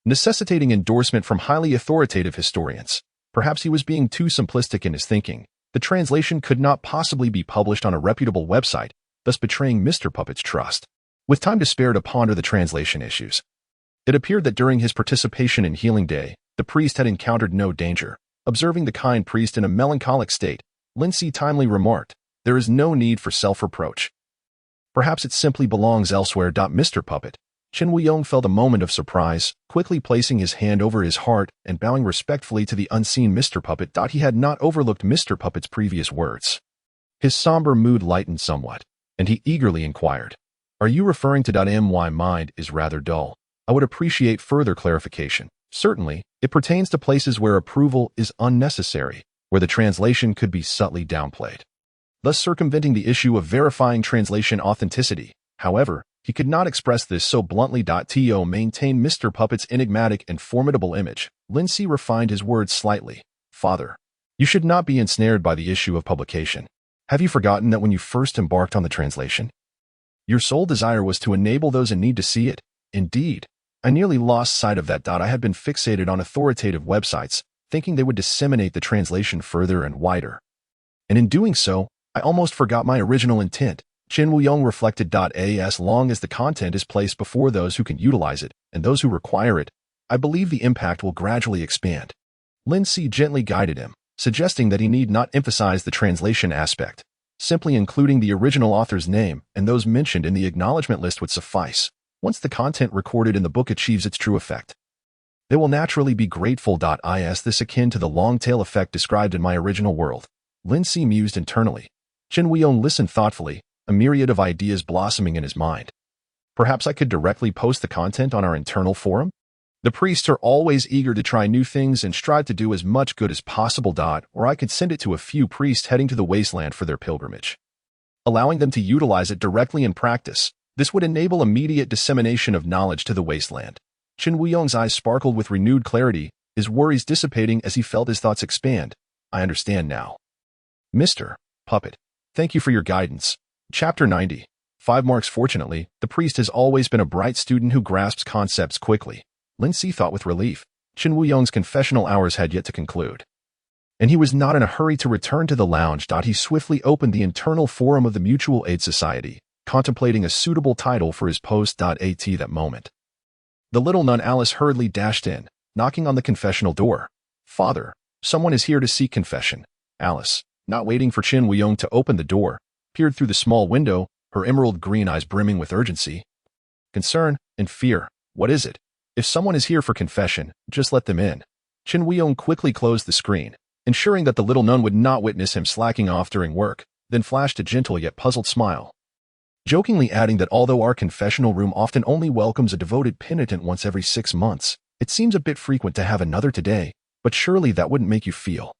necessitating endorsement from highly authoritative historians. Perhaps he was being too simplistic in his thinking. The translation could not possibly be published on a reputable website, thus betraying Mr. Puppet's trust. With time to spare to ponder the translation issues, it appeared that during his participation in Healing Day, the priest had encountered no danger. Observing the kind priest in a melancholic state, Lindsay timely remarked, "There is no need for self-reproach. Perhaps it simply belongs elsewhere." Mr. Puppet. Chen Wuyong felt a moment of surprise, quickly placing his hand over his heart and bowing respectfully to the unseen Mr. Puppet. He had not overlooked Mr. Puppet's previous words. His somber mood lightened somewhat, and he eagerly inquired, "Are you referring to my mind is rather dull? I would appreciate further clarification." "Certainly, it pertains to places where approval is unnecessary, where the translation could be subtly downplayed, thus circumventing the issue of verifying translation authenticity." However, he could not express this so bluntly. To maintain Mr. Puppet's enigmatic and formidable image, Lindsay refined his words slightly. "Father, you should not be ensnared by the issue of publication. Have you forgotten that when you first embarked on the translation, your sole desire was to enable those in need to see it? Indeed, I nearly lost sight of that. I had been fixated on authoritative websites, thinking they would disseminate the translation further and wider. And in doing so, I almost forgot my original intent." Chen Wuyong reflected. As long as the content is placed before those who can utilize it and those who require it, I believe the impact will gradually expand. Lindsay gently guided him, suggesting that he need not emphasize the translation aspect. Simply including the original author's name and those mentioned in the acknowledgement list would suffice. Once the content recorded in the book achieves its true effect, they will naturally be grateful. Is this akin to the long tail effect described in my original world? Lindsay mused internally. Chen Wuyong listened thoughtfully, a myriad of ideas blossoming in his mind. Perhaps I could directly post the content on our internal forum? The priests are always eager to try new things and strive to do as much good as possible. Or I could send it to a few priests heading to the wasteland for their pilgrimage, allowing them to utilize it directly in practice. This would enable immediate dissemination of knowledge to the wasteland. Chen Wuyong's eyes sparkled with renewed clarity, his worries dissipating as he felt his thoughts expand. "I understand now, Mr. Puppet. Thank you for your guidance." Chapter 90. 5 marks. Fortunately, the priest has always been a bright student who grasps concepts quickly. Lindsay thought with relief. Chen Wuyong's confessional hours had yet to conclude, and he was not in a hurry to return to the lounge. He swiftly opened the internal forum of the Mutual Aid Society, contemplating a suitable title for his post. At that moment, the little nun Alice hurriedly dashed in, knocking on the confessional door. "Father, someone is here to seek confession." Alice, not waiting for Chen Wuyong to open the door, peered through the small window, her emerald green eyes brimming with urgency, concern, and fear. What is it? If someone is here for confession, just let them in. Chen Weiyong quickly closed the screen, ensuring that the little nun would not witness him slacking off during work, then flashed a gentle yet puzzled smile, jokingly adding that although our confessional room often only welcomes a devoted penitent once every 6 months, it seems a bit frequent to have another today, but surely that wouldn't make you feel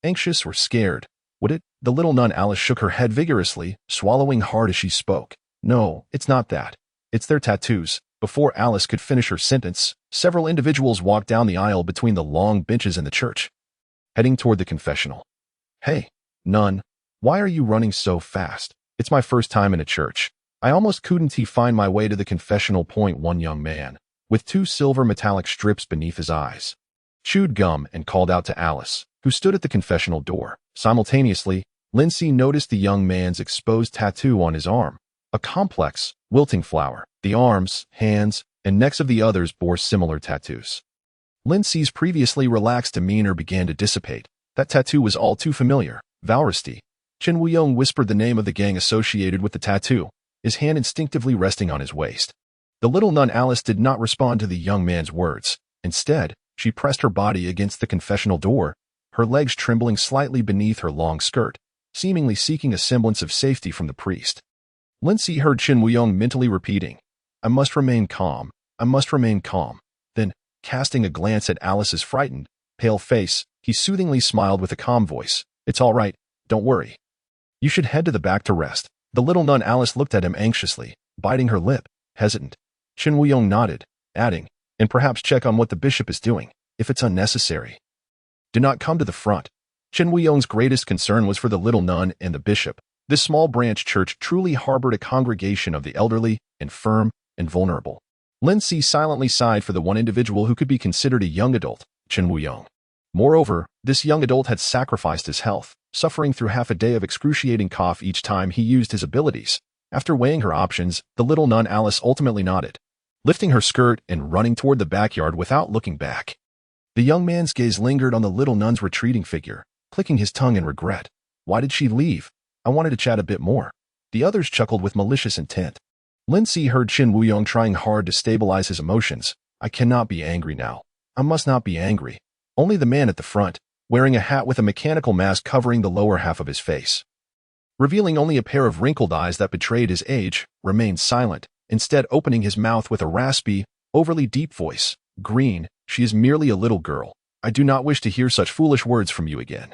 anxious or scared, would it? The little nun Alice shook her head vigorously, swallowing hard as she spoke. No, it's not that. It's their tattoos. Before Alice could finish her sentence, several individuals walked down the aisle between the long benches in the church, heading toward the confessional. Hey, nun, why are you running so fast? It's my first time in a church. I almost couldn't find my way to the confessional. One young man, with 2 silver metallic strips beneath his eyes, chewed gum and called out to Alice, who stood at the confessional door. Simultaneously, Lindsay noticed the young man's exposed tattoo on his arm, a complex, wilting flower. The arms, hands, and necks of the others bore similar tattoos. Lindsay's previously relaxed demeanor began to dissipate. That tattoo was all too familiar. Valrasti. Chen Weiyong whispered the name of the gang associated with the tattoo, his hand instinctively resting on his waist. The little nun Alice did not respond to the young man's words. Instead, she pressed her body against the confessional door, her legs trembling slightly beneath her long skirt, seemingly seeking a semblance of safety from the priest. Lindsay heard Chen Weiyong mentally repeating, I must remain calm. I must remain calm. Then, casting a glance at Alice's frightened, pale face, he soothingly smiled with a calm voice. It's all right. Don't worry. You should head to the back to rest. The little nun Alice looked at him anxiously, biting her lip, hesitant. Chen Weiyong nodded, adding, and perhaps check on what the bishop is doing, if it's unnecessary. Do not come to the front. Chen Weiyong's greatest concern was for the little nun and the bishop. This small branch church truly harbored a congregation of the elderly, infirm, and vulnerable. Lindsay silently sighed for the one individual who could be considered a young adult, Chen Weiyong. Moreover, this young adult had sacrificed his health, suffering through half a day of excruciating cough each time he used his abilities. After weighing her options, the little nun Alice ultimately nodded, lifting her skirt and running toward the backyard without looking back. The young man's gaze lingered on the little nun's retreating figure, clicking his tongue in regret. Why did she leave? I wanted to chat a bit more. The others chuckled with malicious intent. Lindsay heard Chen Weiyong trying hard to stabilize his emotions. I cannot be angry now. I must not be angry. Only the man at the front, wearing a hat with a mechanical mask covering the lower half of his face, revealing only a pair of wrinkled eyes that betrayed his age, remained silent, instead opening his mouth with a raspy, overly deep voice. Green, she is merely a little girl. I do not wish to hear such foolish words from you again.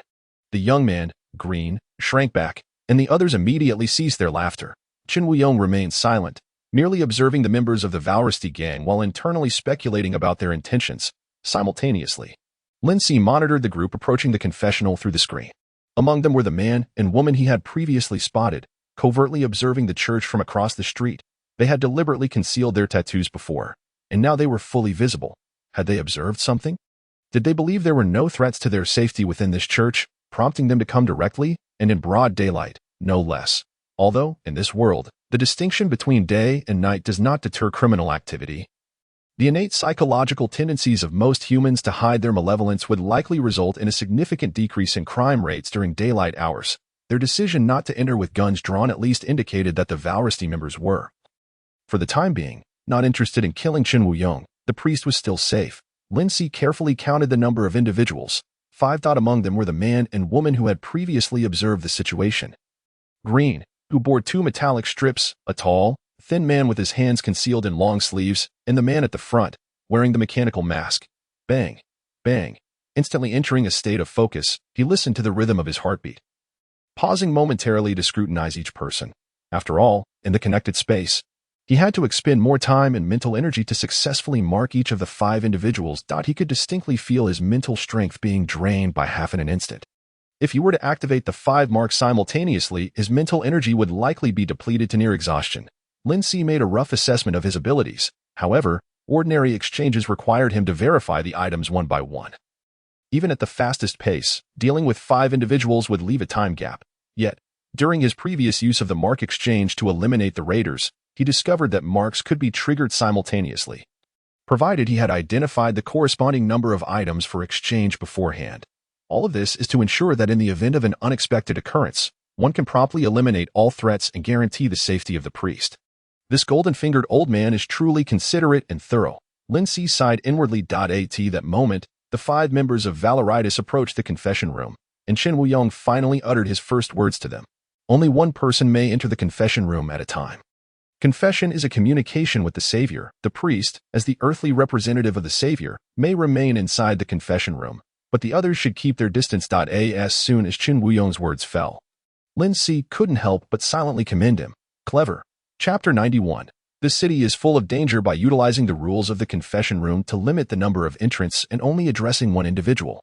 The young man, Green, shrank back, and the others immediately ceased their laughter. Chen Weiyong remained silent, merely observing the members of the Valrasti gang while internally speculating about their intentions. Simultaneously, Lindsay monitored the group approaching the confessional through the screen. Among them were the man and woman he had previously spotted, covertly observing the church from across the street. They had deliberately concealed their tattoos before, and now they were fully visible. Had they observed something? Did they believe there were no threats to their safety within this church, prompting them to come directly, and in broad daylight, no less? Although, in this world, the distinction between day and night does not deter criminal activity, the innate psychological tendencies of most humans to hide their malevolence would likely result in a significant decrease in crime rates during daylight hours. Their decision not to enter with guns drawn at least indicated that the Valrasti members were, for the time being, not interested in killing Chen Weiyong. The priest was still safe. Lindsay carefully counted the number of individuals. 5. Among them were the man and woman who had previously observed the situation. Green, who bore 2 metallic strips, a tall, thin man with his hands concealed in long sleeves, and the man at the front, wearing the mechanical mask. Bang, bang. Instantly entering a state of focus, he listened to the rhythm of his heartbeat, pausing momentarily to scrutinize each person. After all, in the connected space, he had to expend more time and mental energy to successfully mark each of the 5 individuals. He could distinctly feel his mental strength being drained by half in an instant. If he were to activate the 5 marks simultaneously, his mental energy would likely be depleted to near exhaustion. Lindsay made a rough assessment of his abilities. However, ordinary exchanges required him to verify the items one by one. Even at the fastest pace, dealing with 5 individuals would leave a time gap. Yet, during his previous use of the mark exchange to eliminate the raiders, he discovered that marks could be triggered simultaneously, provided he had identified the corresponding number of items for exchange beforehand. All of this is to ensure that in the event of an unexpected occurrence, one can promptly eliminate all threats and guarantee the safety of the priest. This golden-fingered old man is truly considerate and thorough. Lin Si sighed inwardly. At that moment, the 5 members of Valoritas approached the confession room, and Chen Wuyong finally uttered his first words to them. Only one person may enter the confession room at a time. Confession is a communication with the Savior. The priest, as the earthly representative of the Savior, may remain inside the confession room, but the others should keep their distance. As soon as Chen Wuyong's words fell, Lin Si couldn't help but silently commend him. Clever. Chapter 91. The city is full of danger by utilizing the rules of the confession room to limit the number of entrants and only addressing one individual.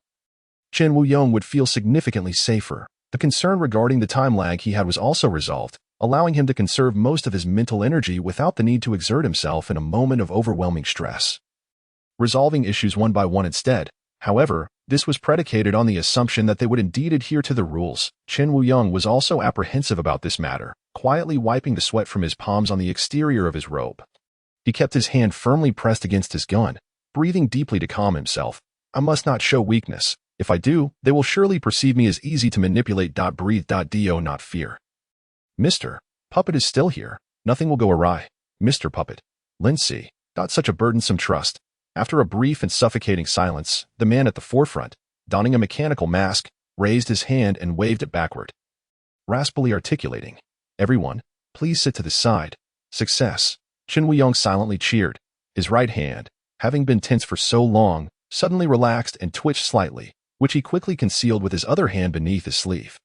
Chen Wuyong would feel significantly safer. The concern regarding the time lag he had was also resolved, allowing him to conserve most of his mental energy without the need to exert himself in a moment of overwhelming stress. Resolving issues one by one instead, however, this was predicated on the assumption that they would indeed adhere to the rules. Chen Wuyong was also apprehensive about this matter, quietly wiping the sweat from his palms on the exterior of his robe. He kept his hand firmly pressed against his gun, breathing deeply to calm himself. I must not show weakness. If I do, they will surely perceive me as easy to manipulate. Breathe. Do not fear. Mr. Puppet is still here. Nothing will go awry. Mr. Puppet. Lin Si. Such a burdensome trust. After a brief and suffocating silence, the man at the forefront, donning a mechanical mask, raised his hand and waved it backward, raspily articulating, "Everyone, please sit to the side. Success." Chen Wuyong silently cheered. His right hand, having been tense for so long, suddenly relaxed and twitched slightly, which he quickly concealed with his other hand beneath his sleeve.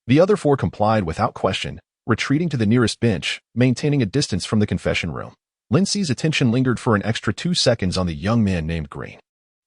The other 4 complied without question, retreating to the nearest bench, maintaining a distance from the confession room. Lin Si's attention lingered for an extra 2 seconds on the young man named Green.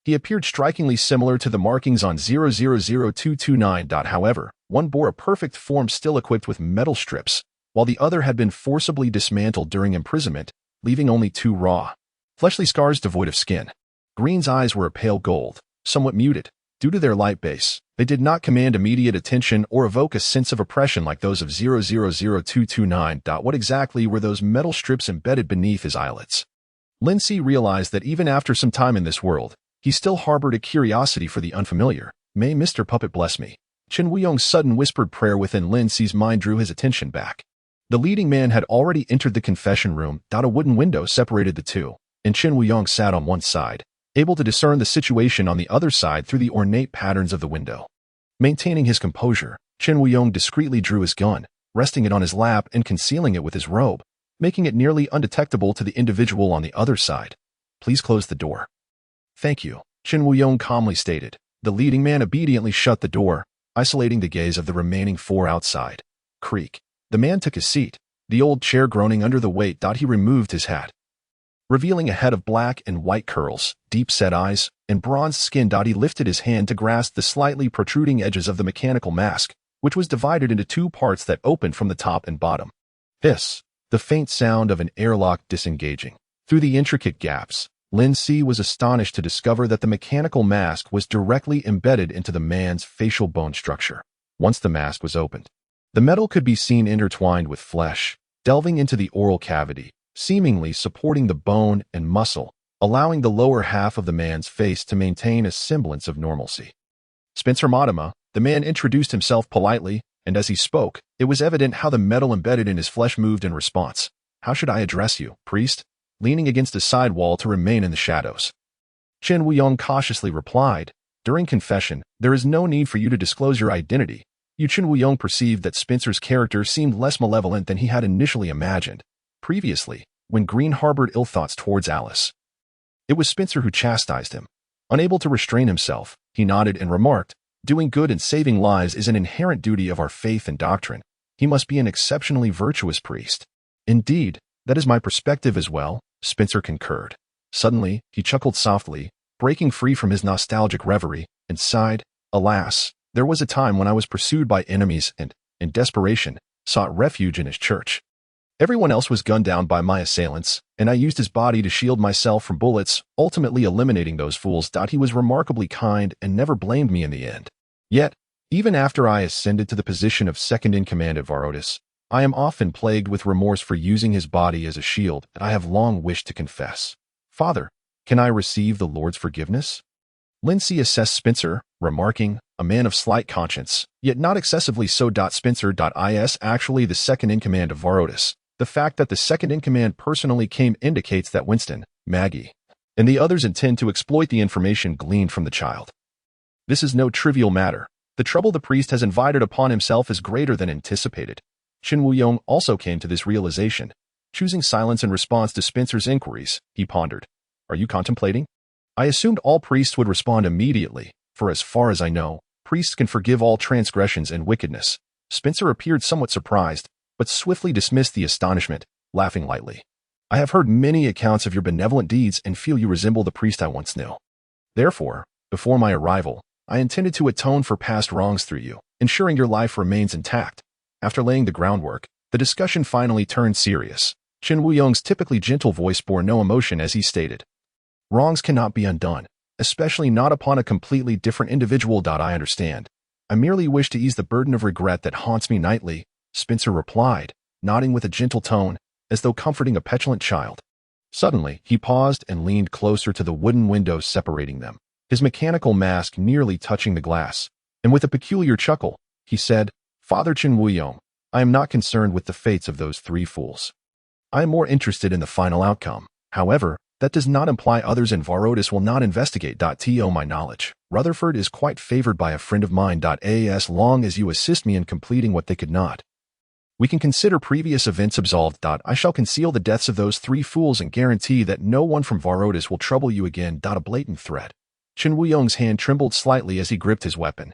He appeared strikingly similar to the markings on 000229. However, one bore a perfect form still equipped with metal strips, while the other had been forcibly dismantled during imprisonment, leaving only 2 raw, fleshly scars devoid of skin. Green's eyes were a pale gold, somewhat muted. Due to their light base, they did not command immediate attention or evoke a sense of oppression like those of 000229. What exactly were those metal strips embedded beneath his eyelids? Lin Si realized that even after some time in this world, he still harbored a curiosity for the unfamiliar. May Mr. Puppet bless me. Chen Wuyong's sudden whispered prayer within Lin Si's mind drew his attention back. The leading man had already entered the confession room. A wooden window separated the two, and Chen Wuyong sat on one side, able to discern the situation on the other side through the ornate patterns of the window. Maintaining his composure, Chen Wuyong discreetly drew his gun, resting it on his lap and concealing it with his robe, making it nearly undetectable to the individual on the other side. Please close the door. Thank you, Chen Wuyong calmly stated. The leading man obediently shut the door, isolating the gaze of the remaining 4 outside. Creak. The man took his seat, the old chair groaning under the weight. He removed his hat, revealing a head of black and white curls, deep-set eyes, and bronzed skin. He lifted his hand to grasp the slightly protruding edges of the mechanical mask, which was divided into 2 parts that opened from the top and bottom. Hiss. The faint sound of an airlock disengaging. Through the intricate gaps, Lin Si was astonished to discover that the mechanical mask was directly embedded into the man's facial bone structure. Once the mask was opened, the metal could be seen intertwined with flesh, delving into the oral cavity, seemingly supporting the bone and muscle, allowing the lower half of the man's face to maintain a semblance of normalcy. Spencer Modema, the man introduced himself politely, and as he spoke, it was evident how the metal embedded in his flesh moved in response. How should I address you, priest? Leaning against a side wall to remain in the shadows, Chen Wuyong cautiously replied, during confession, there is no need for you to disclose your identity. Chen Wuyong perceived that Spencer's character seemed less malevolent than he had initially imagined. Previously, when Green harbored ill thoughts towards Alice, it was Spencer who chastised him. Unable to restrain himself, he nodded and remarked, doing good and saving lives is an inherent duty of our faith and doctrine. He must be an exceptionally virtuous priest. Indeed, that is my perspective as well, Spencer concurred. Suddenly, he chuckled softly, breaking free from his nostalgic reverie, and sighed, alas, there was a time when I was pursued by enemies and, in desperation, sought refuge in his church. Everyone else was gunned down by my assailants, and I used his body to shield myself from bullets, ultimately eliminating those fools. He was remarkably kind and never blamed me in the end. Yet, even after I ascended to the position of second-in-command at Varotis, I am often plagued with remorse for using his body as a shield, and I have long wished to confess. Father, can I receive the Lord's forgiveness? Lin Si assessed Spencer, remarking, a man of slight conscience, yet not excessively so. Spencer is actually the second-in-command of Varotis. The fact that the second-in-command personally came indicates that Winston, Maggie, and the others intend to exploit the information gleaned from the child. This is no trivial matter. The trouble the priest has invited upon himself is greater than anticipated. Qin Wuyong also came to this realization. Choosing silence in response to Spencer's inquiries, he pondered. Are you contemplating? I assumed all priests would respond immediately, for as far as I know, priests can forgive all transgressions and wickedness. Spencer appeared somewhat surprised, but swiftly dismissed the astonishment, laughing lightly. I have heard many accounts of your benevolent deeds and feel you resemble the priest I once knew. Therefore, before my arrival, I intended to atone for past wrongs through you, ensuring your life remains intact. After laying the groundwork, the discussion finally turned serious. Qin Wuyong's typically gentle voice bore no emotion as he stated. Wrongs cannot be undone, especially not upon a completely different individual. I understand. I merely wish to ease the burden of regret that haunts me nightly, Spencer replied, nodding with a gentle tone, as though comforting a petulant child. Suddenly, he paused and leaned closer to the wooden windows separating them, his mechanical mask nearly touching the glass, and with a peculiar chuckle, he said, Father Qin Wuyong, I am not concerned with the fates of those three fools. I am more interested in the final outcome. However, that does not imply others in Varotis will not investigate. To my knowledge, Rutherford is quite favored by a friend of mine. As long as you assist me in completing what they could not. We can consider previous events absolved. I shall conceal the deaths of those three fools and guarantee that no one from Varotis will trouble you again. A blatant threat. Qin Wuyong's hand trembled slightly as he gripped his weapon.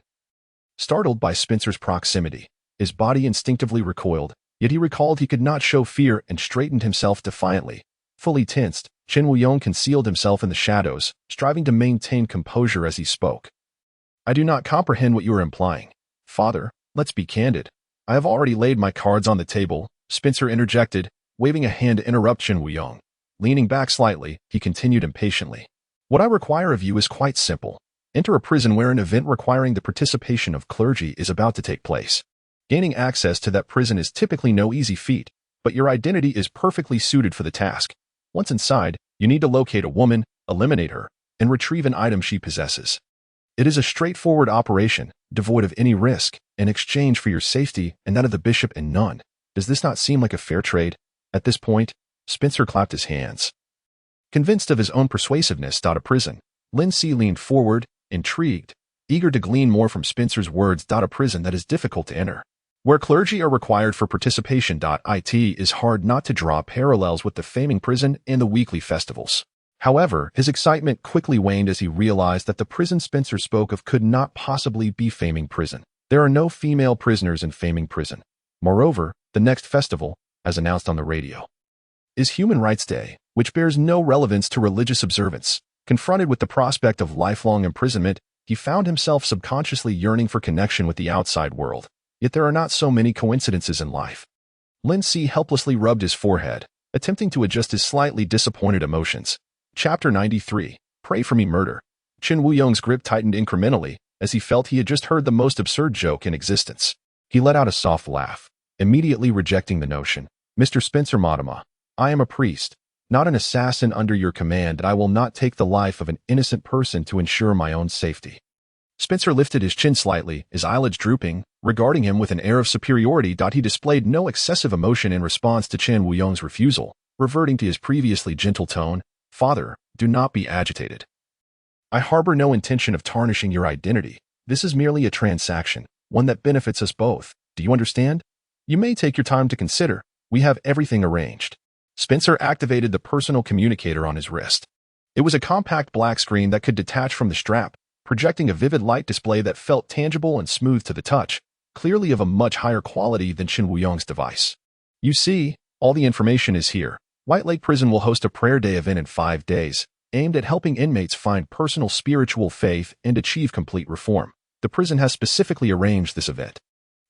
Startled by Spencer's proximity, his body instinctively recoiled, yet he recalled he could not show fear and straightened himself defiantly. Fully tensed, Qin Wuyong concealed himself in the shadows, striving to maintain composure as he spoke. I do not comprehend what you are implying. Father, let's be candid. I have already laid my cards on the table, Spencer interjected, waving a hand to interrupt Qin Wuyong. Leaning back slightly, he continued impatiently. What I require of you is quite simple. Enter a prison where an event requiring the participation of clergy is about to take place. Gaining access to that prison is typically no easy feat, but your identity is perfectly suited for the task. Once inside, you need to locate a woman, eliminate her, and retrieve an item she possesses. It is a straightforward operation, devoid of any risk, in exchange for your safety and that of the bishop and nun. Does this not seem like a fair trade? At this point, Spencer clapped his hands. Convinced of his own persuasiveness. A prison. Lin Si leaned forward, intrigued, eager to glean more from Spencer's words. A prison that is difficult to enter, where clergy are required for participation. It is hard not to draw parallels with the faming prison and the weekly festivals. However, his excitement quickly waned as he realized that the prison Spencer spoke of could not possibly be faming prison. There are no female prisoners in faming prison. Moreover, the next festival, as announced on the radio, is Human Rights Day, which bears no relevance to religious observance. Confronted with the prospect of lifelong imprisonment, he found himself subconsciously yearning for connection with the outside world. Yet there are not so many coincidences in life. Lin Si helplessly rubbed his forehead, attempting to adjust his slightly disappointed emotions. Chapter 93. Pray for Me Murder. Qin Wuyong's grip tightened incrementally as he felt he had just heard the most absurd joke in existence. He let out a soft laugh, immediately rejecting the notion. Mr. Spencer Modema, I am a priest, not an assassin under your command, and I will not take the life of an innocent person to ensure my own safety. Spencer lifted his chin slightly, his eyelids drooping, regarding him with an air of superiority. He displayed no excessive emotion in response to Qin Wuyong's refusal, reverting to his previously gentle tone. Father, do not be agitated. I harbor no intention of tarnishing your identity. This is merely a transaction, one that benefits us both. Do you understand? You may take your time to consider. We have everything arranged. Spencer activated the personal communicator on his wrist. It was a compact black screen that could detach from the strap, projecting a vivid light display that felt tangible and smooth to the touch, clearly of a much higher quality than Qin Wuyong's device. You see, all the information is here. White Lake Prison will host a prayer day event in 5 days, aimed at helping inmates find personal spiritual faith and achieve complete reform. The prison has specifically arranged this event.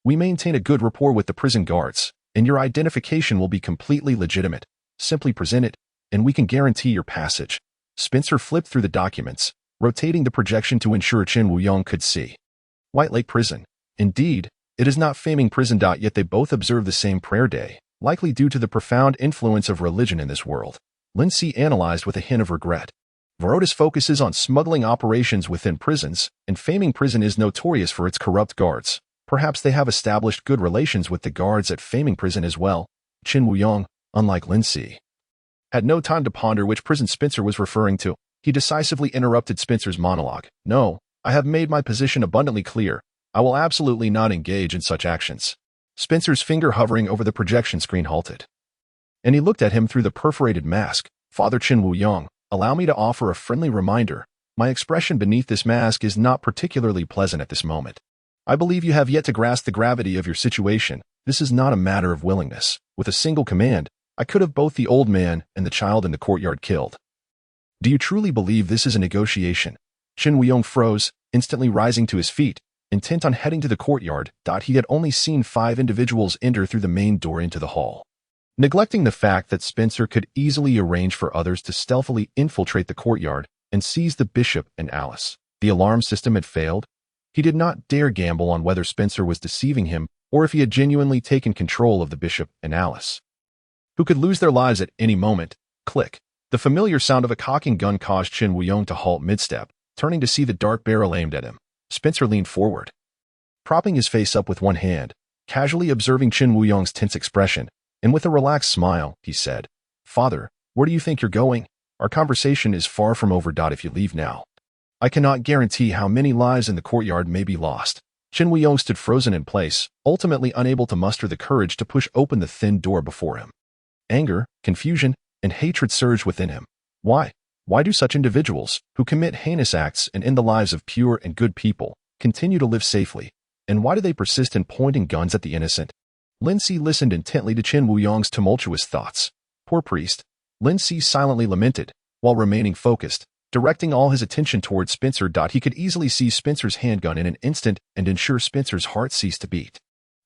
We maintain a good rapport with the prison guards, and your identification will be completely legitimate. Simply present it, and we can guarantee your passage. Spencer flipped through the documents, rotating the projection to ensure Qin Wuyong could see. White Lake Prison. Indeed, it is not faming prison. Yet they both observe the same prayer day, likely due to the profound influence of religion in this world. Lin Si analyzed with a hint of regret. Varotis focuses on smuggling operations within prisons, and Faming Prison is notorious for its corrupt guards. Perhaps they have established good relations with the guards at Faming Prison as well. Qin Wuyong, unlike Lin Si, had no time to ponder which prison Spencer was referring to. He decisively interrupted Spencer's monologue. No, I have made my position abundantly clear. I will absolutely not engage in such actions. Spencer's finger hovering over the projection screen halted, and he looked at him through the perforated mask. Father Qin Wuyong, allow me to offer a friendly reminder. My expression beneath this mask is not particularly pleasant at this moment. I believe you have yet to grasp the gravity of your situation. This is not a matter of willingness. With a single command, I could have both the old man and the child in the courtyard killed. Do you truly believe this is a negotiation? Qin Wuyong froze, instantly rising to his feet, intent on heading to the courtyard. He had only seen 5 individuals enter through the main door into the hall. Neglecting the fact that Spencer could easily arrange for others to stealthily infiltrate the courtyard and seize the bishop and Alice. The alarm system had failed. He did not dare gamble on whether Spencer was deceiving him or if he had genuinely taken control of the bishop and Alice, who could lose their lives at any moment. Click. The familiar sound of a cocking gun caused Qin Wuyong to halt mid-step, turning to see the dark barrel aimed at him. Spencer leaned forward, propping his face up with one hand, casually observing Qin Wuyong's tense expression, and with a relaxed smile, he said, Father, where do you think you're going? Our conversation is far from over. If you leave now, I cannot guarantee how many lives in the courtyard may be lost. Qin Wuyong stood frozen in place, ultimately unable to muster the courage to push open the thin door before him. Anger, confusion, and hatred surged within him. Why? Why do such individuals, who commit heinous acts and end the lives of pure and good people, continue to live safely? And why do they persist in pointing guns at the innocent? Lin Si listened intently to Qin Wuyong's tumultuous thoughts. Poor priest. Lin Si silently lamented, while remaining focused, directing all his attention towards Spencer. He could easily see Spencer's handgun in an instant and ensure Spencer's heart ceased to beat.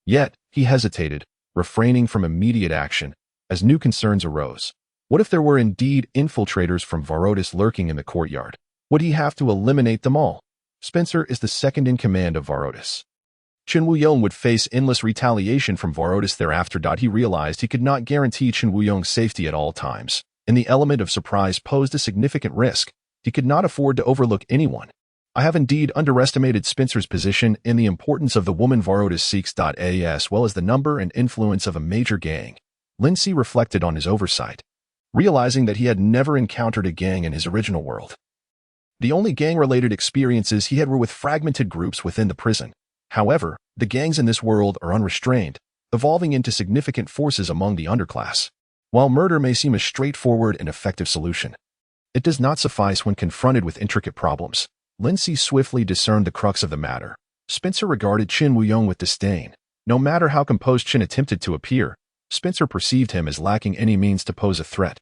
Yet, he hesitated, refraining from immediate action, as new concerns arose. What if there were indeed infiltrators from Varotis lurking in the courtyard? Would he have to eliminate them all? Spencer is the second in command of Varotis. Qin Wuyong would face endless retaliation from Varotis thereafter. He realized he could not guarantee Qin Wuyong's safety at all times, and the element of surprise posed a significant risk. He could not afford to overlook anyone. I have indeed underestimated Spencer's position and the importance of the woman Varotis seeks. As well as the number and influence of a major gang. Lin Si reflected on his oversight, realizing that he had never encountered a gang in his original world. The only gang-related experiences he had were with fragmented groups within the prison. However, the gangs in this world are unrestrained, evolving into significant forces among the underclass. While murder may seem a straightforward and effective solution, it does not suffice when confronted with intricate problems. Lin Si swiftly discerned the crux of the matter. Spencer regarded Qin Wuyong with disdain. No matter how composed Qin attempted to appear, Spencer perceived him as lacking any means to pose a threat.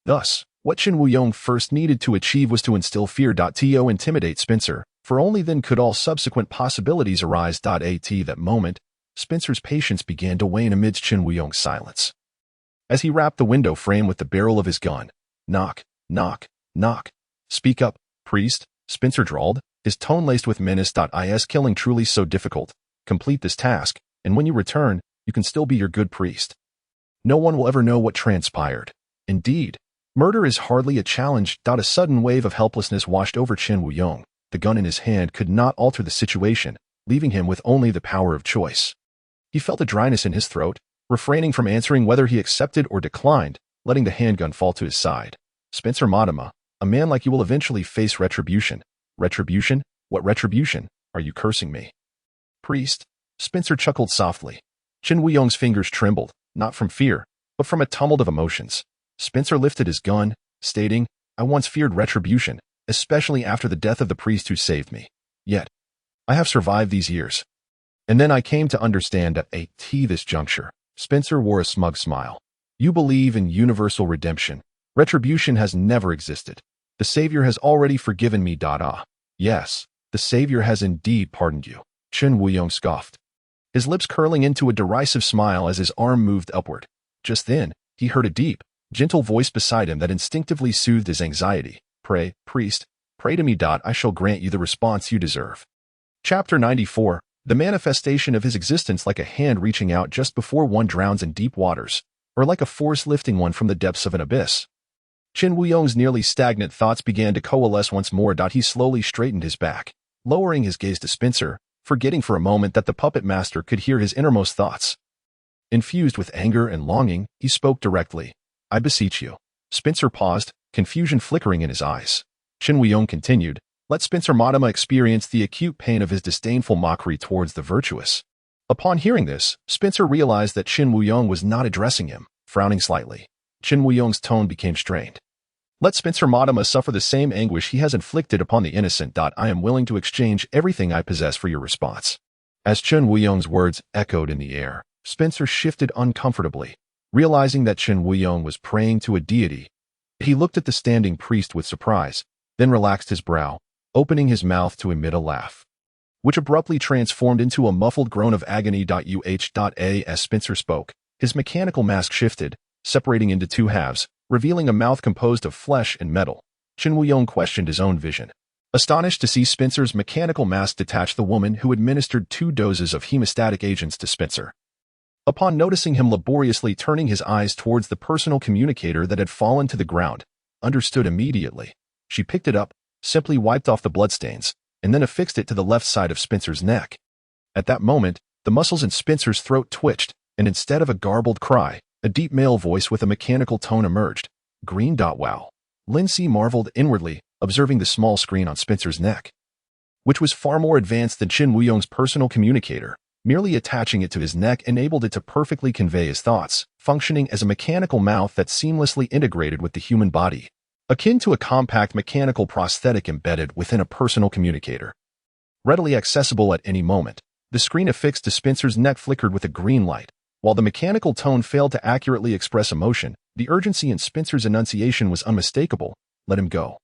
Thus, what Qin Wuyong first needed to achieve was to instill fear. To intimidate Spencer, for only then could all subsequent possibilities arise. At that moment, Spencer's patience began to wane amidst Qin Wuyong's silence. As he rapped the window frame with the barrel of his gun, knock, knock, knock. Speak up, priest, Spencer drawled, his tone laced with menace. Is killing truly so difficult? Complete this task, and when you return, you can still be your good priest. No one will ever know what transpired. Indeed, murder is hardly a challenge. A sudden wave of helplessness washed over Qin Wuyong. The gun in his hand could not alter the situation, leaving him with only the power of choice. He felt a dryness in his throat, refraining from answering whether he accepted or declined, letting the handgun fall to his side. Spencer Modema, a man like you will eventually face retribution. Retribution? What retribution? Are you cursing me? Priest. Spencer chuckled softly. Qin Wuyong's fingers trembled, not from fear, but from a tumult of emotions. Spencer lifted his gun, stating, I once feared retribution, especially after the death of the priest who saved me. Yet, I have survived these years. And then I came to understand at this juncture. Spencer wore a smug smile. You believe in universal redemption. Retribution has never existed. The Savior has already forgiven me. Yes, the Savior has indeed pardoned you. Qin Wuyong scoffed, his lips curling into a derisive smile as his arm moved upward. Just then, he heard a deep, gentle voice beside him that instinctively soothed his anxiety. Pray, priest, pray to me. I shall grant you the response you deserve. Chapter 94. The manifestation of his existence, like a hand reaching out just before one drowns in deep waters, or like a force lifting one from the depths of an abyss. Qin Wuyong's nearly stagnant thoughts began to coalesce once more. He slowly straightened his back, lowering his gaze to Spencer, forgetting for a moment that the puppet master could hear his innermost thoughts. Infused with anger and longing, he spoke directly. I beseech you. Spencer paused, confusion flickering in his eyes. Qin Wuyong continued, let Spencer Madama experience the acute pain of his disdainful mockery towards the virtuous. Upon hearing this, Spencer realized that Qin Wuyong was not addressing him, frowning slightly. Qin Wuyong's tone became strained. Let Spencer Madama suffer the same anguish he has inflicted upon the innocent. I am willing to exchange everything I possess for your response. As Qin Wuyong's words echoed in the air, Spencer shifted uncomfortably, realizing that Qin Wuyong was praying to a deity. He looked at the standing priest with surprise, then relaxed his brow, opening his mouth to emit a laugh, which abruptly transformed into a muffled groan of agony. As Spencer spoke, his mechanical mask shifted, separating into two halves, revealing a mouth composed of flesh and metal. Qin Wuyong questioned his own vision, astonished to see Spencer's mechanical mask detach the woman who administered 2 doses of hemostatic agents to Spencer. Upon noticing him laboriously turning his eyes towards the personal communicator that had fallen to the ground, understood immediately. She picked it up, simply wiped off the bloodstains, and then affixed it to the left side of Spencer's neck. At that moment, the muscles in Spencer's throat twitched, and instead of a garbled cry, a deep male voice with a mechanical tone emerged. Green. Wow. Lindsay marveled inwardly, observing the small screen on Spencer's neck, which was far more advanced than Qin Wuyong's personal communicator. Merely attaching it to his neck enabled it to perfectly convey his thoughts, functioning as a mechanical mouth that seamlessly integrated with the human body, akin to a compact mechanical prosthetic embedded within a personal communicator. Readily accessible at any moment, the screen affixed to Spencer's neck flickered with a green light. While the mechanical tone failed to accurately express emotion, the urgency in Spencer's enunciation was unmistakable. Let him go.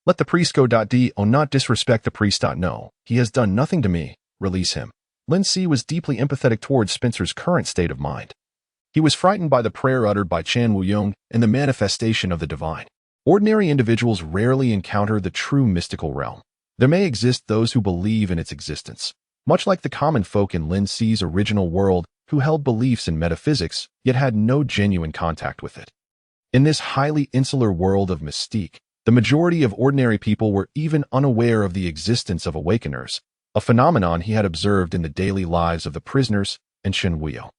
Let the priest go. Do not disrespect the priest. No, he has done nothing to me. Release him. Lin Si was deeply empathetic towards Spencer's current state of mind. He was frightened by the prayer uttered by Qin Wuyong and the manifestation of the divine. Ordinary individuals rarely encounter the true mystical realm. There may exist those who believe in its existence, much like the common folk in Lin Si's original world who held beliefs in metaphysics yet had no genuine contact with it. In this highly insular world of mystique, the majority of ordinary people were even unaware of the existence of awakeners, a phenomenon he had observed in the daily lives of the prisoners and Qin Wuyong.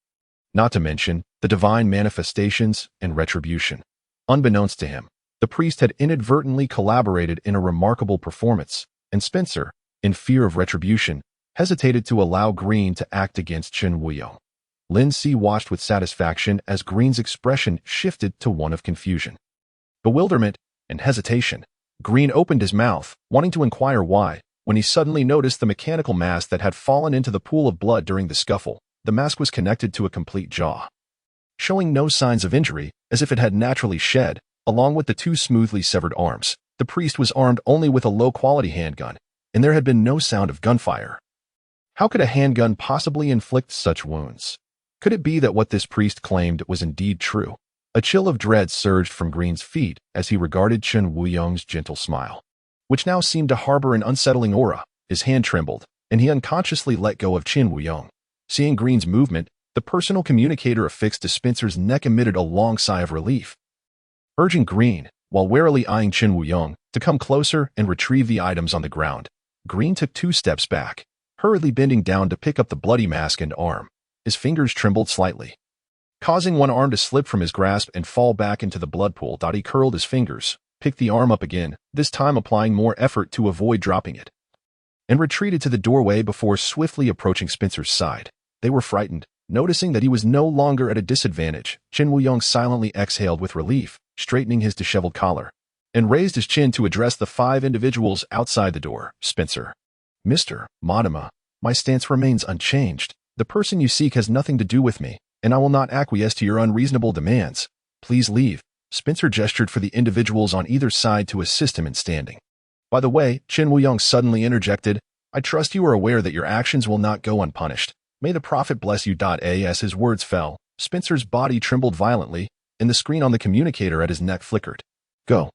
Not to mention the divine manifestations and retribution. Unbeknownst to him, the priest had inadvertently collaborated in a remarkable performance, and Spencer, in fear of retribution, hesitated to allow Green to act against Qin Wuyong. Lin Si watched with satisfaction as Green's expression shifted to one of confusion, bewilderment, and hesitation. Green opened his mouth, wanting to inquire why, when he suddenly noticed the mechanical mask that had fallen into the pool of blood during the scuffle. The mask was connected to a complete jaw, showing no signs of injury, as if it had naturally shed, along with the 2 smoothly severed arms. The priest was armed only with a low-quality handgun, and there had been no sound of gunfire. How could a handgun possibly inflict such wounds? Could it be that what this priest claimed was indeed true? A chill of dread surged from Green's feet as he regarded Qin Wuyong's gentle smile, which now seemed to harbor an unsettling aura. His hand trembled, and he unconsciously let go of Qin Wuyong. Seeing Green's movement, the personal communicator affixed to Spencer's neck emitted a long sigh of relief, urging Green, while warily eyeing Qin Wuyong, to come closer and retrieve the items on the ground. Green took 2 steps back, hurriedly bending down to pick up the bloody mask and arm. His fingers trembled slightly, causing one arm to slip from his grasp and fall back into the blood pool. He curled his fingers, picked the arm up again, this time applying more effort to avoid dropping it, and retreated to the doorway before swiftly approaching Spencer's side. They were frightened, noticing that he was no longer at a disadvantage. Qin Wuyong silently exhaled with relief, straightening his disheveled collar, and raised his chin to address the 5 individuals outside the door. Spencer. Mr. Madama, my stance remains unchanged. The person you seek has nothing to do with me, and I will not acquiesce to your unreasonable demands. Please leave. Spencer gestured for the individuals on either side to assist him in standing. By the way, Qin Wuyong suddenly interjected, I trust you are aware that your actions will not go unpunished. May the prophet bless you. As his words fell, Spencer's body trembled violently, and the screen on the communicator at his neck flickered. Go.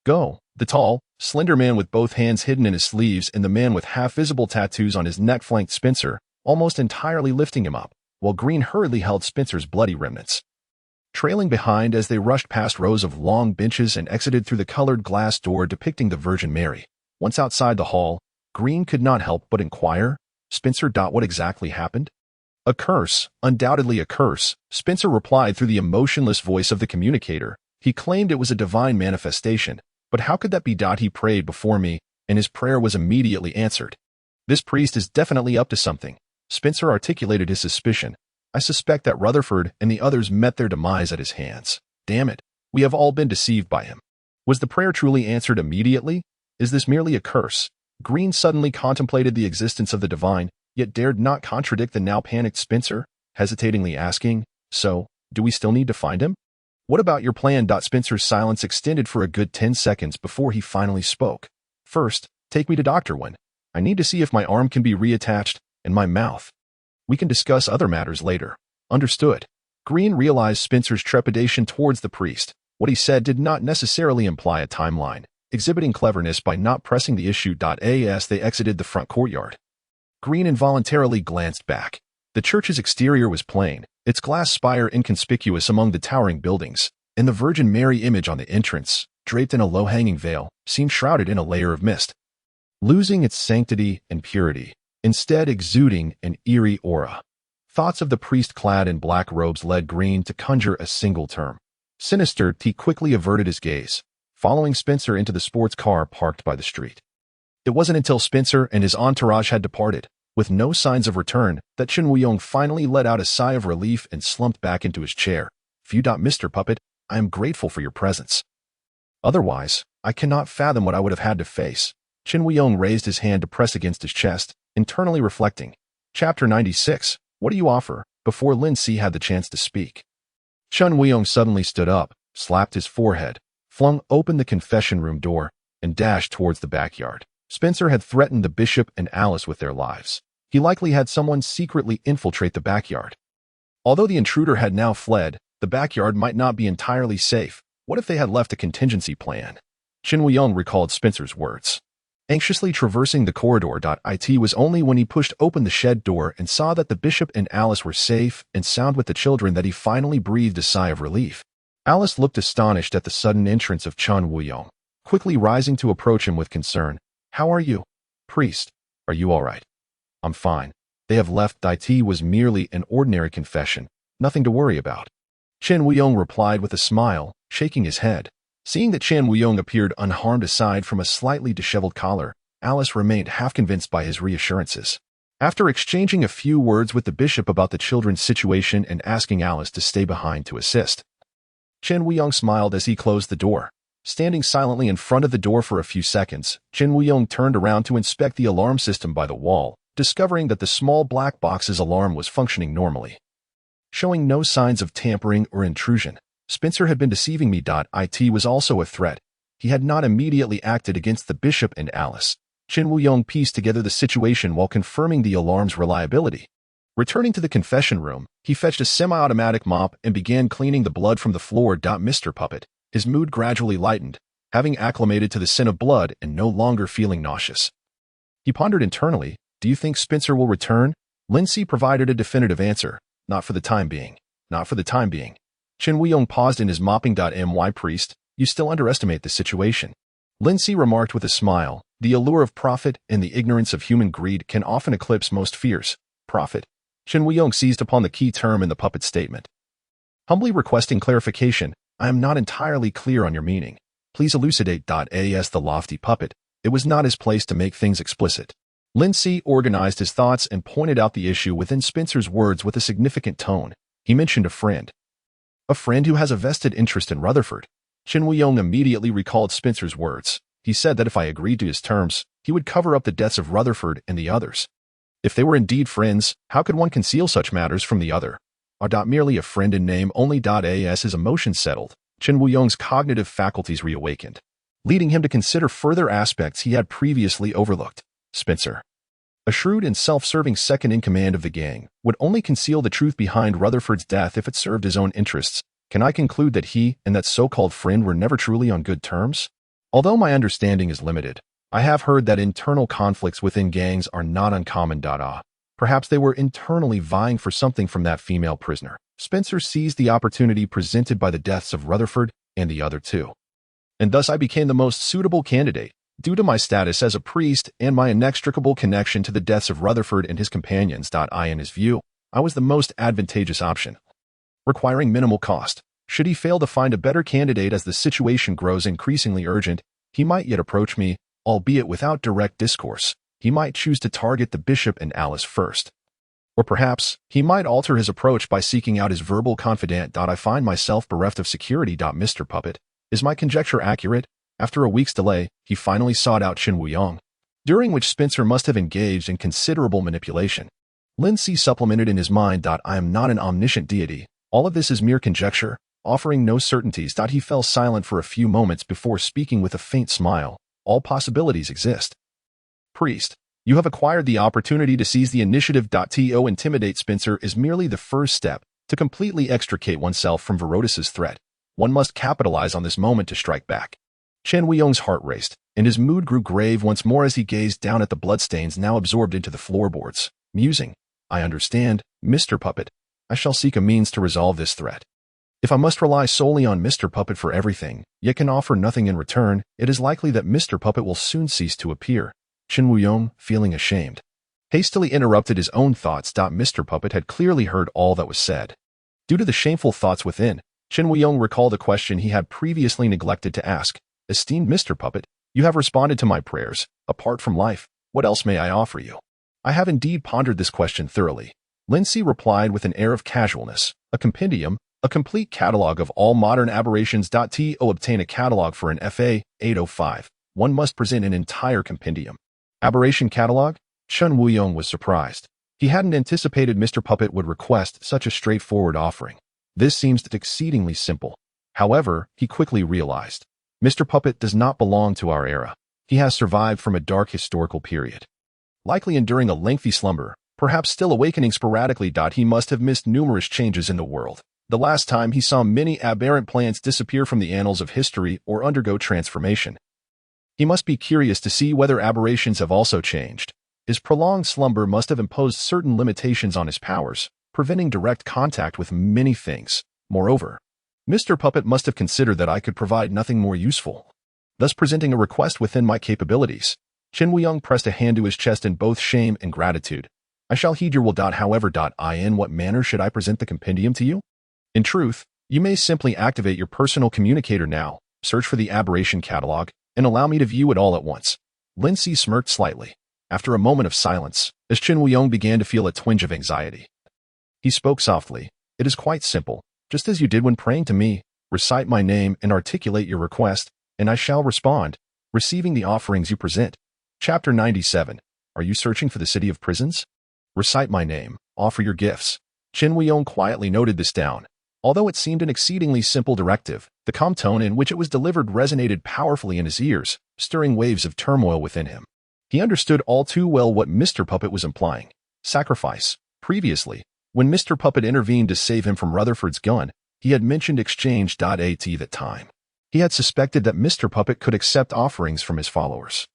Go. The tall, slender man with both hands hidden in his sleeves and the man with half-visible tattoos on his neck flanked Spencer, almost entirely lifting him up, while Green hurriedly held Spencer's bloody remnants. trailing behind as they rushed past rows of long benches and exited through the colored glass door depicting the Virgin Mary. Once outside the hall, Green could not help but inquire, "Spencer, what exactly happened?" "A curse, undoubtedly a curse," Spencer replied through the emotionless voice of the communicator. He claimed it was a divine manifestation, but how could that be? He prayed before me, and his prayer was immediately answered. "This priest is definitely up to something," Spencer articulated his suspicion. "I suspect that Rutherford and the others met their demise at his hands. Damn it, we have all been deceived by him." Was the prayer truly answered immediately? Is this merely a curse? Green suddenly contemplated the existence of the divine, yet dared not contradict the now panicked Spencer, hesitatingly asking, "So, do we still need to find him?" "What about your plan?" Spencer's silence extended for a good 10 seconds before he finally spoke. "First, take me to Dr. Wen. I need to see if my arm can be reattached, and my mouth. We can discuss other matters later." "Understood." Green realized Spencer's trepidation towards the priest. What he said did not necessarily imply a timeline, exhibiting cleverness by not pressing the issue. As they exited the front courtyard, Green involuntarily glanced back. The church's exterior was plain, its glass spire inconspicuous among the towering buildings, and the Virgin Mary image on the entrance, draped in a low-hanging veil, seemed shrouded in a layer of mist, losing its sanctity and purity, instead exuding an eerie aura. Thoughts of the priest clad in black robes led Green to conjure a single term: sinister. He quickly averted his gaze, following Spencer into the sports car parked by the street. It wasn't until Spencer and his entourage had departed, with no signs of return, that Chen Wuyong finally let out a sigh of relief and slumped back into his chair. "Phew, Mr. Puppet, I am grateful for your presence. Otherwise, I cannot fathom what I would have had to face." Chen Wuyong raised his hand to press against his chest, internally reflecting. Chapter 96, "What do you offer?" Before Lin Si had the chance to speak, Chen Wuyong suddenly stood up, slapped his forehead, flung open the confession room door, and dashed towards the backyard. Spencer had threatened the bishop and Alice with their lives. He likely had someone secretly infiltrate the backyard. Although the intruder had now fled, the backyard might not be entirely safe. What if they had left a contingency plan? Chen Wuyong recalled Spencer's words. Anxiously traversing the corridor. It was only when he pushed open the shed door and saw that the bishop and Alice were safe and sound with the children that he finally breathed a sigh of relief. Alice looked astonished at the sudden entrance of Chen Wuyong, quickly rising to approach him with concern. "How are you?" "Priest, are you all right?" "I'm fine. They have left." It was merely an ordinary confession, nothing to worry about. Chen Wuyong replied with a smile, shaking his head. Seeing that Chen Wuyong appeared unharmed aside from a slightly disheveled collar, Alice remained half-convinced by his reassurances. After exchanging a few words with the bishop about the children's situation and asking Alice to stay behind to assist, Chen Wuyong smiled as he closed the door. Standing silently in front of the door for a few seconds, Chen Wuyong turned around to inspect the alarm system by the wall, discovering that the small black box's alarm was functioning normally, showing no signs of tampering or intrusion. Spencer had been deceiving me. It was also a threat. He had not immediately acted against the bishop and Alice. Chen Wuyong pieced together the situation while confirming the alarm's reliability. Returning to the confession room, he fetched a semi-automatic mop and began cleaning the blood from the floor. Mr. Puppet, his mood gradually lightened, having acclimated to the scent of blood and no longer feeling nauseous. He pondered internally, "Do you think Spencer will return?" Lin Si provided a definitive answer. "Not for the time being. Not for the time being." Chen Wuyong paused in his mopping. "My priest, you still underestimate the situation." Lin Si remarked with a smile, "The allure of profit and the ignorance of human greed can often eclipse most fears." "Profit?" Chen Wuyong seized upon the key term in the puppet's statement. Humbly requesting clarification, "I am not entirely clear on your meaning. Please elucidate." As the lofty puppet, it was not his place to make things explicit. Lin Si organized his thoughts and pointed out the issue within Spencer's words with a significant tone. He mentioned a friend. "A friend who has a vested interest in Rutherford." Chen Wuyong immediately recalled Spencer's words. He said that if I agreed to his terms, he would cover up the deaths of Rutherford and the others. If they were indeed friends, how could one conceal such matters from the other? Are merely a friend in name only. As his emotions settled, Chen Wuyong's cognitive faculties reawakened, leading him to consider further aspects he had previously overlooked. Spencer, a shrewd and self-serving second-in-command of the gang, would only conceal the truth behind Rutherford's death if it served his own interests. Can I conclude that he and that so-called friend were never truly on good terms? Although my understanding is limited, I have heard that internal conflicts within gangs are not uncommon. Perhaps they were internally vying for something from that female prisoner. Spencer seized the opportunity presented by the deaths of Rutherford and the other two. And thus I became the most suitable candidate, due to my status as a priest and my inextricable connection to the deaths of Rutherford and his companions. In his view, I was the most advantageous option, requiring minimal cost. Should he fail to find a better candidate as the situation grows increasingly urgent, he might yet approach me, albeit without direct discourse. He might choose to target the bishop and Alice first. Or perhaps, he might alter his approach by seeking out his verbal confidant. I find myself bereft of security. Mr. Puppet, is my conjecture accurate? After a week's delay, he finally sought out Chen Wuyong, during which Spencer must have engaged in considerable manipulation. Lindsay supplemented in his mind. I am not an omniscient deity. All of this is mere conjecture, offering no certainties. He fell silent for a few moments before speaking with a faint smile. All possibilities exist. Priest, you have acquired the opportunity to seize the initiative. To intimidate Spencer is merely the first step. To completely extricate oneself from Verotus's threat, one must capitalize on this moment to strike back. Chen Wuyong's heart raced, and his mood grew grave once more as he gazed down at the bloodstains now absorbed into the floorboards, musing, I understand, Mr. Puppet. I shall seek a means to resolve this threat. If I must rely solely on Mr. Puppet for everything, yet can offer nothing in return, it is likely that Mr. Puppet will soon cease to appear. Chen Wuyong, feeling ashamed, hastily interrupted his own thoughts. Mr. Puppet had clearly heard all that was said. Due to the shameful thoughts within, Chen Wuyong recalled a question he had previously neglected to ask. Esteemed Mr. Puppet, you have responded to my prayers. Apart from life, what else may I offer you? I have indeed pondered this question thoroughly. Lindsay replied with an air of casualness. A compendium, a complete catalog of all modern aberrations. To obtain a catalog for an FA 805, one must present an entire compendium. Aberration catalog? Chen Wuyong was surprised. He hadn't anticipated Mr. Puppet would request such a straightforward offering. This seems exceedingly simple. However, he quickly realized, Mr. Puppet does not belong to our era. He has survived from a dark historical period, likely enduring a lengthy slumber, perhaps still awakening sporadically. He must have missed numerous changes in the world. The last time he saw many aberrant plants disappear from the annals of history or undergo transformation. He must be curious to see whether aberrations have also changed. His prolonged slumber must have imposed certain limitations on his powers, preventing direct contact with many things. Moreover, Mr. Puppet must have considered that I could provide nothing more useful, thus presenting a request within my capabilities. Chen Wuyong pressed a hand to his chest in both shame and gratitude. I shall heed your will. However, in what manner should I present the compendium to you? In truth, you may simply activate your personal communicator now, search for the aberration catalog, and allow me to view it all at once. Lindsay smirked slightly, after a moment of silence, as Chen Wuyong began to feel a twinge of anxiety. He spoke softly. It is quite simple. Just as you did when praying to me, recite my name and articulate your request, and I shall respond, receiving the offerings you present. Chapter 97. Are you searching for the city of prisons? Recite my name, offer your gifts. Chen Wuyong quietly noted this down. Although it seemed an exceedingly simple directive, the calm tone in which it was delivered resonated powerfully in his ears, stirring waves of turmoil within him. He understood all too well what Mr. Puppet was implying. Sacrifice. Previously, when Mr. Puppet intervened to save him from Rutherford's gun, he had mentioned exchange. At that time, he had suspected that Mr. Puppet could accept offerings from his followers,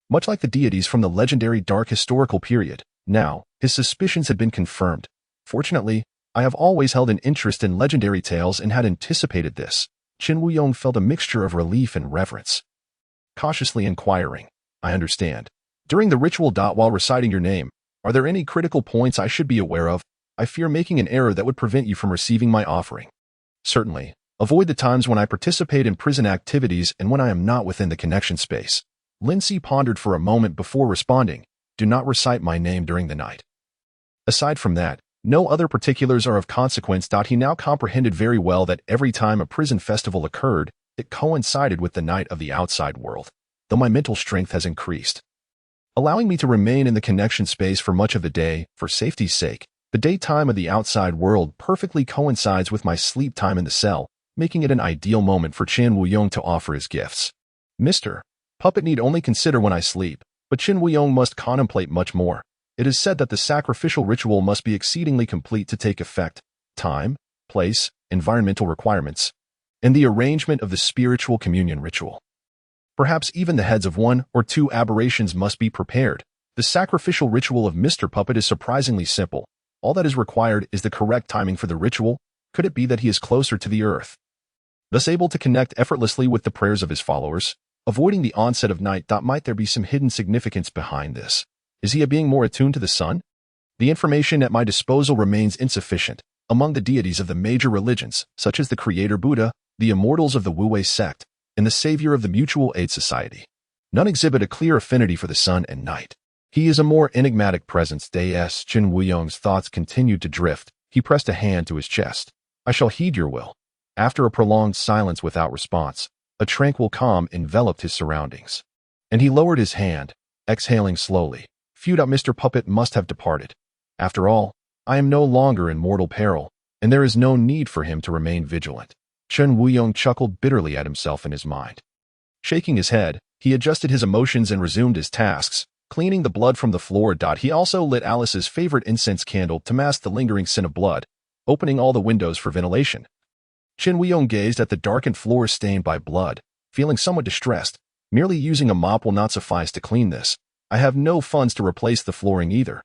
much like the deities from the legendary dark historical period. Now, his suspicions had been confirmed. Fortunately, I have always held an interest in legendary tales and had anticipated this. Chen Wuyong felt a mixture of relief and reverence. Cautiously inquiring, I understand. During the ritual. While reciting your name, are there any critical points I should be aware of? I fear making an error that would prevent you from receiving my offering. Certainly, avoid the times when I participate in prison activities and when I am not within the connection space. Lindsay pondered for a moment before responding. Do not recite my name during the night. Aside from that, no other particulars are of consequence. He now comprehended very well that every time a prison festival occurred, it coincided with the night of the outside world, though my mental strength has increased, allowing me to remain in the connection space for much of the day. For safety's sake, the daytime of the outside world perfectly coincides with my sleep time in the cell, making it an ideal moment for Chen Wuyong to offer his gifts. Mr. Puppet need only consider when I sleep, but Chen Wuyong must contemplate much more. It is said that the sacrificial ritual must be exceedingly complete to take effect. Time, place, environmental requirements, and the arrangement of the spiritual communion ritual. Perhaps even the heads of one or two aberrations must be prepared. The sacrificial ritual of Mr. Puppet is surprisingly simple. All that is required is the correct timing for the ritual. Could it be that he is closer to the earth, thus able to connect effortlessly with the prayers of his followers, avoiding the onset of night? Might there be some hidden significance behind this? Is he a being more attuned to the sun? The information at my disposal remains insufficient. Among the deities of the major religions, such as the creator Buddha, the immortals of the Wu-Wei sect, and the savior of the Mutual Aid Society, none exhibit a clear affinity for the sun and night. He is a more enigmatic presence. Des. Qin Wuyong's thoughts continued to drift. He pressed a hand to his chest. I shall heed your will. After a prolonged silence without response, a tranquil calm enveloped his surroundings. And he lowered his hand, exhaling slowly. Phew, Mr. Puppet must have departed. After all, I am no longer in mortal peril, and there is no need for him to remain vigilant. Qin Wuyong chuckled bitterly at himself in his mind. Shaking his head, he adjusted his emotions and resumed his tasks, cleaning the blood from the floor. He also lit Alice's favorite incense candle to mask the lingering scent of blood, opening all the windows for ventilation. Qin Wuyong gazed at the darkened floor stained by blood, feeling somewhat distressed. Merely using a mop will not suffice to clean this. I have no funds to replace the flooring either.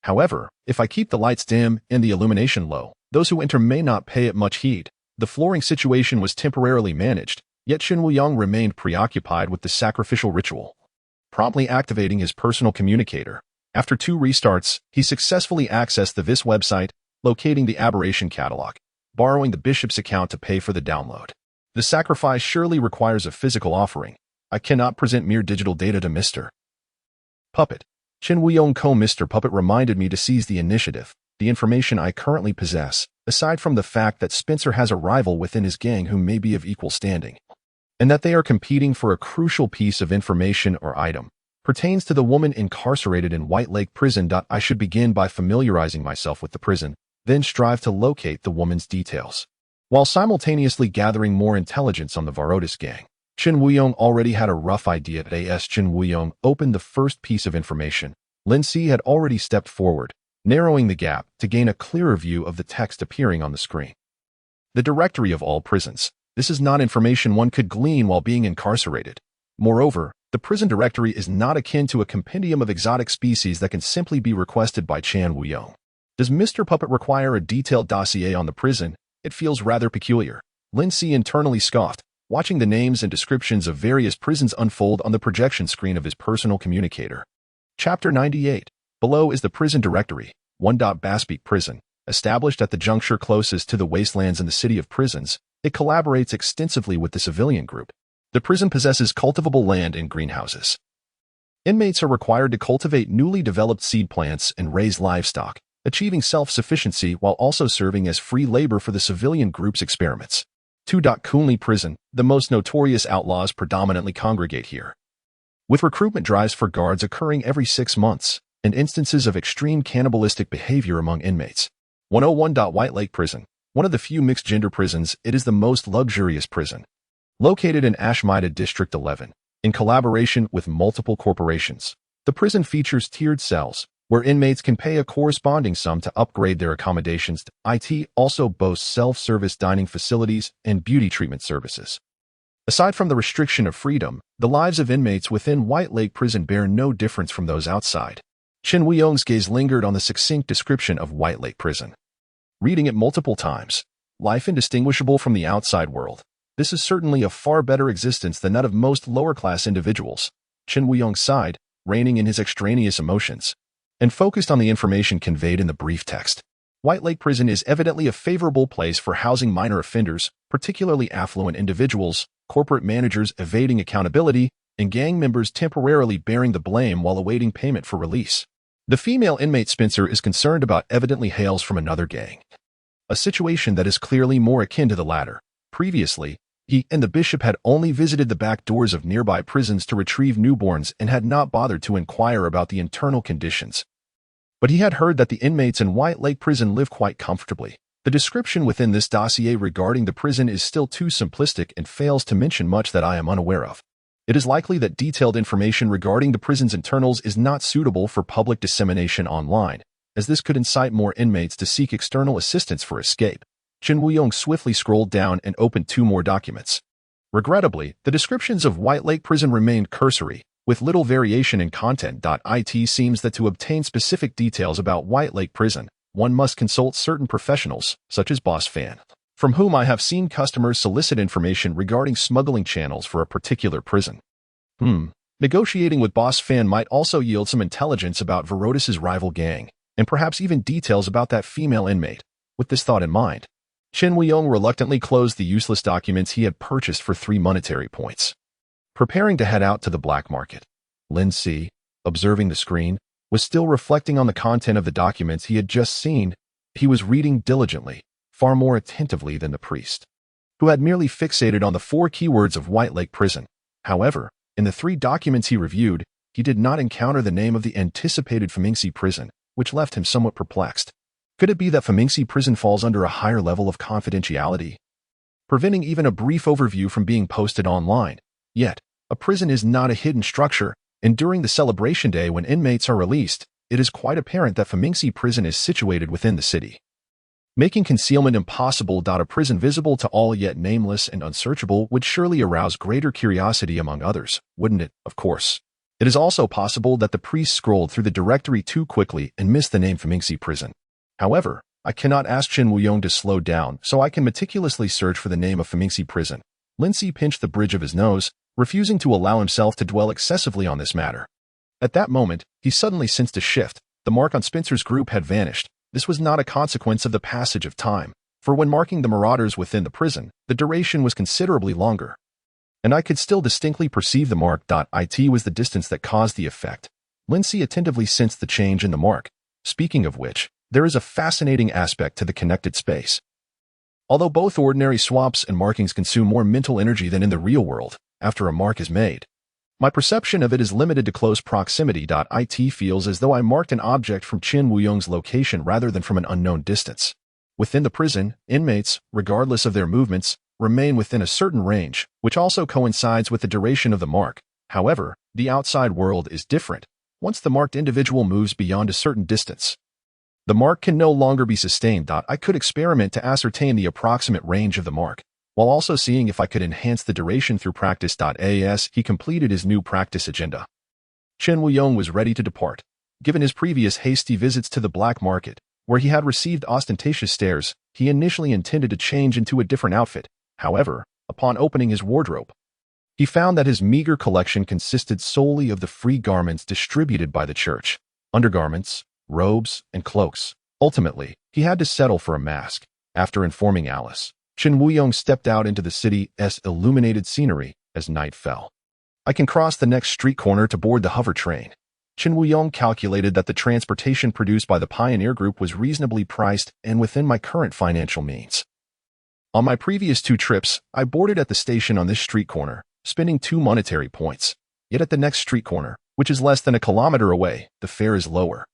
However, if I keep the lights dim and the illumination low, those who enter may not pay it much heed. The flooring situation was temporarily managed, yet Qin Wuyong remained preoccupied with the sacrificial ritual. Promptly activating his personal communicator, after 2 restarts, he successfully accessed the VIS website, locating the aberration catalog, borrowing the bishop's account to pay for the download. The sacrifice surely requires a physical offering. I cannot present mere digital data to Mr. Puppet. Qin Wuyong Mr. Puppet reminded me to seize the initiative. The information I currently possess, aside from the fact that Spencer has a rival within his gang who may be of equal standing, and that they are competing for a crucial piece of information or item, pertains to the woman incarcerated in White Lake Prison. I should begin by familiarizing myself with the prison, then strive to locate the woman's details, while simultaneously gathering more intelligence on the Varotis gang. Qin Wuyong already had a rough idea. As Qin Wuyong opened the first piece of information, Lin Si had already stepped forward, narrowing the gap to gain a clearer view of the text appearing on the screen. The directory of all prisons. This is not information one could glean while being incarcerated. Moreover, the prison directory is not akin to a compendium of exotic species that can simply be requested by Qin Wuyong. Does Mr. Puppet require a detailed dossier on the prison? It feels rather peculiar. Lin Si internally scoffed, watching the names and descriptions of various prisons unfold on the projection screen of his personal communicator. Chapter 98. Below is the prison directory. 1. Baspeak Prison. Established at the juncture closest to the wastelands in the city of prisons, it collaborates extensively with the civilian group. The prison possesses cultivable land and greenhouses. Inmates are required to cultivate newly developed seed plants and raise livestock, achieving self-sufficiency while also serving as free labor for the civilian group's experiments. 2. Kunli Prison. The most notorious outlaws predominantly congregate here, with recruitment drives for guards occurring every 6 months, and instances of extreme cannibalistic behavior among inmates. 101. White Lake Prison. One of the few mixed-gender prisons, it is the most luxurious prison. Located in Ashmida District 11, in collaboration with multiple corporations, the prison features tiered cells, where inmates can pay a corresponding sum to upgrade their accommodations. It also boasts self-service dining facilities and beauty treatment services. Aside from the restriction of freedom, the lives of inmates within White Lake Prison bear no difference from those outside. Qin Wuyong's gaze lingered on the succinct description of White Lake Prison. Reading it multiple times, life indistinguishable from the outside world. This is certainly a far better existence than that of most lower-class individuals. Qin Wuyong sighed, reining in his extraneous emotions, and focused on the information conveyed in the brief text. White Lake Prison is evidently a favorable place for housing minor offenders, particularly affluent individuals, corporate managers evading accountability, and gang members temporarily bearing the blame while awaiting payment for release. The female inmate Spencer is concerned about evidently hails from another gang, a situation that is clearly more akin to the latter. Previously, he and the bishop had only visited the back doors of nearby prisons to retrieve newborns and had not bothered to inquire about the internal conditions. But he had heard that the inmates in White Lake Prison live quite comfortably. The description within this dossier regarding the prison is still too simplistic and fails to mention much that I am unaware of. It is likely that detailed information regarding the prison's internals is not suitable for public dissemination online, as this could incite more inmates to seek external assistance for escape. Qin Wuyong swiftly scrolled down and opened 2 more documents. Regrettably, the descriptions of White Lake Prison remained cursory, with little variation in content. It seems that to obtain specific details about White Lake Prison, one must consult certain professionals, such as Boss Fan, from whom I have seen customers solicit information regarding smuggling channels for a particular prison. Negotiating with Boss Fan might also yield some intelligence about Verotis's rival gang, and perhaps even details about that female inmate. With this thought in mind, Chen Wuyong reluctantly closed the useless documents he had purchased for 3 monetary points. Preparing to head out to the black market, Lin Si, observing the screen, was still reflecting on the content of the documents he had just seen. He was reading diligently, far more attentively than the priest, who had merely fixated on the 4 keywords of White Lake Prison. However, in the 3 documents he reviewed, he did not encounter the name of the anticipated Femingxi Prison, which left him somewhat perplexed. Could it be that Femingxi Prison falls under a higher level of confidentiality, preventing even a brief overview from being posted online? Yet, a prison is not a hidden structure, and during the celebration day when inmates are released, it is quite apparent that Femingxi Prison is situated within the city, making concealment impossible. A prison visible to all yet nameless and unsearchable would surely arouse greater curiosity among others, wouldn't it? Of course. It is also possible that the priest scrolled through the directory too quickly and missed the name Femingxi Prison. However, I cannot ask Chen Wuyong to slow down so I can meticulously search for the name of Femingxi Prison. Lin Si pinched the bridge of his nose, refusing to allow himself to dwell excessively on this matter. At that moment, he suddenly sensed a shift. The mark on Spencer's group had vanished. This was not a consequence of the passage of time, for when marking the marauders within the prison, the duration was considerably longer, and I could still distinctly perceive the mark. It was the distance that caused the effect. Lin Si attentively sensed the change in the mark. Speaking of which, there is a fascinating aspect to the connected space. Although both ordinary swaps and markings consume more mental energy than in the real world, after a mark is made, my perception of it is limited to close proximity. It feels as though I marked an object from Chen Wuyong's location rather than from an unknown distance. Within the prison, inmates, regardless of their movements, remain within a certain range, which also coincides with the duration of the mark. However, the outside world is different. Once the marked individual moves beyond a certain distance, the mark can no longer be sustained. I could experiment to ascertain the approximate range of the mark, while also seeing if I could enhance the duration through practice. As he completed his new practice agenda, Chen Wuyong was ready to depart. Given his previous hasty visits to the black market, where he had received ostentatious stares, he initially intended to change into a different outfit. However, upon opening his wardrobe, he found that his meager collection consisted solely of the free garments distributed by the church, undergarments, robes, and cloaks. Ultimately, he had to settle for a mask. After informing Alice, Chen Wuyong stepped out into the city's illuminated scenery as night fell. I can cross the next street corner to board the hover train. Chen Wuyong calculated that the transportation produced by the Pioneer Group was reasonably priced and within my current financial means. On my previous 2 trips, I boarded at the station on this street corner, spending 2 monetary points. Yet at the next street corner, which is less than a kilometer away, the fare is lower,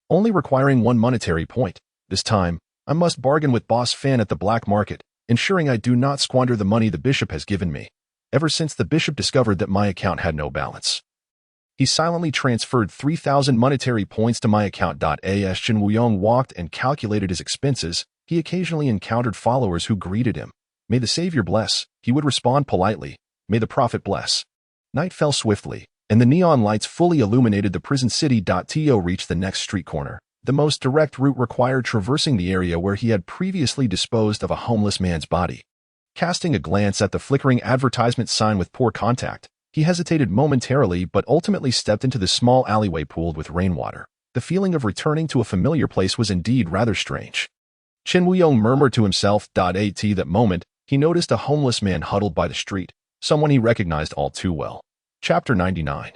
only requiring 1 monetary point. This time, I must bargain with Boss Fan at the black market, ensuring I do not squander the money the bishop has given me. Ever since the bishop discovered that my account had no balance, he silently transferred 3,000 monetary points to my account. As Chen Wuyong walked and calculated his expenses, he occasionally encountered followers who greeted him. May the Savior bless, he would respond politely. May the Prophet bless. Night fell swiftly, and the neon lights fully illuminated the prison city. To reach the next street corner, the most direct route required traversing the area where he had previously disposed of a homeless man's body. Casting a glance at the flickering advertisement sign with poor contact, he hesitated momentarily but ultimately stepped into the small alleyway pooled with rainwater. The feeling of returning to a familiar place was indeed rather strange. Chen Wuyong murmured to himself. At that moment, he noticed a homeless man huddled by the street, someone he recognized all too well. Chapter 99.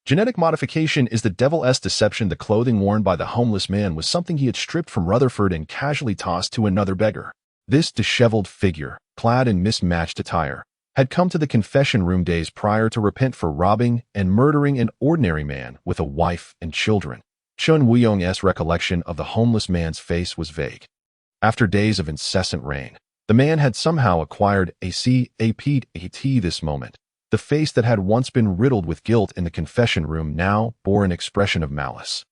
Genetic modification is the devil's deception. The clothing worn by the homeless man was something he had stripped from Rutherford and casually tossed to another beggar. This disheveled figure, clad in mismatched attire, had come to the confession room days prior to repent for robbing and murdering an ordinary man with a wife and children. Chen Wuyong's recollection of the homeless man's face was vague. After days of incessant rain, the man had somehow acquired this moment. The face that had once been riddled with guilt in the confession room now bore an expression of malice,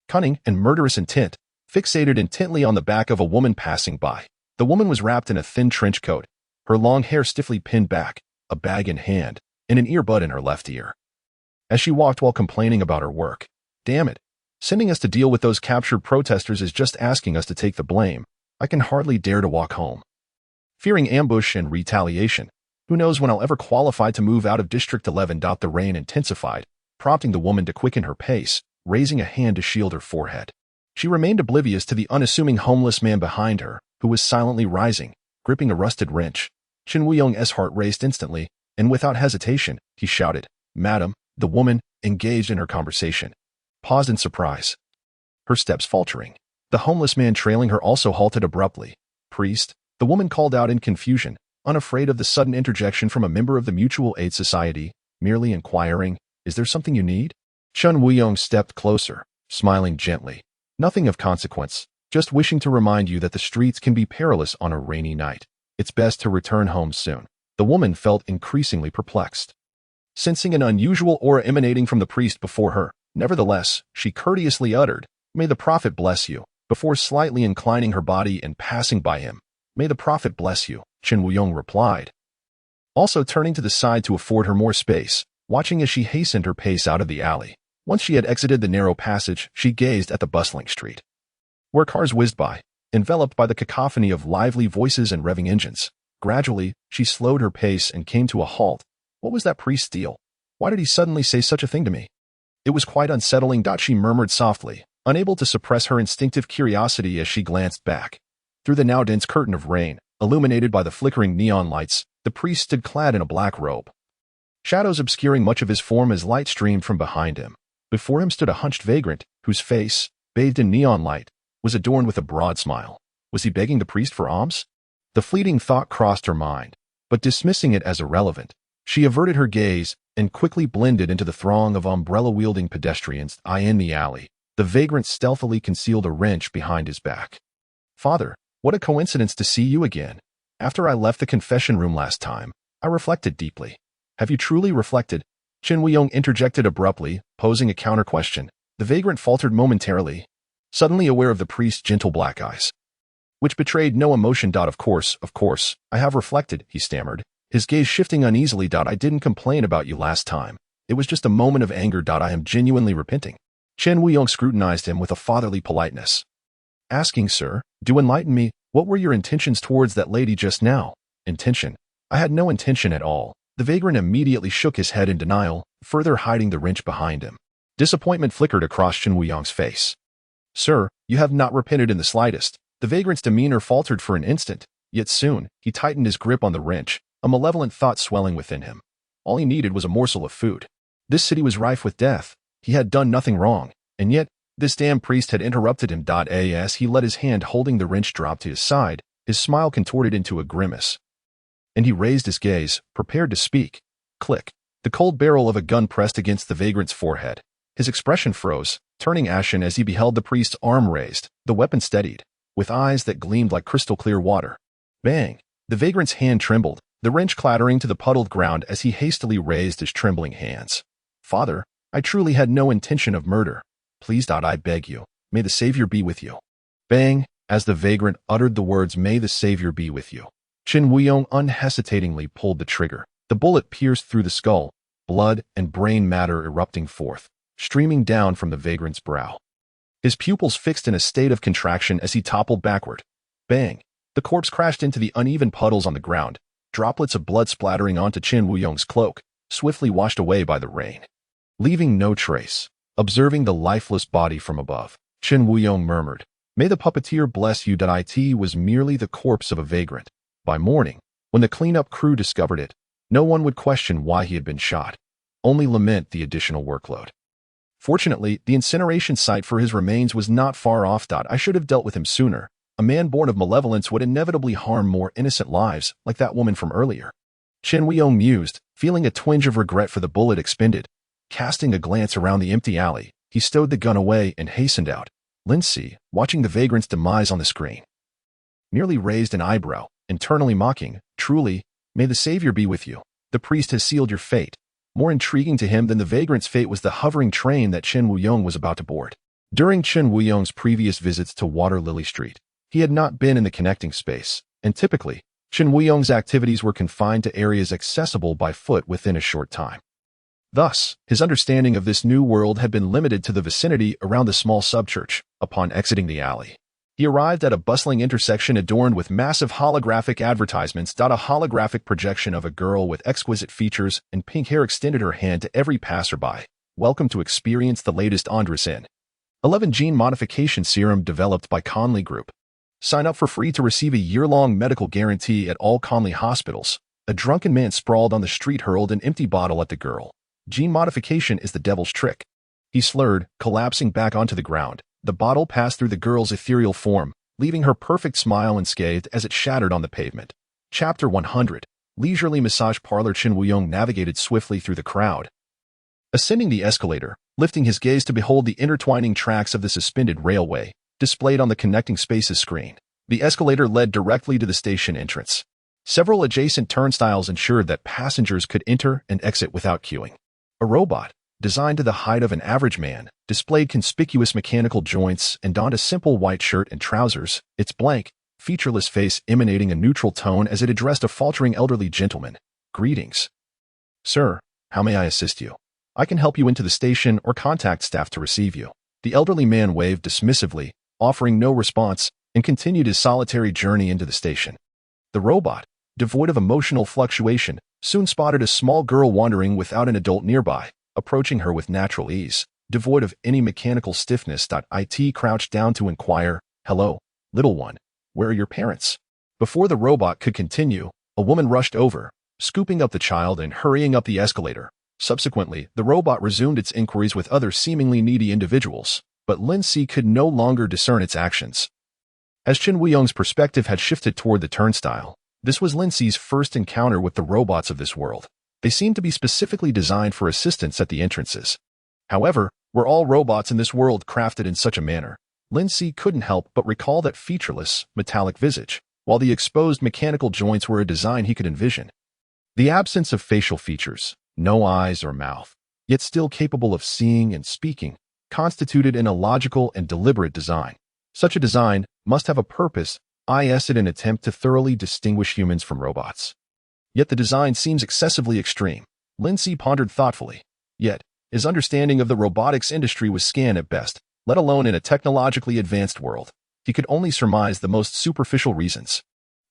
cunning, and murderous intent, fixated intently on the back of a woman passing by. The woman was wrapped in a thin trench coat, her long hair stiffly pinned back, a bag in hand, and an earbud in her left ear. As she walked while complaining about her work, "Damn it, Sending us to deal with those captured protesters is just asking us to take the blame. I can hardly dare to walk home. Fearing ambush and retaliation. Who knows when I'll ever qualify to move out of District 11. The rain intensified, prompting the woman to quicken her pace, raising a hand to shield her forehead. She remained oblivious to the unassuming homeless man behind her, who was silently rising, gripping a rusted wrench. Chen Wuyong's heart raced instantly, and without hesitation, he shouted, "Madam." The woman, engaged in her conversation, paused in surprise, her steps faltering. The homeless man trailing her also halted abruptly. "Priest," the woman called out in confusion, unafraid of the sudden interjection from a member of the Mutual Aid Society, merely inquiring, "Is there something you need?" Chen Wuyong stepped closer, smiling gently. "Nothing of consequence, just wishing to remind you that the streets can be perilous on a rainy night. It's best to return home soon." The woman felt increasingly perplexed, sensing an unusual aura emanating from the priest before her. Nevertheless, she courteously uttered, "May the prophet bless you," before slightly inclining her body and passing by him. "May the prophet bless you," Chen Wuyong replied, also turning to the side to afford her more space, watching as she hastened her pace out of the alley. Once she had exited the narrow passage, she gazed at the bustling street, where cars whizzed by, enveloped by the cacophony of lively voices and revving engines. Gradually, she slowed her pace and came to a halt. What was that priest's deal? Why did he suddenly say such a thing to me? It was quite unsettling. She murmured softly, unable to suppress her instinctive curiosity as she glanced back. Through the now dense curtain of rain, illuminated by the flickering neon lights, the priest stood clad in a black robe, shadows obscuring much of his form as light streamed from behind him. Before him stood a hunched vagrant, whose face, bathed in neon light, was adorned with a broad smile. Was he begging the priest for alms? The fleeting thought crossed her mind, but dismissing it as irrelevant, she averted her gaze and quickly blended into the throng of umbrella-wielding pedestrians in the alley. The vagrant stealthily concealed a wrench behind his back. "Father, what a coincidence to see you again. After I left the confession room last time, I reflected deeply." "Have you truly reflected?" Chen Wuyong interjected abruptly, posing a counter-question. The vagrant faltered momentarily, suddenly aware of the priest's gentle black eyes, which betrayed no emotion. Of course, I have reflected," he stammered, his gaze shifting uneasily. "I didn't complain about you last time. It was just a moment of anger. I am genuinely repenting." Chen Wuyong scrutinized him with a fatherly politeness, asking, "Sir, do enlighten me, what were your intentions towards that lady just now?" "Intention? I had no intention at all." The vagrant immediately shook his head in denial, further hiding the wrench behind him. Disappointment flickered across Chen Wuyong's face. "Sir, you have not repented in the slightest." The vagrant's demeanor faltered for an instant, yet soon, he tightened his grip on the wrench, a malevolent thought swelling within him. All he needed was a morsel of food. This city was rife with death. He had done nothing wrong, and yet, this damn priest had interrupted him. As he let his hand holding the wrench drop to his side, his smile contorted into a grimace, and he raised his gaze, prepared to speak. Click. The cold barrel of a gun pressed against the vagrant's forehead. His expression froze, turning ashen as he beheld the priest's arm raised, the weapon steadied, with eyes that gleamed like crystal-clear water. Bang! The vagrant's hand trembled, the wrench clattering to the puddled ground as he hastily raised his trembling hands. "Father, I truly had no intention of murder. Please, I beg you, may the Savior be with you." Bang! As the vagrant uttered the words, "May the Savior be with you," Chen Wuyong unhesitatingly pulled the trigger. The bullet pierced through the skull, blood and brain matter erupting forth, streaming down from the vagrant's brow. His pupils fixed in a state of contraction as he toppled backward. Bang! The corpse crashed into the uneven puddles on the ground, droplets of blood splattering onto Chen Wuyong's cloak, swiftly washed away by the rain, leaving no trace. Observing the lifeless body from above, Chen Wuyong murmured, "May the puppeteer bless you." It was merely the corpse of a vagrant. By morning, when the cleanup crew discovered it, no one would question why he had been shot, only lament the additional workload. Fortunately, the incineration site for his remains was not far off. I should have dealt with him sooner. A man born of malevolence would inevitably harm more innocent lives, like that woman from earlier. Chen Wuyong mused, feeling a twinge of regret for the bullet expended. Casting a glance around the empty alley, he stowed the gun away and hastened out. Lindsay, watching the vagrant's demise on the screen, merely raised an eyebrow, internally mocking, "Truly, may the Savior be with you. The priest has sealed your fate." More intriguing to him than the vagrant's fate was the hovering train that Chen Wuyong was about to board. During Chen Wuyong's previous visits to Water Lily Street, he had not been in the connecting space, and typically, Chen Wuyong's activities were confined to areas accessible by foot within a short time. Thus, his understanding of this new world had been limited to the vicinity around the small subchurch. Upon exiting the alley, he arrived at a bustling intersection adorned with massive holographic advertisements. A holographic projection of a girl with exquisite features and pink hair extended her hand to every passerby. Welcome to experience the latest Androsin 11 gene modification serum developed by Conley Group. Sign up for free to receive a year-long medical guarantee at all Conley hospitals. A drunken man sprawled on the street hurled an empty bottle at the girl. Gene modification is the devil's trick. He slurred, collapsing back onto the ground. The bottle passed through the girl's ethereal form, leaving her perfect smile unscathed as it shattered on the pavement. Chapter 100. Leisurely massage parlor. Chen Wuyong navigated swiftly through the crowd, ascending the escalator, lifting his gaze to behold the intertwining tracks of the suspended railway, displayed on the connecting spaces screen. The escalator led directly to the station entrance. Several adjacent turnstiles ensured that passengers could enter and exit without queuing. A robot, designed to the height of an average man, displayed conspicuous mechanical joints and donned a simple white shirt and trousers, its blank, featureless face emanating a neutral tone as it addressed a faltering elderly gentleman. Greetings. Sir, how may I assist you? I can help you into the station or contact staff to receive you. The elderly man waved dismissively, offering no response, and continued his solitary journey into the station. The robot, devoid of emotional fluctuation, soon spotted a small girl wandering without an adult nearby, approaching her with natural ease, devoid of any mechanical stiffness. It crouched down to inquire, "Hello, little one, where are your parents?" Before the robot could continue, a woman rushed over, scooping up the child and hurrying up the escalator. Subsequently, the robot resumed its inquiries with other seemingly needy individuals, but Lin Si could no longer discern its actions. As Chen Wuyong's perspective had shifted toward the turnstile, this was Lin Si's first encounter with the robots of this world. They seemed to be specifically designed for assistance at the entrances. However, were all robots in this world crafted in such a manner? Lin Si couldn't help but recall that featureless, metallic visage, while the exposed mechanical joints were a design he could envision. The absence of facial features, no eyes or mouth, yet still capable of seeing and speaking, constituted an illogical and deliberate design. Such a design must have a purpose, i.e. an attempt to thoroughly distinguish humans from robots. Yet the design seems excessively extreme. Lin Si pondered thoughtfully. Yet, his understanding of the robotics industry was scant at best, let alone in a technologically advanced world. He could only surmise the most superficial reasons.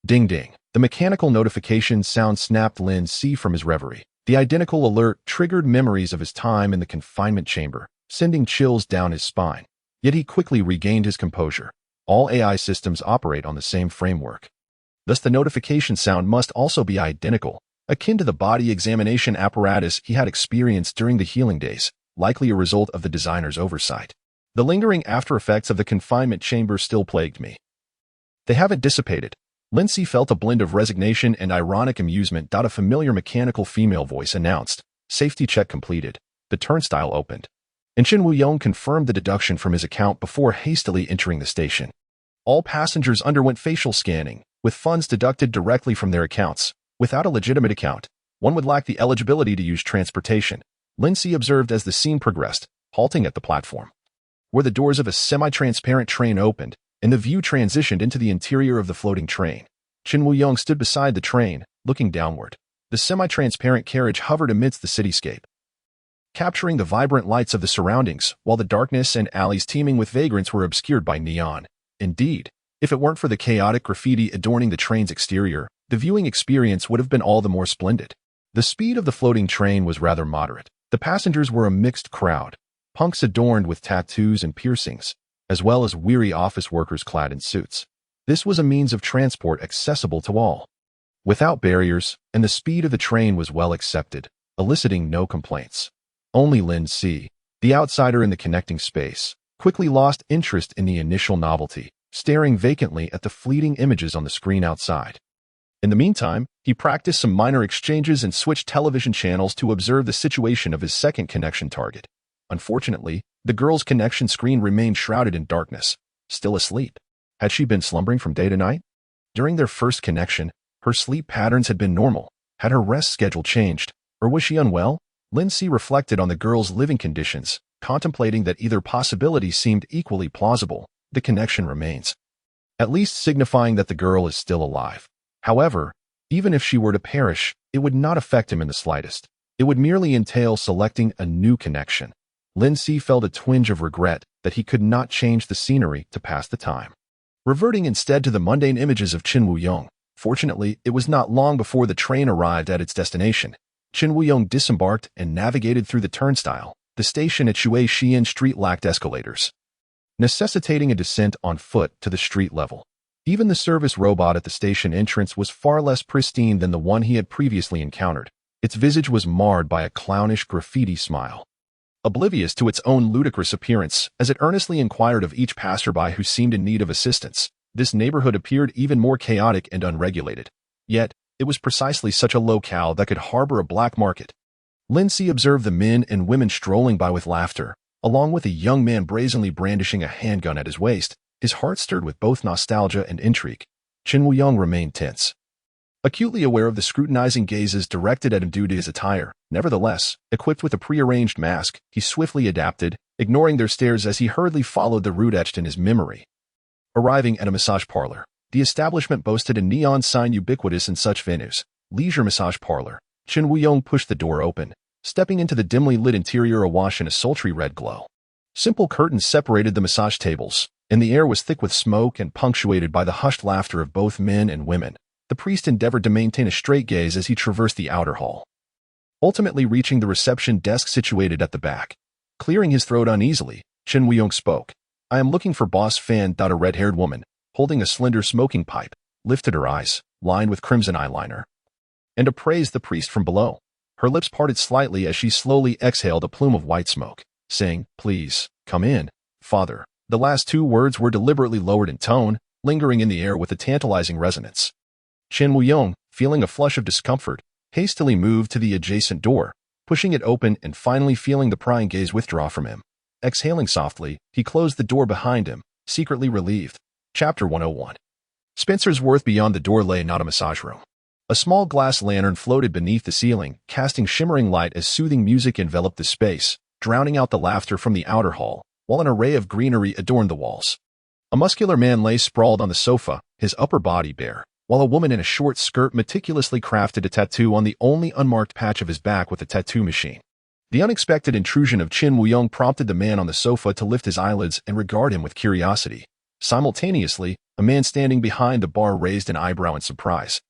Ding ding. The mechanical notification sound snapped Lin Si from his reverie. The identical alert triggered memories of his time in the confinement chamber, sending chills down his spine. Yet he quickly regained his composure. All AI systems operate on the same framework. Thus the notification sound must also be identical, akin to the body examination apparatus he had experienced during the healing days, likely a result of the designer's oversight. The lingering after-effects of the confinement chamber still plagued me. They haven't dissipated. Lin Si felt a blend of resignation and ironic amusement. A familiar mechanical female voice announced, "Safety check completed." The turnstile opened, and Chen Wuyong confirmed the deduction from his account before hastily entering the station. All passengers underwent facial scanning, with funds deducted directly from their accounts. Without a legitimate account, one would lack the eligibility to use transportation, Lin Si observed as the scene progressed, halting at the platform, where the doors of a semi-transparent train opened, and the view transitioned into the interior of the floating train. Chen Wuyong stood beside the train, looking downward. The semi-transparent carriage hovered amidst the cityscape, capturing the vibrant lights of the surroundings, while the darkness and alleys teeming with vagrants were obscured by neon. Indeed, if it weren't for the chaotic graffiti adorning the train's exterior, the viewing experience would have been all the more splendid. The speed of the floating train was rather moderate. The passengers were a mixed crowd, punks adorned with tattoos and piercings, as well as weary office workers clad in suits. This was a means of transport accessible to all, without barriers, and the speed of the train was well accepted, eliciting no complaints. Only Lin Si, the outsider in the connecting space, quickly lost interest in the initial novelty, staring vacantly at the fleeting images on the screen outside. In the meantime, he practiced some minor exchanges and switched television channels to observe the situation of his second connection target. Unfortunately, the girl's connection screen remained shrouded in darkness, still asleep. Had she been slumbering from day to night? During their first connection, her sleep patterns had been normal. Had her rest schedule changed, or was she unwell? Lin Si reflected on the girl's living conditions, contemplating that either possibility seemed equally plausible. The connection remains, at least signifying that the girl is still alive. However, even if she were to perish, it would not affect him in the slightest. It would merely entail selecting a new connection. Lin Si felt a twinge of regret that he could not change the scenery to pass the time. Reverting instead to the mundane images of Qin Wuyong. Fortunately, it was not long before the train arrived at its destination. Qin Wuyong disembarked and navigated through the turnstile. The station at Shui Xian Street lacked escalators, necessitating a descent on foot to the street level. Even the service robot at the station entrance was far less pristine than the one he had previously encountered. Its visage was marred by a clownish graffiti smile. Oblivious to its own ludicrous appearance, as it earnestly inquired of each passerby who seemed in need of assistance, this neighborhood appeared even more chaotic and unregulated. Yet, it was precisely such a locale that could harbor a black market. Lin Si observed the men and women strolling by with laughter, along with a young man brazenly brandishing a handgun at his waist. His heart stirred with both nostalgia and intrigue. Qin Wuyong remained tense, acutely aware of the scrutinizing gazes directed at him due to his attire. Nevertheless, equipped with a prearranged mask, he swiftly adapted, ignoring their stares as he hurriedly followed the route etched in his memory. Arriving at a massage parlor, the establishment boasted a neon sign ubiquitous in such venues. Leisure massage parlor. Qin Wuyong pushed the door open, stepping into the dimly lit interior awash in a sultry red glow. Simple curtains separated the massage tables, and the air was thick with smoke and punctuated by the hushed laughter of both men and women. The priest endeavored to maintain a straight gaze as he traversed the outer hall, ultimately reaching the reception desk situated at the back. Clearing his throat uneasily, Qin Wuyong spoke. "I am looking for Boss Fan." A red-haired woman, holding a slender smoking pipe, lifted her eyes, lined with crimson eyeliner, and appraised the priest from below. Her lips parted slightly as she slowly exhaled a plume of white smoke, saying, "Please, come in, Father." The last two words were deliberately lowered in tone, lingering in the air with a tantalizing resonance. Qin Wuyong, feeling a flush of discomfort, hastily moved to the adjacent door, pushing it open and finally feeling the prying gaze withdraw from him. Exhaling softly, he closed the door behind him, secretly relieved. Chapter 101. Spencer's Worth. Beyond the door lay not a massage room. A small glass lantern floated beneath the ceiling, casting shimmering light as soothing music enveloped the space, drowning out the laughter from the outer hall, while an array of greenery adorned the walls. A muscular man lay sprawled on the sofa, his upper body bare, while a woman in a short skirt meticulously crafted a tattoo on the only unmarked patch of his back with a tattoo machine. The unexpected intrusion of Qin Wuyong prompted the man on the sofa to lift his eyelids and regard him with curiosity. Simultaneously, a man standing behind the bar raised an eyebrow in surprise,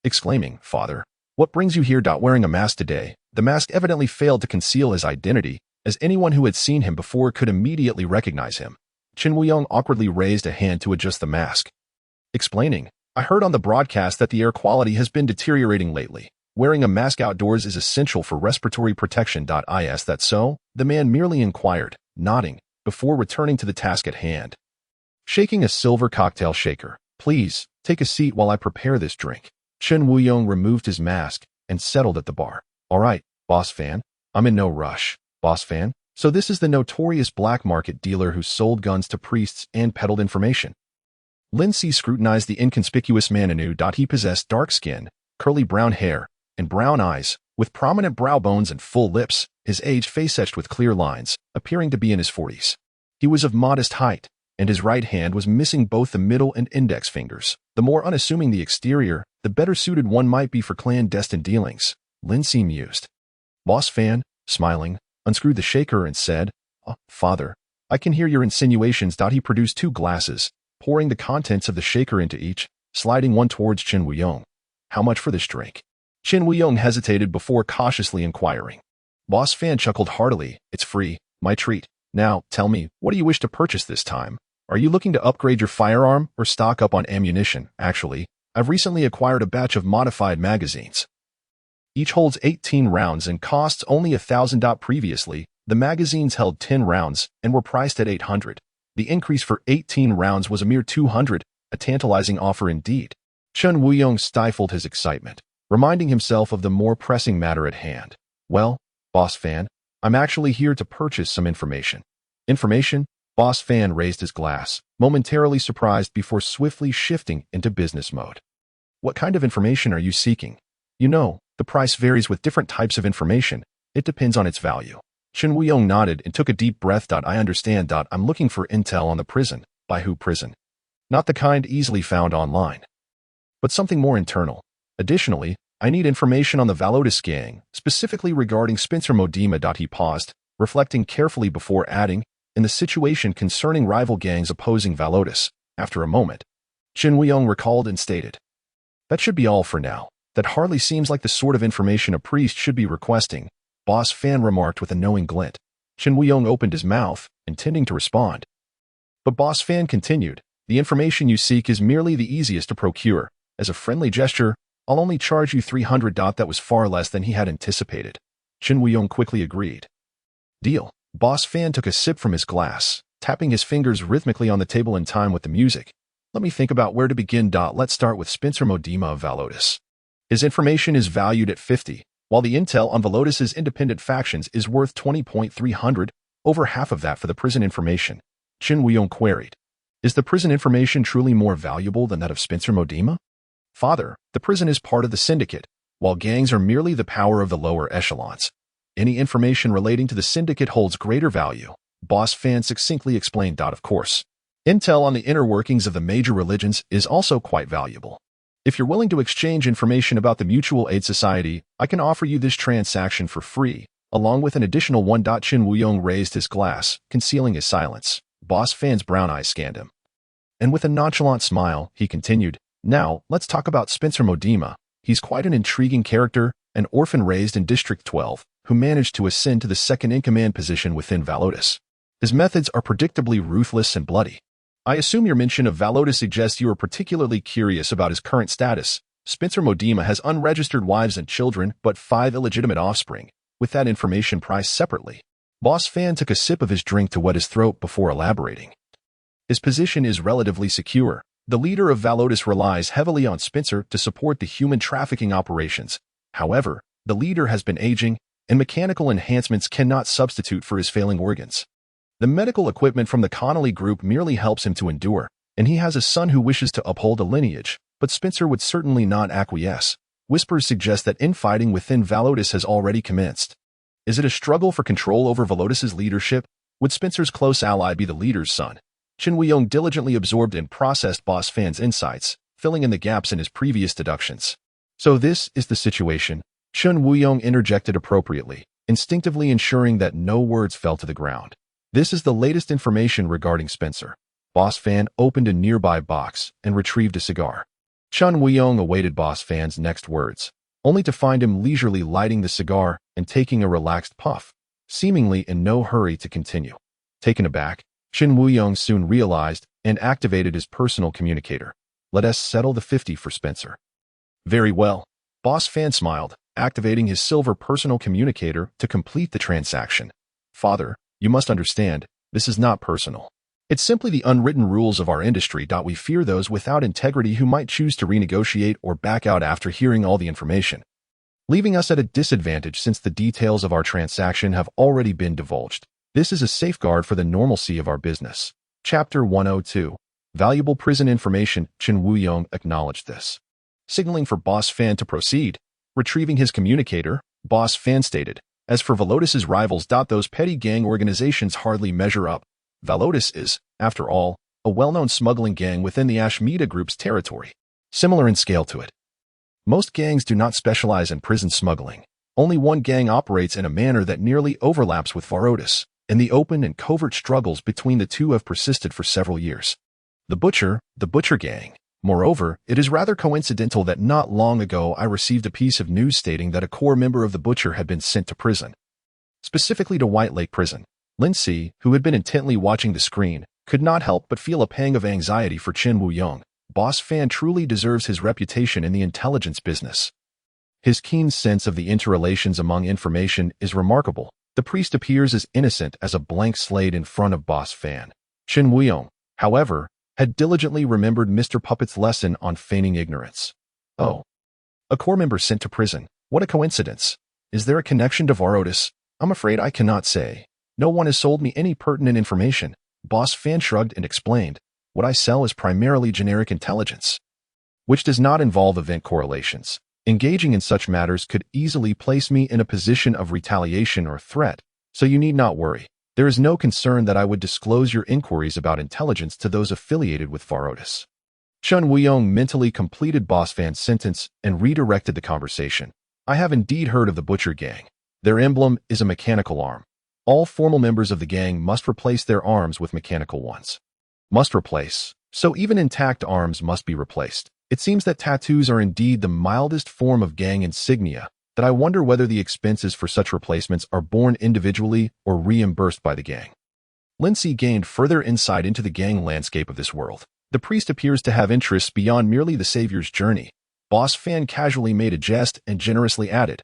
exclaiming, "Father, what brings you here?" Wearing a mask today, the mask evidently failed to conceal his identity, as anyone who had seen him before could immediately recognize him. Qin Wuyong awkwardly raised a hand to adjust the mask, explaining, "I heard on the broadcast that the air quality has been deteriorating lately. Wearing a mask outdoors is essential for respiratory protection. Is that so?" The man merely inquired, nodding, before returning to the task at hand. Shaking a silver cocktail shaker, "Please, take a seat while I prepare this drink." Qin Wuyong removed his mask and settled at the bar. "All right, Boss Fan. I'm in no rush." "Boss Fan? So this is the notorious black market dealer who sold guns to priests and peddled information." Lin Si scrutinized the inconspicuous man anew. He possessed dark skin, curly brown hair, and brown eyes, with prominent brow bones and full lips, his age face etched with clear lines, appearing to be in his 40s. He was of modest height, and his right hand was missing both the middle and index fingers. The more unassuming the exterior, the better suited one might be for clandestine dealings, Lin Si mused. Boss Fan, smiling, unscrewed the shaker and said, "Father, I can hear your insinuations." He produced two glasses, pouring the contents of the shaker into each, sliding one towards Qin Wuyong. "How much for this drink?" Qin Wuyong hesitated before cautiously inquiring. Boss Fan chuckled heartily. "It's free, my treat. Now, tell me, what do you wish to purchase this time? Are you looking to upgrade your firearm or stock up on ammunition?" "Actually, I've recently acquired a batch of modified magazines. Each holds 18 rounds and costs only 1,000. Previously, the magazines held 10 rounds and were priced at 800. The increase for 18 rounds was a mere 200, a tantalizing offer indeed. Qin Wuyong stifled his excitement, reminding himself of the more pressing matter at hand. "Well, Boss Fan, I'm actually here to purchase some information." "Information?" Boss Fan raised his glass, momentarily surprised before swiftly shifting into business mode. "What kind of information are you seeking?" "You know, the price varies with different types of information. It depends on its value." Qin Wuyong nodded and took a deep breath. "I understand. I'm looking for intel on the prison." "By who prison?" "Not the kind easily found online, but something more internal. Additionally, I need information on the Valotis gang, specifically regarding Spencer Modema. He paused, reflecting carefully before adding, in the situation concerning rival gangs opposing Valotis. After a moment, Chen Weiyong recalled and stated, "That should be all for now. That hardly seems like the sort of information a priest should be requesting," Boss Fan remarked with a knowing glint. Chen Weiyong opened his mouth, intending to respond. But Boss Fan continued, "The information you seek is merely the easiest to procure. As a friendly gesture, I'll only charge you 300. That was far less than he had anticipated. Chen Weiyong quickly agreed. "Deal." Boss Fan took a sip from his glass, tapping his fingers rhythmically on the table in time with the music. "Let me think about where to begin. Let's start with Spencer Modema of Valotis. His information is valued at 50, while the intel on Valotis's independent factions is worth 20.300, over half of that for the prison information." Chen Weiyong queried, "Is the prison information truly more valuable than that of Spencer Modema?" "Father, the prison is part of the syndicate, while gangs are merely the power of the lower echelons. Any information relating to the syndicate holds greater value," Boss Fan succinctly explained. "Of course, intel on the inner workings of the major religions is also quite valuable. If you're willing to exchange information about the Mutual Aid Society, I can offer you this transaction for free, along with an additional one. Chen Weiyong raised his glass, concealing his silence. Boss Fan's brown eyes scanned him. And with a nonchalant smile, he continued, "Now, let's talk about Spencer Modema. He's quite an intriguing character, an orphan raised in District 12, who managed to ascend to the second-in-command position within Valotis. His methods are predictably ruthless and bloody. I assume your mention of Valotis suggests you are particularly curious about his current status. Spencer Modema has unregistered wives and children, but 5 illegitimate offspring, with that information priced separately." Boss Fan took a sip of his drink to wet his throat before elaborating. "His position is relatively secure. The leader of Valotis relies heavily on Spencer to support the human trafficking operations. However, the leader has been aging, and mechanical enhancements cannot substitute for his failing organs. The medical equipment from the Connolly Group merely helps him to endure, and he has a son who wishes to uphold a lineage, but Spencer would certainly not acquiesce. Whispers suggest that infighting within Valotis has already commenced. Is it a struggle for control over Valotis's leadership? Would Spencer's close ally be the leader's son?" Chen Weiyong diligently absorbed and processed Boss Fan's insights, filling in the gaps in his previous deductions. "So this is the situation," Chen Weiyong interjected appropriately, instinctively ensuring that no words fell to the ground. "This is the latest information regarding Spencer." Boss Fan opened a nearby box and retrieved a cigar. Chen Weiyong awaited Boss Fan's next words, only to find him leisurely lighting the cigar and taking a relaxed puff, seemingly in no hurry to continue. Taken aback, Chen Weiyong soon realized and activated his personal communicator. "Let us settle the 50 for Spencer." "Very well." Boss Fan smiled, activating his silver personal communicator to complete the transaction. "Father, you must understand, this is not personal. It's simply the unwritten rules of our industry. We fear those without integrity who might choose to renegotiate or back out after hearing all the information, leaving us at a disadvantage since the details of our transaction have already been divulged. This is a safeguard for the normalcy of our business." Chapter 102. Valuable prison information. Chen Weiyong acknowledged this, signaling for Boss Fan to proceed. Retrieving his communicator, Boss Fan stated, "As for Valotis's rivals, those petty gang organizations hardly measure up. Valotis is, after all, a well-known smuggling gang within the Ashmeda Group's territory, similar in scale to it. Most gangs do not specialize in prison smuggling. Only one gang operates in a manner that nearly overlaps with Valotis, and the open and covert struggles between the two have persisted for several years. The Butcher Gang. Moreover, it is rather coincidental that not long ago I received a piece of news stating that a core member of the Butcher had been sent to prison, specifically to White Lake Prison." Lindsay, who had been intently watching the screen, could not help but feel a pang of anxiety for Chen Weiyong. Boss Fan truly deserves his reputation in the intelligence business. His keen sense of the interrelations among information is remarkable. The priest appears as innocent as a blank slate in front of Boss Fan. Chen Weiyong, however, had diligently remembered Mr. Puppet's lesson on feigning ignorance. "Oh, a core member sent to prison. What a coincidence. Is there a connection to Valotis? I'm afraid I cannot say. No one has sold me any pertinent information." Boss Fan shrugged and explained, "What I sell is primarily generic intelligence, which does not involve event correlations. Engaging in such matters could easily place me in a position of retaliation or threat, so you need not worry. There is no concern that I would disclose your inquiries about intelligence to those affiliated with Valotis." Chun Weiyong mentally completed Boss Fan's sentence and redirected the conversation. I have indeed heard of the Butcher Gang. Their emblem is a mechanical arm. All formal members of the gang must replace their arms with mechanical ones. Must replace. So even intact arms must be replaced. It seems that tattoos are indeed the mildest form of gang insignia, that I wonder whether the expenses for such replacements are borne individually or reimbursed by the gang. Lindsay gained further insight into the gang landscape of this world. The priest appears to have interests beyond merely the Savior's journey. Boss Fan casually made a jest and generously added,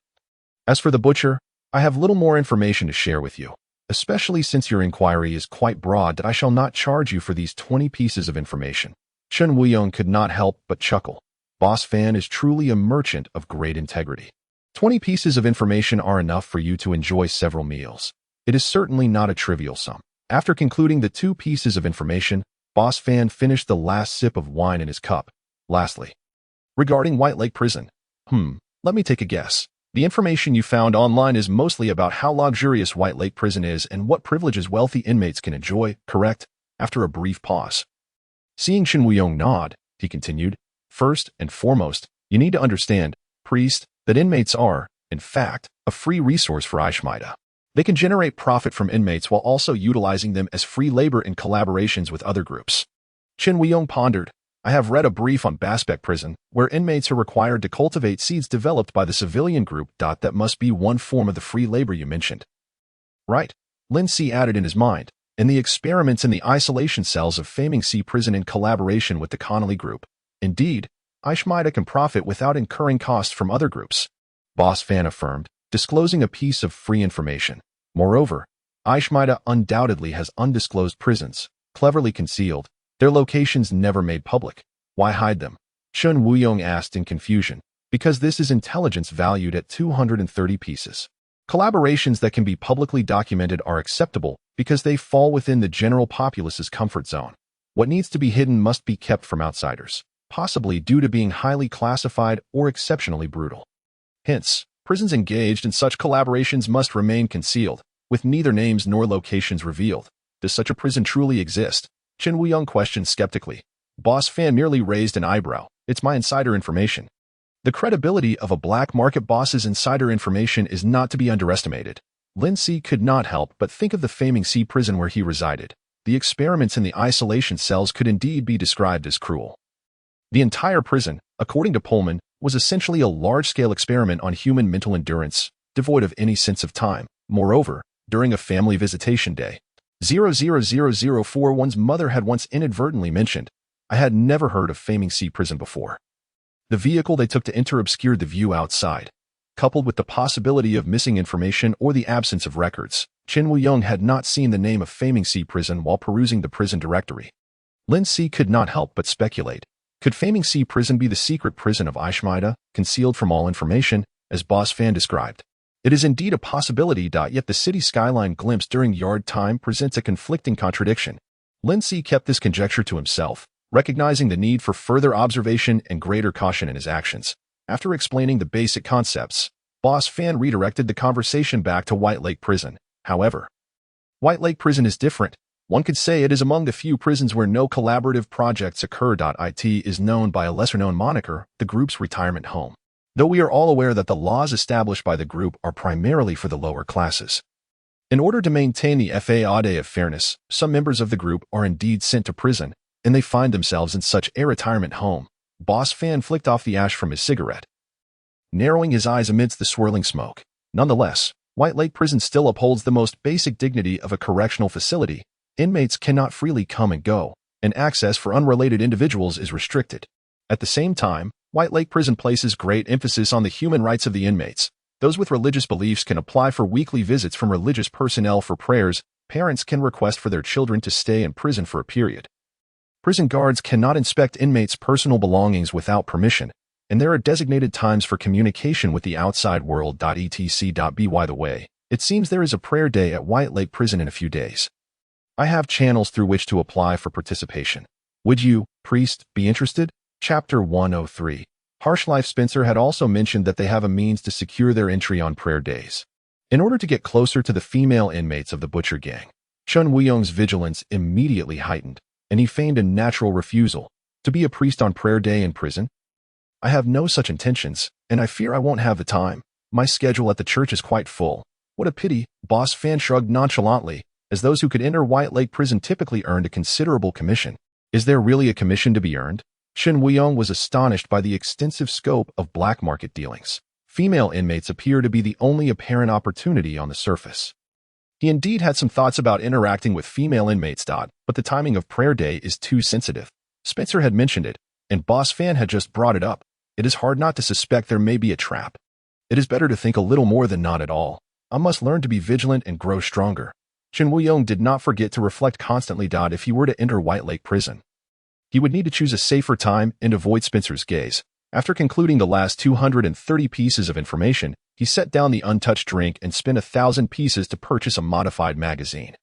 "As for the butcher, I have little more information to share with you, especially since your inquiry is quite broad that I shall not charge you for these 20 pieces of information." Chun Weiyong could not help but chuckle. Boss Fan is truly a merchant of great integrity. 20 pieces of information are enough for you to enjoy several meals. It is certainly not a trivial sum. After concluding the 2 pieces of information, Boss Fan finished the last sip of wine in his cup. Lastly, regarding White Lake Prison, let me take a guess. The information you found online is mostly about how luxurious White Lake Prison is and what privileges wealthy inmates can enjoy, correct? After a brief pause. Seeing Chun Weiyong nod, he continued, "First and foremost, you need to understand, priest, that inmates are, in fact, a free resource for Ishmael. They can generate profit from inmates while also utilizing them as free labor in collaborations with other groups." Chun Weiyong pondered, "I have read a brief on Baspec Prison, where inmates are required to cultivate seeds developed by the civilian group. That must be one form of the free labor you mentioned." "Right," Lindsay added in his mind, "and the experiments in the isolation cells of Faming Sea Prison in collaboration with the Connolly Group. Indeed, Ishmael can profit without incurring costs from other groups," Boss Fan affirmed, disclosing a piece of free information. "Moreover, Ishmael undoubtedly has undisclosed prisons, cleverly concealed, their locations never made public. Why hide them?" Chun Weiyong asked in confusion. "Because this is intelligence valued at 230 pieces. Collaborations that can be publicly documented are acceptable because they fall within the general populace's comfort zone. What needs to be hidden must be kept from outsiders, possibly due to being highly classified or exceptionally brutal. Hence, prisons engaged in such collaborations must remain concealed, with neither names nor locations revealed. Does such a prison truly exist?" Chun Weiyong questioned skeptically. Boss Fan merely raised an eyebrow. "It's my insider information." The credibility of a black market boss's insider information is not to be underestimated. Lindsay could not help but think of the Faming Sea Prison where he resided. The experiments in the isolation cells could indeed be described as cruel. The entire prison, according to Pullman, was essentially a large-scale experiment on human mental endurance, devoid of any sense of time. Moreover, during a family visitation day, 000041's mother had once inadvertently mentioned, "I had never heard of Faming Sea Prison before." The vehicle they took to enter obscured the view outside. Coupled with the possibility of missing information or the absence of records, Chun Weiyong had not seen the name of Faming Sea Prison while perusing the prison directory. Lindsay could not help but speculate. Could Faming Sea Prison be the secret prison of Ishmael, concealed from all information, as Boss Fan described? It is indeed a possibility. Yet the city skyline glimpsed during yard time presents a conflicting contradiction. Lindsay kept this conjecture to himself, recognizing the need for further observation and greater caution in his actions. After explaining the basic concepts, Boss Fan redirected the conversation back to White Lake Prison. However, White Lake Prison is different. One could say it is among the few prisons where no collaborative projects occur. It is known by a lesser-known moniker, the group's retirement home. Though we are all aware that the laws established by the group are primarily for the lower classes. In order to maintain the faade of fairness, some members of the group are indeed sent to prison, and they find themselves in such a retirement home. Boss Fan flicked off the ash from his cigarette, narrowing his eyes amidst the swirling smoke. Nonetheless, White Lake Prison still upholds the most basic dignity of a correctional facility. Inmates cannot freely come and go, and access for unrelated individuals is restricted. At the same time, White Lake Prison places great emphasis on the human rights of the inmates. Those with religious beliefs can apply for weekly visits from religious personnel for prayers. Parents can request for their children to stay in prison for a period. Prison guards cannot inspect inmates' personal belongings without permission, and there are designated times for communication with the outside world. Etc. By the way, it seems there is a prayer day at White Lake Prison in a few days. I have channels through which to apply for participation. Would you, priest, be interested? Chapter 103. Harsh Life Spencer had also mentioned that they have a means to secure their entry on prayer days. In order to get closer to the female inmates of the Butcher Gang, Chun Weiyong's vigilance immediately heightened, and he feigned a natural refusal. To be a priest on prayer day in prison? I have no such intentions, and I fear I won't have the time. My schedule at the church is quite full. What a pity, Boss Fan shrugged nonchalantly, as those who could enter White Lake Prison typically earned a considerable commission. Is there really a commission to be earned? Shin Weiyong was astonished by the extensive scope of black market dealings. Female inmates appear to be the only apparent opportunity on the surface. He indeed had some thoughts about interacting with female inmates, but the timing of prayer day is too sensitive. Spencer had mentioned it, and Boss Fan had just brought it up. It is hard not to suspect there may be a trap. It is better to think a little more than not at all. I must learn to be vigilant and grow stronger. Shin Weiyong did not forget to reflect constantly. If he were to enter White Lake Prison, he would need to choose a safer time and avoid Spencer's gaze. After concluding the last 230 pieces of information, he set down the untouched drink and spent 1,000 pieces to purchase a modified magazine.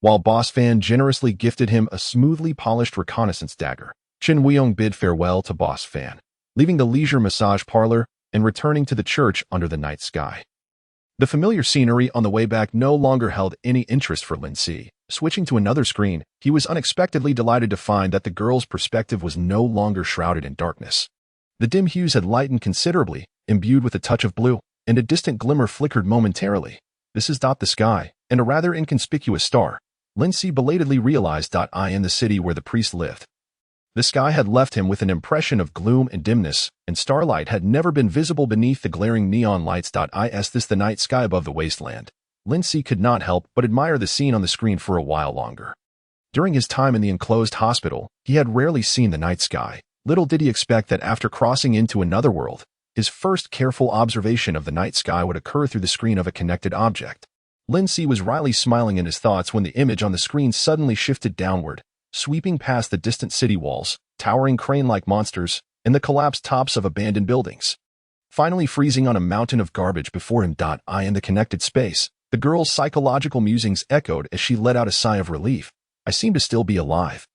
While Boss Fan generously gifted him a smoothly polished reconnaissance dagger, Shin Weiyong bid farewell to Boss Fan, leaving the leisure massage parlor and returning to the church under the night sky. The familiar scenery on the way back no longer held any interest for Lin Si. Switching to another screen, he was unexpectedly delighted to find that the girl's perspective was no longer shrouded in darkness. The dim hues had lightened considerably, imbued with a touch of blue, and a distant glimmer flickered momentarily. This is the sky, and a rather inconspicuous star. Lin Si belatedly realized I in the city where the priest lived. The sky had left him with an impression of gloom and dimness, and starlight had never been visible beneath the glaring neon lights. Is this the night sky above the wasteland? Lin Si could not help but admire the scene on the screen for a while longer. During his time in the enclosed hospital, he had rarely seen the night sky. Little did he expect that after crossing into another world, his first careful observation of the night sky would occur through the screen of a connected object. Lin Si was wryly smiling in his thoughts when the image on the screen suddenly shifted downward, sweeping past the distant city walls, towering crane-like monsters, and the collapsed tops of abandoned buildings. Finally freezing on a mountain of garbage before him. In the connected space, the girl's psychological musings echoed as she let out a sigh of relief. I seem to still be alive.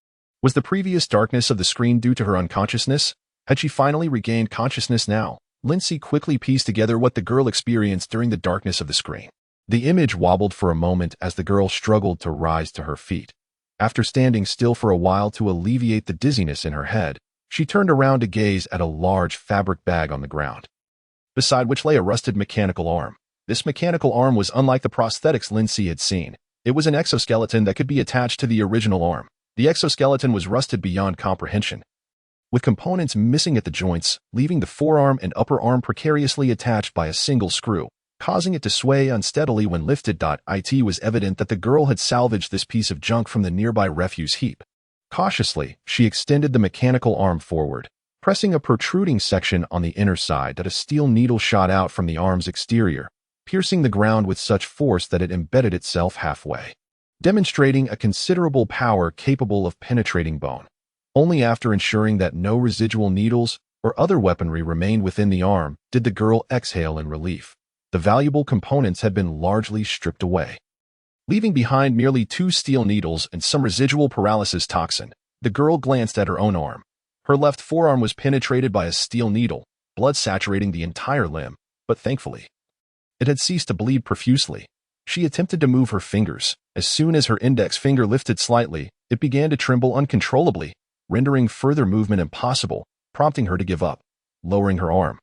Was the previous darkness of the screen due to her unconsciousness? Had she finally regained consciousness now? Lin Si quickly pieced together what the girl experienced during the darkness of the screen. The image wobbled for a moment as the girl struggled to rise to her feet. After standing still for a while to alleviate the dizziness in her head, she turned around to gaze at a large fabric bag on the ground, beside which lay a rusted mechanical arm. This mechanical arm was unlike the prosthetics Lin Si had seen. It was an exoskeleton that could be attached to the original arm. The exoskeleton was rusted beyond comprehension, with components missing at the joints, leaving the forearm and upper arm precariously attached by a single screw, causing it to sway unsteadily when lifted. It was evident that the girl had salvaged this piece of junk from the nearby refuse heap. Cautiously, she extended the mechanical arm forward, pressing a protruding section on the inner side that a steel needle shot out from the arm's exterior, piercing the ground with such force that it embedded itself halfway, demonstrating a considerable power capable of penetrating bone. Only after ensuring that no residual needles or other weaponry remained within the arm did the girl exhale in relief. The valuable components had been largely stripped away, leaving behind merely 2 steel needles and some residual paralysis toxin. The girl glanced at her own arm. Her left forearm was penetrated by a steel needle, blood saturating the entire limb, but thankfully, it had ceased to bleed profusely. She attempted to move her fingers. As soon as her index finger lifted slightly, it began to tremble uncontrollably, rendering further movement impossible, prompting her to give up, lowering her arm.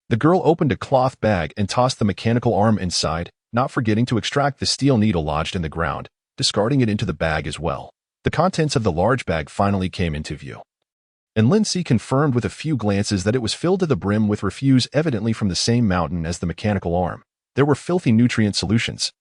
The girl opened a cloth bag and tossed the mechanical arm inside, not forgetting to extract the steel needle lodged in the ground, discarding it into the bag as well. The contents of the large bag finally came into view, and Lin Si confirmed with a few glances that it was filled to the brim with refuse evidently from the same mountain as the mechanical arm. There were filthy nutrient solutions,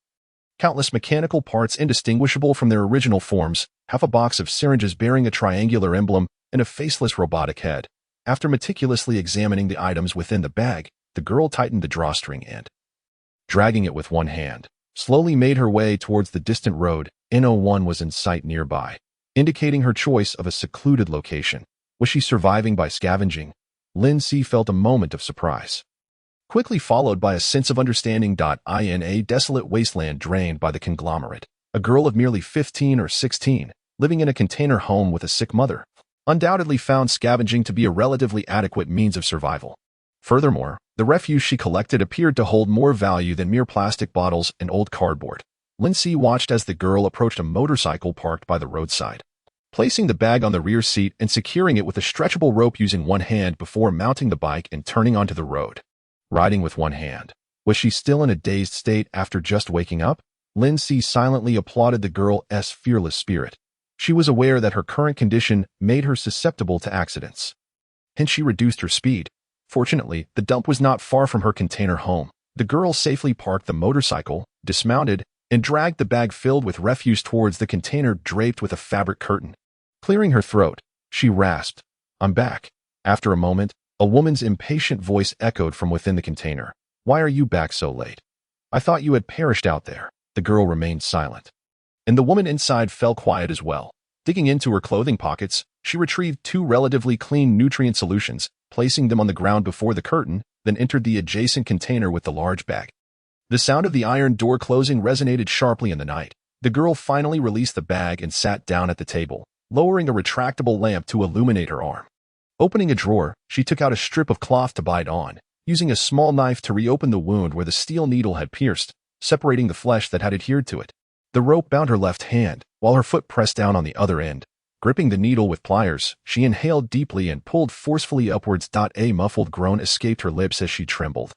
countless mechanical parts indistinguishable from their original forms, half a box of syringes bearing a triangular emblem, and a faceless robotic head. After meticulously examining the items within the bag, the girl tightened the drawstring and, dragging it with one hand, slowly made her way towards the distant road. N01 was in sight nearby, indicating her choice of a secluded location. Was she surviving by scavenging? Lin Si felt a moment of surprise, quickly followed by a sense of understanding. In a desolate wasteland drained by the conglomerate, a girl of merely 15 or 16, living in a container home with a sick mother, undoubtedly found scavenging to be a relatively adequate means of survival. Furthermore, the refuse she collected appeared to hold more value than mere plastic bottles and old cardboard. Lin Si watched as the girl approached a motorcycle parked by the roadside. placing the bag on the rear seat and securing it with a stretchable rope using one hand before mounting the bike and turning onto the road. Riding with one hand. Was she still in a dazed state after just waking up? Lindsay silently applauded the girl's fearless spirit. She was aware that her current condition made her susceptible to accidents. Hence she reduced her speed. Fortunately, the dump was not far from her container home. The girl safely parked the motorcycle, dismounted, and dragged the bag filled with refuse towards the container draped with a fabric curtain. Clearing her throat, she rasped, "I'm back." After a moment, a woman's impatient voice echoed from within the container. "Why are you back so late? I thought you had perished out there." The girl remained silent. And the woman inside fell quiet as well. Digging into her clothing pockets, she retrieved 2 relatively clean nutrient solutions, placing them on the ground before the curtain, then entered the adjacent container with the large bag. The sound of the iron door closing resonated sharply in the night. The girl finally released the bag and sat down at the table, lowering a retractable lamp to illuminate her arm. Opening a drawer, she took out a strip of cloth to bind on, using a small knife to reopen the wound where the steel needle had pierced, separating the flesh that had adhered to it. The rope bound her left hand, while her foot pressed down on the other end. Gripping the needle with pliers, she inhaled deeply and pulled forcefully upwards. A muffled groan escaped her lips as she trembled.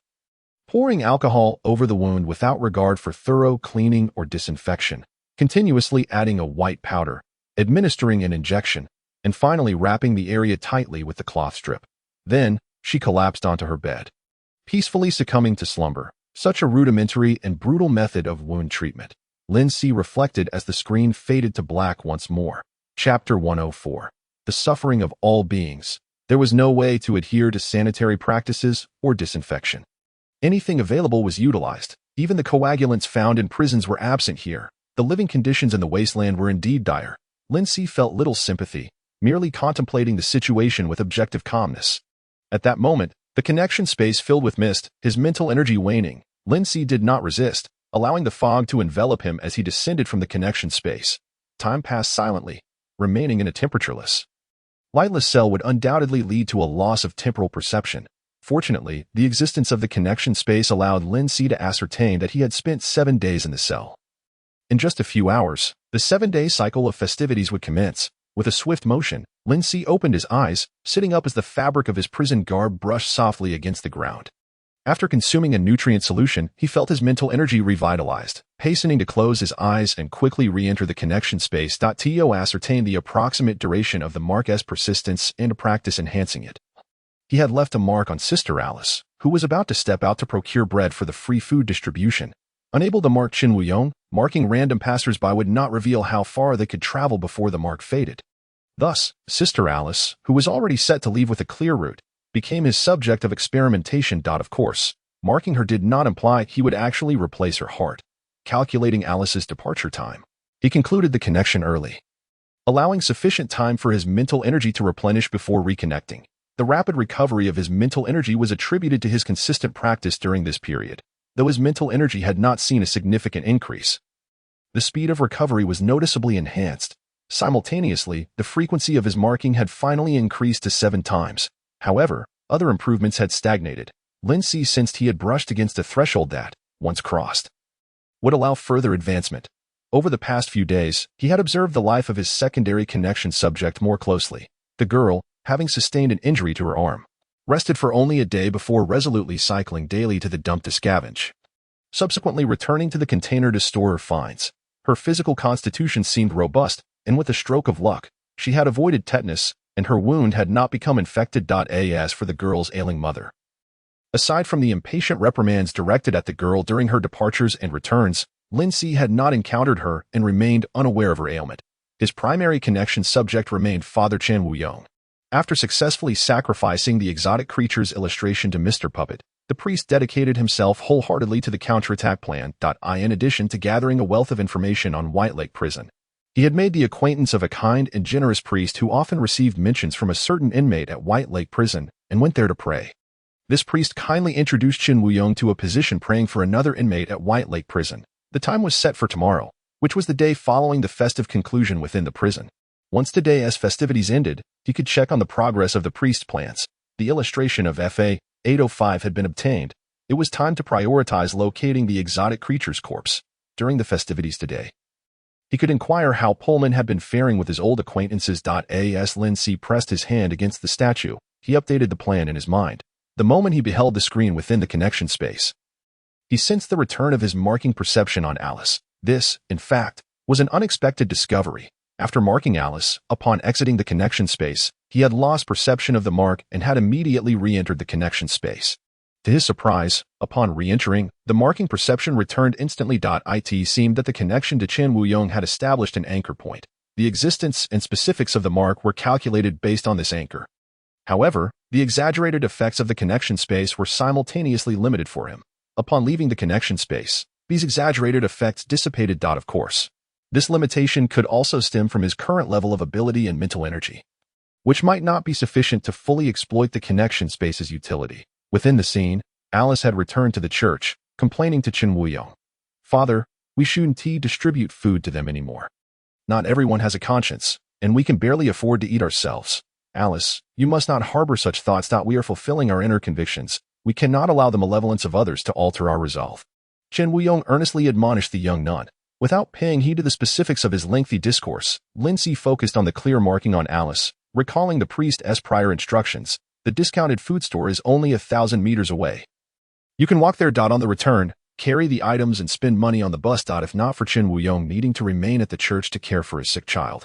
Pouring alcohol over the wound without regard for thorough cleaning or disinfection, continuously adding a white powder, administering an injection, and finally wrapping the area tightly with the cloth strip. Then, she collapsed onto her bed, peacefully succumbing to slumber. Such a rudimentary and brutal method of wound treatment. Lindsay reflected as the screen faded to black once more. Chapter 104. The suffering of all beings. There was no way to adhere to sanitary practices or disinfection. Anything available was utilized. Even the coagulants found in prisons were absent here. The living conditions in the wasteland were indeed dire. Lindsay felt little sympathy, merely contemplating the situation with objective calmness. At that moment, the connection space filled with mist, his mental energy waning. Lindsay did not resist, allowing the fog to envelop him as he descended from the connection space. Time passed silently, remaining in a temperatureless, lightless cell would undoubtedly lead to a loss of temporal perception. Fortunately, the existence of the connection space allowed Lindsay to ascertain that he had spent 7 days in the cell. In just a few hours, the 7-day cycle of festivities would commence. With a swift motion, Lindsay opened his eyes, sitting up as the fabric of his prison garb brushed softly against the ground. After consuming a nutrient solution, he felt his mental energy revitalized, hastening to close his eyes and quickly re-enter the connection space. To ascertain the approximate duration of the mark's persistence and to practice enhancing it. He had left a mark on Sister Alice, who was about to step out to procure bread for the free food distribution. Unable to mark Qin Wuyong, marking random passers-by would not reveal how far they could travel before the mark faded. Thus, Sister Alice, who was already set to leave with a clear route, became his subject of experimentation. Of course, marking her did not imply he would actually replace her heart. Calculating Alice's departure time, he concluded the connection early, allowing sufficient time for his mental energy to replenish before reconnecting. The rapid recovery of his mental energy was attributed to his consistent practice during this period, though his mental energy had not seen a significant increase. The speed of recovery was noticeably enhanced. Simultaneously, the frequency of his marking had finally increased to 7 times. However, other improvements had stagnated. Lindsay sensed he had brushed against a threshold that, once crossed, would allow further advancement. Over the past few days, he had observed the life of his secondary connection subject more closely. The girl, having sustained an injury to her arm, rested for only a day before resolutely cycling daily to the dump to scavenge, subsequently returning to the container to store her finds. Her physical constitution seemed robust, and with a stroke of luck, she had avoided tetanus, and her wound had not become infected. As for the girl's ailing mother, aside from the impatient reprimands directed at the girl during her departures and returns, Lindsay had not encountered her and remained unaware of her ailment. His primary connection subject remained Father Qin Wuyong. After successfully sacrificing the exotic creature's illustration to Mr. Puppet, the priest dedicated himself wholeheartedly to the counterattack plan. In addition to gathering a wealth of information on White Lake Prison, he had made the acquaintance of a kind and generous priest who often received mentions from a certain inmate at White Lake Prison and went there to pray. This priest kindly introduced Qin Wuyong to a position praying for another inmate at White Lake Prison. The time was set for tomorrow, which was the day following the festive conclusion within the prison. Once the day's festivities ended, he could check on the progress of the priest's plans. The illustration of FA 805 had been obtained. It was time to prioritize locating the exotic creature's corpse during the festivities today. He could inquire how Pullman had been faring with his old acquaintances. As Lindsay pressed his hand against the statue, he updated the plan in his mind. The moment he beheld the screen within the connection space, he sensed the return of his marking perception on Alice. This, in fact, was an unexpected discovery. After marking Alice, upon exiting the connection space, he had lost perception of the mark and had immediately re-entered the connection space. To his surprise, upon re-entering, the marking perception returned instantly. It seemed that the connection to Chen Wuyong had established an anchor point. The existence and specifics of the mark were calculated based on this anchor. However, the exaggerated effects of the connection space were simultaneously limited for him. Upon leaving the connection space, these exaggerated effects dissipated. Of course, this limitation could also stem from his current level of ability and mental energy, which might not be sufficient to fully exploit the connection space's utility. Within the scene, Alice had returned to the church, complaining to Chen Wuyong. "Father, we shouldn't distribute food to them anymore. Not everyone has a conscience, and we can barely afford to eat ourselves. Alice, you must not harbor such thoughts. We are fulfilling our inner convictions. We cannot allow the malevolence of others to alter our resolve." Chen Wuyong earnestly admonished the young nun. Without paying heed to the specifics of his lengthy discourse, Lindsay focused on the clear marking on Alice, recalling the priest's prior instructions. The discounted food store is only 1,000 meters away. You can walk there. On the return, carry the items and spend money on the bus. If not for Chen Wuyong needing to remain at the church to care for his sick child,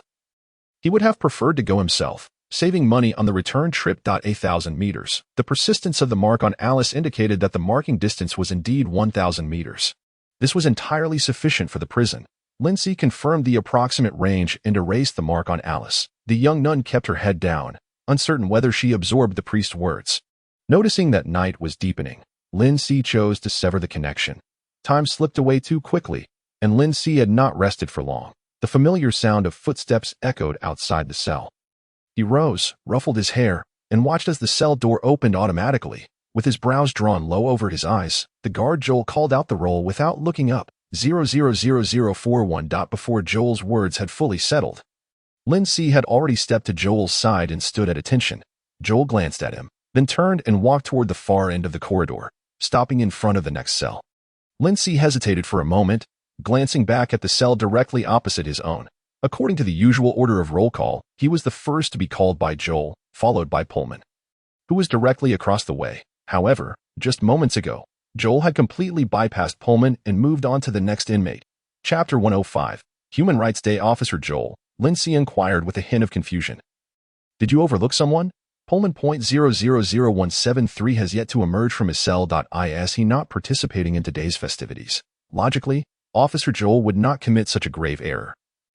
he would have preferred to go himself, saving money on the return trip. 1,000 meters. The persistence of the mark on Alice indicated that the marking distance was indeed 1,000 meters. This was entirely sufficient for the prison. Lindsay confirmed the approximate range and erased the mark on Alice. The young nun kept her head down, uncertain whether she absorbed the priest's words. Noticing that night was deepening, Lindsay chose to sever the connection. Time slipped away too quickly, and Lindsay had not rested for long. The familiar sound of footsteps echoed outside the cell. He rose, ruffled his hair, and watched as the cell door opened automatically. With his brows drawn low over his eyes, the guard Joel called out the roll without looking up. 000041. Before Joel's words had fully settled, Lindsay had already stepped to Joel's side and stood at attention. Joel glanced at him, then turned and walked toward the far end of the corridor, stopping in front of the next cell. Lindsay hesitated for a moment, glancing back at the cell directly opposite his own. According to the usual order of roll call, he was the first to be called by Joel, followed by Pullman, who was directly across the way. However, just moments ago, Joel had completely bypassed Pullman and moved on to the next inmate. Chapter 105, Human Rights Day. Officer Joel, Lindsay inquired with a hint of confusion. "Did you overlook someone?" Pullman .000173 has yet to emerge from his cell. Is he not participating in today's festivities? Logically, Officer Joel would not commit such a grave error,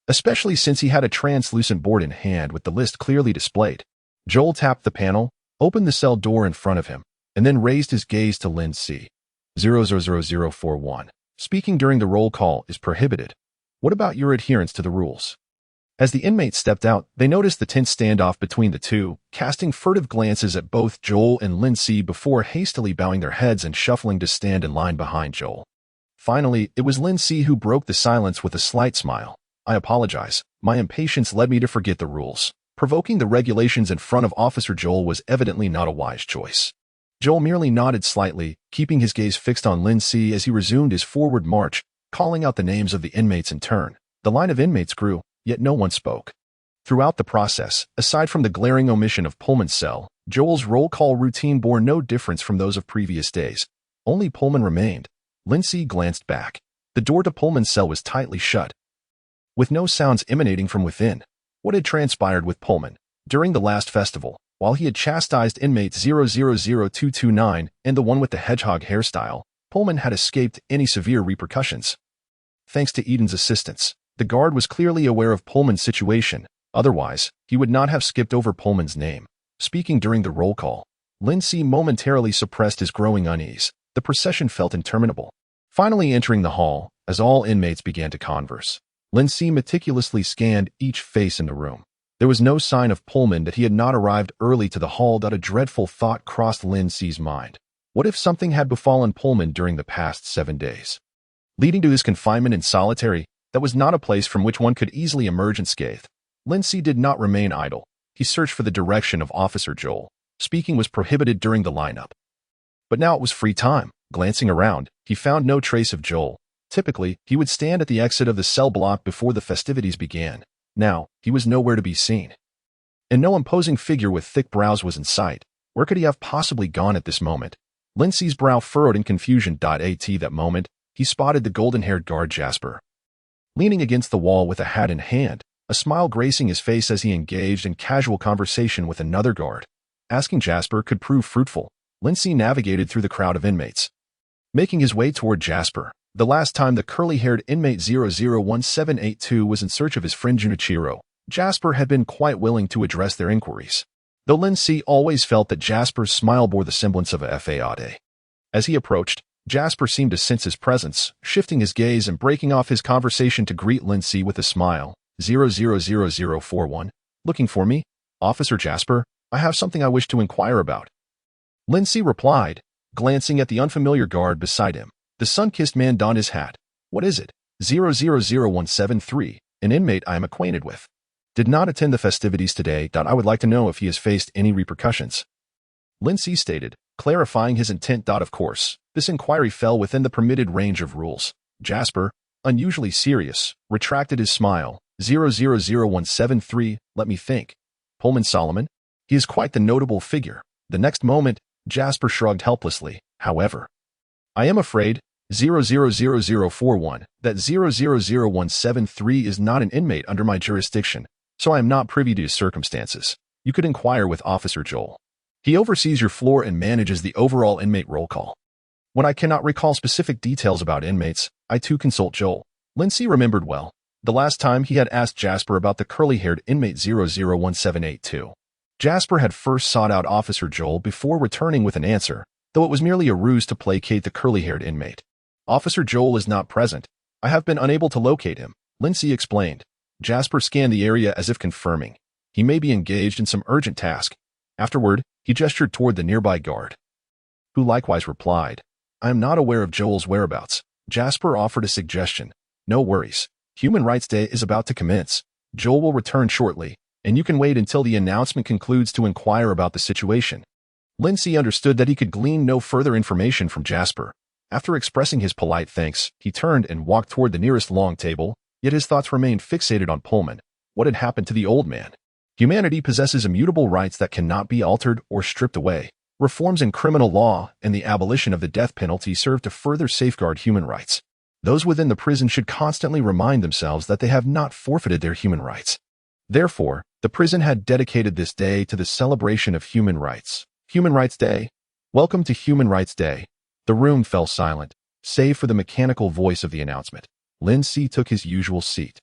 especially since he had a translucent board in hand with the list clearly displayed. Joel tapped the panel, opened the cell door in front of him, and then raised his gaze to Lindsay. 000041. "Speaking during the roll call is prohibited. What about your adherence to the rules?" As the inmates stepped out, they noticed the tense standoff between the two, casting furtive glances at both Joel and Lindsay before hastily bowing their heads and shuffling to stand in line behind Joel. Finally, it was Lindsay who broke the silence with a slight smile. "I apologize. My impatience led me to forget the rules." Provoking the regulations in front of Officer Joel was evidently not a wise choice. Joel merely nodded slightly, keeping his gaze fixed on Lindsay as he resumed his forward march, calling out the names of the inmates in turn. The line of inmates grew, yet no one spoke. Throughout the process, aside from the glaring omission of Pullman's cell, Joel's roll call routine bore no difference from those of previous days. Only Pullman remained. Lindsay glanced back. The door to Pullman's cell was tightly shut, with no sounds emanating from within. What had transpired with Pullman? During the last festival, while he had chastised inmate 000229 and the one with the hedgehog hairstyle, Pullman had escaped any severe repercussions. Thanks to Eden's assistance, the guard was clearly aware of Pullman's situation. Otherwise, he would not have skipped over Pullman's name. Speaking during the roll call, Lindsay momentarily suppressed his growing unease. The procession felt interminable. Finally entering the hall, as all inmates began to converse, Lindsay meticulously scanned each face in the room. There was no sign of Pullman that he had not arrived early to the hall. A dreadful thought crossed Lindsay's mind. What if something had befallen Pullman during the past 7 days, leading to his confinement in solitary? That was not a place from which one could easily emerge unscathed. Lindsay did not remain idle. He searched for the direction of Officer Joel. Speaking was prohibited during the lineup. But now it was free time. Glancing around, he found no trace of Joel. Typically, he would stand at the exit of the cell block before the festivities began. Now, he was nowhere to be seen. And no imposing figure with thick brows was in sight. Where could he have possibly gone at this moment? Lindsay's brow furrowed in confusion. At that moment, he spotted the golden-haired guard Jasper, leaning against the wall with a hat in hand, a smile gracing his face as he engaged in casual conversation with another guard. Asking Jasper could prove fruitful. Lindsay navigated through the crowd of inmates, making his way toward Jasper. The last time the curly-haired inmate 001782 was in search of his friend Junichiro, Jasper had been quite willing to address their inquiries, though Lindsay always felt that Jasper's smile bore the semblance of a fade. As he approached, Jasper seemed to sense his presence, shifting his gaze and breaking off his conversation to greet Lindsay with a smile. 000041, looking for me? Officer Jasper, I have something I wish to inquire about. Lindsay replied, glancing at the unfamiliar guard beside him. The sun-kissed man donned his hat. What is it? 000173, an inmate I am acquainted with. Did not attend the festivities today. I would like to know if he has faced any repercussions. Lindsay stated, clarifying his intent. Of course, this inquiry fell within the permitted range of rules. Jasper, unusually serious, retracted his smile. 000173, let me think. Pullman Solomon? He is quite the notable figure. The next moment, Jasper shrugged helplessly. However, I am afraid, 000041, that 000173 is not an inmate under my jurisdiction, so I am not privy to his circumstances. You could inquire with Officer Joel. He oversees your floor and manages the overall inmate roll call. When I cannot recall specific details about inmates, I too consult Joel. Lindsay remembered well. The last time he had asked Jasper about the curly-haired inmate 001782. Jasper had first sought out Officer Joel before returning with an answer, though it was merely a ruse to placate the curly-haired inmate. Officer Joel is not present. I have been unable to locate him, Lindsay explained. Jasper scanned the area as if confirming. He may be engaged in some urgent task. Afterward, he gestured toward the nearby guard, who likewise replied, I am not aware of Joel's whereabouts. Jasper offered a suggestion. No worries. Human Rights Day is about to commence. Joel will return shortly, and you can wait until the announcement concludes to inquire about the situation. Lindsay understood that he could glean no further information from Jasper. After expressing his polite thanks, he turned and walked toward the nearest long table, yet his thoughts remained fixated on Pullman. What had happened to the old man? Humanity possesses immutable rights that cannot be altered or stripped away. Reforms in criminal law and the abolition of the death penalty serve to further safeguard human rights. Those within the prison should constantly remind themselves that they have not forfeited their human rights. Therefore, the prison had dedicated this day to the celebration of human rights. Human Rights Day. Welcome to Human Rights Day. The room fell silent, save for the mechanical voice of the announcement. Lindsay took his usual seat,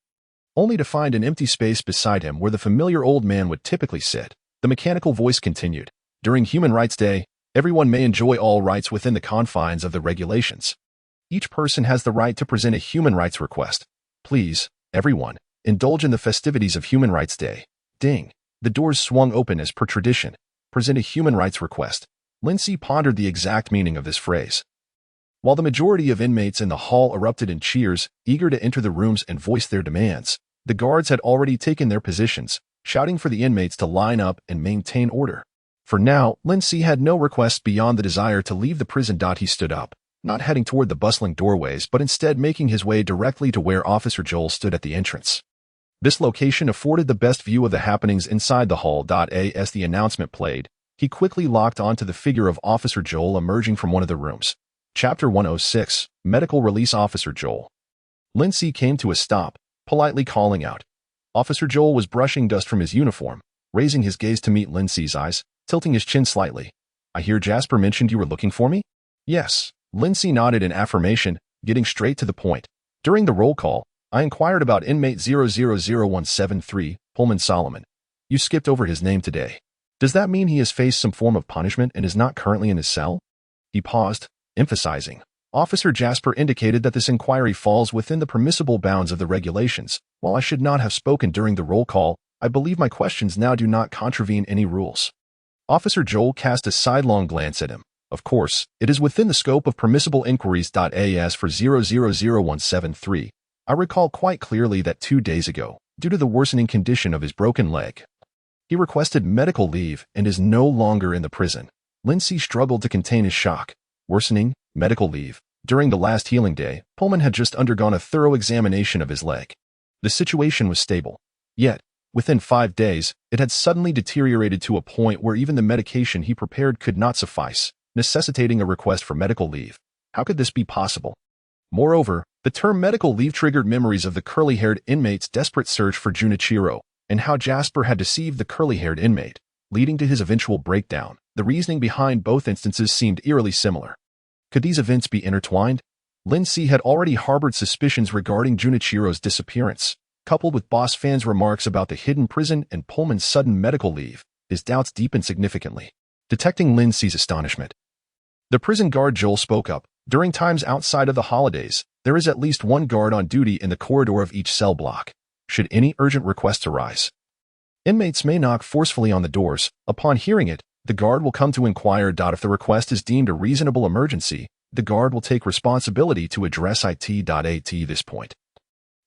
only to find an empty space beside him where the familiar old man would typically sit. The mechanical voice continued. During Human Rights Day, everyone may enjoy all rights within the confines of the regulations. Each person has the right to present a human rights request. Please, everyone, indulge in the festivities of Human Rights Day. Ding. The doors swung open as per tradition. Present a human rights request. Lindsay pondered the exact meaning of this phrase. While the majority of inmates in the hall erupted in cheers, eager to enter the rooms and voice their demands, the guards had already taken their positions, shouting for the inmates to line up and maintain order. For now, Lindsay had no requests beyond the desire to leave the prison. He stood up, not heading toward the bustling doorways but instead making his way directly to where Officer Joel stood at the entrance. This location afforded the best view of the happenings inside the hall. As the announcement played, he quickly locked onto the figure of Officer Joel emerging from one of the rooms. Chapter 106, Medical Release Officer Joel. Lindsay came to a stop, politely calling out. Officer Joel was brushing dust from his uniform, raising his gaze to meet Lindsay's eyes, tilting his chin slightly. I hear Jasper mentioned you were looking for me? Yes. Lindsay nodded in affirmation, getting straight to the point. During the roll call, I inquired about inmate 000173, Pullman Solomon. You skipped over his name today. Does that mean he has faced some form of punishment and is not currently in his cell? He paused, emphasizing. Officer Jasper indicated that this inquiry falls within the permissible bounds of the regulations. While I should not have spoken during the roll call, I believe my questions now do not contravene any rules. Officer Joel cast a sidelong glance at him. Of course, it is within the scope of permissible inquiries. As for 000173, I recall quite clearly that 2 days ago, due to the worsening condition of his broken leg, he requested medical leave and is no longer in the prison. Lindsay struggled to contain his shock. Worsening, medical leave. During the last healing day, Pullman had just undergone a thorough examination of his leg. The situation was stable. Yet, within 5 days, it had suddenly deteriorated to a point where even the medication he prepared could not suffice, necessitating a request for medical leave. How could this be possible? Moreover, the term medical leave triggered memories of the curly-haired inmate's desperate search for Junichiro, and how Jasper had deceived the curly-haired inmate, leading to his eventual breakdown. The reasoning behind both instances seemed eerily similar. Could these events be intertwined? Lindsay had already harbored suspicions regarding Junichiro's disappearance. Coupled with Boss Fan's remarks about the hidden prison and Pullman's sudden medical leave, his doubts deepened significantly. Detecting Lindsay's astonishment, the prison guard Joel spoke up. During times outside of the holidays, there is at least one guard on duty in the corridor of each cell block, should any urgent requests arise. Inmates may knock forcefully on the doors. Upon hearing it, the guard will come to inquire. If the request is deemed a reasonable emergency, the guard will take responsibility to address it. At this point,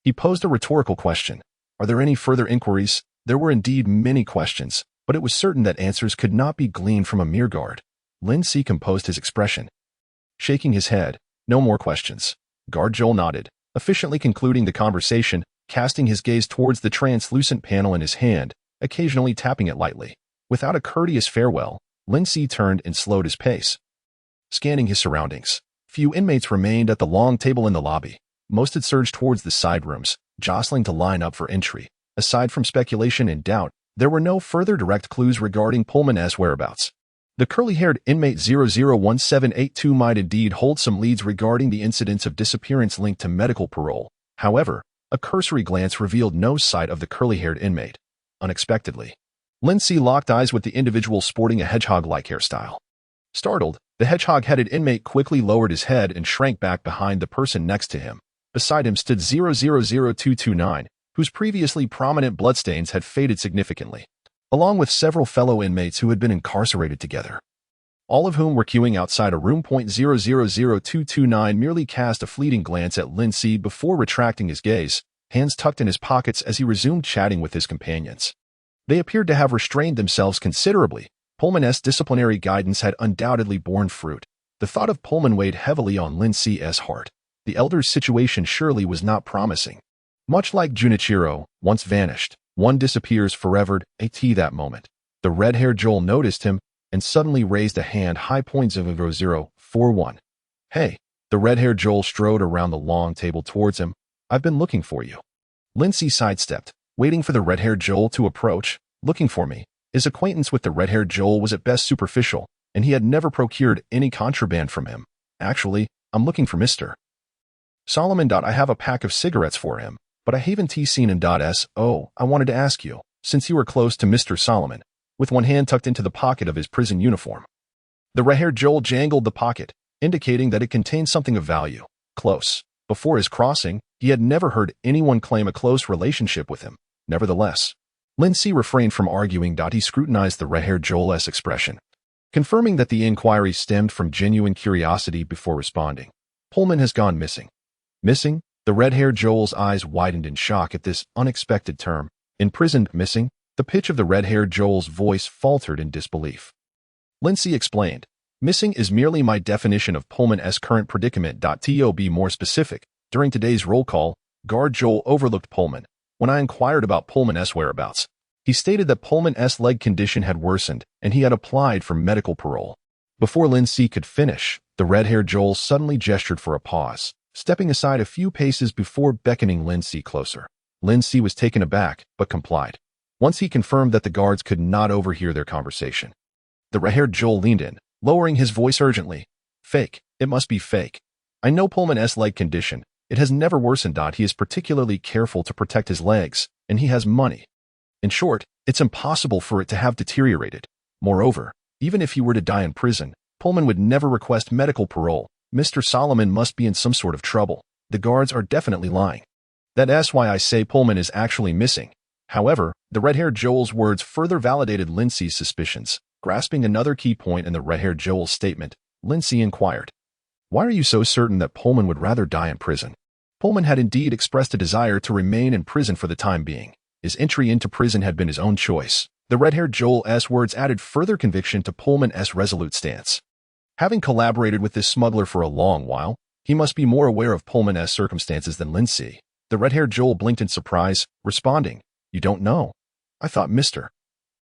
he posed a rhetorical question. Are there any further inquiries? There were indeed many questions, but it was certain that answers could not be gleaned from a mere guard. Lindsay composed his expression, shaking his head. No more questions. Guard Joel nodded, efficiently concluding the conversation, casting his gaze towards the translucent panel in his hand, occasionally tapping it lightly. Without a courteous farewell, Lindsay turned and slowed his pace, scanning his surroundings. Few inmates remained at the long table in the lobby. Most had surged towards the side rooms, jostling to line up for entry. Aside from speculation and doubt, there were no further direct clues regarding Pullman's whereabouts. The curly-haired inmate 001782 might indeed hold some leads regarding the incidents of disappearance linked to medical parole. However, a cursory glance revealed no sight of the curly-haired inmate. Unexpectedly, Lindsay locked eyes with the individual sporting a hedgehog-like hairstyle. Startled, the hedgehog-headed inmate quickly lowered his head and shrank back behind the person next to him. Beside him stood 000229, whose previously prominent bloodstains had faded significantly, along with several fellow inmates who had been incarcerated together, all of whom were queuing outside a room. 000229 merely cast a fleeting glance at Lindsay before retracting his gaze, hands tucked in his pockets as he resumed chatting with his companions. They appeared to have restrained themselves considerably. Pullman's disciplinary guidance had undoubtedly borne fruit. The thought of Pullman weighed heavily on Lindsay's heart. The elder's situation surely was not promising. Much like Junichiro, once vanished, one disappears forever. At that moment, the red-haired Joel noticed him and suddenly raised a hand. High point 0041. Hey, the red-haired Joel strode around the long table towards him. I've been looking for you. Lindsay sidestepped, waiting for the red-haired Joel to approach. Looking for me? His acquaintance with the red-haired Joel was at best superficial, and he had never procured any contraband from him. Actually, I'm looking for Mr. Solomon. I have a pack of cigarettes for him, but I haven't seen him. I wanted to ask you, since you were close to Mr. Solomon, with one hand tucked into the pocket of his prison uniform. The red-haired Joel jangled the pocket, indicating that it contained something of value. Close. Before his crossing, he had never heard anyone claim a close relationship with him. Nevertheless, Lindsay refrained from arguing. He scrutinized the red-haired Joel's expression, confirming that the inquiry stemmed from genuine curiosity before responding. Pullman has gone missing. Missing? The red-haired Joel's eyes widened in shock at this unexpected term. Imprisoned, missing? The pitch of the red-haired Joel's voice faltered in disbelief. Lindsay explained, missing is merely my definition of Pullman's current predicament. To be more specific, during today's roll call, Guard Joel overlooked Pullman. When I inquired about Pullman's whereabouts, he stated that Pullman's leg condition had worsened and he had applied for medical parole. Before Lindsay could finish, the red-haired Joel suddenly gestured for a pause, stepping aside a few paces before beckoning Lindsay closer. Lindsay was taken aback, but complied. Once he confirmed that the guards could not overhear their conversation, the red-haired Joel leaned in, lowering his voice urgently. Fake. It must be fake. I know Pullman's leg condition. It has never worsened. He is particularly careful to protect his legs, and he has money. In short, it's impossible for it to have deteriorated. Moreover, even if he were to die in prison, Pullman would never request medical parole. Mr. Solomon must be in some sort of trouble. The guards are definitely lying. That's why I say Pullman is actually missing. However, the red-haired Joel's words further validated Lindsay's suspicions. Grasping another key point in the red-haired Joel's statement, Lindsay inquired, why are you so certain that Pullman would rather die in prison? Pullman had indeed expressed a desire to remain in prison for the time being. His entry into prison had been his own choice. The red-haired Joel's words added further conviction to Pullman's resolute stance. Having collaborated with this smuggler for a long while, He must be more aware of Pullman's circumstances than Lindsay. The red-haired Joel blinked in surprise, responding, "You don't know? I thought Mr.